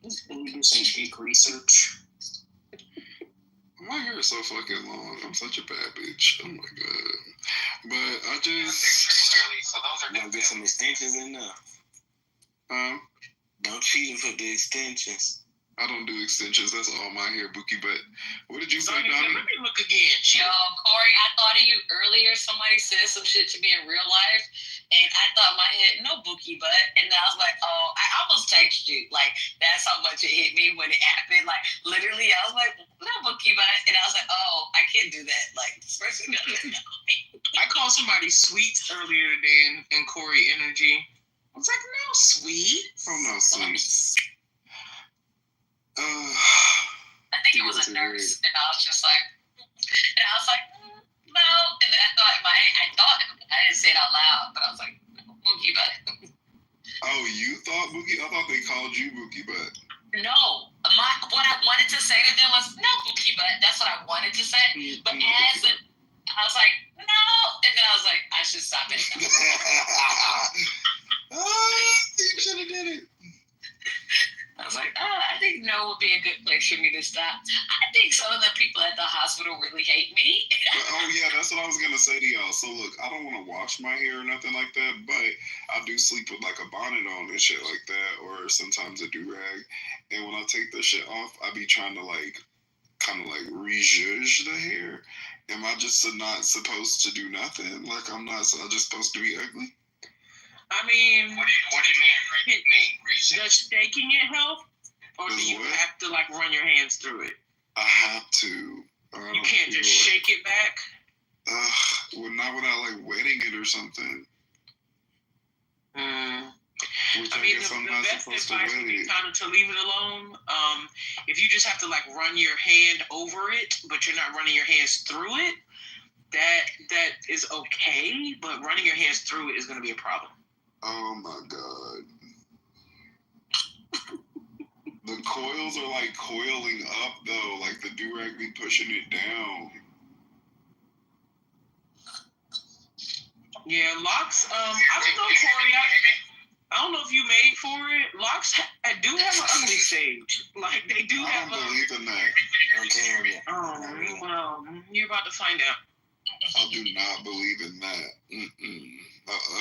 Let's do some geek research. My hair is so fucking long. I'm such a bad bitch. Oh my god. But I just. So those are get some extensions in there. Don't cheat and put the extensions. I don't do extensions. That's all my hair, Bookie. But what did you say, Donnie? Let me look again. Yo, Corey, I thought of you earlier. Somebody said some shit to me in real life, and I thought my head, no Bookie butt. And I was like, oh, I almost texted you. Like, that's how much it hit me when it happened. Like, literally, I was like, no Bookie butt. And I was like, oh, I can't do that. Like, this person doesn't know me. I called somebody sweet earlier today in Corey Energy. I was like, no, sweet. Oh no, sweet. I think it was a nurse, and I was just like, no. And then I thought I didn't say it out loud, but I was like, Bookie Butt. Oh, you thought Bookie? I thought they called you Bookie Butt. No, what I wanted to say to them was no Bookie Butt. That's what I wanted to say. But I was like, no, and then I was like, I should stop it. You should have did it. I was like, I think no would be a good place for me to stop. I think some of the people at the hospital really hate me. Oh yeah, that's what I was gonna say to y'all. So look, I don't want to wash my hair or nothing like that, but I do sleep with like a bonnet on and shit like that, or sometimes a do-rag. And when I take the shit off, I be trying to like kind of like rejudge the hair. Am I just not supposed to do nothing? Like I'm just supposed to be ugly? I mean, What do you mean? does shaking it help, or do you have to like run your hands through it? I have to. You can't just shake it back. Well, not without like wetting it or something. Which I mean, the best advice would be kind of to leave it alone. If you just have to like run your hand over it, but you're not running your hands through it, that is okay. But running your hands through it is going to be a problem. Oh my god. The coils are like coiling up though, like the do-rag be pushing it down. Yeah, locks. I don't know, Corey. I don't know if you made for it. Locks do have an ugly stage. Like they do have. I don't believe in that. Okay. Oh well, you're about to find out. I do not believe in that. An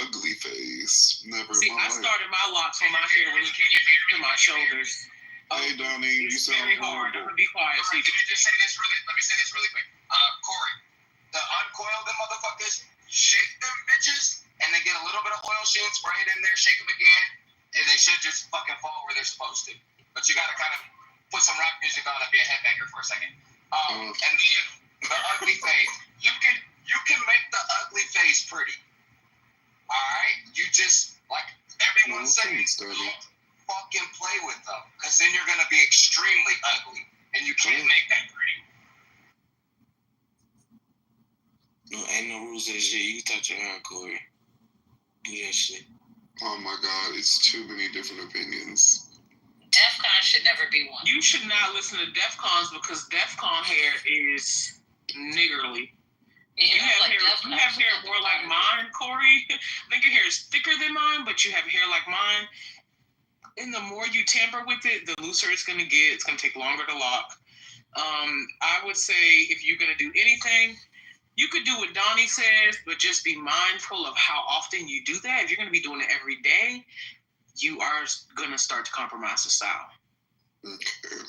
ugly face. Never. See, I started my locks on my hair when it came to my shoulders. Hey, Donnie, you sound very hard. I'm gonna be quiet. All right, let me say this really quick. Corey, the uncoil them motherfuckers, shake them bitches, and they get a little bit of oil sheen, spray it in there, shake them again, and they should just fucking fall where they're supposed to. But you gotta kind of put some rock music on and be a headbanger for a second. And the ugly face, you can make the ugly face pretty. All right, you just like everyone says, don't fucking play with them, because then you're gonna be extremely ugly, and you can't make that pretty. No, ain't no rules to that shit. You touch your hair, Corey. Do that shit. Oh my god, it's too many different opinions. DEFCON should never be one. You should not listen to DEFCONs because DEFCON hair is niggerly. You have hair more like mine, Corey. I think your hair is thicker than mine, but you have hair like mine. And the more you tamper with it, the looser it's going to get. It's going to take longer to lock. I would say if you're going to do anything, you could do what Donnie says, but just be mindful of how often you do that. If you're going to be doing it every day, you are going to start to compromise the style. Okay.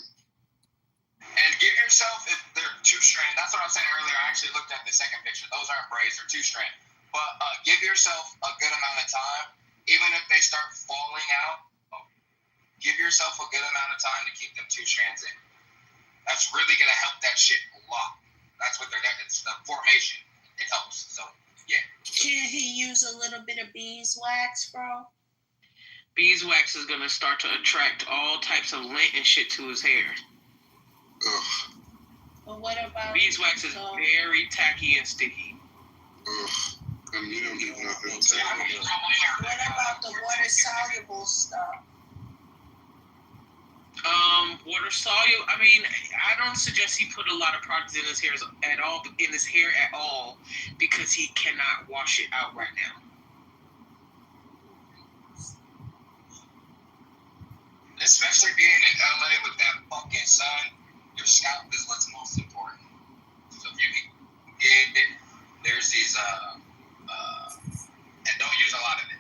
And give yourself, if they're two-strand, that's what I was saying earlier. I actually looked at the second picture. Those aren't braids, they're two-strand. But give yourself a good amount of time. Even if they start falling out, give yourself a good amount of time to keep them two strands in. That's really going to help that shit a lot. That's what they're doing. It's the formation. It helps. So, yeah. Can he use a little bit of beeswax, bro? Beeswax is going to start to attract all types of lint and shit to his hair. Ugh. But what about beeswax is very tacky and sticky. Ugh. And you don't need nothing. What about the water soluble stuff? Water soluble. I mean, I don't suggest he put a lot of products in his hair at all, because he cannot wash it out right now. Especially being in LA with that fucking sun, your scalp is what's most important. So if you can get it, there's these and don't use a lot of it,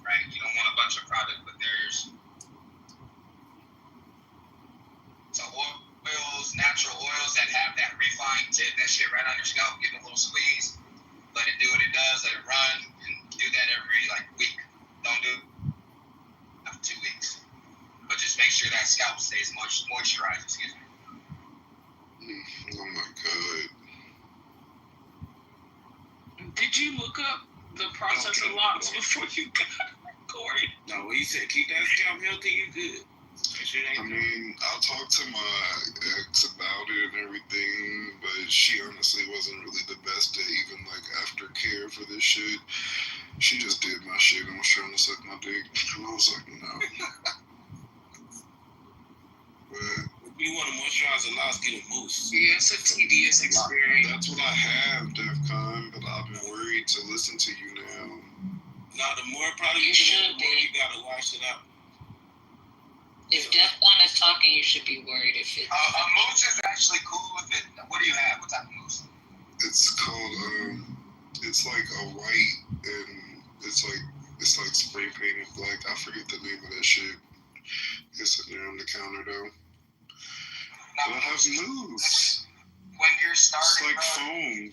right? You don't want a bunch of product, but there's oils, natural oils that have that refined tip, that shit right on your scalp. Give it a little squeeze, let it do what it does, let it run, and do that every week. Don't do it after 2 weeks. But just make sure that scalp stays moisturized, excuse me. Oh my god. Did you look up the process of locks before you got Corey. No, what you said, keep that scalp healthy, you good. I mean, I talked to my ex about it and everything, but she honestly wasn't really the best at even like aftercare for this shit. She just did my shit and was trying to suck my dick, and I was like, no. But you want to moisturize the locks, get a mousse. Yeah, it's a tedious experience. That's what I have, DEFCON, but I've been worried to listen to you now. Now, the more product you put in, the more you gotta wash it out. If DEFCON is talking, you should be worried if it's... A mousse is actually cool with it. What do you have? What type of mousse? It's called, it's like a white, and it's like spray painted black. I forget the name of that shit. It's sitting there on the counter, though. Now, but I have mousse. When you're starting, it's like foam.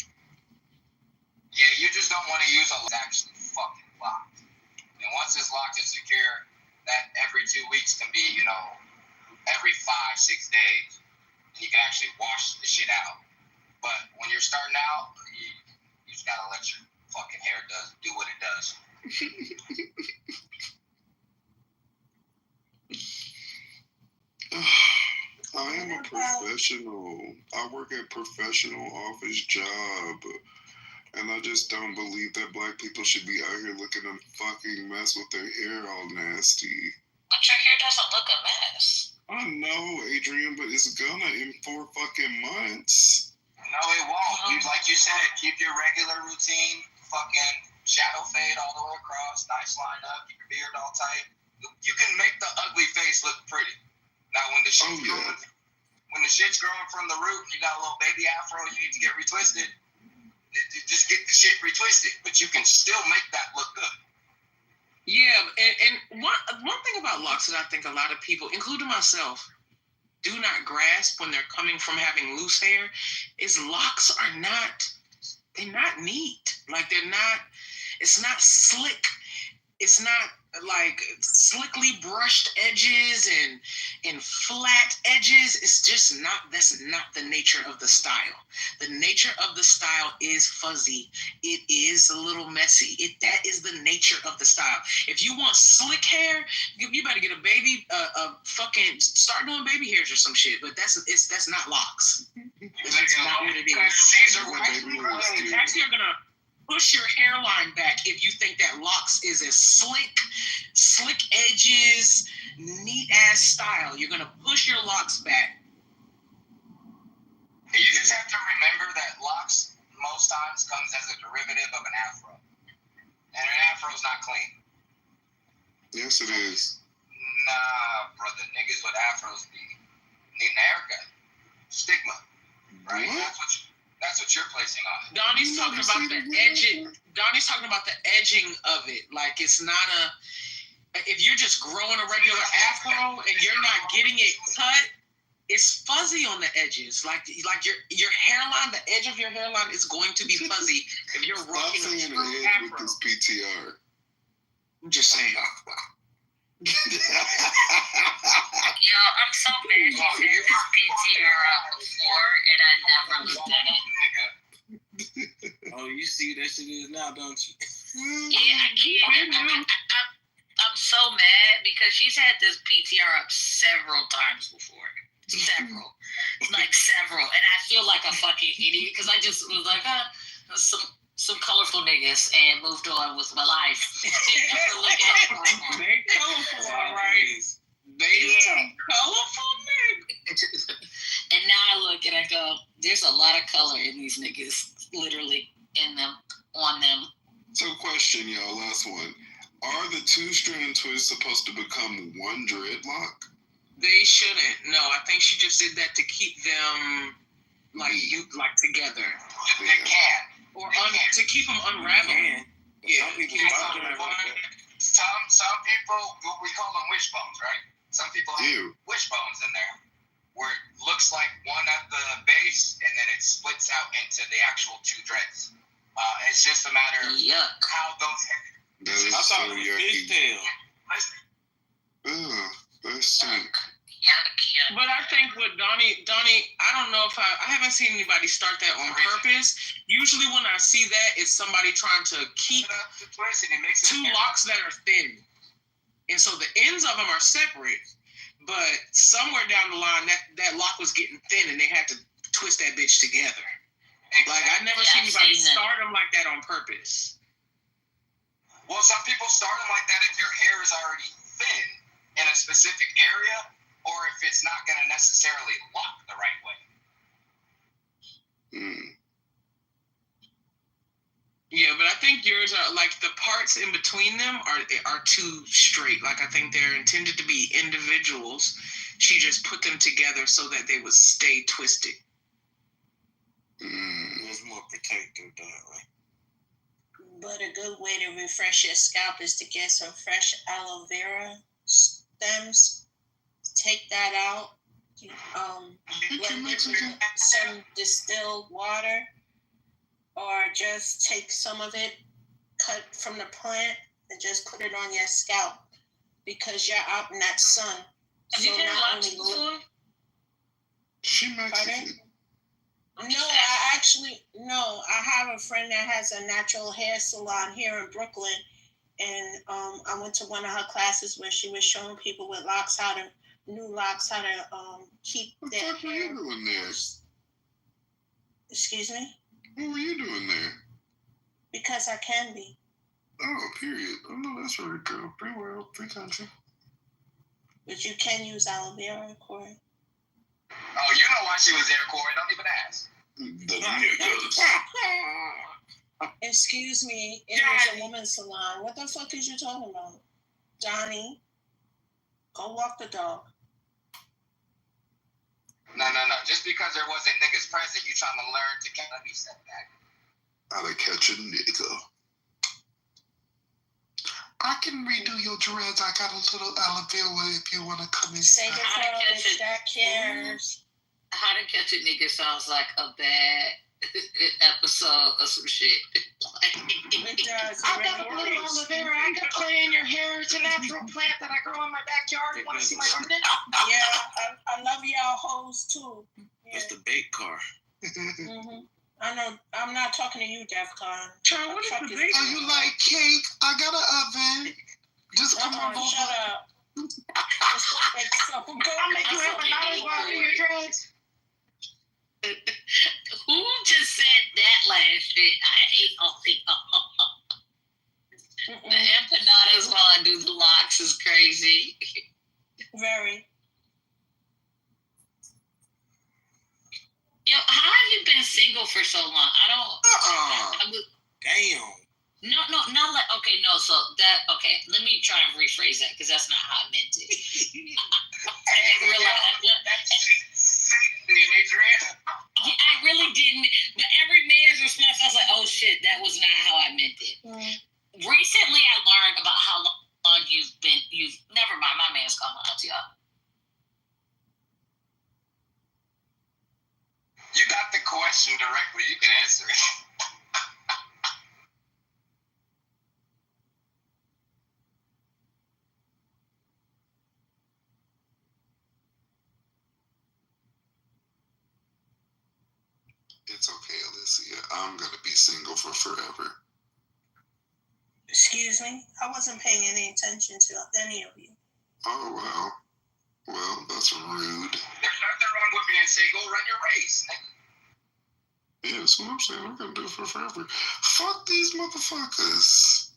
Yeah, you just don't want to use a lock that's actually fucking locked. And once it's locked and secure, that every 2 weeks can be, every 5-6 days. And you can actually wash the shit out. But when you're starting out, you just gotta let your fucking hair do what it does. I am a professional. I work a professional office job. And I just don't believe that black people should be out here looking a fucking mess with their hair all nasty. But your hair doesn't look a mess. I know, Adrian, but it's gonna in 4 fucking months. No, it won't. Like you said, keep your regular routine, fucking shadow fade all the way across, nice line up, keep your beard all tight. You can make the ugly face look pretty. Now, when the shit's growing from the root, you got a little baby afro, you need to get retwisted. Just get the shit retwisted, but you can still make that look good. Yeah, and one thing about locks that I think a lot of people, including myself, do not grasp when they're coming from having loose hair is locks are they're not neat. Like it's not slick. It's not like slickly brushed edges and flat edges. It's just that's not the nature of the style. The nature of the style is fuzzy. It is a little messy. That is the nature of the style. If you want slick hair, you better get a baby, fucking start doing baby hairs or some shit. But that's not locks. That's not what it is. Actually, you're gonna push your hairline back if you think that locks is a slick edges, neat ass style. You're gonna push your locks back. You just have to remember that locks most times comes as a derivative of an afro, and an afro is not clean. Yes, it is. Nah, brother, niggas with afros need an haircut. Stigma, right? What? That's what you're placing on it. Donnie's talking about the edging. Donnie's talking about the edging of it. Like it's not if you're just growing a regular afro and you're not getting it cut, it's fuzzy on the edges. Like your hairline, the edge of your hairline is going to be fuzzy if you're rocking a true afro. With this PTR. I'm just saying. Yo, I'm so mad you said this PTR out before and I never looked at it. Oh, you see that shit is now, don't you? Yeah, I can't. I'm so mad because she's had this PTR up several times before. Several. And I feel like a fucking idiot because I just was like, some colorful niggas and moved on with my life. They colorful, all right. They some colorful niggas. And now I look and I go, there's a lot of color in these niggas, literally in them, on them. So question, y'all, last one. Are the 2-strand twists supposed to become one dreadlock? They shouldn't. No, I think she just did that to keep them together. They can. Or to keep them unraveling. Yeah. Some people, we call them wishbones, right? Some people have wishbones in there where it looks like one at the base and then it splits out into the actual 2 dreads. It's just a matter of how those. That is I so thought it was yucky. fishtail. Ugh, that stink. But I think with Donnie, I don't know if I haven't seen anybody start that on purpose. Usually when I see that, it's somebody trying to keep 2 locks that are thin. And so the ends of them are separate, but somewhere down the line, that lock was getting thin and they had to twist that bitch together. Like, I never seen anybody start them like that on purpose. Well, some people start them like that if your hair is already thin in a specific area, or if it's not going to necessarily lock the right way. Yeah, but I think yours are, like, the parts in between them are too straight. Like, I think they're intended to be individuals. She just put them together so that they would stay twisted. It's more protective that way. But a good way to refresh your scalp is to get some fresh aloe vera stems. Take that out. Blend it with some distilled water, or just take some of it, cut from the plant, and just put it on your scalp because you're out in that sun. Have you been watching before? She Mexican. No, I have a friend that has a natural hair salon here in Brooklyn, and I went to one of her classes where she was showing people with locks how to keep their hair. What were you doing there? Excuse me? What were you doing there? Because I can be. Oh, period. Oh, no, that's really cool. Free world, free country. But you can use aloe vera, Corey. Oh, you know why she was there, Corey. Don't even ask. Excuse me, it was a woman's salon. What the fuck is you talking about? Johnny, go walk the dog. No. Just because there wasn't niggas present, you trying to learn to catch. Let me step back. How to catch a nigga. I can redo your dreads. I got a little aloe vera if you want to come in. Say it for a bitch that cares. How to Catch a Nigga sounds like a bad episode or some shit. It does. I got a little aloe vera. I can play in your hair. It's a natural plant that I grow in my backyard. You want to see my garden? Yeah, I love y'all hoes too. Yeah. It's the bait car. Mm-hmm. I know. I'm not talking to you, DEFCON. Child, what is the bait? Oh, you like cake? I got an oven. Just come on, shut up. I'll make you have a nice one for your dreads. Who just said that last shit? I hate all people. The empanadas while I do the locks is crazy. Very. Yo, how have you been single for so long? I don't. Damn. No. So let me try and rephrase that because that's not how I meant it. I didn't realize. I really didn't. But every man's response, I was like, oh shit, that was not how I meant it. Recently, I learned about how long you've never mind, my man's coming out to y'all. You got the question directly. You can answer it. It's okay, Alicia. I'm going to be single for forever. Excuse me? I wasn't paying any attention to any of you. Oh, well. Well, that's rude. There's nothing wrong with being single. Run your race. Yeah, that's what I'm saying. I'm going to do it for forever. Fuck these motherfuckers.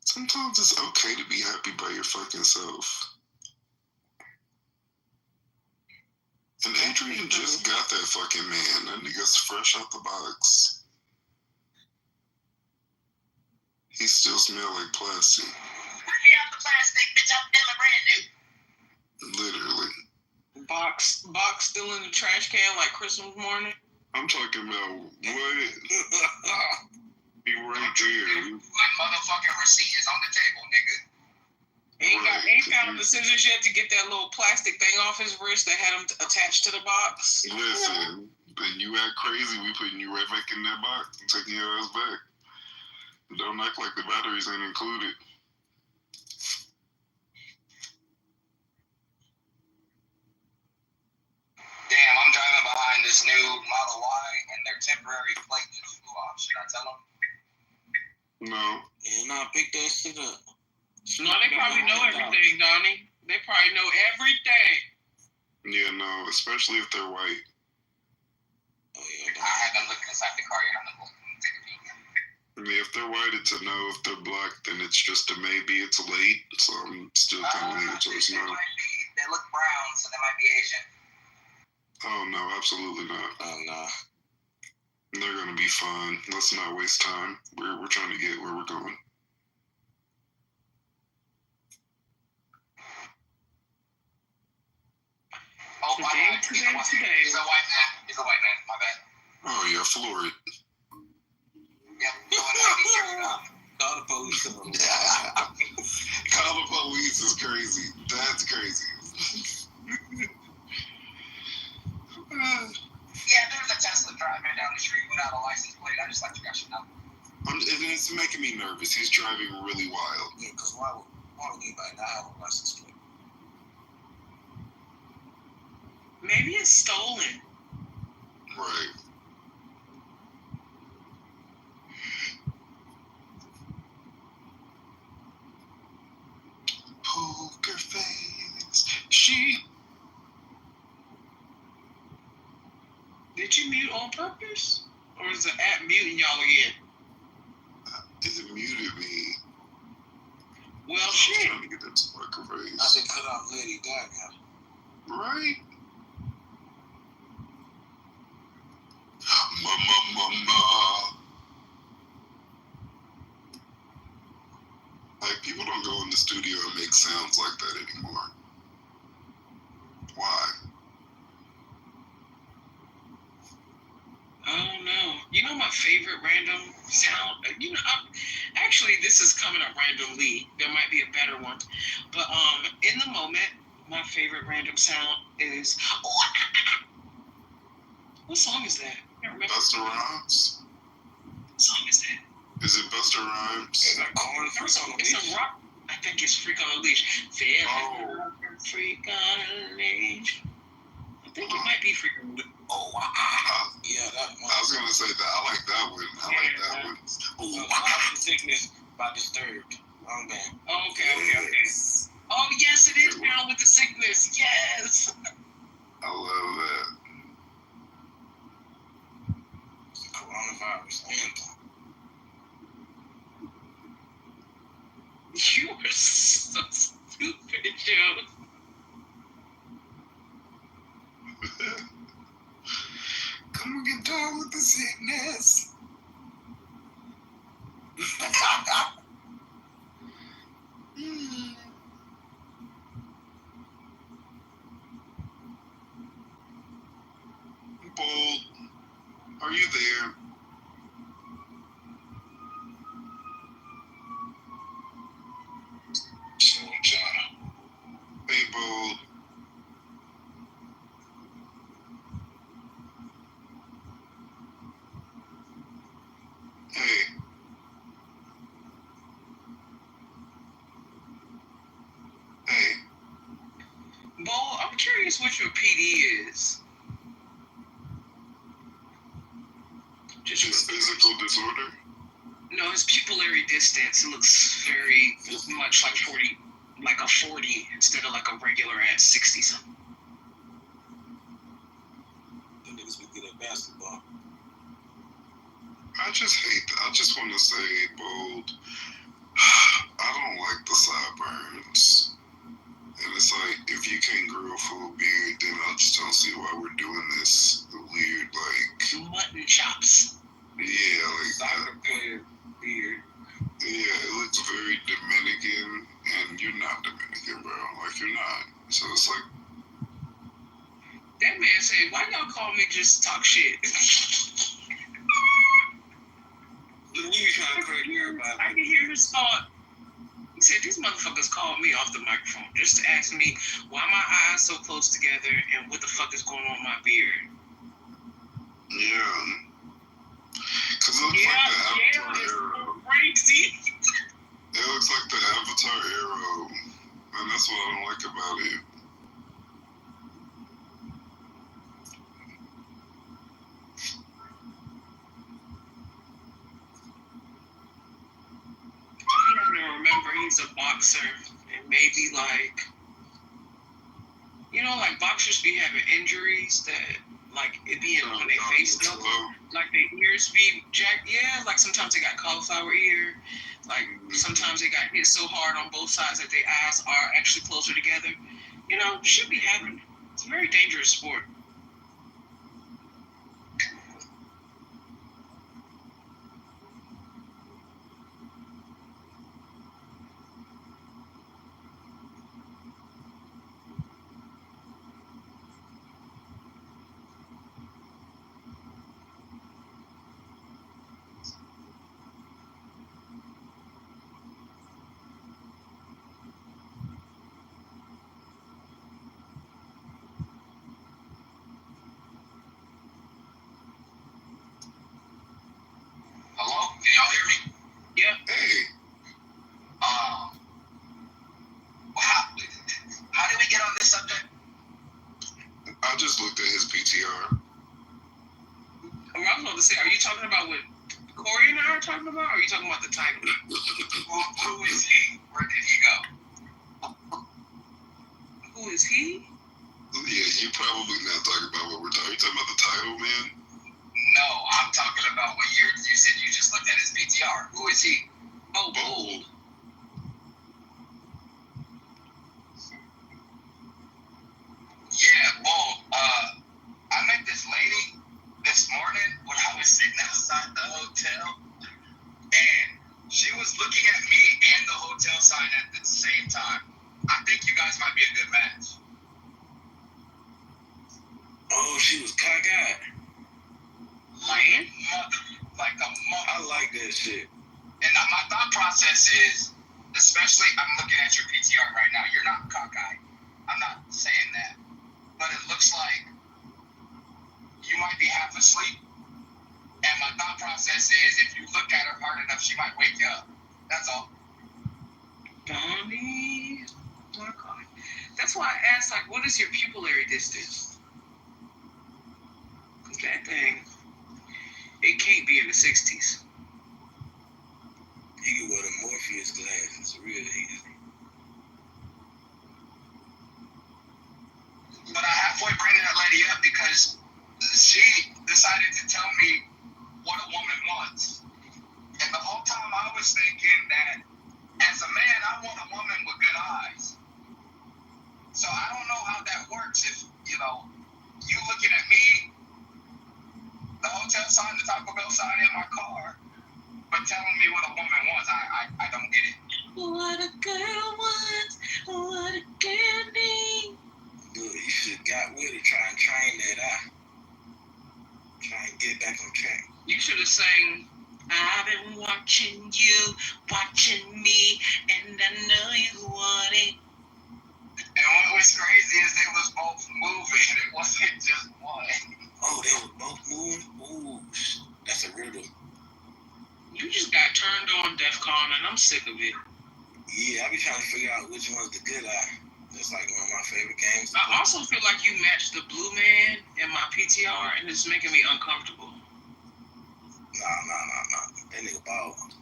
Sometimes it's okay to be happy by your fucking self. And Adrian just got that fucking man. That nigga's fresh out the box. He still smell like plastic. Bring out the plastic, bitch. I'm feeling brand new. Literally. Box still in the trash can like Christmas morning. I'm talking about what? Be right there. My motherfucking receipt is on the table, nigga. Ain't found the scissors yet to get that little plastic thing off his wrist that had him attached to the box. Listen, when you act crazy, we putting you right back in that box and taking your ass back. Don't act like the batteries ain't included. Damn, I'm driving behind this new Model Y and their temporary plate just flew off. Should I tell them? No. Yeah, pick that shit up. No, they probably know everything, Donnie. They probably know everything. Yeah, no, especially if they're white. Oh yeah, I haven't looked inside the car yet. I'm gonna take a peek. I mean, if they're white, it's a no. If they're black, then it's just a maybe. It's late, so I'm still kind of leaning towards no. They look brown, so they might be Asian. Oh no, absolutely not. Oh no. They're gonna be fine. Let's not waste time. We're trying to get where we're going. Oh, my bad. He's a white man. He's a white man. My bad. Oh yeah, floor it. Yep. Call the police. Call the police is crazy. That's crazy. Yeah, there's a Tesla driving down the street without a license plate. I just like you guys to know. It's making me nervous. He's driving really wild. Yeah, because why would anybody not have a license plate? Maybe it's stolen. Right. Poker face. She. Did you mute on purpose? Or is the app muting y'all again? It muted me. Well, shit. I'm trying to get that poker face. I said cut off Lady Gaga. Right? Mama. Like, people don't go in the studio and make sounds like that anymore. Why? I don't know. You know my favorite random sound? Actually, this is coming up randomly. There might be a better one. But in the moment, my favorite random sound is... What song is that? I can't remember. Busta Rhymes? What song is that? Is it Busta Rhymes? Is that Corn? It's a rock. I think it's Freak on a Leash. Freak on a Leash. I think it might be Freak on a Leash. Oh, wow. Yeah, that one. I was going to say that. I like that one. I like that one. Oh, Sickness by Disturbed. Wrong band. Okay. Oh, yes, it is Down with the Sickness. Yes. I love that. It's the coronavirus anthem. You are so stupid, Joe. Come and get down with the sickness. Bold, are you there? Hey, Bold. Hey. Hey. Bo, I'm curious what your PD is. Just physical disorder? No, his pupillary distance looks very much like 40 instead of like a regular at 60 something. The niggas be good at basketball. I just want to say, Bold, I don't like the sideburns. And it's like, if you can't grow a full beard, then I just don't see why we're doing this weird, like... Mutton chops. Yeah, like... Soccer player beard. Yeah, it looks very Dominican, and you're not Dominican, bro. Like, you're not. So it's like... That man said, why y'all call me just talk shit? I can hear his thought. He said, these motherfuckers called me off the microphone just to ask me why my eyes so close together and what the fuck is going on with my beard. Yeah. Because it looks like the Avatar arrow. Crazy. It looks like the Avatar arrow. And that's what I don't like about it. You have to remember where he's a boxer and maybe like, you know, like boxers be having injuries that like it be in when they face them, like their ears be jacked. Yeah, like sometimes they got cauliflower ear. Like sometimes they got hit so hard on both sides that their eyes are actually closer together. You know, should be happening. It's a very dangerous sport. Hello? Can y'all hear me? Yeah. Hey. How did we get on this subject? I just looked at his PTR. I was about to say, are you talking about what Corey and I are talking about, or are you talking about the title? Who is he? Where did he go? Who is he? Yeah, you probably not talking about what we're talking. You talking about the title, man? No, I'm talking about what you said you just looked at his PTR. Who is he? Oh, Bold. Yeah, Bold. I met this lady this morning when I was sitting outside the hotel, and she was looking at me and the hotel sign at the same time. I think you guys might be a good match. Oh, she was cockeyed. Like a mother. I like that shit. And my thought process is, especially, I'm looking at your PTR right now. You're not cockeyed. I'm not saying that. But it looks like you might be half asleep. And my thought process is, if you look at her hard enough, she might wake you up. That's all. Bonnie. Oh my God. That's why I asked, like, what is your pupillary distance? Because that thing, it can't be in the 60s. He can wear the Morpheus glasses, real easy. But I halfway bring that lady up because she decided to tell me what a woman wants. And the whole time I was thinking that as a man, I want a woman with good eyes. So I don't know how that works if, you know, you looking at me, the hotel sign, the Taco Bell sign in my car, but telling me what a woman wants. I don't get it. What a girl wants, what a girl needs. Good, you should have got with it, try and train that eye. Try and get back on track. You should have sang, I've been watching you, watching me, and I know you want it. And what was crazy is they was both moving. It wasn't just one. Oh, they were both moving? Ooh, that's a riddle. You just got turned on DEFCON, and I'm sick of it. Yeah, I be trying to figure out which one's the good eye. That's like one of my favorite games. I also feel like you matched the blue man in my PTR, and it's making me uncomfortable. Nah. That nigga bald.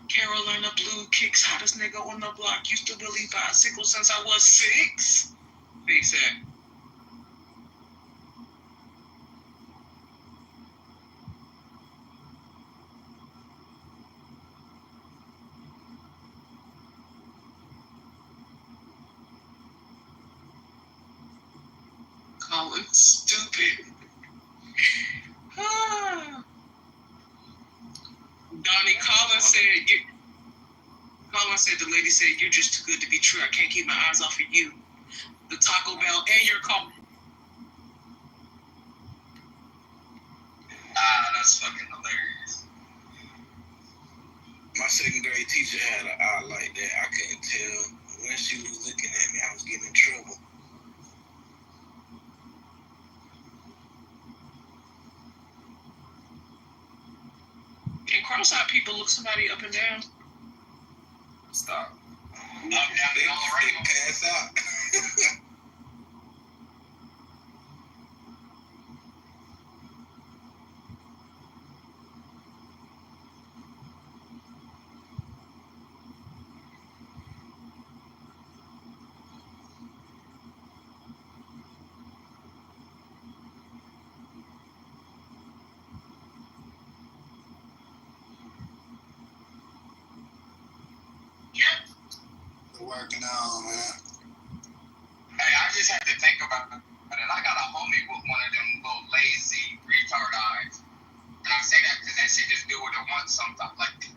Carolina Blue kicks hottest nigga on the block. Used to really bicycle since I was 6. Face that. Colin, stupid. Donnie, Colin said the lady said, you're just too good to be true. I can't keep my eyes off of you. The Taco Bell and your call. That's fucking hilarious. My second grade teacher had an eye like that. I couldn't tell when she was looking at me. I was getting in trouble. Can cross-eyed people look somebody up and down? Stop. Up, down, the all right. Pass out. Working on, man. Hey, I just had to think about it. And I got a homie with one of them little lazy retard eyes. And I say that because that shit just do what it wants sometimes. Like,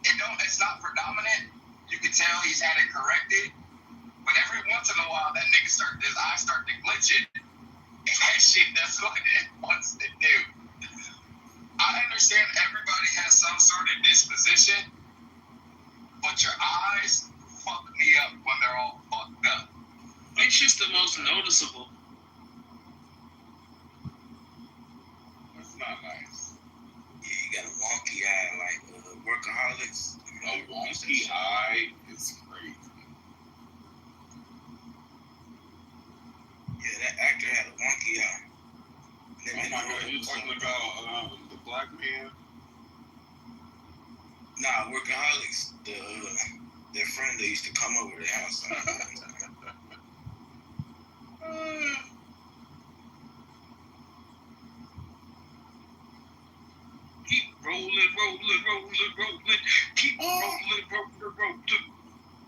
it's not predominant. You can tell he's had it corrected. But every once in a while, that nigga his eyes start to glitching. And that shit, that's what it wants to do. I understand everybody has some sort of disposition, but your eyes fuck me up when they're all fucked up. It's just the most noticeable. That's not nice. Yeah, you got a wonky eye like workaholics. A wonky eye is crazy. Yeah, that actor had a wonky eye. Oh my God, you talking about the black man? Nah, workaholics. Their friend that used to come over their house. Keep rolling. Keep rolling.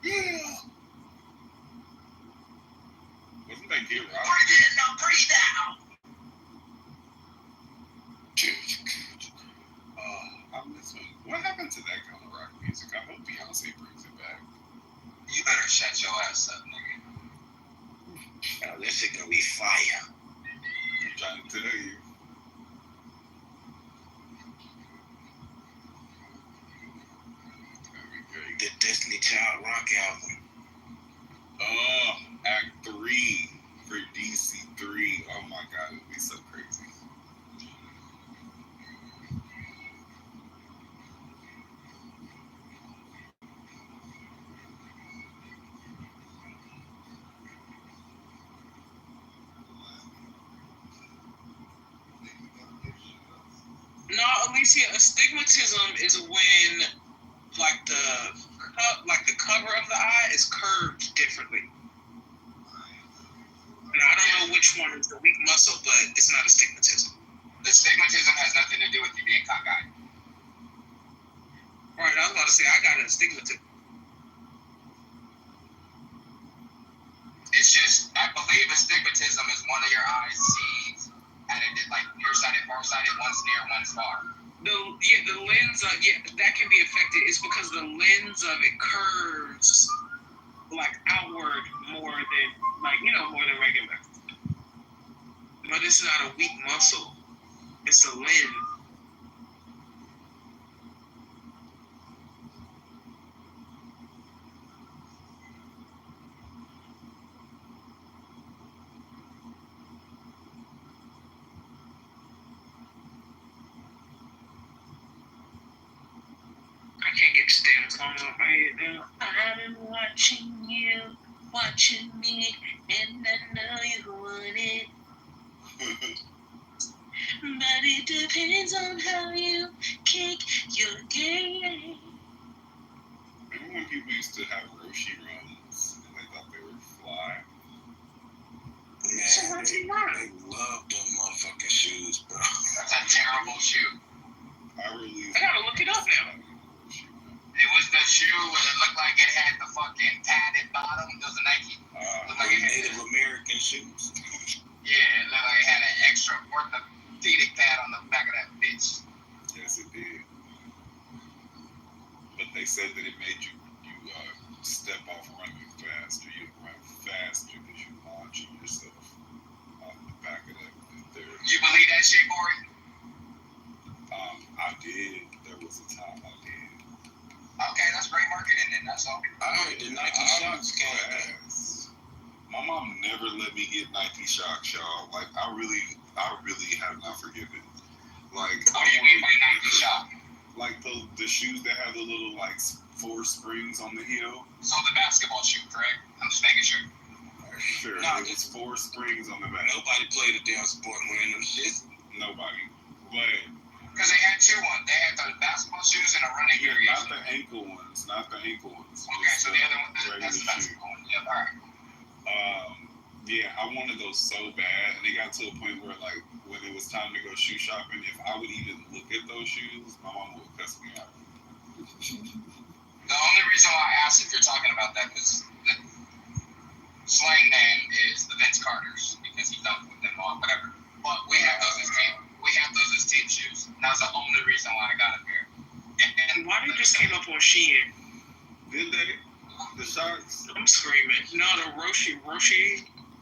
Yeah. Wasn't that Get Rock? Breathe in, now breathe out. I miss him. What happened to that kind of rock music? I hope Beyonce brings it back. You better shut your ass up, nigga. Oh, that shit gonna be fire. I'm trying to tell you. The Destiny Child rock album. Act 3 for DC 3. Oh my God, it'd be so crazy. No, Alicia, astigmatism is when like the cover of the eye is curved differently. And I don't know which one is the weak muscle, but it's not astigmatism. The astigmatism has nothing to do with you being cockeyed. Right, I was about to say I got an astigmatism. It's just, I believe astigmatism is one of your eyes sees, and it did like nearsighted, farsighted, one's near, one's far. The lens that can be affected. It's because the lens of it curves like outward more than regular. But it's not a weak muscle. It's a lens. I can't get Stan's song up right now. I've been watching you, watching me, and I know you want it. But it depends on how you kick your game. Remember when people used to have Roshi runs and they thought they were fly? Man, they love them motherfucking shoes, bro. That's a terrible shoe. I gotta look it up now. It was the shoe where it looked like it had the fucking padded bottom. It was a Nike. Like Native American shoes. Yeah, it looked like it had an extra orthopedic pad on the back of that bitch. Yes, it did. But they said that it made you step off running faster. You run faster because you're launching yourself off the back of that. You believe that shit, Corey? I did. There was a time I did. Okay, that's great marketing then. That's all. I heard the Nike Shocks came back. My mom never let me get Nike Shocks, y'all. Like, I really have not forgiven. Like, what do you mean by Nike Shock? Like the shoes that have the little like 4 springs on the heel. So the basketball shoe, correct? I'm just making sure. Sure. No, it's 4 springs on the back. Nobody played a damn sport wearing them shit. Nobody. But because they had 2 ones. They had the basketball shoes and a running gear. Not the ankle ones. Not the ankle ones. Okay, so the other one, that's the basketball one. Yep, all right. Yeah, I wanted those so bad, and it got to a point where, like, when it was time to go shoe shopping, if I would even look at those shoes, my mom would cuss me out. The only reason why I asked if you're talking about that is the slang name is the Vince Carters because he dunked with them on whatever. But we have those as team. We have those as team shoes. And that's the only reason why I got a pair. And why they just came up on Shein? Did they? The Sharks? I'm screaming. No, the Roche.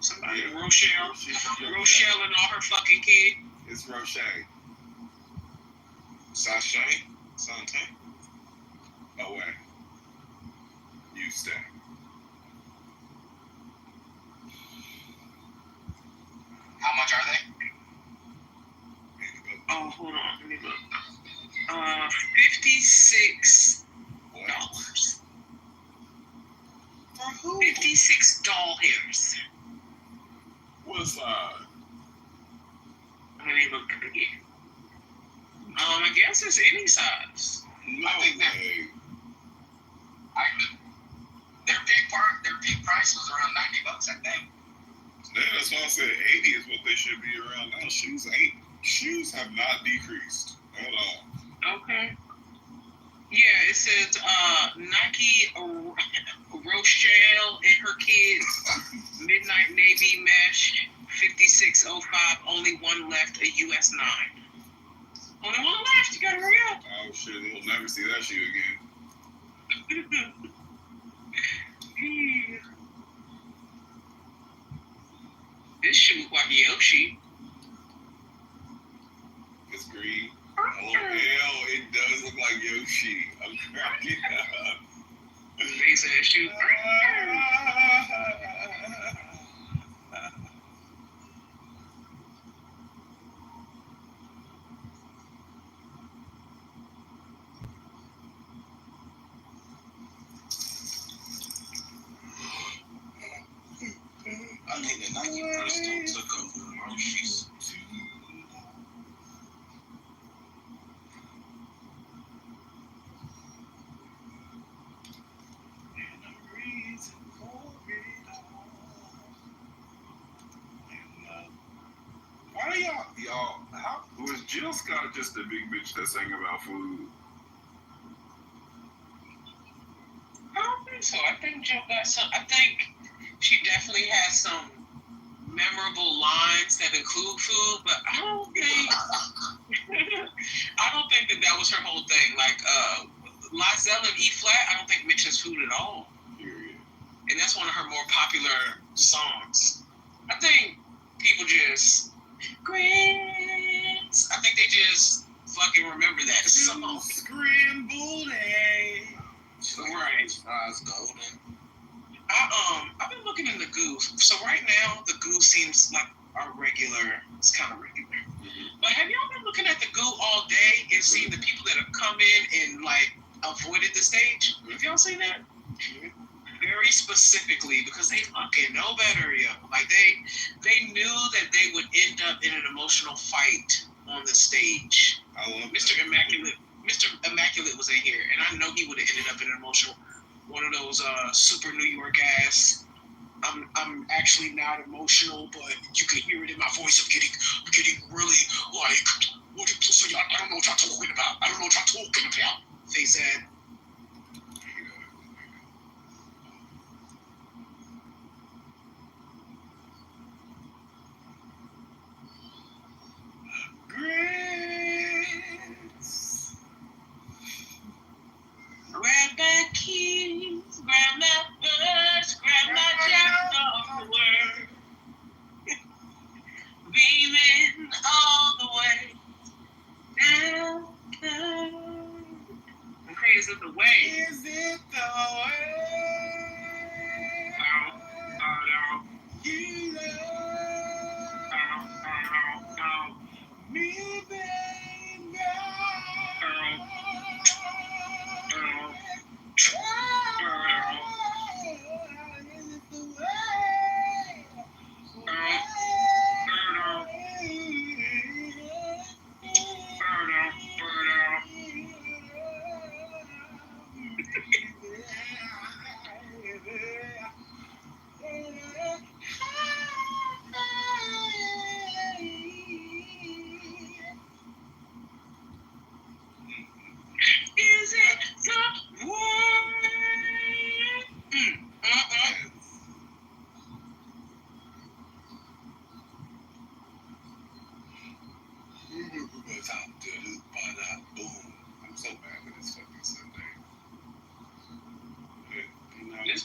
Somebody, yeah. Rochelle and all her fucking kid. It's Roche. Sasha. Sante. Away. You stay. How much are they? Oh, hold on. Let me look. $56. For who? 56 doll hairs. What size? Let me look again. I guess it's any size. No way. Their peak price was around $90, I think. Yeah, that's why I said 80 is what they should be around now. Shoes have not decreased at all. Okay. Yeah, it says Nike Rochelle and her kids Midnight Navy Mesh 5605. Only one left, a US 9. Only one left. You gotta hurry up. Oh shit! We'll never see that shoe again. This shoe look like Yoshi. It's green. Oh hell, it does look like Yoshi. I'm cracking up. Face ass shoe. I think the Nike Bristol took over the Roshi's. Why y'all, how was Jill Scott just a big bitch that sang about food? I don't think so. I think Jill got some. I think she definitely has some memorable lines that include food, but I don't think that was her whole thing. Like Lizelle and E Flat, I don't think mentions food at all. Period. And that's one of her more popular songs. I think people just grits. I think they just fucking remember that song. Scrambled eggs. Right. Fries golden. I've been looking in the Goo. So right now, the Goo seems like our regular. It's kind of regular. Mm-hmm. But have y'all been looking at the Goo all day and seen the people that have come in and like avoided the stage? Have y'all seen that? Mm-hmm. Very specifically because they fucking know better, yo. Like they knew that they would end up in an emotional fight on the stage. I love Mr. Immaculate. Mr. Immaculate was in here, and I know he would have ended up in an emotional. One of those super New York ass. I'm actually not emotional, but you can hear it in my voice. I'm getting really like what? So y'all, I don't know what y'all talking about. I don't know what y'all talking about. They said. Grab my keys, grab my purse, grab my jacket off the word. Beaming all the way down. I'm crazy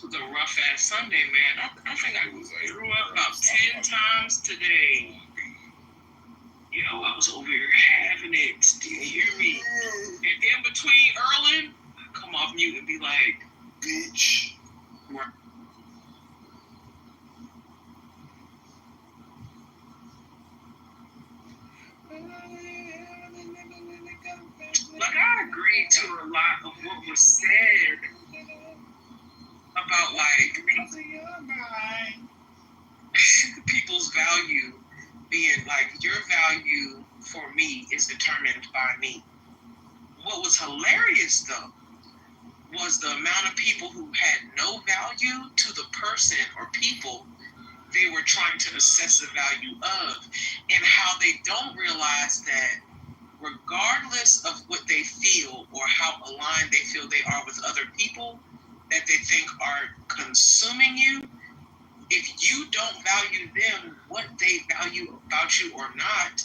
was a rough ass Sunday, man. I think I threw up about 10 times today. Yo, I was over here having it. Do you hear me? And in between Erlen, I come off mute and be like, bitch. Like, I agree to a lot of what was said about, like, people's value being, like, your value for me is determined by me. What was hilarious, though, was the amount of people who had no value to the person or people they were trying to assess the value of, and how they don't realize that regardless of what they feel or how aligned they feel they are with other people that they think are consuming you, if you don't value them, what they value about you or not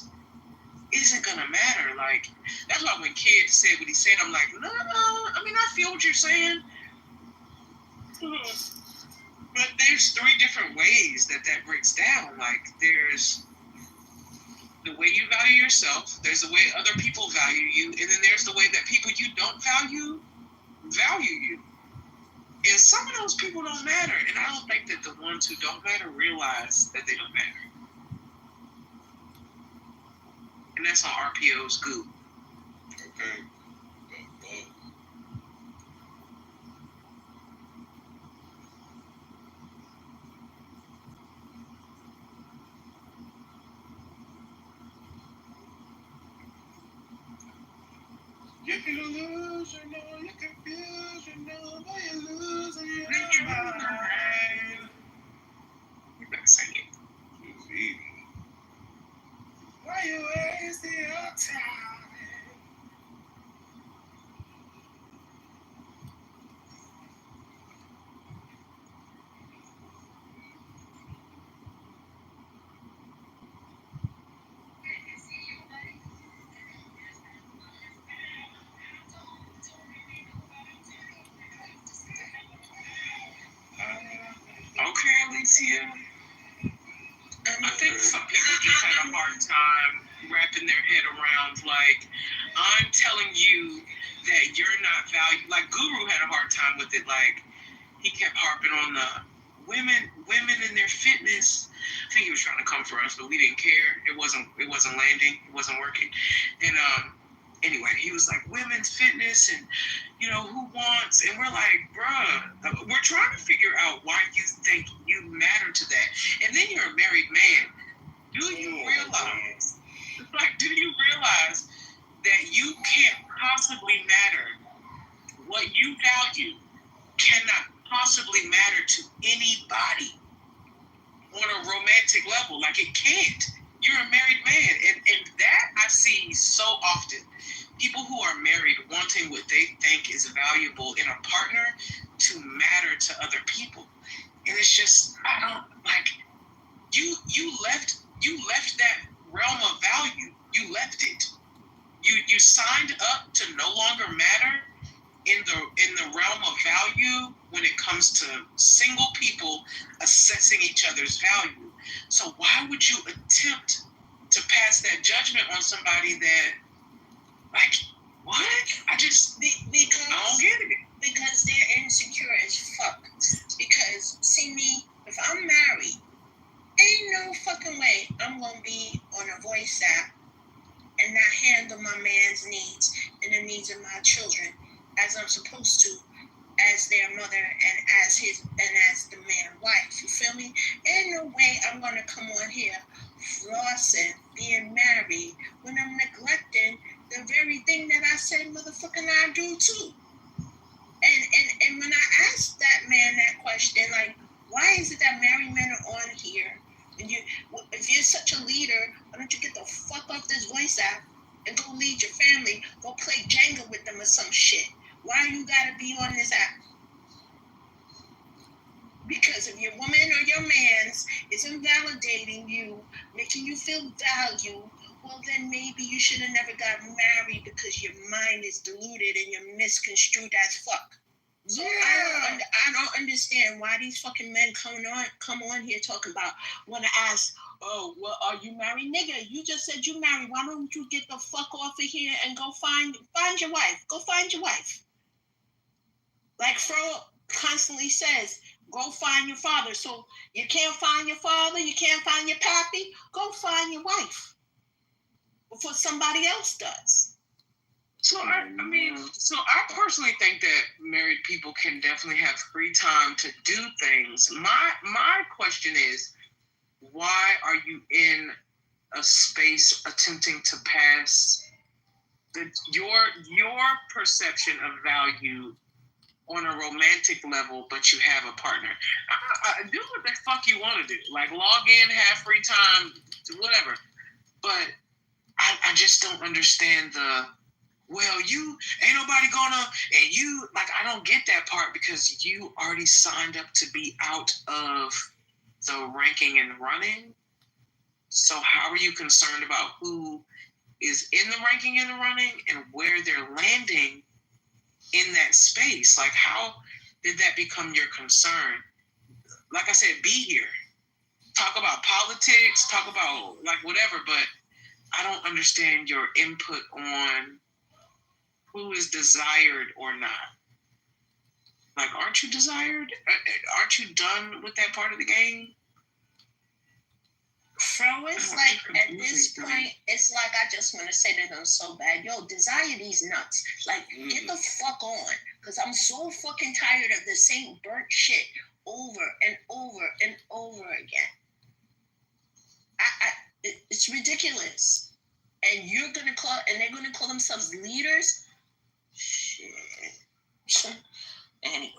isn't gonna matter. Like, that's why when Kid said what he said, I'm like, no, I mean, I feel what you're saying. But there's 3 different ways that breaks down. Like, there's the way you value yourself, there's the way other people value you, and then there's the way that people you don't value you. And some of those people don't matter, and I don't think that the ones who don't matter realize that they don't matter. And that's on RPO's Goop. Okay. You can lose, you know, you confuse, you know, why you losing your mind. You better sing it. It's easy. Why you wasting your time? Okay, Alicia. I think some people just had a hard time wrapping their head around, like, I'm telling you that you're not valued. Like, Guru had a hard time with it. Like, he kept harping on the women and their fitness. I think he was trying to come for us, but we didn't care. It wasn't landing. It wasn't working. And anyway, he was like, women's fitness and, you know, who wants? And we're like, bruh, we're trying to figure out why you think you matter to that. And then you're a married man. Do you realize that you can't possibly matter? What you value cannot possibly matter to anybody on a romantic level. Like, it can't. You're a married man. And that I see so often. People who are married wanting what they think is valuable in a partner to matter to other people. And it's just, I don't, like, you left that realm of value. You left it. You signed up to no longer matter in the realm of value when it comes to single people assessing each other's value. So why would you attempt to pass that judgment on somebody that, like, what? I don't get it. Because they're insecure as fuck. Because, see me, if I'm married, ain't no fucking way I'm gonna be on a voice app and not handle my man's needs and the needs of my children as I'm supposed to, as their mother and as the man wife. You feel me? Ain't no way I'm gonna come on here flossing, being married, when I'm neglecting the very thing that I said motherfucking I do too. And when I asked that man that question, like, why is it that married men are on here? And if you're such a leader, why don't you get the fuck off this voice app and go lead your family, go play Jenga with them or some shit? Why you gotta be on this app? Because if your woman or your man's isn't validating you, making you feel valued, well, then maybe you should have never got married because your mind is diluted and you're misconstrued as fuck. So I don't understand why these fucking men come on here talking about, want to ask, oh, well, are you married? Nigga, you just said you married. Why don't you get the fuck off of here and go find your wife? Go find your wife. Like Fro constantly says, go find your father. So you can't find your father, you can't find your pappy, go find your wife before somebody else does. So I personally think that married people can definitely have free time to do things. My question is, why are you in a space attempting to pass your perception of value on a romantic level, but you have a partner? Do what the fuck you want to do. Like, log in, have free time, whatever. But I just don't understand well, you ain't nobody gonna, and you, like, I don't get that part, because you already signed up to be out of the ranking and running. So how are you concerned about who is in the ranking and the running and where they're landing in that space? Like, how did that become your concern? Like I said, be here. Talk about politics, talk about, like, whatever, but I don't understand your input on who is desired or not. Like, aren't you desired? Aren't you done with that part of the game? Fro, it's like, at this point, it's like I just want to say to them so bad, yo, desire these nuts. Like, get the fuck on. Because I'm so fucking tired of the same burnt shit over and over and over again. It's ridiculous. And you're going to call, and they're going to call themselves leaders? Shit. Anyway.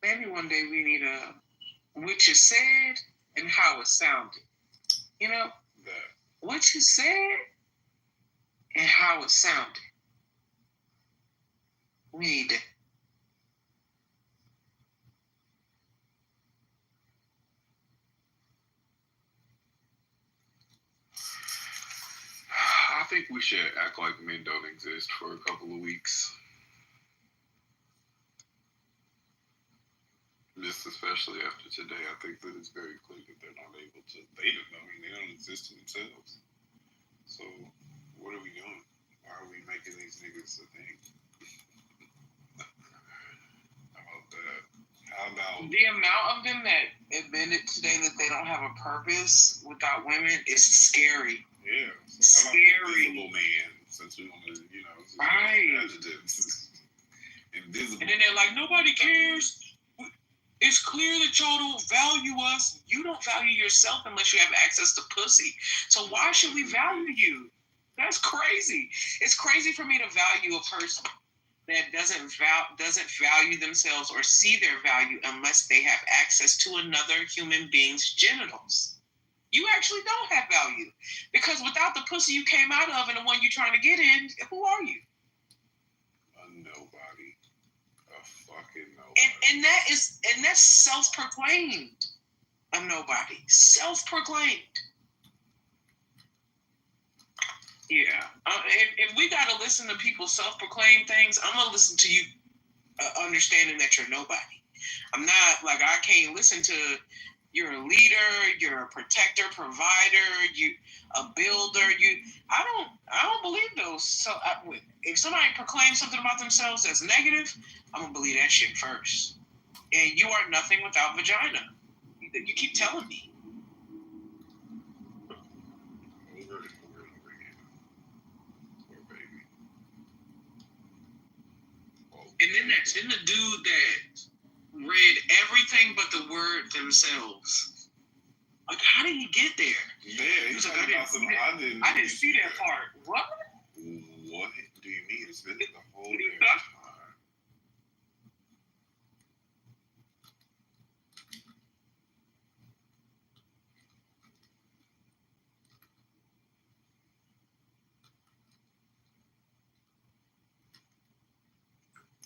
Maybe one day we need what you said and how it sounded. You know? Yeah. What you said and how it sounded. We need that. I think we should act like men don't exist for a couple of weeks. Just especially after today, I think that it's very clear that they're not able to, they don't exist in themselves. So, what are we doing? Why are we making these niggas a thing? How about that? How about the amount of them that admitted today that they don't have a purpose without women is scary. Yeah. So scary. Invisible man, since we want to, right. Adjectives. Invisible. And then they're like, nobody cares. It's clear that y'all don't value us. You don't value yourself unless you have access to pussy. So why should we value you? That's crazy. It's crazy for me to value a person that doesn't value themselves or see their value unless they have access to another human being's genitals. You actually don't have value. Because without the pussy you came out of and the one you're trying to get in, who are you? A nobody. A fucking nobody. And that's self-proclaimed. A nobody. Self-proclaimed. Yeah. If we got to listen to people self-proclaim things, I'm going to listen to you understanding that you're nobody. I'm not, like, I can't listen to you're a leader, you're a protector, provider, you a builder. I don't believe those. So if somebody proclaims something about themselves that's negative, I'm going to believe that shit first. And you are nothing without vagina. You keep telling me. And then the dude that read everything but the word themselves. Like, how did he get there? Yeah, he was like, I didn't see that part. What? What do you mean? It's been the whole damn time.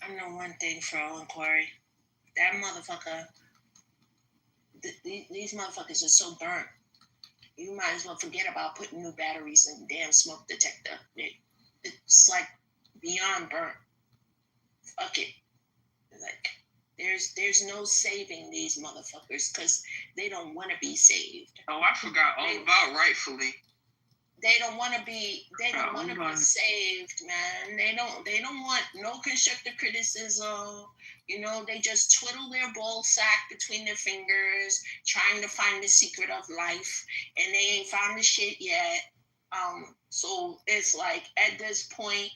I know one thing for all inquiry. That motherfucker, these motherfuckers are so burnt. You might as well forget about putting new batteries in the damn smoke detector. It's like beyond burnt. Fuck it. Like, there's no saving these motherfuckers because they don't want to be saved. Oh, I forgot all about rightfully. They don't want to be. They don't want to be saved, man. They don't want no constructive criticism. You know, they just twiddle their ball sack between their fingers, trying to find the secret of life, and they ain't found the shit yet. So it's like at this point,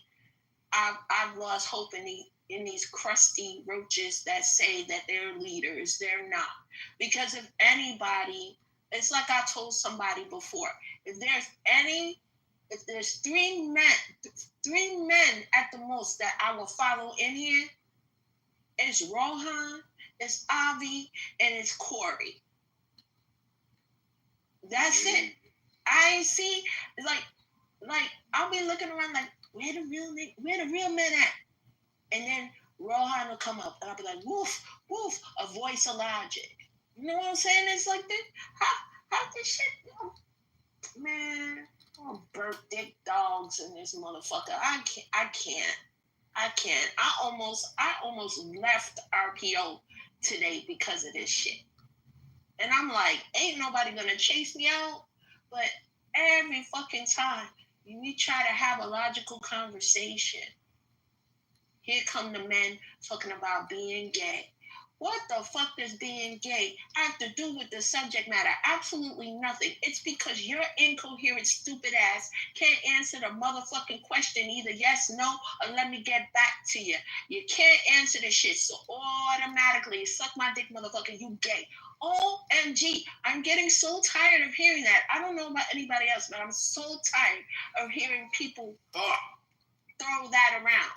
I've lost hope in these crusty roaches that say that they're leaders. They're not, because if anybody. It's like I told somebody before. If there's three men at the most that I will follow in here, it's Rohan, it's Avi, and it's Corey. That's it. I see. It's like I'll be looking around like, where the real men at? And then Rohan will come up, and I'll be like, woof, woof, a voice of logic. You know what I'm saying? It's like this. How this shit go? Man, oh, burnt dick dogs in this motherfucker. I can't. I almost left RPO today because of this shit. And I'm like, ain't nobody gonna chase me out. But every fucking time we try to have a logical conversation, here come the men talking about being gay. What the fuck does being gay have to do with the subject matter? Absolutely nothing. It's because your incoherent, stupid ass can't answer the motherfucking question either yes, no, or let me get back to you. You can't answer the shit, so automatically, suck my dick, motherfucker, you gay. OMG, I'm getting so tired of hearing that. I don't know about anybody else, but I'm so tired of hearing people throw that around.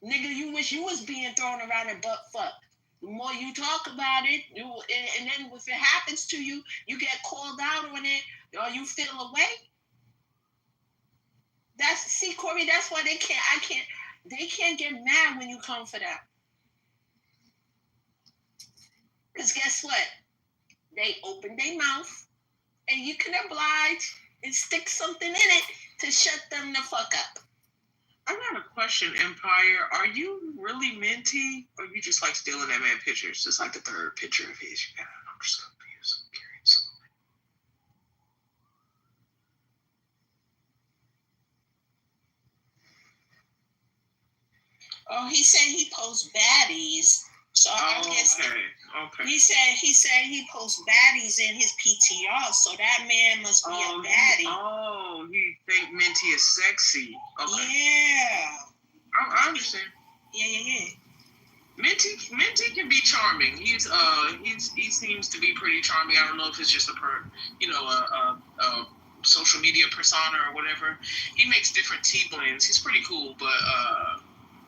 Nigga, you wish you was being thrown around and butt fucked. The more you talk about it, and then if it happens to you, you get called out on it, or you feel away. See, Corey, that's why they can't get mad when you come for them. Because guess what? They open their mouth, and you can oblige and stick something in it to shut them the fuck up. I got a question, Empire. Are you really minty, or you just like stealing that man pictures? Just like the third picture of his. I'm just gonna be so curious. Oh, he said he posts baddies. So I guess okay. He said he posts baddies in his PTR. So that man must be a baddie. He think Minty is sexy. Okay. Yeah. I understand. Yeah. Minty can be charming. He seems to be pretty charming. I don't know if it's just a social media persona or whatever. He makes different tea blends. He's pretty cool, but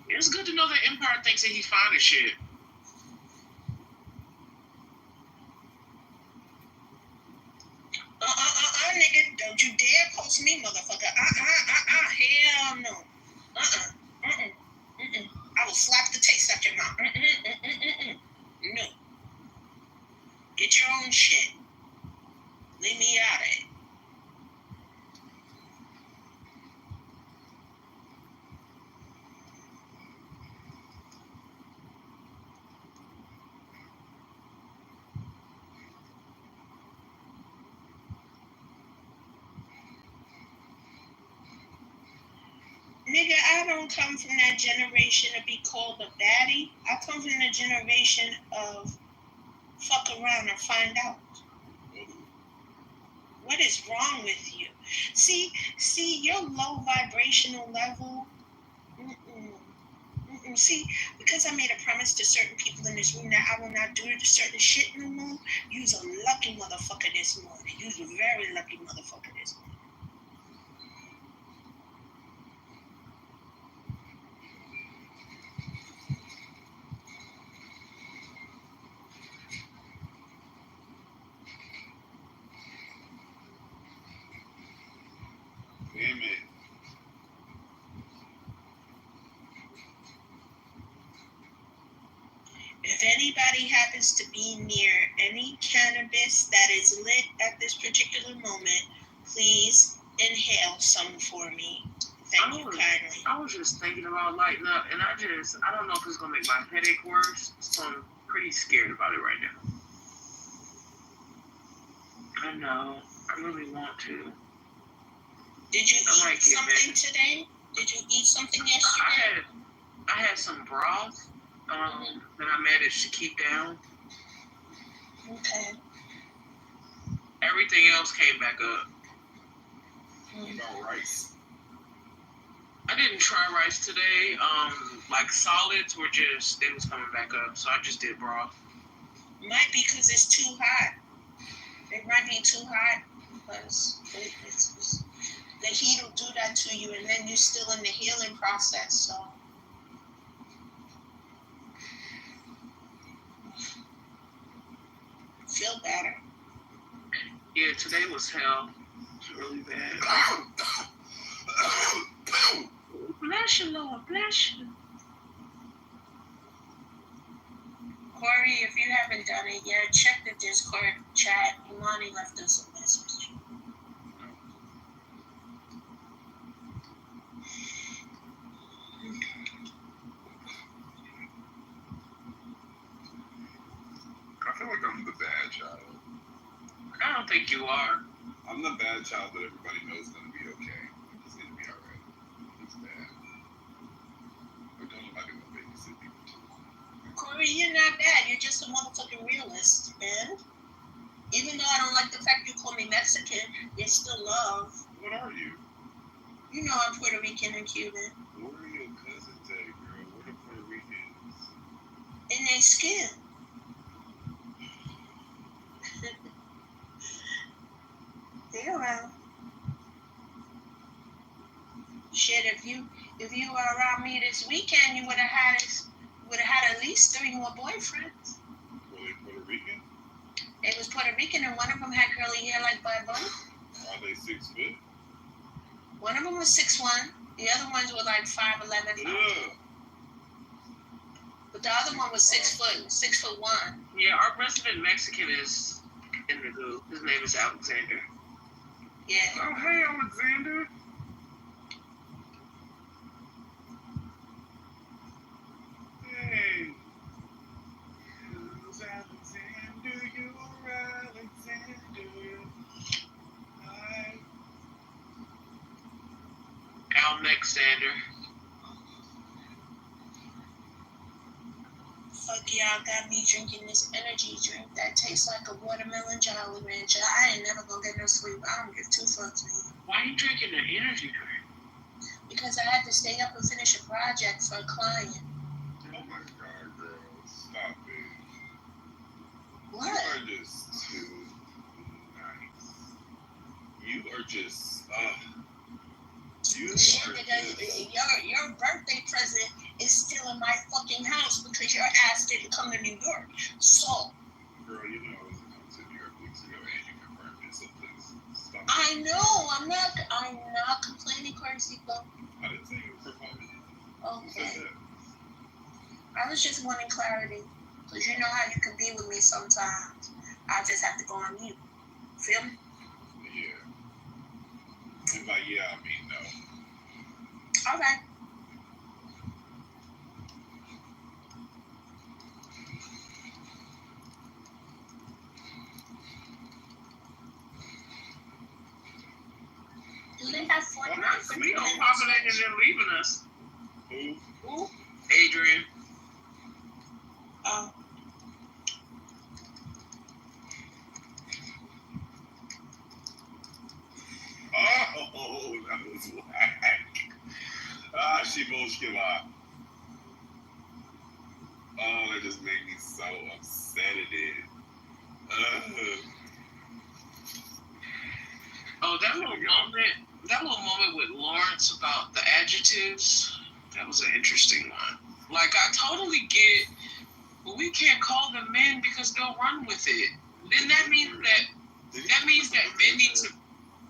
it's good to know that Empire thinks that he's fine as shit. Nigga, don't you dare post me, motherfucker. Hell no. I will slap the taste out your mouth. No. Get your own shit. Leave me out of it. Nigga, I don't come from that generation to be called a baddie. I come from the generation of fuck around and find out. What is wrong with you? See, your low vibrational level. See, because I made a promise to certain people in this room that I will not do certain shit no more. You's a lucky motherfucker this morning. You's a very lucky motherfucker this morning. Amen. If anybody happens to be near any cannabis that is lit at this particular moment, please inhale some for me. Thank you kindly. I was just thinking about lighting up, and I don't know if it's going to make my headache worse, so I'm pretty scared about it right now. I know. I really want to. Did you eat something today? Did you eat something yesterday? I had some broth that I managed to keep down. Okay. Everything else came back up. What about rice? I didn't try rice today. Like solids they was coming back up, so I just did broth. Might be because it's too hot. It might be too hot because it's the heat will do that to you, and then you're still in the healing process, so. Feel better. Yeah, today was hell. It's really bad. Bless you, Lord. Bless you. Corey, if you haven't done it yet, check the Discord chat. Imani left us a message. I feel like I'm the bad child. I don't think you are. I'm the bad child that everybody knows is going to be okay. It's going to be alright. It's bad. But don't nobody want to babysit people too long. Corey, you're not bad. You're just a motherfucking realist, man. Even though I don't like the fact you call me Mexican, it's still love. What are you? You know I'm Puerto Rican and Cuban. Where are your cousins at, girl? Where the Puerto Ricans? In their skin. They're around. Shit, if you were around me this weekend, you would have had at least 3 more boyfriends. Were they Puerto Rican? They was Puerto Rican, and one of them had curly hair like Bud Bunny. Are they 6 foot? One of them was 6'1". The other ones were like 5'11". Yeah. But the other one was 6 foot, 6'1". Yeah, our resident Mexican is in the group. His name is Alexander. Yeah. Oh, hey, Alexander. Hey. Who's Alexander? You're Alexander. Hi. Alexander. Fuck y'all got me drinking this energy drink that tastes like a watermelon Jolly Rancher. I ain't never gonna get no sleep. I don't give 2 fucks, man. Why are you drinking an energy drink? Because I had to stay up and finish a project for a client. Oh my God, girl. What? You are just too nice. You are just, Your birthday present is still in my fucking house because your ass didn't come to New York. So. Girl, you know I wasn't coming to New York weeks ago and you confirmed it, so please stop. I know. I'm not complaining, Carcito. I didn't say you were promoting it. Okay. You said that. I was just wanting clarity. Because you know how you can be with me sometimes. I just have to go on mute. Feel me? Yeah. And by yeah, I mean no. All right. Do they have Fortnite? Cleo popping in and then leaving us. Who? Adrian. Oh. Oh, that was whack. She bullshit. Oh, that just made me so upset at it. Oh, that little moment with Lawrence about the adjectives, that was an interesting one. Like, I totally get, well, we can't call them men because they'll run with it. Then that means that men need to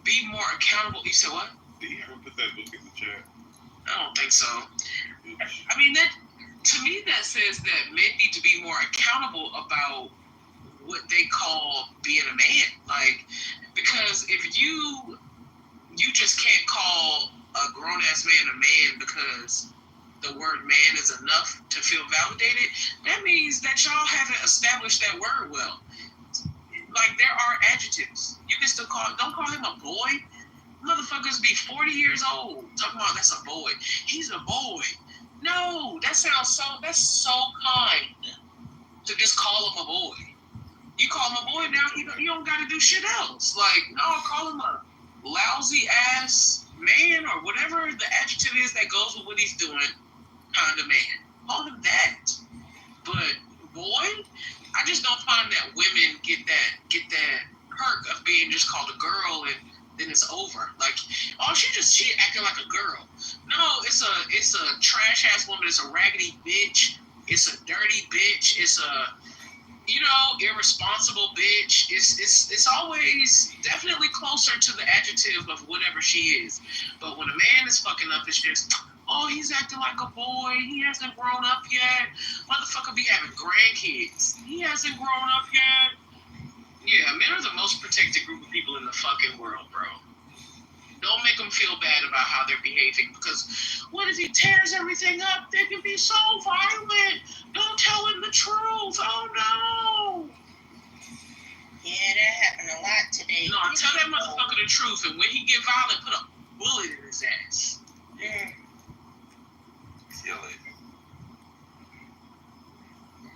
be more accountable. You said what? Did you ever put that book in the chat? I don't think so. I mean, that to me that says that men need to be more accountable about what they call being a man. Like, because if you just can't call a grown ass man a man because the word man is enough to feel validated, that means that y'all haven't established that word well. Like, there are adjectives. You can still don't call him a boy. Motherfuckers be 40 years old talking about that's a boy. He's a boy. No, that's so kind to just call him a boy. You call him a boy now, you don't got to do shit else. Like, no, call him a lousy ass man or whatever the adjective is that goes with what he's doing, kind of man. Call him that. But boy, I just don't find that women get that perk of being just called a girl and then it's over. Like, oh, she acting like a girl. No, it's a trash ass woman. It's a raggedy bitch. It's a dirty bitch. It's a irresponsible bitch. It's always definitely closer to the adjective of whatever she is. But when a man is fucking up, it's just, oh, he's acting like a boy. He hasn't grown up yet. Motherfucker be having grandkids. He hasn't grown up yet. Yeah, men are the most protected group of people in the fucking world, bro. Don't make them feel bad about how they're behaving, because what if he tears everything up? They can be so violent. Don't tell him the truth. Oh, no. Yeah, that happened a lot today. No, tell that motherfucker the truth, and when he get violent, put a bullet in his ass. Yeah. Kill it.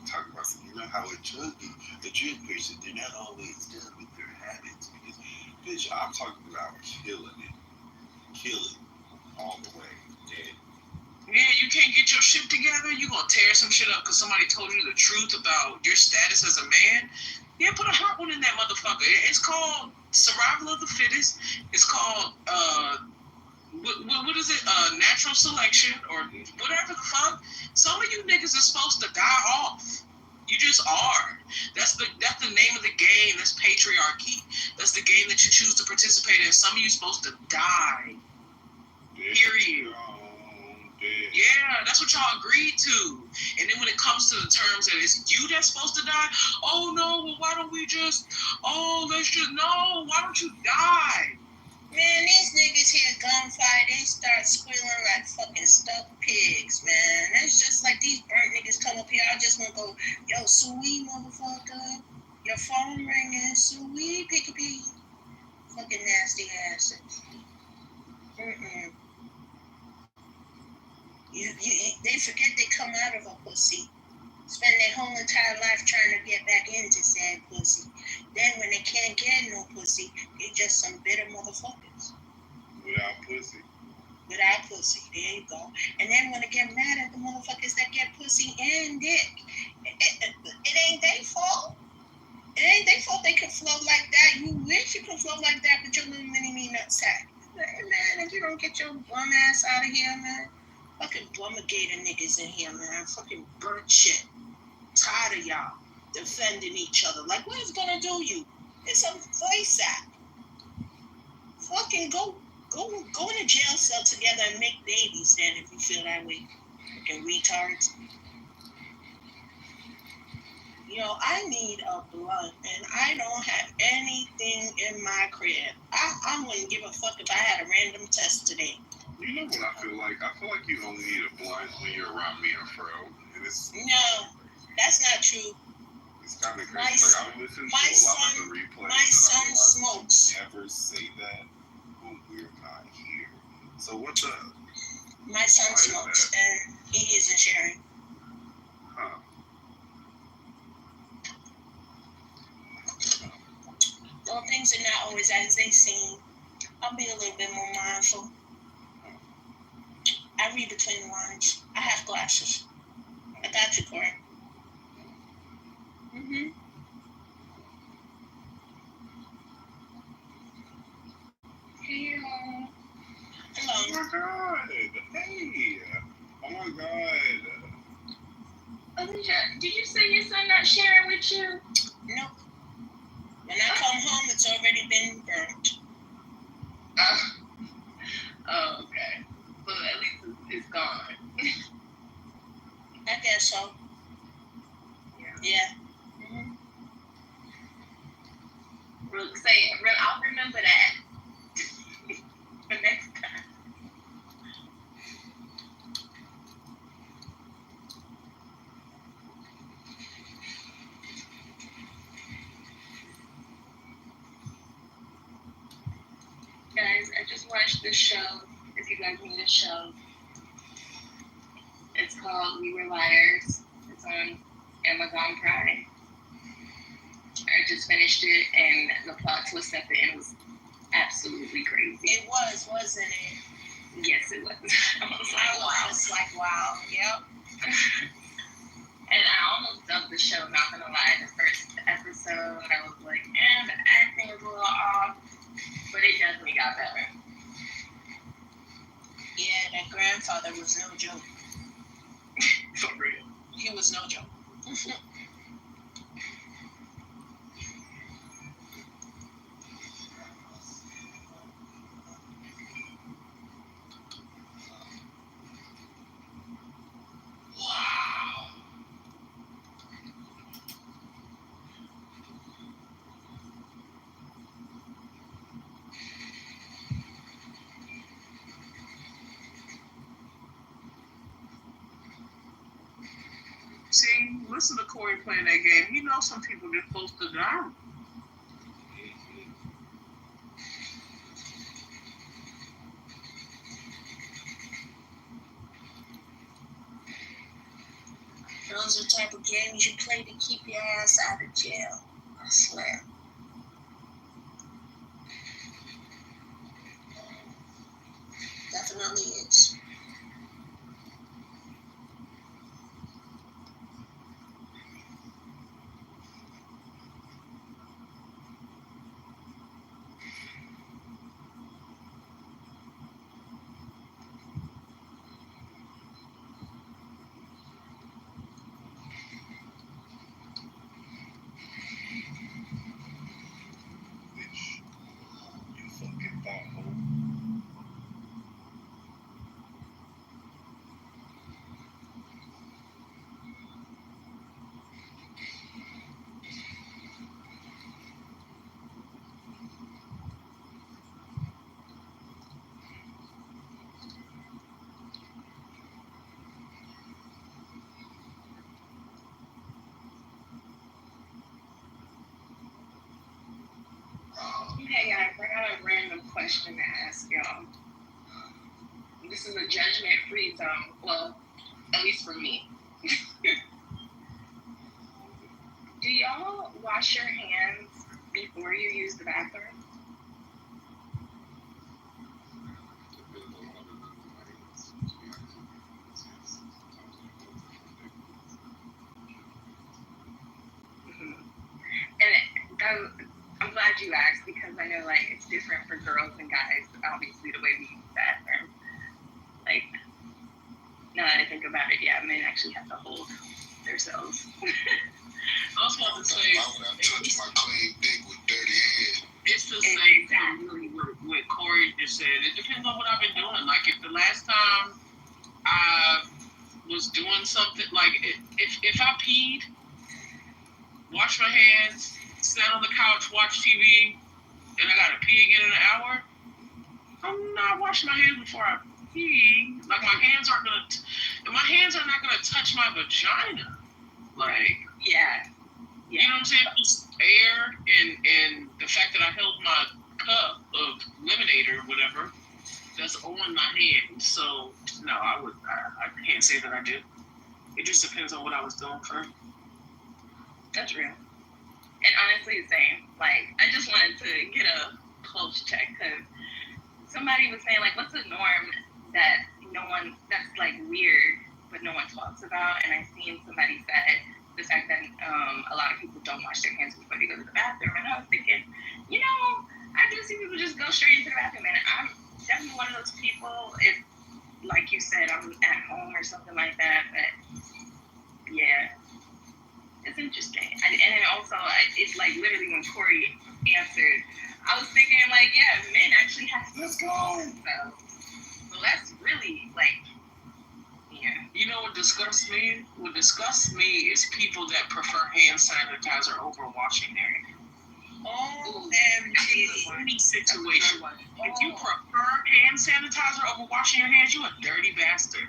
Talk about some, how a drug patient, they're not always done with their habits. Because, bitch, I'm talking about killing all the way. Yeah, you can't get your shit together. You gonna tear some shit up because somebody told you the truth about your status as a man. Yeah, put a hot one in that motherfucker. It's called survival of the fittest. It's called what is it? Natural selection or whatever the fuck. Some of you niggas are supposed to die off. You just are. That's the name of the game. That's patriarchy. That's the game that you choose to participate in. Some of you supposed to die. Period. Yeah, that's what y'all agreed to. And then when it comes to the terms that it's you that's supposed to die, oh no, well why don't we just, no, why don't you die? Man, these niggas hear gunfire, they start squealing like fucking stuffed pigs, man. It's just like these burnt niggas come up here, I just want to go, yo, sweet motherfucker, your phone ringing, sweet picky. Fucking nasty asses. They forget they come out of a pussy. Spend their whole entire life trying to get back into said pussy. Then when they can't get no pussy, they just some bitter motherfuckers. Without pussy, there you go. And then when they get mad at the motherfuckers that get pussy and dick, it ain't their fault. It ain't they fault they can flow like that. You wish you could flow like that with your little mini me nutsack. Hey, man, if you don't get your bum ass out of here, man. Fucking bumagator niggas in here, man. Fucking burnt shit. Tired of y'all defending each other. Like, what is gonna do you? It's a voice act. Fucking go in a jail cell together and make babies then if you feel that way. Fucking retards. You know, I need a blunt, and I don't have anything in my crib. I wouldn't give a fuck if I had a random test today. You know what I feel like? I feel like you only need a blunt when you're around me or Fro. And it's No, that's not true. It's kind of crazy. Like, I listen to a lot of the replays. My son smokes. Never say that when we're not here. So what's up? My son smokes, and he isn't sharing. Huh. Well, things are not always as they seem. I'll be a little bit more mindful. I read between the lines. I have glasses. I got you, Corey. Mm-hmm. Hello. Oh my God. Hey. Oh my God. Alicia, did you say your son not sharing with you? Nope. When I come home, it's already been burnt. Oh, okay. Well, at least it's gone. I guess so. Yeah. Mm-hmm. I'll remember that for next time. Guys, I just watched this show. If you guys need a show, it's called We Were Liars. It's on Amazon Prime. I just finished it, and the plot twist at the end was absolutely crazy. It was, wasn't it? Yes, it was. I was like, wow. Yep. And I almost dubbed the show, not gonna lie. The first episode, I was like, the acting is a little off, but it definitely got better. Yeah, that grandfather was no joke. For real. He was no joke. Wow. See, listen to Corey playing that game. You know some people get close to drown. Those are the type of games you play to keep your ass out of jail. I swear. Definitely is. Bitch. You fucking butthole. Hey guys, I got a random question to ask y'all. This is a judgment-free zone. Well, at least for me. Do y'all wash your hands before you use the bathroom? And because I know like it's different for girls and guys. Obviously, the way we use the bathroom. Like, now that I think about it, yeah, men actually have to hold themselves. I was about to say, Why would I touch my clean dick with dirty hands? it's the same thing really what Corey just said. It depends on what I've been doing. Like if the last time I was doing something, like if I peed, wash my hands, sat on the couch, watch TV, and I gotta pee again in an hour, I'm not washing my hands before I pee. Like my hands are not gonna touch my vagina. Like yeah. You know what I'm saying? Just air and the fact that I held my cup of lemonade or whatever that's on my hand. So no, I can't say that I did. It just depends on what I was doing first. That's real. And honestly, same. Like, I just wanted to get a pulse check because somebody was saying, like, what's the norm that that's like weird, but no one talks about? And I seen somebody said the fact that a lot of people don't wash their hands before they go to the bathroom. And I was thinking, I do see people just go straight into the bathroom. And I'm definitely one of those people, if, like you said, I'm at home or something like that. But, yeah. It's interesting. And then also, it's like literally when Corey answered, I was thinking like, yeah, men actually have to go. So that's really like, yeah. You know what disgusts me? What disgusts me is people that prefer hand sanitizer over washing their hands. Any situation. If you prefer hand sanitizer over washing your hands, you a dirty bastard.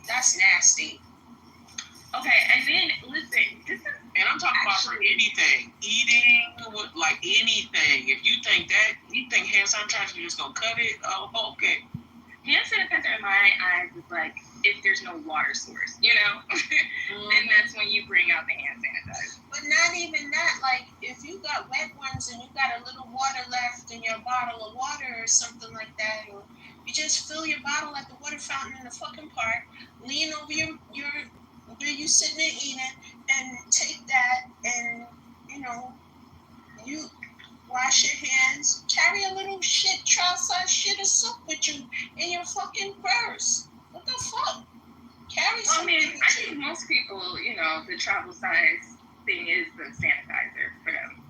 That's nasty. Okay, and then listen, and I'm talking about for anything, eating, like anything. If you think hand sanitizer is just gonna cut it, oh, okay. Hand sanitizer in my eyes is like if there's no water source, then that's when you bring out the hand sanitizer. But not even that. Like if you got wet ones and you got a little water left in your bottle of water or something like that, or you just fill your bottle at the water fountain in the fucking park, lean over your where you sitting there eating, and take that and you wash your hands, carry a little trial-size shit of soap with you in your fucking purse. What the fuck? Carry something. I think most people, the travel size thing is the sanitizer for them.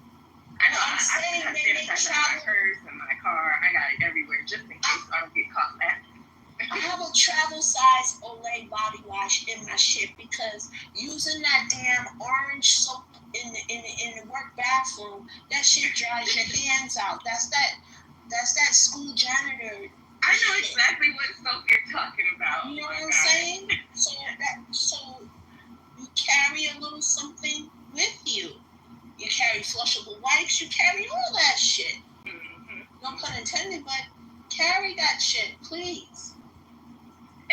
I know I have sanitizer in my purse, in my car. I got it everywhere just in case I don't get caught lacking. I have a travel size Olay body wash in my shit because using that damn orange soap in the work bathroom, that shit dries your hands out. That's that school janitor. I know exactly what soap you're talking about. You know what I'm saying? So you carry a little something with you. You carry flushable wipes. You carry all that shit. Mm-hmm. No pun intended, but carry that shit, please.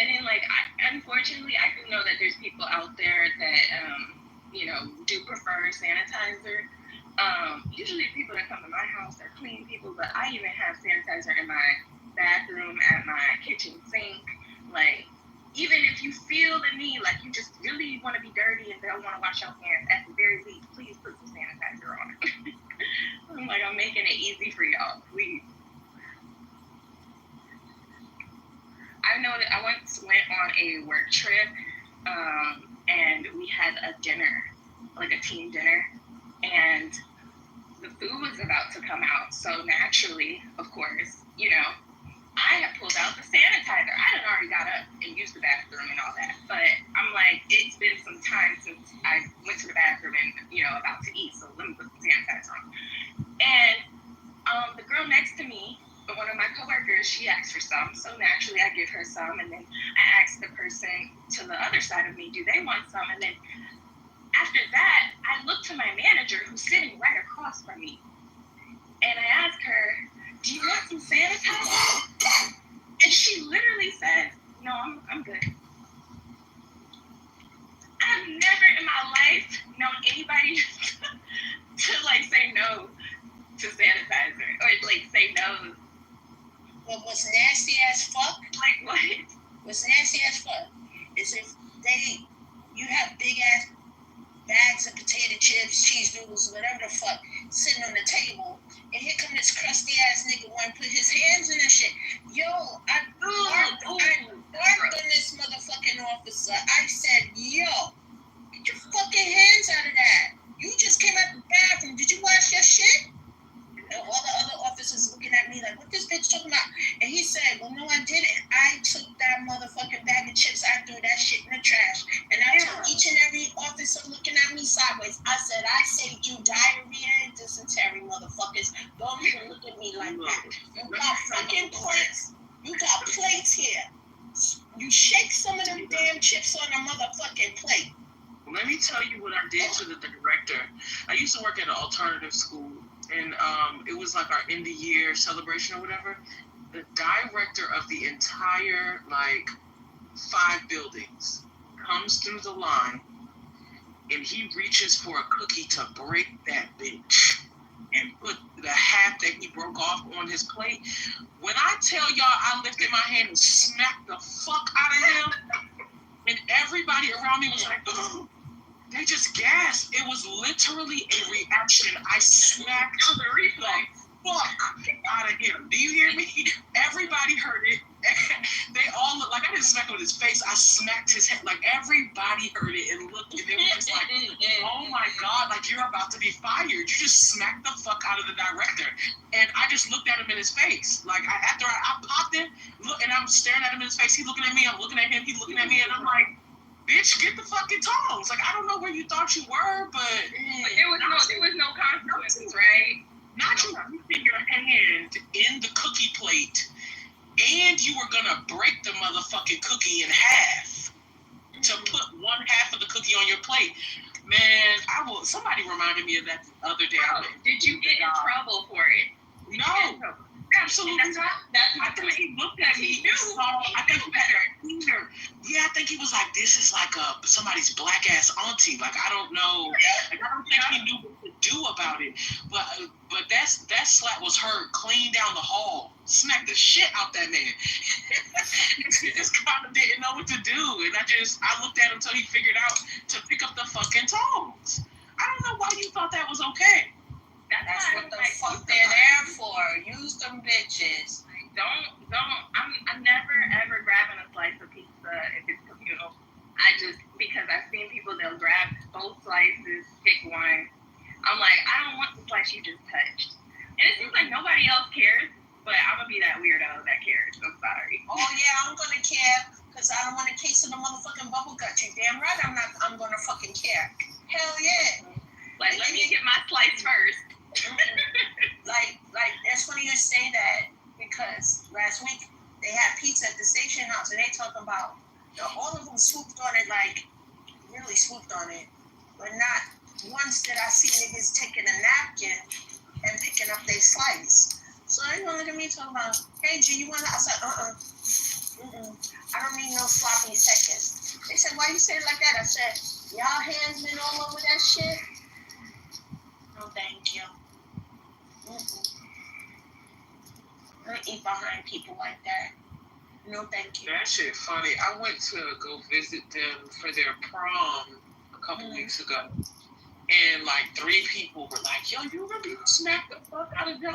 And then, unfortunately, I do know that there's people out there that, do prefer sanitizer. Usually people that come to my house are clean people, but I even have sanitizer in my bathroom, at my kitchen sink. Like, even if you feel the need, like you just really want to be dirty and don't want to wash your hands, at the very least, please put some sanitizer on. I'm making it easy for y'all, please. I know that I once went on a work trip, and we had a dinner, like a team dinner, and the food was about to come out. So naturally, of course, I had pulled out the sanitizer. I had already got up and used the bathroom and all that. But I'm like, it's been some time since I went to the bathroom and, about to eat. So let me put the sanitizer on. And the girl next to me, one of my coworkers, she asked for some. So naturally, I give her some. And then I asked the person to the other side of me, do they want some? And then after that, I looked to my manager who's sitting right across from me. And I asked her, do you want some sanitizer? And she literally said, no, I'm good. I've never in my life known anybody to say no to sanitizer or say no. Well, what's nasty as fuck? Like what? What's nasty as fuck is if you have big ass bags of potato chips, cheese noodles, whatever the fuck, sitting on the table, And here come this crusty ass nigga want to put his hands in and shit. Yo, I barked on this motherfucking officer. I said, yo, get your fucking hands out of that. You just came out the bathroom. Did you wash your shit? And all the other officers looking at me like, what this bitch talking about? And he said, well, no, I didn't. I took that motherfucking bag of chips. I threw that shit in the trash. And I told each and every officer looking at me sideways, I said, I saved you diarrhea and dysentery, motherfuckers. Don't even look at me like that. You got fucking plates. You got plates here. You shake some of them damn chips on a motherfucking plate. Let me tell you what I did to the director. I used to work at an alternative school, and it was like our end of year celebration or whatever. The director of the entire 5 buildings comes through the line, and he reaches for a cookie to break that bitch and put the half that he broke off on his plate. When I tell y'all, I lifted my hand and smacked the fuck out of him, and everybody around me was like, ugh. They just gasped. It was literally a reaction. I smacked the fuck out of him. Do you hear me? Everybody heard it. They all looked like I didn't smack him with his face. I smacked his head. Like everybody heard it and looked, and they were just like, "Oh my god! Like you're about to be fired. You just smacked the fuck out of the director." And I just looked at him in his face. Like after I popped him, look, and I'm staring at him in his face. He's looking at me. I'm looking at him. He's looking at me, and I'm like, bitch, get the fucking tongs. Like, I don't know where you thought you were, but there was no consequences, right? Not you keeping your hand in the cookie plate, and you were gonna break the motherfucking cookie in half to put one half of the cookie on your plate. Man, somebody reminded me of that the other day. Did you get in trouble for it? No. Absolutely not. I think he looked at me. I think I think he was like, this is like somebody's black ass auntie. Like I don't know. Like, I don't think he knew what to do about it. But that slap was heard clean down the hall. Smacked the shit out that man. He just kind of didn't know what to do, and I looked at him until he figured out to pick up the fucking tongs. I don't know why you thought that was okay. That's what the fuck they're there for. Use them bitches. I'm never ever grabbing a slice of pizza if it's communal. Because I've seen people, they'll grab both slices, pick one. I'm like, I don't want the slice you just touched. And it seems like nobody else cares, but I'm gonna be that weirdo that cares. I'm sorry. Oh yeah, I'm gonna care, because I don't want a case of the motherfucking bubble gut. You damn right I'm gonna fucking care. Hell yeah. Like, let me get my slice first. like that's funny you say that, because last week they had pizza at the station house and they talking about all of them swooped on it, like really swooped on it, but not once did I see niggas taking a napkin and picking up their slice. So they gonna look at me talking about, hey G, you wanna? I said I don't need no sloppy seconds. They said, why you say it like that? I said, y'all hands been all over that shit. No, thank you. I don't eat behind people like that. No, thank you. That shit funny. I went to go visit them for their prom a couple weeks ago. And like 3 people were like, yo, you remember you smacked the fuck out of John?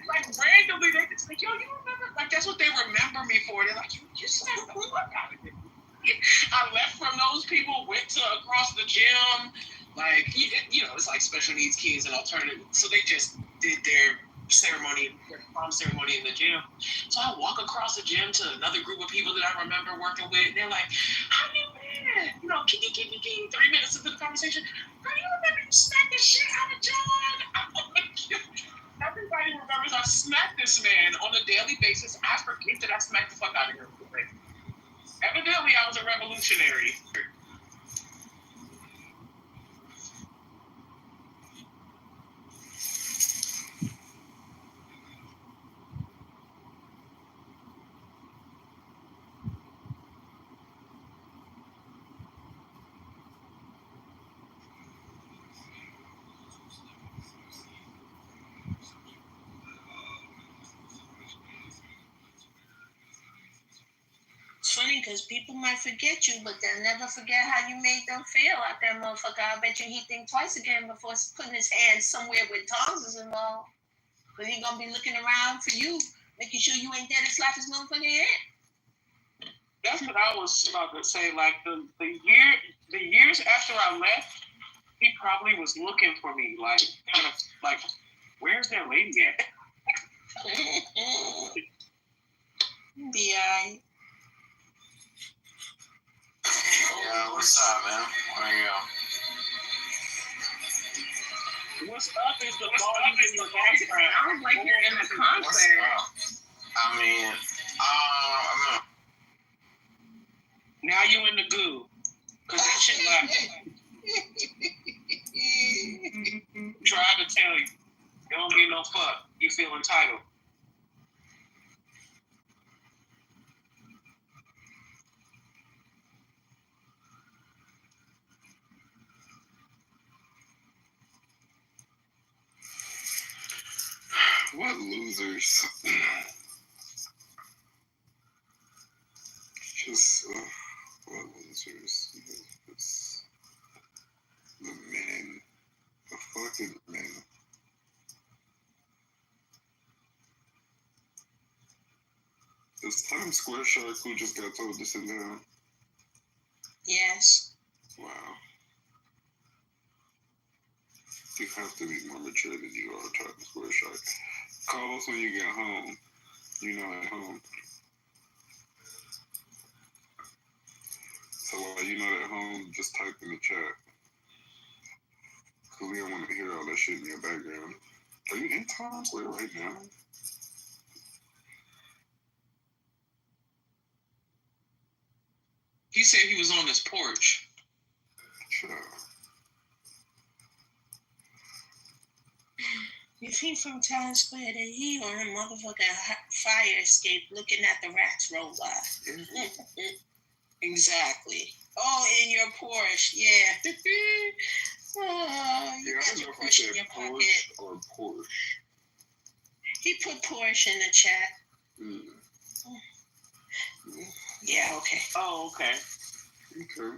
Like randomly, they just like, yo, you remember? Like that's what they remember me for. They're like, you smacked the fuck out of him. I left from those people, went to across the gym. Like, it's like special needs kids and alternative. So they just did their prom ceremony in the gym. So I walk across the gym to another group of people that I remember working with. And they're like, how you been? Can you 3 minutes into the conversation? Girl, you remember you smacked the shit out of John? Everybody remembers I smacked this man on a daily basis. I forget that I smacked the fuck out of him. Evidently, I was a revolutionary. Funny because people might forget you, but they'll never forget how you made them feel out there, motherfucker. I bet you he think twice again before putting his hands somewhere with tongues is involved. Because he gonna be looking around for you, making sure you ain't there to slap his motherfucking head. That's what I was about to say. Like the years after I left, he probably was looking for me, like kind of like, where's that lady at? Be alright. Yeah, what's up, man? Where you go? What's up is the volume in your background. Sounds like you're in a concert. I mean, I'm now you in the goo. Cause that shit left. Trying to tell you. You don't get no fuck. You feel entitled. What losers? Just what losers? It's the men, the fucking men. Is Times Square Shark who just got told to sit down? Yes. Wow. You have to be more mature than you are, Times Square Shark. Call us when you get home. You know, at home. So while you know at home, just type in the chat. Because we don't want to hear all that shit in your background. Are you in Times Square right now? He said he was on his porch. Sure. If he from Times Square, then he on a motherfucking fire escape looking at the rats roll by. Exactly. Oh, in your Porsche, yeah. Oh, you got your Porsche in your pocket. Or Porsche. He put Porsche in the chat. Mm. Yeah, okay. Oh, okay. Okay.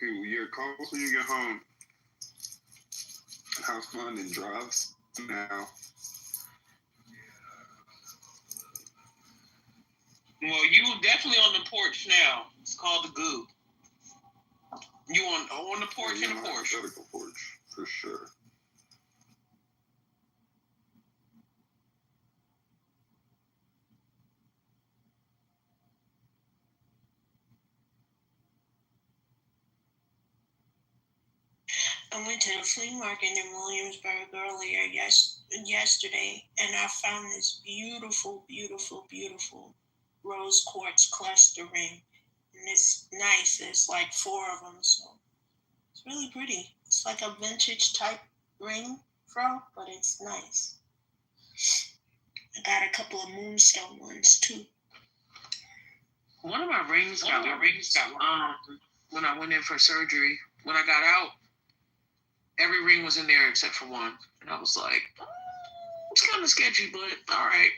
Well, yeah, call us when you get home. Have fun and drive now. Well, you definitely on the porch now. It's called the goo. You on the porch in the Porsche. Porch, for sure. I went to the flea market in Williamsburg earlier yesterday, and I found this beautiful, beautiful, beautiful rose quartz cluster ring. And it's nice. There's like 4 of them, so it's really pretty. It's like a vintage type ring, but it's nice. I got a couple of moonstone ones too. One of my rings got when I went in for surgery. When I got out, every ring was in there except for one. And I was like, it's kind of sketchy, but all right.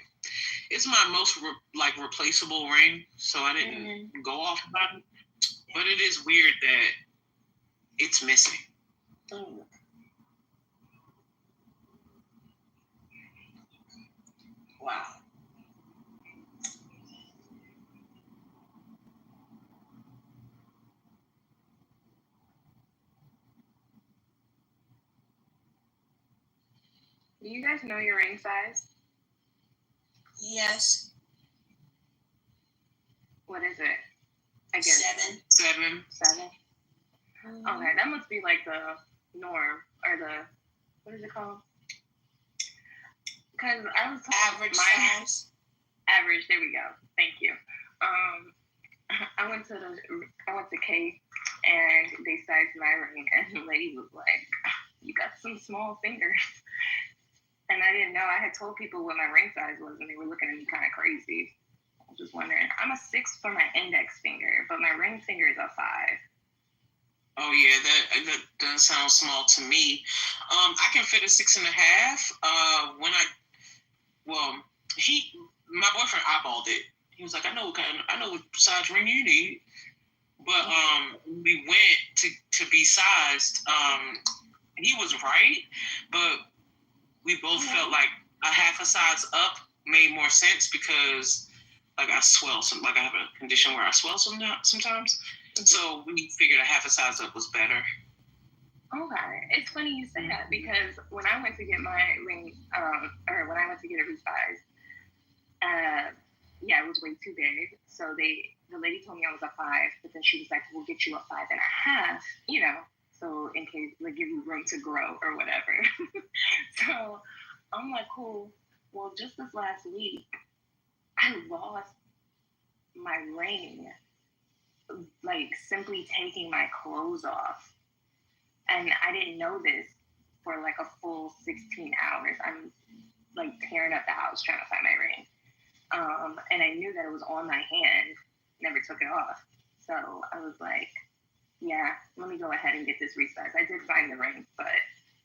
It's my most replaceable ring, so I didn't go off about it. But it is weird that it's missing. Mm. Wow. Do you guys know your ring size? Yes. What is it? I guess 7. 7. Okay, that must be like the norm or the what is it called? Because I was told average size. Average. There we go. Thank you. I went to Kate and they sized my ring, and the lady was like, "You got some small fingers." And I didn't know. I had told people what my ring size was, and they were looking at me kind of crazy. I was just wondering. I'm a 6 for my index finger, but my ring finger is a 5. Oh yeah, that does sound small to me. I can fit a 6.5. My boyfriend eyeballed it. He was like, I know what size ring you need. But we went to be sized. He was right, but we both felt like a half a size up made more sense because like I swell like I have a condition where I swell sometimes. So we figured a half a size up was better. Okay, it's funny you say that because when I went to get my ring, or when I went to get it resized, it was way too big. So the lady told me I was a 5, but then she was like, "We'll get you a 5.5," so in case like give you room to grow or whatever. So I'm like, cool. Well, just this last week, I lost my ring, like simply taking my clothes off. And I didn't know this for like a full 16 hours. I'm like tearing up the house trying to find my ring. And I knew that it was on my hand, never took it off. So I was like, yeah, let me go ahead and get this resized. I did find the ring, but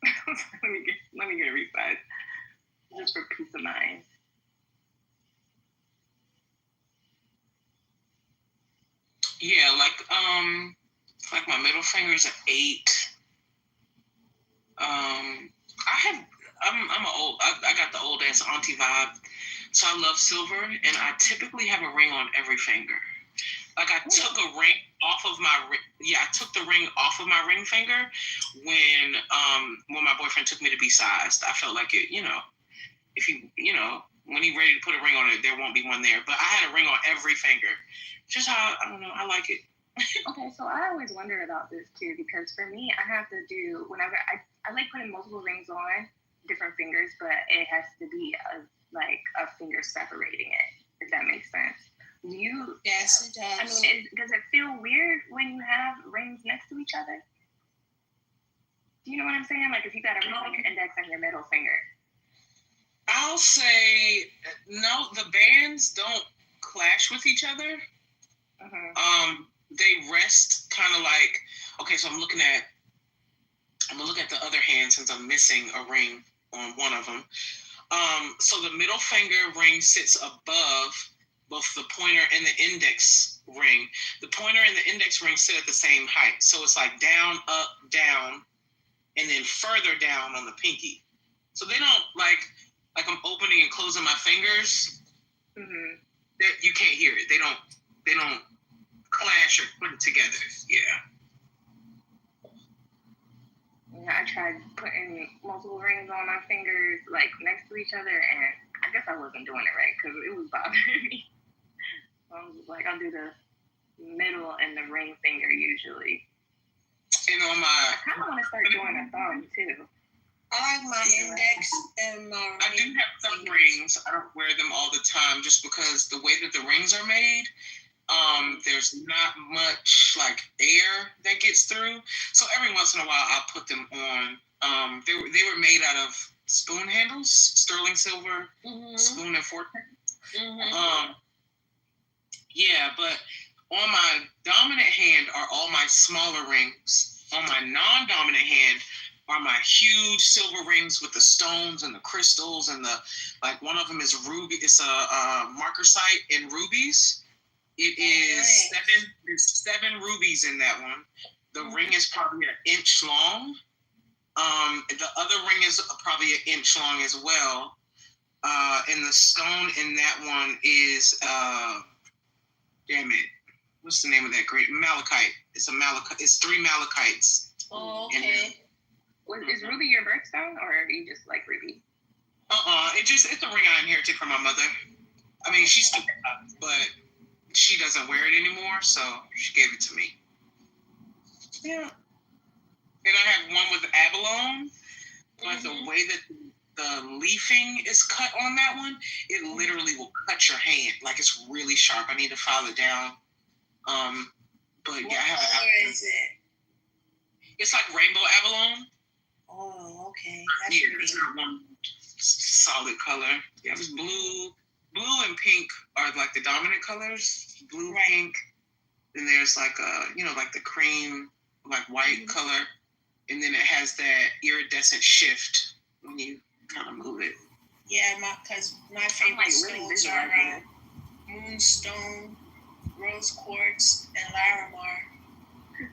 let me get it resized just for peace of mind. Yeah, like my middle finger is an 8. I got the old ass auntie vibe, so I love silver, and I typically have a ring on every finger. Like I took a ring off of I took the ring off of my ring finger when my boyfriend took me to be sized. I felt like it, if when he ready to put a ring on it, there won't be one there. But I had a ring on every finger. Just how I don't know, I like it. Okay, so I always wonder about this too, because for me, I have to do whenever I like putting multiple rings on different fingers, but it has to be a finger separating it, if that makes sense. Yes, it does. I mean, does it feel weird when you have rings next to each other? Do you know what I'm saying? Like if you got a ring on your index and your middle finger. I'll say no. The bands don't clash with each other. They rest kind of like, okay, so I'm gonna look at the other hand since I'm missing a ring on one of them. So the middle finger ring sits above both the pointer and the index ring. The pointer and the index ring sit at the same height. So it's like down, up, down, and then further down on the pinky. So they don't like I'm opening and closing my fingers. That you can't hear it. They don't clash or put it together. Yeah. I tried putting multiple rings on my fingers like next to each other, and I guess I wasn't doing it right because it was bothering me. So I was just like, I'll do the middle and the ring finger usually. And on I kind of want to start doing a thumb too. I like my index and my ring. I do have some rings. I don't wear them all the time just because the way that the rings are made, there's not much like air that gets through. So every once in a while I'll put them on. They were made out of spoon handles, sterling silver spoon and fork. Yeah, but on my dominant hand are all my smaller rings. On my non-dominant hand are my huge silver rings with the stones and the crystals and one of them is ruby. It's a marcasite in rubies. It is there's 7 rubies in that one. The ring is probably an inch long. The other ring is probably an inch long as well. And the stone in that one is damn it. What's the name of that green? Malachite. It's a malachite. It's 3 malachites. Oh, okay. Is ruby your birthstone, or are you just like ruby? It's a ring I inherited from my mother. I mean, she's still up, but she doesn't wear it anymore, so she gave it to me. Yeah. And I have one with abalone, but the way that the leafing is cut on that one, it literally will cut your hand. Like it's really sharp. I need to file it down. But yeah, I have What color is it? It's like rainbow abalone. Oh, okay. That's Yeah, pretty. it's got one solid color. Yeah, it was blue and pink are like the dominant colors. Blue, pink. Then there's like like the cream, like white color. And then it has that iridescent shift when you kind of move it. Yeah, because my favorite stones are moonstone, rose quartz, and Larimar.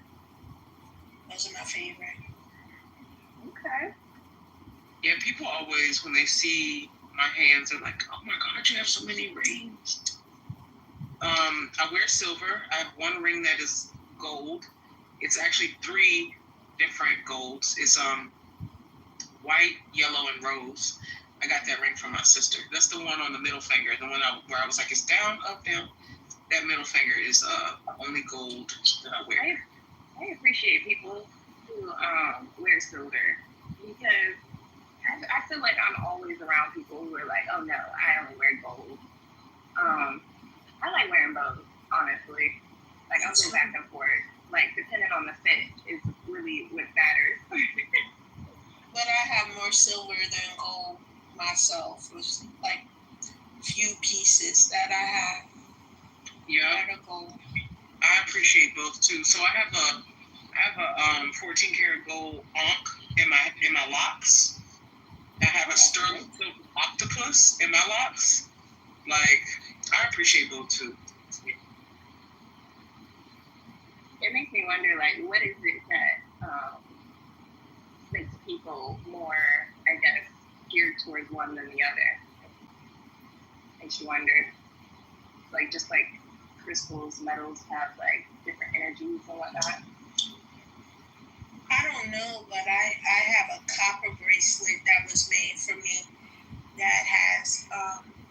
Those are my favorite. Okay. Yeah, people always, when they see my hands, they're like, oh my God, you have so many rings. I wear silver. I have one ring that is gold. It's actually 3 different golds. It's white, yellow, and rose. I got that ring from my sister. That's the one on the middle finger, the one where I was like, it's down, up, down. That middle finger is only gold that I wear. I appreciate people who wear silver because I feel like I'm always around people who are like, oh no, I only wear gold. I like wearing both, honestly. Like I'll go back and forth. Like depending on the fit is really what matters. But I have more silver than gold myself. It's like few pieces that I have. Yeah. That are gold. I appreciate both too. So I have a 14 karat gold ankh in my locks. I have a sterling silver octopus in my locks. Like I appreciate both too. It makes me wonder, like, what is it that makes people more, I guess, geared towards one than the other? Makes you wonder. Like, just like crystals, metals have, like, different energies and whatnot. I don't know, but I have a copper bracelet that was made for me that has,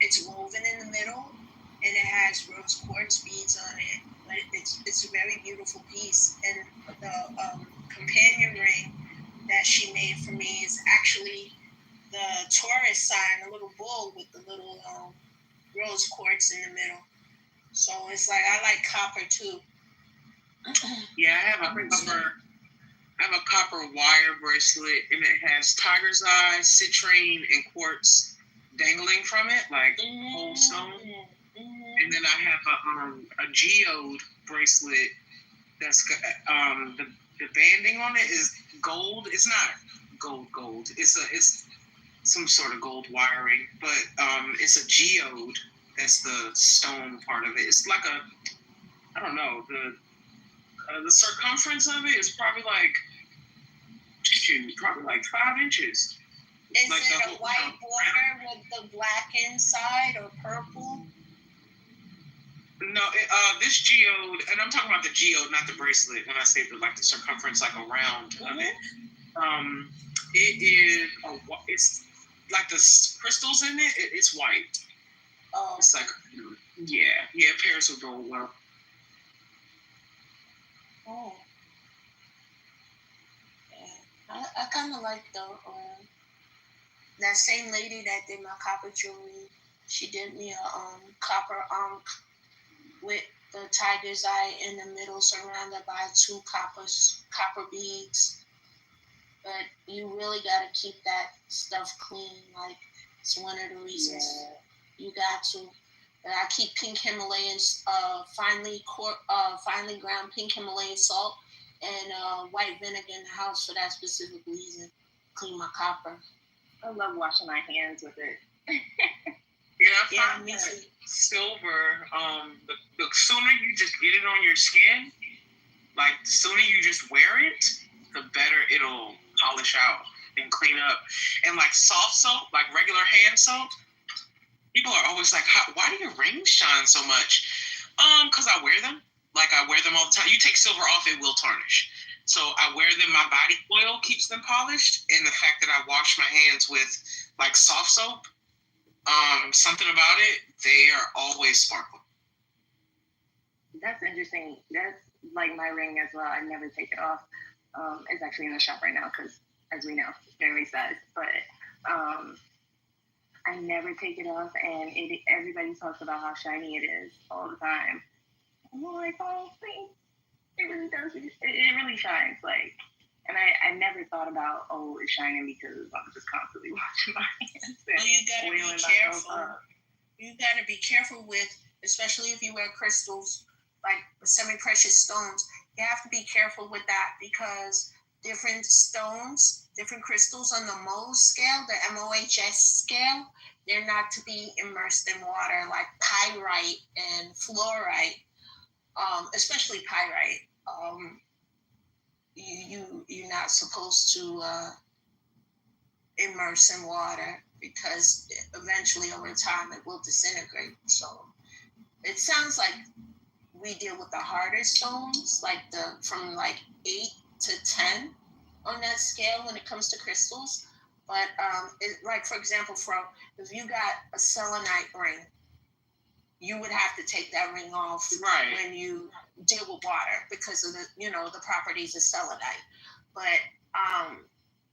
it's woven in the middle and it has rose quartz beads on it. But it's a very beautiful piece. And the companion ring that she made for me is actually the Taurus sign, a little bull with the little rose quartz in the middle. So it's like, I like copper too. Yeah, I have a copper wire bracelet, and it has tiger's eye, citrine, and quartz dangling from it, like whole stone. And then I have a geode bracelet that's the banding on it is gold. It's not gold. It's some sort of gold wiring, but it's a geode. That's the stone part of it. It's like I don't know, the circumference of it is probably like 5 inches. Is like it a white border with the black inside or purple? No, this geode, and I'm talking about the geode, not the bracelet. When I say the circumference, like a round of it, it is. It's like the crystals in it. It's white. Oh, it's like yeah. Paris will go well. Oh, yeah. I kind of like the that same lady that did my copper jewelry. She did me a copper ankh with the tiger's eye in the middle, surrounded by 2 copper beads. But you really got to keep that stuff clean. Like, it's one of the reasons you got to. But I keep pink Himalayan, finely ground pink Himalayan salt and white vinegar in the house for that specific reason. Clean my copper. I love washing my hands with it. I find that silver, the sooner you just get it on your skin, like the sooner you just wear it, the better it'll polish out and clean up. And like soft soap, like regular hand soap, people are always like, why do your rings shine so much? Because I wear them. Like I wear them all the time. You take silver off, it will tarnish. So I wear them, my body oil keeps them polished. And the fact that I wash my hands with like soft soap, something about it, they are always sparkling. That's interesting. That's like my ring as well. I never take it off. It's actually in the shop right now because, as we know, it's very size. But I never take it off, and everybody talks about how shiny it is all the time. I'm like, oh, thanks. It really does. It really shines. Like, and I never thought about, it's shining because I'm just constantly washing my hands. Well, you gotta be careful. You gotta be careful with, especially if you wear crystals, like semi-precious stones. You have to be careful with that because different stones, different crystals on the Mohs scale, the MOHS scale. They're not to be immersed in water, like pyrite and fluorite, especially pyrite. You're not supposed to immerse in water because eventually over time it will disintegrate. So it sounds like we deal with the harder stones, like from 8 to 10 on that scale when it comes to crystals. But like for example, if you got a selenite ring, you would have to take that ring off when you deal with water because of the properties of selenite. But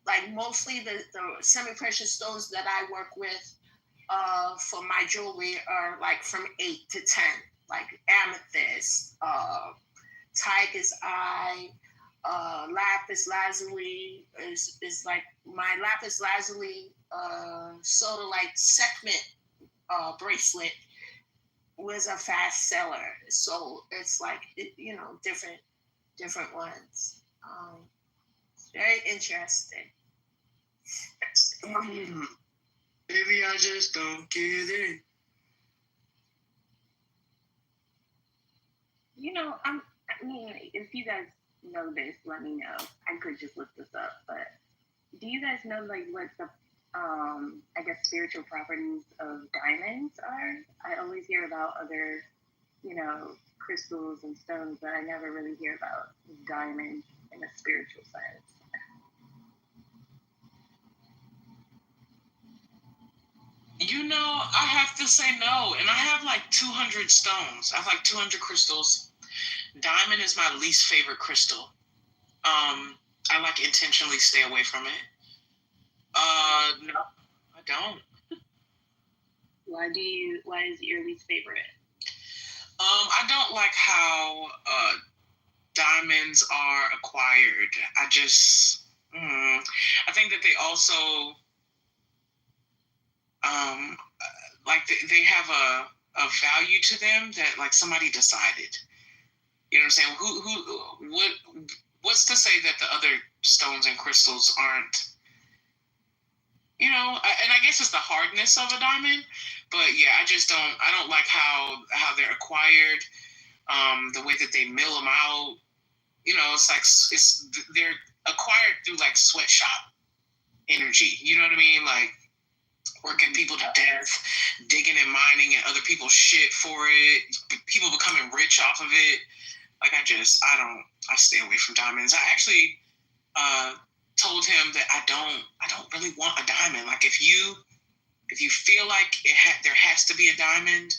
like mostly the semi-precious stones that I work with for my jewelry are like from 8 to 10, like amethyst, tiger's eye, lapis lazuli is like my lapis lazuli sodalite segment bracelet was a fast seller. So it's like different ones. Very interesting. Maybe I just don't get it. I mean, if you guys know this, let me know. I could just look this up, but do you guys know what the I guess spiritual properties of diamonds are? I always hear about other, crystals and stones, but I never really hear about diamonds in a spiritual sense. I have to say no. And I have like 200 stones. I have like 200 crystals. Diamond is my least favorite crystal. I like intentionally stay away from it. No, I don't. Why is it your least favorite? I don't like how diamonds are acquired. I think that they also they have a value to them that like somebody decided. You know what I'm saying? What's to say that the other stones and crystals aren't? And I guess it's the hardness of a diamond, but yeah, I don't like how they're acquired, the way that they mill them out. It's like they're acquired through like sweatshop energy. You know what I mean? Like working people to death, digging and mining and other people's shit for it, people becoming rich off of it. Like I stay away from diamonds. I actually told him that I don't really want a diamond. Like if you feel like there has to be a diamond,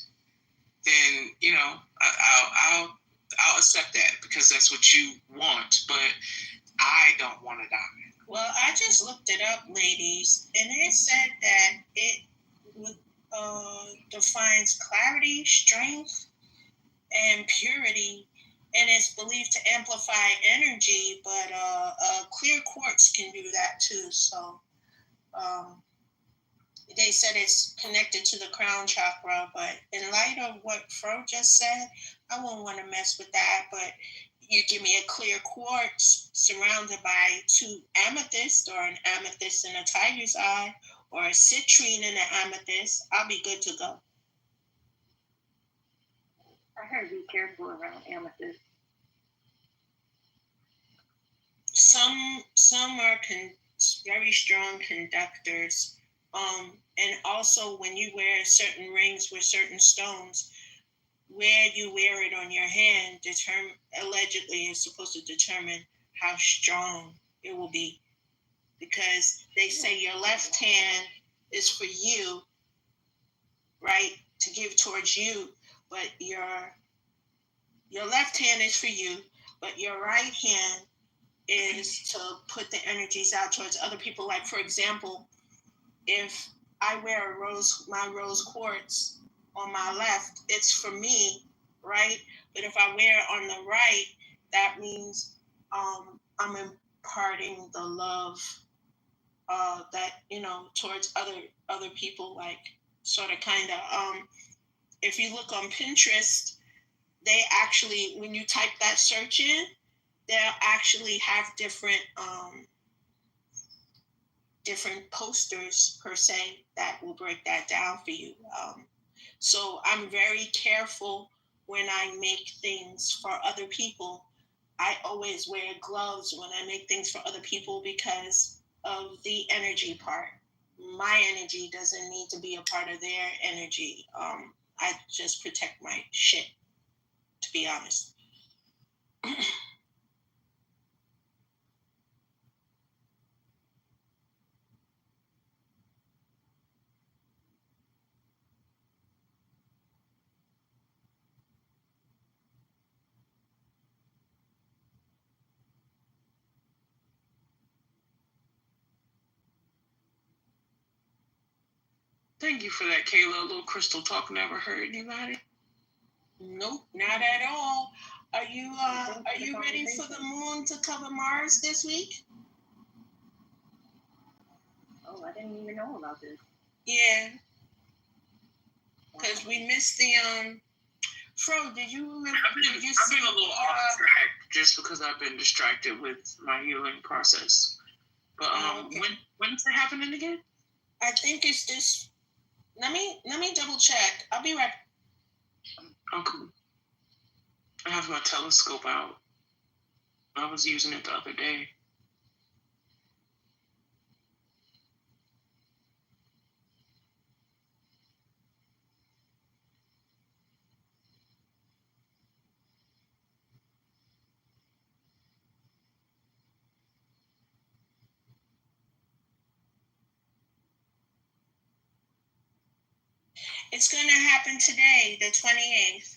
then I'll accept that because that's what you want. But I don't want a diamond. Well, I just looked it up, ladies, and it said that it defines clarity, strength, and purity, and it's believed to amplify energy, but clear quartz can do that too. So they said it's connected to the crown chakra, but in light of what Fro just said, I wouldn't want to mess with that. But you give me a clear quartz surrounded by 2 amethysts, or an amethyst and a tiger's eye, or a citrine and an amethyst, I'll be good to go. I heard be careful around amethyst. Some are very strong conductors. And also when you wear certain rings with certain stones, where you wear it on your hand allegedly is supposed to determine how strong it will be. Because they say your left hand is for you, right, to give towards you, but your left hand is for you, but your right hand is to put the energies out towards other people. Like for example, if I wear my rose quartz on my left, it's for me, right? But if I wear it on the right, that means I'm imparting the love that towards other people, like sort of kind of. If you look on Pinterest, they actually, when you type that search in, they'll actually have different posters per se that will break that down for you. So I'm very careful when I make things for other people. I always wear gloves when I make things for other people because of the energy part. My energy doesn't need to be a part of their energy. I just protect my shit, to be honest. Thank you for that, Kayla. A little crystal talk never hurt anybody. Nope, not at all. Are you ready for the moon to cover Mars this week? Oh, I didn't even know about this. Yeah. Because we missed the Fro, did you remember? I've been a little off track just because I've been distracted with my healing process. But okay. When's it happening again? I think it's this. Let me double check. I'll be right. Okay. I have my telescope out. I was using it the other day. It's going to happen today, the 28th.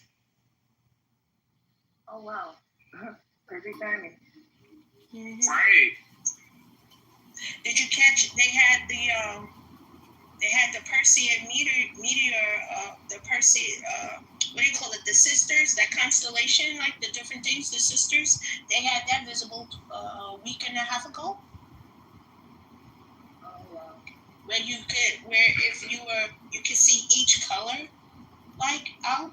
Oh, wow. Perfect timing. Mm-hmm. Right. Did you catch? They had the Perseid meteor. The Perseid. What do you call it? The sisters. That constellation, like the different things. The sisters. They had that visible a week and a half ago. Oh, wow. Where if you could see each color, like out.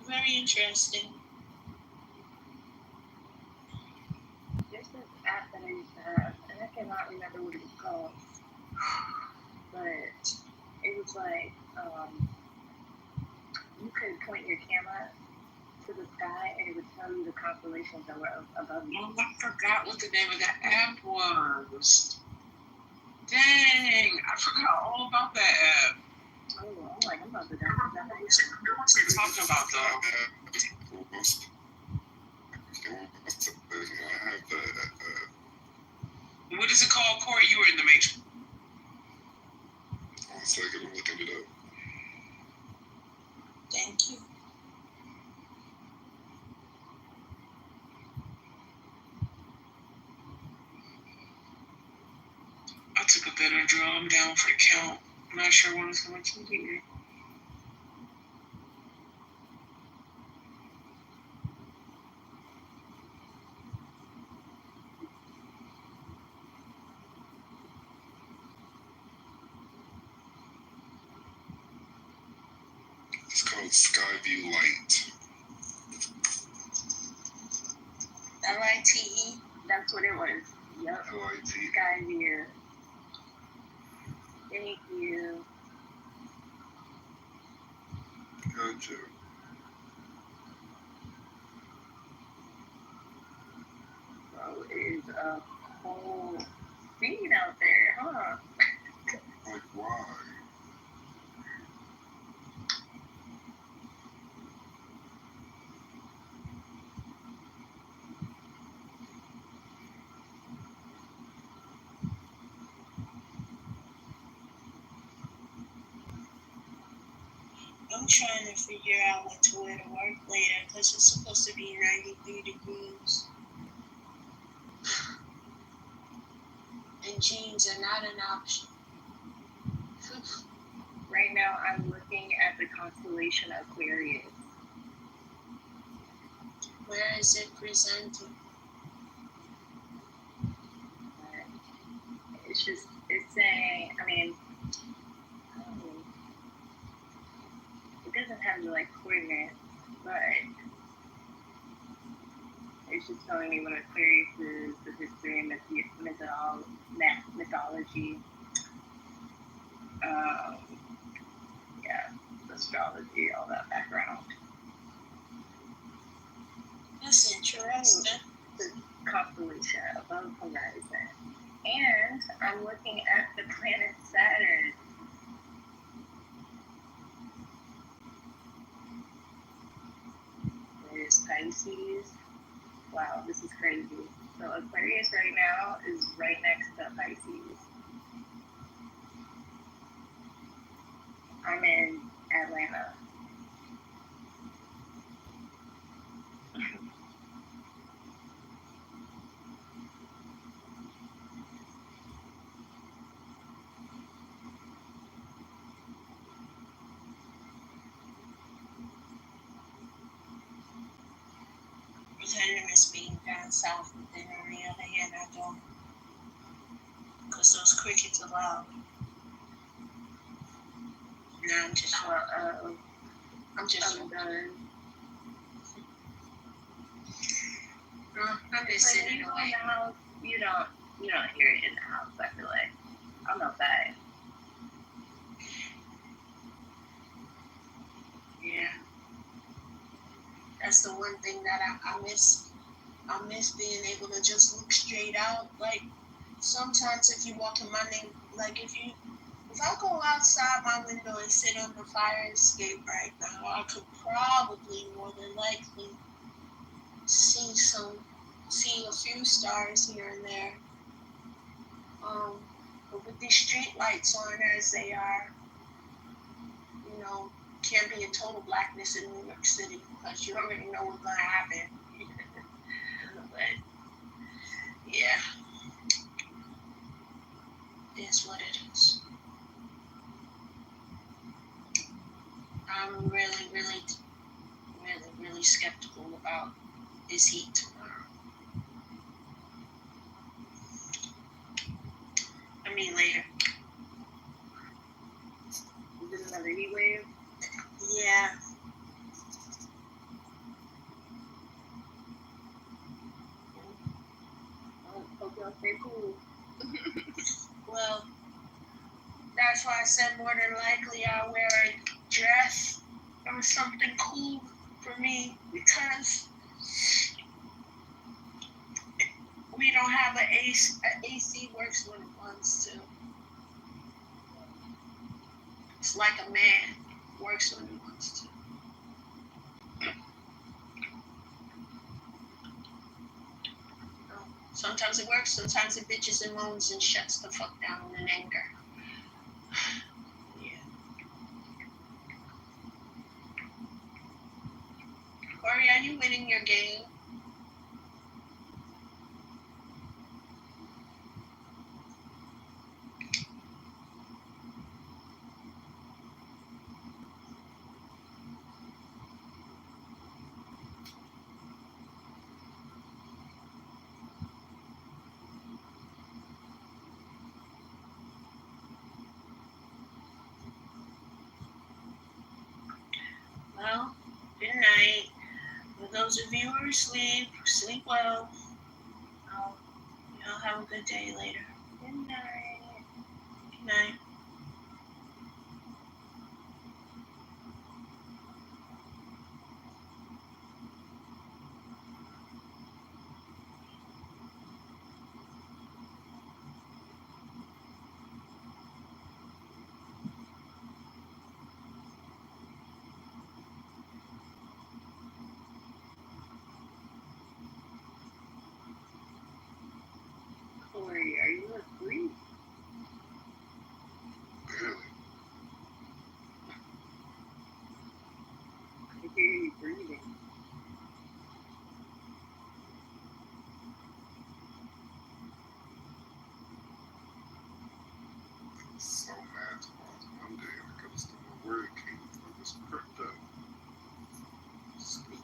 Very interesting. There's this app that I used to have, and I cannot remember what it was called. But it was like you could point your camera to the sky, and it would tell you the constellations that were above you. Oh, I forgot what the name of that app was. Dang, I forgot all about that app. Oh, I'm like, I'm about to download that. What are you talking about, though? What is it called, Corey? You were in the Matrix. 1 second, I'm looking it up. Thank you. I took a better draw. I'm down for the count. I'm not sure when it's going to be. It's called Skyview Light. LITE. That's what it was. Yep. LIT. Skyview. Thank you. Gotcha. So it is a whole scene out there, huh? Like, why? I'm trying to figure out what to wear to work later because it's supposed to be 93 degrees. And jeans are not an option. Right now, I'm looking at the constellation Aquarius. Where is it presented? It's saying, I mean, it doesn't have the like coordinates, but It's just telling me what Aquarius is, the history and mythology. Yeah, astrology, all that background. That's interesting. The constellation above horizon. And I'm looking at the planet Saturn. There's Pisces. Wow, this is crazy. So Aquarius right now is right next to Pisces. I'm in Atlanta. Pretending it's being down south, but then on the other hand, I don't. Because those crickets are loud. No, I'm just done. I'm just I'm just sitting in away. the house. You don't hear it in the house, I feel like. I'm outside. Yeah. That's the one thing that I miss. I miss being able to just look straight out. Like sometimes if you walk in my name, like if I go outside my window and sit on the fire escape right now, I could probably more than likely see a few stars here and there. But with these street lights on as they are, can't be in total blackness in New York City because you already know what's gonna happen. But yeah, it's what it is. I'm really, really, really, really skeptical about this heat tomorrow. I mean later. Is it another heat wave? Yeah. Hope y'all stay cool. Well, that's why I said more than likely I'll wear a dress or something cool for me because we don't have an AC works when it wants to. It's like a man works when he wants to. Sometimes it works, sometimes it bitches and moans and shuts the fuck down in anger. Yeah. Corey, are you winning your game? Well, good night. For those of you who are asleep, sleep well. Y'all have a good day later. Good night. Good night. Corey, are you asleep? Barely. I can hear you breathing. So mad tomorrow's Monday. I could have still where it came from. This crypto. Spooky.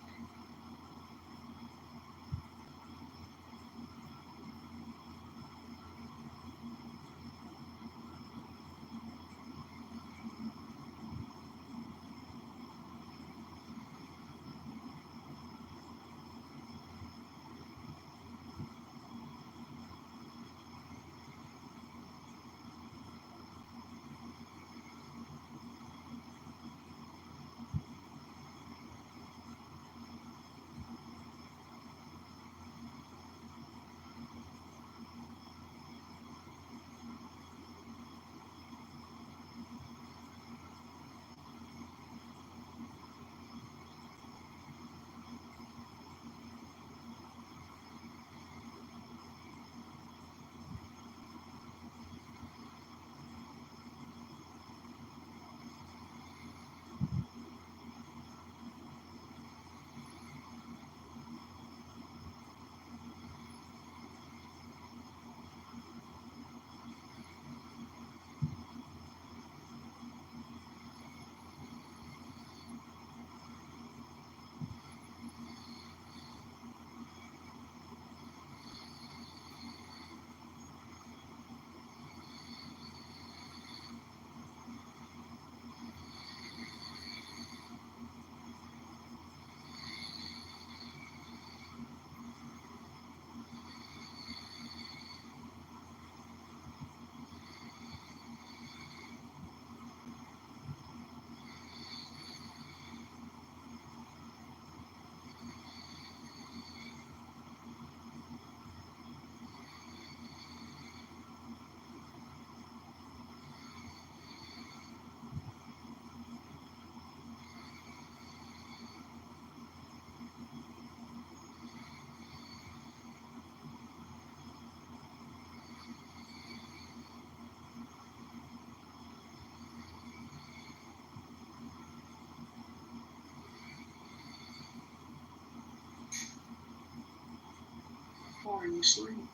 Are you snoring?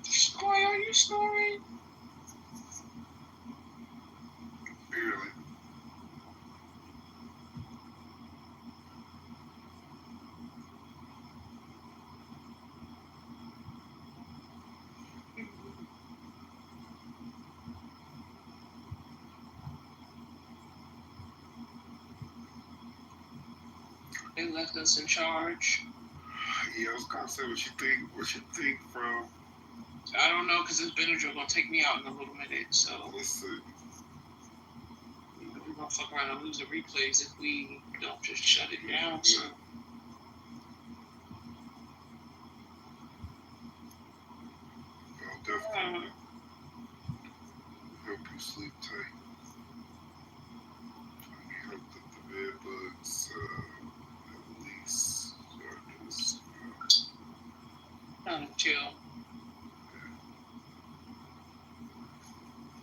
Scoy, are you snoring? Barely. They left us in charge. Yeah, I was gonna say what you think from. I don't know, because this Benadryl gonna take me out in a little minute, so. Let's see. We're gonna fuck around and lose the replays if we don't just shut it down, so. I'll definitely help you sleep tight. I hope that the bed bugs at least are just Chill.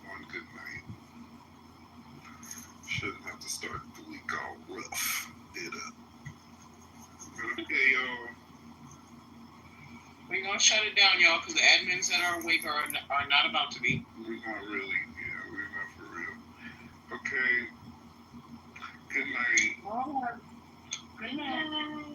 one good night. Shouldn't have to start the week all rough, did it? But okay, y'all. We're gonna shut it down, y'all, because the admins that are awake are not about to be. We're not really, we're not for real. Okay. Good night. Good night.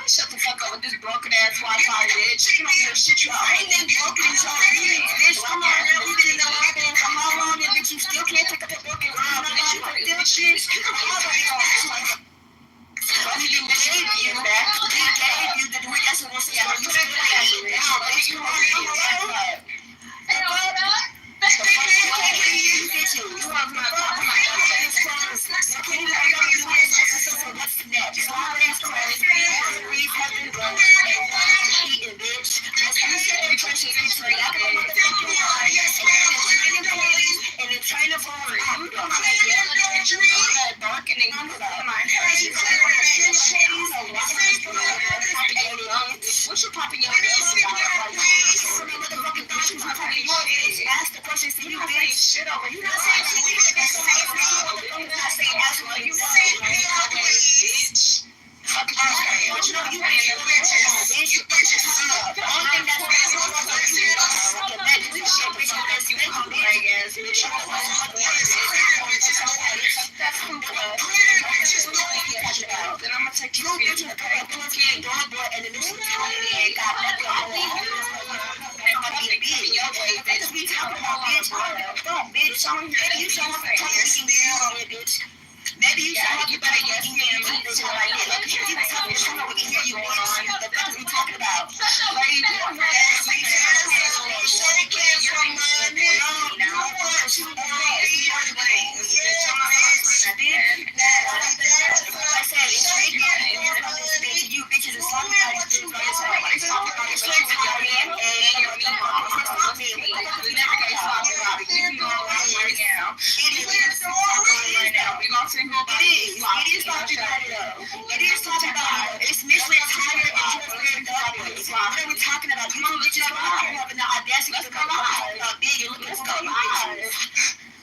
Shut the fuck up with this broken ass Wi-Fi, bitch. You don't hear shit you ain't been broken in so bitch. Come on, now we've been in the lobby for how long, and bitch, you still can't pick up the broken ground, bitch. You still shit. We gave you that. We gave you the we that's what we'll say. You still have it now, bitch. Come on, now. Hey, hold up. What you popping your ask the questions to you, bitch. Shit over. You not saying you bitch. Fuck you, you know you ain't bitch. The only thing that's then I'm gonna take you to the doorbell and then this ain't got nothing. We talking about bitch. Maybe you sound like you better yes, ma'am. Bitch, like that. Look at you, we can hear you, bitch. The fuck we talking about? What are you doing? Shaking from money. You bitches is talking about you. It's Miss Retired. What are we talking about? You don't bitches having the audacity to come out big and look at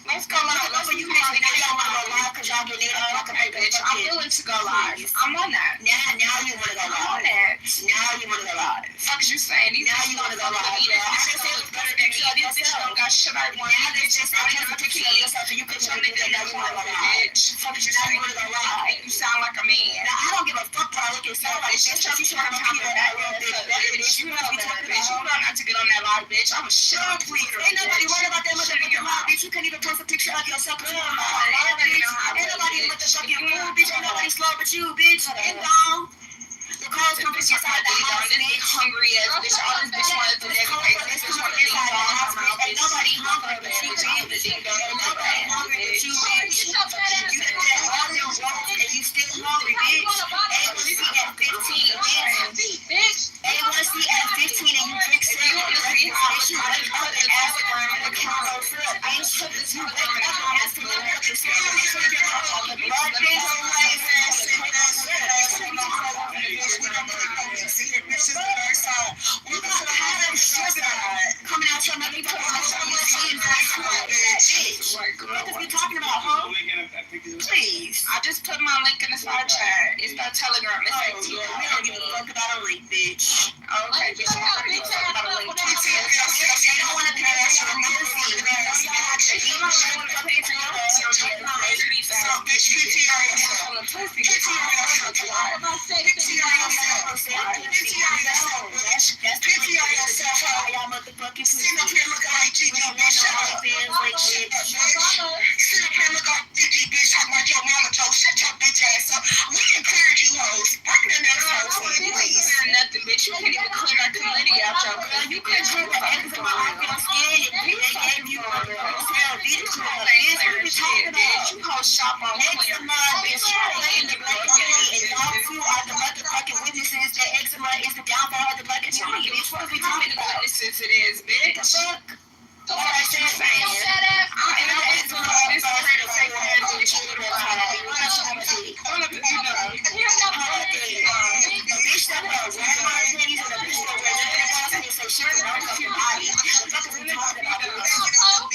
Let's go live. That's what you bitches now y'all want to go live because y'all get in on fucking bitch. I'm willing to go live. I'm on that. Now you want to go live. I'm on that. Now you want to go live. Fuck you saying? Now you want to go live. Yeah, I just said it's better than me. This bitch don't got shit I want. Now they just I have a picture of yourself and you put your nigga now you want to go live. Fuck you saying? You want to go live. You sound like a man. Now I don't give a fuck what I look at somebody. Shit, you trying to talk about that real bitch. You know what I'm talking about. You know not to get on that live, bitch. I'm a shit tweaker. Ain't nobody worried about that motherfucking live, bitch. You can't even post a picture of yourself. Ain't nobody motherfucking move, bitch. Ain't nobody slow but you, bitch. And down. The calls come from inside the house, bitch. Hungry as bitch. All this bitch wanted to live. This bitch wanted to live inside the house, bitch. Ain't nobody hungry but you, bitch. Ain't nobody hungry but you, bitch. You done did all them wrong and you still hungry, bitch. Coming out your money, what we talking about, huh? Please. I just put my link in the side chat. It's the Telegram. It's like, we don't give a fuck about a link, bitch. Okay, bitch. I don't give a fuck about a link. You don't want to pass your money. You don't want to pay for your Sitting up here looking like Gigi, bitch. Shut up. Sitting up here looking like Gigi, bitch. Talking about your mama, Joe. Shut your bitch ass up. We can clear you hoes. Bring the next hoes in, please. Nothing, bitch. You can't even clear that committee out your girl. You couldn't clear the eczema off your skin and they gave you a cell, bitch. This what we talking about. You hoes shop on eczema, bitch. Playing the black community and y'all two are the motherfucking witnesses that eczema is the downfall of the black community, bitch. What are we talking about? Witnesses it is, bitch. Fuck. What I said, saying. I know it's a lot of credit for your hands and you know how to be. All of it, you know. The bitch that wears red panties and the bitch that wears red panties and shit around your body. What are we talking about?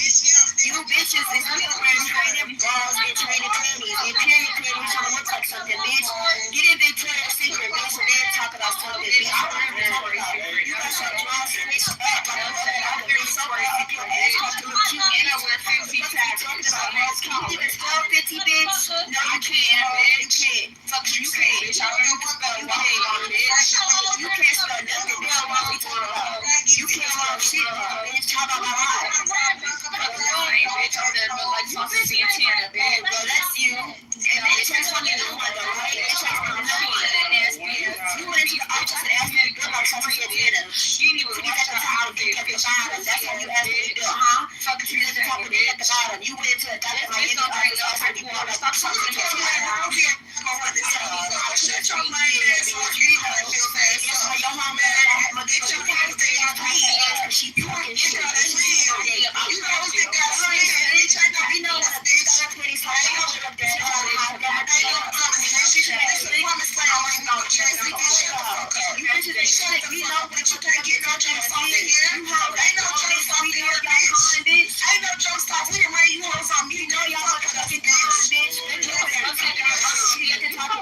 You bitches is still wearing training bras and training panties and period panties trying to look like something, bitch. Get in Victoria's Secret, bitch, and then talk about something, bitch. I wear Victoria's Secret. You got some dry switch up. I'm very sorry. And I wear 50 tags. Talking about masks. Can you even spell 50, bitch? No, you can't, bitch. You can't. Fuck you can't, bitch. I don't know spell you can't, bitch. You can't spell nothing. That's what we talking about. You can't spell shit, bitch. Talk about my life. Bitch, I'm gonna look like Saucy Santana, bitch. Well, that's you. And bitch, that's what you do, though, right? Bitch, that's what you do. You went into the office and asked me to go like Saucy Santana. You didn't even watch the time, bitch. That's what you asked me to do, huh? Fuck you at the top of the bottom. You went to the doctor, my office, and you want to stop something. Shut your mind, bitch. Your mom and my bitch, your mom is she talking shit. You know what a bitch is pretty you know what you can't get no jokes off in here. Ain't no jokes off in here, bitch. Ain't no jokes off. We done ran you hoes on me. You know y'all motherfucking bitch.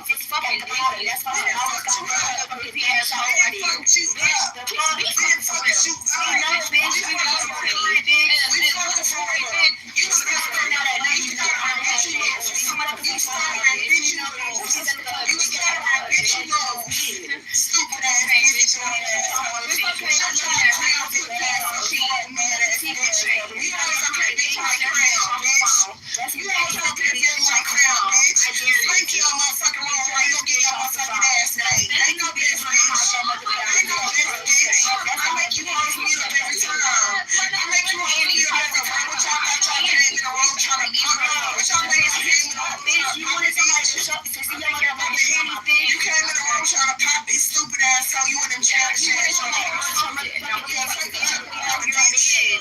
It's fucking body. That's why I always got motherfucking ass out right here. Fuck you up. We didn't fuck you up. You know, bitch. We fucking for it, bitch. We fucking for it. You still stand out at night. You know how bitch you is. You motherfucking star, bitch. You know. You star, bitch. You know. Stupid ass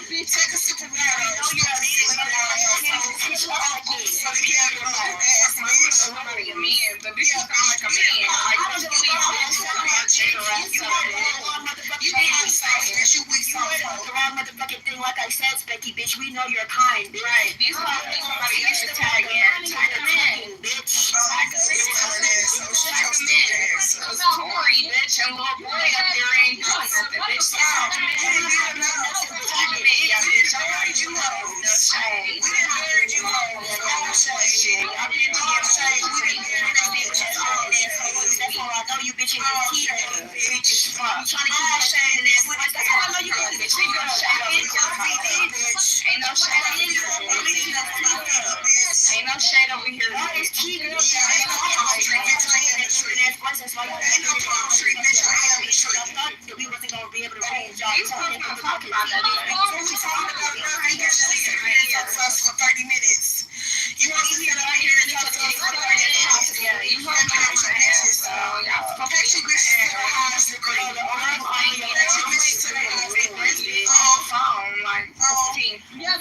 bitch. Take a sip of motherfucking thing, like I said, Specky, bitch. We know you're kind, bitch. Right. These are somebody used to tag in. Tag them in, bitch. Tag them in. Cause Tori, bitch, and little boy up there ain't doing nothing, bitch. Tag them in. Bitch. I heard you hoes. No shade. We didn't heard you hoes. No shade. I didn't get shade. We didn't hear that bitch. That's all I know you bitches is here. Bitches fuck. I'm trying to get my shade in there. That's all I know you got, bitch. You got shade over here. Ain't no shade over here. Ain't no shade over here. That is key, girl. Ain't no palm tree, bitch. That's why ain't no palm tree, bitch. I am the tree. I thought that we wasn't going to be able to read y'all. These folks been talking about that. We talking about us for 30 minutes. You want to hear that I hear it for 30 minutes? Yeah, you want to hear it. So, yeah. Catch you bitches to the highest degree. Catch you bitches to the highest degree. Phone, like, 15. Yeah,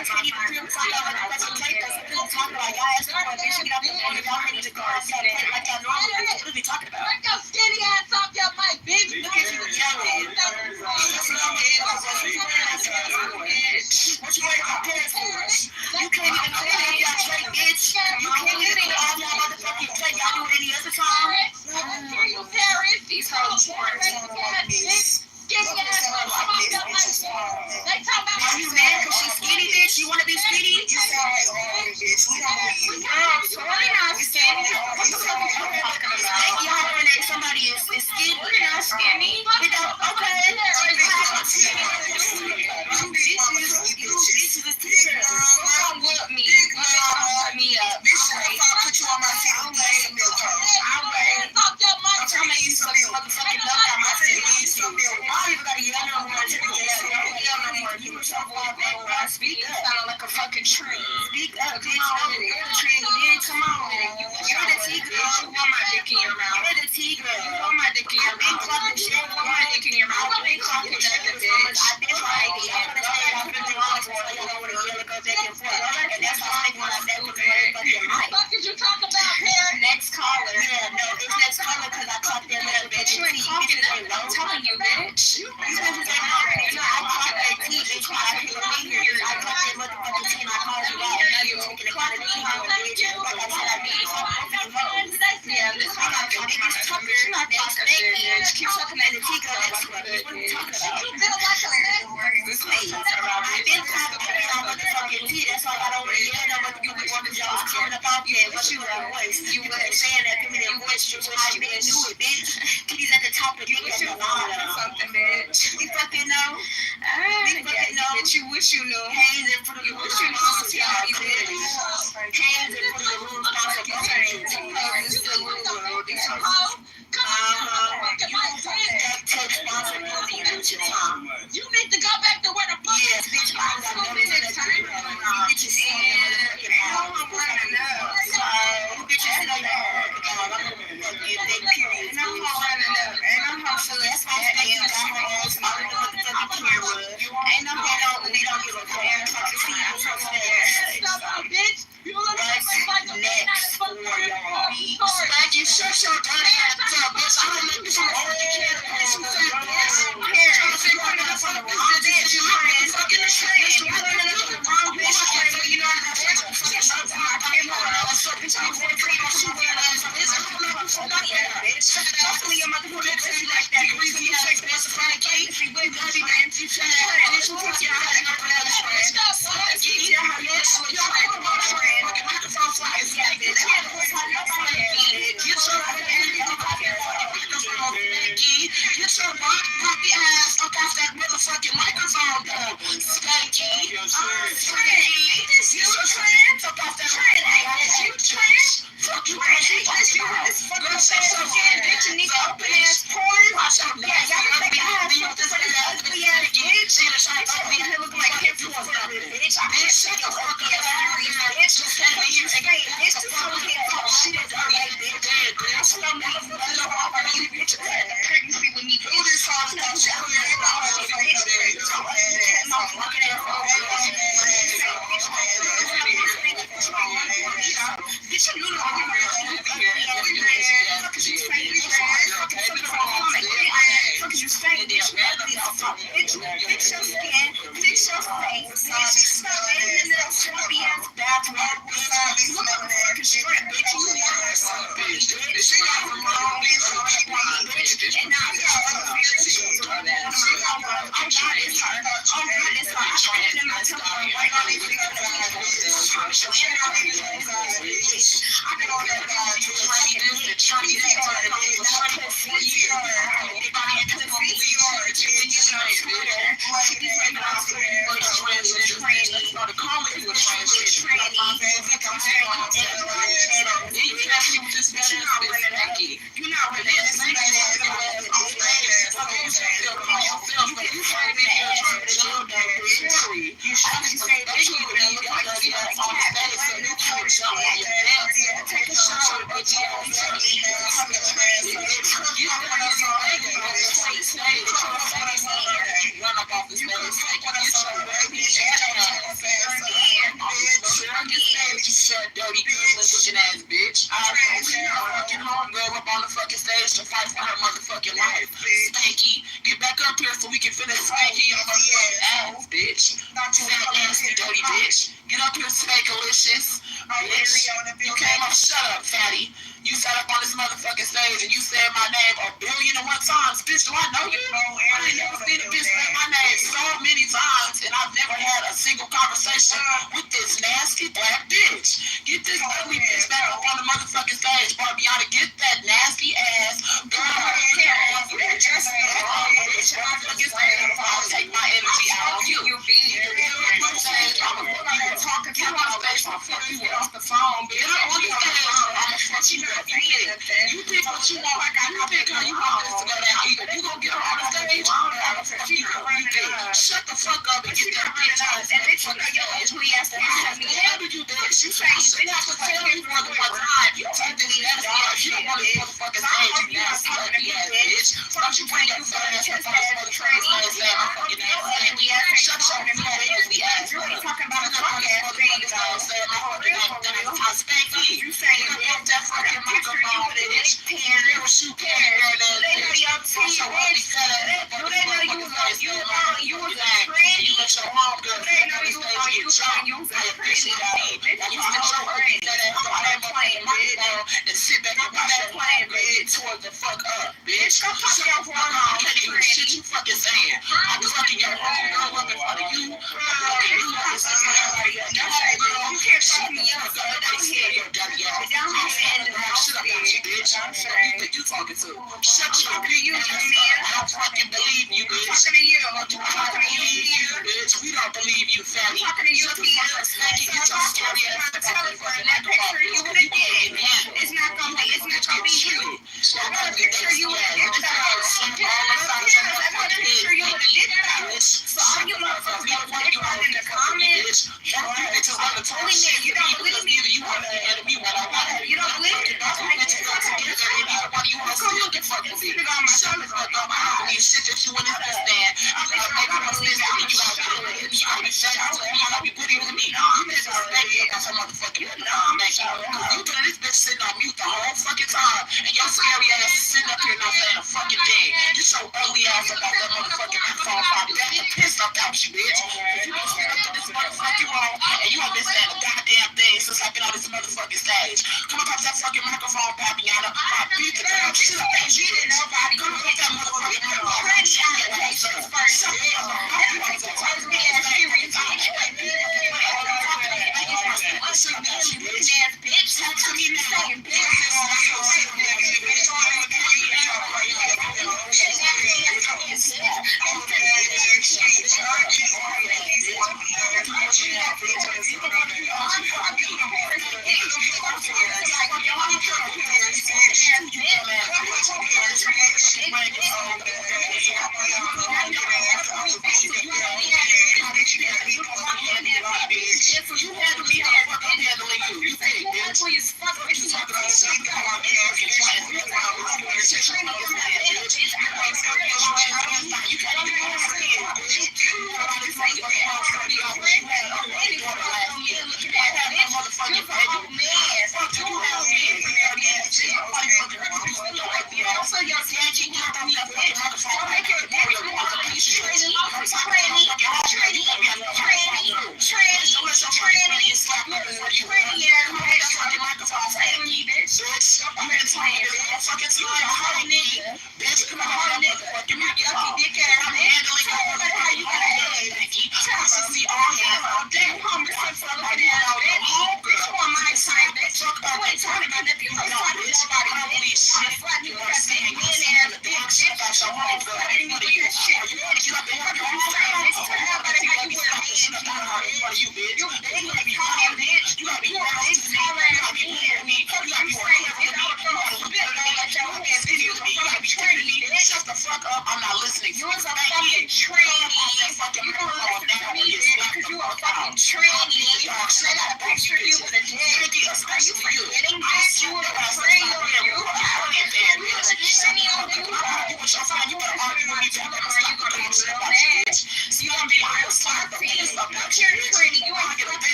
bitches can't even feel the same motherfucking plate. That's what we're talking about. Y'all asking for a bitch to get out the phone and y'all ready to go outside and play like y'all normally do. What are we talking about? Break your skinny ass off your mic, bitch. Look at you yelling. That's what I'm bitch. What you worried about parents for? You can't even clean all y'all plate, bitch. You can't even clean all y'all motherfucking plate. Y'all do it any other time? Hear you, Paris. These hoes skinny ass off your mic. They talking about are you mad because she's skinny, bitch? You want to be skinny? You sound like orange, bitch. We don't believe you. Girl, so why not skinny? What the fuck are you talking about? Y'all heard that somebody is skinny. We're not skinny. We don't. Okay. You bitches is teachers. Come with me. Put me up. I'll put you on my feet. I'll weigh milk. I'll weigh. I'm trying to make you some motherfucking milk out my feet. Why you gotta yell no more? You don't yell no more. You were so far back. Speak up. Sound like a fucking tree. Speak up, bitch. You're the tree. Bitch, come on. You're the tea girl. You want my dick in your mouth. You're the tea girl. You want my dick in your mouth. You want my dick in your mouth. I've been talking to bitch. I've been trying to get it. I've been $50 for you. I don't want to yell and go back and forth. And that's why I want to say with the motherfucking mic. What did you talk about, Paris? Next caller. Yeah, no, this next caller because I caught them up, bitch. You ain't talking nothing. I'm telling you, bitch. You bitches ain't talking. I caught that tea, bitch. I caught that motherfucking tea and I called you out. Now you're taking it out of me, bitch. Like I said, I need something. Yeah, this one I'm talking about. You're not that bitch. Keep talking at the tea girl. What are you talking about? You feel like a man. Please. I've been talking about motherfucking tea. That's why I don't want to yell no motherfucking voice because y'all was coming up out there. What you voice? You wasn't saying that feminine voice. You wish you knew it, bitch. He's at the top of your list. Something, bitch. You fucking know. You fucking know. Bitch, you wish you knew. Hands in front of the room. Hands in front of the room. This is the room. These are you need to go back to where the fuck yes, bitch, I'm gonna be next time. Bitches see me. I'm running up. So, bitches know that. And I'm running up. And I'm hopefully that's why I stay in the house. I don't know what the fuck the camera. Ain't no they don't give a fuck. Bitch. You look like a next for y'all. Like you shut your dirty ass up, bitch. I don't know if you're Get your poppy ass up off that motherfucking microphone, though. Spanky. Trend. You trend. Up off that trend. You trend. Fuck you, this fucking say so again, bitch. You need to open ass porn. Watch out, yeah. Y'all make ass. This ugly ass bitch. You look like him for something, bitch. Bitch, shut your fucking ass. Bitch, just tell me you again. Bitch, just tell me shit is alright, bitch. That's what I'm not gonna do. Bitch, pregnancy with me. Do this all the time. stage to fight for her motherfucking life. Spanky, get back up here so we can finish spanking your motherfucking ass, bitch. Fat nasty dirty bitch. Get up here, spankalicious. Bitch. You came up, shut up, fatty. You sat up on this motherfucking stage and you said my name 1,000,000,001 times. Bitch, do I know you? I ain't never seen a bitch say my name so many times, and I've never had a single conversation with this nasty black bitch. Get this ugly bitch back up on the motherfucking stage, Barbiana. Get that nasty ass girl. I'll take my energy out of you. You off the phone, bitch. You think what you want, like I think how you want this to go down. Either you gonna get her on the stage, shut the fuck up and get that bitch out. And bitch, you got your ass. How did you do this? You say you have to tell me more than one time. You take this ass. You don't want this motherfucking stage, you nasty ugly ass bitch. Fuck you bring your fat ass up on this motherfucking stage, fucking ass. Shut your fat ugly ass. You ain't talking about a drunk ass bitch. I spank you. You say you want that fucking microphone, bitch. You can't hear that. They know your team. You was a friend. You let your mom go. They know you was a friend. You let your friend that plane, bitch. And sit back and watch that plane, bitch. Towards the fuck up, bitch. Come fuck your phone. I can't even hear shit you fucking saying. I'm fucking your home girl up in front of you. You can't fuck me up. Don't hear your dirty ass. Shut up, bitch. Who you talking to? Shut your bitch. I don't fucking believe you, bitch. Talking to you. Bitch. We don't believe you, fatty. Talking to you, bitch. Get your scary ass to telephone. That picture you would have did. It's not gonna be. It's not gonna be you. I got a picture you would have did that. I got a picture you would have did that. So all you motherfuckers got in the comments. Only man, you don't believe me. You want to get me what I want. You don't believe me. That's why you got together. Anybody you want to still get fucking with me. I'm shut the fuck up. I don't believe shit that you in this stand. I'm like, I don't believe that. You gotta be shut up. You gotta be putting with me. You just respect me. That's a motherfucking you been in this bitch sitting on mute the whole fucking time. And your scary ass is sitting up here not saying a fucking thing. Get your ugly ass up off that motherfucking microphone. Probably that and pissed up out you, bitch. If you don't stand up to this motherfucking room and you have been saying a goddamn thing since I've been on this motherfucking stage. Come up off that fucking microphone, Papiana. I beat the dog shit up at you. Nobody come up off that motherfucking microphone. Shut your ass up. Shut the fuck up. Bitch, talk to me now.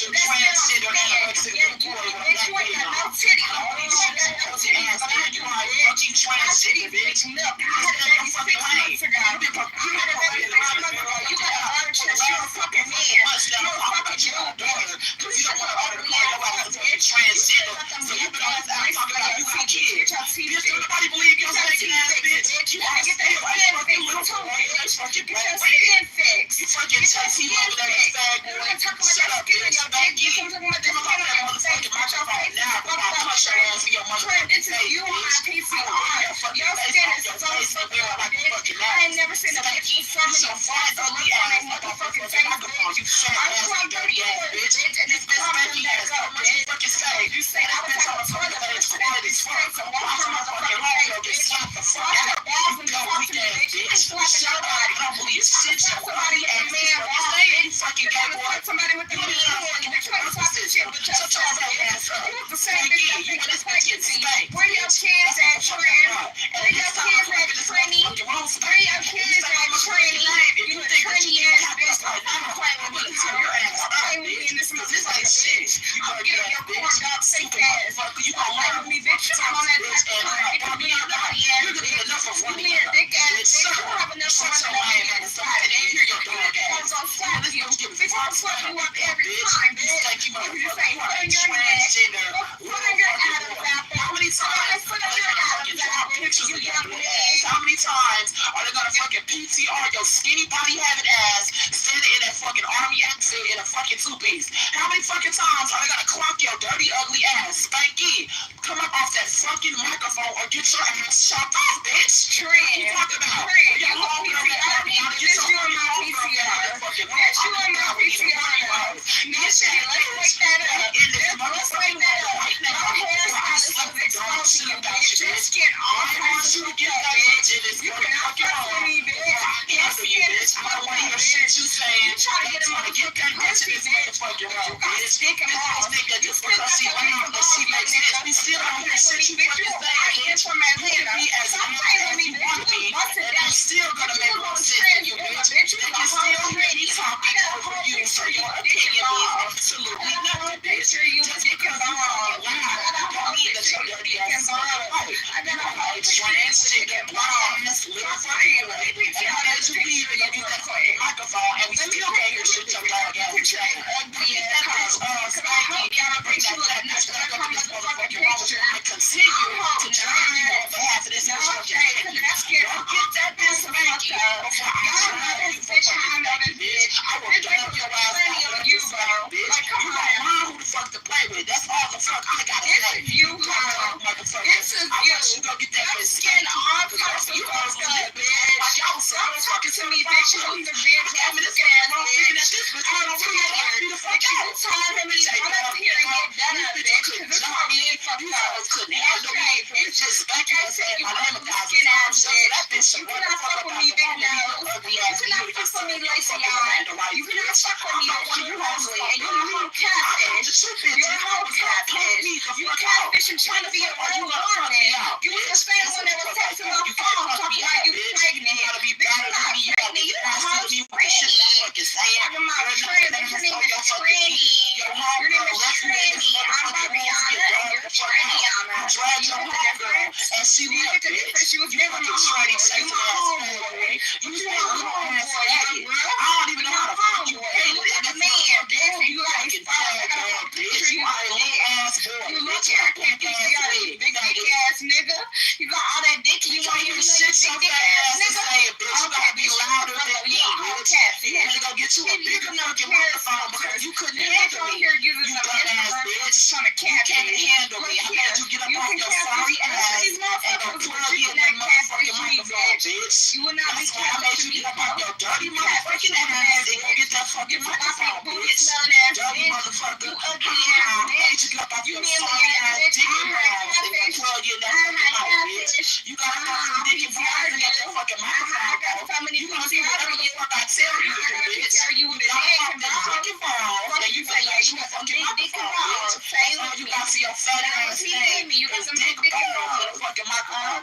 your transgender anorexic boy with a black wig on. All these pussy ass nigga, you are a fucking transgender, bitch. You had a fucking lane. You been paraded around the world. You got a learn that you're a fucking man. You're a fucking your daughter. Because you don't want to order your ass as a transgender. So you been on this out talking about you got kids. Bitch, don't nobody believe your fucking ass, bitch. You want to stay right fucking little boy. You fucking black wig. You fucking tattoo over there, fag boy. Shut up, bitch. Thank you. Come on, that motherfucking microphone now. I'm gonna punch your ass in your motherfucking face. You on my PCR. Your skin is so fucking like a fucking ass. I ain't never seen a bitch from me. So far, ugly ass motherfucking microphone. You fat ass, dirty ass bitch. And this bitch Becky has so much to fucking say. You say that bitch on the toilet and it's quality fuck. So watch your motherfucking radio get slapped the fuck out. You go weak ass bitch. Shut up. I don't believe shit. Your body ass man. You fucking gay boy. Somebody with the fucking you're trying to talk this shit, but shut your ass up. You the same bitch that think this bitch is spanked. Where your kids at, friend? Where your kids at, Trini? Where your kids at, Trini? You a Trini ass bitch. I'm playing with me. Play with me in this motherfucking shit. I'm getting your corn dog sick ass. You gon' play with me, bitch. I'm on that type of time. You be a body ass bitch. You be a dick ass bitch. You have enough for one of them inside. And hear your dog ass. I'm slap you. Bitch, I'm slap you up every time, bitch. You say, put in your transgender. Put in your Adam's apple. How many times are they gonna fucking drop pictures of your ass? How many times are they gonna fucking PTR your skinny body having ass standing in that fucking army outfit in a fucking two-piece? How many fucking times are they gonna clock your dirty, ugly ass? Spanky, come up off that fucking microphone or get your ass chopped off, bitch. Trend. You talking about? Your home girl that army out of your PCR. Bitch, you in my PCR. No shit, let's wake that up. Let's wake that up. My hairstylist is exposing you, bitch. Your skin all kinds of shit, bitch. You cannot fuck with me, bitch. Your skin is fucked up, bitch. You try to get him on the fucking pussy, bitch. You got stick him off. You stick that fucking off, bitch. We still don't hear shit you fucking saying, bitch. From Atlanta. Stop playing with me, bitch. You busted down. Still gonna make more sense to you, bitch. They can still hear me talking over you, so your opinion means absolutely nothing, bitch. Just because I'm on loud, don't mean that your dirty ass is right. I got a trans chicken, blonde, little fucking way. And how did you leave and get that fucking microphone, and we still can't hear shit your dog ass is saying. Ugly ass, Spanky, bring that nuts back up to this motherfucking picture. I continue to drag you on behalf of this motherfucking bitch. Don't get that bitch Spanky before I drag you for fucking Spanky, bitch. I will get up your ass out you, bro. Bitch, you don't mind who the fuck to play with. That's all the fuck I gotta say. You motherfucker. This is you. I want you to go get that bitch skin on first. You go good, bitch. Like y'all so fucking to me, bitch. You know the bitch. I'm in this ass, bitch. I don't care. You the fuck out. Time me. Come up here and get done, bitch. This is me and fucked up. Couldn't handle me. It's just like I said, my name is skin ass, bitch. That bitch. You cannot fuck with me, big nose. You cannot fuck with me, lacy eye. You cannot fuck with me, bitch. You ugly. And you're a whole catfish. You're a whole catfish. You catfish and trying to be a real woman. You was the same one that was texting my phone talking about you pregnant. You gotta be better than me. You pregnant. You a whole pregnant. You're my friend. Your name is Tranny. Your name is Tranny. I'm Bobbiana and you're Tranniana. You know the difference? And she looked at the difference. You was never my homeboy. You my homeboy. You my homeboy. I don't even know how to fuck you. Hey, look at the man, bitch. You like bitch. You are a big ass boy. You look at her, big ass nigga. You got all that dick. You want to shit so fast nigga. Bitch, you gotta be louder than me, bitch. You had to go get you a bigger fucking microphone because you couldn't handle me. You dumb ass bitch. You can't handle me. I made you get up off your sorry ass and go plug in that motherfucking microphone, bitch. You will not be I made you get up off your dirty motherfucking ass and go get that fucking microphone, bitch. Dirty motherfucker. I made you get up off your sorry ass dick ass and go plug in that fucking mic, bitch. You gotta fucking dick and balls and get that fucking microphone. You gonna do whatever the fuck I tell you, bitch. You gotta fuck that fucking balls and you say, yeah, you got some big dick and balls. You got to see your fat ass thing. You got some big dick and balls and a fucking microphone,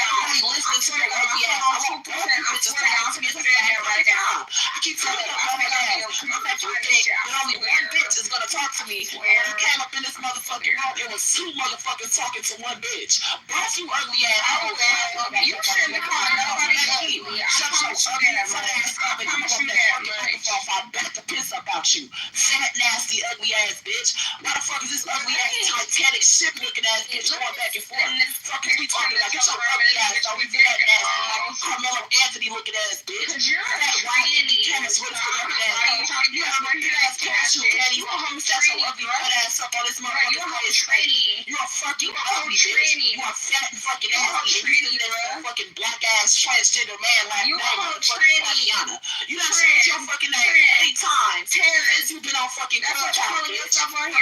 Nobody listening to your ugly ass. I want both you bitches to ask me right now. I keep telling you, I'm like, you think that only one bitch is gonna talk to me. When you came up in this motherfucking room, it was two motherfuckers talking to one bitch. Both you ugly ass. You shouldn't be calling nobody ugly. Shut your ugly ass up and you want that fucking microphone if I bet the piss about you. Fat, nasty, ugly ass bitch. Why the fuck is this ugly ass Titanic ship looking ass bitch going back and forth? Fuck is we talking about? Get your ugly ass on. We fat nasty, Carmelo Anthony looking ass bitch. That white Indian tennis looking ugly ass. You have a big ass parachute panty. You a homosexual ugly fat ass up on this motherfucking place. You a fucking ugly bitch. You a fat and fucking ass. You fucking black ass transgender man like you a whole tranny. You done changed your fucking name 8 times since you been on fucking Clubhouse, bitch.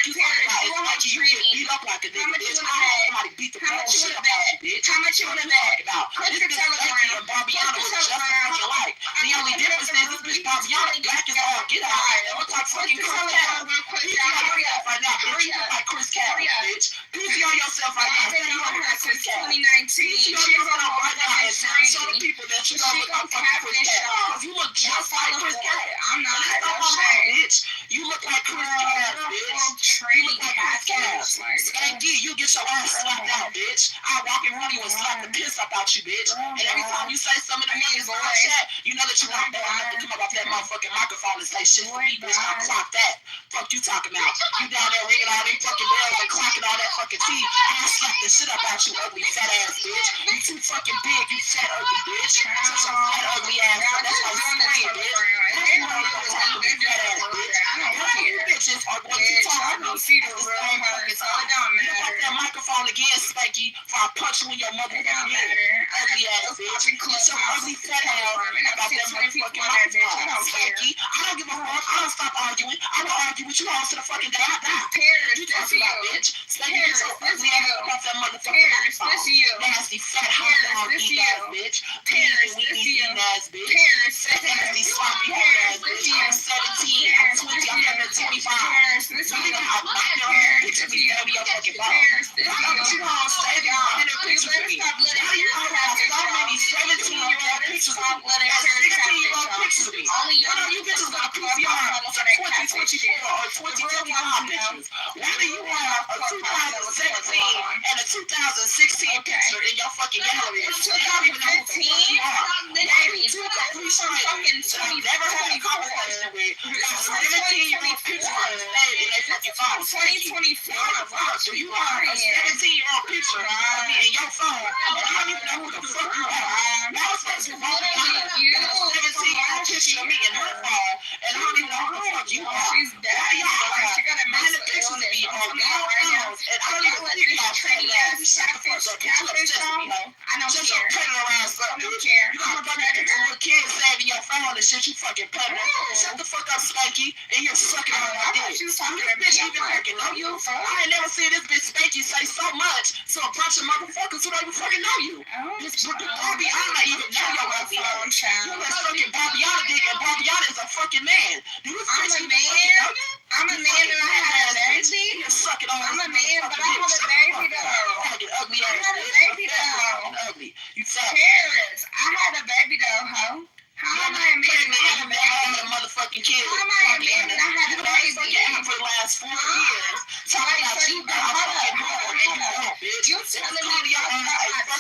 You like you get beat up like a nigga, bitch. Somebody beat the bullshit up out you, bitch. How much you want to bag about? This bitch Becky and Barbiana was just as fucking alike. The only difference is this bitch Barbiana black as all get out. Look like fucking Chris Cat. Right now, bitch. You look like Chris Cat, bitch. PCR yourself yourself right now. I've been on her since 2019. She's on right now and show the people that you don't look like fucking Chris Cass. Because you look just like Chris Cass. I'm not like no shame, bitch. You look like Chris Cass, bitch. You look like Chris Cass. Skanky, you get your ass slapped out, bitch. I walk in front of you and slap the piss up out you, bitch. And every time you say some of the fucking shit, you know that you're not bad enough to come up off that motherfucking microphone and say shit to me, bitch. I'll clock that. Fuck you talking about. You down there ringing all them fucking bells and clocking all that fucking teeth. I'll slap the shit up out you, ugly fat ass bitch. You too fucking big, you fat ugly bitch. Shut your fat ugly ass up. That's why you scream, bitch. That's why you don't talk to me, fat ass bitch. That's why you bitches are going to talk to me. See the room, so it don't You put that microphone again, Spanky, before I punch you in your motherfucking head. Ugly ass bitch. Get your ugly fat ass about that motherfucking microphone. Spanky, I don't give a fuck. I don't stop arguing. I will argue with you all to the fucking day I die. You talking about, bitch. Spanky, get your ugly ass about that motherfucking microphone. Nasty fat hot dog eating ass bitch. Parents, this you. Ass bitch. Nasty sloppy ass bitch. I'm 17. I'm 20. I'm never 25. I'm not your bitch. I'm dirty your fucking ball. Why don't you all stay there and take pictures with me? Why do you all have so many 17-year-old pictures of me? 16-year-old pictures of me? Why don't you bitches got a PCR of 2024 or 2025 pictures? Why do you have a 2017 and a 2016 picture in your fucking gallery? I don't even know who the fuck you are. Why do you take a picture that I've never had a conversation with? 17-year-old picture of me in their fucking phone. 2024. So you are a 17-year-old picture of me in your phone, and I don't even know who the fuck you are. Now it's supposed to be a 17-year-old picture of me in her phone, and I don't even know who the fuck you are. Why y'all have the pictures of me on y'all phones, and I don't even think y'all pretty ass. Shut the fuck up, bitch. You obsessed with me, hoe. Shut your predator ass up, bitch. You got a fucking picture of a kid saving your phone and shit, you fucking predator. Shut the fuck up, Spanky, and you're sucking on my dick. This bitch even fucking know you. I ain't never seen this bitch Spanky say so much to a bunch of motherfuckers who don't even fucking know you. This Barbiana even know your ugly ass. You let fucking Barbiana dick, and Barbiana is a fucking man. Do this bitch even fucking know you? I'm a man and I had a baby. You're sucking on I'm a man, but I had a baby though. Fucking ugly ass. I had a baby though. Ugly. You fat. Parents, I had a baby though, ho. How am I a man and I had a baby? Motherfucking kid. How am I a man and I had a baby? For the last 4 years. Talking about you got a fucking whore and you don't, bitch. You telling me my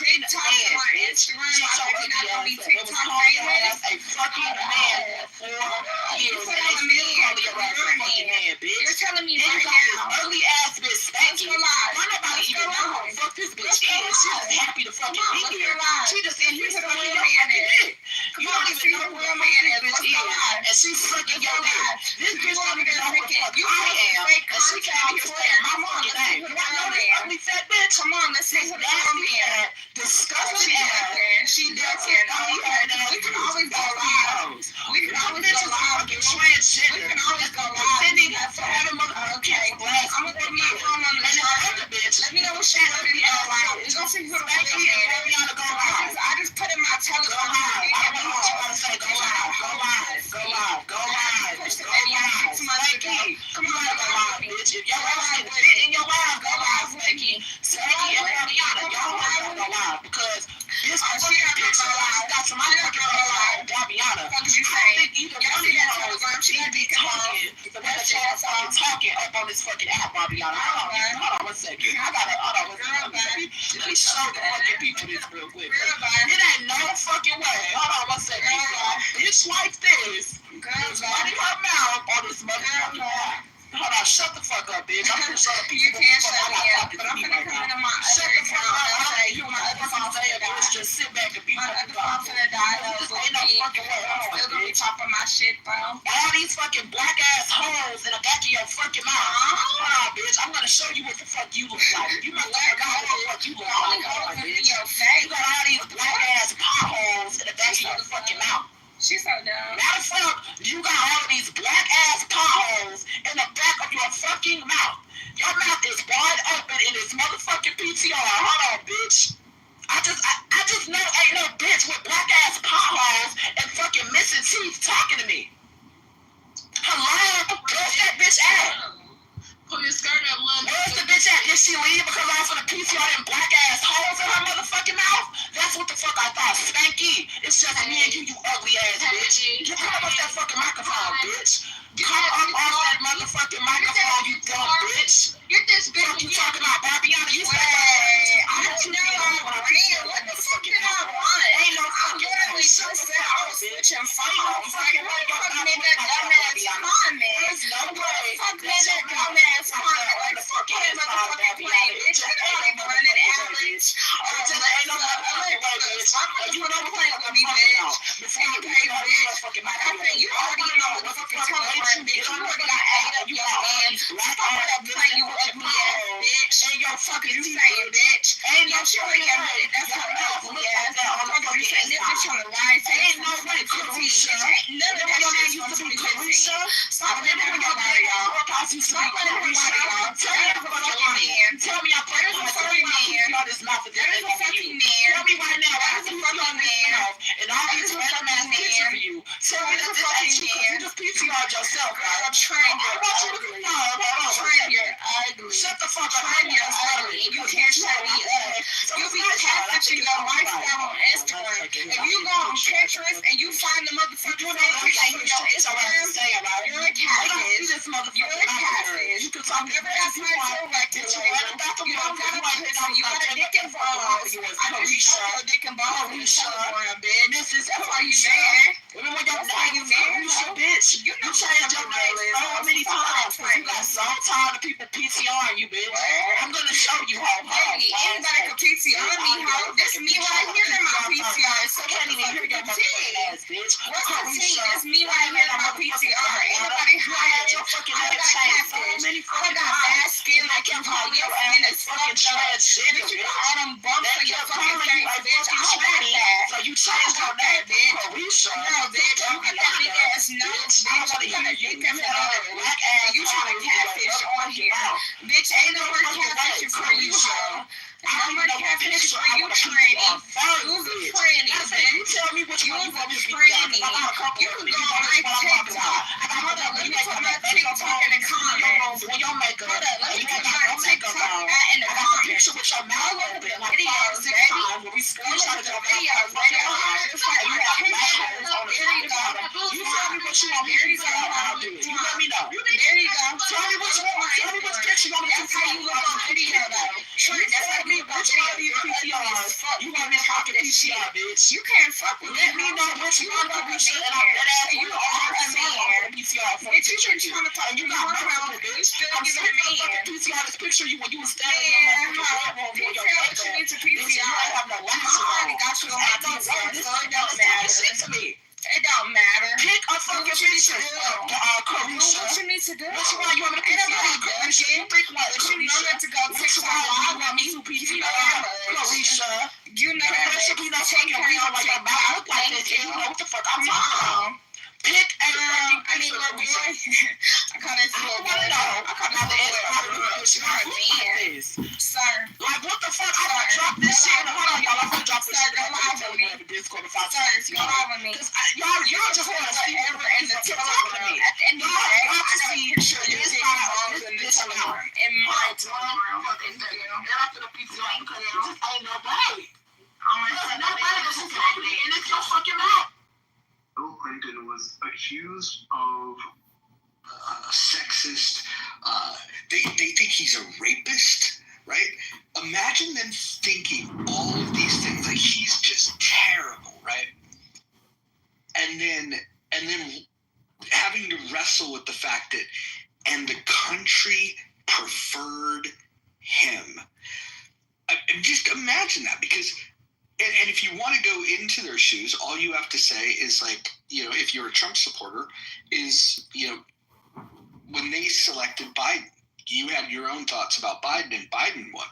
TikTok and my Instagram, my baby not gonna be TikTok famous? A fucking man for 4 years. You're telling me right now. Ugly ass bitch Spanky. Why nobody even know who the fuck this bitch is? She's just happy to fucking be here. She just in here sucking your fucking dick. You don't even know who the fuck this bitch is. And she's sucking your dick. This bitch don't even know who the fuck I am. And she can't even say my fucking name. You know this ugly fat bitch? Come on, let's see who the nasty ass, disgusting ass. She dancing. We can always go live. We can always go live. Transgender. We can always go live. Sending that for having motherfucking glass. I'm gonna put my phone on the charger, bitch. Let me know what she wants to go live. We're gonna see who the real man is. I just put in my telephone. I don't know what you want to say. Go live. Go live. Go live. Go live. Go live. 6 months ago. Come on, go live, bitch. If your ass can fit in your live, go live. Spanky and Ariana, y'all want to go live because this fucking picture got some motherfucking live. Gabiana. I don't think either one of y'all should be talking the way that y'all talking up on this fucking app, Gabiana. Hold on 1 second. Hold on 1 second. Let me show the fucking people this real quick. It ain't no fucking way. Hold on 1 second. Bitch like this is running her mouth on this motherfucking app. Hold on, shut the fuck up, bitch. I'm gonna show the people what the fuck I'm talking to me right now. Shut the fuck up. You my other phone saying, bitch, just sit back and be fucking talking. Ain't no fucking way. I'm still gonna be chopping my shit, bro. All these fucking black ass holes in the back of your fucking mouth. Hold on, bitch. I'm gonna show you what the fuck you look like. You must know what the fuck you look like, bitch. You got all these black ass potholes in the back of your fucking mouth. She's so dumb. Matter of fact, you got all of these black ass potholes in the back of your fucking mouth. Your mouth is wide open in this motherfucking PTR. Hold on, bitch. I just know ain't no bitch with black ass potholes and fucking missing teeth talking to me. Hello? Where's that bitch at? Pull your skirt up, little. Where's the bitch at? Did she leave because I was for the PCR and black ass holes in her motherfucking mouth? That's what the fuck I thought. Spanky. It's just me and you ugly ass bitch. Come up off that fucking microphone, bitch. Come up off that motherfucking microphone, you dumb bitch. Get this bitch. What you talking about, Barbiana? You say I don't know what the fuck did I want? Ain't no fucking way. Shut the fuck up, bitch. I'm fucking right now. Made that dumbass comment. There's no way. Fuck made that dumbass comment. What the fuck is motherfucking playing? Bitch, I ain't running Alex. Ain't no motherfucking way, bitch. You know playing with me, bitch. Before you pay, bitch. Like I said, you already know what the fucking telegram, bitch. You already got ate up your hands. Stop playing you ugly ass, bitch. And your fucking saying, bitch. Ain't no shit like that. That's how ugly ass. You saying this bitch on the line. Ain't no way, Carisha. None of that shit you to be Carisha. Stop letting her go out of y'all. Stop letting her go out of y'all. Tell me I'm a fucking man. Tell me I'm a fucking man. That is a fucking man. Tell me right now, that is a fucking man. And all these random ass pictures for you. Tell me that this ain't you, because you just PTR'd yourself, right? I'm trying your ugly. I'm trying your ugly. Shut the fuck up. I'm your ugly. You can't shut me up. You be catfishing your lifestyle on Instagram. If you go on Pinterest and you find the motherfucking picture on your Instagram, you're a catfish. You're a catfish. You can talk never ask my director. You don't gotta listen. You got a dick and balls. I just showed your dick and balls in the telegram, bitch. This is why you mad. That's why you mad, bitch. You know changed your name so many times. You got so tired of people PTRing you, bitch. I'm gonna show you how. Anybody can PTR me, ho. This is me right here in my PTR. So can't even hear your motherfucking ass, bitch. What's the T? It's me right here in my PTR. Anybody hide your fucking ass catfish. I got bad skin like your your skin is fucked up. Bitch, you got all them bumps on your fucking face, bitch. I don't got that. So you changed your name, bitch. No, bitch. You got that big ass nose, bitch. You got a dick up in all that black ass. You trying to catfish on here. Bitch, ain't no more catfish for you, ho. No more catfish for you, tranny. You's a tranny, bitch. You tell me what you want to be tranny. You can go on my TikTok. Hold up, let me put my TikTok in the comments. Hold up, let me put my TikTok in the comments. All over the videos, baby. All over the videos, baby. There you go. You tell me what you want me to do. I'll do it. You let me know. There you go. Tell me what you want. Tell me what picture you want me to do. That's how you look on video, though. That's how you look on video. You want me to talk to PCR, bitch. You can't fuck with me. Let me know what you want to do. And I'm dead ass. You are a man. Bitch, you trying to talk. You got no bitch. I'm still giving a PCR this picture you when you was standing in my room with your makeup. You need to PCR. I have no license. I already got you on my PCR, so it don't matter. Shit to me. It don't matter. Pick a fucking picture. Carisha. What you need to do? Which one you want me to pick? Carisha. You pick one. You know that to go TikTok. You want me to PCR? Carisha. You know that. There should be no fucking reason why your mouth look like this. You know what the fuck I'm talking about. Pick a I mean, little boy. I call that little boy. I call that little boy. Sir. Like, what the fuck? I'm gonna drop this shit. Hold on, y'all. I'm gonna drop this shit. Don't lie with me. Discord if I don't lie with me. Y'all just want to see ever in the telegram. At the end of the day, I know you sure you did wrong in the telegram. In my telegram. And after the pizza, you just ain't nobody. Nobody was just ugly, and it's your fucking mouth. Bill Clinton was accused of sexist. They think he's a rapist, right? Imagine them thinking all of these things. Like, he's just terrible, right? And then having to wrestle with the fact that and the country preferred him. Just imagine that, because. And if you want to go into their shoes, all you have to say is, like, you know, if you're a Trump supporter, is, you know, when they selected Biden, you had your own thoughts about Biden, and Biden won.